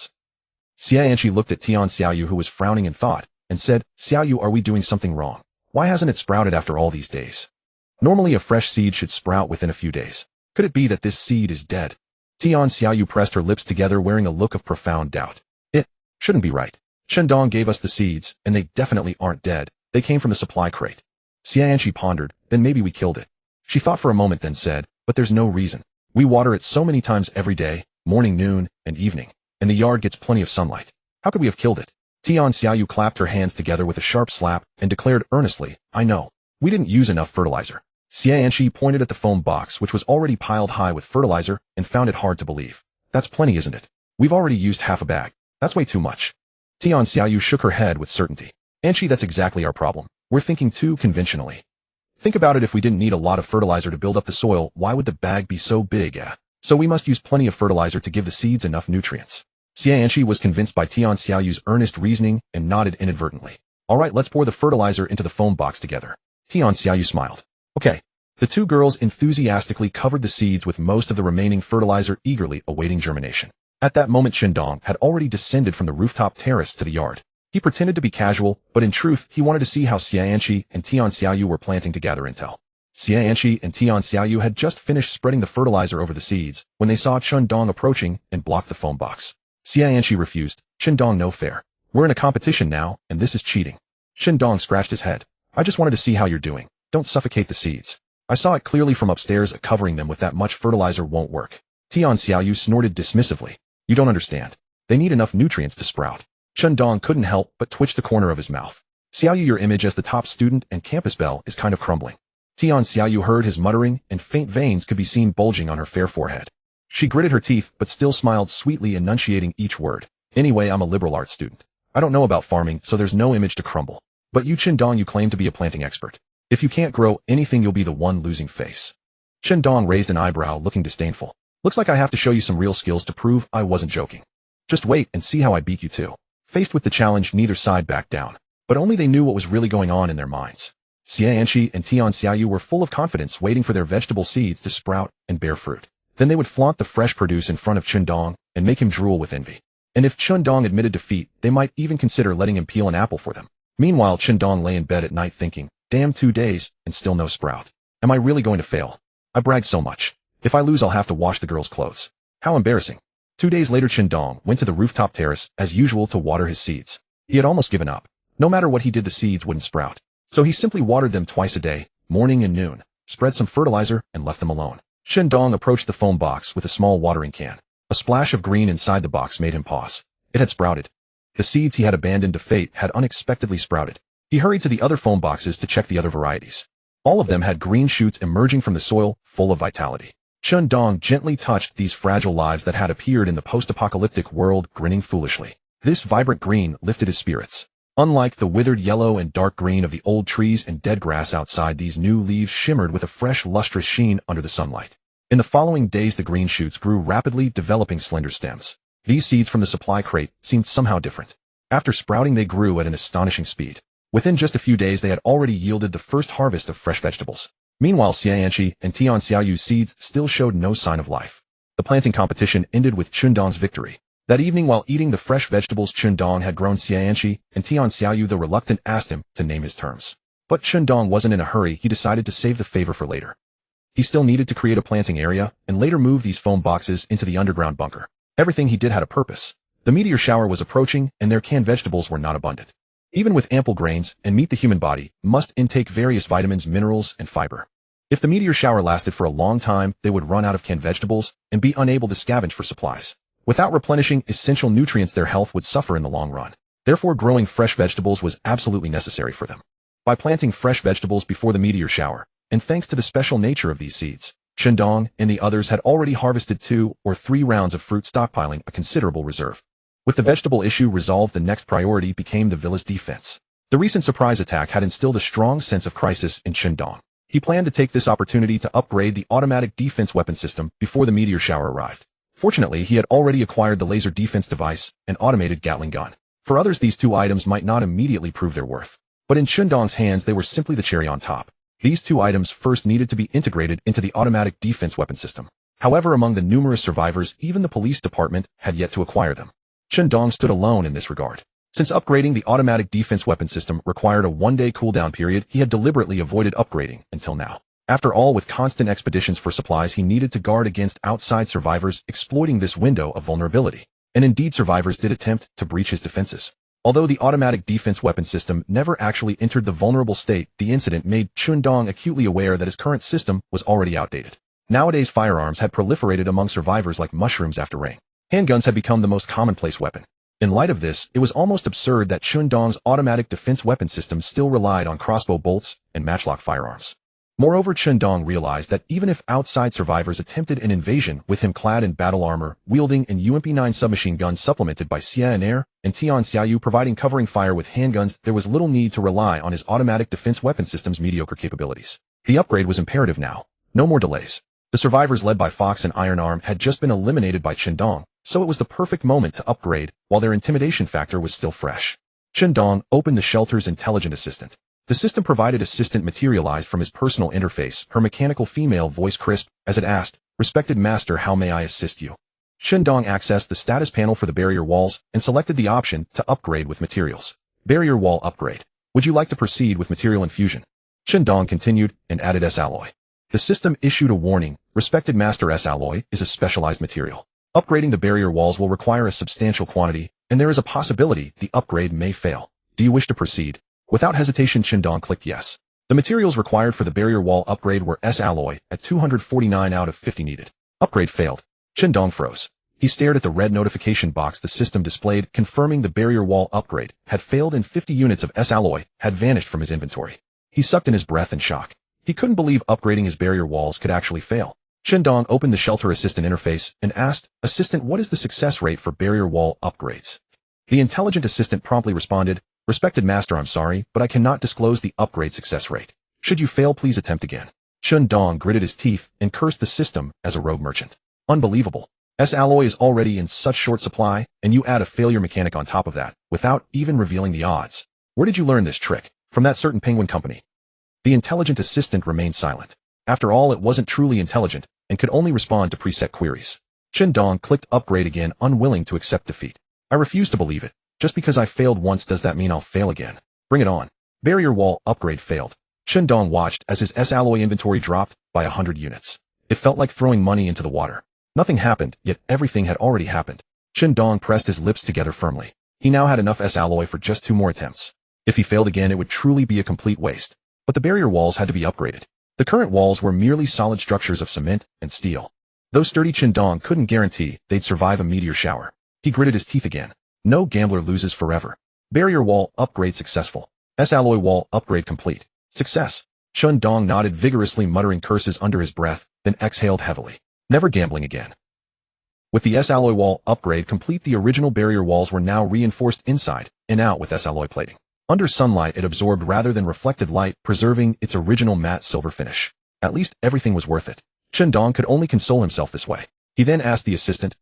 Speaker 1: Xia Anshi looked at Tian Xiaoyu, who was frowning in thought, and said, "Xiaoyu, are we doing something wrong? Why hasn't it sprouted after all these days? Normally a fresh seed should sprout within a few days. Could it be that this seed is dead?" Tian Xiaoyu pressed her lips together, wearing a look of profound doubt. It shouldn't be right. Chen Dong gave us the seeds, and they definitely aren't dead. They came from the supply crate. Xia Anshi pondered, then maybe we killed it. She thought for a moment, then said, but there's no reason. We water it so many times every day, morning, noon, and evening, and the yard gets plenty of sunlight. How could we have killed it? Tian Xiaoyu clapped her hands together with a sharp slap and declared earnestly, I know. We didn't use enough fertilizer. Xia Anshi pointed at the foam box, which was already piled high with fertilizer, and found it hard to believe. That's plenty, isn't it? We've already used half a bag. That's way too much. Tian Xiaoyu shook her head with certainty. Anshi, that's exactly our problem. We're thinking too conventionally. Think about it, if we didn't need a lot of fertilizer to build up the soil, why would the bag be so big? So we must use plenty of fertilizer to give the seeds enough nutrients. Xia Anshi was convinced by Tian Xiaoyu's earnest reasoning and nodded inadvertently. All right, let's pour the fertilizer into the foam box together. Tian Xiaoyu smiled. Okay. The two girls enthusiastically covered the seeds with most of the remaining fertilizer, eagerly awaiting germination. At that moment, Chen Dong had already descended from the rooftop terrace to the yard. He pretended to be casual, but in truth, he wanted to see how Xia Anshi and Tian Xiaoyu were planting to gather intel. Xia Anshi and Tian Xiaoyu had just finished spreading the fertilizer over the seeds when they saw Chen Dong approaching and blocked the foam box. Xia Anshi refused. Chen Dong, no fair. We're in a competition now, and this is cheating. Chen Dong scratched his head. I just wanted to see how you're doing. Don't suffocate the seeds. I saw it clearly from upstairs. Covering them with that much fertilizer won't work. Tian Xiaoyu snorted dismissively. You don't understand. They need enough nutrients to sprout. Chen Dong couldn't help but twitch the corner of his mouth. Xiaoyu, your image as the top student and campus belle is kind of crumbling. Tian Xiaoyu heard his muttering, and faint veins could be seen bulging on her fair forehead. She gritted her teeth, but still smiled sweetly, enunciating each word. Anyway, I'm a liberal arts student. I don't know about farming, so there's no image to crumble. But you, Chen Dong, you claim to be a planting expert. If you can't grow anything, you'll be the one losing face. Dong raised an eyebrow, looking disdainful. Looks like I have to show you some real skills to prove I wasn't joking. Just wait and see how I beat you too. Faced with the challenge, neither side backed down. But only they knew what was really going on in their minds. Xianqi and Tian Xiaoyu were full of confidence, waiting for their vegetable seeds to sprout and bear fruit. Then they would flaunt the fresh produce in front of Dong and make him drool with envy. And if Dong admitted defeat, they might even consider letting him peel an apple for them. Meanwhile, Dong lay in bed at night thinking, damn, 2 days, and still no sprout. Am I really going to fail? I bragged so much. If I lose, I'll have to wash the girl's clothes. How embarrassing. 2 days later, Dong went to the rooftop terrace, as usual, to water his seeds. He had almost given up. No matter what he did, the seeds wouldn't sprout. So he simply watered them twice a day, morning and noon, spread some fertilizer, and left them alone. Dong approached the foam box with a small watering can. A splash of green inside the box made him pause. It had sprouted. The seeds he had abandoned to fate had unexpectedly sprouted. He hurried to the other foam boxes to check the other varieties. All of them had green shoots emerging from the soil, full of vitality. Dong gently touched these fragile lives that had appeared in the post-apocalyptic world, grinning foolishly. This vibrant green lifted his spirits. Unlike the withered yellow and dark green of the old trees and dead grass outside, these new leaves shimmered with a fresh, lustrous sheen under the sunlight. In the following days, the green shoots grew rapidly, developing slender stems. These seeds from the supply crate seemed somehow different. After sprouting, they grew at an astonishing speed. Within just a few days, they had already yielded the first harvest of fresh vegetables. Meanwhile, Xianqi and Tian Xiaoyu's seeds still showed no sign of life. The planting competition ended with Dong's victory. That evening, while eating the fresh vegetables Dong had grown, Xianqi and Tian Xiaoyu, though reluctant, asked him to name his terms. But Dong wasn't in a hurry. He decided to save the favor for later. He still needed to create a planting area and later move these foam boxes into the underground bunker. Everything he did had a purpose. The meteor shower was approaching, and their canned vegetables were not abundant. Even with ample grains and meat, the human body must intake various vitamins, minerals, and fiber. If the meteor shower lasted for a long time, they would run out of canned vegetables and be unable to scavenge for supplies. Without replenishing essential nutrients, their health would suffer in the long run. Therefore, growing fresh vegetables was absolutely necessary for them. By planting fresh vegetables before the meteor shower, and thanks to the special nature of these seeds, Dong and the others had already harvested 2 or 3 rounds of fruit, stockpiling a considerable reserve. With the vegetable issue resolved, the next priority became the villa's defense. The recent surprise attack had instilled a strong sense of crisis in Dong. He planned to take this opportunity to upgrade the automatic defense weapon system before the meteor shower arrived. Fortunately, he had already acquired the laser defense device and automated Gatling gun. For others, these 2 items might not immediately prove their worth. But in Dong's hands, they were simply the cherry on top. These 2 items first needed to be integrated into the automatic defense weapon system. However, among the numerous survivors, even the police department had yet to acquire them. Dong stood alone in this regard. Since upgrading the automatic defense weapon system required a 1-day cooldown period, he had deliberately avoided upgrading until now. After all, with constant expeditions for supplies, he needed to guard against outside survivors exploiting this window of vulnerability. And indeed, survivors did attempt to breach his defenses. Although the automatic defense weapon system never actually entered the vulnerable state, the incident made Dong acutely aware that his current system was already outdated. Nowadays, firearms had proliferated among survivors like mushrooms after rain. Handguns had become the most commonplace weapon. In light of this, it was almost absurd that Dong's automatic defense weapon system still relied on crossbow bolts and matchlock firearms. Moreover, Dong realized that even if outside survivors attempted an invasion with him clad in battle armor, wielding an UMP-9 submachine gun supplemented by Xian'er and Tian Xiaoyu providing covering fire with handguns, there was little need to rely on his automatic defense weapon system's mediocre capabilities. The upgrade was imperative now. No more delays. The survivors led by Fox and Iron Arm had just been eliminated by Dong, so it was the perfect moment to upgrade while their intimidation factor was still fresh. Dong opened the shelter's intelligent assistant. The system provided assistant materialized from his personal interface, her mechanical female voice crisp, as it asked, "Respected Master, how may I assist you?" Dong accessed the status panel for the barrier walls and selected the option to upgrade with materials. Barrier wall upgrade. Would you like to proceed with material infusion? Dong continued and added S-alloy. The system issued a warning. Respected Master, S-alloy is a specialized material. Upgrading the barrier walls will require a substantial quantity, and there is a possibility the upgrade may fail. Do you wish to proceed? Without hesitation, Dong clicked yes. The materials required for the barrier wall upgrade were S-alloy at 249 out of 50 needed. Upgrade failed. Dong froze. He stared at the red notification box the system displayed, confirming the barrier wall upgrade had failed and 50 units of S-alloy had vanished from his inventory. He sucked in his breath in shock. He couldn't believe upgrading his barrier walls could actually fail. Dong opened the shelter assistant interface and asked, "Assistant, what is the success rate for barrier wall upgrades?" The intelligent assistant promptly responded, "Respected Master, I'm sorry, but I cannot disclose the upgrade success rate. Should you fail, please attempt again." Chun Dong gritted his teeth and cursed the system as a rogue merchant. Unbelievable. S-alloy is already in such short supply, and you add a failure mechanic on top of that, without even revealing the odds. Where did you learn this trick? From that certain penguin company. The intelligent assistant remained silent. After all, it wasn't truly intelligent, and could only respond to preset queries. Chun Dong clicked upgrade again, unwilling to accept defeat. I refuse to believe it. Just because I failed once, does that mean I'll fail again? Bring it on. Barrier wall upgrade failed. Chun Dong watched as his S-alloy inventory dropped by 100 units. It felt like throwing money into the water. Nothing happened, yet everything had already happened. Chun Dong pressed his lips together firmly. He now had enough S-alloy for just 2 more attempts. If he failed again, it would truly be a complete waste. But the barrier walls had to be upgraded. The current walls were merely solid structures of cement and steel. Though sturdy, Chun Dong couldn't guarantee they'd survive a meteor shower. He gritted his teeth again. No gambler loses forever. Barrier wall upgrade successful. S-alloy wall upgrade complete. Success. Chun Dong nodded vigorously, muttering curses under his breath, then exhaled heavily. Never gambling again. With the S-alloy wall upgrade complete, the original barrier walls were now reinforced inside and out with S-alloy plating. Under sunlight, it absorbed rather than reflected light, preserving its original matte silver finish. At least everything was worth it. Chun Dong could only console himself this way. He then asked the assistant,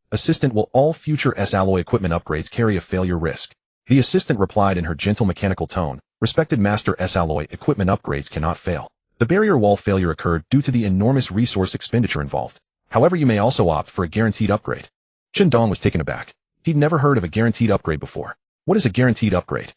Speaker 1: will all future S-alloy equipment upgrades carry a failure risk? The assistant replied in her gentle mechanical tone, respected master, S-alloy equipment upgrades cannot fail. The barrier wall failure occurred due to the enormous resource expenditure involved. However, you may also opt for a guaranteed upgrade. Chun Dong was taken aback. He'd never heard of a guaranteed upgrade before. What is a guaranteed upgrade?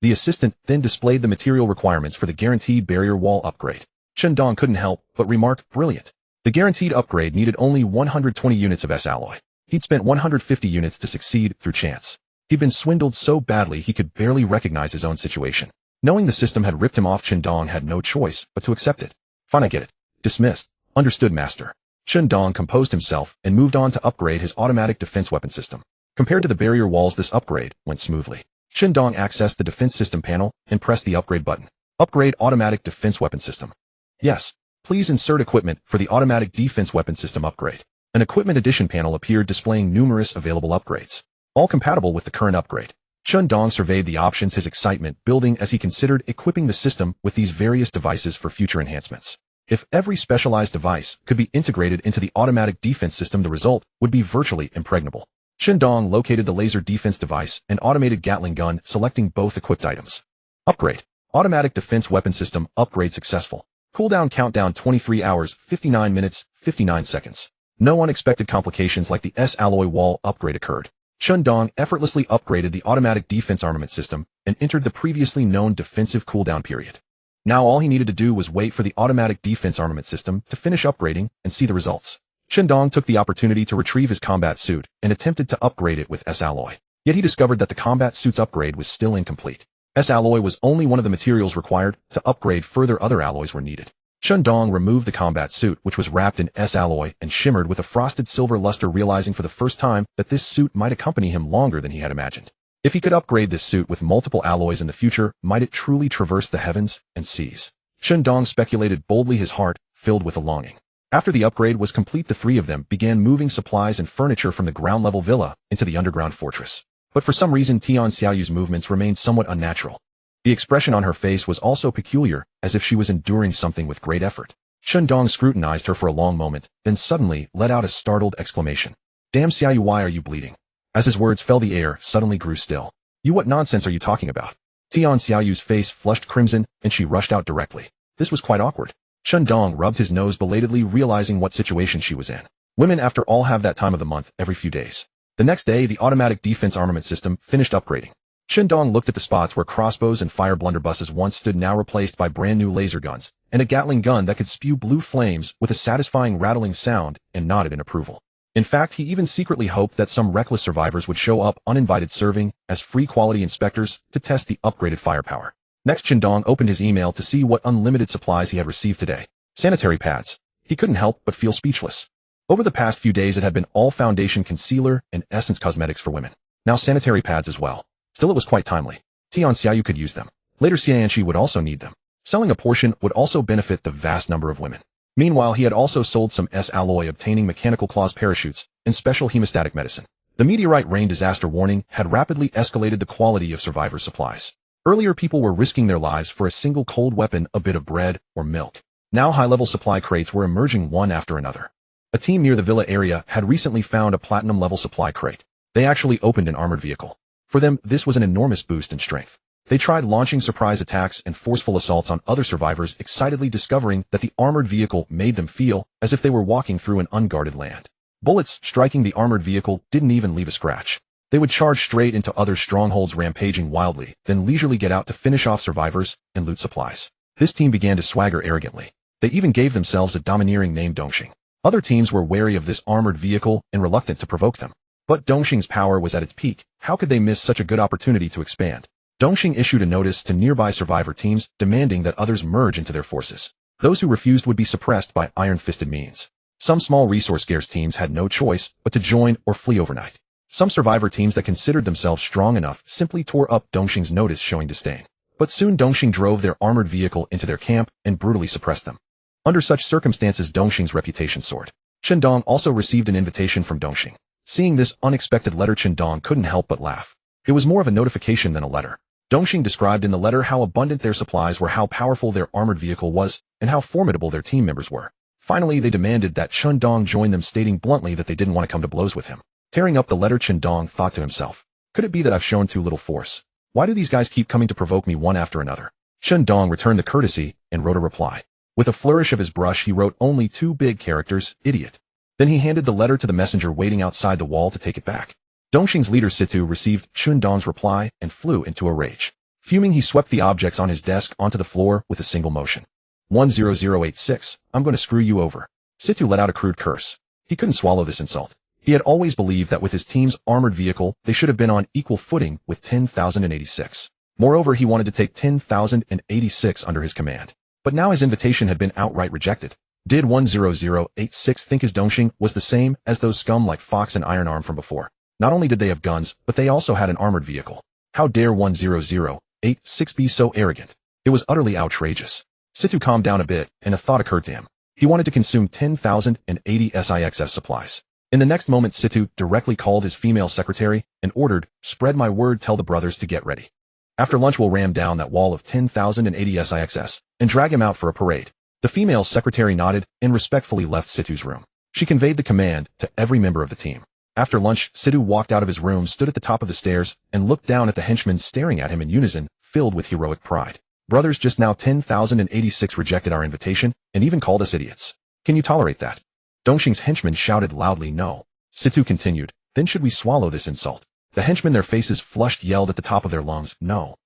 Speaker 1: The assistant then displayed the material requirements for the guaranteed barrier wall upgrade. Chun Dong couldn't help but remark, brilliant. The guaranteed upgrade needed only 120 units of S-alloy. He'd spent 150 units to succeed through chance. He'd been swindled so badly he could barely recognize his own situation. Knowing the system had ripped him off, Chun Dong had no choice but to accept it. Fine, I get it. Dismissed. Understood, master. Chun Dong composed himself and moved on to upgrade his automatic defense weapon system. Compared to the barrier walls, this upgrade went smoothly. Chun Dong accessed the defense system panel and pressed the upgrade button. Upgrade automatic defense weapon system. Yes. Please insert equipment for the automatic defense weapon system upgrade. An equipment addition panel appeared displaying numerous available upgrades, all compatible with the current upgrade. Chun Dong surveyed the options, his excitement building as he considered equipping the system with these various devices for future enhancements. If every specialized device could be integrated into the automatic defense system, the result would be virtually impregnable. Chun Dong located the laser defense device and automated Gatling gun, selecting both equipped items. Upgrade. Automatic defense weapon system upgrade successful. Cooldown countdown 23 hours, 59 minutes, 59 seconds. No unexpected complications like the S-alloy wall upgrade occurred. Chun Dong effortlessly upgraded the automatic defense armament system and entered the previously known defensive cooldown period. Now all he needed to do was wait for the automatic defense armament system to finish upgrading and see the results. Chun Dong took the opportunity to retrieve his combat suit and attempted to upgrade it with S-alloy. Yet he discovered that the combat suit's upgrade was still incomplete. S-alloy was only one of the materials required to upgrade. Further, other alloys were needed. Chun Dong removed the combat suit, which was wrapped in S-alloy and shimmered with a frosted silver luster, realizing for the first time that this suit might accompany him longer than he had imagined. If he could upgrade this suit with multiple alloys in the future, might it truly traverse the heavens and seas? Chun Dong speculated boldly, his heart filled with a longing. After the upgrade was complete, the three of them began moving supplies and furniture from the ground-level villa into the underground fortress. But for some reason, Tian Xiaoyu's movements remained somewhat unnatural. The expression on her face was also peculiar, as if she was enduring something with great effort. Chun Dong scrutinized her for a long moment, then suddenly let out a startled exclamation. Damn, Xiaoyu, why are you bleeding? As his words fell, the air suddenly grew still. You, what nonsense are you talking about? Tian Xiaoyu's face flushed crimson, and she rushed out directly. This was quite awkward. Chun Dong rubbed his nose belatedly, realizing what situation she was in. Women, after all, have that time of the month every few days. The next day, the automatic defense armament system finished upgrading. Chun Dong looked at the spots where crossbows and fire blunderbusses once stood, now replaced by brand new laser guns, and a Gatling gun that could spew blue flames with a satisfying rattling sound, and nodded in approval. In fact, he even secretly hoped that some reckless survivors would show up uninvited, serving as free quality inspectors to test the upgraded firepower. Next, Chun Dong opened his email to see what unlimited supplies he had received today. Sanitary pads. He couldn't help but feel speechless. Over the past few days, it had been all foundation, concealer, and essence cosmetics for women. Now sanitary pads as well. Still, it was quite timely. Tian Xiaoyu could use them. Later, Xianxi would also need them. Selling a portion would also benefit the vast number of women. Meanwhile, he had also sold some S-alloy, obtaining mechanical claws parachutes and special hemostatic medicine. The meteorite rain disaster warning had rapidly escalated the quality of survivor supplies. Earlier, people were risking their lives for a single cold weapon, a bit of bread or milk. Now high-level supply crates were emerging one after another. A team near the villa area had recently found a platinum-level supply crate. They actually opened an armored vehicle. For them, this was an enormous boost in strength. They tried launching surprise attacks and forceful assaults on other survivors, excitedly discovering that the armored vehicle made them feel as if they were walking through an unguarded land. Bullets striking the armored vehicle didn't even leave a scratch. They would charge straight into other strongholds, rampaging wildly, then leisurely get out to finish off survivors and loot supplies. This team began to swagger arrogantly. They even gave themselves a domineering name, Dongxing. Other teams were wary of this armored vehicle and reluctant to provoke them. But Dongxing's power was at its peak. How could they miss such a good opportunity to expand? Dongxing issued a notice to nearby survivor teams, demanding that others merge into their forces. Those who refused would be suppressed by iron-fisted means. Some small resource-scarce teams had no choice but to join or flee overnight. Some survivor teams that considered themselves strong enough simply tore up Dongxing's notice, showing disdain. But soon Dongxing drove their armored vehicle into their camp and brutally suppressed them. Under such circumstances, Dongxing's reputation soared. Qindong also received an invitation from Dongxing. Seeing this unexpected letter, Qindong couldn't help but laugh. It was more of a notification than a letter. Dongxing described in the letter how abundant their supplies were, how powerful their armored vehicle was, and how formidable their team members were. Finally, they demanded that Qindong join them, stating bluntly that they didn't want to come to blows with him. Tearing up the letter, Qindong thought to himself, could it be that I've shown too little force? Why do these guys keep coming to provoke me one after another? Qindong returned the courtesy and wrote a reply. With a flourish of his brush, he wrote only 2 big characters, idiot. Then he handed the letter to the messenger waiting outside the wall to take it back. Dongxing's leader Situ received Qindong's reply and flew into a rage. Fuming, he swept the objects on his desk onto the floor with a single motion. 10086, I'm going to screw you over. Situ let out a crude curse. He couldn't swallow this insult. He had always believed that with his team's armored vehicle, they should have been on equal footing with 10,086. Moreover, he wanted to take 10,086 under his command. But now his invitation had been outright rejected. Did 10086 think his Dongxing was the same as those scum like Fox and Ironarm from before? Not only did they have guns, but they also had an armored vehicle. How dare 10086 be so arrogant? It was utterly outrageous. Situ calmed down a bit, and a thought occurred to him. He wanted to consume 10,080 SIXS supplies. In the next moment, Situ directly called his female secretary and ordered, spread my word, tell the brothers to get ready. After lunch, we'll ram down that wall of 10,080 SIXS and drag him out for a parade. The female secretary nodded and respectfully left Situ's room. She conveyed the command to every member of the team. After lunch, Situ walked out of his room, stood at the top of the stairs, and looked down at the henchmen staring at him in unison, filled with heroic pride. Brothers, just now 10,086 rejected our invitation and even called us idiots. Can you tolerate that? Dongxing's henchmen shouted loudly, no. Situ continued, then should we swallow this insult? The henchmen, their faces flushed, yelled at the top of their lungs, no.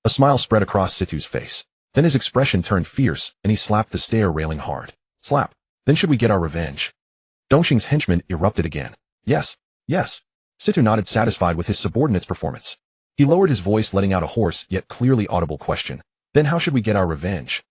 Speaker 1: A smile spread across Situ's face. Then his expression turned fierce, and he slapped the stair railing hard. Slap. Then should we get our revenge? Dongxing's henchmen erupted again. Yes, yes. Situ nodded, satisfied with his subordinate's performance. He lowered his voice, letting out a hoarse yet clearly audible question. Then how should we get our revenge?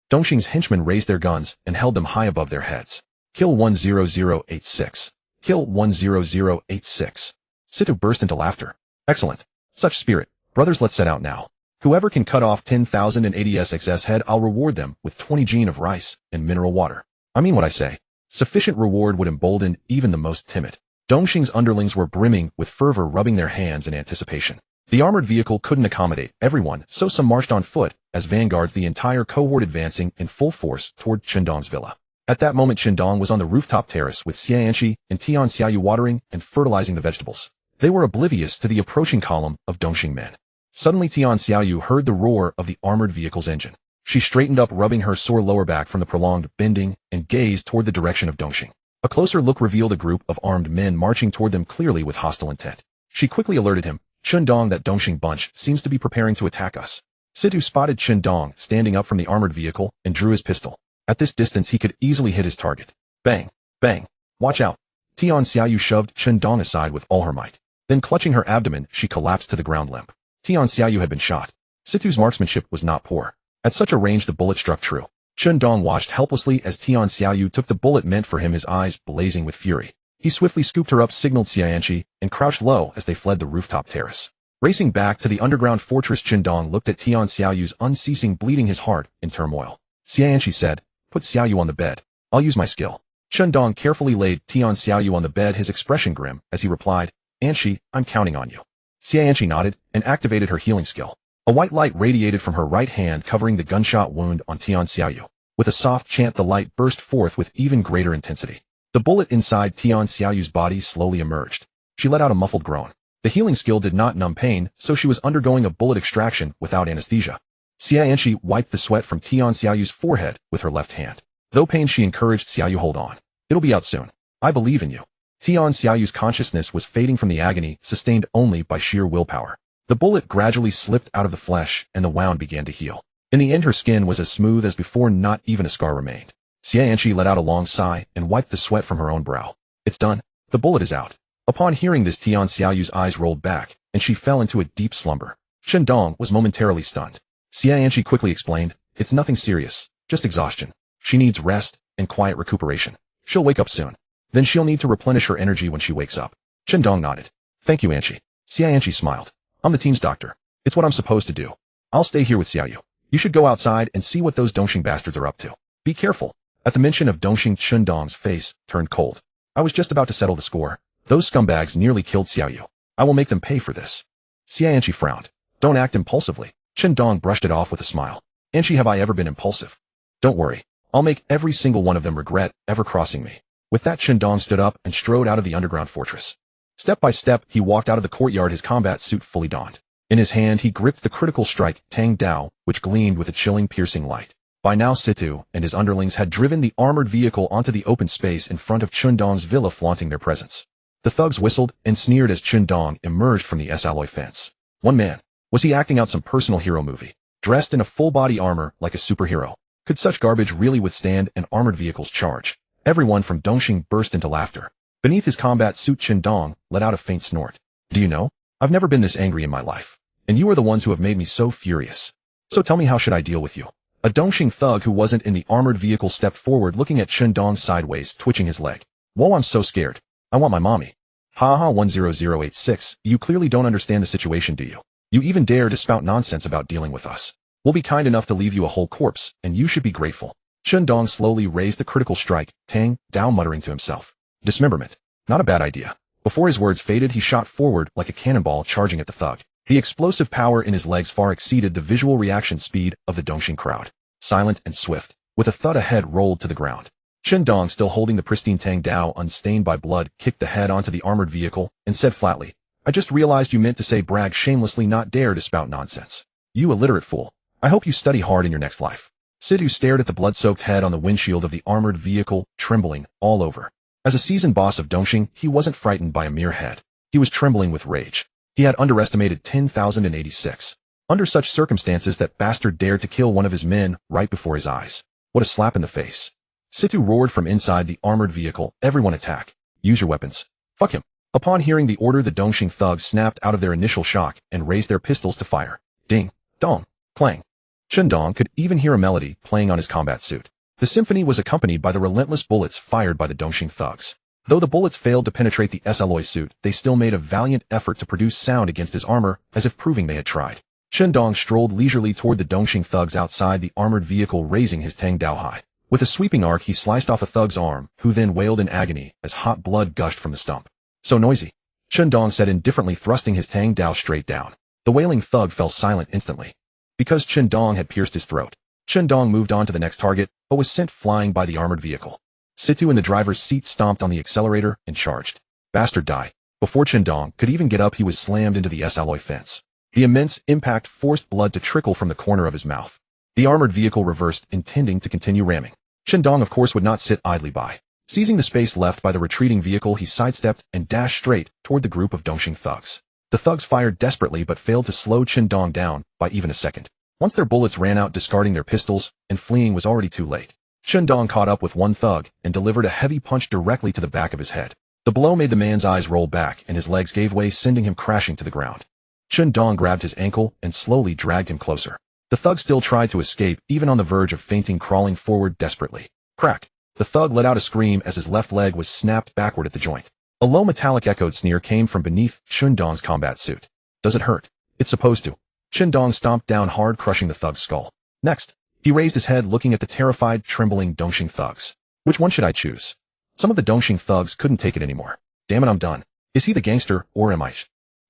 Speaker 1: Dongxing's henchmen raised their guns and held them high above their heads. Kill 10086. Kill 10086. Situ burst into laughter. Excellent. Such spirit. Brothers, let's set out now. Whoever can cut off 10,080 SXS head, I'll reward them with 20 gene of rice and mineral water. I mean what I say. Sufficient reward would embolden even the most timid. Dongxing's underlings were brimming with fervor, rubbing their hands in anticipation. The armored vehicle couldn't accommodate everyone, so some marched on foot, as vanguards, the entire cohort advancing in full force toward Qindong's villa. At that moment, Qindong was on the rooftop terrace with Xianxi and Tian Xiaoyu watering and fertilizing the vegetables. They were oblivious to the approaching column of Dongxing men. Suddenly, Tian Xiaoyu heard the roar of the armored vehicle's engine. She straightened up, rubbing her sore lower back from the prolonged bending, and gazed toward the direction of Dongxing. A closer look revealed a group of armed men marching toward them, clearly with hostile intent. She quickly alerted him, Qindong, that Dongxing bunch seems to be preparing to attack us. Situ spotted Qindong standing up from the armored vehicle and drew his pistol. At this distance, he could easily hit his target. Bang! Bang! Watch out! Tian Xiaoyu shoved Qindong aside with all her might. Then, clutching her abdomen, she collapsed to the ground limp. Tian Xiaoyu had been shot. Situ's marksmanship was not poor. At such a range, the bullet struck true. Qindong watched helplessly as Tian Xiaoyu took the bullet meant for him, his eyes blazing with fury. He swiftly scooped her up, signaled Xianxi, and crouched low as they fled the rooftop terrace. Racing back to the underground fortress, Qindong looked at Tian Xiaoyu's unceasing bleeding, his heart in turmoil. Xianxi said, "Put Xiaoyu on the bed. I'll use my skill." Qindong carefully laid Tian Xiaoyu on the bed, his expression grim, as he replied, "Anxi, I'm counting on you." Xianxi nodded and activated her healing skill. A white light radiated from her right hand, covering the gunshot wound on Tian Xiaoyu. With a soft chant, the light burst forth with even greater intensity. The bullet inside Tian Xiaoyu's body slowly emerged. She let out a muffled groan. The healing skill did not numb pain, so she was undergoing a bullet extraction without anesthesia. Xiaoyanshi wiped the sweat from Tian Xiaoyu's forehead with her left hand. Though pained, she encouraged Xiaoyu, hold on. It'll be out soon. I believe in you. Tian Xiaoyu's consciousness was fading from the agony, sustained only by sheer willpower. The bullet gradually slipped out of the flesh, and the wound began to heal. In the end, her skin was as smooth as before, not even a scar remained. Xiaoyanshi let out a long sigh and wiped the sweat from her own brow. It's done. The bullet is out. Upon hearing this, Tian Xiaoyu's eyes rolled back, and she fell into a deep slumber. Shendong was momentarily stunned. Xiaoyanshi quickly explained, it's nothing serious, just exhaustion. She needs rest and quiet recuperation. She'll wake up soon. Then she'll need to replenish her energy when she wakes up. Shendong nodded. Thank you, Anshi. Xiaoyanshi smiled. I'm the team's doctor. It's what I'm supposed to do. I'll stay here with Xiaoyu. You should go outside and see what those Dongxing bastards are up to. Be careful. At the mention of Dongxing, Shendong's face turned cold. I was just about to settle the score. Those scumbags nearly killed Xiaoyu. I will make them pay for this. Xiaoyanshi frowned. Don't act impulsively. Shendong brushed it off with a smile. Anshi, have I ever been impulsive? Don't worry. I'll make every single one of them regret ever crossing me. With that, Shendong stood up and strode out of the underground fortress. Step by step, he walked out of the courtyard, his combat suit fully donned. In his hand, he gripped the critical strike, Tang Dao, which gleamed with a chilling, piercing light. By now, Situ and his underlings had driven the armored vehicle onto the open space in front of Chundong's villa, flaunting their presence. The thugs whistled and sneered as Chundong emerged from the S-alloy fence. One man. Was he acting out some personal hero movie? Dressed in a full-body armor like a superhero. Could such garbage really withstand an armored vehicle's charge? Everyone from Dongxing burst into laughter. Beneath his combat suit, Chundong let out a faint snort. Do you know? I've never been this angry in my life. And you are the ones who have made me so furious. So tell me, how should I deal with you? A Dongxing thug who wasn't in the armored vehicle stepped forward, looking at Chundong sideways, twitching his leg. Whoa, I'm so scared. I want my mommy. Haha 10086, you clearly don't understand the situation, do you? You even dare to spout nonsense about dealing with us. We'll be kind enough to leave you a whole corpse, and you should be grateful. Chundong slowly raised the critical strike, Tang Dao muttering to himself. Dismemberment. Not a bad idea. Before his words faded, he shot forward like a cannonball, charging at the thug. The explosive power in his legs far exceeded the visual reaction speed of the Dongxing crowd. Silent and swift, with a thud, a head rolled to the ground. Chundong, still holding the pristine Tang Dao unstained by blood, kicked the head onto the armored vehicle and said flatly, I just realized you meant to say brag shamelessly, not dare to spout nonsense. You illiterate fool. I hope you study hard in your next life. Sidhu stared at the blood-soaked head on the windshield of the armored vehicle, trembling all over. As a seasoned boss of Dongxing, he wasn't frightened by a mere head. He was trembling with rage. He had underestimated 10,086. Under such circumstances, that bastard dared to kill one of his men right before his eyes. What a slap in the face. Situ roared from inside the armored vehicle, everyone attack. Use your weapons. Fuck him. Upon hearing the order, the Dongxing thugs snapped out of their initial shock and raised their pistols to fire. Ding, dong, clang. Chundong could even hear a melody playing on his combat suit. The symphony was accompanied by the relentless bullets fired by the Dongxing thugs. Though the bullets failed to penetrate the S-alloy suit, they still made a valiant effort to produce sound against his armor, as if proving they had tried. Chundong strolled leisurely toward the Dongxing thugs outside the armored vehicle, raising his Tang Dao high. With a sweeping arc, he sliced off a thug's arm, who then wailed in agony as hot blood gushed from the stump. So noisy. Chundong said indifferently, thrusting his Tang Dao straight down. The wailing thug fell silent instantly. Because Chundong had pierced his throat, Chundong moved on to the next target, but was sent flying by the armored vehicle. Situ in the driver's seat stomped on the accelerator and charged. Bastard die. Before Chundong could even get up, he was slammed into the S-alloy fence. The immense impact forced blood to trickle from the corner of his mouth. The armored vehicle reversed, intending to continue ramming. Chundong, of course, would not sit idly by. Seizing the space left by the retreating vehicle, he sidestepped and dashed straight toward the group of Dongxing thugs. The thugs fired desperately but failed to slow Chundong down by even a second. Once their bullets ran out, discarding their pistols, and fleeing was already too late. Chundong caught up with one thug and delivered a heavy punch directly to the back of his head. The blow made the man's eyes roll back and his legs gave way, sending him crashing to the ground. Chundong grabbed his ankle and slowly dragged him closer. The thug still tried to escape, even on the verge of fainting, crawling forward desperately. Crack! The thug let out a scream as his left leg was snapped backward at the joint. A low metallic echoed sneer came from beneath Chundong's combat suit. Does it hurt? It's supposed to. Chundong stomped down hard, crushing the thug's skull. Next, he raised his head, looking at the terrified, trembling Dongxing thugs. Which one should I choose? Some of the Dongxing thugs couldn't take it anymore. Damn it, I'm done. Is he the gangster, or am I?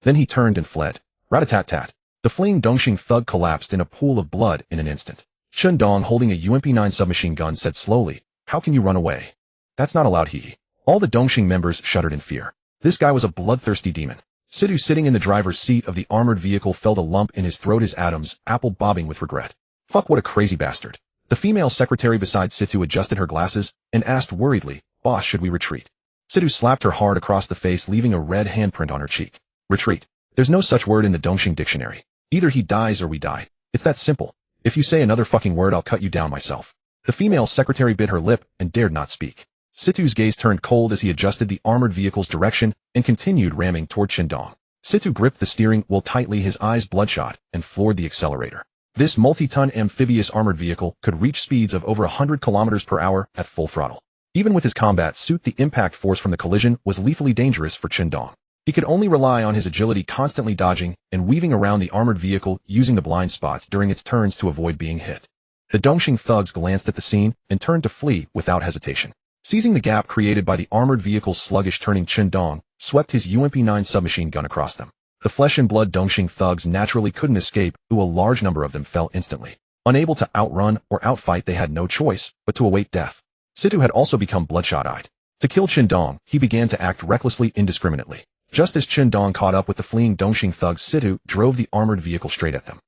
Speaker 1: Then he turned and fled. Rat-a-tat-tat. The fleeing Dongxing thug collapsed in a pool of blood in an instant. Dong, holding a UMP-9 submachine gun, said slowly, "How can you run away? That's not allowed." All the Dongxing members shuddered in fear. This guy was a bloodthirsty demon. Situ, sitting in the driver's seat of the armored vehicle, felt a lump in his throat, his atoms, apple bobbing with regret. Fuck, what a crazy bastard. The female secretary beside Situ adjusted her glasses and asked worriedly, "Boss, should we retreat?" Situ slapped her hard across the face, leaving a red handprint on her cheek. Retreat. There's no such word in the Dongxing dictionary. Either he dies or we die. It's that simple. If you say another fucking word, I'll cut you down myself. The female secretary bit her lip and dared not speak. Situ's gaze turned cold as he adjusted the armored vehicle's direction and continued ramming toward Dong. Situ gripped the steering wheel tightly, his eyes bloodshot, and floored the accelerator. This multi-ton amphibious armored vehicle could reach speeds of over 100 kilometers per hour at full throttle. Even with his combat suit, the impact force from the collision was lethally dangerous for Dong. He could only rely on his agility, constantly dodging and weaving around the armored vehicle, using the blind spots during its turns to avoid being hit. The Dongxing thugs glanced at the scene and turned to flee without hesitation. Seizing the gap created by the armored vehicle's sluggish turning, Dong swept his UMP-9 submachine gun across them. The flesh and blood Dongxing thugs naturally couldn't escape, though a large number of them fell instantly. Unable to outrun or outfight, they had no choice but to await death. Situ had also become bloodshot-eyed. To kill Dong, he began to act recklessly, indiscriminately. Just as Dong caught up with the fleeing Dongxing thugs, Situ drove the armored vehicle straight at them.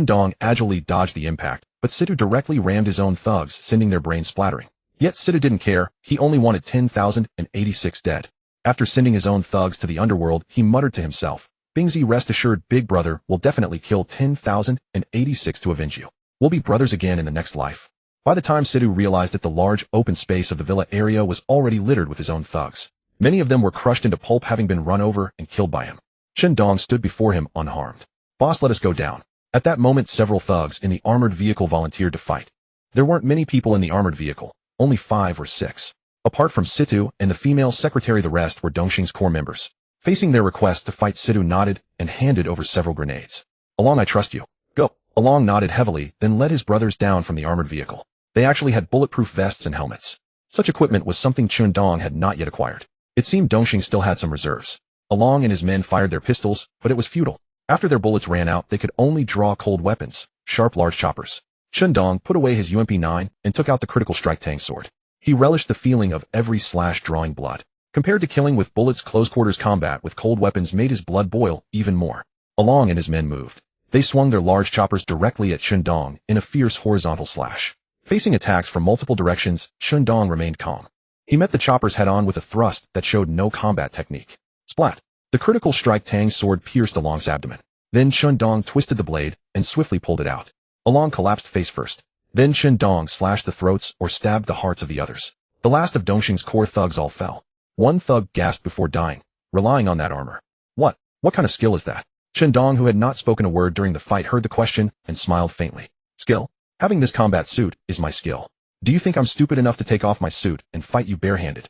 Speaker 1: Dong agilely dodged the impact, but Situ directly rammed his own thugs, sending their brains splattering. Yet Situ didn't care. He only wanted 10,086 dead. After sending his own thugs to the underworld, he muttered to himself, "Bingzi, rest assured, Big Brother will definitely kill 10,086 to avenge you. We'll be brothers again in the next life." By the time Situ realized that the large open space of the villa area was already littered with his own thugs. Many of them were crushed into pulp, having been run over and killed by him. Dong stood before him unharmed. "Boss, let us go down." At that moment, several thugs in the armored vehicle volunteered to fight. There weren't many people in the armored vehicle, only 5 or 6. Apart from Situ and the female secretary, the rest were Dongxing's core members. Facing their request to fight, Situ nodded and handed over several grenades. "Along, I trust you. Go." Along nodded heavily, then led his brothers down from the armored vehicle. They actually had bulletproof vests and helmets. Such equipment was something Dong had not yet acquired. It seemed Dongxing still had some reserves. Along and his men fired their pistols, but it was futile. After their bullets ran out, they could only draw cold weapons, sharp large choppers. Dong put away his UMP-9 and took out the critical strike tang sword. He relished the feeling of every slash drawing blood. Compared to killing with bullets, close quarters combat with cold weapons made his blood boil even more. Along and his men moved. They swung their large choppers directly at Dong in a fierce horizontal slash. Facing attacks from multiple directions, Dong remained calm. He met the choppers head-on with a thrust that showed no combat technique. Splat! The critical strike tang sword pierced Along's abdomen. Then Dong twisted the blade and swiftly pulled it out. Along collapsed face first. Then Dong slashed the throats or stabbed the hearts of the others. The last of Dongxing's core thugs all fell. One thug gasped before dying, relying on that armor. What kind of skill is that? Dong, who had not spoken a word during the fight, heard the question and smiled faintly. Skill? Having this combat suit is my skill. Do you think I'm stupid enough to take off my suit and fight you barehanded?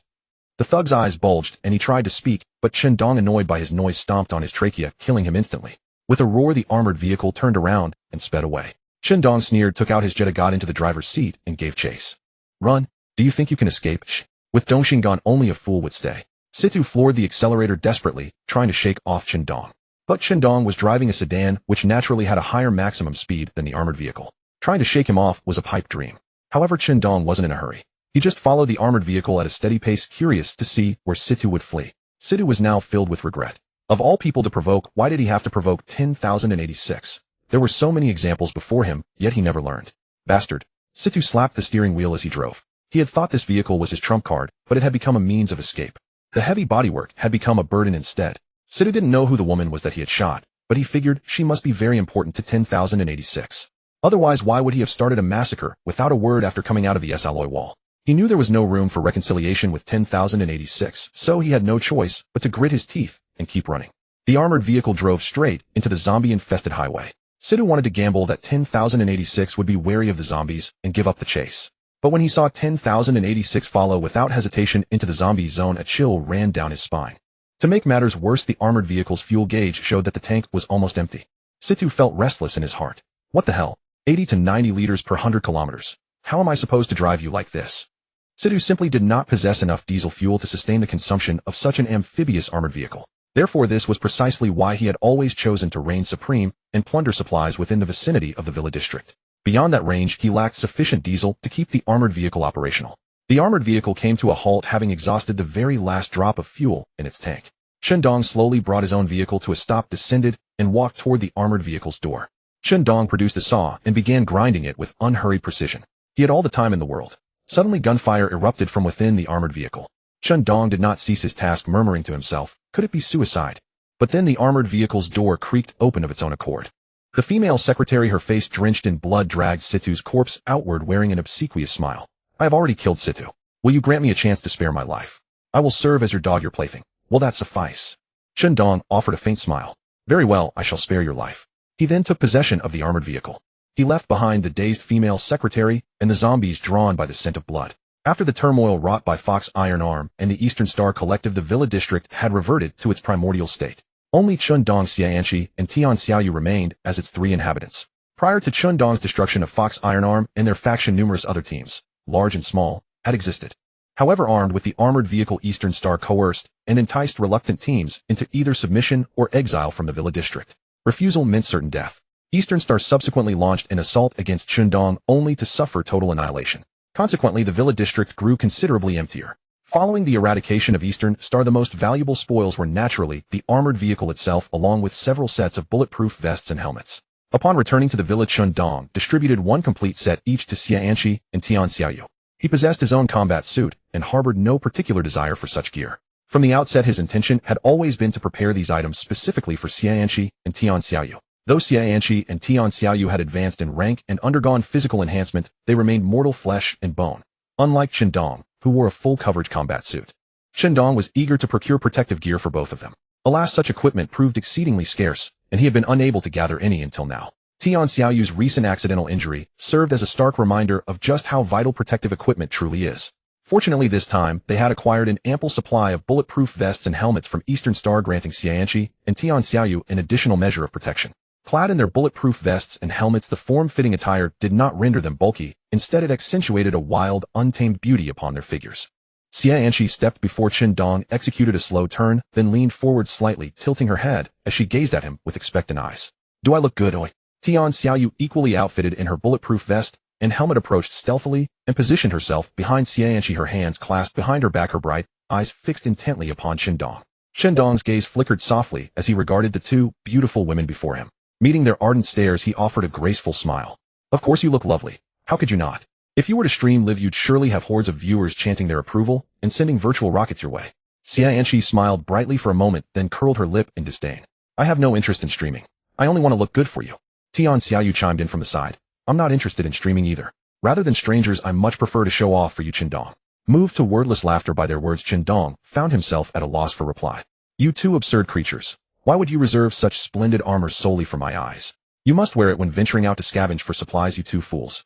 Speaker 1: The thug's eyes bulged and he tried to speak, but Dong, annoyed by his noise, stomped on his trachea, killing him instantly. With a roar, the armored vehicle turned around and sped away. Dong sneered, took out his Jetta, got into the driver's seat, and gave chase. Run? Do you think you can escape? Shh. With Dongxing gone, only a fool would stay. Situ floored the accelerator desperately, trying to shake off Dong. But Dong was driving a sedan, which naturally had a higher maximum speed than the armored vehicle. Trying to shake him off was a pipe dream. However, Dong wasn't in a hurry. He just followed the armored vehicle at a steady pace, curious to see where Situ would flee. Situ was now filled with regret. Of all people to provoke, why did he have to provoke 10,086? There were so many examples before him, yet he never learned. Bastard. Situ slapped the steering wheel as he drove. He had thought this vehicle was his trump card, but it had become a means of escape. The heavy bodywork had become a burden instead. Situ didn't know who the woman was that he had shot, but he figured she must be very important to 10,086. Otherwise, why would he have started a massacre without a word after coming out of the S-alloy wall? He knew there was no room for reconciliation with 10,086, so he had no choice but to grit his teeth and keep running. The armored vehicle drove straight into the zombie-infested highway. Situ wanted to gamble that 10,086 would be wary of the zombies and give up the chase. But when he saw 10,086 follow without hesitation into the zombie zone, a chill ran down his spine. To make matters worse, the armored vehicle's fuel gauge showed that the tank was almost empty. Situ felt restless in his heart. What the hell? 80 to 90 liters per 100 kilometers. How am I supposed to drive you like this? Situ simply did not possess enough diesel fuel to sustain the consumption of such an amphibious armored vehicle. Therefore, this was precisely why he had always chosen to reign supreme and plunder supplies within the vicinity of the villa district. Beyond that range, he lacked sufficient diesel to keep the armored vehicle operational. The armored vehicle came to a halt having exhausted the very last drop of fuel in its tank. Dong slowly brought his own vehicle to a stop, descended, and walked toward the armored vehicle's door. Dong produced a saw and began grinding it with unhurried precision. He had all the time in the world. Suddenly gunfire erupted from within the armored vehicle. Dong did not cease his task, murmuring to himself, could it be suicide? But then the armored vehicle's door creaked open of its own accord. The female secretary, her face drenched in blood, dragged Situ's corpse outward wearing an obsequious smile. I have already killed Situ. Will you grant me a chance to spare my life? I will serve as your dog, your plaything. Will that suffice? Dong offered a faint smile. Very well, I shall spare your life. He then took possession of the armored vehicle. He left behind the dazed female secretary and the zombies drawn by the scent of blood. After the turmoil wrought by Fox Iron Arm and the Eastern Star Collective, the Villa District had reverted to its primordial state. Only Dong, Xianxi, and Tian Xiaoyu remained as its 3 inhabitants. Prior to Dong's destruction of Fox Iron Arm and their faction, numerous other teams, large and small, had existed. However, armed with the armored vehicle, Eastern Star coerced and enticed reluctant teams into either submission or exile from the Villa District. Refusal meant certain death. Eastern Star subsequently launched an assault against Dong only to suffer total annihilation. Consequently, the Villa District grew considerably emptier. Following the eradication of Eastern Star, the most valuable spoils were naturally the armored vehicle itself, along with several sets of bulletproof vests and helmets. Upon returning to the Villa, Dong distributed 1 complete set each to Xianxi and Tian Xiaoyu. He possessed his own combat suit and harbored no particular desire for such gear. From the outset, his intention had always been to prepare these items specifically for Xianxi and Tian Xiaoyu. Though Xianxi and Tian Xiaoyu had advanced in rank and undergone physical enhancement, they remained mortal flesh and bone. Unlike Dong, who wore a full coverage combat suit. Dong was eager to procure protective gear for both of them. Alas, such equipment proved exceedingly scarce, and he had been unable to gather any until now. Tian Xiaoyu's recent accidental injury served as a stark reminder of just how vital protective equipment truly is. Fortunately, this time, they had acquired an ample supply of bulletproof vests and helmets from Eastern Star, granting Xianxi and Tian Xiaoyu an additional measure of protection. Clad in their bulletproof vests and helmets, the form-fitting attire did not render them bulky. Instead, it accentuated a wild, untamed beauty upon their figures. Xianxi stepped before Dong, executed a slow turn, then leaned forward slightly, tilting her head as she gazed at him with expectant eyes. Do I look good, oi? Tian Xiaoyu, equally outfitted in her bulletproof vest and helmet, approached stealthily and positioned herself behind Xianxi, her hands clasped behind her back, her bright eyes fixed intently upon Dong. Dong's gaze flickered softly as he regarded the 2 beautiful women before him. Meeting their ardent stares, he offered a graceful smile. Of course you look lovely. How could you not? If you were to stream live, you'd surely have hordes of viewers chanting their approval and sending virtual rockets your way. Xianxi smiled brightly for a moment, then curled her lip in disdain. I have no interest in streaming. I only want to look good for you. Tian Xiaoyu chimed in from the side. I'm not interested in streaming either. Rather than strangers, I much prefer to show off for you, Dong. Moved to wordless laughter by their words, Dong found himself at a loss for reply. You 2 absurd creatures. Why would you reserve such splendid armor solely for my eyes? You must wear it when venturing out to scavenge for supplies, you 2 fools.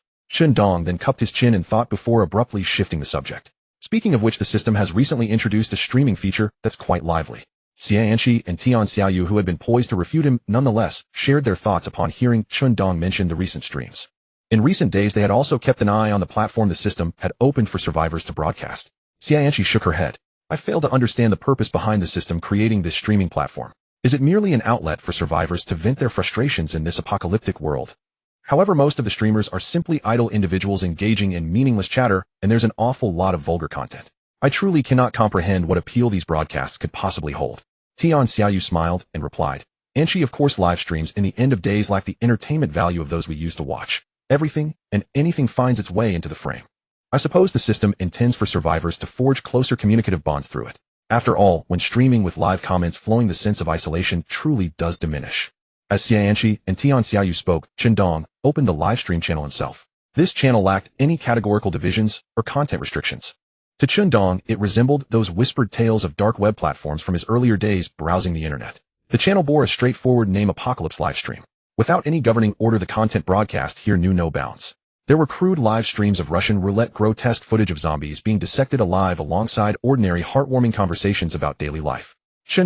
Speaker 1: Dong then cupped his chin in thought before abruptly shifting the subject. Speaking of which, the system has recently introduced a streaming feature that's quite lively. Xianxi and Tian Xiaoyu, who had been poised to refute him, nonetheless shared their thoughts upon hearing Dong mention the recent streams. In recent days, they had also kept an eye on the platform the system had opened for survivors to broadcast. Xianxi shook her head. I fail to understand the purpose behind the system creating this streaming platform. Is it merely an outlet for survivors to vent their frustrations in this apocalyptic world? However, most of the streamers are simply idle individuals engaging in meaningless chatter, and there's an awful lot of vulgar content. I truly cannot comprehend what appeal these broadcasts could possibly hold. Tian Xiaoyu smiled and replied. Anshi, of course, live streams in the end of days lack the entertainment value of those we use to watch. Everything and anything finds its way into the frame. I suppose the system intends for survivors to forge closer communicative bonds through it. After all, when streaming with live comments flowing, the sense of isolation truly does diminish. As Xianxi and Tian Xiaoyu spoke, Dong opened the live stream channel himself. This channel lacked any categorical divisions or content restrictions. To Dong, it resembled those whispered tales of dark web platforms from his earlier days browsing the internet. The channel bore a straightforward name: Apocalypse Livestream. Without any governing order, the content broadcast here knew no bounds. There were crude live streams of Russian roulette, grotesque footage of zombies being dissected alive alongside ordinary heartwarming conversations about daily life.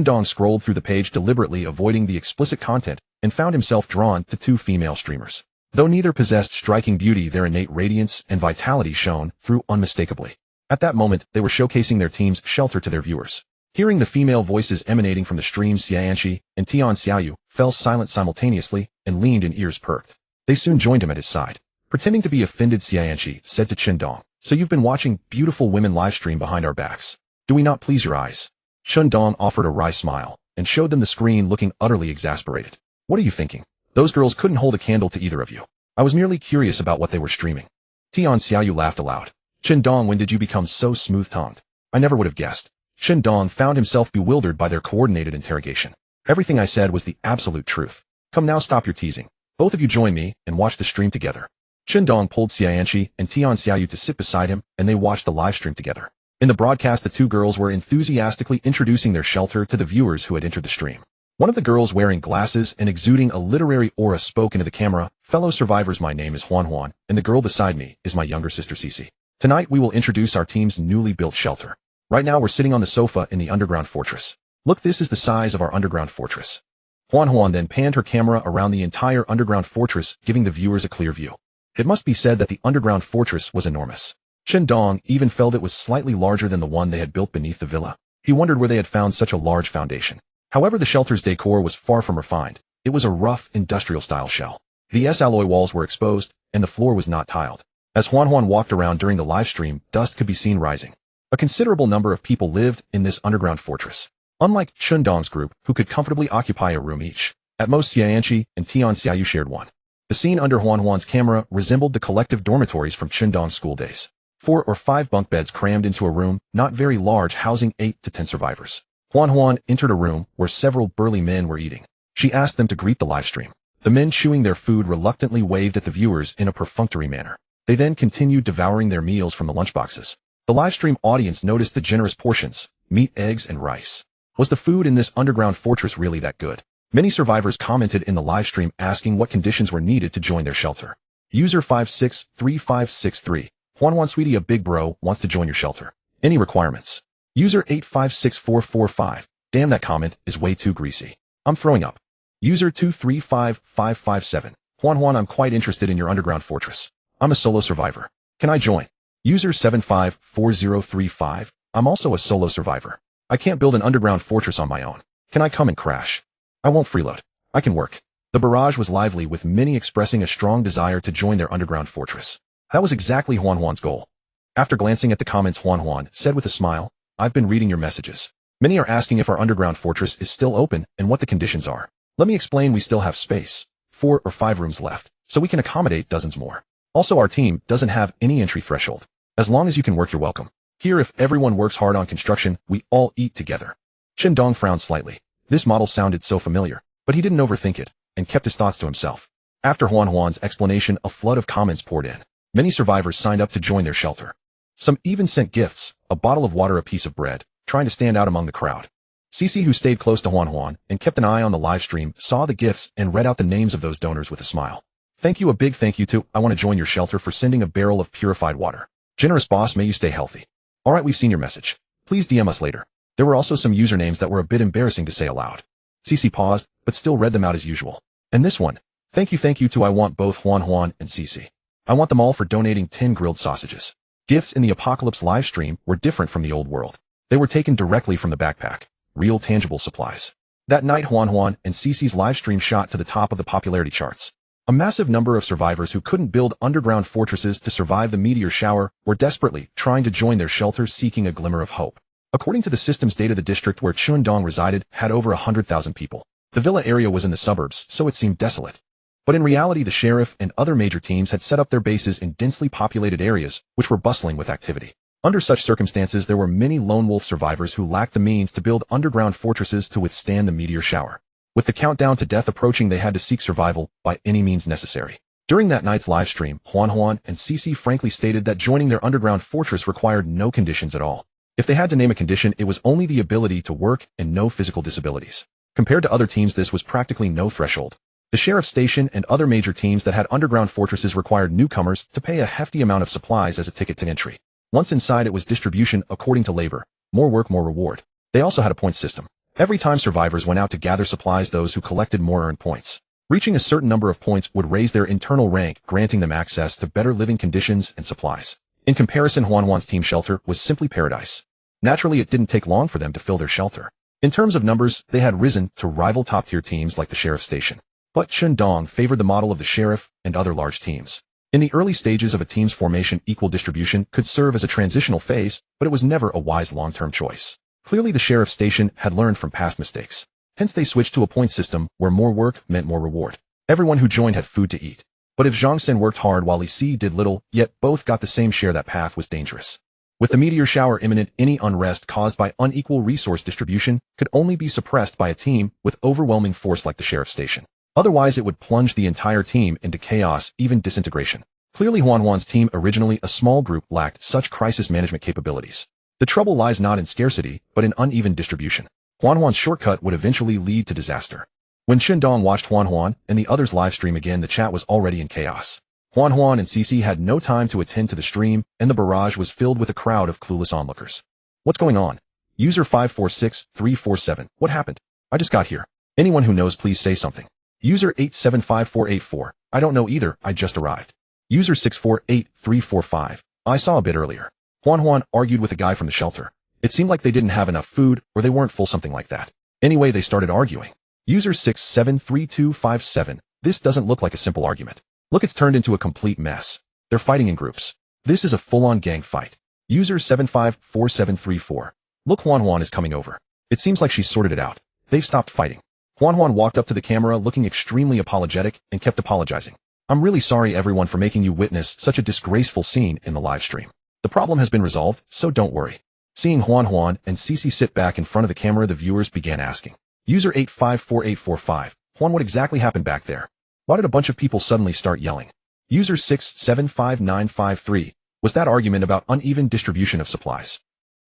Speaker 1: Dong scrolled through the page, deliberately avoiding the explicit content, and found himself drawn to 2 female streamers. Though neither possessed striking beauty, their innate radiance and vitality shone through unmistakably. At that moment, they were showcasing their team's shelter to their viewers. Hearing the female voices emanating from the stream, Xianxi and Tian Xiaoyu fell silent simultaneously and leaned in, ears perked. They soon joined him at his side. Pretending to be offended, Xianqi said to Qindong, "So you've been watching beautiful women livestream behind our backs. Do we not please your eyes?" Qindong offered a wry smile and showed them the screen, looking utterly exasperated. "What are you thinking? Those girls couldn't hold a candle to either of you. I was merely curious about what they were streaming." Tian Xiaoyu laughed aloud. "Qindong, when did you become so smooth-tongued? I never would have guessed." Qindong found himself bewildered by their coordinated interrogation. "Everything I said was the absolute truth. Come now, stop your teasing. Both of you join me and watch the stream together." Qindong pulled Xianqi and Tian Xiaoyu to sit beside him, and they watched the live stream together. In the broadcast, the two girls were enthusiastically introducing their shelter to the viewers who had entered the stream. One of the girls, wearing glasses and exuding a literary aura, spoke into the camera, "Fellow survivors, my name is Huan Huan, and the girl beside me is my younger sister Cici. Tonight we will introduce our team's newly built shelter. Right now we're sitting on the sofa in the underground fortress. Look, this is the size of our underground fortress." Huan Huan then panned her camera around the entire underground fortress, giving the viewers a clear view. It must be said that the underground fortress was enormous. Qindong even felt it was slightly larger than the one they had built beneath the villa. He wondered where they had found such a large foundation. However, the shelter's decor was far from refined. It was a rough, industrial-style shell. The alloy walls were exposed, and the floor was not tiled. As Huan Huan walked around during the live stream, dust could be seen rising. A considerable number of people lived in this underground fortress. Unlike Qindong's group, who could comfortably occupy a room each, at most Xianqi and Tian Xiaoyu shared one. The scene under Huan Huan's camera resembled the collective dormitories from Qindong's school days. 4 or 5 bunk beds crammed into a room, not very large, housing 8 to 10 survivors. Huan Huan entered a room where several burly men were eating. She asked them to greet the live stream. The men, chewing their food, reluctantly waved at the viewers in a perfunctory manner. They then continued devouring their meals from the lunchboxes. The live stream audience noticed the generous portions: meat, eggs, and rice. Was the food in this underground fortress really that good? Many survivors commented in the live stream asking what conditions were needed to join their shelter. User 563563. Huan Huan, sweetie, a big bro wants to join your shelter. Any requirements? User 856445. Damn, that comment is way too greasy. I'm throwing up. User 235557. Huan Huan, I'm quite interested in your underground fortress. I'm a solo survivor. Can I join? User 754035. I'm also a solo survivor. I can't build an underground fortress on my own. Can I come and crash? I won't freeload. I can work. The barrage was lively, with many expressing a strong desire to join their underground fortress. That was exactly Huan Huan's goal. After glancing at the comments, Huan Huan said with a smile, "I've been reading your messages. Many are asking if our underground fortress is still open and what the conditions are. Let me explain. We still have space, 4 or 5 rooms left, so we can accommodate dozens more. Also, our team doesn't have any entry threshold. As long as you can work, you're welcome. Here, if everyone works hard on construction, we all eat together." Qindong frowned slightly. This model sounded so familiar, but he didn't overthink it and kept his thoughts to himself. After Huan Huan's explanation, a flood of comments poured in. Many survivors signed up to join their shelter. Some even sent gifts: a bottle of water, a piece of bread, trying to stand out among the crowd. Cici, who stayed close to Huan Huan and kept an eye on the live stream, saw the gifts and read out the names of those donors with a smile. "Thank you, a big thank you to I Want to Join Your Shelter for sending a barrel of purified water. Generous boss, may you stay healthy. Alright, we've seen your message. Please DM us later." There were also some usernames that were a bit embarrassing to say aloud. Cici paused, but still read them out as usual. And this one: thank you to I want both Huan Huan and Cici. I want them all for donating 10 grilled sausages. Gifts in the Apocalypse live stream were different from the old world. They were taken directly from the backpack. Real tangible supplies. That night, Huan Huan and Cici's live stream shot to the top of the popularity charts. A massive number of survivors who couldn't build underground fortresses to survive the meteor shower were desperately trying to join their shelters, seeking a glimmer of hope. According to the system's data, the district where Qindong resided had over 100,000 people. The villa area was in the suburbs, so it seemed desolate. But in reality, the sheriff and other major teams had set up their bases in densely populated areas, which were bustling with activity. Under such circumstances, there were many lone wolf survivors who lacked the means to build underground fortresses to withstand the meteor shower. With the countdown to death approaching, they had to seek survival by any means necessary. During that night's live stream, Huan Huan and Cici frankly stated that joining their underground fortress required no conditions at all. If they had to name a condition, it was only the ability to work and no physical disabilities. Compared to other teams, this was practically no threshold. The sheriff station and other major teams that had underground fortresses required newcomers to pay a hefty amount of supplies as a ticket to entry. Once inside, it was distribution according to labor. More work, more reward. They also had a point system. Every time survivors went out to gather supplies, those who collected more earned points. Reaching a certain number of points would raise their internal rank, granting them access to better living conditions and supplies. In comparison, Huan Huan's team shelter was simply paradise. Naturally, it didn't take long for them to fill their shelter. In terms of numbers, they had risen to rival top-tier teams like the sheriff station. But Qindong favored the model of the sheriff and other large teams. In the early stages of a team's formation, equal distribution could serve as a transitional phase, but it was never a wise long-term choice. Clearly, the sheriff station had learned from past mistakes. Hence, they switched to a point system where more work meant more reward. Everyone who joined had food to eat. But if Zhang Sen worked hard while Li Si did little, yet both got the same share, that path was dangerous. With the meteor shower imminent, any unrest caused by unequal resource distribution could only be suppressed by a team with overwhelming force like the sheriff station. Otherwise, it would plunge the entire team into chaos, even disintegration. Clearly, Huan's team, originally a small group, lacked such crisis management capabilities. The trouble lies not in scarcity, but in uneven distribution. Huan's shortcut would eventually lead to disaster. When Shindong watched Huan and the others live stream again, the chat was already in chaos. Huan and Cici had no time to attend to the stream, and the barrage was filled with a crowd of clueless onlookers. What's going on? User 546347, what happened? I just got here. Anyone who knows, please say something. User 875484, I don't know either, I just arrived. User 648345, I saw a bit earlier. Huan argued with a guy from the shelter. It seemed like they didn't have enough food, or they weren't full, something like that. Anyway, they started arguing. User 673257, this doesn't look like a simple argument. Look, it's turned into a complete mess. They're fighting in groups. This is a full-on gang fight. User 754734, look, Huan is coming over. It seems like she's sorted it out. They've stopped fighting. Huan walked up to the camera looking extremely apologetic and kept apologizing. I'm really sorry everyone for making you witness such a disgraceful scene in the live stream. The problem has been resolved, so don't worry. Seeing Huan and Cici sit back in front of the camera, the viewers began asking. User 854845, Huan, what exactly happened back there? Why did a bunch of people suddenly start yelling? User 675953, was that argument about uneven distribution of supplies?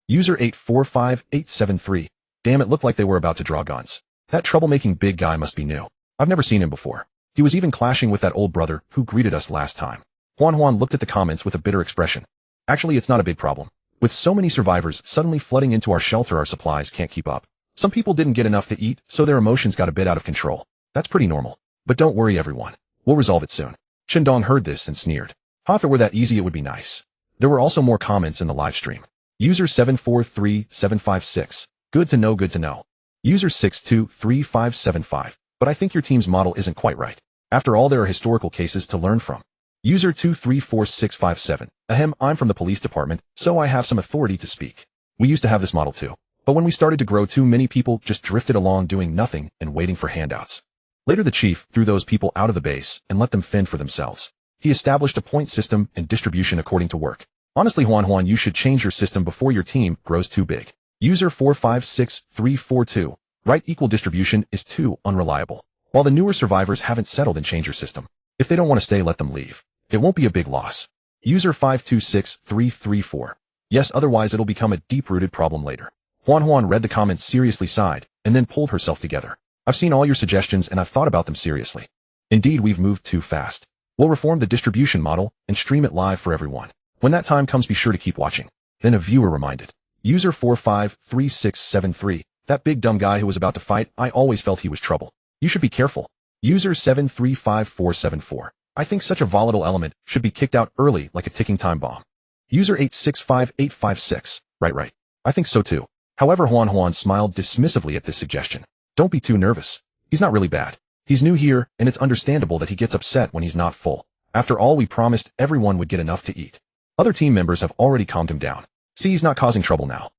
Speaker 1: User 845873, damn, it looked like they were about to draw guns. That troublemaking big guy must be new. I've never seen him before. He was even clashing with that old brother who greeted us last time. Huan looked at the comments with a bitter expression. Actually, it's not a big problem. With so many survivors suddenly flooding into our shelter, our supplies can't keep up. Some people didn't get enough to eat, so their emotions got a bit out of control. That's pretty normal. But don't worry, everyone. We'll resolve it soon. Shindong heard this and sneered. If it were that easy, it would be nice. There were also more comments in the live stream. User 743756, good to know, good to know. User 623575, but I think your team's model isn't quite right. After all, there are historical cases to learn from. User 234657, ahem, I'm from the police department, so I have some authority to speak. We used to have this model too. But when we started to grow, too many people just drifted along doing nothing and waiting for handouts. Later, the chief threw those people out of the base and let them fend for themselves. He established a point system and distribution according to work. Honestly, Huan, you should change your system before your team grows too big. User 456342, right, equal distribution is too unreliable. While the newer survivors haven't settled and changed your system. If they don't want to stay, let them leave. It won't be a big loss. User 526334, yes, otherwise it'll become a deep-rooted problem later. Huan read the comments, seriously sighed, and then pulled herself together. I've seen all your suggestions and I've thought about them seriously. Indeed, we've moved too fast. We'll reform the distribution model and stream it live for everyone. When that time comes, be sure to keep watching. Then a viewer reminded. User 453673, that big dumb guy who was about to fight, I always felt he was trouble. You should be careful. User 735474, I think such a volatile element should be kicked out early like a ticking time bomb. User 865856, right. I think so too. However, Huan smiled dismissively at this suggestion. Don't be too nervous. He's not really bad. He's new here, and it's understandable that he gets upset when he's not full. After all, we promised everyone would get enough to eat. Other team members have already calmed him down. See, he's not causing trouble now.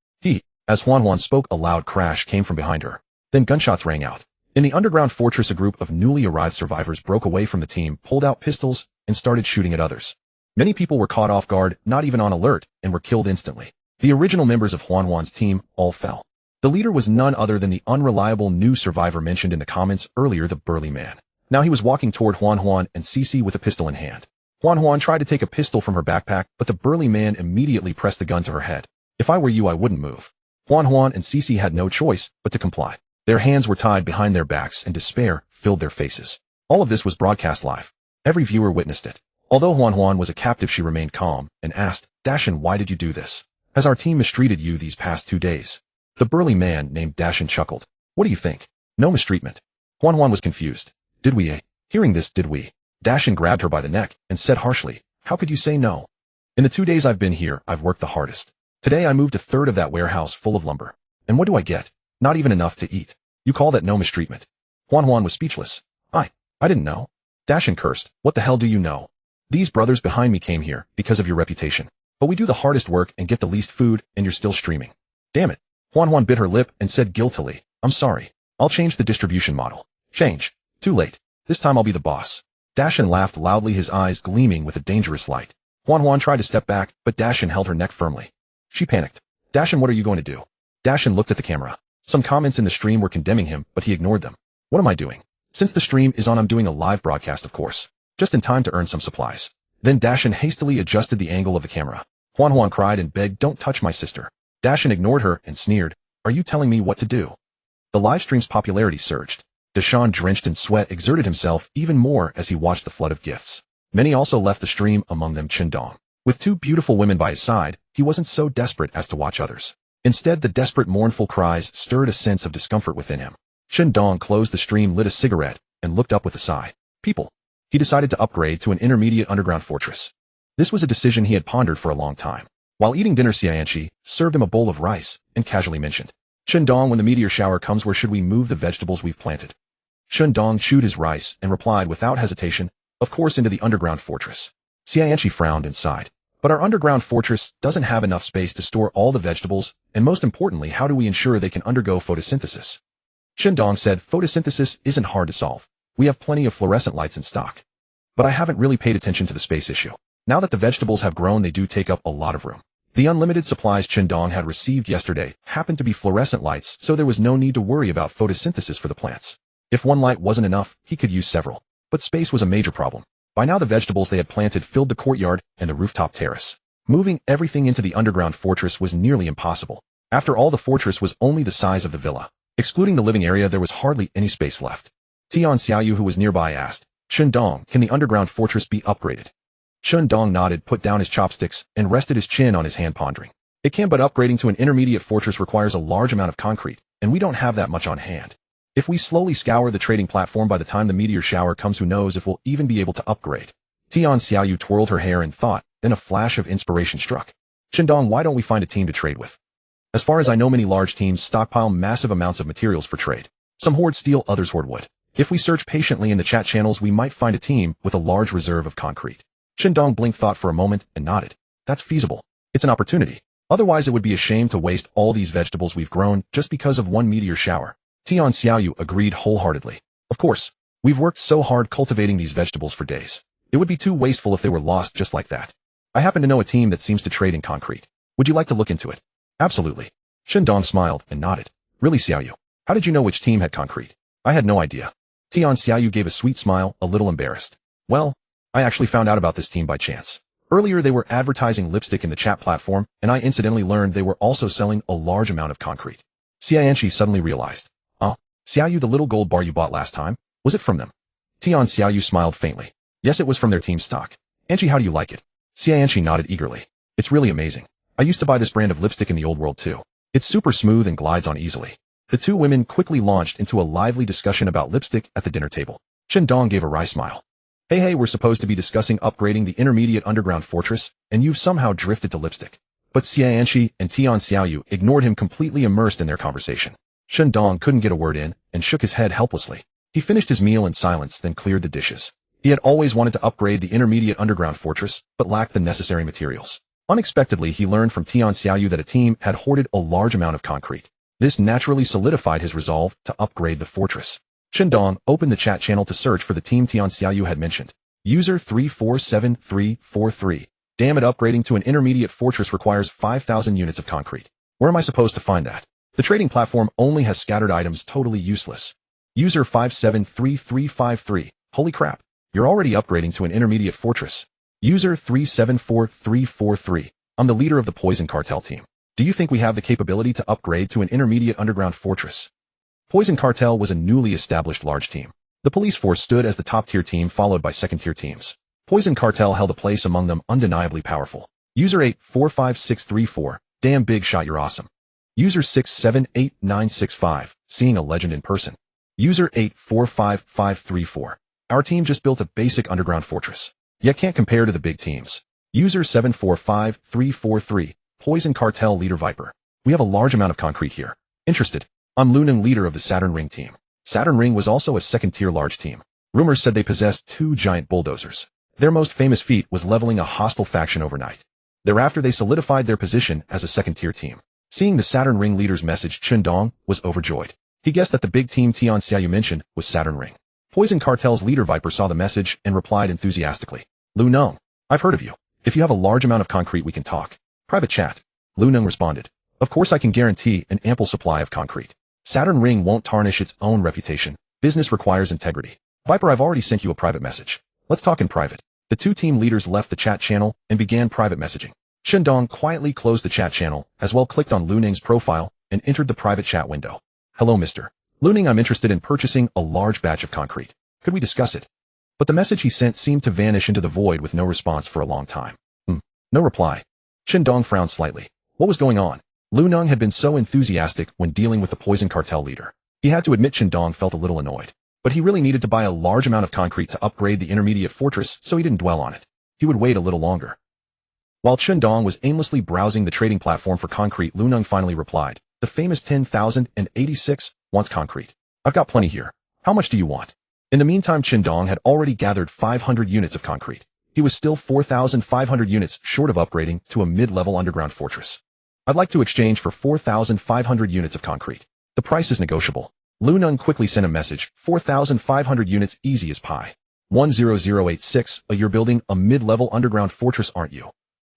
Speaker 1: As Huan spoke, a loud crash came from behind her. Then gunshots rang out. In the underground fortress, a group of newly arrived survivors broke away from the team, pulled out pistols, and started shooting at others. Many people were caught off guard, not even on alert, and were killed instantly. The original members of Huan's team all fell. The leader was none other than the unreliable new survivor mentioned in the comments earlier, the burly man. Now he was walking toward Huan and Cici with a pistol in hand. Huan tried to take a pistol from her backpack, but the burly man immediately pressed the gun to her head. If I were you, I wouldn't move. Huan and Cici had no choice but to comply. Their hands were tied behind their backs and despair filled their faces. All of this was broadcast live. Every viewer witnessed it. Although Huan was a captive, she remained calm and asked, Dashin, why did you do this? Has our team mistreated you these past 2 days? The burly man named Dashin chuckled. What do you think? No mistreatment. Huan was confused. Did we? Hearing this, did we? Dashin grabbed her by the neck and said harshly, how could you say no? In the 2 days I've been here, I've worked the hardest. Today I moved a third of that warehouse full of lumber. And what do I get? Not even enough to eat. You call that no mistreatment? Huan was speechless. I didn't know. Dashin cursed. What the hell do you know? These brothers behind me came here because of your reputation. But we do the hardest work and get the least food, and you're still streaming. Damn it. Huan bit her lip and said guiltily, I'm sorry. I'll change the distribution model. Change. Too late. This time I'll be the boss. Dashin laughed loudly, his eyes gleaming with a dangerous light. Huan tried to step back, but Dashin held her neck firmly. She panicked. Dashin, what are you going to do? Dashin looked at the camera. Some comments in the stream were condemning him, but he ignored them. What am I doing? Since the stream is on, I'm doing a live broadcast, of course. Just in time to earn some supplies. Then Dashin hastily adjusted the angle of the camera. Huan cried and begged, don't touch my sister. Dashin ignored her and sneered, are you telling me what to do? The livestream's popularity surged. Dashan, drenched in sweat, exerted himself even more as he watched the flood of gifts. Many also left the stream, among them Qindong. With two beautiful women by his side, he wasn't so desperate as to watch others. Instead, the desperate, mournful cries stirred a sense of discomfort within him. Qindong closed the stream, lit a cigarette, and looked up with a sigh. People. He decided to upgrade to an intermediate underground fortress. This was a decision he had pondered for a long time. While eating dinner, Xianqi served him a bowl of rice and casually mentioned, Qindong, when the meteor shower comes, where should we move the vegetables we've planted? Qindong chewed his rice and replied without hesitation, of course, into the underground fortress. Xianqi frowned and sighed. But our underground fortress doesn't have enough space to store all the vegetables, and most importantly, how do we ensure they can undergo photosynthesis? Qindong said, photosynthesis isn't hard to solve. We have plenty of fluorescent lights in stock. But I haven't really paid attention to the space issue. Now that the vegetables have grown, they do take up a lot of room. The unlimited supplies Qindong had received yesterday happened to be fluorescent lights, so there was no need to worry about photosynthesis for the plants. If one light wasn't enough, he could use several. But space was a major problem. By now the vegetables they had planted filled the courtyard and the rooftop terrace. Moving everything into the underground fortress was nearly impossible. After all, the fortress was only the size of the villa. Excluding the living area, there was hardly any space left. Tian Xiaoyu, who was nearby, asked, Qindong, can the underground fortress be upgraded? Qindong nodded, put down his chopsticks, and rested his chin on his hand, pondering. It can, but upgrading to an intermediate fortress requires a large amount of concrete, and we don't have that much on hand. If we slowly scour the trading platform, by the time the meteor shower comes, who knows if we'll even be able to upgrade. Tian Xiaoyu twirled her hair in thought, then a flash of inspiration struck. Qindong, why don't we find a team to trade with? As far as I know, many large teams stockpile massive amounts of materials for trade. Some hoard steel, others hoard wood. If we search patiently in the chat channels, we might find a team with a large reserve of concrete. Qindong blinked thought for a moment and nodded. That's feasible. It's an opportunity. Otherwise, it would be a shame to waste all these vegetables we've grown just because of one meteor shower. Tian Xiaoyu agreed wholeheartedly. Of course, we've worked so hard cultivating these vegetables for days. It would be too wasteful if they were lost just like that. I happen to know a team that seems to trade in concrete. Would you like to look into it? Absolutely. Qindong smiled and nodded. Really, Xiaoyu? How did you know which team had concrete? I had no idea. Tian Xiaoyu gave a sweet smile, a little embarrassed. Well, I actually found out about this team by chance. Earlier they were advertising lipstick in the chat platform, and I incidentally learned they were also selling a large amount of concrete. Xianqi suddenly realized. Oh, Xiaoyu, the little gold bar you bought last time? Was it from them? Tian Xiaoyu smiled faintly. Yes, it was from their team stock. Anqi, how do you like it? Xianqi nodded eagerly. It's really amazing. I used to buy this brand of lipstick in the old world too. It's super smooth and glides on easily. The two women quickly launched into a lively discussion about lipstick at the dinner table. Qindong gave a wry smile. Hey, we're supposed to be discussing upgrading the intermediate underground fortress, and you've somehow drifted to lipstick. But Xianqi and Tian Xiaoyu ignored him, completely immersed in their conversation. Qindong couldn't get a word in and shook his head helplessly. He finished his meal in silence, then cleared the dishes. He had always wanted to upgrade the intermediate underground fortress, but lacked the necessary materials. Unexpectedly, he learned from Tian Xiaoyu that a team had hoarded a large amount of concrete. This naturally solidified his resolve to upgrade the fortress. Qindong opened the chat channel to search for the team Tian Xiaoyu had mentioned. User 347343. Damn it, upgrading to an intermediate fortress requires 5,000 units of concrete. Where am I supposed to find that? The trading platform only has scattered items, totally useless. User 573353. Holy crap. You're already upgrading to an intermediate fortress. User 374343. I'm the leader of the Poison Cartel team. Do you think we have the capability to upgrade to an intermediate underground fortress? Poison Cartel was a newly established large team. The police force stood as the top-tier team, followed by second-tier teams. Poison Cartel held a place among them, undeniably powerful. User 845634. Damn big shot, you're awesome. User 678965. Seeing a legend in person. User 845534. Our team just built a basic underground fortress. Yet can't compare to the big teams. User 745343. Poison Cartel leader Viper. We have a large amount of concrete here. Interested. I'm Lunan, leader of the Saturn Ring team. Saturn Ring was also a second-tier large team. Rumors said they possessed 2 giant bulldozers. Their most famous feat was leveling a hostile faction overnight. Thereafter they solidified their position as a second-tier team. Seeing the Saturn Ring leader's message, Dong was overjoyed. He guessed that the big team Tian Xiaoyu mentioned was Saturn Ring. Poison Cartel's leader Viper saw the message and replied enthusiastically. Lu Neng, I've heard of you. If you have a large amount of concrete we can talk. Private chat. Lu Neng responded. Of course I can guarantee an ample supply of concrete. Saturn Ring won't tarnish its own reputation. Business requires integrity. Viper, I've already sent you a private message. Let's talk in private. The two team leaders left the chat channel and began private messaging. Dong quietly closed the chat channel, as well clicked on Lu Neng's profile and entered the private chat window. Hello Mr. Lu Neng, I'm interested in purchasing a large batch of concrete. Could we discuss it? But the message he sent seemed to vanish into the void with no response for a long time. No reply. Dong frowned slightly. What was going on? Lu Neng had been so enthusiastic when dealing with the Poison Cartel leader. He had to admit Dong felt a little annoyed. But he really needed to buy a large amount of concrete to upgrade the intermediate fortress, so he didn't dwell on it. He would wait a little longer. While Dong was aimlessly browsing the trading platform for concrete, Lu Neng finally replied. The famous 10,086 wants concrete. I've got plenty here. How much do you want? In the meantime, Dong had already gathered 500 units of concrete. He was still 4,500 units short of upgrading to a mid-level underground fortress. I'd like to exchange for 4,500 units of concrete. The price is negotiable. Lu Neng quickly sent a message. 4,500 units, easy as pie. 10086, you're building a mid-level underground fortress, aren't you?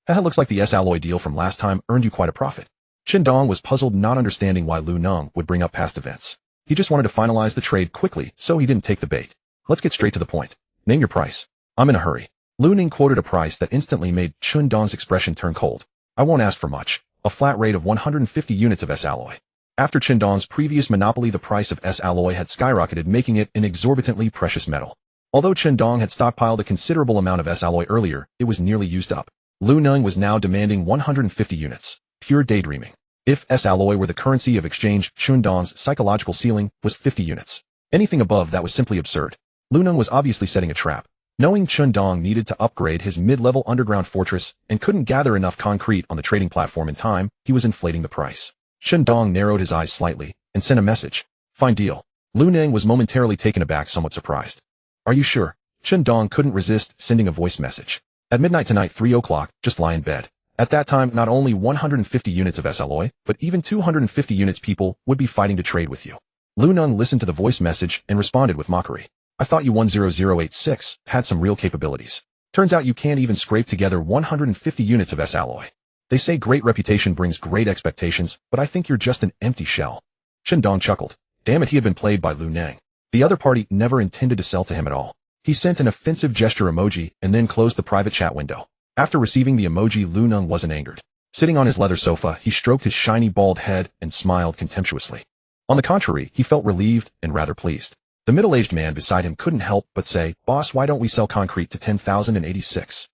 Speaker 1: Haha, looks like the S-alloy deal from last time earned you quite a profit. Dong was puzzled, not understanding why Lu Neng would bring up past events. He just wanted to finalize the trade quickly, so he didn't take the bait. Let's get straight to the point. Name your price. I'm in a hurry. Lu Neng quoted a price that instantly made Dong's expression turn cold. I won't ask for much. A flat rate of 150 units of S-alloy. After Dong's previous monopoly, the price of S-alloy had skyrocketed, making it an exorbitantly precious metal. Although Dong had stockpiled a considerable amount of S-alloy earlier, it was nearly used up. Lu Neng was now demanding 150 units. Pure daydreaming. If S-alloy were the currency of exchange, Dong's psychological ceiling was 50 units. Anything above that was simply absurd. Lu Neng was obviously setting a trap. Knowing Dong needed to upgrade his mid-level underground fortress and couldn't gather enough concrete on the trading platform in time, he was inflating the price. Dong narrowed his eyes slightly and sent a message. Fine deal. Lu Neng was momentarily taken aback, somewhat surprised. Are you sure? Dong couldn't resist sending a voice message. At midnight tonight, 3 o'clock, just lie in bed. At that time, not only 150 units of S-alloy, but even 250 units people would be fighting to trade with you. Lu Neng listened to the voice message and responded with mockery. I thought you 10086 had some real capabilities. Turns out you can't even scrape together 150 units of S-alloy. They say great reputation brings great expectations, but I think you're just an empty shell. Dong chuckled. Damn it, he had been played by Lu Neng. The other party never intended to sell to him at all. He sent an offensive gesture emoji and then closed the private chat window. After receiving the emoji, Lu Neng wasn't angered. Sitting on his leather sofa, he stroked his shiny bald head and smiled contemptuously. On the contrary, he felt relieved and rather pleased. The middle-aged man beside him couldn't help but say, Boss, why don't we sell concrete to 10,086?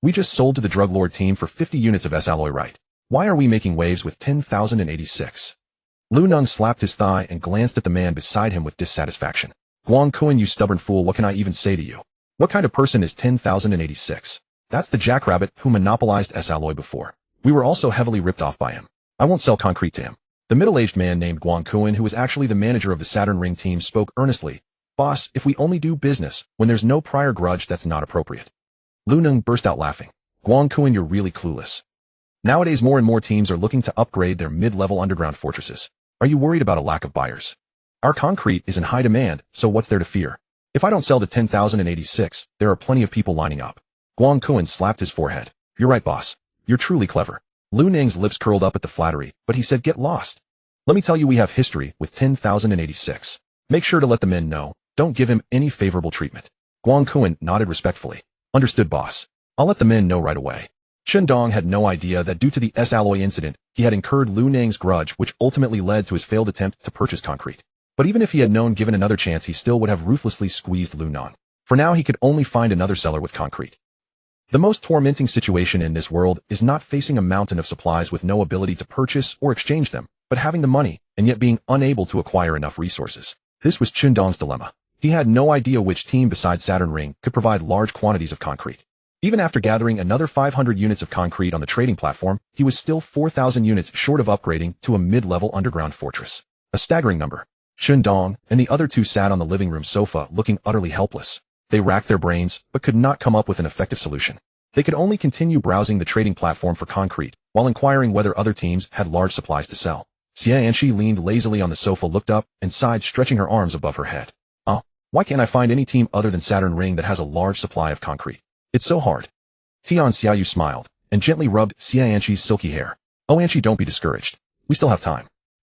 Speaker 1: We just sold to the drug lord team for 50 units of S-alloy, right? Why are we making waves with 10,086? Lu Neng slapped his thigh and glanced at the man beside him with dissatisfaction. Guang Kuan, you stubborn fool, what can I even say to you? What kind of person is 10,086? That's the jackrabbit who monopolized S-alloy before. We were also heavily ripped off by him. I won't sell concrete to him. The middle-aged man named Guang Kuan, who was actually the manager of the Saturn Ring team, spoke earnestly. Boss, if we only do business when there's no prior grudge, that's not appropriate. Lu Neng burst out laughing. Guang Kuan, you're really clueless. Nowadays, more and more teams are looking to upgrade their mid-level underground fortresses. Are you worried about a lack of buyers? Our concrete is in high demand, so what's there to fear? If I don't sell the 10,086, there are plenty of people lining up. Guang Kuan slapped his forehead. You're right, boss. You're truly clever. Lu Neng's lips curled up at the flattery, but he said, get lost. Let me tell you, we have history with 10,086. Make sure to let the men know. Don't give him any favorable treatment. Guang Kuan nodded respectfully. Understood, boss. I'll let the men know right away. Dong had no idea that due to the S-alloy incident, he had incurred Lu Neng's grudge, which ultimately led to his failed attempt to purchase concrete. But even if he had known, given another chance, he still would have ruthlessly squeezed Lu Neng. For now, he could only find another seller with concrete. The most tormenting situation in this world is not facing a mountain of supplies with no ability to purchase or exchange them, but having the money and yet being unable to acquire enough resources. This was Dong's dilemma. He had no idea which team besides Saturn Ring could provide large quantities of concrete. Even after gathering another 500 units of concrete on the trading platform, he was still 4,000 units short of upgrading to a mid-level underground fortress. A staggering number. Dong and the other two sat on the living room sofa looking utterly helpless. They racked their brains, but could not come up with an effective solution. They could only continue browsing the trading platform for concrete, while inquiring whether other teams had large supplies to sell. Xianqi leaned lazily on the sofa, looked up, and sighed, stretching her arms above her head. Why can't I find any team other than Saturn Ring that has a large supply of concrete? It's so hard. Tian Xiaoyu smiled, and gently rubbed Xianqi's silky hair. Oh, Anqi, don't be discouraged. We still have time.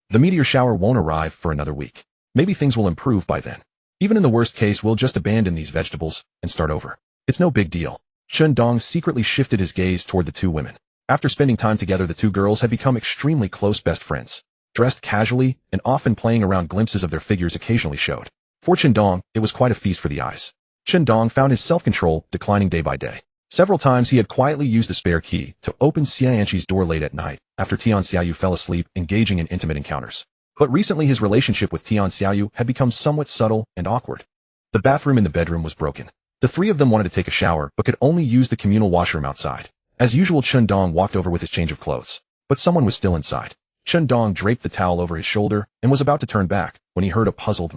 Speaker 1: The meteor shower won't arrive for another week. Maybe things will improve by then. Even in the worst case, we'll just abandon these vegetables and start over. It's no big deal. Chen Dong secretly shifted his gaze toward the two women. After spending time together, the two girls had become extremely close best friends. Dressed casually and often playing around, glimpses of their figures occasionally showed. For Chen Dong, it was quite a feast for the eyes. Chen Dong found his self-control declining day by day. Several times he had quietly used a spare key to open Xianqi's door late at night after Tian Xiaoyu fell asleep, engaging in intimate encounters. But recently his relationship with Tian Xiaoyu had become somewhat subtle and awkward. The bathroom in the bedroom was broken. The three of them wanted to take a shower but could only use the communal washroom outside. As usual, Chen Dong walked over with his change of clothes. But someone was still inside. Chen Dong draped the towel over his shoulder and was about to turn back when he heard a puzzled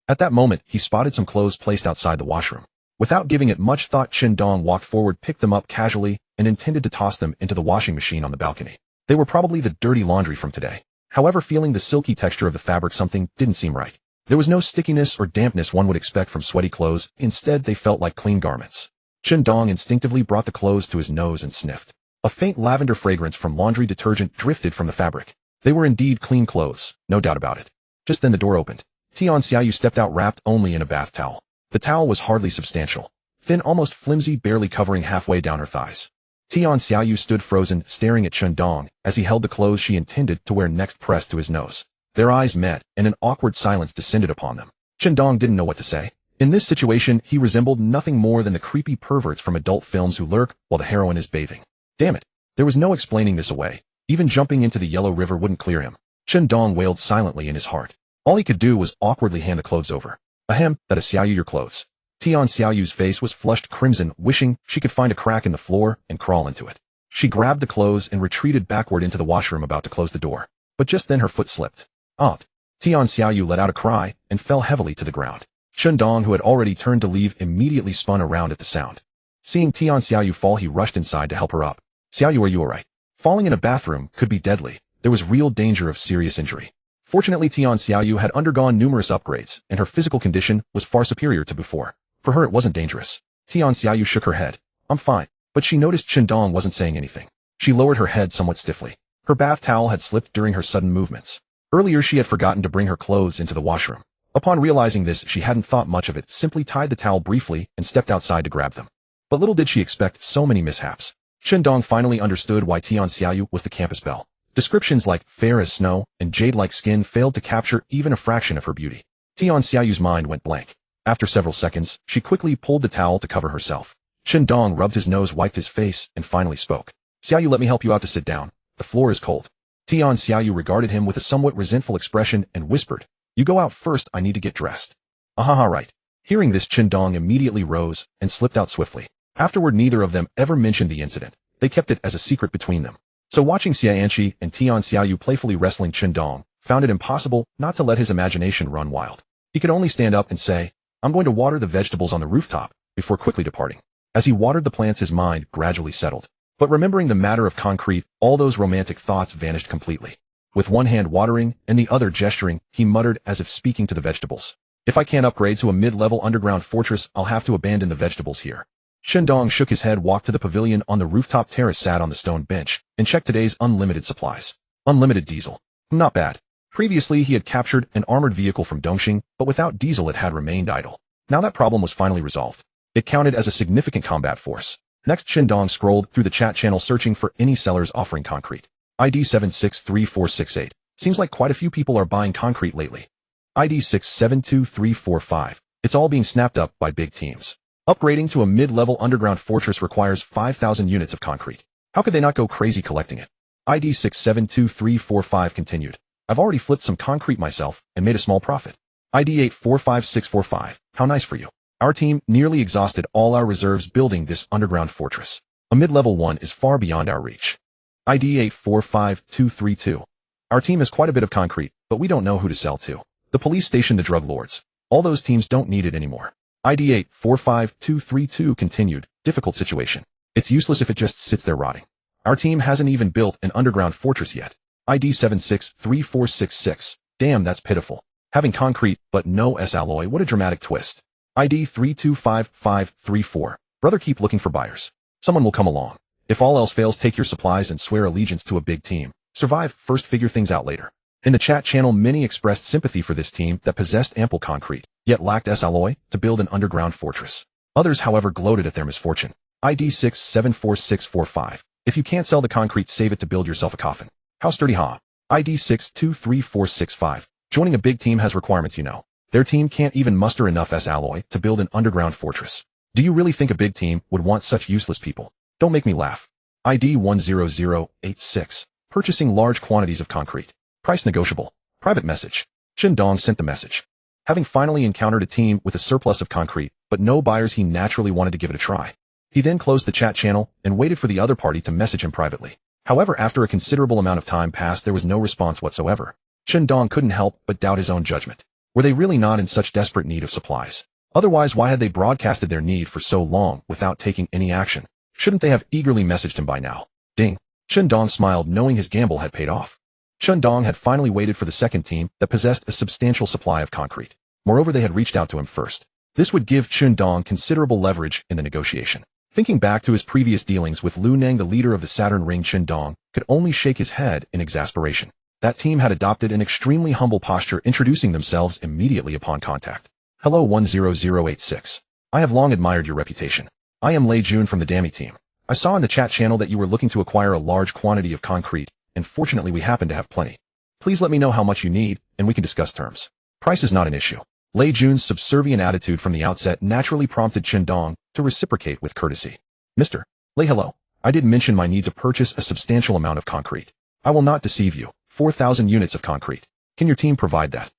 Speaker 1: At that moment, he spotted some clothes placed outside the washroom. Without giving it much thought, Chen Dong walked forward, picked them up casually, and intended to toss them into the washing machine on the balcony. They were probably the dirty laundry from today. However, feeling the silky texture of the fabric, something didn't seem right. There was no stickiness or dampness one would expect from sweaty clothes. Instead, they felt like clean garments. Chen Dong instinctively brought the clothes to his nose and sniffed. A faint lavender fragrance from laundry detergent drifted from the fabric. They were indeed clean clothes, no doubt about it. Just then the door opened. Tian Xiaoyu stepped out, wrapped only in a bath towel. The towel was hardly substantial. Thin, almost flimsy, barely covering halfway down her thighs. Tian Xiaoyu stood frozen, staring at Chen Dong as he held the clothes she intended to wear next pressed to his nose. Their eyes met, and an awkward silence descended upon them. Chen Dong didn't know what to say. In this situation, he resembled nothing more than the creepy perverts from adult films who lurk while the heroine is bathing. Damn it. There was no explaining this away. Even jumping into the yellow river wouldn't clear him. Chen Dong wailed silently in his heart. All he could do was awkwardly hand the clothes over. Ahem, that is Xiaoyu, your clothes. Tian Xiaoyu's face was flushed crimson, wishing she could find a crack in the floor and crawl into it. She grabbed the clothes and retreated backward into the washroom, about to close the door. But just then her foot slipped. Tian Xiaoyu let out a cry and fell heavily to the ground. Chen Dong, who had already turned to leave, immediately spun around at the sound. Seeing Tian Xiaoyu fall, he rushed inside to help her up. Xiaoyu, are you alright? Falling in a bathroom could be deadly. There was real danger of serious injury. Fortunately, Tian Xiaoyu had undergone numerous upgrades, and her physical condition was far superior to before. For her, it wasn't dangerous. Tian Xiaoyu shook her head. I'm fine. But she noticed Chen Dong wasn't saying anything. She lowered her head somewhat stiffly. Her bath towel had slipped during her sudden movements. Earlier, she had forgotten to bring her clothes into the washroom. Upon realizing this, she hadn't thought much of it, simply tied the towel briefly and stepped outside to grab them. But little did she expect so many mishaps. Chen Dong finally understood why Tian Xiaoyu was the campus belle. Descriptions like fair as snow and jade-like skin failed to capture even a fraction of her beauty. Tian Xiaoyu's mind went blank. After several seconds, she quickly pulled the towel to cover herself. Chen Dong rubbed his nose, wiped his face, and finally spoke. Xiaoyu, let me help you out to sit down. The floor is cold. Tian Xiaoyu regarded him with a somewhat resentful expression and whispered, You go out first, I need to get dressed. Ahaha, right. Hearing this, Chen Dong immediately rose and slipped out swiftly. Afterward, neither of them ever mentioned the incident. They kept it as a secret between them. So watching Xianqi and Tian Xiaoyu playfully wrestling, Chen Dong found it impossible not to let his imagination run wild. He could only stand up and say, I'm going to water the vegetables on the rooftop, before quickly departing. As he watered the plants, his mind gradually settled. But remembering the matter of concrete, all those romantic thoughts vanished completely. With one hand watering and the other gesturing, he muttered as if speaking to the vegetables. If I can't upgrade to a mid-level underground fortress, I'll have to abandon the vegetables here. Chen Dong shook his head, walked to the pavilion on the rooftop terrace, sat on the stone bench, and checked today's unlimited supplies. Unlimited diesel. Not bad. Previously, he had captured an armored vehicle from Dongxing, but without diesel it had remained idle. Now that problem was finally resolved. It counted as a significant combat force. Next, Chen Dong scrolled through the chat channel searching for any sellers offering concrete. ID 763468. Seems like quite a few people are buying concrete lately. ID 672345. It's all being snapped up by big teams. Upgrading to a mid-level underground fortress requires 5,000 units of concrete. How could they not go crazy collecting it? ID 672345 continued. I've already flipped some concrete myself and made a small profit. ID 845645. How nice for you. Our team nearly exhausted all our reserves building this underground fortress. A mid-level one is far beyond our reach. ID 845232. Our team has quite a bit of concrete, but we don't know who to sell to. The police station, the drug lords. All those teams don't need it anymore. ID 845232 continued, difficult situation. It's useless if it just sits there rotting. Our team hasn't even built an underground fortress yet. ID 763466. Damn, that's pitiful. Having concrete, but no S-alloy, what a dramatic twist. ID 325534. Brother, keep looking for buyers. Someone will come along. If all else fails, take your supplies and swear allegiance to a big team. Survive first, figure things out later. In the chat channel, many expressed sympathy for this team that possessed ample concrete, yet lacked S-alloy to build an underground fortress. Others, however, gloated at their misfortune. ID 674645. If you can't sell the concrete, save it to build yourself a coffin. How sturdy, huh? ID 623465. Joining a big team has requirements, you know. Their team can't even muster enough S-alloy to build an underground fortress. Do you really think a big team would want such useless people? Don't make me laugh. ID 10086. Purchasing large quantities of concrete. Price negotiable. Private message. Dong sent the message. Having finally encountered a team with a surplus of concrete, but no buyers, he naturally wanted to give it a try. He then closed the chat channel and waited for the other party to message him privately. However, after a considerable amount of time passed, there was no response whatsoever. Dong couldn't help but doubt his own judgment. Were they really not in such desperate need of supplies? Otherwise, why had they broadcasted their need for so long without taking any action? Shouldn't they have eagerly messaged him by now? Ding. Dong smiled, knowing his gamble had paid off. Dong had finally waited for the second team that possessed a substantial supply of concrete. Moreover, they had reached out to him first. This would give Dong considerable leverage in the negotiation. Thinking back to his previous dealings with Lu Nang, the leader of the Saturn Ring, Dong could only shake his head in exasperation. That team had adopted an extremely humble posture, introducing themselves immediately upon contact. Hello 10086. I have long admired your reputation. I am Lei Jun from the Dami team. I saw in the chat channel that you were looking to acquire a large quantity of concrete, and fortunately we happen to have plenty. Please let me know how much you need, and we can discuss terms. Price is not an issue. Lei Jun's subservient attitude from the outset naturally prompted Dong to reciprocate with courtesy. Mr. Lei, hello. I did mention my need to purchase a substantial amount of concrete. I will not deceive you. 4,000 units of concrete. Can your team provide that?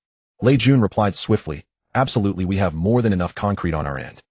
Speaker 1: Lei Jun replied swiftly. Absolutely, we have more than enough concrete on our end.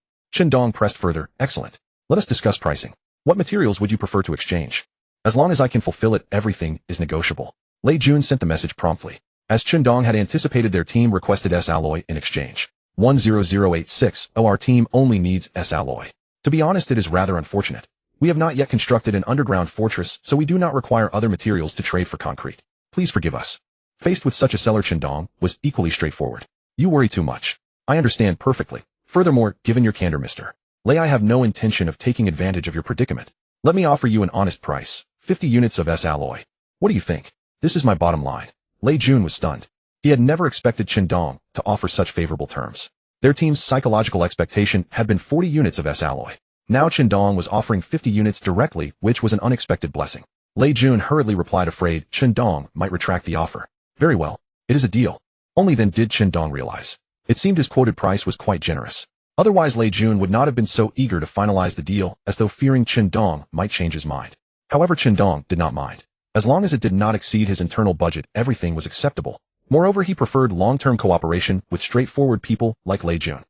Speaker 1: Dong pressed further. Excellent. Let us discuss pricing. What materials would you prefer to exchange? As long as I can fulfill it, everything is negotiable. Lei Jun sent the message promptly. As Dong had anticipated, their team requested S-alloy in exchange. 10086. Oh, our team only needs S-alloy. To be honest, it is rather unfortunate. We have not yet constructed an underground fortress, so we do not require other materials to trade for concrete. Please forgive us. Faced with such a seller, Dong was equally straightforward. You worry too much. I understand perfectly. Furthermore, given your candor, Mr. Lei, I have no intention of taking advantage of your predicament. Let me offer you an honest price. 50 units of S-alloy. What do you think? This is my bottom line. Lei Jun was stunned. He had never expected Dong to offer such favorable terms. Their team's psychological expectation had been 40 units of S-alloy. Now Dong was offering 50 units directly, which was an unexpected blessing. Lei Jun hurriedly replied, afraid Dong might retract the offer. Very well. It is a deal. Only then did Dong realize. It seemed his quoted price was quite generous. Otherwise, Lei Jun would not have been so eager to finalize the deal, as though fearing Dong might change his mind. However, Dong did not mind. As long as it did not exceed his internal budget, everything was acceptable. Moreover, he preferred long-term cooperation with straightforward people like Lei Jun.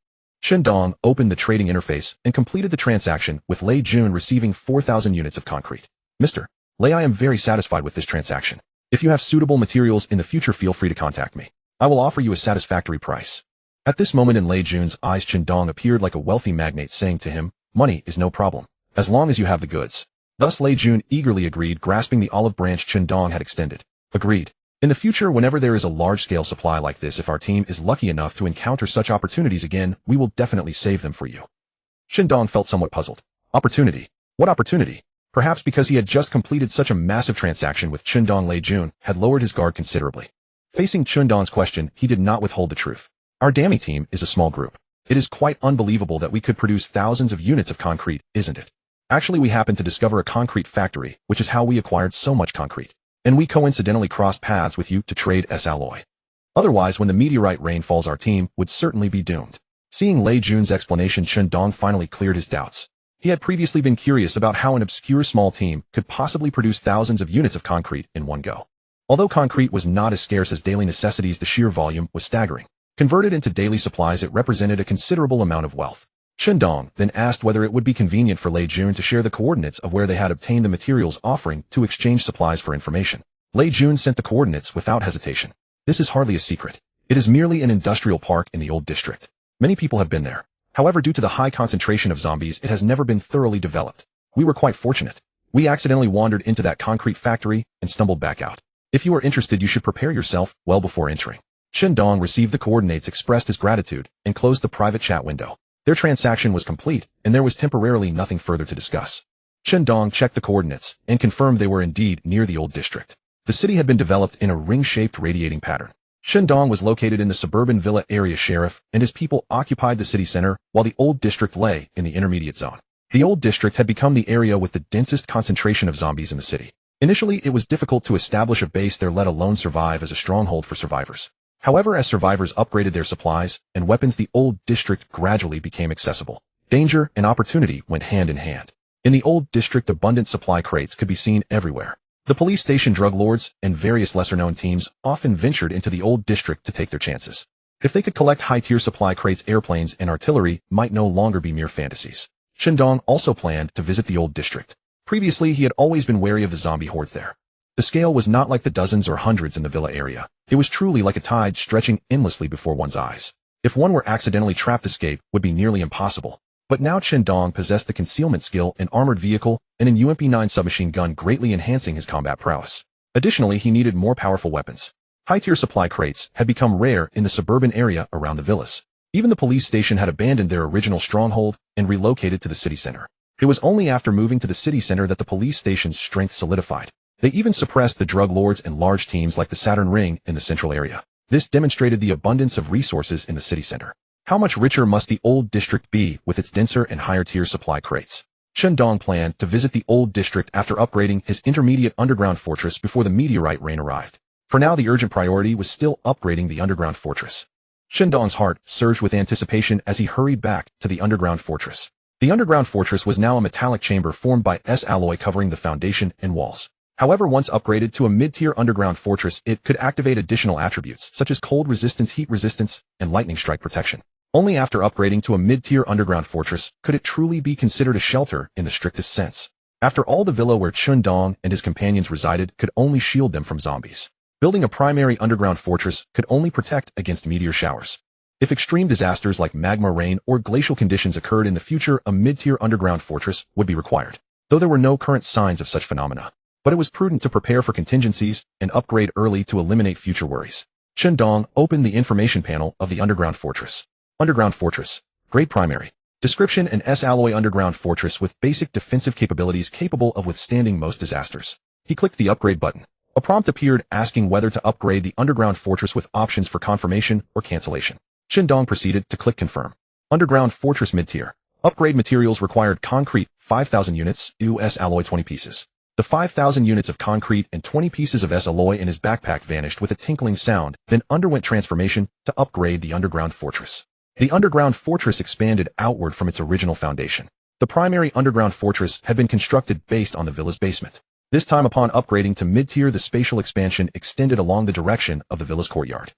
Speaker 1: Dong opened the trading interface and completed the transaction, with Lei Jun receiving 4,000 units of concrete. Mr. Lei, I am very satisfied with this transaction. If you have suitable materials in the future, feel free to contact me. I will offer you a satisfactory price. At this moment in Lei Jun's eyes, Dong appeared like a wealthy magnate, saying to him, money is no problem, as long as you have the goods. Thus Lei Jun eagerly agreed, grasping the olive branch Dong had extended. Agreed. In the future, whenever there is a large-scale supply like this, if our team is lucky enough to encounter such opportunities again, we will definitely save them for you. Dong felt somewhat puzzled. Opportunity? What opportunity? Perhaps because he had just completed such a massive transaction with Dong, Lei Jun had lowered his guard considerably. Facing Dong's question, he did not withhold the truth. Our Dami team is a small group. It is quite unbelievable that we could produce thousands of units of concrete, isn't it? Actually, we happened to discover a concrete factory, which is how we acquired so much concrete. And we coincidentally crossed paths with you to trade S-alloy. Otherwise, when the meteorite rain falls, our team would certainly be doomed. Seeing Lei Jun's explanation, Dong finally cleared his doubts. He had previously been curious about how an obscure small team could possibly produce thousands of units of concrete in one go. Although concrete was not as scarce as daily necessities, the sheer volume was staggering. Converted into daily supplies, it represented a considerable amount of wealth. Dong then asked whether it would be convenient for Lei Jun to share the coordinates of where they had obtained the materials, offering to exchange supplies for information. Lei Jun sent the coordinates without hesitation. This is hardly a secret. It is merely an industrial park in the old district. Many people have been there. However, due to the high concentration of zombies, it has never been thoroughly developed. We were quite fortunate. We accidentally wandered into that concrete factory and stumbled back out. If you are interested, you should prepare yourself well before entering. Dong received the coordinates, expressed his gratitude, and closed the private chat window. Their transaction was complete, and there was temporarily nothing further to discuss. Dong checked the coordinates and confirmed they were indeed near the old district. The city had been developed in a ring-shaped radiating pattern. Dong was located in the suburban villa area. Sheriff and his people occupied the city center, while the old district lay in the intermediate zone. The old district had become the area with the densest concentration of zombies in the city. Initially, it was difficult to establish a base there, let alone survive as a stronghold for survivors. However, as survivors upgraded their supplies and weapons, the old district gradually became accessible. Danger and opportunity went hand in hand. In the old district, abundant supply crates could be seen everywhere. The police station, drug lords, and various lesser-known teams often ventured into the old district to take their chances. If they could collect high-tier supply crates, airplanes and artillery might no longer be mere fantasies. Dong also planned to visit the old district. Previously, he had always been wary of the zombie hordes there. The scale was not like the dozens or hundreds in the villa area. It was truly like a tide stretching endlessly before one's eyes. If one were accidentally trapped, escape would be nearly impossible. But now Dong possessed the concealment skill, an armored vehicle, and an UMP-9 submachine gun, greatly enhancing his combat prowess. Additionally, he needed more powerful weapons. High-tier supply crates had become rare in the suburban area around the villas. Even the police station had abandoned their original stronghold and relocated to the city center. It was only after moving to the city center that the police station's strength solidified. They even suppressed the drug lords and large teams like the Saturn Ring in the central area. This demonstrated the abundance of resources in the city center. How much richer must the old district be with its denser and higher-tier supply crates? Dong planned to visit the old district after upgrading his intermediate underground fortress before the meteorite rain arrived. For now, the urgent priority was still upgrading the underground fortress. Dong's heart surged with anticipation as he hurried back to the underground fortress. The underground fortress was now a metallic chamber formed by alloy covering the foundation and walls. However, once upgraded to a mid-tier underground fortress, it could activate additional attributes such as cold resistance, heat resistance, and lightning strike protection. Only after upgrading to a mid-tier underground fortress could it truly be considered a shelter in the strictest sense. After all, the villa where Dong and his companions resided could only shield them from zombies. Building a primary underground fortress could only protect against meteor showers. If extreme disasters like magma rain or glacial conditions occurred in the future, a mid-tier underground fortress would be required, though there were no current signs of such phenomena. But it was prudent to prepare for contingencies and upgrade early to eliminate future worries. Dong opened the information panel of the underground fortress. Underground fortress. Grade primary. Description: an alloy underground fortress with basic defensive capabilities capable of withstanding most disasters. He clicked the upgrade button. A prompt appeared asking whether to upgrade the underground fortress with options for confirmation or cancellation. Dong proceeded to click confirm. Underground fortress mid-tier. Upgrade materials required: concrete, 5,000 units, US alloy 20 pieces. The 5,000 units of concrete and 20 pieces of alloy in his backpack vanished with a tinkling sound, then underwent transformation to upgrade the underground fortress. The underground fortress expanded outward from its original foundation. The primary underground fortress had been constructed based on the villa's basement. This time, upon upgrading to mid-tier, the spatial expansion extended along the direction of the villa's courtyard.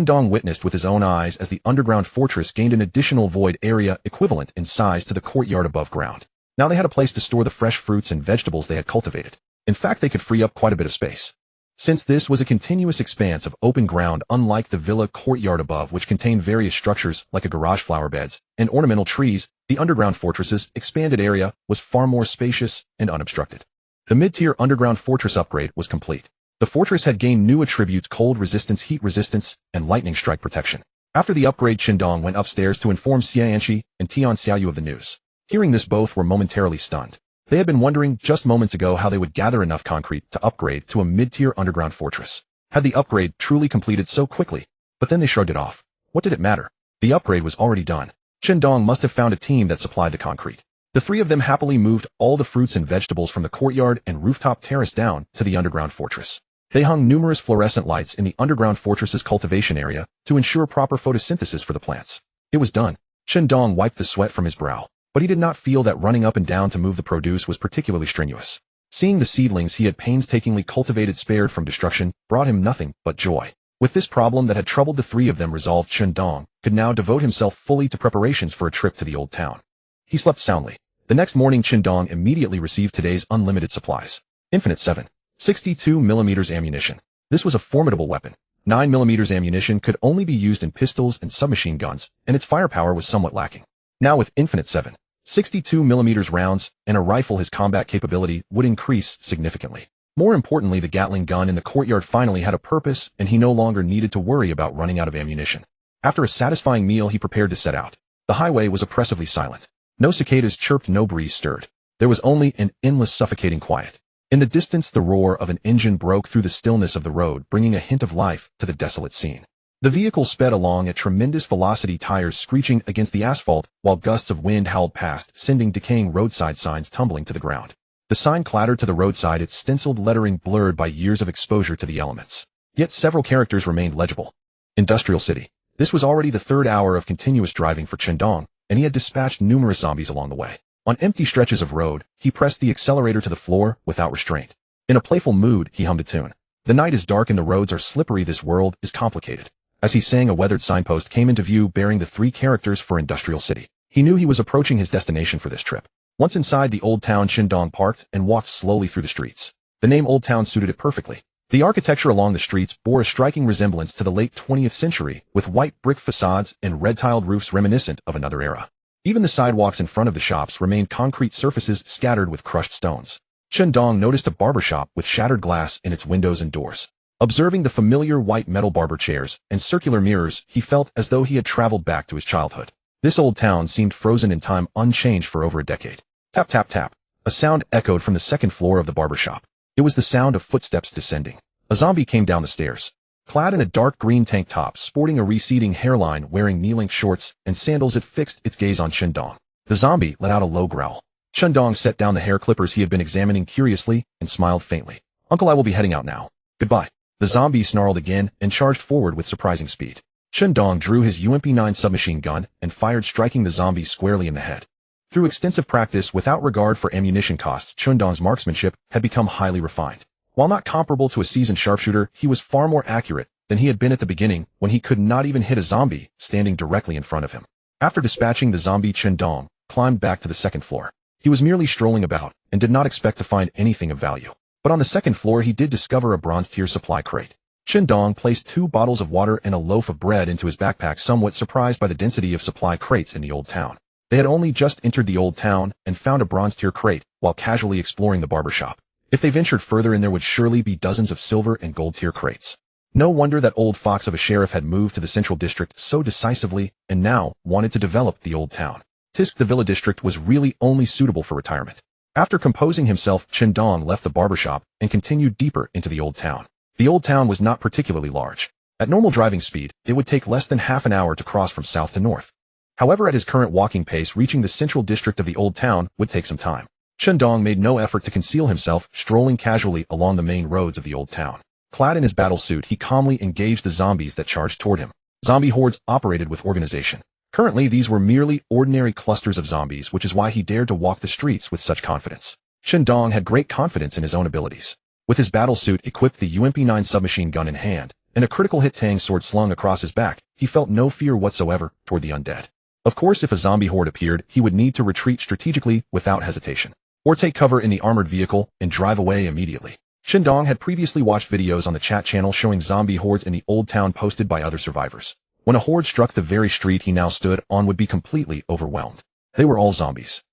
Speaker 1: Dong witnessed with his own eyes as the underground fortress gained an additional void area equivalent in size to the courtyard above ground. Now they had a place to store the fresh fruits and vegetables they had cultivated. In fact, they could free up quite a bit of space. Since this was a continuous expanse of open ground, unlike the villa courtyard above, which contained various structures like a garage, flower beds, and ornamental trees, the underground fortress's expanded area was far more spacious and unobstructed. The mid-tier underground fortress upgrade was complete. The fortress had gained new attributes: cold resistance, heat resistance, and lightning strike protection. After the upgrade, Dong went upstairs to inform Xianqi and Tian Xiaoyu of the news. Hearing this, both were momentarily stunned. They had been wondering just moments ago how they would gather enough concrete to upgrade to a mid-tier underground fortress. Had the upgrade truly completed so quickly? But then they shrugged it off. What did it matter? The upgrade was already done. Dong must have found a team that supplied the concrete. The three of them happily moved all the fruits and vegetables from the courtyard and rooftop terrace down to the underground fortress. They hung numerous fluorescent lights in the underground fortress's cultivation area to ensure proper photosynthesis for the plants. It was done. Dong wiped the sweat from his brow, but he did not feel that running up and down to move the produce was particularly strenuous. Seeing the seedlings he had painstakingly cultivated spared from destruction brought him nothing but joy. With this problem that had troubled the three of them resolved, Dong could now devote himself fully to preparations for a trip to the old town. He slept soundly. The next morning, Dong immediately received today's unlimited supplies. Infinite 7.62mm ammunition. This was a formidable weapon. 9mm ammunition could only be used in pistols and submachine guns, and its firepower was somewhat lacking. Now with infinite 7.62mm rounds and a rifle, his combat capability would increase significantly. More importantly, the Gatling gun in the courtyard finally had a purpose, and he no longer needed to worry about running out of ammunition. After a satisfying meal, he prepared to set out. The highway was oppressively silent. No cicadas chirped, no breeze stirred. There was only an endless suffocating quiet. In the distance, the roar of an engine broke through the stillness of the road, bringing a hint of life to the desolate scene. The vehicle sped along at tremendous velocity, tires screeching against the asphalt, while gusts of wind howled past, sending decaying roadside signs tumbling to the ground. The sign clattered to the roadside, its stenciled lettering blurred by years of exposure to the elements. Yet several characters remained legible. Industrial City. This was already the third hour of continuous driving for Chendong, and he had dispatched numerous zombies along the way. On empty stretches of road, he pressed the accelerator to the floor without restraint. In a playful mood, he hummed a tune. The night is dark and the roads are slippery, this world is complicated. As he sang, a weathered signpost came into view bearing the 3 characters for Industrial City. He knew he was approaching his destination for this trip. Once inside the Old Town, Chendong parked and walked slowly through the streets. The name Old Town suited it perfectly. The architecture along the streets bore a striking resemblance to the late 20th century, with white brick facades and red-tiled roofs reminiscent of another era. Even the sidewalks in front of the shops remained concrete surfaces scattered with crushed stones. Chendong noticed a barber shop with shattered glass in its windows and doors. Observing the familiar white metal barber chairs and circular mirrors, he felt as though he had traveled back to his childhood. This old town seemed frozen in time, unchanged for over a decade. Tap, tap, tap. A sound echoed from the second floor of the barber shop. It was the sound of footsteps descending. A zombie came down the stairs. Clad in a dark green tank top, sporting a receding hairline, wearing knee-length shorts and sandals, it fixed its gaze on Chendong. The zombie let out a low growl. Chendong set down the hair clippers he had been examining curiously and smiled faintly. "Uncle, I will be heading out now. Goodbye." The zombie snarled again and charged forward with surprising speed. Chendong drew his UMP-9 submachine gun and fired, striking the zombie squarely in the head. Through extensive practice without regard for ammunition costs, Chendong's marksmanship had become highly refined. While not comparable to a seasoned sharpshooter, he was far more accurate than he had been at the beginning, when he could not even hit a zombie standing directly in front of him. After dispatching the zombie, Chendong climbed back to the second floor. He was merely strolling about and did not expect to find anything of value. But on the second floor, he did discover a bronze-tier supply crate. Chendong placed 2 bottles of water and a loaf of bread into his backpack, somewhat surprised by the density of supply crates in the Old Town. They had only just entered the Old Town and found a bronze-tier crate while casually exploring the barber shop. If they ventured further in, there would surely be dozens of silver and gold-tier crates. No wonder that old fox of a sheriff had moved to the Central District so decisively and now wanted to develop the Old Town. Tisk, the Villa District, was really only suitable for retirement. After composing himself, Chendong left the barber shop and continued deeper into the Old Town. The Old Town was not particularly large. At normal driving speed, it would take less than half an hour to cross from south to north. However, at his current walking pace, reaching the Central District of the Old Town would take some time. Chendong made no effort to conceal himself, strolling casually along the main roads of the Old Town. Clad in his battle suit, he calmly engaged the zombies that charged toward him. Zombie hordes operated with organization. Currently, these were merely ordinary clusters of zombies, which is why he dared to walk the streets with such confidence. Chendong had great confidence in his own abilities. With his battle suit equipped, the UMP-9 submachine gun in hand, and a critical hit tang sword slung across his back, he felt no fear whatsoever toward the undead. Of course, if a zombie horde appeared, he would need to retreat strategically without hesitation, or take cover in the armored vehicle and drive away immediately. Chendong had previously watched videos on the chat channel showing zombie hordes in the Old Town posted by other survivors. When a horde struck the very street he now stood on, would be completely overwhelmed. They were all zombies.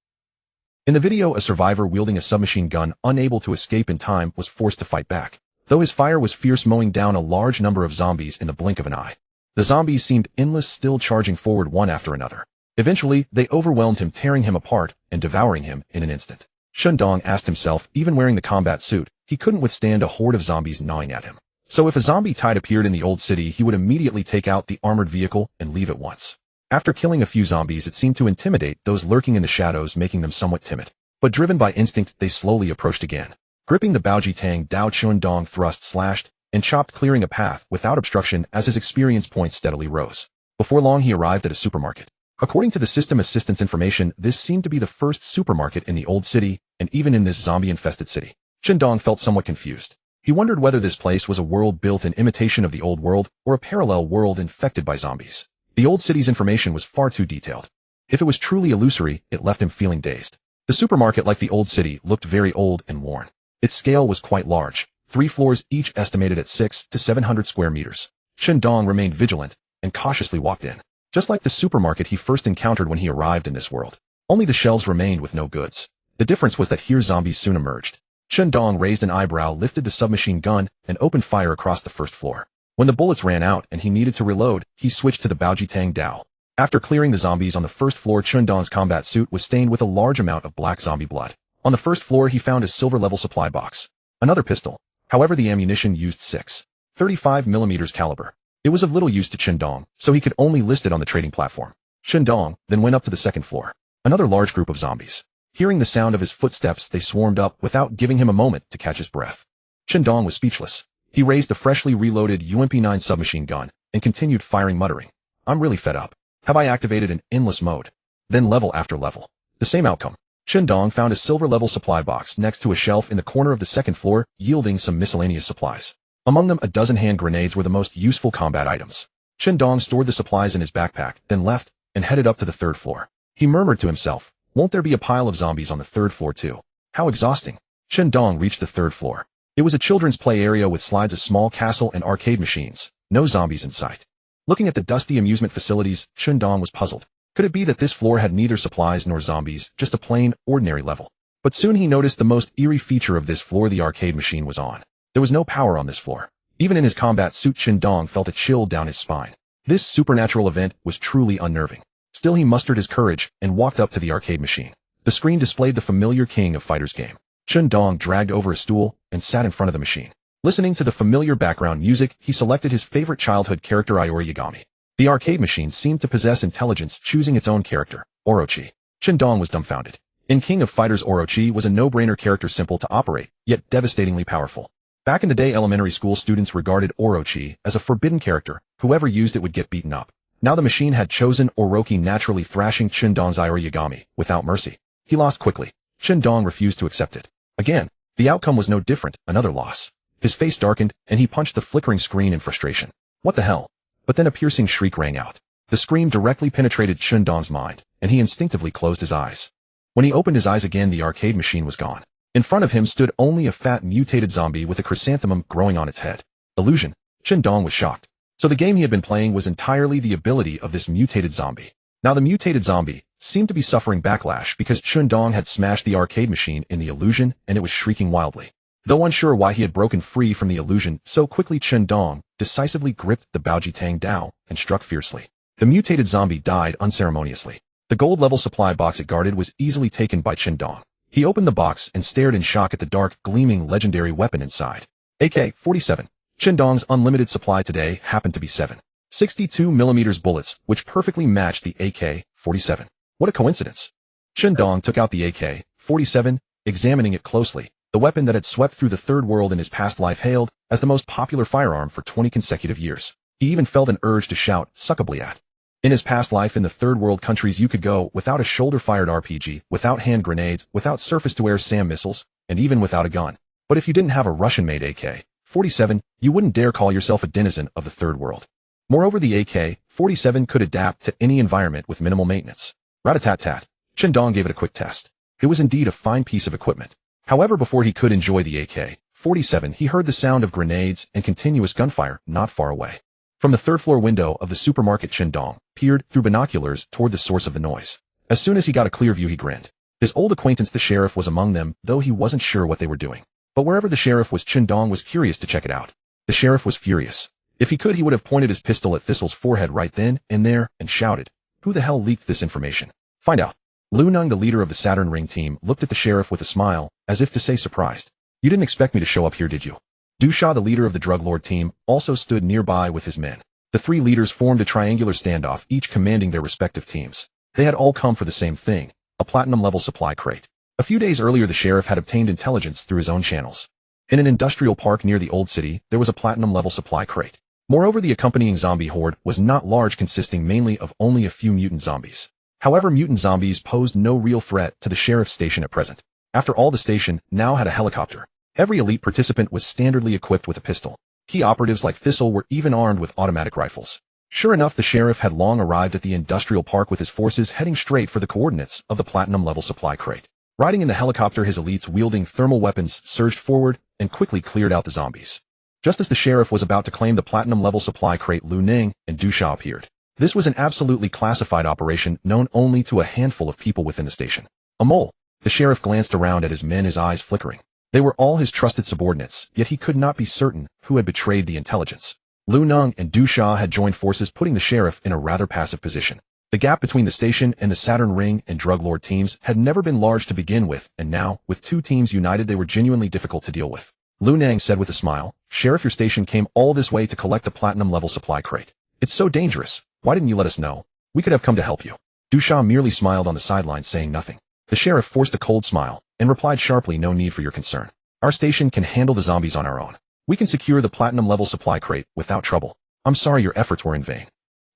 Speaker 1: In the video, a survivor wielding a submachine gun, unable to escape in time, was forced to fight back. Though his fire was fierce, mowing down a large number of zombies in the blink of an eye. The zombies seemed endless, still charging forward one after another. Eventually, they overwhelmed him, tearing him apart and devouring him in an instant. Chendong asked himself, even wearing the combat suit, he couldn't withstand a horde of zombies gnawing at him. So if a zombie tide appeared in the old city, he would immediately take out the armored vehicle and leave at once. After killing a few zombies, it seemed to intimidate those lurking in the shadows, making them somewhat timid. But driven by instinct, they slowly approached again. Gripping the Baoji Tang, Dao Chendong thrust, slashed, and chopped, clearing a path without obstruction as his experience points steadily rose. Before long, he arrived at a supermarket. According to the system assistance information, this seemed to be the first supermarket in the old city, and even in this zombie-infested city. Chendong felt somewhat confused. He wondered whether this place was a world built in imitation of the old world, or a parallel world infected by zombies. The old city's information was far too detailed. If it was truly illusory, it left him feeling dazed. The supermarket, like the old city, looked very old and worn. Its scale was quite large, 3 floors each, estimated at 600 to 700 square meters. Chendong remained vigilant and cautiously walked in. Just like the supermarket he first encountered when he arrived in this world. Only the shelves remained with no goods. The difference was that here zombies soon emerged. Chen Dong raised an eyebrow, lifted the submachine gun, and opened fire across the first floor. When the bullets ran out and he needed to reload, he switched to the Baojitang Dao. After clearing the zombies on the first floor, Chen Dong's combat suit was stained with a large amount of black zombie blood. On the first floor, he found a silver-level supply box. Another pistol. However, the ammunition used 6.35mm caliber. It was of little use to Chen Dong, so he could only list it on the trading platform. Chen Dong then went up to the second floor. Another large group of zombies. Hearing the sound of his footsteps, they swarmed up without giving him a moment to catch his breath. Chen Dong was speechless. He raised the freshly reloaded UMP-9 submachine gun and continued firing, muttering, "I'm really fed up. Have I activated an endless mode?" Then level after level. The same outcome. Chen Dong found a silver-level supply box next to a shelf in the corner of the second floor, yielding some miscellaneous supplies. Among them, a dozen hand grenades were the most useful combat items. Chen Dong stored the supplies in his backpack, then left and headed up to the third floor. He murmured to himself, "Won't there be a pile of zombies on the third floor too? How exhausting." Chen Dong reached the third floor. It was a children's play area with slides, a small castle, and arcade machines. No zombies in sight. Looking at the dusty amusement facilities, Chen Dong was puzzled. Could it be that this floor had neither supplies nor zombies, just a plain, ordinary level? But soon he noticed the most eerie feature of this floor: the arcade machine was on. There was no power on this floor. Even in his combat suit, Chen Dong felt a chill down his spine. This supernatural event was truly unnerving. Still, he mustered his courage and walked up to the arcade machine. The screen displayed the familiar King of Fighters game. Chen Dong dragged over a stool and sat in front of the machine. Listening to the familiar background music, he selected his favorite childhood character, Iori Yagami. The arcade machine seemed to possess intelligence, choosing its own character, Orochi. Chen Dong was dumbfounded. In King of Fighters, Orochi was a no-brainer character, simple to operate, yet devastatingly powerful. Back in the day, elementary school students regarded Orochi as a forbidden character. Whoever used it would get beaten up. Now the machine had chosen Orochi, naturally thrashing Chen Dong's Iori Yagami without mercy. He lost quickly. Chen Dong refused to accept it. Again, the outcome was no different, another loss. His face darkened, and he punched the flickering screen in frustration. What the hell? But then a piercing shriek rang out. The scream directly penetrated Chen Dong's mind, and he instinctively closed his eyes. When he opened his eyes again, the arcade machine was gone. In front of him stood only a fat, mutated zombie with a chrysanthemum growing on its head. Illusion. Chen Dong was shocked. So the game he had been playing was entirely the ability of this mutated zombie. Now the mutated zombie seemed to be suffering backlash because Chen Dong had smashed the arcade machine in the illusion, and it was shrieking wildly. Though unsure why he had broken free from the illusion so quickly, Chen Dong decisively gripped the Baojitang Dao and struck fiercely. The mutated zombie died unceremoniously. The gold-level supply box it guarded was easily taken by Chen Dong. He opened the box and stared in shock at the dark, gleaming legendary weapon inside. AK-47. Chen Dong's unlimited supply today happened to be 7.62mm bullets, which perfectly matched the AK-47. What a coincidence. Chen Dong took out the AK-47, examining it closely. The weapon that had swept through the third world in his past life, hailed as the most popular firearm for 20 consecutive years. He even felt an urge to shout suckably at. In his past life in the third world countries, you could go without a shoulder-fired RPG, without hand grenades, without surface-to-air SAM missiles, and even without a gun. But if you didn't have a Russian-made AK-47, you wouldn't dare call yourself a denizen of the third world. Moreover, the AK-47 could adapt to any environment with minimal maintenance. Rat-a-tat-tat. Chen Dong gave it a quick test. It was indeed a fine piece of equipment. However, before he could enjoy the AK-47, he heard the sound of grenades and continuous gunfire not far away. From the third-floor window of the supermarket, Chen Dong peered through binoculars toward the source of the noise. As soon as he got a clear view, he grinned. His old acquaintance, the sheriff, was among them, though he wasn't sure what they were doing. But wherever the sheriff was, Chen Dong was curious to check it out. The sheriff was furious. If he could, he would have pointed his pistol at Thistle's forehead right then and there and shouted, "Who the hell leaked this information? Find out." Lu Nung, the leader of the Saturn Ring team, looked at the sheriff with a smile, as if to say, surprised. "You didn't expect me to show up here, did you?" Du Sha, the leader of the drug lord team, also stood nearby with his men. The three leaders formed a triangular standoff, each commanding their respective teams. They had all come for the same thing, a platinum-level supply crate. A few days earlier, the sheriff had obtained intelligence through his own channels. In an industrial park near the old city, there was a platinum-level supply crate. Moreover, the accompanying zombie horde was not large, consisting mainly of only a few mutant zombies. However, mutant zombies posed no real threat to the sheriff's station at present. After all, the station now had a helicopter. Every elite participant was standardly equipped with a pistol. Key operatives like Thistle were even armed with automatic rifles. Sure enough, the sheriff had long arrived at the industrial park with his forces heading straight for the coordinates of the platinum-level supply crate. Riding in the helicopter, his elites wielding thermal weapons surged forward and quickly cleared out the zombies. Just as the sheriff was about to claim the platinum-level supply crate, Lu Ning and Du Sha appeared. This was an absolutely classified operation known only to a handful of people within the station. A mole. The sheriff glanced around at his men, his eyes flickering. They were all his trusted subordinates, yet he could not be certain who had betrayed the intelligence. Lu Neng and Du Sha had joined forces, putting the sheriff in a rather passive position. The gap between the station and the Saturn Ring and Drug Lord teams had never been large to begin with, and now, with two teams united, they were genuinely difficult to deal with. Lu Neng said with a smile, "Sheriff, your station came all this way to collect the platinum-level supply crate. It's so dangerous. Why didn't you let us know? We could have come to help you." Du Sha merely smiled on the sidelines, saying nothing. The sheriff forced a cold smile and replied sharply, "No need for your concern. Our station can handle the zombies on our own. We can secure the platinum-level supply crate without trouble. I'm sorry your efforts were in vain."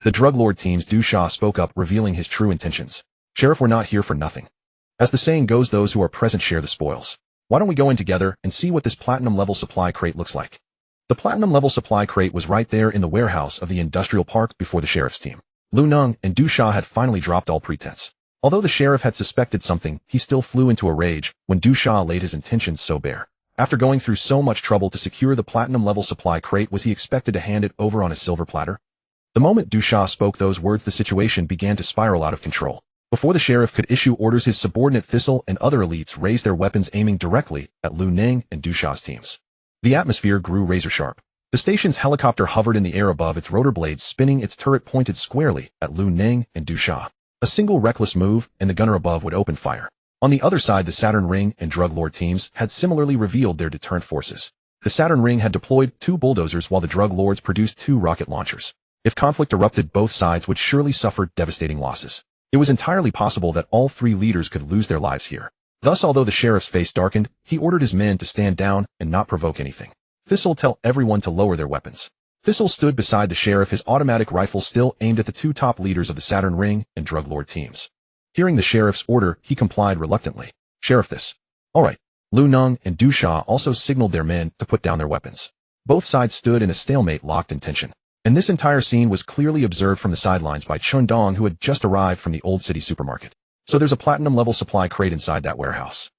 Speaker 1: The Drug Lord team's Du Sha spoke up, revealing his true intentions. "Sheriff, we're not here for nothing. As the saying goes, those who are present share the spoils. Why don't we go in together and see what this platinum-level supply crate looks like?" The platinum-level supply crate was right there in the warehouse of the industrial park before the sheriff's team. Lu Neng and Du Sha had finally dropped all pretense. Although the sheriff had suspected something, he still flew into a rage when Du Sha laid his intentions so bare. After going through so much trouble to secure the platinum-level supply crate, was he expected to hand it over on a silver platter? The moment Du Sha spoke those words, the situation began to spiral out of control. Before the sheriff could issue orders, his subordinate Thistle and other elites raised their weapons, aiming directly at Lu Neng and Du Sha's teams. The atmosphere grew razor-sharp. The station's helicopter hovered in the air above, its rotor blades spinning, its turret pointed squarely at Lu Neng and Du Sha. A single reckless move, and the gunner above would open fire. On the other side, the Saturn Ring and Drug Lord teams had similarly revealed their deterrent forces. The Saturn Ring had deployed 2 bulldozers while the Drug Lords produced 2 rocket launchers. If conflict erupted, both sides would surely suffer devastating losses. It was entirely possible that all 3 leaders could lose their lives here. Thus, although the sheriff's face darkened, he ordered his men to stand down and not provoke anything. "Thistle, tell everyone to lower their weapons." Thistle stood beside the sheriff, his automatic rifle still aimed at the 2 top leaders of the Saturn Ring and Drug Lord teams. Hearing the sheriff's order, he complied reluctantly. "Sheriff, this." "All right." Lu Neng and Du Sha also signaled their men to put down their weapons. Both sides stood in a stalemate, locked in tension. And this entire scene was clearly observed from the sidelines by Chun Dong, who had just arrived from the Old City supermarket. "So there's a platinum-level supply crate inside that warehouse."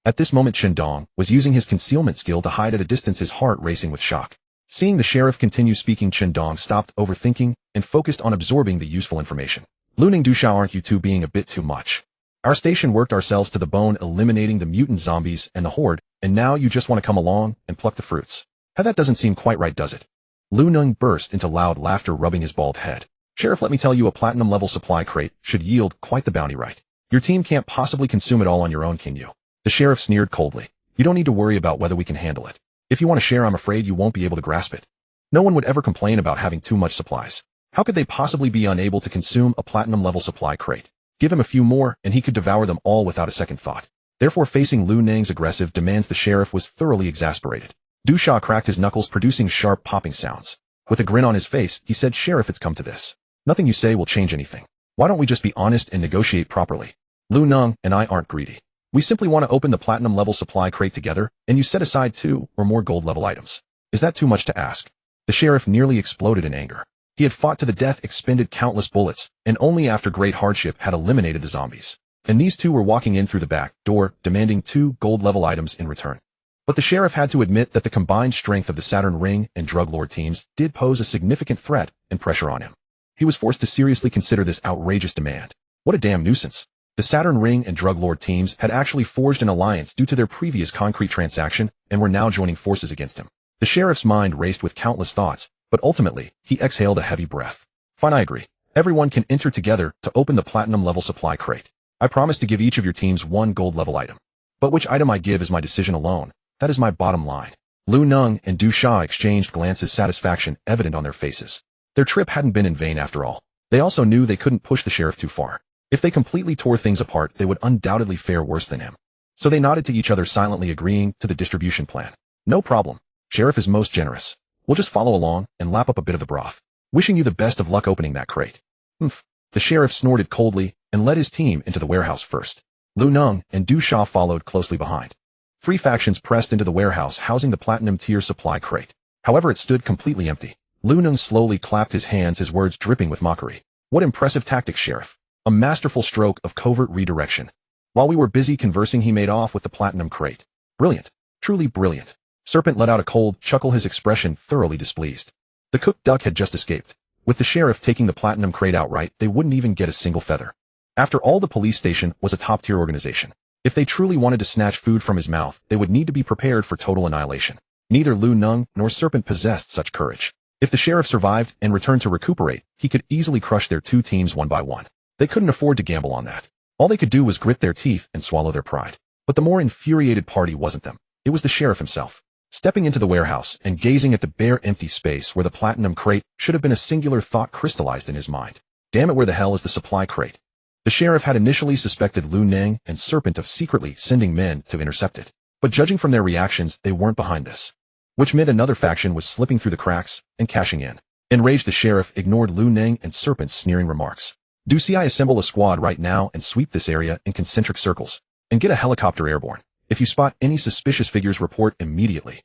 Speaker 1: At this moment, Chun Dong was using his concealment skill to hide at a distance, his heart racing with shock. Seeing the sheriff continue speaking, Chun Dong stopped overthinking and focused on absorbing the useful information. "Lu Neng, Du Sha, aren't you two being a bit too much? Our station worked ourselves to the bone eliminating the mutant zombies and the horde, and now you just want to come along and pluck the fruits. That doesn't seem quite right, does it?" Lu Neng burst into loud laughter, rubbing his bald head. "Sheriff, let me tell you, a platinum-level supply crate should yield quite the bounty, right? Your team can't possibly consume it all on your own, can you?" The sheriff sneered coldly. "You don't need to worry about whether we can handle it. If you want to share, I'm afraid you won't be able to grasp it. No one would ever complain about having too much supplies. How could they possibly be unable to consume a platinum-level supply crate? Give him a few more, and he could devour them all without a second thought." Therefore, facing Lu Neng's aggressive demands, the sheriff was thoroughly exasperated. Du Sha cracked his knuckles, producing sharp popping sounds. With a grin on his face, he said, "Sheriff, it's come to this. Nothing you say will change anything. Why don't we just be honest and negotiate properly? Lu Neng and I aren't greedy. We simply want to open the platinum-level supply crate together, and you set aside 2 or more gold-level items. Is that too much to ask?" The sheriff nearly exploded in anger. He had fought to the death, expended countless bullets, and only after great hardship had eliminated the zombies. And these 2 were walking in through the back door, demanding 2 gold-level items in return. But the sheriff had to admit that the combined strength of the Saturn Ring and Drug Lord teams did pose a significant threat and pressure on him. He was forced to seriously consider this outrageous demand. What a damn nuisance. The Saturn Ring and Drug Lord teams had actually forged an alliance due to their previous concrete transaction and were now joining forces against him. The sheriff's mind raced with countless thoughts, but ultimately, he exhaled a heavy breath. "Fine, I agree. Everyone can enter together to open the platinum-level supply crate. I promise to give each of your teams 1 gold-level item. But which item I give is my decision alone. That is my bottom line." Lu Neng and Du Sha exchanged glances, satisfaction evident on their faces. Their trip hadn't been in vain after all. They also knew they couldn't push the sheriff too far. If they completely tore things apart, they would undoubtedly fare worse than him. So they nodded to each other, silently agreeing to the distribution plan. "No problem. Sheriff is most generous. We'll just follow along and lap up a bit of the broth. Wishing you the best of luck opening that crate." "Humph." The sheriff snorted coldly and led his team into the warehouse first. Lu Neng and Du Sha followed closely behind. 3 factions pressed into the warehouse housing the platinum-tier supply crate. However, it stood completely empty. Lu Neng slowly clapped his hands, his words dripping with mockery. "What impressive tactics, Sheriff. A masterful stroke of covert redirection. While we were busy conversing, he made off with the platinum crate. Brilliant. Truly brilliant." Serpent let out a cold chuckle, his expression thoroughly displeased. The cooked duck had just escaped. With the sheriff taking the platinum crate outright, they wouldn't even get a single feather. After all, the police station was a top-tier organization. If they truly wanted to snatch food from his mouth, they would need to be prepared for total annihilation. Neither Lu Neng nor Serpent possessed such courage. If the sheriff survived and returned to recuperate, he could easily crush their two teams one by one. They couldn't afford to gamble on that. All they could do was grit their teeth and swallow their pride. But the more infuriated party wasn't them. It was the sheriff himself. Stepping into the warehouse and gazing at the bare empty space where the platinum crate should have been, a singular thought crystallized in his mind. Damn it, where the hell is the supply crate? The sheriff had initially suspected Lu Neng and Serpent of secretly sending men to intercept it. But judging from their reactions, they weren't behind this. Which meant another faction was slipping through the cracks and cashing in. Enraged, the sheriff ignored Lu Neng and Serpent's sneering remarks. "Do I assemble a squad right now and sweep this area in concentric circles? And get a helicopter airborne. If you spot any suspicious figures, report immediately."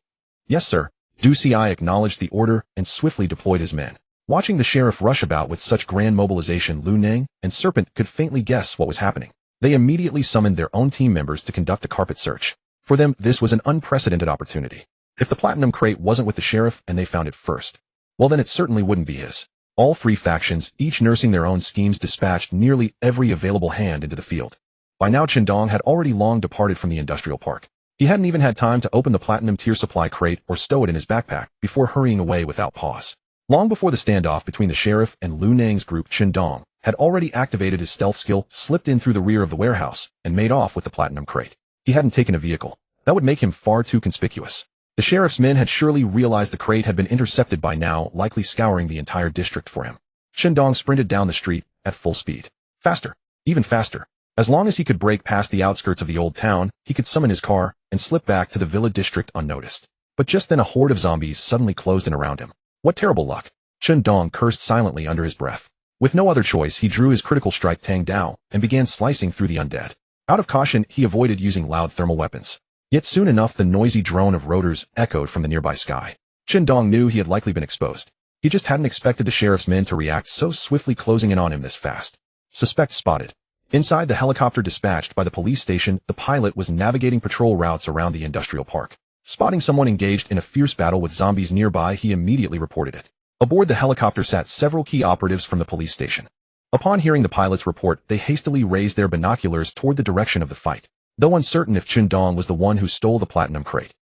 Speaker 1: "Yes, sir." Do I acknowledged the order and swiftly deployed his men. Watching the sheriff rush about with such grand mobilization, Lu Neng and Serpent could faintly guess what was happening. They immediately summoned their own team members to conduct a carpet search. For them, this was an unprecedented opportunity. If the platinum crate wasn't with the sheriff and they found it first, well, then it certainly wouldn't be his. All three factions, each nursing their own schemes, dispatched nearly every available hand into the field. By now, Qindong had already long departed from the industrial park. He hadn't even had time to open the platinum tier supply crate or stow it in his backpack before hurrying away without pause. Long before the standoff between the sheriff and Lu Neng's group, Qindong had already activated his stealth skill, slipped in through the rear of the warehouse, and made off with the platinum crate. He hadn't taken a vehicle. That would make him far too conspicuous. The sheriff's men had surely realized the crate had been intercepted by now, likely scouring the entire district for him. Qindong sprinted down the street at full speed. Faster. Even faster. As long as he could break past the outskirts of the old town, he could summon his car and slip back to the villa district unnoticed. But just then a horde of zombies suddenly closed in around him. What terrible luck! Qindong cursed silently under his breath. With no other choice, he drew his critical strike Tang Dao and began slicing through the undead. Out of caution, he avoided using loud thermal weapons. Yet soon enough, the noisy drone of rotors echoed from the nearby sky. Qindong knew he had likely been exposed. He just hadn't expected the sheriff's men to react so swiftly, closing in on him this fast. Suspect spotted. Inside the helicopter dispatched by the police station, the pilot was navigating patrol routes around the industrial park. Spotting someone engaged in a fierce battle with zombies nearby, he immediately reported it. Aboard the helicopter sat several key operatives from the police station. Upon hearing the pilot's report, they hastily raised their binoculars toward the direction of the fight, though uncertain if Qindong was the one who stole the platinum crate.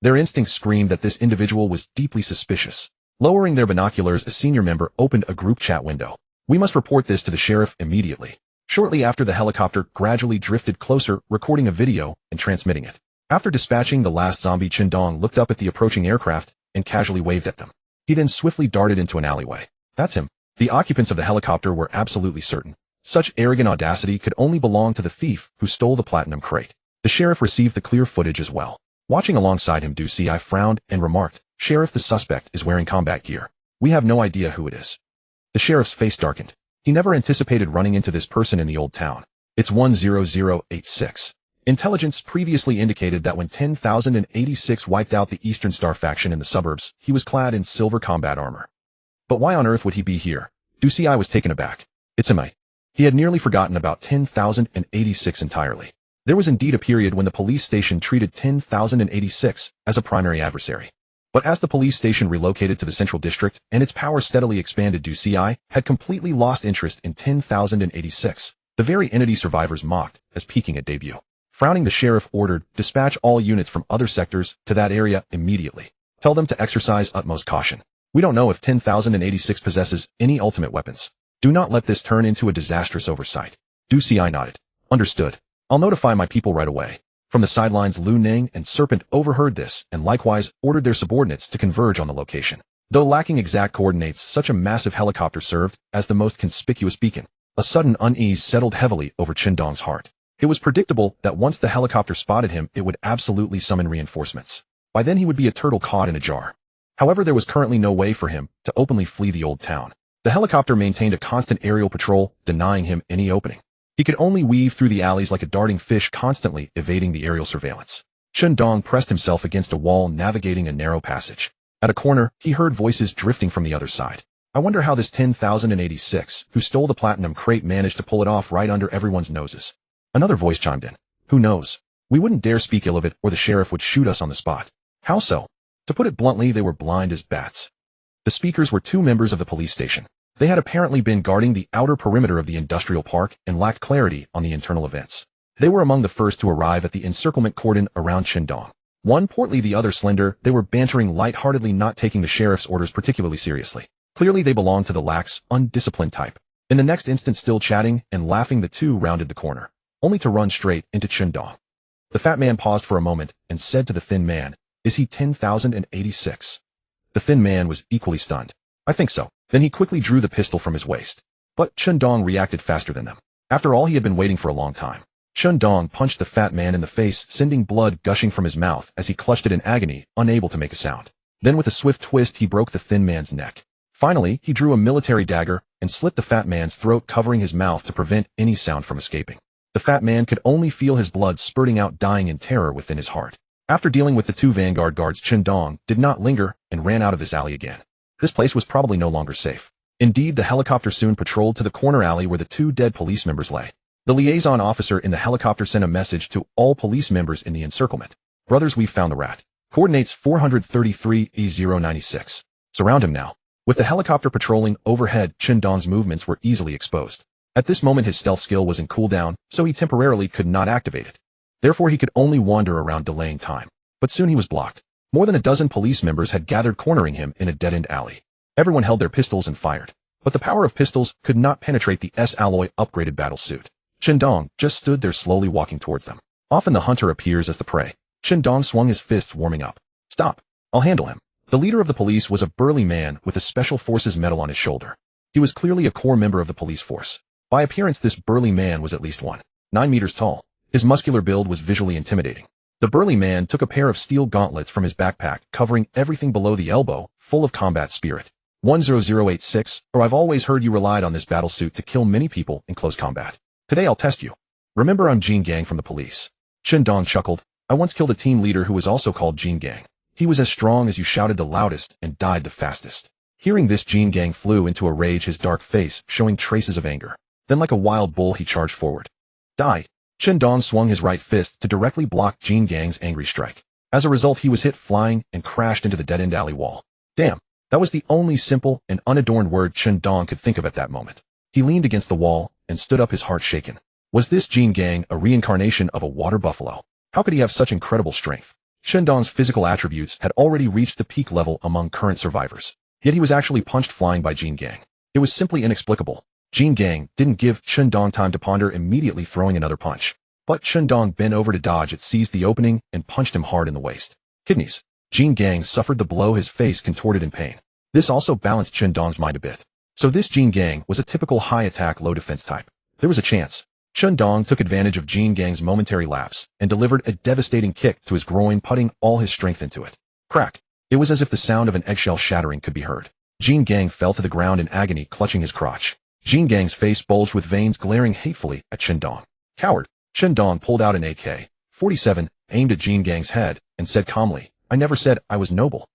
Speaker 1: Their instincts screamed that this individual was deeply suspicious. Lowering their binoculars, a senior member opened a group chat window. "We must report this to the sheriff immediately." Shortly after, the helicopter gradually drifted closer, recording a video and transmitting it. After dispatching the last zombie, Qindong looked up at the approaching aircraft and casually waved at them. He then swiftly darted into an alleyway. That's him. The occupants of the helicopter were absolutely certain. Such arrogant audacity could only belong to the thief who stole the platinum crate. The sheriff received the clear footage as well. Watching alongside him, Du Ci frowned and remarked, "Sheriff, the suspect is wearing combat gear. We have no idea who it is." The sheriff's face darkened. He never anticipated running into this person in the old town. It's 10086. Intelligence previously indicated that when 10,086 wiped out the Eastern Star faction in the suburbs, he was clad in silver combat armor. But why on earth would he be here? Du Ci was taken aback. It's him. He had nearly forgotten about 10,086 entirely. There was indeed a period when the police station treated 10,086 as a primary adversary. But as the police station relocated to the central district and its power steadily expanded, Du Ci had completely lost interest in 10,086, the very entity survivors mocked as peaking at debut. Frowning, the sheriff ordered, "Dispatch all units from other sectors to that area immediately. Tell them to exercise utmost caution. We don't know if 10,086 possesses any ultimate weapons. Do not let this turn into a disastrous oversight." Du Ci nodded. "Understood. I'll notify my people right away." From the sidelines, Lu Neng and Serpent overheard this and likewise ordered their subordinates to converge on the location. Though lacking exact coordinates, such a massive helicopter served as the most conspicuous beacon. A sudden unease settled heavily over Qindong's heart. It was predictable that once the helicopter spotted him, it would absolutely summon reinforcements. By then he would be a turtle caught in a jar. However, there was currently no way for him to openly flee the old town. The helicopter maintained a constant aerial patrol, denying him any opening. He could only weave through the alleys like a darting fish, constantly evading the aerial surveillance. Qindong pressed himself against a wall, navigating a narrow passage. At a corner, he heard voices drifting from the other side. "I wonder how this 10,086 who stole the platinum crate managed to pull it off right under everyone's noses." Another voice chimed in. "Who knows? We wouldn't dare speak ill of it or the sheriff would shoot us on the spot." "How so?" To put it bluntly, they were blind as bats. The speakers were two members of the police station. They had apparently been guarding the outer perimeter of the industrial park and lacked clarity on the internal events. They were among the first to arrive at the encirclement cordon around Qingdong. One portly, the other slender, they were bantering lightheartedly, not taking the sheriff's orders particularly seriously. Clearly they belonged to the lax, undisciplined type. In the next instant, still chatting and laughing, the two rounded the corner, only to run straight into Qingdong. The fat man paused for a moment and said to the thin man, "Is he 10,086? The thin man was equally stunned. "I think so." Then he quickly drew the pistol from his waist. But Qingdong reacted faster than them. After all, he had been waiting for a long time. Qingdong punched the fat man in the face, sending blood gushing from his mouth as he clutched it in agony, unable to make a sound. Then with a swift twist, he broke the thin man's neck. Finally, he drew a military dagger and slit the fat man's throat, covering his mouth to prevent any sound from escaping. The fat man could only feel his blood spurting out, dying in terror within his heart. After dealing with the two vanguard guards, Qingdong did not linger and ran out of this alley again. This place was probably no longer safe. Indeed, the helicopter soon patrolled to the corner alley where the two dead police members lay. The liaison officer in the helicopter sent a message to all police members in the encirclement. "Brothers, we've found the rat. Coordinates 433 E096. Surround him now." With the helicopter patrolling overhead, Qingdong's movements were easily exposed. At this moment his stealth skill was in cooldown, so he temporarily could not activate it. Therefore he could only wander around, delaying time. But soon he was blocked. More than a dozen police members had gathered, cornering him in a dead-end alley. Everyone held their pistols and fired. But the power of pistols could not penetrate the S-alloy upgraded battle suit. Qingdong just stood there, slowly walking towards them. Often the hunter appears as the prey. Qingdong swung his fists, warming up. "Stop. I'll handle him." The leader of the police was a burly man with a special forces medal on his shoulder. He was clearly a core member of the police force. By appearance, this burly man was at least 1.9 meters tall. His muscular build was visually intimidating. The burly man took a pair of steel gauntlets from his backpack, covering everything below the elbow, full of combat spirit. 10086, or I've always heard you relied on this battle suit to kill many people in close combat. Today I'll test you. Remember, I'm Jean Gang from the police. Qingdong chuckled. I once killed a team leader who was also called Jean Gang. He was as strong as you, shouted the loudest, and died the fastest. Hearing this, Jean Gang flew into a rage, his dark face showing traces of anger. Then like a wild bull he charged forward. Die! Qingdong swung his right fist to directly block Jean Gang's angry strike. As a result, he was hit flying and crashed into the dead-end alley wall. Damn, that was the only simple and unadorned word Qingdong could think of at that moment. He leaned against the wall and stood up, his heart shaken. Was this Jean Gang a reincarnation of a water buffalo? How could he have such incredible strength? Qingdong's physical attributes had already reached the peak level among current survivors. Yet he was actually punched flying by Jean Gang. It was simply inexplicable. Jean Gang didn't give Qingdong time to ponder, immediately throwing another punch. But Qingdong bent over to dodge it, seized the opening, and punched him hard in the waist. Kidneys. Jean Gang suffered the blow, his face contorted in pain. This also balanced Qingdong's mind a bit. So this Jean Gang was a typical high attack, low defense type. There was a chance. Qingdong took advantage of Jean Gang's momentary lapse and delivered a devastating kick to his groin, putting all his strength into it. Crack. It was as if the sound of an eggshell shattering could be heard. Jean Gang fell to the ground in agony, clutching his crotch. Jean Gang's face bulged with veins, glaring hatefully at Qingdong. Coward. Qingdong pulled out an AK-47, aimed at Jean Gang's head, and said calmly, I never said I was noble.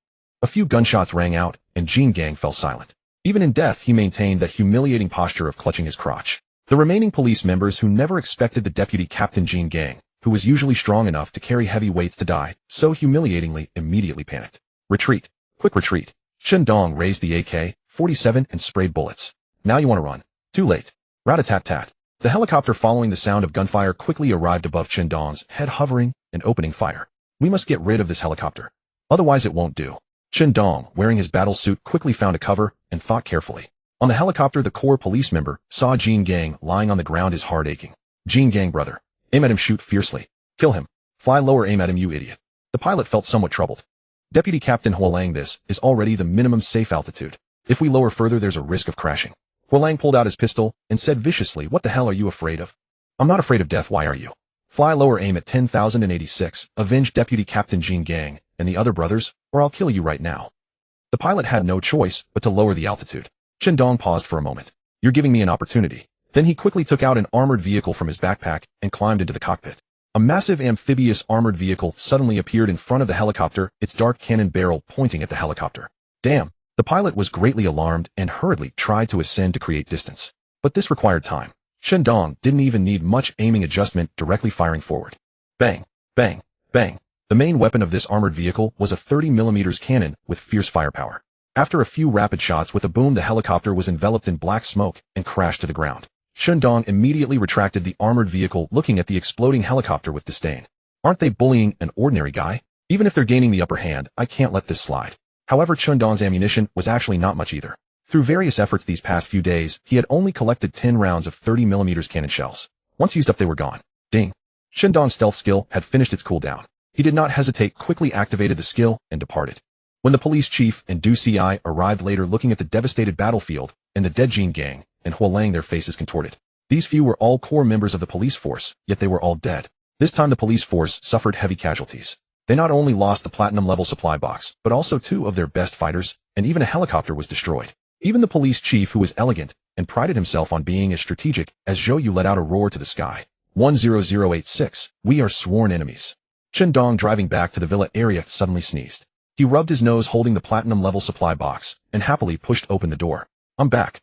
Speaker 1: A few gunshots rang out, and Jean Gang fell silent. Even in death, he maintained that humiliating posture of clutching his crotch. The remaining police members, who never expected the deputy captain Jean Gang, who was usually strong enough to carry heavy weights, to die so humiliatingly, immediately panicked. Retreat. Quick retreat. Qingdong raised the AK-47 and sprayed bullets. Now you want to run. Too late. Rat-a-tat-tat. The helicopter, following the sound of gunfire, quickly arrived above Qingdong's head, hovering and opening fire. We must get rid of this helicopter. Otherwise it won't do. Qingdong, wearing his battle suit, quickly found a cover and thought carefully. On the helicopter, the core police member saw Jean Gang lying on the ground, his heart aching. Jean Gang, brother. Aim at him, shoot fiercely. Kill him. Fly lower, aim at him, you idiot. The pilot felt somewhat troubled. Deputy Captain Huolang, this is already the minimum safe altitude. If we lower further, there's a risk of crashing. Huolang pulled out his pistol and said viciously, what the hell are you afraid of? I'm not afraid of death, why are you? Fly lower, aim at 10,086, avenge Deputy Captain Jean Gang and the other brothers, or I'll kill you right now. The pilot had no choice but to lower the altitude. Qingdong paused for a moment. You're giving me an opportunity. Then he quickly took out an armored vehicle from his backpack and climbed into the cockpit. A massive amphibious armored vehicle suddenly appeared in front of the helicopter, its dark cannon barrel pointing at the helicopter. Damn! The pilot was greatly alarmed and hurriedly tried to ascend to create distance. But this required time. Qingdong didn't even need much aiming adjustment, directly firing forward. Bang! Bang! Bang! The main weapon of this armored vehicle was a 30mm cannon with fierce firepower. After a few rapid shots with a boom, the helicopter was enveloped in black smoke and crashed to the ground. Shundong immediately retracted the armored vehicle, looking at the exploding helicopter with disdain. Aren't they bullying an ordinary guy? Even if they're gaining the upper hand, I can't let this slide. However, Shundong's ammunition was actually not much either. Through various efforts these past few days, he had only collected 10 rounds of 30mm cannon shells. Once used up, they were gone. Ding. Shundong's stealth skill had finished its cooldown. He did not hesitate, quickly activated the skill, and departed. When the police chief and Du Ci arrived later, looking at the devastated battlefield and the dead Jin gang and Huolang, their faces contorted. These few were all core members of the police force, yet they were all dead. This time the police force suffered heavy casualties. They not only lost the platinum-level supply box, but also 2 of their best fighters, and even a helicopter was destroyed. Even the police chief, who was elegant and prided himself on being as strategic as Zhou Yu, let out a roar to the sky. 10086, we are sworn enemies. Shundong, driving back to the villa area, suddenly sneezed. He rubbed his nose holding the platinum-level supply box, and happily pushed open the door. I'm back.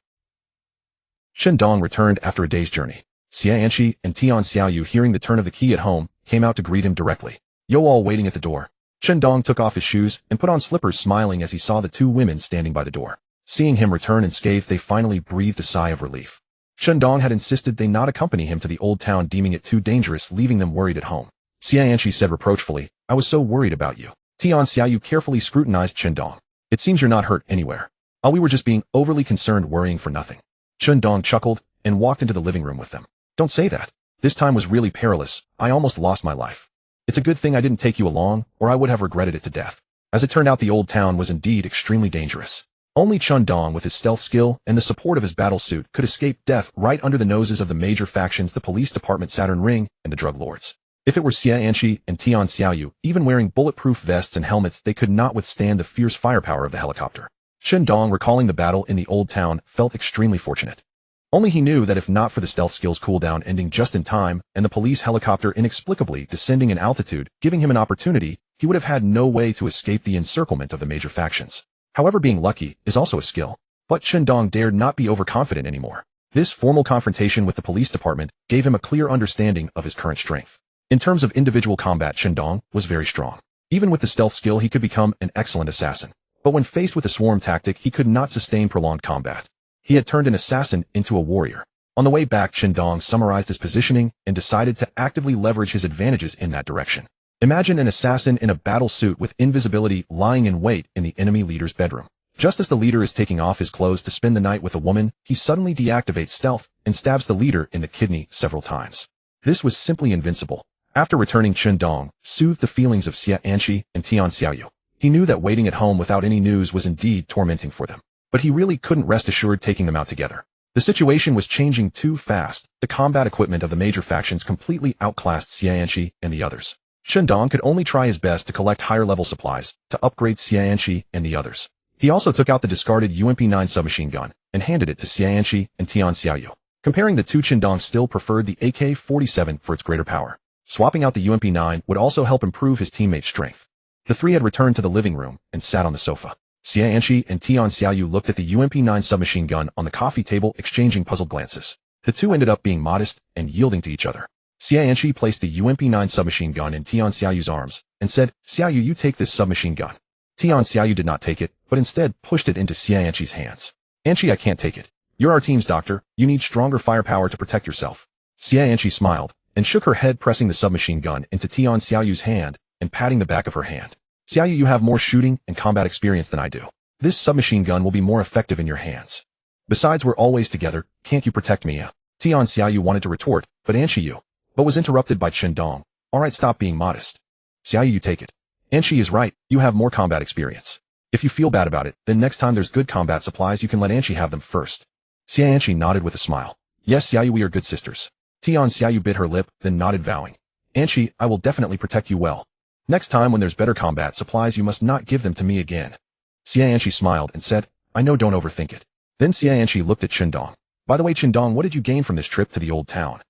Speaker 1: Shundong returned after a day's journey. Xia Anshi and Tian Xiaoyu, hearing the turn of the key at home, came out to greet him directly. Yo, all waiting at the door. Shundong took off his shoes and put on slippers, smiling as he saw the 2 women standing by the door. Seeing him return unscathed, they finally breathed a sigh of relief. Shundong had insisted they not accompany him to the old town, deeming it too dangerous, leaving them worried at home. Xia Anshi said reproachfully, I was so worried about you. Tian Xiaoyu carefully scrutinized Shundong. It seems you're not hurt anywhere. Oh, we were just being overly concerned, worrying for nothing. Shundong chuckled and walked into the living room with them. Don't say that. This time was really perilous. I almost lost my life. It's a good thing I didn't take you along, or I would have regretted it to death. As it turned out, the old town was indeed extremely dangerous. Only Shundong, with his stealth skill and the support of his battle suit, could escape death right under the noses of the major factions, the police department, Saturn Ring, and the drug lords. If it were Xia Anshi and Tian Xiaoyu, even wearing bulletproof vests and helmets, they could not withstand the fierce firepower of the helicopter. Shundong, recalling the battle in the old town, felt extremely fortunate. Only he knew that if not for the stealth skills cooldown ending just in time, and the police helicopter inexplicably descending in altitude, giving him an opportunity, he would have had no way to escape the encirclement of the major factions. However, being lucky is also a skill. But Shundong dared not be overconfident anymore. This formal confrontation with the police department gave him a clear understanding of his current strength. In terms of individual combat, Shundong was very strong. Even with the stealth skill, he could become an excellent assassin. But when faced with a swarm tactic, he could not sustain prolonged combat. He had turned an assassin into a warrior. On the way back, Shundong summarized his positioning and decided to actively leverage his advantages in that direction. Imagine an assassin in a battle suit with invisibility lying in wait in the enemy leader's bedroom. Just as the leader is taking off his clothes to spend the night with a woman, he suddenly deactivates stealth and stabs the leader in the kidney several times. This was simply invincible. After returning, Shundong soothed the feelings of Xia Anshi and Tian Xiaoyu. He knew that waiting at home without any news was indeed tormenting for them. But he really couldn't rest assured taking them out together. The situation was changing too fast. The combat equipment of the major factions completely outclassed Xia Anshi and the others. Shundong could only try his best to collect higher-level supplies to upgrade Xia Anshi and the others. He also took out the discarded UMP-9 submachine gun and handed it to Xia Anshi and Tian Xiaoyu. Comparing the two, Shundong still preferred the AK-47 for its greater power. Swapping out the UMP-9 would also help improve his teammates' strength. The 3 had returned to the living room and sat on the sofa. Xia Anshi and Tian Xiaoyu looked at the UMP-9 submachine gun on the coffee table, exchanging puzzled glances. The 2 ended up being modest and yielding to each other. Xia Anshi placed the UMP-9 submachine gun in Tian Xiaoyu's arms and said, Xiaoyu, you take this submachine gun. Tian Xiaoyu did not take it, but instead pushed it into Xia Anshi's hands. Anshi, I can't take it. You're our team's doctor. You need stronger firepower to protect yourself. Xia Anshi smiled and shook her head, pressing the submachine gun into Tian Xiaoyu's hand and patting the back of her hand. Xiaoyu, you have more shooting and combat experience than I do. This submachine gun will be more effective in your hands. Besides, we're always together. Can't you protect me? Tian Xiaoyu wanted to retort, but Anshi, you. But was interrupted by Shundong. Alright, stop being modest. Xiaoyu, you take it. Anshi is right. You have more combat experience. If you feel bad about it, then next time there's good combat supplies, you can let Anshi have them first. Xia Anshi nodded with a smile. Yes, Xiaoyu, we are good sisters. Tian Xiaoyu bit her lip, then nodded, vowing. Anshi, I will definitely protect you well. Next time when there's better combat supplies, you must not give them to me again. Xia Anshi smiled and said, I know, don't overthink it. Then Xia Anshi looked at Shundong. By the way, Shundong, what did you gain from this trip to the old town?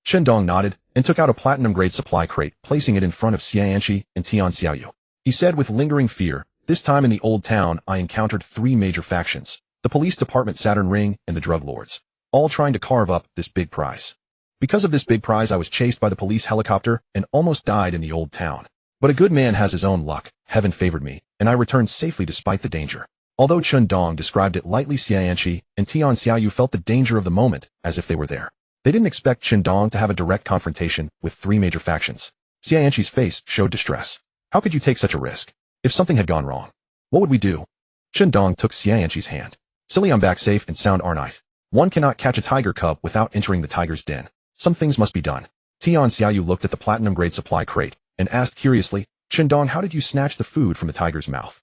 Speaker 1: Shundong nodded and took out a platinum-grade supply crate, placing it in front of Xia Anshi and Tian Xiaoyu. He said with lingering fear, this time in the old town, I encountered 3 major factions, the police department, Saturn Ring, and the drug lords, all trying to carve up this big prize. Because of this big prize, I was chased by the police helicopter and almost died in the old town. But a good man has his own luck. Heaven favored me, and I returned safely despite the danger. Although Chen Dong described it lightly, Xianqi and Tian Xiaoyu felt the danger of the moment as if they were there. They didn't expect Chen Dong to have a direct confrontation with three major factions. Xianqi's face showed distress. How could you take such a risk? If something had gone wrong, what would we do? Chen Dong took Xianqi's hand. Silly, I'm back safe and sound, aren't I? One cannot catch a tiger cub without entering the tiger's den. Some things must be done. Tian Xiaoyu looked at the platinum-grade supply crate and asked curiously, Chen Dong, how did you snatch the food from the tiger's mouth?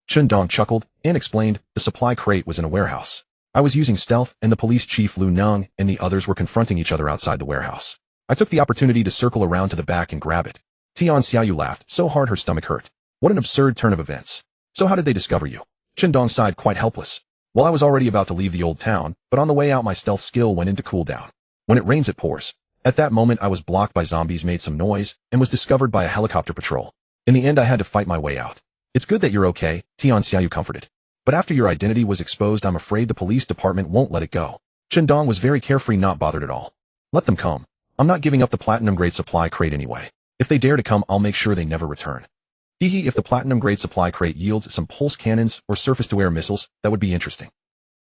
Speaker 1: Chen Dong chuckled and explained, the supply crate was in a warehouse. I was using stealth and the police chief Lu Neng and the others were confronting each other outside the warehouse. I took the opportunity to circle around to the back and grab it. Tian Xiaoyu laughed so hard her stomach hurt. What an absurd turn of events. So how did they discover you? Chen Dong sighed, quite helpless. Well, I was already about to leave the old town, but on the way out my stealth skill went into cooldown. When it rains it pours. At that moment I was blocked by zombies, made some noise, and was discovered by a helicopter patrol. In the end I had to fight my way out. It's good that you're okay, Tian Xiaoyu comforted. But after your identity was exposed, I'm afraid the police department won't let it go. Chen Dong was very carefree, not bothered at all. Let them come. I'm not giving up the platinum-grade supply crate anyway. If they dare to come, I'll make sure they never return. Hehe, if the platinum-grade supply crate yields some pulse cannons or surface-to-air missiles, that would be interesting.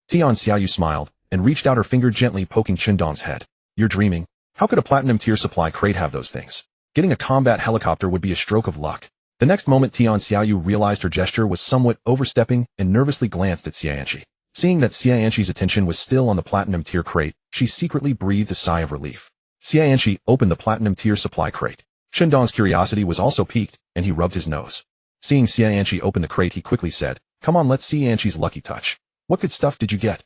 Speaker 1: Tian Xiaoyu smiled and reached out her finger, gently poking Chen Dong's head. You're dreaming. How could a platinum-tier supply crate have those things? Getting a combat helicopter would be a stroke of luck. The next moment Tian Xiaoyu realized her gesture was somewhat overstepping and nervously glanced at Xianqi. Seeing that Xianqi's attention was still on the platinum-tier crate, she secretly breathed a sigh of relief. Xianqi opened the platinum-tier supply crate. Chen Dong's curiosity was also piqued, and he rubbed his nose. Seeing Xianqi open the crate, he quickly said, Come on, let's see Xianqi's lucky touch. What good stuff did you get?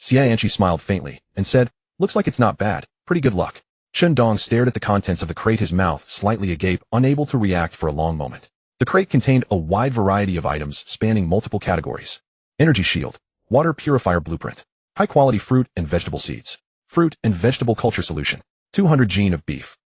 Speaker 1: Xianqi smiled faintly and said, Looks like it's not bad, pretty good luck. Chen Dong stared at the contents of the crate, his mouth slightly agape, unable to react for a long moment. The crate contained a wide variety of items spanning multiple categories. Energy shield, water purifier blueprint, high-quality fruit and vegetable seeds, fruit and vegetable culture solution, 200 gene of beef.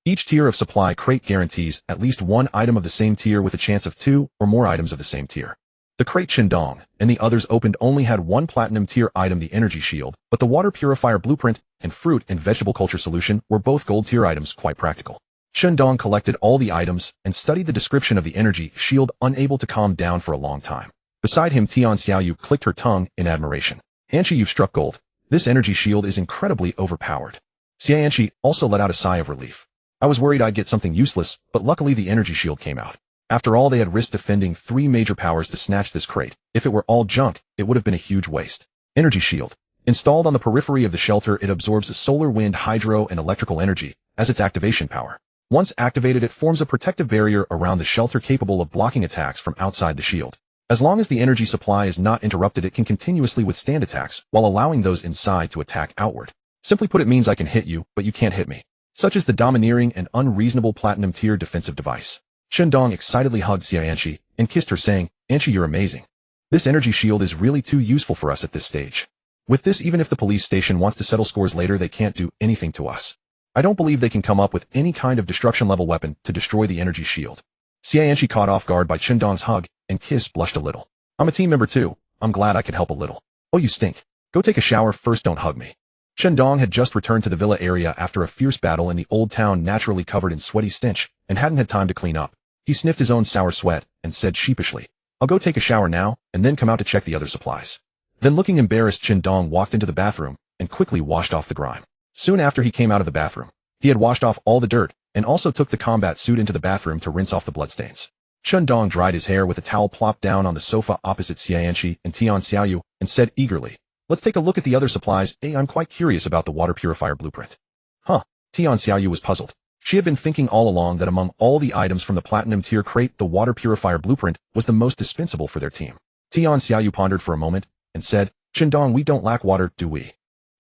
Speaker 1: Each tier of supply crate guarantees at least one item of the same tier with a chance of two or more items of the same tier. The crate Chen Dong and the others opened only had one platinum tier item, the energy shield, but the water purifier blueprint and fruit and vegetable culture solution were both gold tier items, quite practical. Chen Dong collected all the items and studied the description of the energy shield, unable to calm down for a long time. Beside him, Tian Xiaoyu clicked her tongue in admiration. Xianqi, you've struck gold. This energy shield is incredibly overpowered. Xianqi also let out a sigh of relief. I was worried I'd get something useless, but luckily the energy shield came out. After all, they had risked defending three major powers to snatch this crate. If it were all junk, it would have been a huge waste. Energy shield. Installed on the periphery of the shelter, it absorbs solar, wind, hydro, and electrical energy as its activation power. Once activated, it forms a protective barrier around the shelter capable of blocking attacks from outside the shield. As long as the energy supply is not interrupted, it can continuously withstand attacks while allowing those inside to attack outward. Simply put, it means I can hit you, but you can't hit me. Such is the domineering and unreasonable platinum tier defensive device. Chen Dong excitedly hugged Xianqi and kissed her, saying, Xianqi, you're amazing. This energy shield is really too useful for us at this stage. With this, even if the police station wants to settle scores later, they can't do anything to us. I don't believe they can come up with any kind of destruction-level weapon to destroy the energy shield. Xianqi, caught off guard by Chen Dong's hug and kiss, blushed a little. I'm a team member too. I'm glad I could help a little. Oh, you stink. Go take a shower first, don't hug me. Chen Dong had just returned to the villa area after a fierce battle in the old town, naturally covered in sweaty stench, and hadn't had time to clean up. He sniffed his own sour sweat and said sheepishly, I'll go take a shower now and then come out to check the other supplies. Then, looking embarrassed, Chen Dong walked into the bathroom and quickly washed off the grime. Soon after he came out of the bathroom, he had washed off all the dirt and also took the combat suit into the bathroom to rinse off the bloodstains. Chen Dong dried his hair with a towel, plopped down on the sofa opposite Xianqi and Tian Xiaoyu, and said eagerly, Let's take a look at the other supplies. I'm quite curious about the water purifier blueprint. Huh. Tian Xiaoyu was puzzled. She had been thinking all along that among all the items from the platinum tier crate, the water purifier blueprint was the most dispensable for their team. Tian Xiaoyu pondered for a moment and said, Chen Dong, we don't lack water, do we?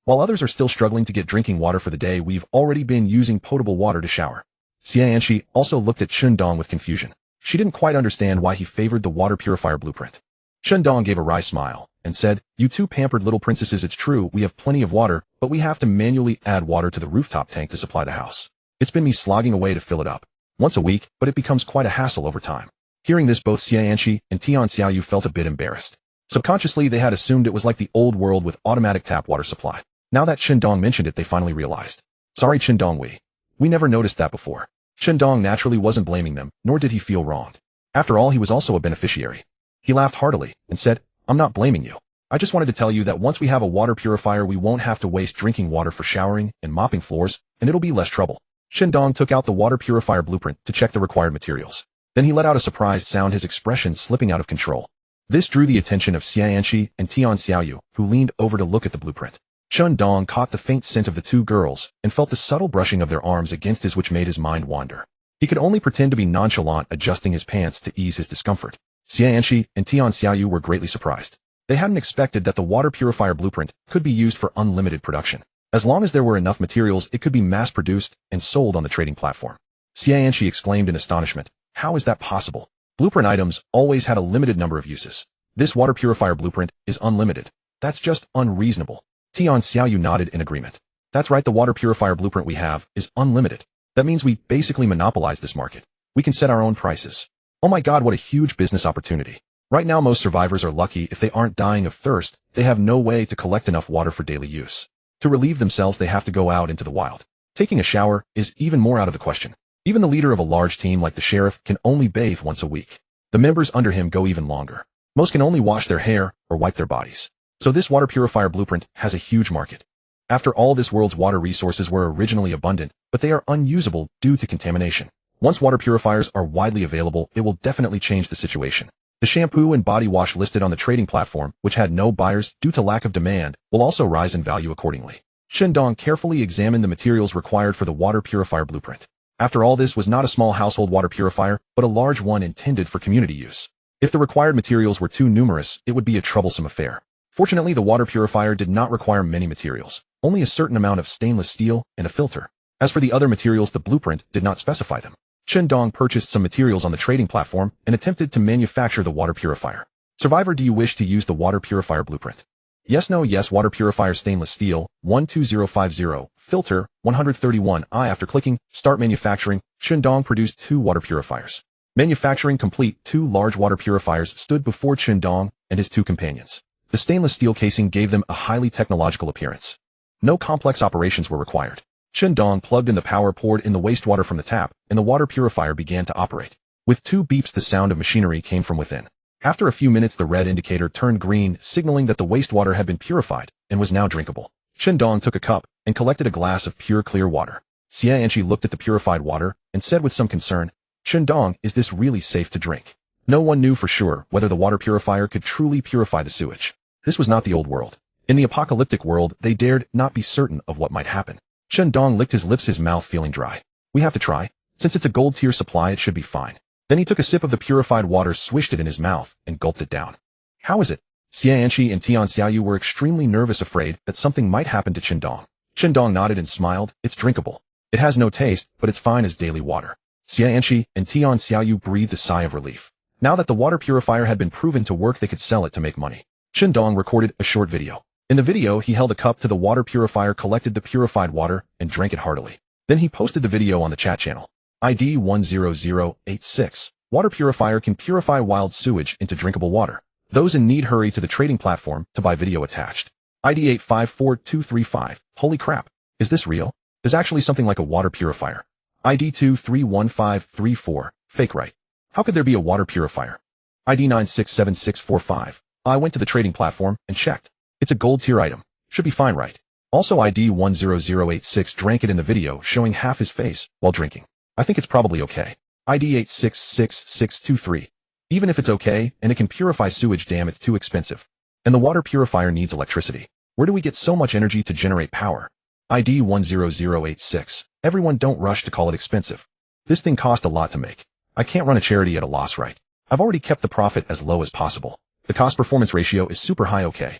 Speaker 1: While others are still struggling to get drinking water for the day, we've already been using potable water to shower. Xianqi also looked at Chen Dong with confusion. She didn't quite understand why he favored the water purifier blueprint. Chen Dong gave a wry smile and said, You two pampered little princesses, it's true, we have plenty of water, but we have to manually add water to the rooftop tank to supply the house. It's been me slogging away to fill it up once a week, but it becomes quite a hassle over time. Hearing this, both Xianqi and Tian Xiaoyu felt a bit embarrassed. Subconsciously, they had assumed it was like the old world with automatic tap water supply. Now that Chen Dong mentioned it, they finally realized. Sorry, Chen Dong, we never noticed that before. Chen Dong naturally wasn't blaming them, nor did he feel wronged. After all, he was also a beneficiary. He laughed heartily and said, I'm not blaming you. I just wanted to tell you that once we have a water purifier, we won't have to waste drinking water for showering and mopping floors, and it'll be less trouble. Shandong took out the water purifier blueprint to check the required materials. Then he let out a surprised sound, his expression slipping out of control. This drew the attention of Xianxi and Tian Xiaoyu, who leaned over to look at the blueprint. Shandong caught the faint scent of the two girls and felt the subtle brushing of their arms against his, which made his mind wander. He could only pretend to be nonchalant, adjusting his pants to ease his discomfort. Xianxi and Tian Xiaoyu were greatly surprised. They hadn't expected that the water purifier blueprint could be used for unlimited production. As long as there were enough materials, it could be mass-produced and sold on the trading platform. Xianxi exclaimed in astonishment, "How is that possible? Blueprint items always had a limited number of uses. This water purifier blueprint is unlimited. That's just unreasonable." Tian Xiaoyu nodded in agreement. "That's right, the water purifier blueprint we have is unlimited. That means we basically monopolize this market. We can set our own prices. Oh my god, what a huge business opportunity. Right now, most survivors are lucky if they aren't dying of thirst. They have no way to collect enough water for daily use. To relieve themselves, they have to go out into the wild. Taking a shower is even more out of the question. Even the leader of a large team like the sheriff can only bathe once a week. The members under him go even longer. Most can only wash their hair or wipe their bodies. So this water purifier blueprint has a huge market. After all, this world's water resources were originally abundant, but they are unusable due to contamination. Once water purifiers are widely available, it will definitely change the situation. The shampoo and body wash listed on the trading platform, which had no buyers due to lack of demand, will also rise in value accordingly. Shandong carefully examined the materials required for the water purifier blueprint. After all, this was not a small household water purifier, but a large one intended for community use. If the required materials were too numerous, it would be a troublesome affair. Fortunately, the water purifier did not require many materials, only a certain amount of stainless steel and a filter. As for the other materials, the blueprint did not specify them. Shandong purchased some materials on the trading platform and attempted to manufacture the water purifier. Survivor, do you wish to use the water purifier blueprint? Yes, no, yes. Water purifier, stainless steel, 12050, filter, 131i. After clicking Start Manufacturing, Shandong produced 2 water purifiers. Manufacturing complete, 2 large water purifiers stood before Shandong and his 2 companions. The stainless steel casing gave them a highly technological appearance. No complex operations were required. Shandong plugged in the power, poured in the wastewater from the tap, and the water purifier began to operate. With 2 beeps, the sound of machinery came from within. After a few minutes, the red indicator turned green, signaling that the wastewater had been purified and was now drinkable. Shandong took a cup and collected a glass of pure clear water. Xianxi looked at the purified water and said with some concern, "Shandong, is this really safe to drink?" No one knew for sure whether the water purifier could truly purify the sewage. This was not the old world. In the apocalyptic world, they dared not be certain of what might happen. Shandong licked his lips, his mouth feeling dry. "We have to try. Since it's a gold tier supply, it should be fine." Then he took a sip of the purified water, swished it in his mouth, and gulped it down. "How is it?" Xianxi and Tian Xiaoyu were extremely nervous, afraid that something might happen to Shandong. Shandong nodded and smiled. "It's drinkable. It has no taste, but it's fine as daily water." Xianxi and Tian Xiaoyu breathed a sigh of relief. Now that the water purifier had been proven to work, they could sell it to make money. Shandong recorded a short video. In the video, he held a cup to the water purifier, collected the purified water, and drank it heartily. Then he posted the video on the chat channel. ID 10086. Water purifier can purify wild sewage into drinkable water. Those in need hurry to the trading platform to buy. Video attached. ID 854235. Holy crap. Is this real? There's actually something like a water purifier. ID 231534. Fake, right? How could there be a water purifier? ID 967645. I went to the trading platform and checked. It's a gold tier item. Should be fine, right? Also, ID 10086 drank it in the video, showing half his face while drinking. I think it's probably okay. ID 866623. Even if it's okay and it can purify sewage, damn, it's too expensive. And the water purifier needs electricity. Where do we get so much energy to generate power? ID 10086. Everyone, don't rush to call it expensive. This thing cost a lot to make. I can't run a charity at a loss, right? I've already kept the profit as low as possible. The cost-performance ratio is super high, okay.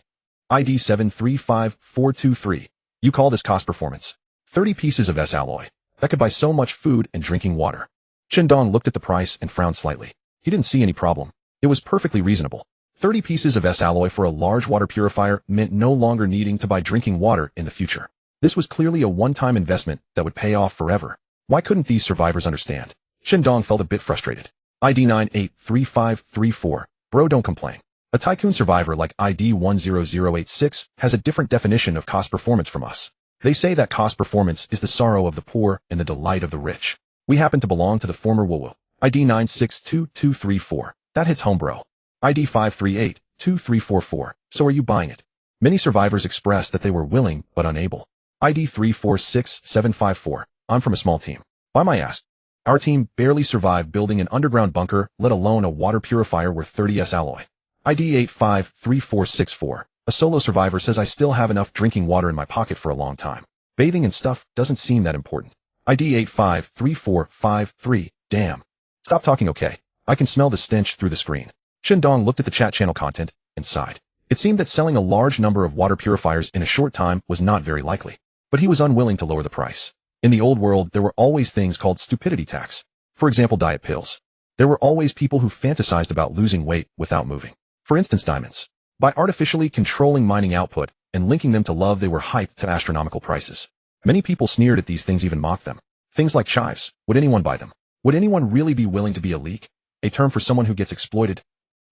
Speaker 1: ID 735423. You call this cost performance? 30 pieces of S-alloy. That could buy so much food and drinking water. Shandong looked at the price and frowned slightly. He didn't see any problem. It was perfectly reasonable. 30 pieces of S-alloy for a large water purifier meant no longer needing to buy drinking water in the future. This was clearly a one-time investment that would pay off forever. Why couldn't these survivors understand? Shandong felt a bit frustrated. ID 983534. Bro, don't complain. A tycoon survivor like ID 10086 has a different definition of cost performance from us. They say that cost performance is the sorrow of the poor and the delight of the rich. We happen to belong to the former woo-woo. ID 962234. That hits home, bro. ID 538. 2344. So are you buying it? Many survivors expressed that they were willing but unable. ID 346754. I'm from a small team. Why am I asked? Our team barely survived building an underground bunker, let alone a water purifier worth 30s alloy. ID 853464. A solo survivor says I still have enough drinking water in my pocket for a long time. Bathing and stuff doesn't seem that important. ID 853453. Damn. Stop talking, okay? I can smell the stench through the screen. Shindong looked at the chat channel content and sighed. It seemed that selling a large number of water purifiers in a short time was not very likely. But he was unwilling to lower the price. In the old world, there were always things called stupidity tax. For example, diet pills. There were always people who fantasized about losing weight without moving. For instance, diamonds. By artificially controlling mining output and linking them to love, they were hyped to astronomical prices. Many people sneered at these things, even mocked them. Things like chives. Would anyone buy them? Would anyone really be willing to be a leak? A term for someone who gets exploited?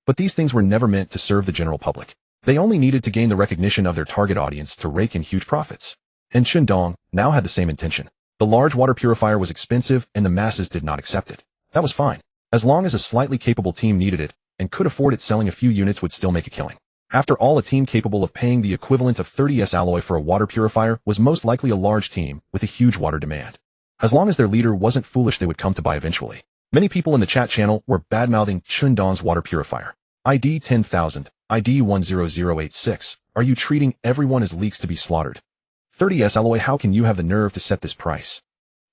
Speaker 1: But these things were never meant to serve the general public. They only needed to gain the recognition of their target audience to rake in huge profits. And Shindong now had the same intention. The large water purifier was expensive and the masses did not accept it. That was fine. As long as a slightly capable team needed it and could afford it, selling a few units would still make a killing. After all, a team capable of paying the equivalent of 30s alloy for a water purifier was most likely a large team with a huge water demand. As long as their leader wasn't foolish, they would come to buy eventually. Many people in the chat channel were bad-mouthing Shindong's water purifier. ID 10,000, ID 10086. Are you treating everyone as leaks to be slaughtered? 30s alloy, how can you have the nerve to set this price?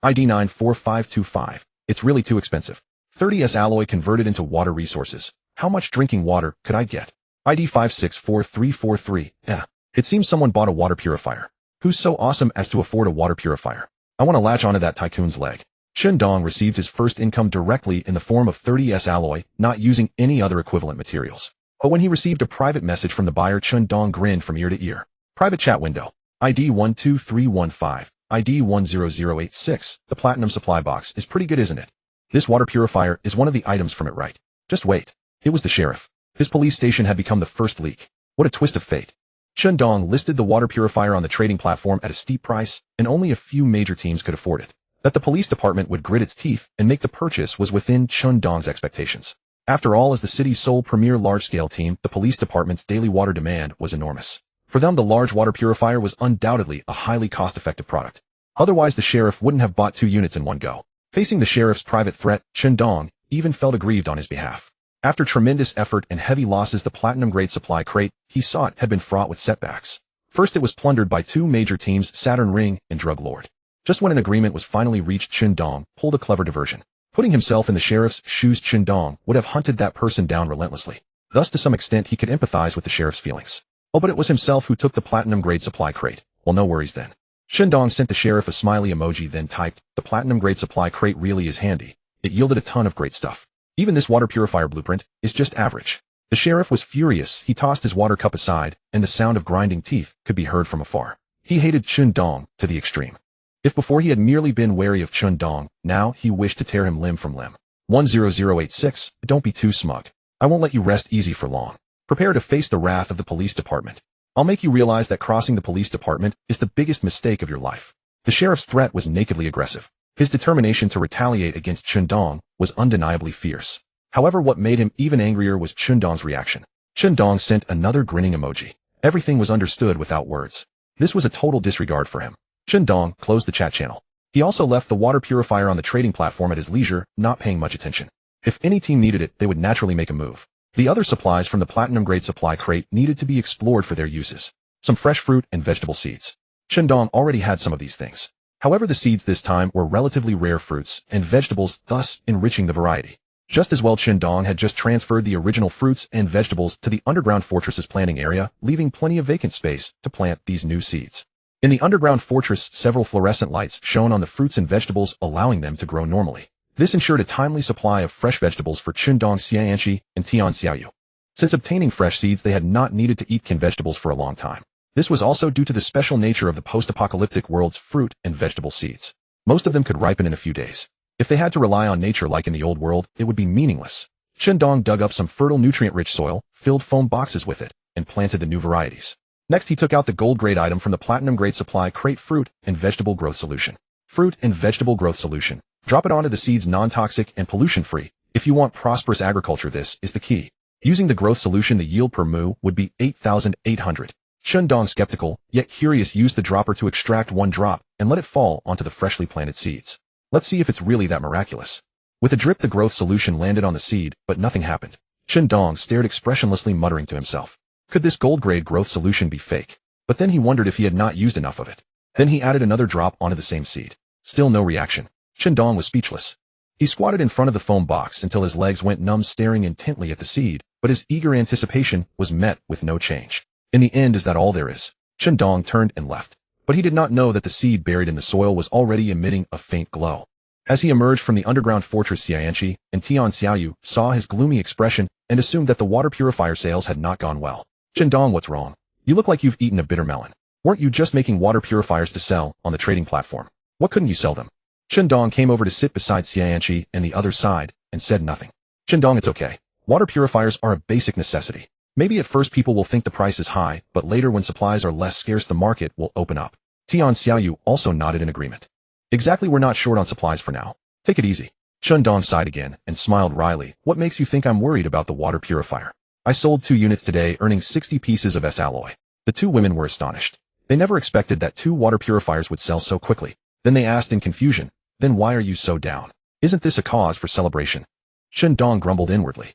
Speaker 1: ID 94525. It's really too expensive. 30s alloy converted into water resources. How much drinking water could I get? ID 564343. Yeah. It seems someone bought a water purifier. Who's so awesome as to afford a water purifier? I want to latch onto that tycoon's leg. Shindong received his first income directly in the form of 30s alloy, not using any other equivalent materials. But when he received a private message from the buyer, Shindong grinned from ear to ear. Private chat window. ID 12315. ID 10086. The platinum supply box is pretty good, isn't it? This water purifier is one of the items from it, right? Just wait. It was the sheriff. His police station had become the first leak. What a twist of fate. Shindong listed the water purifier on the trading platform at a steep price, and only a few major teams could afford it. That the police department would grit its teeth and make the purchase was within Shindong's expectations. After all, as the city's sole premier large-scale team, the police department's daily water demand was enormous. For them, the large water purifier was undoubtedly a highly cost-effective product. Otherwise, the sheriff wouldn't have bought 2 units in one go. Facing the sheriff's private threat, Shindong even felt aggrieved on his behalf. After tremendous effort and heavy losses, the platinum-grade supply crate he sought had been fraught with setbacks. First, it was plundered by 2 major teams, Saturn Ring and Drug Lord. Just when an agreement was finally reached, Shindong pulled a clever diversion. Putting himself in the sheriff's shoes, Shindong would have hunted that person down relentlessly. Thus, to some extent, he could empathize with the sheriff's feelings. Oh, but it was himself who took the platinum-grade supply crate. Well, no worries then. Shindong sent the sheriff a smiley emoji, then typed, "The platinum-grade supply crate really is handy. It yielded a ton of great stuff. Even this water purifier blueprint is just average." The sheriff was furious. He tossed his water cup aside, and the sound of grinding teeth could be heard from afar. He hated Shindong to the extreme. If before he had merely been wary of Shindong, now he wished to tear him limb from limb. 10086, don't be too smug. I won't let you rest easy for long. Prepare to face the wrath of the police department. I'll make you realize that crossing the police department is the biggest mistake of your life. The sheriff's threat was nakedly aggressive. His determination to retaliate against Shindong was undeniably fierce. However, what made him even angrier was Shindong's reaction. Shindong sent another grinning emoji. Everything was understood without words. This was a total disregard for him. Shindong closed the chat channel. He also left the water purifier on the trading platform at his leisure, not paying much attention. If any team needed it, they would naturally make a move. The other supplies from the platinum-grade supply crate needed to be explored for their uses. Some fresh fruit and vegetable seeds. Shindong already had some of these things. However, the seeds this time were relatively rare fruits and vegetables, thus enriching the variety. Just as well, Shindong had just transferred the original fruits and vegetables to the underground fortress's planting area, leaving plenty of vacant space to plant these new seeds. In the underground fortress, several fluorescent lights shone on the fruits and vegetables, allowing them to grow normally. This ensured a timely supply of fresh vegetables for Shindong Xianxi and Tian Xiaoyu. Since obtaining fresh seeds, they had not needed to eat canned vegetables for a long time. This was also due to the special nature of the post-apocalyptic world's fruit and vegetable seeds. Most of them could ripen in a few days. If they had to rely on nature like in the old world, it would be meaningless. Shindong dug up some fertile, nutrient-rich soil, filled foam boxes with it, and planted the new varieties. Next, he took out the gold-grade item from the platinum-grade supply crate, fruit and vegetable growth solution. Fruit and vegetable growth solution. Drop it onto the seeds, non-toxic and pollution-free. If you want prosperous agriculture, this is the key. Using the growth solution, the yield per moo would be 8,800. Shundong, skeptical, yet curious, used the dropper to extract one drop and let it fall onto the freshly planted seeds. Let's see if it's really that miraculous. With a drip, the growth solution landed on the seed, but nothing happened. Shundong stared expressionlessly, muttering to himself. Could this gold-grade growth solution be fake? But then he wondered if he had not used enough of it. Then he added another drop onto the same seed. Still no reaction. Shundong was speechless. He squatted in front of the foam box until his legs went numb, staring intently at the seed, but his eager anticipation was met with no change. In the end, is that all there is? Shundong turned and left. But he did not know that the seed buried in the soil was already emitting a faint glow. As he emerged from the underground fortress, Xianqi and Tian Xiaoyu saw his gloomy expression and assumed that the water purifier sales had not gone well. Shundong, what's wrong? You look like you've eaten a bitter melon. Weren't you just making water purifiers to sell on the trading platform? What couldn't you sell them? Shundong came over to sit beside Xianqi and the other side and said nothing. Shundong, it's okay. Water purifiers are a basic necessity. Maybe at first people will think the price is high, but later when supplies are less scarce, the market will open up. Tian Xiaoyu also nodded in agreement. Exactly, we're not short on supplies for now. Take it easy. Shundong sighed again and smiled wryly. What makes you think I'm worried about the water purifier? I sold 2 units today, earning 60 pieces of S-alloy. The 2 women were astonished. They never expected that 2 water purifiers would sell so quickly. Then they asked in confusion, then why are you so down? Isn't this a cause for celebration? Shundong grumbled inwardly.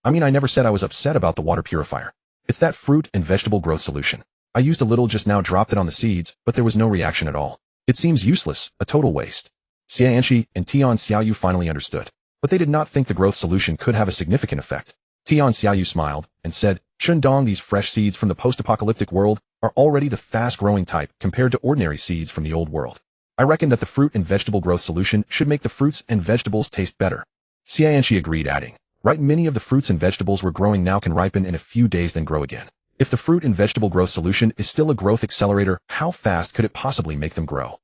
Speaker 1: I mean, I never said I was upset about the water purifier. It's that fruit and vegetable growth solution. I used a little just now, dropped it on the seeds, but there was no reaction at all. It seems useless, a total waste. Xianqi and Tian Xiaoyu finally understood, but they did not think the growth solution could have a significant effect. Tian Xiaoyu smiled and said, Shundong, these fresh seeds from the post-apocalyptic world are already the fast-growing type compared to ordinary seeds from the old world. I reckon that the fruit and vegetable growth solution should make the fruits and vegetables taste better. Xianqi agreed, adding, right, many of the fruits and vegetables we're growing now can ripen in a few days then grow again. If the fruit and vegetable growth solution is still a growth accelerator, how fast could it possibly make them grow?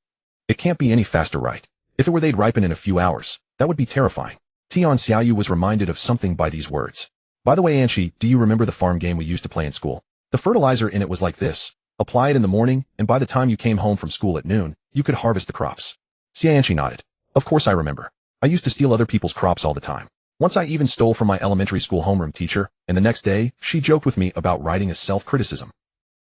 Speaker 1: It can't be any faster, right? If it were, they'd ripen in a few hours. That would be terrifying. Tian Xiaoyu was reminded of something by these words. By the way, Anshi, do you remember the farm game we used to play in school? The fertilizer in it was like this. Apply it in the morning, and by the time you came home from school at noon, you could harvest the crops. Xianqi nodded. Of course I remember. I used to steal other people's crops all the time. Once I even stole from my elementary school homeroom teacher, and the next day, she joked with me about writing a self-criticism.